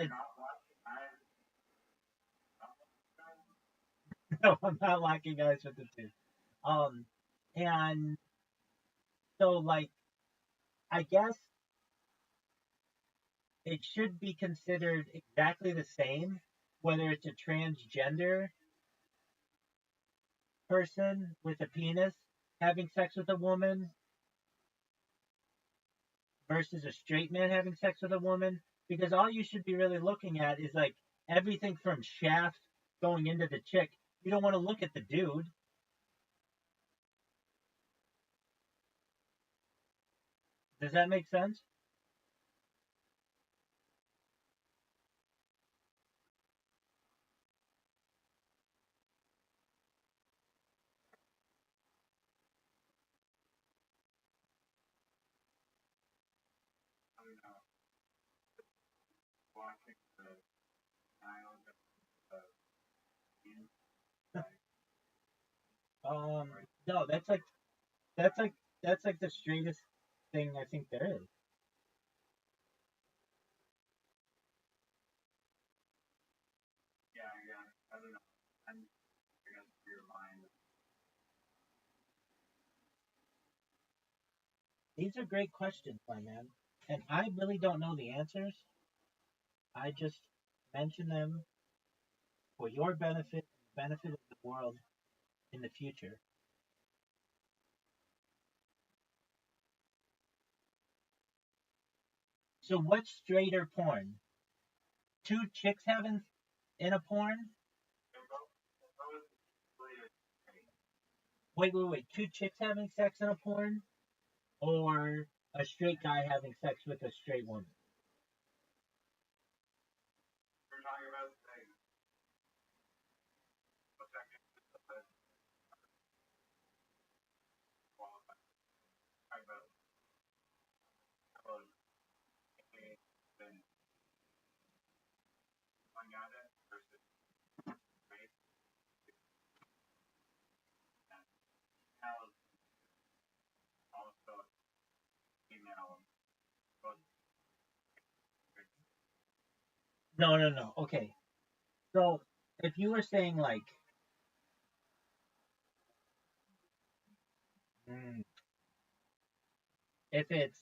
No, I'm not locking eyes with the two. Um, and so like I guess it should be considered exactly the same, whether it's a transgender person with a penis having sex with a woman versus a straight man having sex with a woman, because all you should be really looking at is like everything from shaft going into the chick. You don't want to look at the dude. Does that make sense? I don't know. Watching the Nile Um, no, that's like the straightest thing I think there is. yeah, I don't know. I'm against your mind. These are great questions, my man, and I really don't know the answers. I just mention them for your benefit, the benefit of the world in the future. So, what's straighter porn? Two chicks having in a porn? Wait. Two chicks having sex in a porn? Or a straight guy having sex with a straight woman? We're talking about things. What's that? Qualified. Talking about then going at it versus race and how also female both No. Okay. So, if you were saying, like, mm, if it's,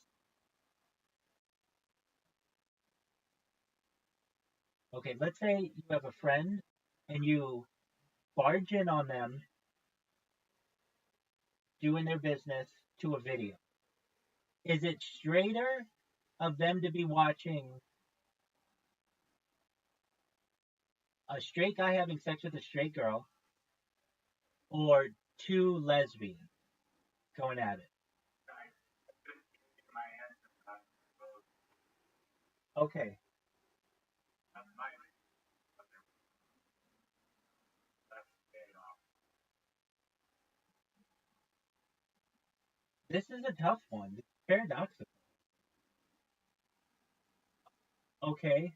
okay, let's say you have a friend and you barge in on them doing their business to a video. Is it straighter of them to be watching a straight guy having sex with a straight girl or two lesbians going at it? my answer to that both Okay. my that's getting off. This is a tough one. It's paradoxical. Okay.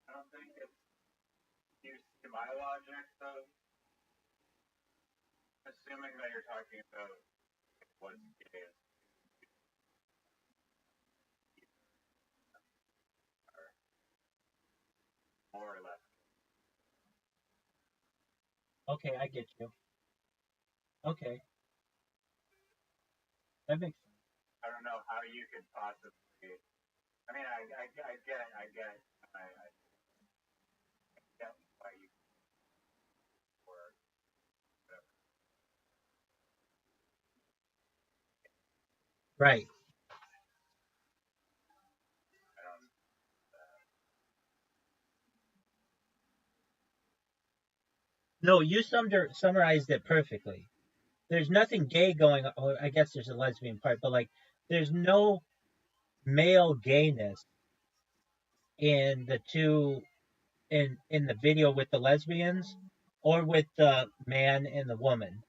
I don't think it's you see my logic though, assuming that you're talking about what's gay or more or less. Okay, I get you. Okay. That makes sense. I don't know how you could possibly. I mean, I get it. I get why you were whatever. Right. I don't. No, you summarized it perfectly. There's nothing gay going on. Oh, I guess there's a lesbian part, but like, there's no male gayness in the two in the video with the lesbians or with the man and the woman.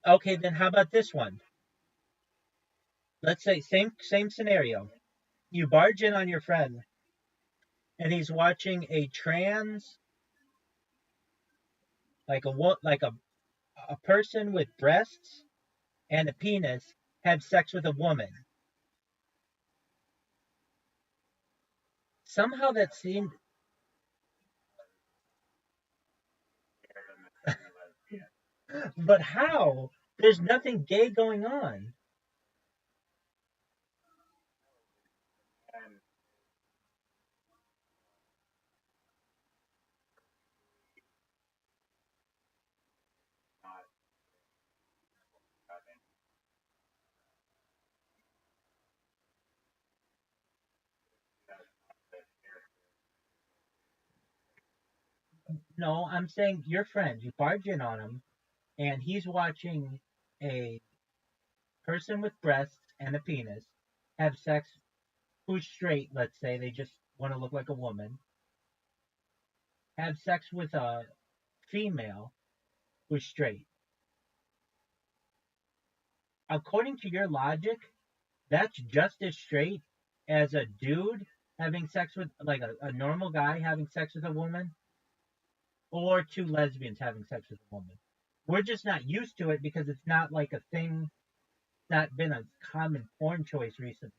Okay, then how about this one? let's say same scenario. You barge in on your friend, and he's watching a trans, like a person with breasts and a penis have sex with a woman. Somehow that seemed, but how? There's nothing gay going on. And not having that No, I'm saying your friend. You barge in on him, and he's watching a person with breasts and a penis have sex, who's straight, let's say, they just want to look like a woman, have sex with a female who's straight. According to your logic, that's just as straight as a dude having sex with, like a normal guy having sex with a woman, or two lesbians having sex with a woman. We're just not used to it because it's not like a thing, it's not been a common porn choice recently.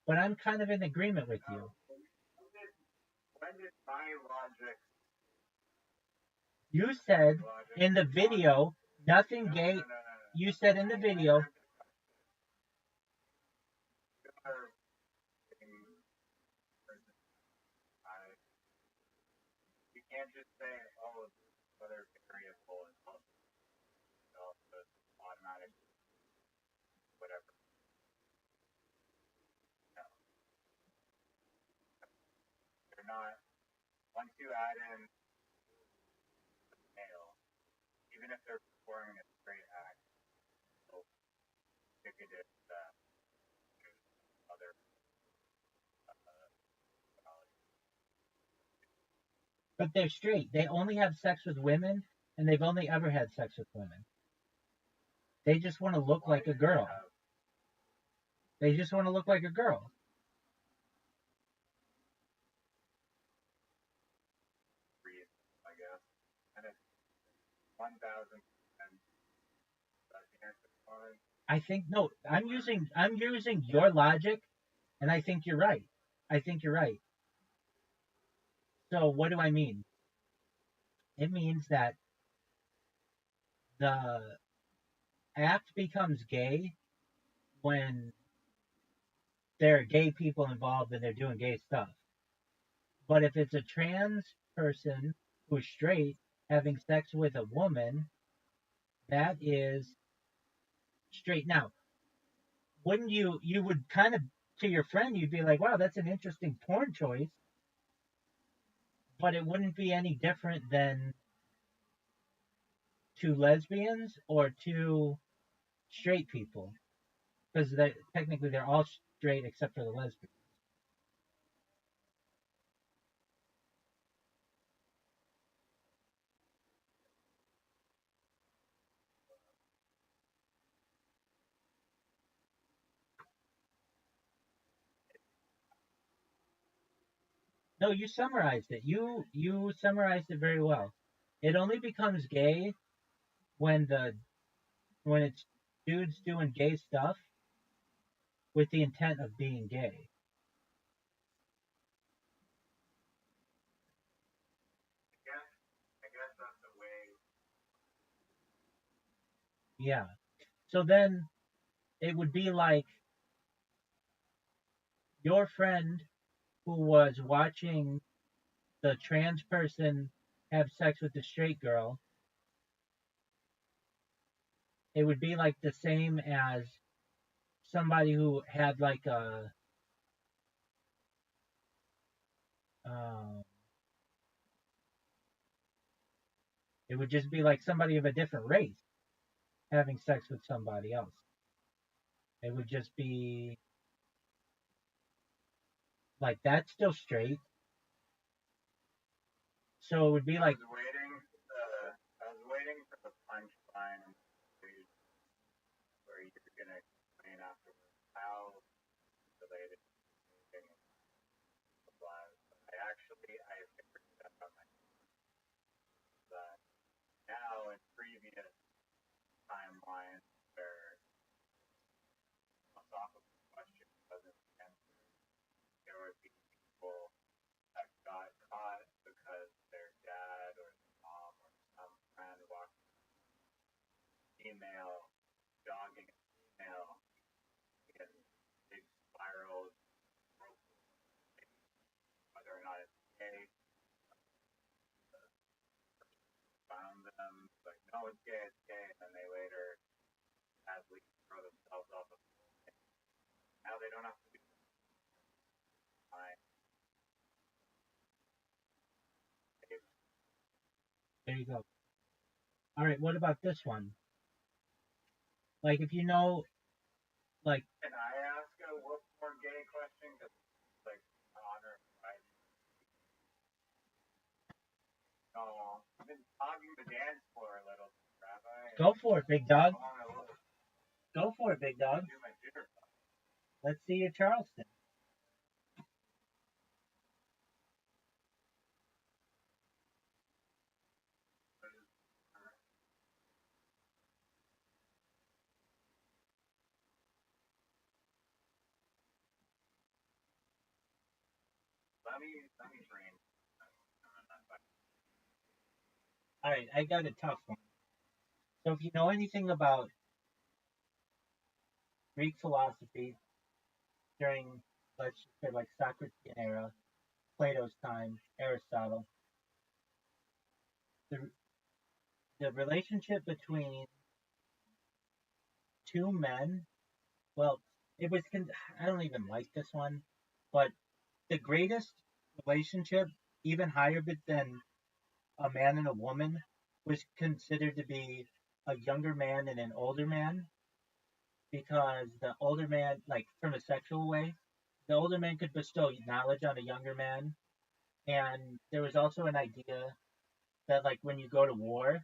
But I'm kind of in agreement with you. when did my logic You said in the video, nothing gay. no. You said in the video, You can't just say, oh, this other variable is also automatic, whatever. No, they're not. Once you add in male, even if they're performing a straight act, so indicative that there's other but they're straight. They only have sex with women, and they've only ever had sex with women. They just want to look like a girl. They just want to look like a girl. reasons, I guess. And it's 1,000% that the answer fine. I think no. I'm using your logic, and I think you're right. I think you're right. So what do I mean? It means that the act becomes gay when there are gay people involved and they're doing gay stuff. But if it's a trans person who's straight having sex with a woman, that is straight. Now, wouldn't you would kind of, to your friend, you'd be like, wow, that's an interesting porn choice, but it wouldn't be any different than two lesbians or two straight people, because technically they're all straight except for the lesbian. No, you summarized it. You summarized it very well. It only becomes gay when it's dudes doing gay stuff with the intent of being gay. I guess that's the way. Yeah. So then it would be like your friend who was watching the trans person have sex with the straight girl. It would be like the same as somebody who had like a um, it would just be like somebody of a different race having sex with somebody else. It would just be like that's still straight. So it would be like I was waiting for the punchline where you're gonna explain afterwards how I figured that out that now in previous timelines where philosophical question wasn't answered, there would be people that got caught because their dad or their mom or some friend walked female, jogging a female in big spirals, whether or not it's gay, found them, like, no, it's gay, and then they later sadly throw themselves off of it. Now they don't have to do fine. There you go. All right, what about this one? Like, if you know, like, Can I ask a one more gay question? Because, like, honor, right? Oh, I've been hogging the dance floor a little, Rabbi. go for it, big dog. I want to Go for it, big dog. do my jitterbug. Let's see your Charleston. Let me dream. All right, I got a tough one. So if you know anything about Greek philosophy during, let's just say, like Socrates era, Plato's time, Aristotle, the the relationship between two men, well, it was, I don't even like this one, but the greatest relationship, even higher than a man and a woman, was considered to be a younger man and an older man, because the older man, like from a sexual way, the older man could bestow knowledge on a younger man. And there was also an idea that, like, when you go to war,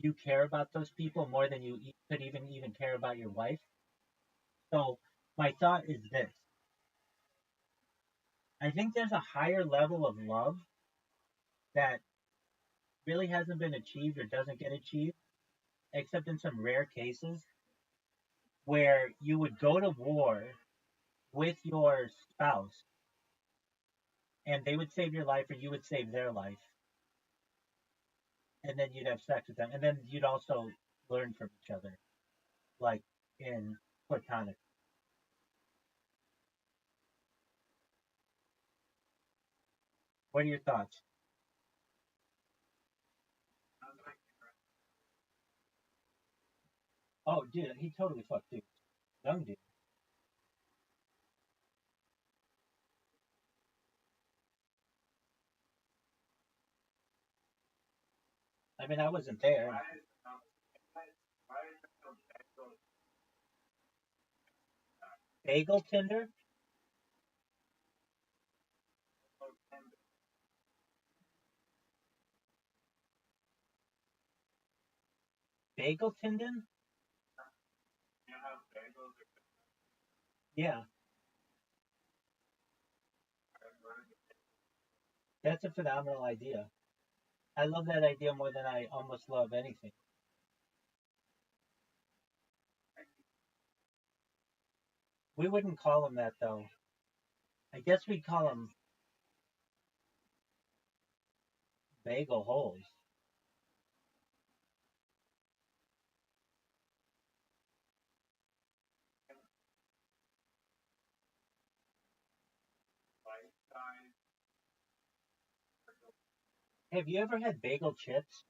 you care about those people more than you could even care about your wife. So my thought is this: I think there's a higher level of love that really hasn't been achieved or doesn't get achieved, except in some rare cases where you would go to war with your spouse and they would save your life or you would save their life, and then you'd have sex with them, and then you'd also learn from each other, like in platonic. What are your thoughts? Oh, dude, he totally fucked dude. Young dude. I mean, I wasn't there. Bagel Tinder? Bagel Tinder? Yeah, that's a phenomenal idea. I love that idea more than I almost love anything. We wouldn't call them that though. I guess we'd call them bagel holes. Have you ever had bagel chips?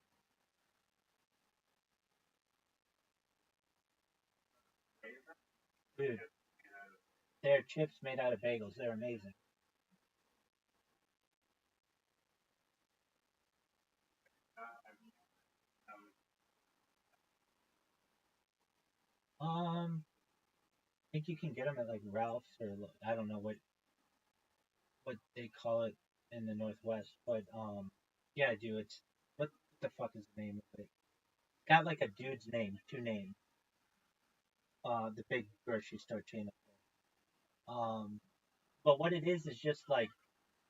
Dude, they're chips made out of bagels. They're amazing. I think you can get them at like Ralph's or I don't know what they call it in the Northwest, but yeah, I do. It's what the fuck is the name of it? Got like a dude's name, two names. The big grocery store chain up there. But what it is just like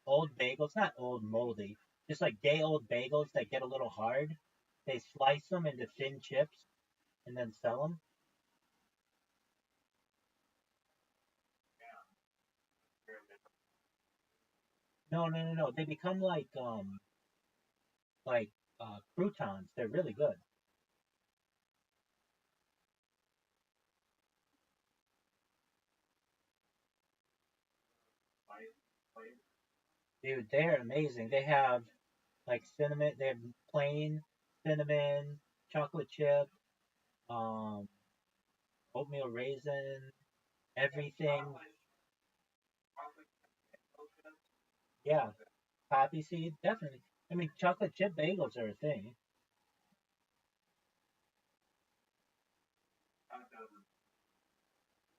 old bagels, not old moldy, just like day old bagels that get a little hard. They slice them into thin chips and then sell them. No, no, no, no. They become like croutons. They're really good. Dude, they're amazing. They have like cinnamon. They have plain cinnamon, chocolate chip, um, oatmeal raisin, everything. Yeah, poppy seed, definitely. I mean, chocolate chip bagels are a thing.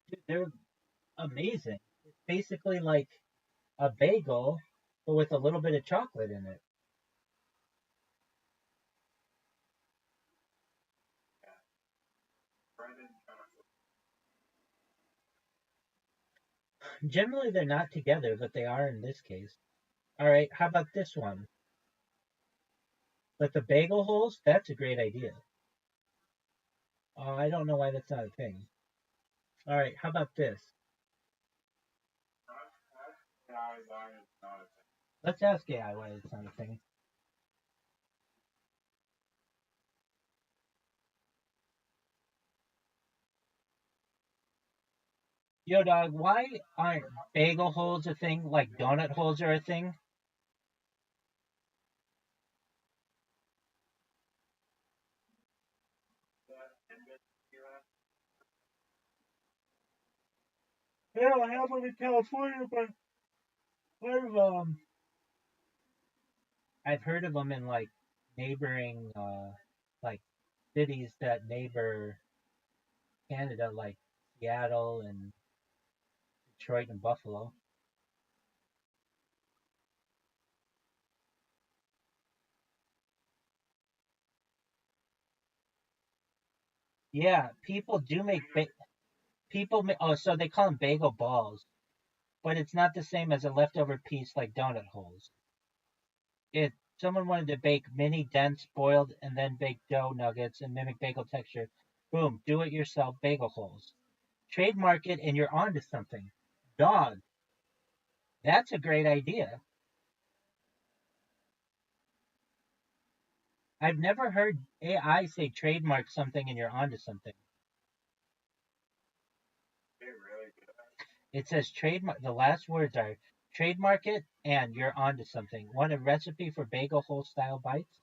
Dude, they're amazing. It's basically like a bagel, but with a little bit of chocolate in it. Generally, they're not together, but they are in this case. All right, how about this one? But the bagel holes, that's a great idea. I don't know why that's not a thing. All right, how about this? Let's ask AI why it's not a thing. Yo, dog, why aren't bagel holes a thing like donut holes are a thing? Yeah, I have them in California, but I've I've heard of them in like neighboring like cities that neighbor Canada, like Seattle and Detroit and Buffalo. Yeah, people do make oh, so they call them bagel balls, but it's not the same as a leftover piece like donut holes. It Someone wanted to bake mini dense boiled and then bake dough nuggets and mimic bagel texture. Boom, do it yourself bagel holes. Trademark it and you're onto something. Dog, that's a great idea. I've never heard AI say trademark something and you're onto something. It says trademark. The last words are trademark it and you're onto something. Want a recipe for bagel hole style bites?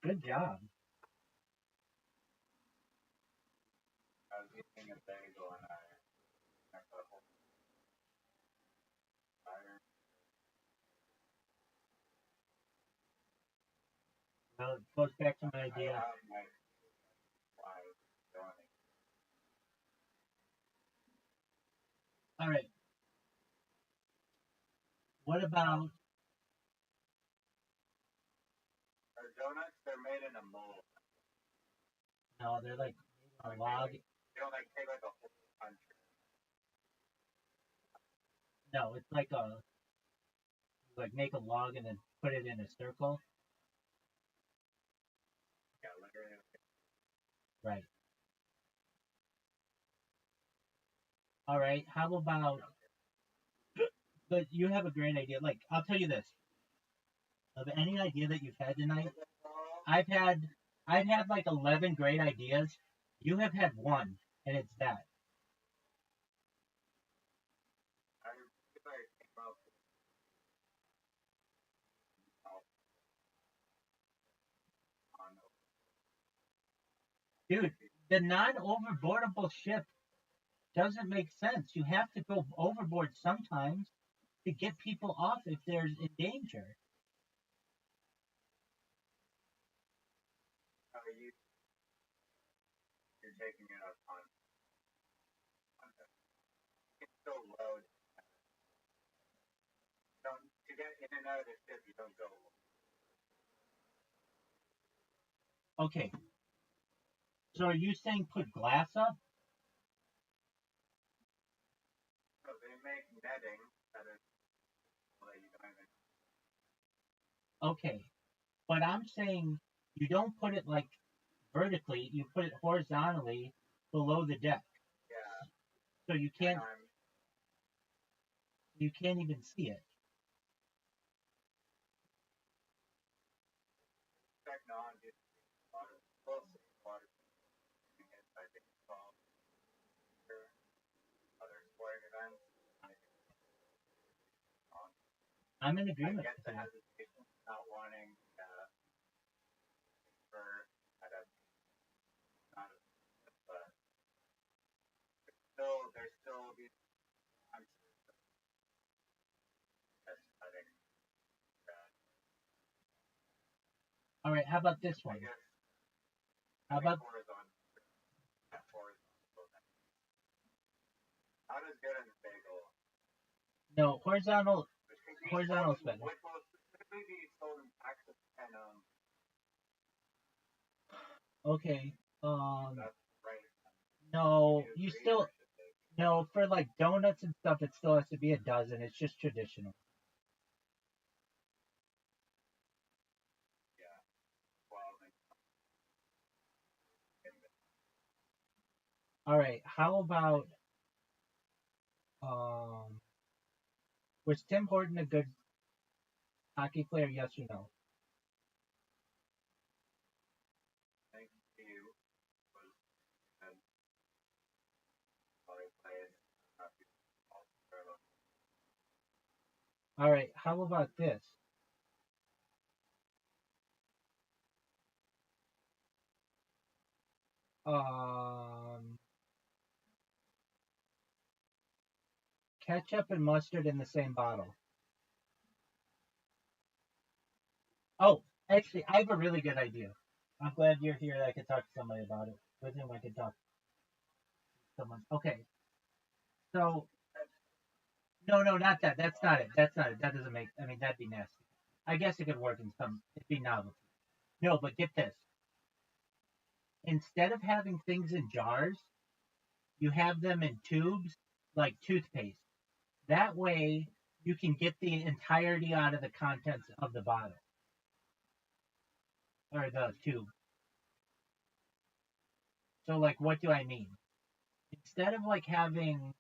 Good job. Well, it goes back to my idea. All right. What about? Donuts, they're made in a mold. No, they're like a log. You don't like take like a whole country. No, it's like a like make a log and then put it in a circle. Yeah, literally. Right. All right. How about? But you have a great idea. Like I'll tell you this. Of any idea that you've had tonight, I've had I've had like 11 great ideas. You have had one, and it's that. I feel like I came up on Dude, the non-overboardable ship doesn't make sense. You have to go overboard sometimes to get people off if they're in danger. how you're taking it up on the, it's so low. Don't to get in and out of the ship, you don't go. Okay, so are you saying put glass up? Okay, but I'm saying you don't put it like vertically. You put it horizontally below the deck, Yeah. so you And can't even see it. technology, water, closely water, I think it's all other sporting events. I'm in I agreement get with the that. hesitation, not wanting for at a not a, but there's still these I'm I think All right, how about this one? I guess How about horizontal. Not as good as bagel. no horizontal? Which could be Horizontal is sold, better. which will specifically be sold in packs of 10. Okay. That's right. No, Do you agree, still or should they? no for like donuts and stuff. It still has to be a dozen. It's just traditional. Yeah. Well, All right. How about um? Was Tim Horton a good hockey player? Yes or no? thank you. And probably played. All right. How about this? Um, ketchup and mustard in the same bottle. Oh, actually, I have a really good idea. I'm glad you're here. I can talk to somebody about it. With whom I can talk to someone. Okay. So no, no, not that. That's not it. That's not it. That doesn't make. I mean, that'd be nasty. I guess it could work in some. It'd be novelty. No, but get this. Instead of having things in jars, you have them in tubes like toothpaste. That way, you can get the entirety out of the contents of the bottle or the tube. So, like, what do I mean? Instead of like having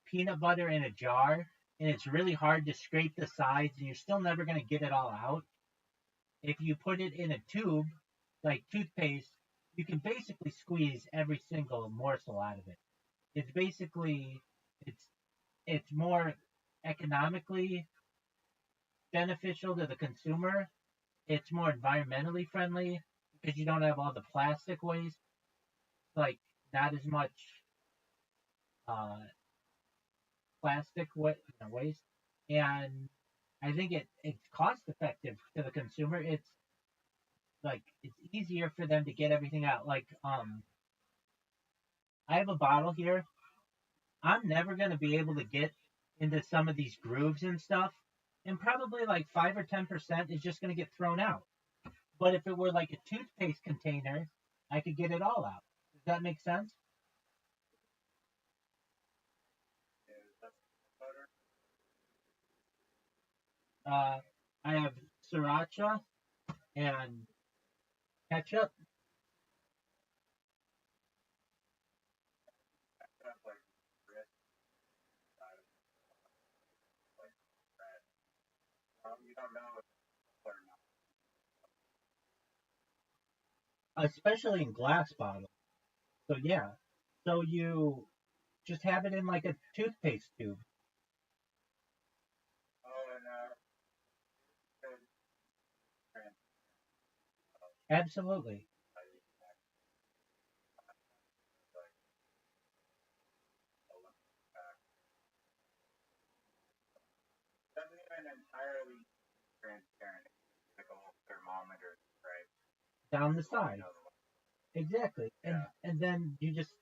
peanut butter in a jar and it's really hard to scrape the sides and you're still never going to get it all out, if you put it in a tube like toothpaste, you can basically squeeze every single morsel out of it. It's basically it's it's more economically beneficial to the consumer. It's more environmentally friendly because you don't have all the plastic waste, like not as much uh, waste, and I think it's cost effective to the consumer. It's like it's easier for them to get everything out. Like I have a bottle here. I'm never gonna be able to get into some of these grooves and stuff, and probably like 5 or 10% is just gonna get thrown out. But if it were like a toothpaste container, I could get it all out. Does that make sense? Uh, I have sriracha and ketchup. You don't know if or not. Especially in glass bottles. So yeah. So you just have it in like a toothpaste tube. Oh, and Absolutely. doesn't even entirely transparent. Like a little thermometer, right? Down the side. Exactly. And Yeah. and then you just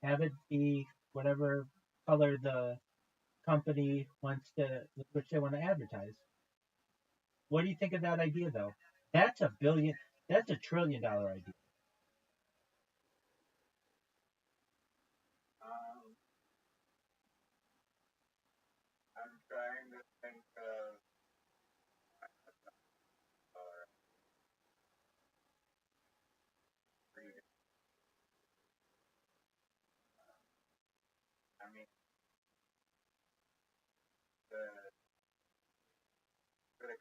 have it be whatever color the company wants to which they want to advertise. What do you think of that idea though? That's $1 trillion idea. Um, I'm trying to think of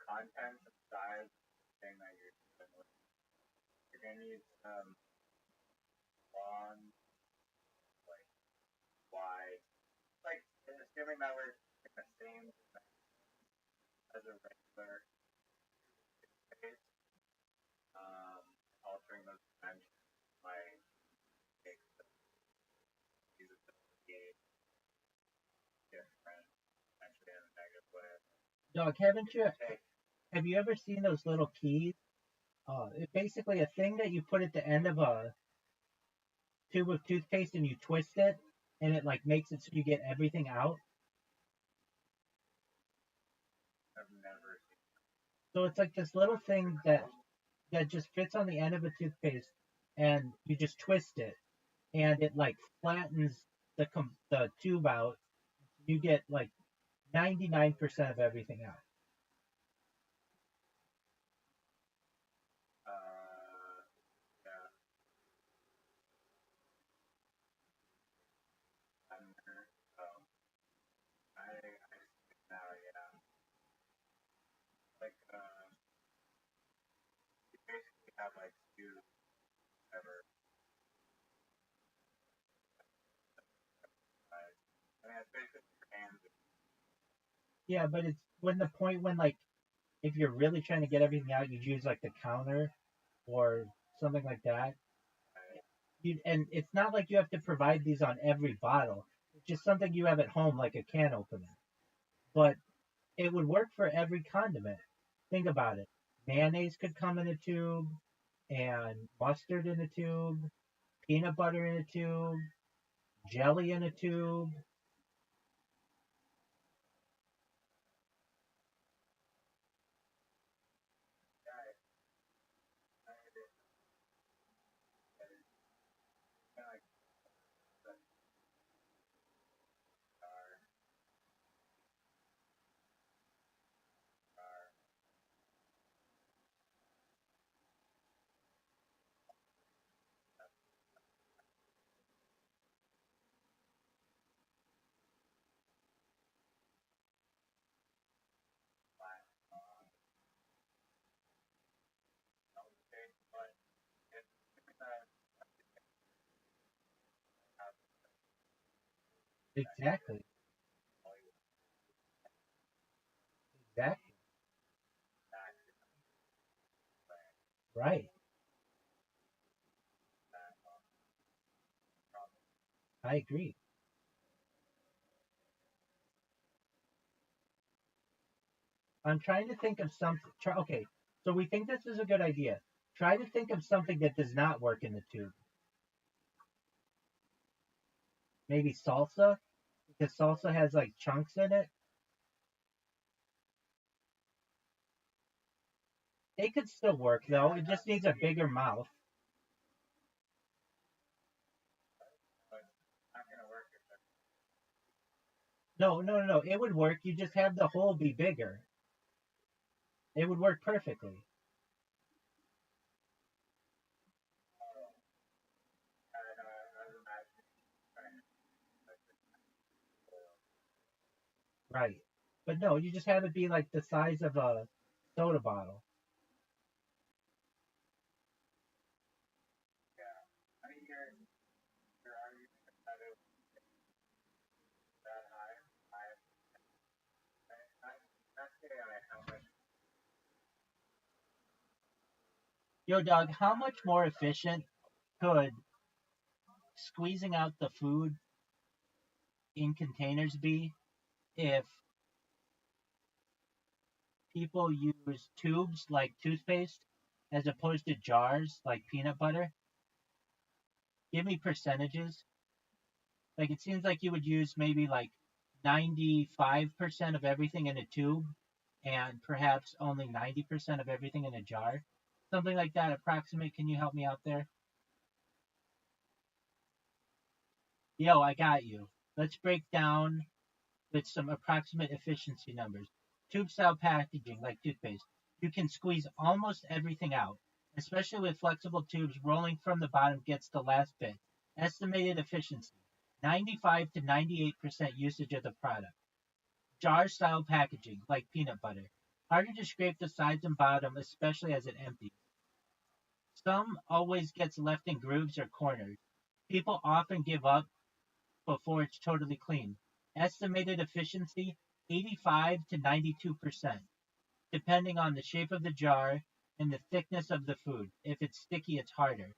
contents and size of the thing that you're dealing with. You're gonna need some long, like wide, like assuming that we're in the same as a regular space, altering those dimensions might make the usability different, actually in a negative way. Dog, have you ever seen those little keys? It's basically a thing that you put at the end of a tube of toothpaste and you twist it, and it like makes it so you get everything out. I've never seen. So it's like this little thing that just fits on the end of a toothpaste, and you just twist it, and it like flattens the tube out. You get like 99% of everything out. Yeah. I see it now, yeah. Like, you basically have like two ever. I mean, it's basically your hands. Yeah, but it's when the point when like if you're really trying to get everything out, you'd use like the counter or something like that. And it's not like you have to provide these on every bottle. It's just something you have at home, like a can opener. But it would work for every condiment. Think about it. Mayonnaise could come in a tube, and mustard in a tube, peanut butter in a tube, jelly in a tube. Exactly. Exactly. Right. I agree. I'm trying to think of something. Okay, so we think this is a good idea. Try to think of something that does not work in the tube. Maybe salsa, because salsa has like chunks in it. It could still work though. It just needs a bigger mouth. No, no, no, no. It would work. You just have the hole be bigger. It would work perfectly. Right. But no, you just have it be like the size of a soda bottle. I mean, your argument that it was that high. Not say how much. Yo, dog, how much more efficient could squeezing out the food in containers be if people use tubes like toothpaste as opposed to jars like peanut butter? Give me percentages. Like it seems like you would use maybe like 95% of everything in a tube and perhaps only 90% of everything in a jar. Something like that, approximate. Can you help me out there? Yo, I got you. Let's break down with some approximate efficiency numbers. Tube style packaging, like toothpaste. You can squeeze almost everything out, especially with flexible tubes. Rolling from the bottom gets the last bit. Estimated efficiency 95 to 98% usage of the product. Jar style packaging, like peanut butter. Harder to scrape the sides and bottom, especially as it empties. Some always gets left in grooves or corners. People often give up before it's totally clean. Estimated efficiency 85 to 92%, depending on the shape of the jar and the thickness of the food. If it's sticky, it's harder.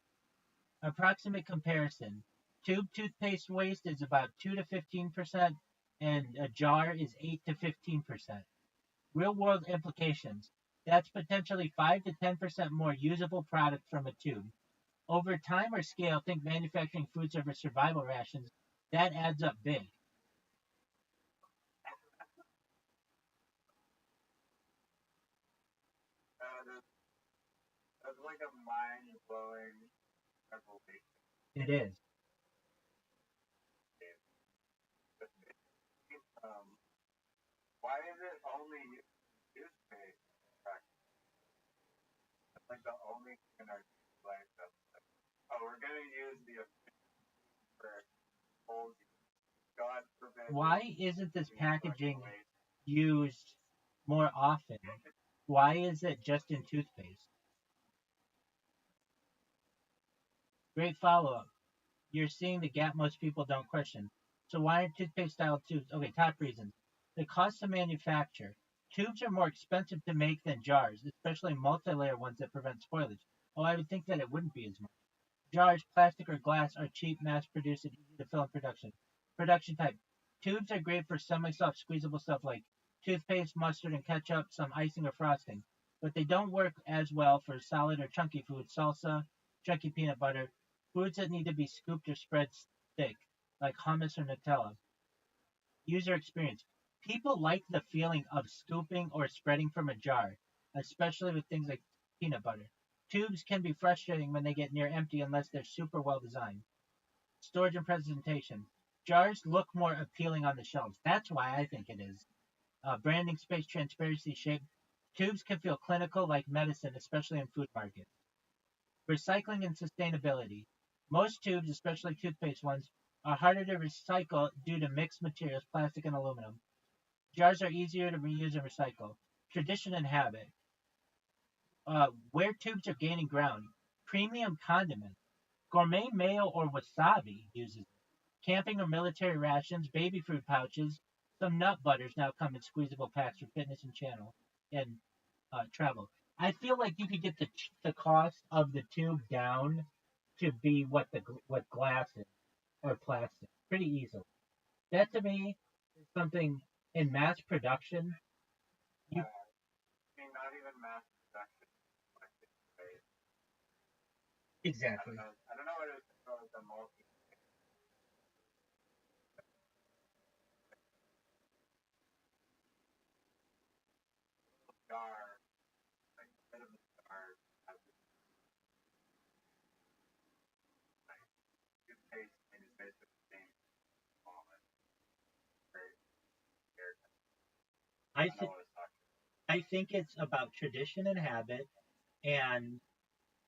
Approximate comparison. Tube toothpaste waste is about 2 to 15%, and a jar is 8 to 15%. Real world implications. That's potentially 5 to 10% more usable product from a tube. Over time or scale, think manufacturing food service survival rations. That adds up big. That's like a mind-blowing revelation. It is. Why is it only toothpaste? That's like the only thing in our life that's like, oh, we're gonna use the for old. God forbid. Why isn't this packaging used more often? Why is it just in toothpaste? Great follow up. You're seeing the gap most people don't question. So why aren't toothpaste style tubes? Okay, top reasons. The cost to manufacture. Tubes are more expensive to make than jars, especially multi-layer ones that prevent spoilage. Oh, I would think that it wouldn't be as much. Jars, plastic or glass, are cheap, mass-produced, and easy to fill in production. Production type. Tubes are great for semi-soft, squeezable stuff like toothpaste, mustard, and ketchup, some icing or frosting. But they don't work as well for solid or chunky food, salsa, chunky peanut butter, foods that need to be scooped or spread thick, like hummus or Nutella. User experience. People like the feeling of scooping or spreading from a jar, especially with things like peanut butter. Tubes can be frustrating when they get near empty unless they're super well designed. Storage and presentation. Jars look more appealing on the shelves. That's why I think it is. Branding, space, transparency, shape. Tubes can feel clinical like medicine, especially in food markets. Recycling and sustainability. Most tubes, especially toothpaste ones, are harder to recycle due to mixed materials, plastic and aluminum. Jars are easier to reuse and recycle. Tradition and habit. Where tubes are gaining ground. Premium condiments. Gourmet mayo or wasabi uses it. Camping or military rations, baby food pouches. Some nut butters now come in squeezable packs for fitness and channel and travel. I feel like you could get the cost of the tube down to be what glass is or plastic pretty easily. That to me is something in mass production. You I mean, not even mass production. Like toothpaste. exactly. I don't know what it's called. The multi jar, like bit of the jar, has like toothpaste and it's basically the same moment. Very weird. I I th- know what it's talking I think it's about tradition and habit, and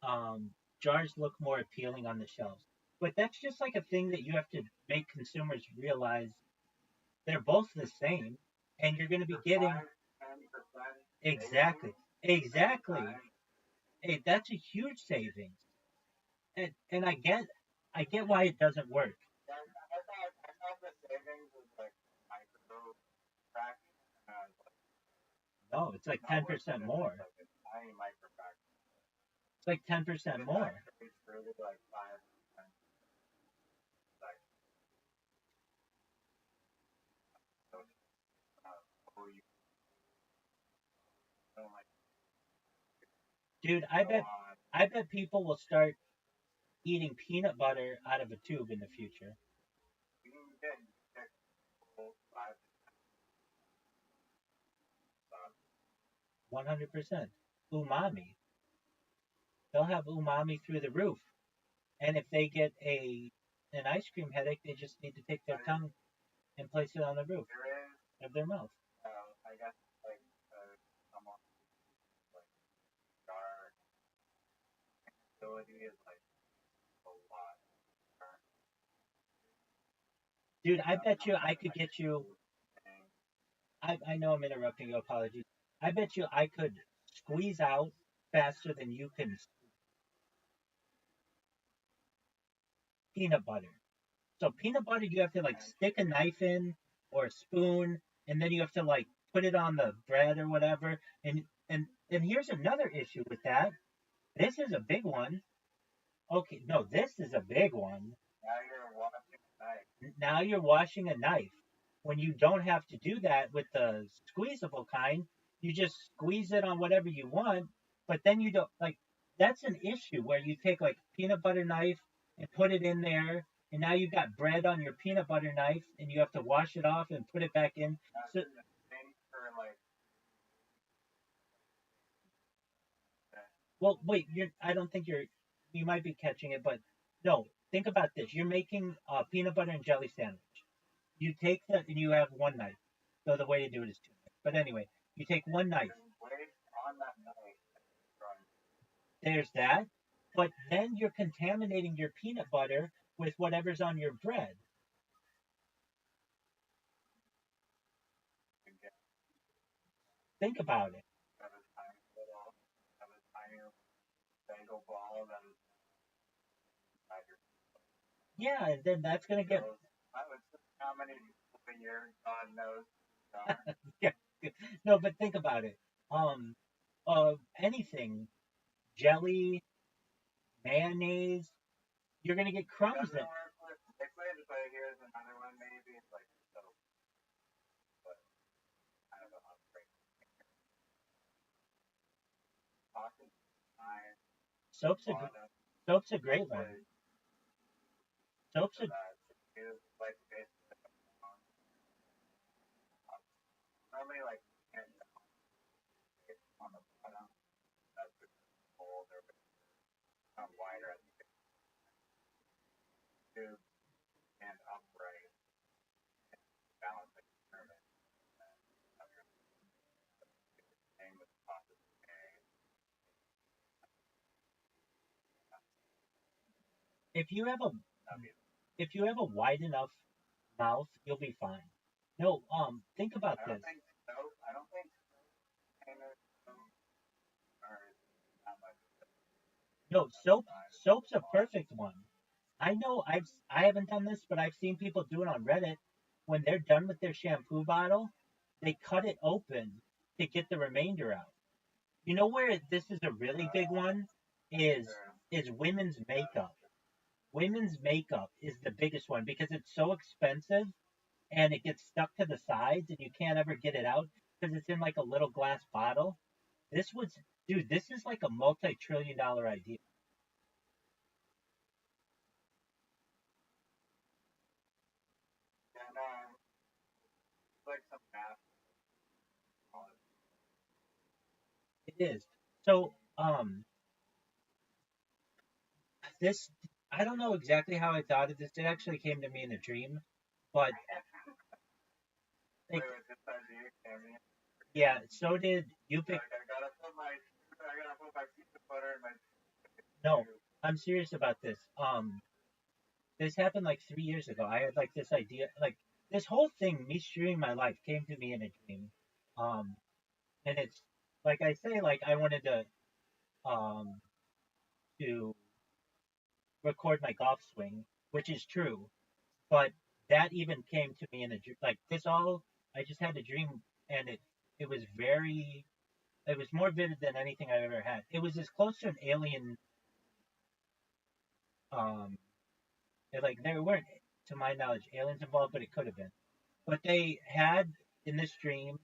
um, jars look more appealing on the shelves. But that's just like a thing that you have to make consumers realize they're both the same, and you're going to be about. getting 5-10% exactly, exactly. Hey, that's a huge savings, and I get why it doesn't work. I thought the savings was like micro fraction. No, it's like Not worth 10% it. more. It's like a tiny micro fraction. It's like 10% It's more. actually really like 5%. Like, so, oh, you don't like Dude, go on. I bet people will start eating peanut butter out of a tube in the future. You can get full 5 sauce. 100%. Umami. They'll have umami through the roof. And if they get an ice cream headache, they just need to take their tongue and place it on the roof There is, of their mouth. I guess, like, someone like jar ability is like a lot. Dude, I bet you I could get you. I know I'm interrupting you. Apologies. I bet you I could squeeze out faster than you can peanut butter. So peanut butter, you have to like stick a knife in or a spoon, and then you have to like put it on the bread or whatever. And here's another issue with that. This is a big one. Okay, no, this is a big one. Now you're washing a knife. Now you're washing a knife. When you don't have to do that with the squeezable kind, you just squeeze it on whatever you want, but then you don't like that's an issue where you take like peanut butter knife and put it in there, and now you've got bread on your peanut butter knife and you have to wash it off and put it back in. That's So the thing for like that. well wait, I don't think you might be catching it, but no, think about this. You're making a peanut butter and jelly sandwich. You take that and you have one knife. So the way to do it is two knives. But anyway, you take one knife. There's waste on that knife. From There's that. But then you're contaminating your peanut butter with whatever's on your bread. to get Think about it. have a tiny little, have a tiny bagel ball that is inside your Yeah, and then that's gonna get nose. I would say how many people a year God knows are. yeah. No, but think about it. Um anything, jelly, mayonnaise, you're gonna get crumbs Doesn't in. work with liquid, but here's another one maybe. It's like soap, but I don't know how to break pocket iron, Soap's a water, soap's a great one. liquid, Soap's so a that is like basically normally like can't on the bottom. That's the cold or wider at the tube and upright balance like determine same with pocket if you have a that'd be if you have a wide enough mouth, you'll be fine. No, think about I this. don't think soap. I don't think containers are that much. No, soap's a perfect one. I know I haven't done this, but I've seen people do it on Reddit. When they're done with their shampoo bottle, they cut it open to get the remainder out. You know where this is a really big one is is women's makeup. Women's makeup is the biggest one because it's so expensive and it gets stuck to the sides and you can't ever get it out because it's in like a little glass bottle. This was dude, this is like a multi-trillion dollar idea. And like some math on it. It is. So, this I don't know exactly how I thought of this. It actually came to me in a dream, but Wait, like, wait, this idea came in. yeah. So did you pick? Like I gotta put my pizza butter in my No, I'm serious about this. This happened like 3 years ago. I had like this idea, like this whole thing, me streaming my life, came to me in a dream. Um, and it's like I say, like I wanted um to record my golf swing, which is true. But that even came to me in a dream. Like this all, I just had a dream, and it was very, it was more vivid than anything I've ever had. It was as close to an alien. Um, like there weren't, to my knowledge, aliens involved, but it could have been. But they had in this dream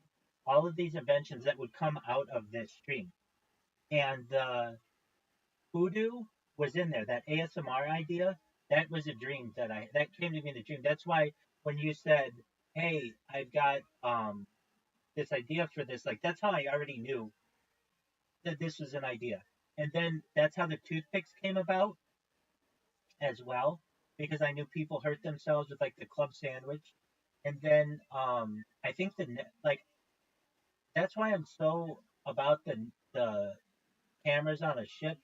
all of these inventions that would come out of this dream, and the hoodoo was in there. That ASMR idea, that was a dream that came to me in a dream. That's why when you said, "Hey, I've got this idea for this," like that's how I already knew that this was an idea. And then that's how the toothpicks came about as well, because I knew people hurt themselves with like the club sandwich. And then I think like that's why I'm so about the cameras on a ship,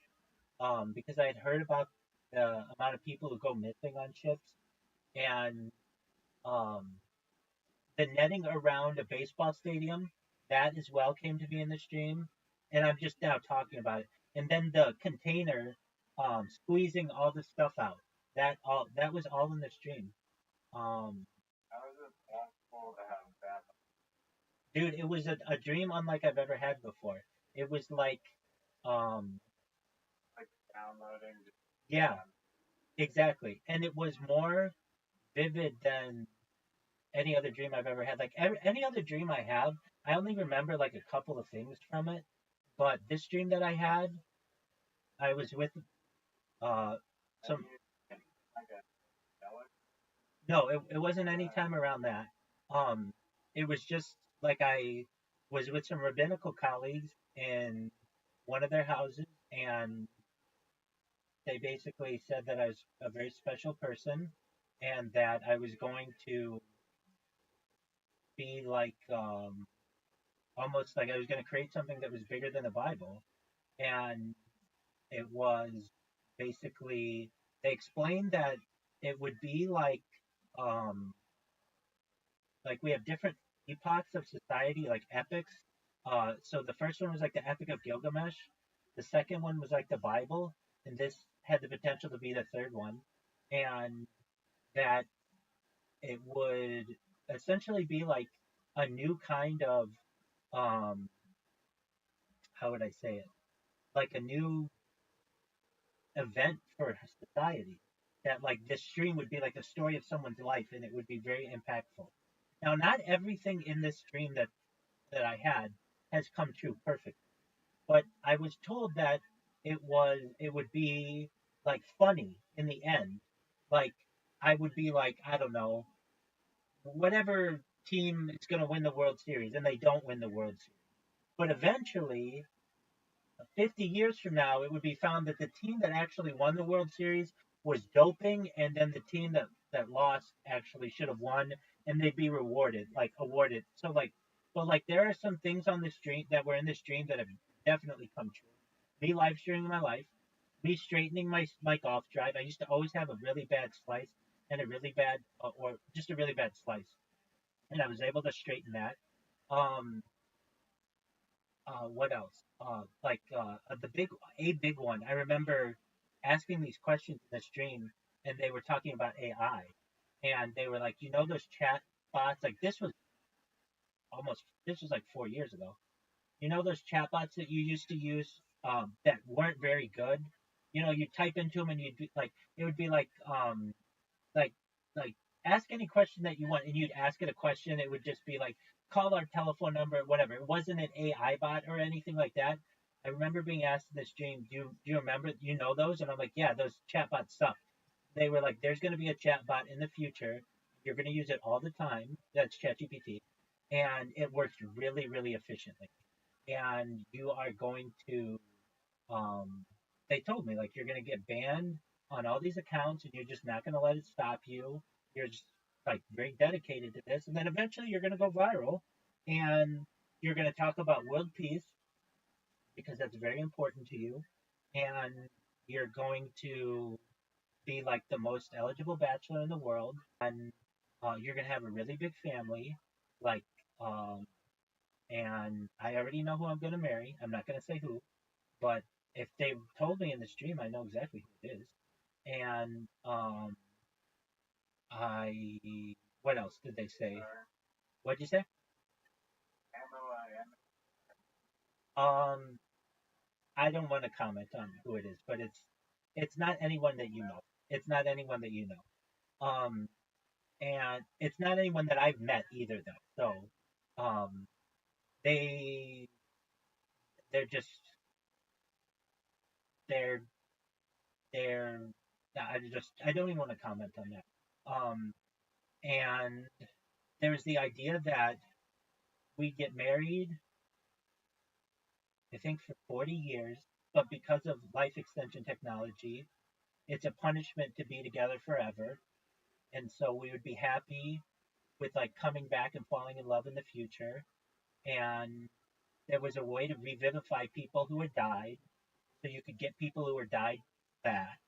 because I had heard about the amount of people who go missing on ships, and um, the netting around a baseball stadium. that as well came to be in this dream, and I'm just now talking about it. And then the container, squeezing all the stuff out. That was all in this dream. Um, How is it possible to have that Dude, it was a dream unlike I've ever had before. It was like, um, like downloading? yeah, exactly, and it was more vivid than any other dream I've ever had. Like any other dream I have, I only remember like a couple of things from it. But this dream that I had, I was with uh Have some. you like a Alex? No, it wasn't any time around that. Um, it was just like I was with some rabbinical colleagues in one of their houses, and they basically said that I was a very special person, and that I was going to be like almost like I was going to create something that was bigger than the Bible, and it was basically they explained that it would be um like we have different epochs of society, like epics. So the first one was like the Epic of Gilgamesh. The second one was like the Bible, and this had the potential to be the third one, and that it would essentially be like a new kind of um how would I say it? Like a new event for society. That like this stream would be like the story of someone's life, and it would be very impactful. Now, not everything in this stream that I had has come true perfect, but I was told that it would be like funny in the end. Like I would be like, I don't know, whatever team is going to win the World Series, and they don't win the World Series. But eventually, 50 years from now, it would be found that the team that actually won the World Series was doping, and then the team that lost actually should have won, and they'd be rewarded, like awarded. So like there are some things on this dream that were in this dream that have definitely come true. Me live streaming my life, me straightening my golf drive. I used to always have a really bad slice and a really bad, or just a really bad slice, and I was able to straighten that. Um, what else? The big one. I remember asking these questions in this dream, and they were talking about AI, and they were like, those chat bots. Like this was like 4 years ago. You know those chat bots that you used to use, that weren't very good. You type into them, and you'd be like, it would be like like ask any question that you want, and you'd ask it a question. It would just be like, call our telephone number, whatever. It wasn't an AI bot or anything like that. I remember being asked in this dream, do you remember, those? And I'm like, yeah, those chatbots suck. They were like, there's going to be a chatbot in the future, you're going to use it all the time. That's ChatGPT, and it works really really efficiently, and you are going to um, they told me like you're gonna get banned on all these accounts, and you're just not gonna let it stop you. You're just like very dedicated to this, and then eventually you're gonna go viral, and you're gonna talk about world peace because that's very important to you, and you're going to be like the most eligible bachelor in the world, and you're gonna have a really big family, like um, and I already know who I'm gonna marry. I'm not gonna say who, but if they told me in the stream, I know exactly who it is. And I what else did they say? What'd you say? MLIM? Um, I don't want to comment on who it is, but it's not anyone that you know. It's not anyone that you know. And it's not anyone that I've met either, though. So, they they're just they're they're I don't even want to comment on that. And there's the idea that we get married, I think, for 40 years, but because of life extension technology, it's a punishment to be together forever. And so we would be happy with like coming back and falling in love in the future. And there was a way to revivify people who had died, so you could get people who were died back.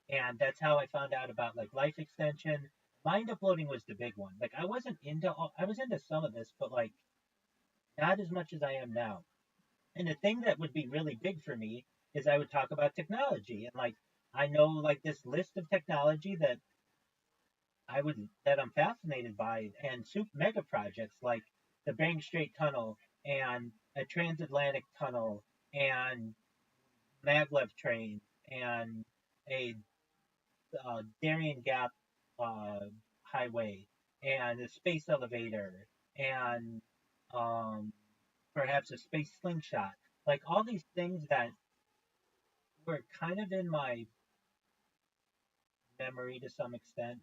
And that's how I found out about like life extension. Mind uploading was the big one. Like I was into some of this, but like not as much as I am now. And the thing that would be really big for me is I would talk about technology and like I know like this list of technology that I'm fascinated by and mega projects like the Bering Strait Tunnel and a transatlantic tunnel and maglev trains and a Darien Gap uh, highway and a space elevator and um, perhaps a space slingshot. Like all these things that were kind of in my memory to some extent.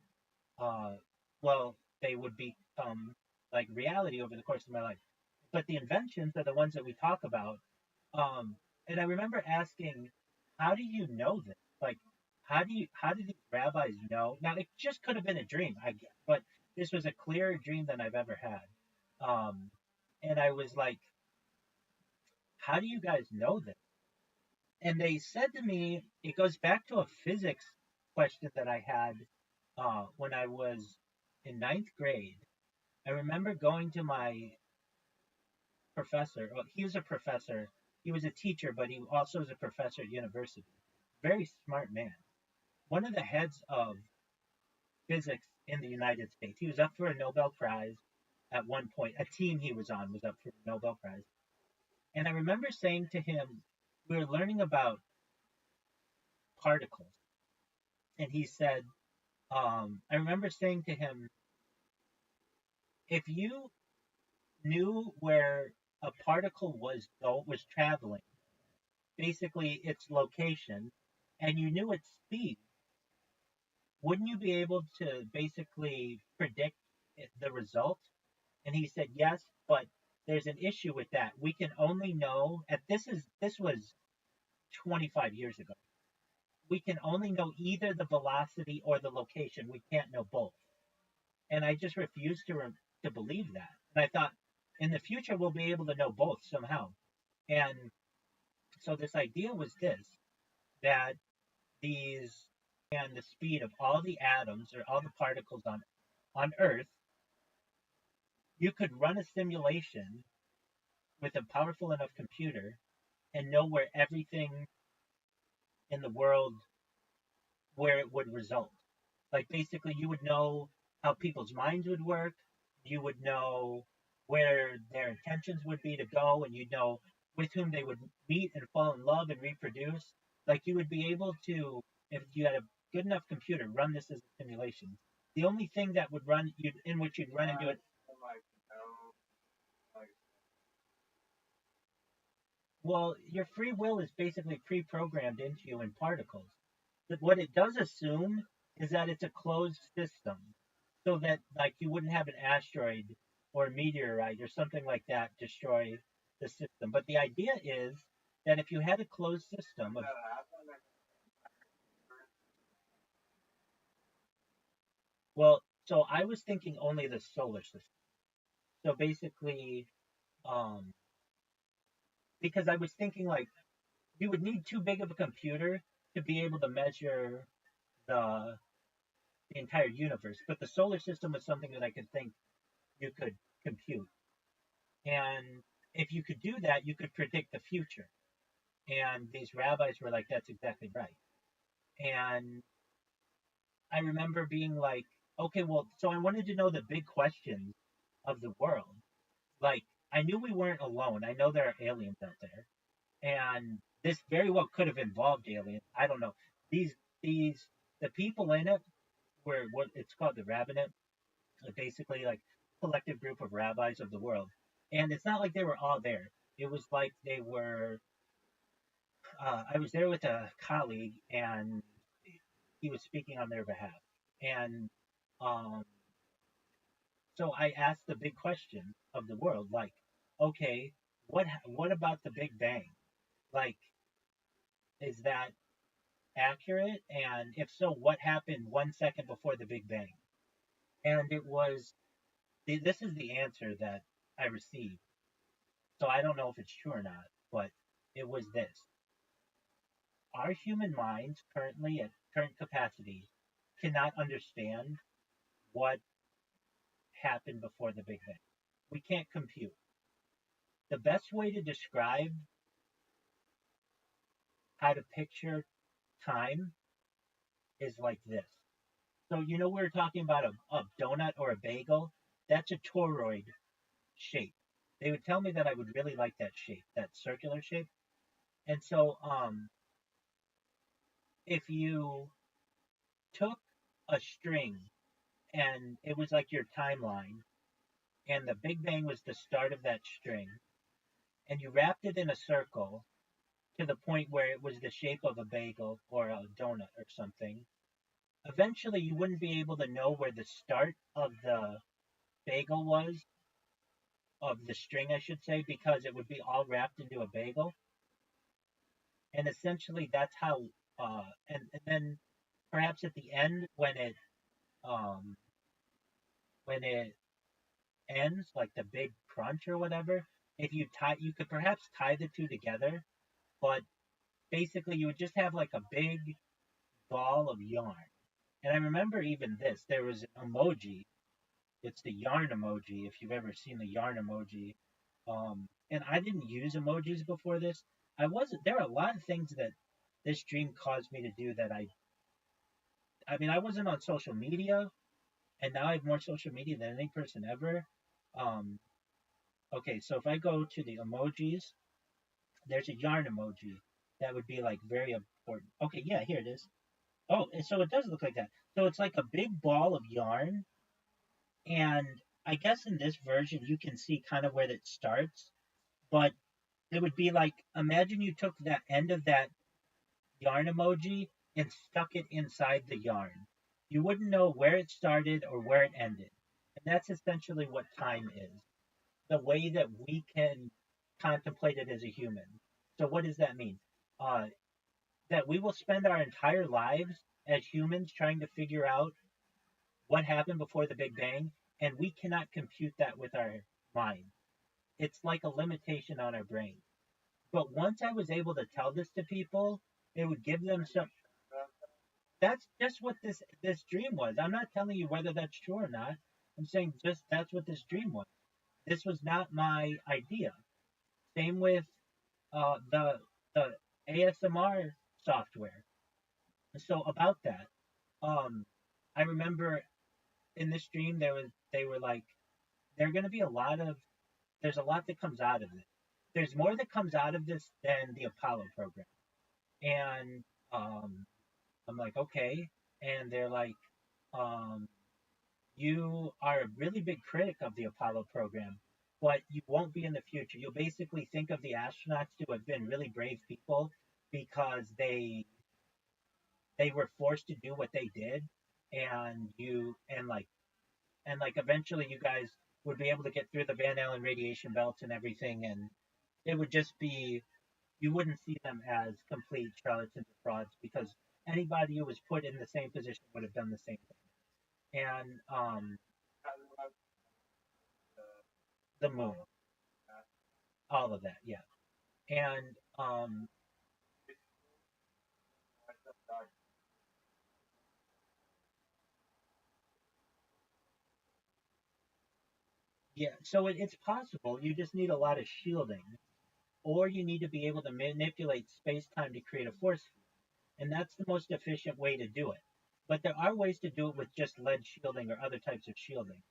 Uh, well, they would become like reality over the course of my life. But the inventions are the ones that we talk about. Um, and I remember asking, how do you know this? Like, how did these rabbis know? Now, it just could have been a dream, I guess, but this was a clearer dream than I've ever had. Um, and I was like, how do you guys know this? And they said to me, it goes back to a physics question that I had when I was in ninth grade. I remember going to my professor. Well, he was a professor. He was a teacher, but he also was a professor at university. Very smart man. One of the heads of physics in the United States. He was up for a Nobel Prize at one point. A team he was on was up for a Nobel Prize. And I remember saying to him, we were learning about particles. And he said, I remember saying to him, if you knew where a particle was traveling, basically its location, and you knew its speed, wouldn't you be able to basically predict the result? And he said, yes, but there's an issue with that. We can only know this was 25 years ago. We can only know either the velocity or the location. We can't know both. And I just refused to believe that. And I thought, in the future, we'll be able to know both somehow. And so this idea was that these and the speed of all the atoms or all the particles on Earth, you could run a simulation with a powerful enough computer and know where everything in the world where it would result. Like basically you would know how people's minds would work, you would know where their intentions would be to go, and you'd know with whom they would meet and fall in love and reproduce. Like you would be able to, if you had a good enough computer, run this as a simulation. The only thing that would run you in which you'd run into it. Like, no, like, Well, your free will is basically pre-programmed into you in particles. But what it does assume is that it's a closed system, so that like you wouldn't have an asteroid or a meteorite or something like that destroy the system. But the idea is that if you had a closed system of, that happened. well, so I was thinking only the solar system. So basically, um, because I was thinking like you would need too big of a computer to be able to measure the the entire universe. But the solar system was something that I could think you could compute. And if you could do that, you could predict the future. And these rabbis were like, that's exactly right. And I remember being like, okay, well, so I wanted to know the big questions of the world. Like, I knew we weren't alone. I know there are aliens out there. And this very well could have involved aliens. I don't know. These, the people in it were what it's called the rabbinate, basically like collective group of rabbis of the world. And it's not like they were all there. It was like they were. I was there with a colleague, and he was speaking on their behalf. And um, so I asked the big question of the world, like, okay, what about the Big Bang? Like, is that accurate? And if so, what happened 1 second before the Big Bang? And it was this is the answer that I received. So I don't know if it's true or not, but it was this. Our human minds currently at current capacity cannot understand what happened before the Big Bang. We can't compute. the best way to describe how to picture time is like this. So, we were talking about a donut or a bagel. That's a toroid shape. They would tell me that I would really like that shape, that circular shape. And so, if you took a string and it was like your timeline, and the Big Bang was the start of that string, and you wrapped it in a circle to the point where it was the shape of a bagel or a donut or something, eventually you wouldn't be able to know where the start of the bagel was, of the string, I should say, because it would be all wrapped into a bagel. And essentially, that's how. And then perhaps at the end, um, when it ends, like the big crunch or whatever, if you could perhaps tie the two together, but basically you would just have like a big ball of yarn. And I remember even this. There was an emoji. It's the yarn emoji. If you've ever seen the yarn emoji, and I didn't use emojis before this. I wasn't. There are a lot of things that this dream caused me to do that I mean, I wasn't on social media, and now I have more social media than any person ever. Um, okay, so if I go to the emojis, there's a yarn emoji that would be like very important. Okay, yeah, here it is. Oh, so it does look like that. So it's like a big ball of yarn, and I guess in this version you can see kind of where it starts, but it would be like, imagine you took that end of that yarn emoji and stuck it inside the yarn. You wouldn't know where it started or where it ended. And that's essentially what time is, the way that we can contemplate it as a human. So, what does that mean? Uh, that we will spend our entire lives as humans trying to figure out what happened before the Big Bang, and we cannot compute that with our mind. It's like a limitation on our brain. But once I was able to tell this to people, it would give them some. That's just what this dream was. I'm not telling you whether that's true or not. I'm saying just that's what this dream was. This was not my idea. Same with the ASMR software. So about that, um, I remember in this dream they were like, there are going to be a lot of there's a lot that comes out of this. There's more that comes out of this than the Apollo program. And I'm like, okay. And they're like, um, you are a really big critic of the Apollo program, but you won't be in the future. You'll basically think of the astronauts to have been really brave people because they were forced to do what they did, and eventually you guys would be able to get through the Van Allen radiation belts and everything, and it would just be, you wouldn't see them as complete charlatans and frauds because anybody who was put in the same position would have done the same thing. And the moon, all of that, yeah. And yeah, so it's possible. You just need a lot of shielding, or you need to be able to manipulate space time to create a force field. And that's the most efficient way to do it. But there are ways to do it with just lead shielding or other types of shielding.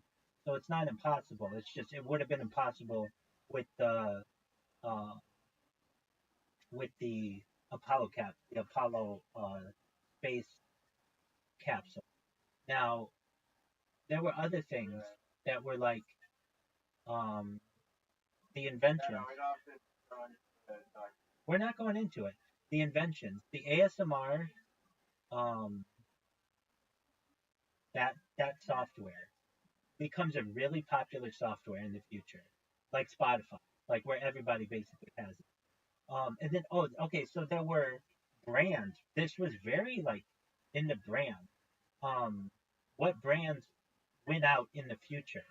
So it's not impossible. It's just it would have been impossible with uh, the the Apollo space capsule. Now there were other things that were like um, the inventions. We're not going into it. The inventions, the ASMR, um, that software becomes a really popular software in the future, like Spotify, like where everybody basically has it. And then oh, okay, so there were brands. This was very like in the brand. Um, what brands went out in the future?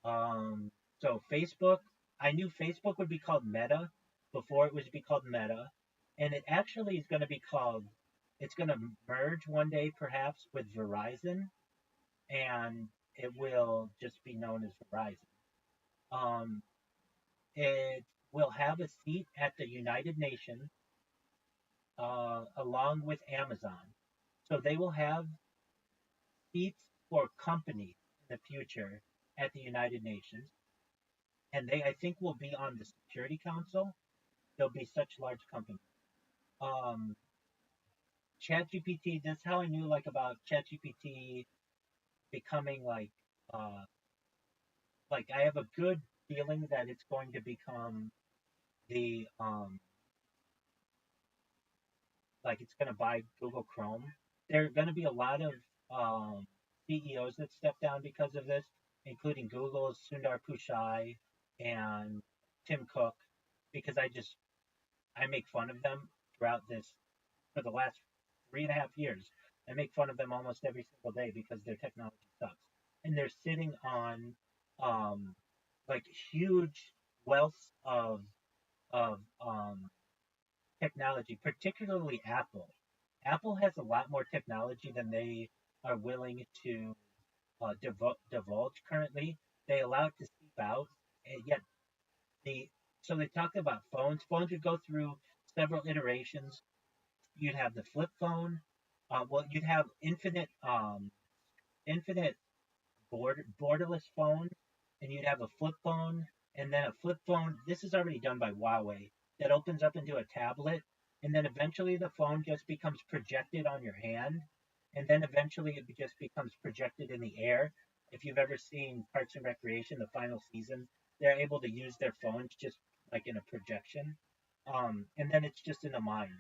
Um, so Facebook, I knew Facebook would be called Meta before it was to be called Meta, and it actually is going to be called. It's going to merge one day, perhaps, with Verizon, and it will just be known as Verizon. Um, it will have a seat at the United Nations along with Amazon. So they will have seats for companies in the future at the United Nations, and they, I think, will be on the Security Council. They'll be such large companies. Um, ChatGPT. That's how I knew like about ChatGPT becoming uh, like I have a good feeling that it's going to become the like it's going to buy Google Chrome. There are going to be a lot of CEOs that step down because of this, including Google's Sundar Pichai and Tim Cook, because I make fun of them throughout this for the last 3.5 years. I make fun of them almost every single day because their technology sucks, and they're sitting on um, like huge wealth of technology, particularly Apple. Apple has a lot more technology than they are willing to divulge currently. They allow it to seep out, and yet the so they talked about phones. Phones would go through several iterations. You'd have the flip phone. Well, you'd have infinite borderless phone, and you'd have a flip phone, and then a flip phone. This is already done by Huawei. That opens up into a tablet, and then eventually the phone just becomes projected on your hand, and then eventually it just becomes projected in the air. If you've ever seen Parks and Recreation, the final season, they're able to use their phones just like in a projection, and then it's just in the mind.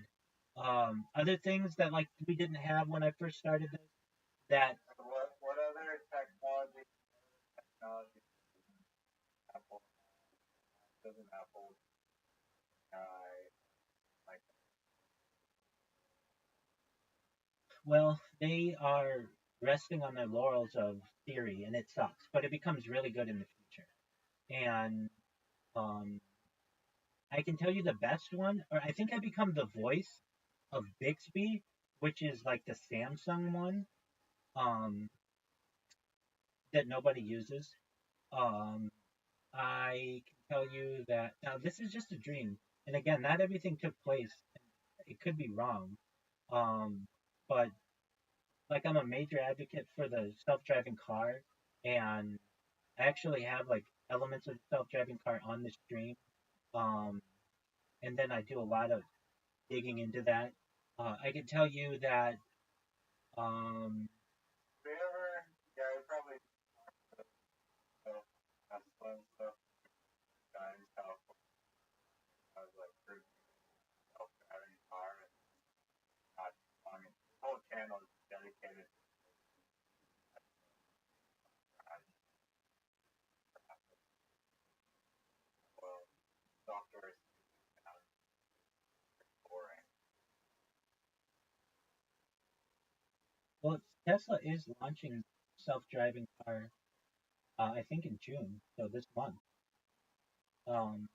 Other things that like we didn't have when I first started this that What other technology Apple doesn't Apple like well, they are resting on their laurels of theory, and it sucks, but it becomes really good in the future. And um, I can tell you the best one, or I think I become the voice of Bixby, which is like the Samsung one um, that nobody uses. Um, I can tell you that now this is just a dream, and again, not everything took place. It could be wrong, um, but like I'm a major advocate for the self-driving car, and I actually have like elements of the self-driving car on the stream. Um, and then I do a lot of digging into that. I can tell you that um, we ever yeah we probably Tesla and stuff guys California has like pretty self-driving car and not I mean the whole channel is dedicated to driving well software is kind of boring. well, Tesla is launching self-driving car. I think in June, so this month. Um,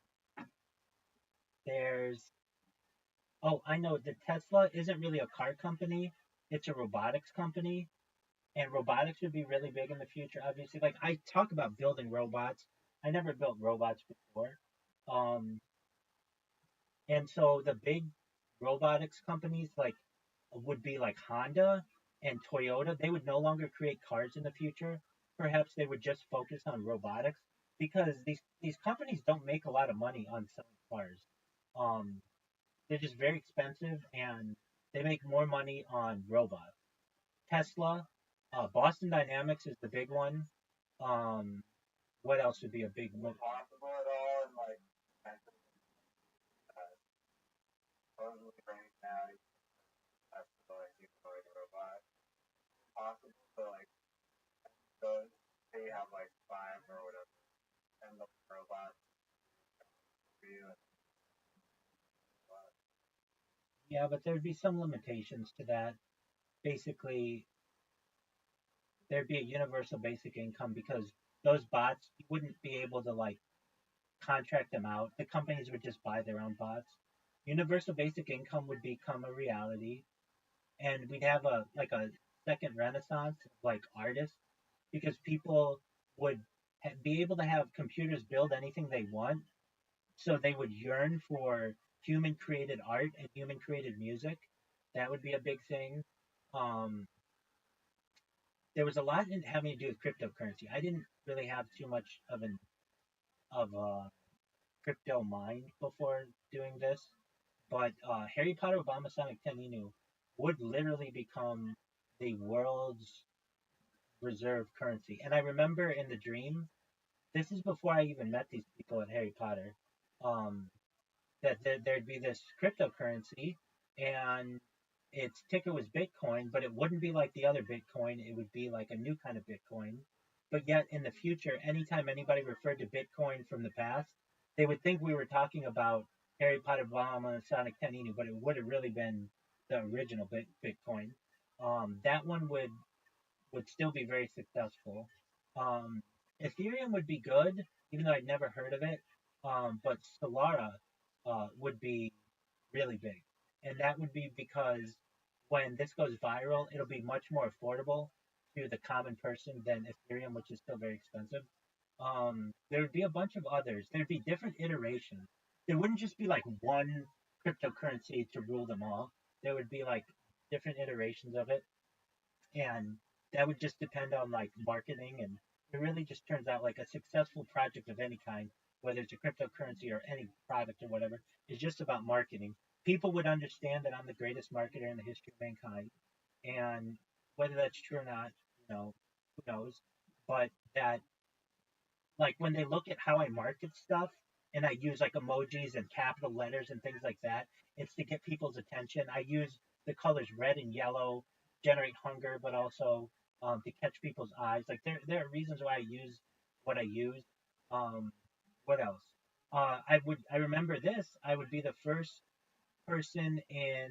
there's oh, I know the Tesla isn't really a car company; it's a robotics company, and robotics would be really big in the future. Obviously, like I talk about building robots. I never built robots before. Um, and so the big robotics companies like would be like Honda and Toyota. They would no longer create cars in the future. Perhaps they would just focus on robotics because these companies don't make a lot of money on selling cars. Um, they're just very expensive and they make more money on robots. Tesla, Boston Dynamics is the big one. Um, what else would be a big one? Possible at all and like supposedly right now that's like humanoid robot. Possible to like those they have like five or whatever and the robots for you and Yeah, but there'd be some limitations to that. Basically, there'd be a universal basic income because those bots you wouldn't be able to like contract them out. The companies would just buy their own bots. Universal basic income would become a reality, and we'd have a like a second renaissance of like artists because people would be able to have computers build anything they want, so they would yearn for human created art and human created music. That would be a big thing. Um, there was a lot in having to do with cryptocurrency. I didn't really have too much of a crypto mind before doing this, but Harry Potter Obama Sonic Teninu would literally become the world's reserve currency. And I remember in the dream, this is before I even met these people at Harry Potter, um, that there'd be this cryptocurrency, and its ticker was Bitcoin, but it wouldn't be like the other Bitcoin. It would be like a new kind of Bitcoin. But yet, in the future, anytime anybody referred to Bitcoin from the past, they would think we were talking about Harry Potter, Obama, and Sonic Teninu, but it would have really been the original Bitcoin. That one would still be very successful. Um, Ethereum would be good, even though I'd never heard of it. But Solara would be really big, and that would be because when this goes viral, it'll be much more affordable to the common person than Ethereum, which is still very expensive. There would be a bunch of others. There'd be different iterations. There wouldn't just be like one cryptocurrency to rule them all. There would be like different iterations of it, and that would just depend on like marketing, and it really just turns out like a successful project of any kind, whether it's a cryptocurrency or any product or whatever, is just about marketing. People would understand that I'm the greatest marketer in the history of mankind, and whether that's true or not, who knows, but that like when they look at how I market stuff and I use like emojis and capital letters and things like that, it's to get people's attention. I use the colors red and yellow, generate hunger, but also to catch people's eyes. Like there are reasons why I use what I use. Um, what else? I remember this. I would be the person in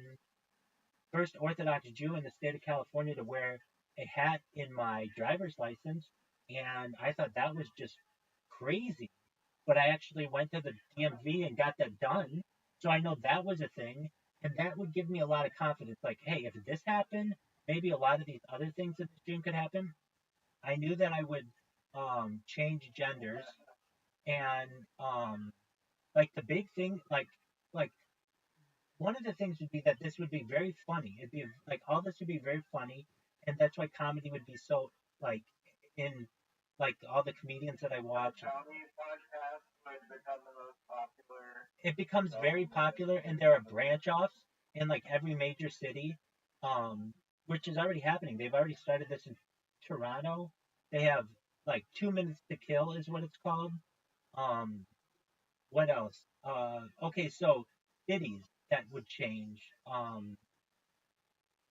first Orthodox Jew in the state of California to wear a hat in my driver's license, and I thought that was just crazy. But I actually went to the DMV and got that done, so I know that was a thing, and that would give me a lot of confidence. Like, hey, if this happened, maybe a lot of these other things in this dream could happen. I knew that I would change genders, and like the big thing, like one of the things would be that this would be very funny. It'd be like all this would be very funny, and that's why comedy would be so like in like all the comedians that I watch. Comedy podcast would become the most popular. It becomes very popular, and there are branch offs in like every major city, um, which is already happening. They've already started this in Toronto. They have like 2 minutes to kill is what it's called. Um, what else? Okay, so cities that would change.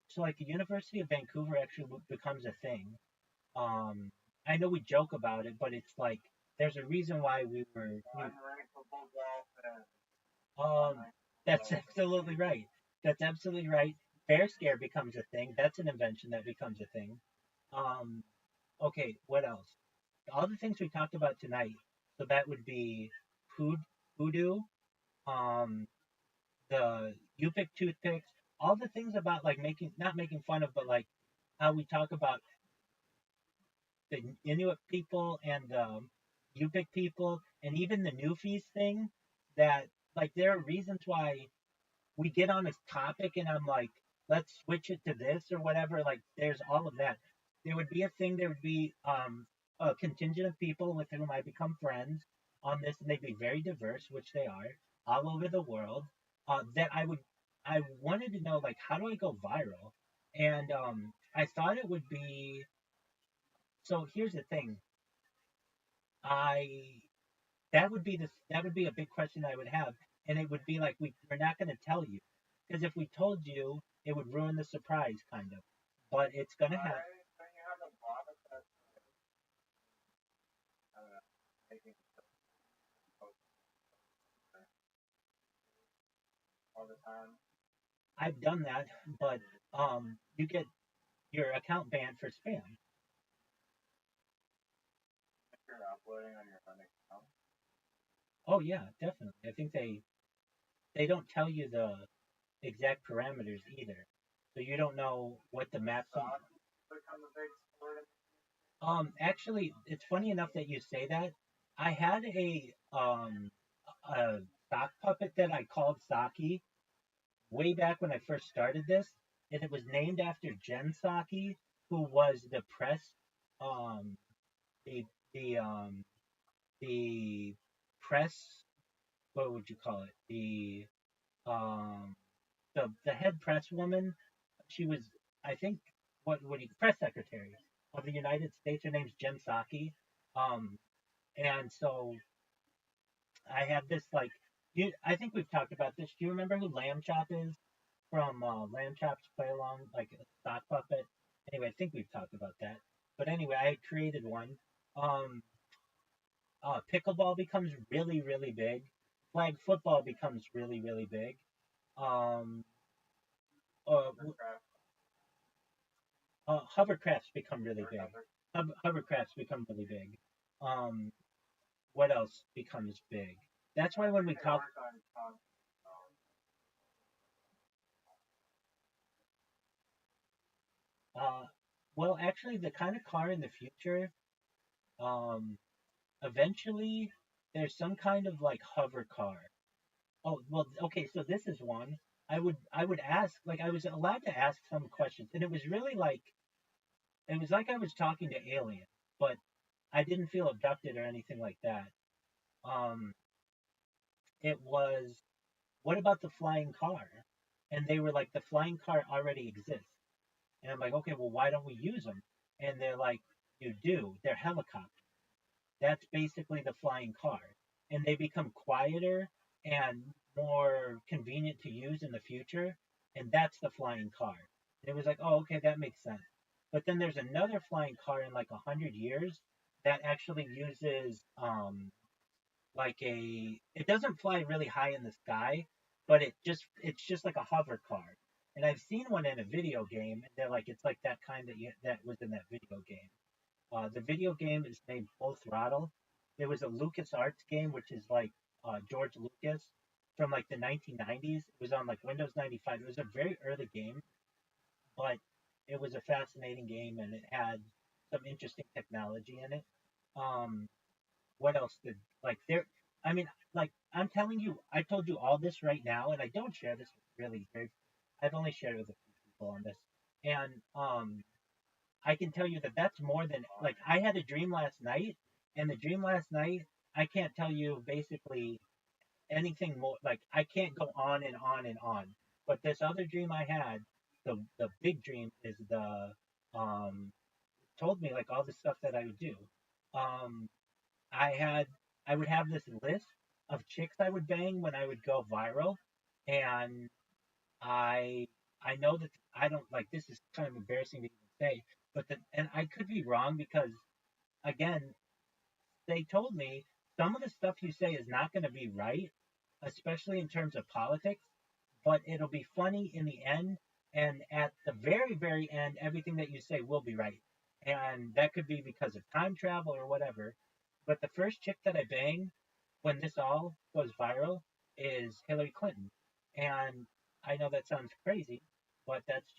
So like the University of Vancouver actually becomes a thing. Um, I know we joke about it, but it's like there's a reason why Unrankable dolphin. um, that's absolutely right. That's absolutely right. Bear scare becomes a thing. That's an invention that becomes a thing. Um, okay, what else? All the things we talked about tonight. So that would be hoodoo, um, the you pick toothpicks, all the things about like making not making fun of, but like how we talk about the Inuit people and the Yupik people, and even the Newfies thing. That like there are reasons why we get on a topic, and I'm like, let's switch it to this or whatever. Like there's all of that. There would be a thing. There would be a contingent of people with whom I become friends on this, and they'd be very diverse, which they are all over the world. That I wanted to know like how do I go viral, and I thought it would be. So here's the thing. I that would be a big question I would have, and it would be like we're not going to tell you because if we told you, it would ruin the surprise, kind of. But it's going to happen. When you have a bot that's I don't know, making posts all the time. I've done that, but you get your account banned for spam. If you're uploading on your own account. Oh yeah, definitely. I think they don't tell you the exact parameters either, so you don't know what the maximum. Become a big sport. Actually, it's funny enough that you say that. I had a sock puppet that I called Saki way back when I first started this, and it was named after Jen Psaki, who was the press, um, the the um, the press. What would you call it? Um, the head press woman. She was, I think, what do you press secretary of the United States. Her name's Jen Psaki. Um, and so I have this like, I think we've talked about this. Do you remember who Lamb Chop is from Lamb Chop's Play Along, like a sock puppet? Anyway, I think we've talked about that. But anyway, I had created one. Um, Pickleball becomes really, really big. Flag football becomes really, really big. Um, uh, Hovercrafts become really big. Hovercrafts become really big. Um, what else becomes big? That's why when we talk, uh, well, actually, the kind of car in the future, um, eventually, there's some kind of like hover car. Oh, well, okay, so this is one. I would ask, like, I was allowed to ask some questions, and it was really like, it was like I was talking to aliens, but I didn't feel abducted or anything like that. Um, it was, what about the flying car? And they were like, the flying car already exists. And I'm like, okay, well, why don't we use them? And they're like, you do. They're helicopters. That's basically the flying car. And they become quieter and more convenient to use in the future. And that's the flying car. And it was like, oh, okay, that makes sense. But then there's another flying car in like 100 years that actually uses like a it doesn't fly really high in the sky, but it's just like a hover car. And I've seen one in a video game, and they're like it's like that kind that was in that video game. The video game is named Full Throttle. It was a LucasArts game, which is like George Lucas from like the 1990s. It was on like Windows 95. It was a very early game, but it was a fascinating game, and it had some interesting technology in it. Um, what else did like there I mean, like I'm telling you, I told you all this right now, and I don't share this really very, I've only shared with a few people on this. And I can tell you that that's more than, like, I had a dream last night, and the dream last night, I can't tell you basically anything more. Like, I can't go on and on and on. But this other dream I had, the big dream is the um told me like all the stuff that I would do. um I had I would have this list of chicks I would bang when I would go viral, and I I know that I don't like, this is kind of embarrassing to even say, but and I could be wrong because again, they told me some of the stuff you say is not going to be right, especially in terms of politics, but it'll be funny in the end. And at the very, very end, everything that you say will be right. And that could be because of time travel or whatever. But the first chick that I bang when this all goes viral is Hillary Clinton. And I know that sounds crazy, but that's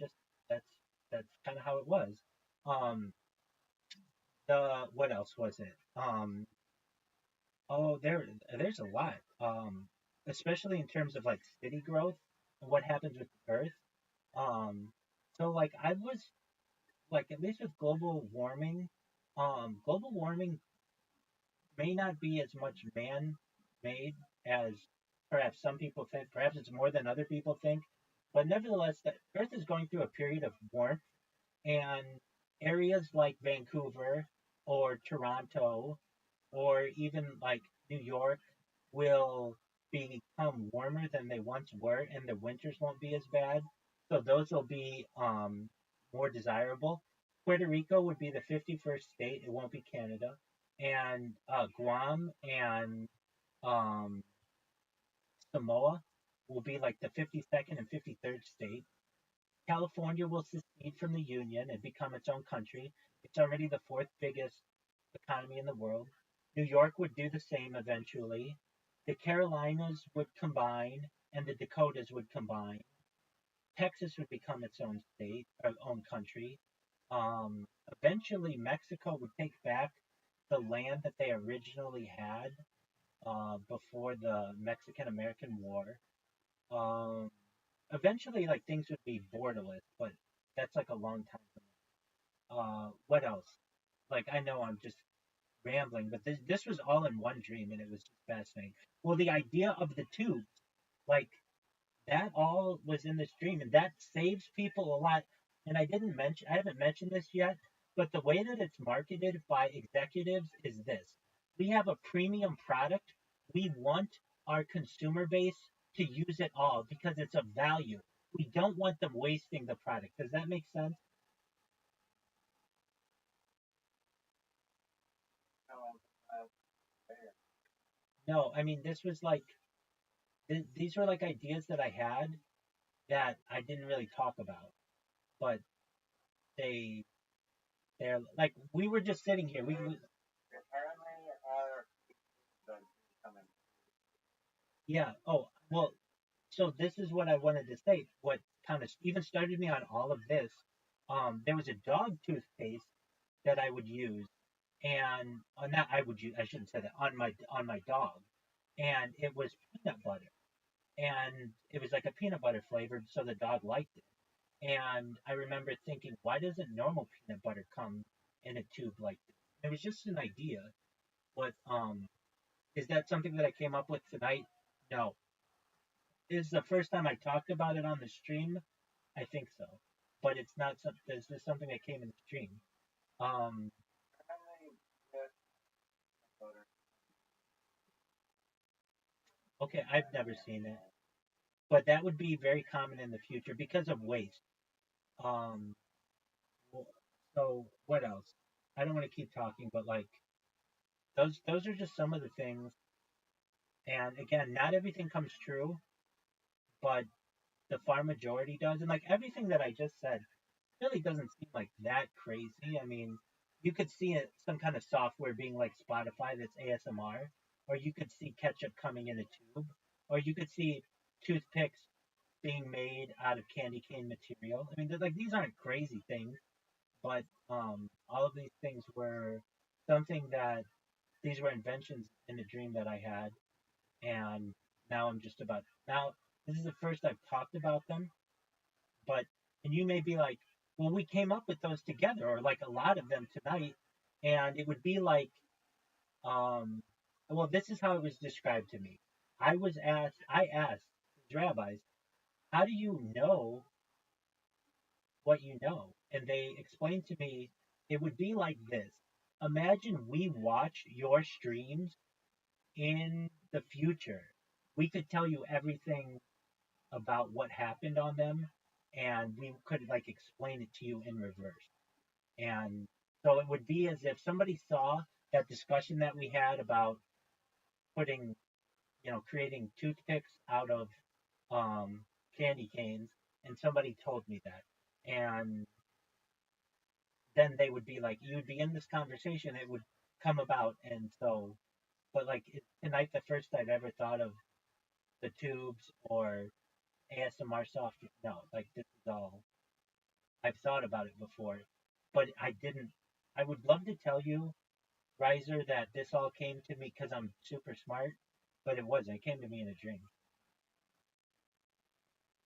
that's kind of how it was. Um, what else was it? Oh, there's a lot. Especially in terms of like city growth and what happens with the Earth. Um, so like I was like, at least with global warming may not be as much man-made as perhaps some people think. Perhaps it's more than other people think. But nevertheless, the Earth is going through a period of warmth, and areas like Vancouver or Toronto or even like New York will become warmer than they once were, and the winters won't be as bad. So those will be more desirable. Puerto Rico would be the 51st state. It won't be Canada. And Guam and um, Samoa will be like the 52nd and 53rd state. California will secede from the Union and become its own country. It's already the fourth biggest economy in the world. New York would do the same eventually. The Carolinas would combine, and the Dakotas would combine. Texas would become its own state, or own country. Eventually, Mexico would take back the land that they originally had. before the Mexican-American War. Um, Eventually, like things would be borderless, but that's like a long time from now. What else? Like I know I'm just rambling, but this was all in one dream, and it was just fascinating. Well, the idea of the tubes, like that all was in this dream, and that saves people a lot. And I haven't mentioned this yet, but the way that it's marketed by executives is this: we have a premium product. We want our consumer base to use it all because it's of value. We don't want them wasting the product. Does that make sense? No, uh, there. No, I mean this was like these were like ideas that I had that I didn't really talk about, but they they're like we were just sitting here. Apparently, our the coming. Yeah. Oh, well, so this is what I wanted to say. What kind of even started me on all of this, there was a dog toothpaste that I would use, and on that I would use, I shouldn't say that, on my dog, and it was peanut butter, and it was like a peanut butter flavored, so the dog liked it. And I remember thinking, why doesn't normal peanut butter come in a tube like this? It was just an idea. But is that something that I came up with tonight? No. Is the first time I talked about it on the stream? I think so. But it's not something. This is something that came in the stream. Um, Apparently, yes, voter. okay, I've never seen it, but that would be very common in the future because of waste. Um, so what else? I don't want to keep talking, but like those are just some of the things. And again, not everything comes true, but the far majority does. And like everything that I just said really doesn't seem like that crazy. I mean, you could see it, some kind of software being like Spotify that's ASMR, or you could see ketchup coming in a tube, or you could see toothpicks being made out of candy cane material. I mean, like these aren't crazy things, but all of these things were something that these were inventions in a dream that I had, and now I'm just about now. This is the first I've talked about them, but and you may be like, well, we came up with those together, or like a lot of them tonight, and it would be like, um, well, this is how it was described to me. I asked these rabbis, how do you know what you know? And they explained to me it would be like this. Imagine we watch your streams in the future. We could tell you everything about what happened on them, and we could like explain it to you in reverse. And so it would be as if somebody saw that discussion that we had about putting, creating toothpicks out of um, candy canes, and somebody told me that. And then they would be like, you'd be in this conversation, it would come about. And so, but like tonight, the first I've ever thought of the tubes or ASMR software. No, like this is all I've thought about it before, but I didn't. I would love to tell you, Riser, that this all came to me because I'm super smart, but it wasn't. It came to me in a dream.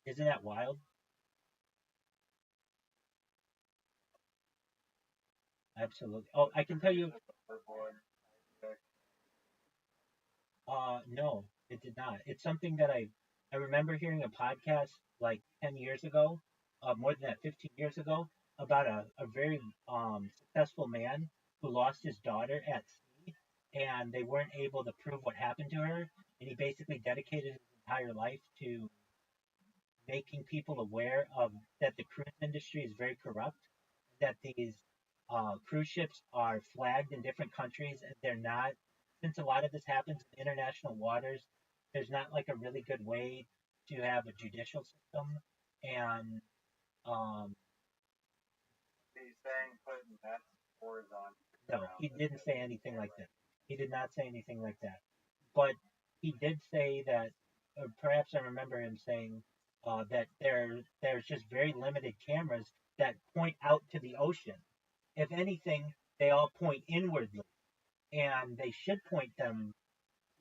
Isn't that wild? Absolutely. Oh, I can tell you. No, it did not. It's something that I remember hearing a podcast like 10 years ago, more than that, 15 years ago, about a very successful man who lost his daughter at sea, and they weren't able to prove what happened to her, and he basically dedicated his entire life to making people aware of that the cruise industry is very corrupt, that these cruise ships are flagged in different countries, and they're not. Since a lot of this happens in international waters, there's not like a really good way to have a judicial system, and um, He's saying putting that horizontal no, around he the didn't say anything like that. He did not say anything like that. But he did say that, or perhaps I remember him saying that there's just very limited cameras that point out to the ocean. If anything, they all point inwardly, and they should point them.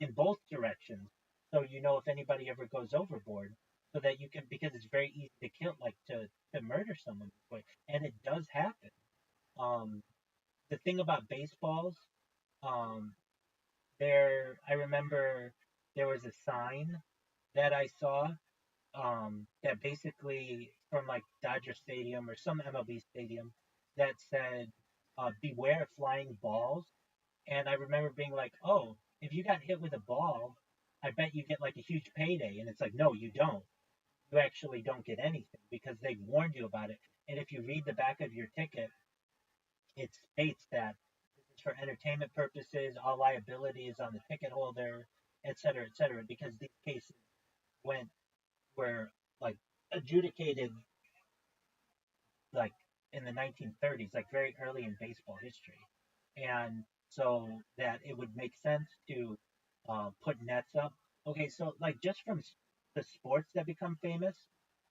in both directions, so you know if anybody ever goes overboard, so that you can, because it's very easy to kill, like to murder someone this way, and it does happen. Um, the thing about baseballs, um, I remember there was a sign that I saw, that basically from like Dodger Stadium or some MLB stadium that said, "Beware of flying balls." And I remember being like, "Oh, if you got hit with a ball, I bet you get like a huge payday." And it's like, no, you don't. You actually don't get anything because they've warned you about it. And if you read the back of your ticket, it states that this is for entertainment purposes, all liability is on the ticket holder, et cetera, et cetera, because these cases went were like adjudicated like in the 1930s, like very early in baseball history, and so that it would make sense to put nets up. Okay, so like just from the sports that become famous,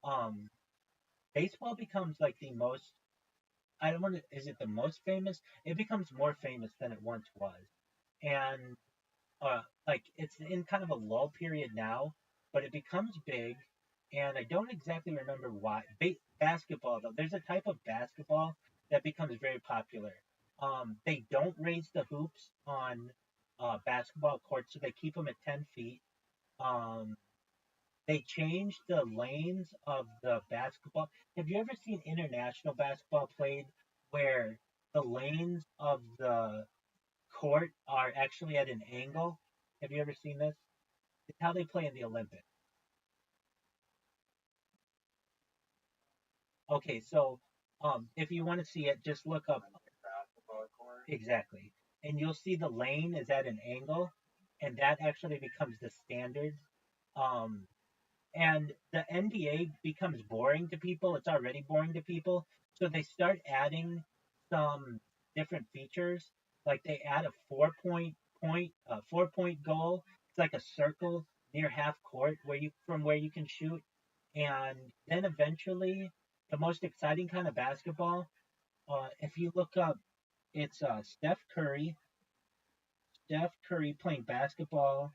um, baseball becomes like the most. I don't want to. Is it the most famous? It becomes more famous than it once was, and like it's in kind of a lull period now, but it becomes big, and I don't exactly remember why. Basketball though, there's a type of basketball that becomes very popular. They don't raise the hoops on basketball courts, so they keep them at 10 feet. Um, they change the lanes of the basketball. Have you ever seen international basketball played where the lanes of the court are actually at an angle? Have you ever seen this? It's how they play in the Olympics. Okay, so if you want to see it, just look up like a basketball court. exactly, and you'll see the lane is at an angle, and that actually becomes the standard. Um, and the NBA becomes boring to people. It's already boring to people, so they start adding some different features. Like they add a 4 point goal. It's like a circle near half court where you can shoot, and then eventually the most exciting kind of basketball. If you look up, it's Steph Curry playing basketball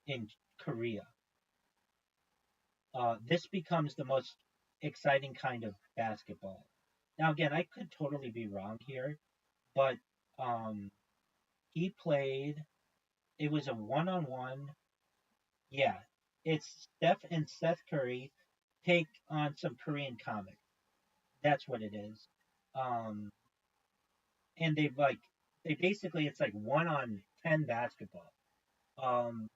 in Korea. This becomes the most exciting kind of basketball. Now, again, I could totally be wrong here, but um, he played. It was a one-on-one. Yeah, it's Steph and Seth Curry take on some Korean comics. That's what it is. Um, and they basically it's like 1-on-10 basketball. Um,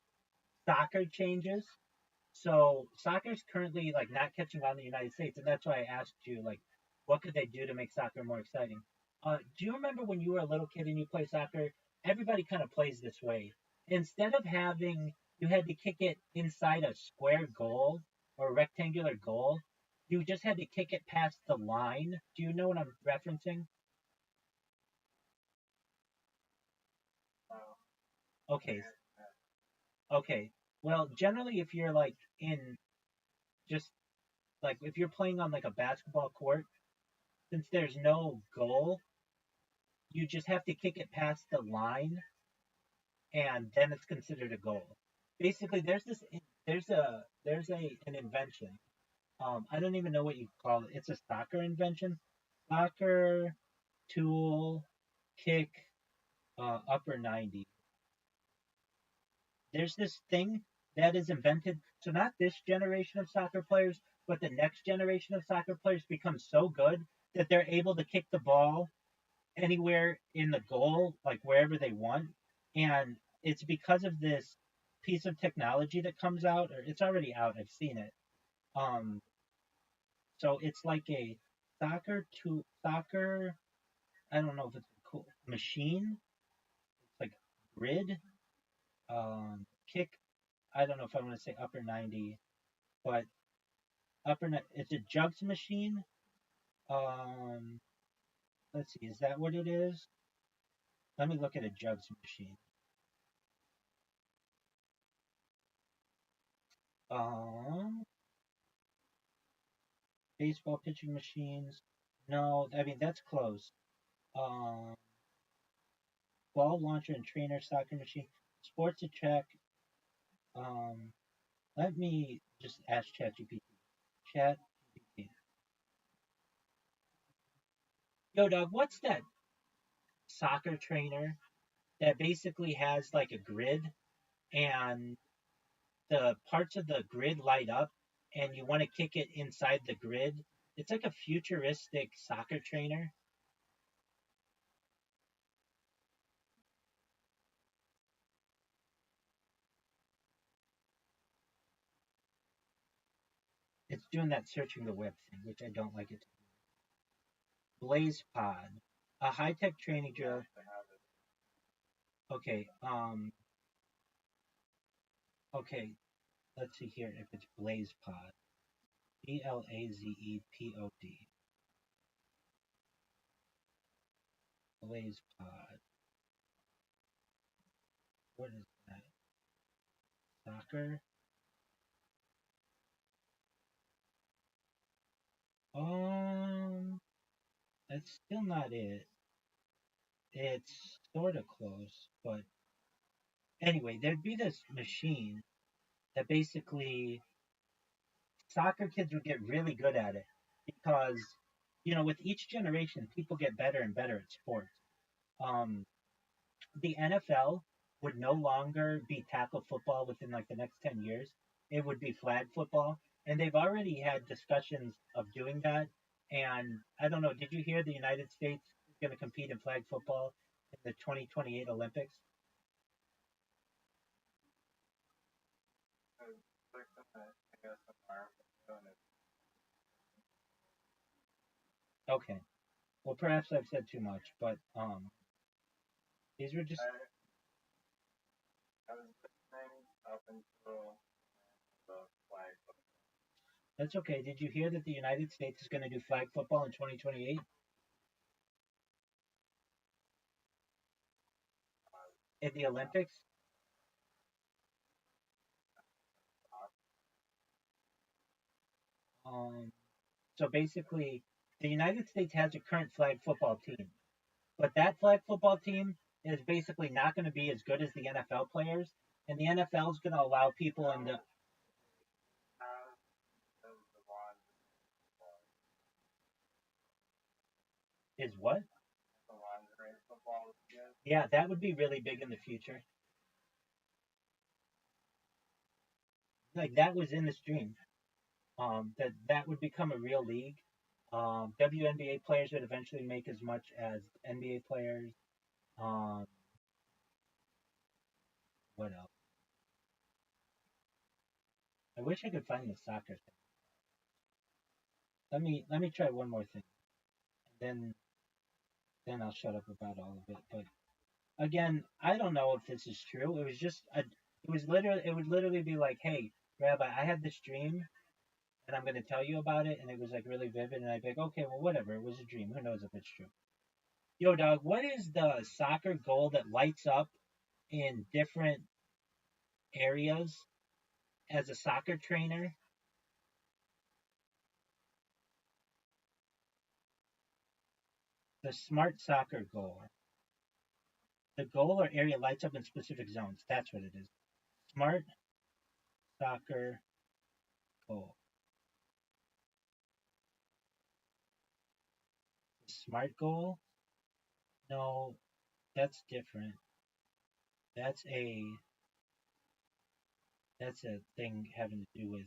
Soccer changes. So soccer's currently like not catching on in the United States, and that's why I asked you like, what could they do to make soccer more exciting? Do you remember when you were a little kid and you play soccer? Everybody kind of plays this way. Instead of having you had to kick it inside a square goal or a rectangular goal, you just had to kick it past the line. Do you know what I'm referencing? Uh, Okay, yeah, okay. Well, generally, if you're like in just like if you're playing on like a basketball court, since there's no goal, you just have to kick it past the line, and then it's considered a goal. Basically, there's a an invention. I don't even know what you call it. It's a soccer invention. Soccer tool kick upper 90. There's this thing that is invented. So not this generation of soccer players, but the next generation of soccer players become so good that they're able to kick the ball anywhere in the goal, like wherever they want. And it's because of this piece of technology that comes out, or it's already out. I've seen it. Um, so it's like a soccer. I don't know if it's a cool machine. It's like grid. Kick. I don't know if I want to say upper 90, but it's a jugs machine. Um, let's see. Is that what it is? Let me look at a jugs machine. Um, baseball pitching machines. No, I mean that's close. Um, ball launcher and trainer soccer machine. sports attract. Let me just ask ChatGPT. ChatGPT. Yo, dog, what's that soccer trainer that basically has like a grid and the parts of the grid light up and you want to kick it inside the grid? It's like a futuristic soccer trainer. It's doing that searching the web thing, which I don't like it. Blaze Pod, a high-tech training drill. Okay, okay, let's see here if it's Blaze Pod. BLAZEPOD. Blaze Pod. What is that? Soccer? That's still not it. It's sort of close, but anyway, there'd be this machine that basically soccer kids would get really good at it because, with each generation, people get better and better at sports. Um, the NFL would no longer be tackle football within like the next 10 years. It would be flag football. And they've already had discussions of doing that. And I don't know, did you hear the United States is going to compete in flag football in the 2028 Olympics? Okay. Well, perhaps I've said too much, but these were just. I was listening up until the flag. That's okay. Did you hear that the United States is going to do flag football in 2028? In the Olympics? So basically, the United States has a current flag football team, but that flag football team is basically not going to be as good as the NFL players, and the NFL is going to allow people in the. Is what? Yeah, that would be really big in the future. Like that was in the stream. That would become a real league. WNBA players would eventually make as much as NBA players. Um, what else? I wish I could find the soccer thing. Let me try one more thing, and then I'll shut up about all of it. But again, I don't know if this is true. It was just it would literally be like, hey, Rabbi, I had this dream, and I'm going to tell you about it, and it was like really vivid, and I'd be like, okay, well, whatever, it was a dream. Who knows if it's true? Yo, dog, what is the soccer goal that lights up in different areas as a soccer trainer? The smart soccer goal. The goal or area lights up in specific zones. That's what it is. Smart soccer goal. Smart goal? No, that's different. That's a that's a thing having to do with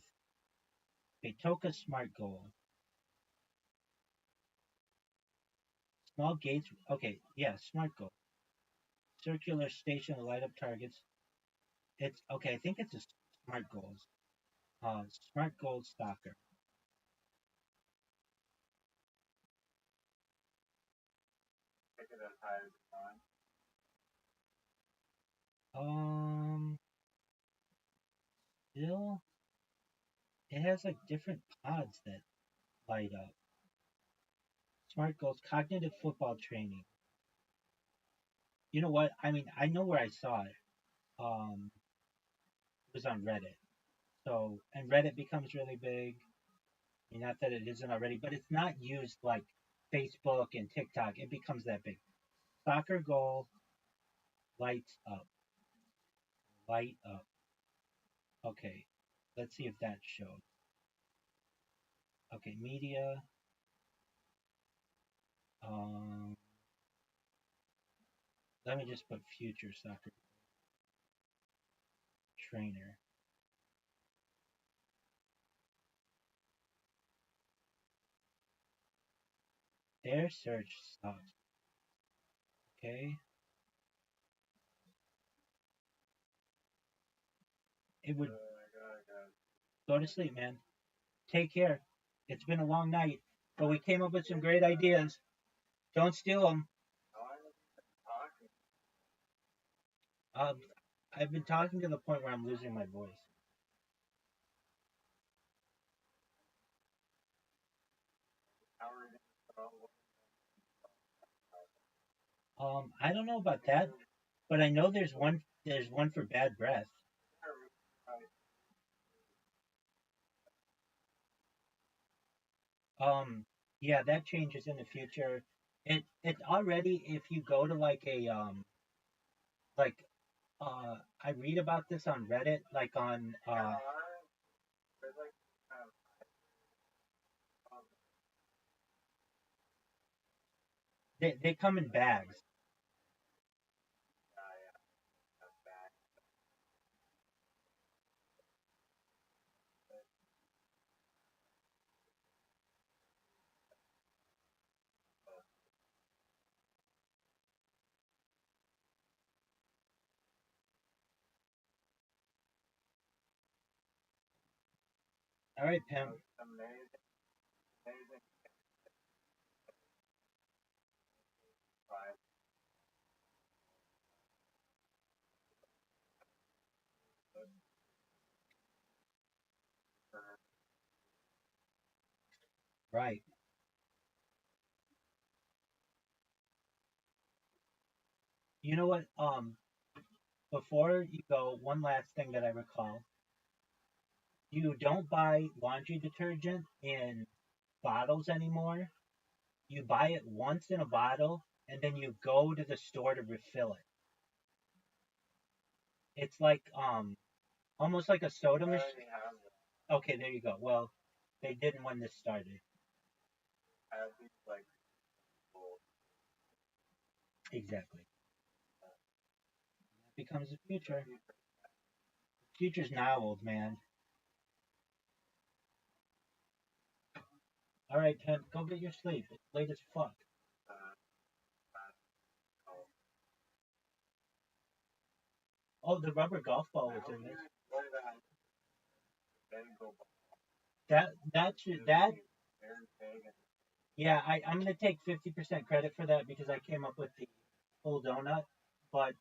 Toka smart goal. Small gates. Okay, yeah, smart goal. Circular station to light up targets. It's okay. I think it's a smart goals. Smart goal stalker. Pick it as high as you want. Still, it has like different pods that light up. Smart goals, cognitive football training. You know what? I mean, I know where I saw it. It was on Reddit. So, and Reddit becomes really big. I mean, not that it isn't already, but it's not used like Facebook and TikTok. It becomes that big. Soccer goal lights up. light up. Okay, let's see if that shows. Okay, media. Um, Let me just put future soccer trainer. Their search sucks. Okay. It would go to sleep, man. Take care. It's been a long night, but we came up with some great ideas. Don't steal them. I've been talking to the point where I'm losing my voice. I don't know about that, but I know there's one. There's one for bad breath. Yeah, that changes in the future. It already if you go to like a like I read about this on Reddit, like on they come in bags. All right, Pam. Right. You know what? Before you go, one last thing that I recall: you don't buy laundry detergent in bottles anymore. You buy it once in a bottle, and then you go to the store to refill it. It's like almost like a soda machine. Okay, there you go. Well, they didn't when this started. Exactly. It becomes the future. Future's now, old man. All right, Pimp, go get your sleep. It's late as fuck. Oh, the rubber golf ball was in this. That. Yeah, I'm gonna take 50% credit for that because I came up with the full donut. But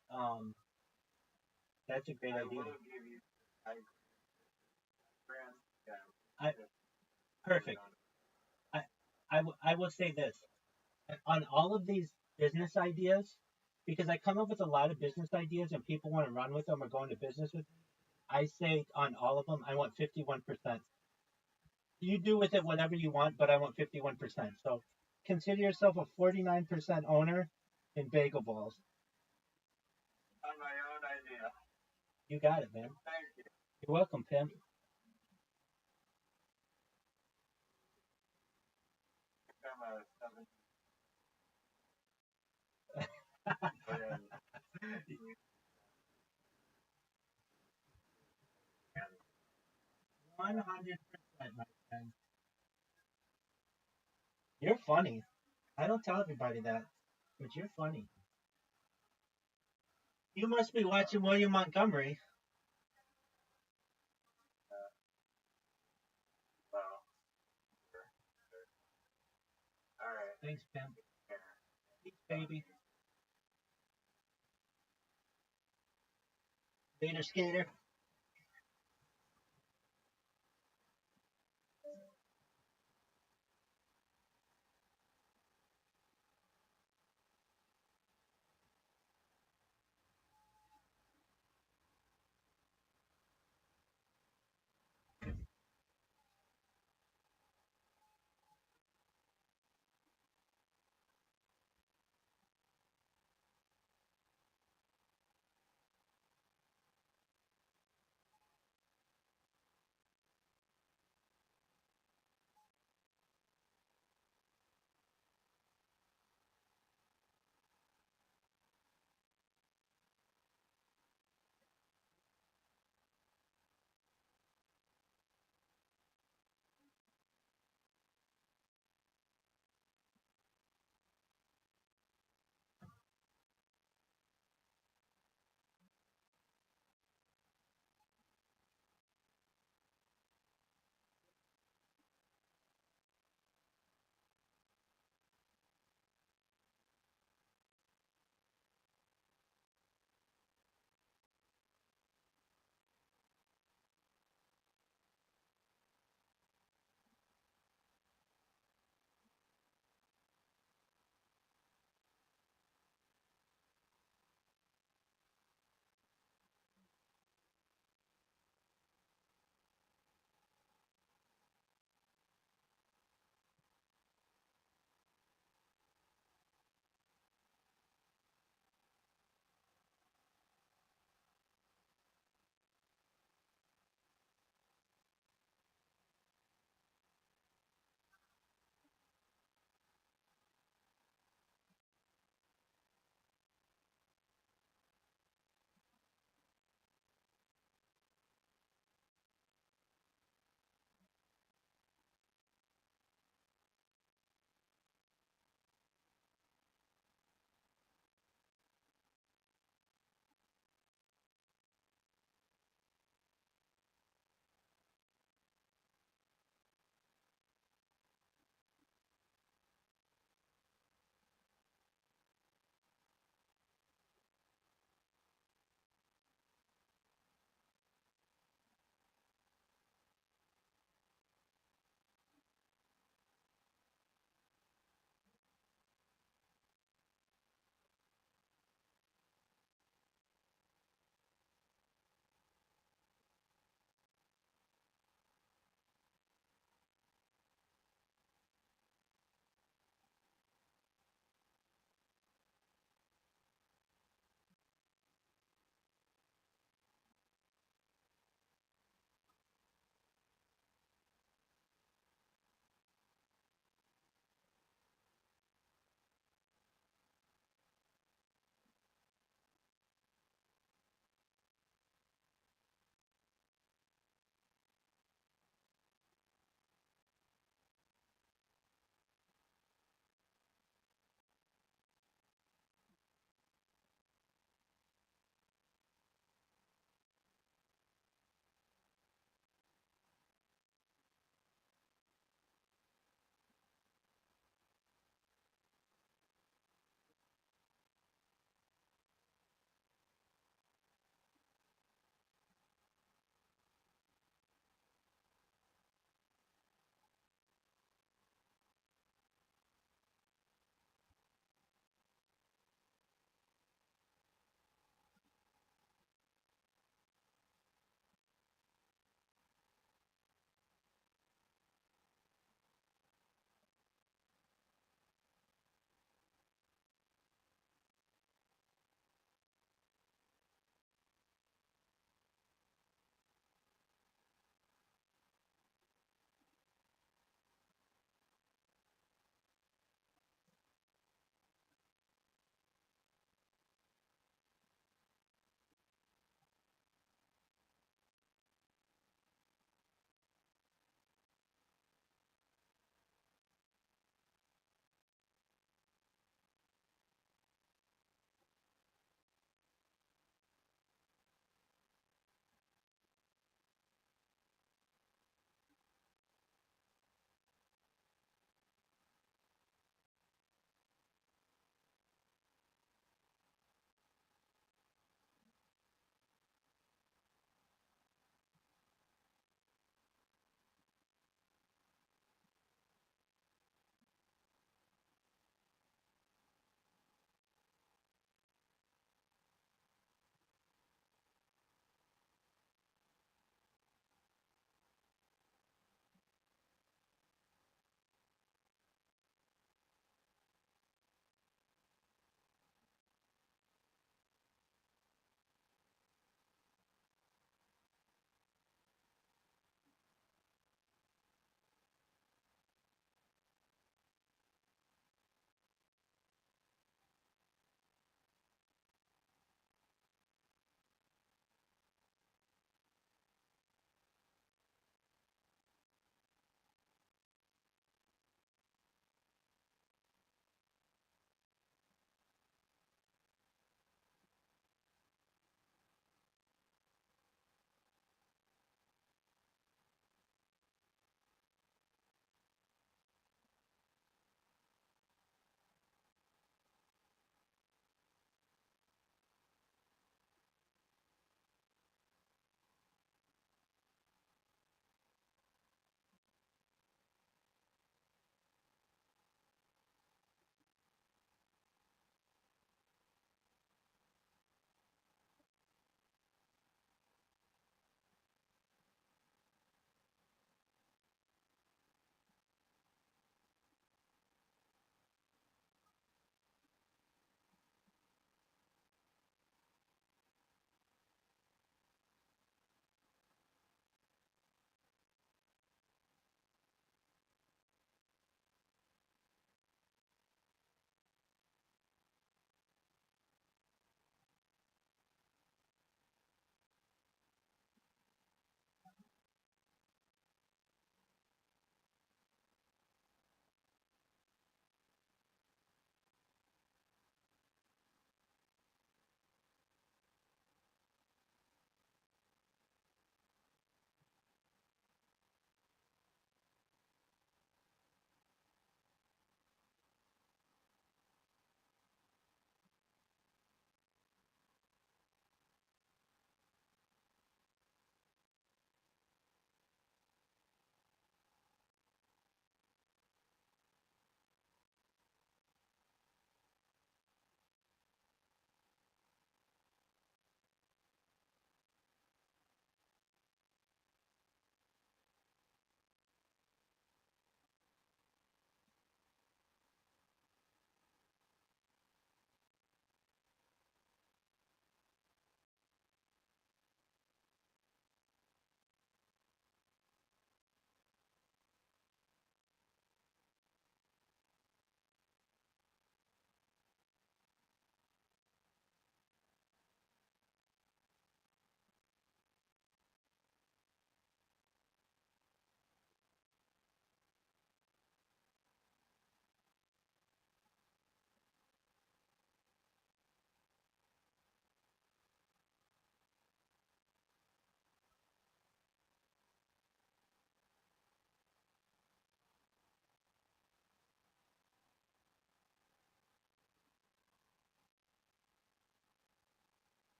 that's a great idea. I perfect. I I will say this on all of these business ideas because I come up with a lot of business ideas and people want to run with them or go into business with. I say on all of them, I want 51%. You do with it whatever you want, but I want 51%. So consider yourself a 49% owner in Bagel Balls. On my own idea. You got it, man. Thank you. You're welcome, Pim. Become a 7. 100%, my friend. You're funny. I don't tell everybody that, but you're funny. You must be watching William Montgomery. Well, all right. Thanks, Pim. Peace, baby. Later, skater.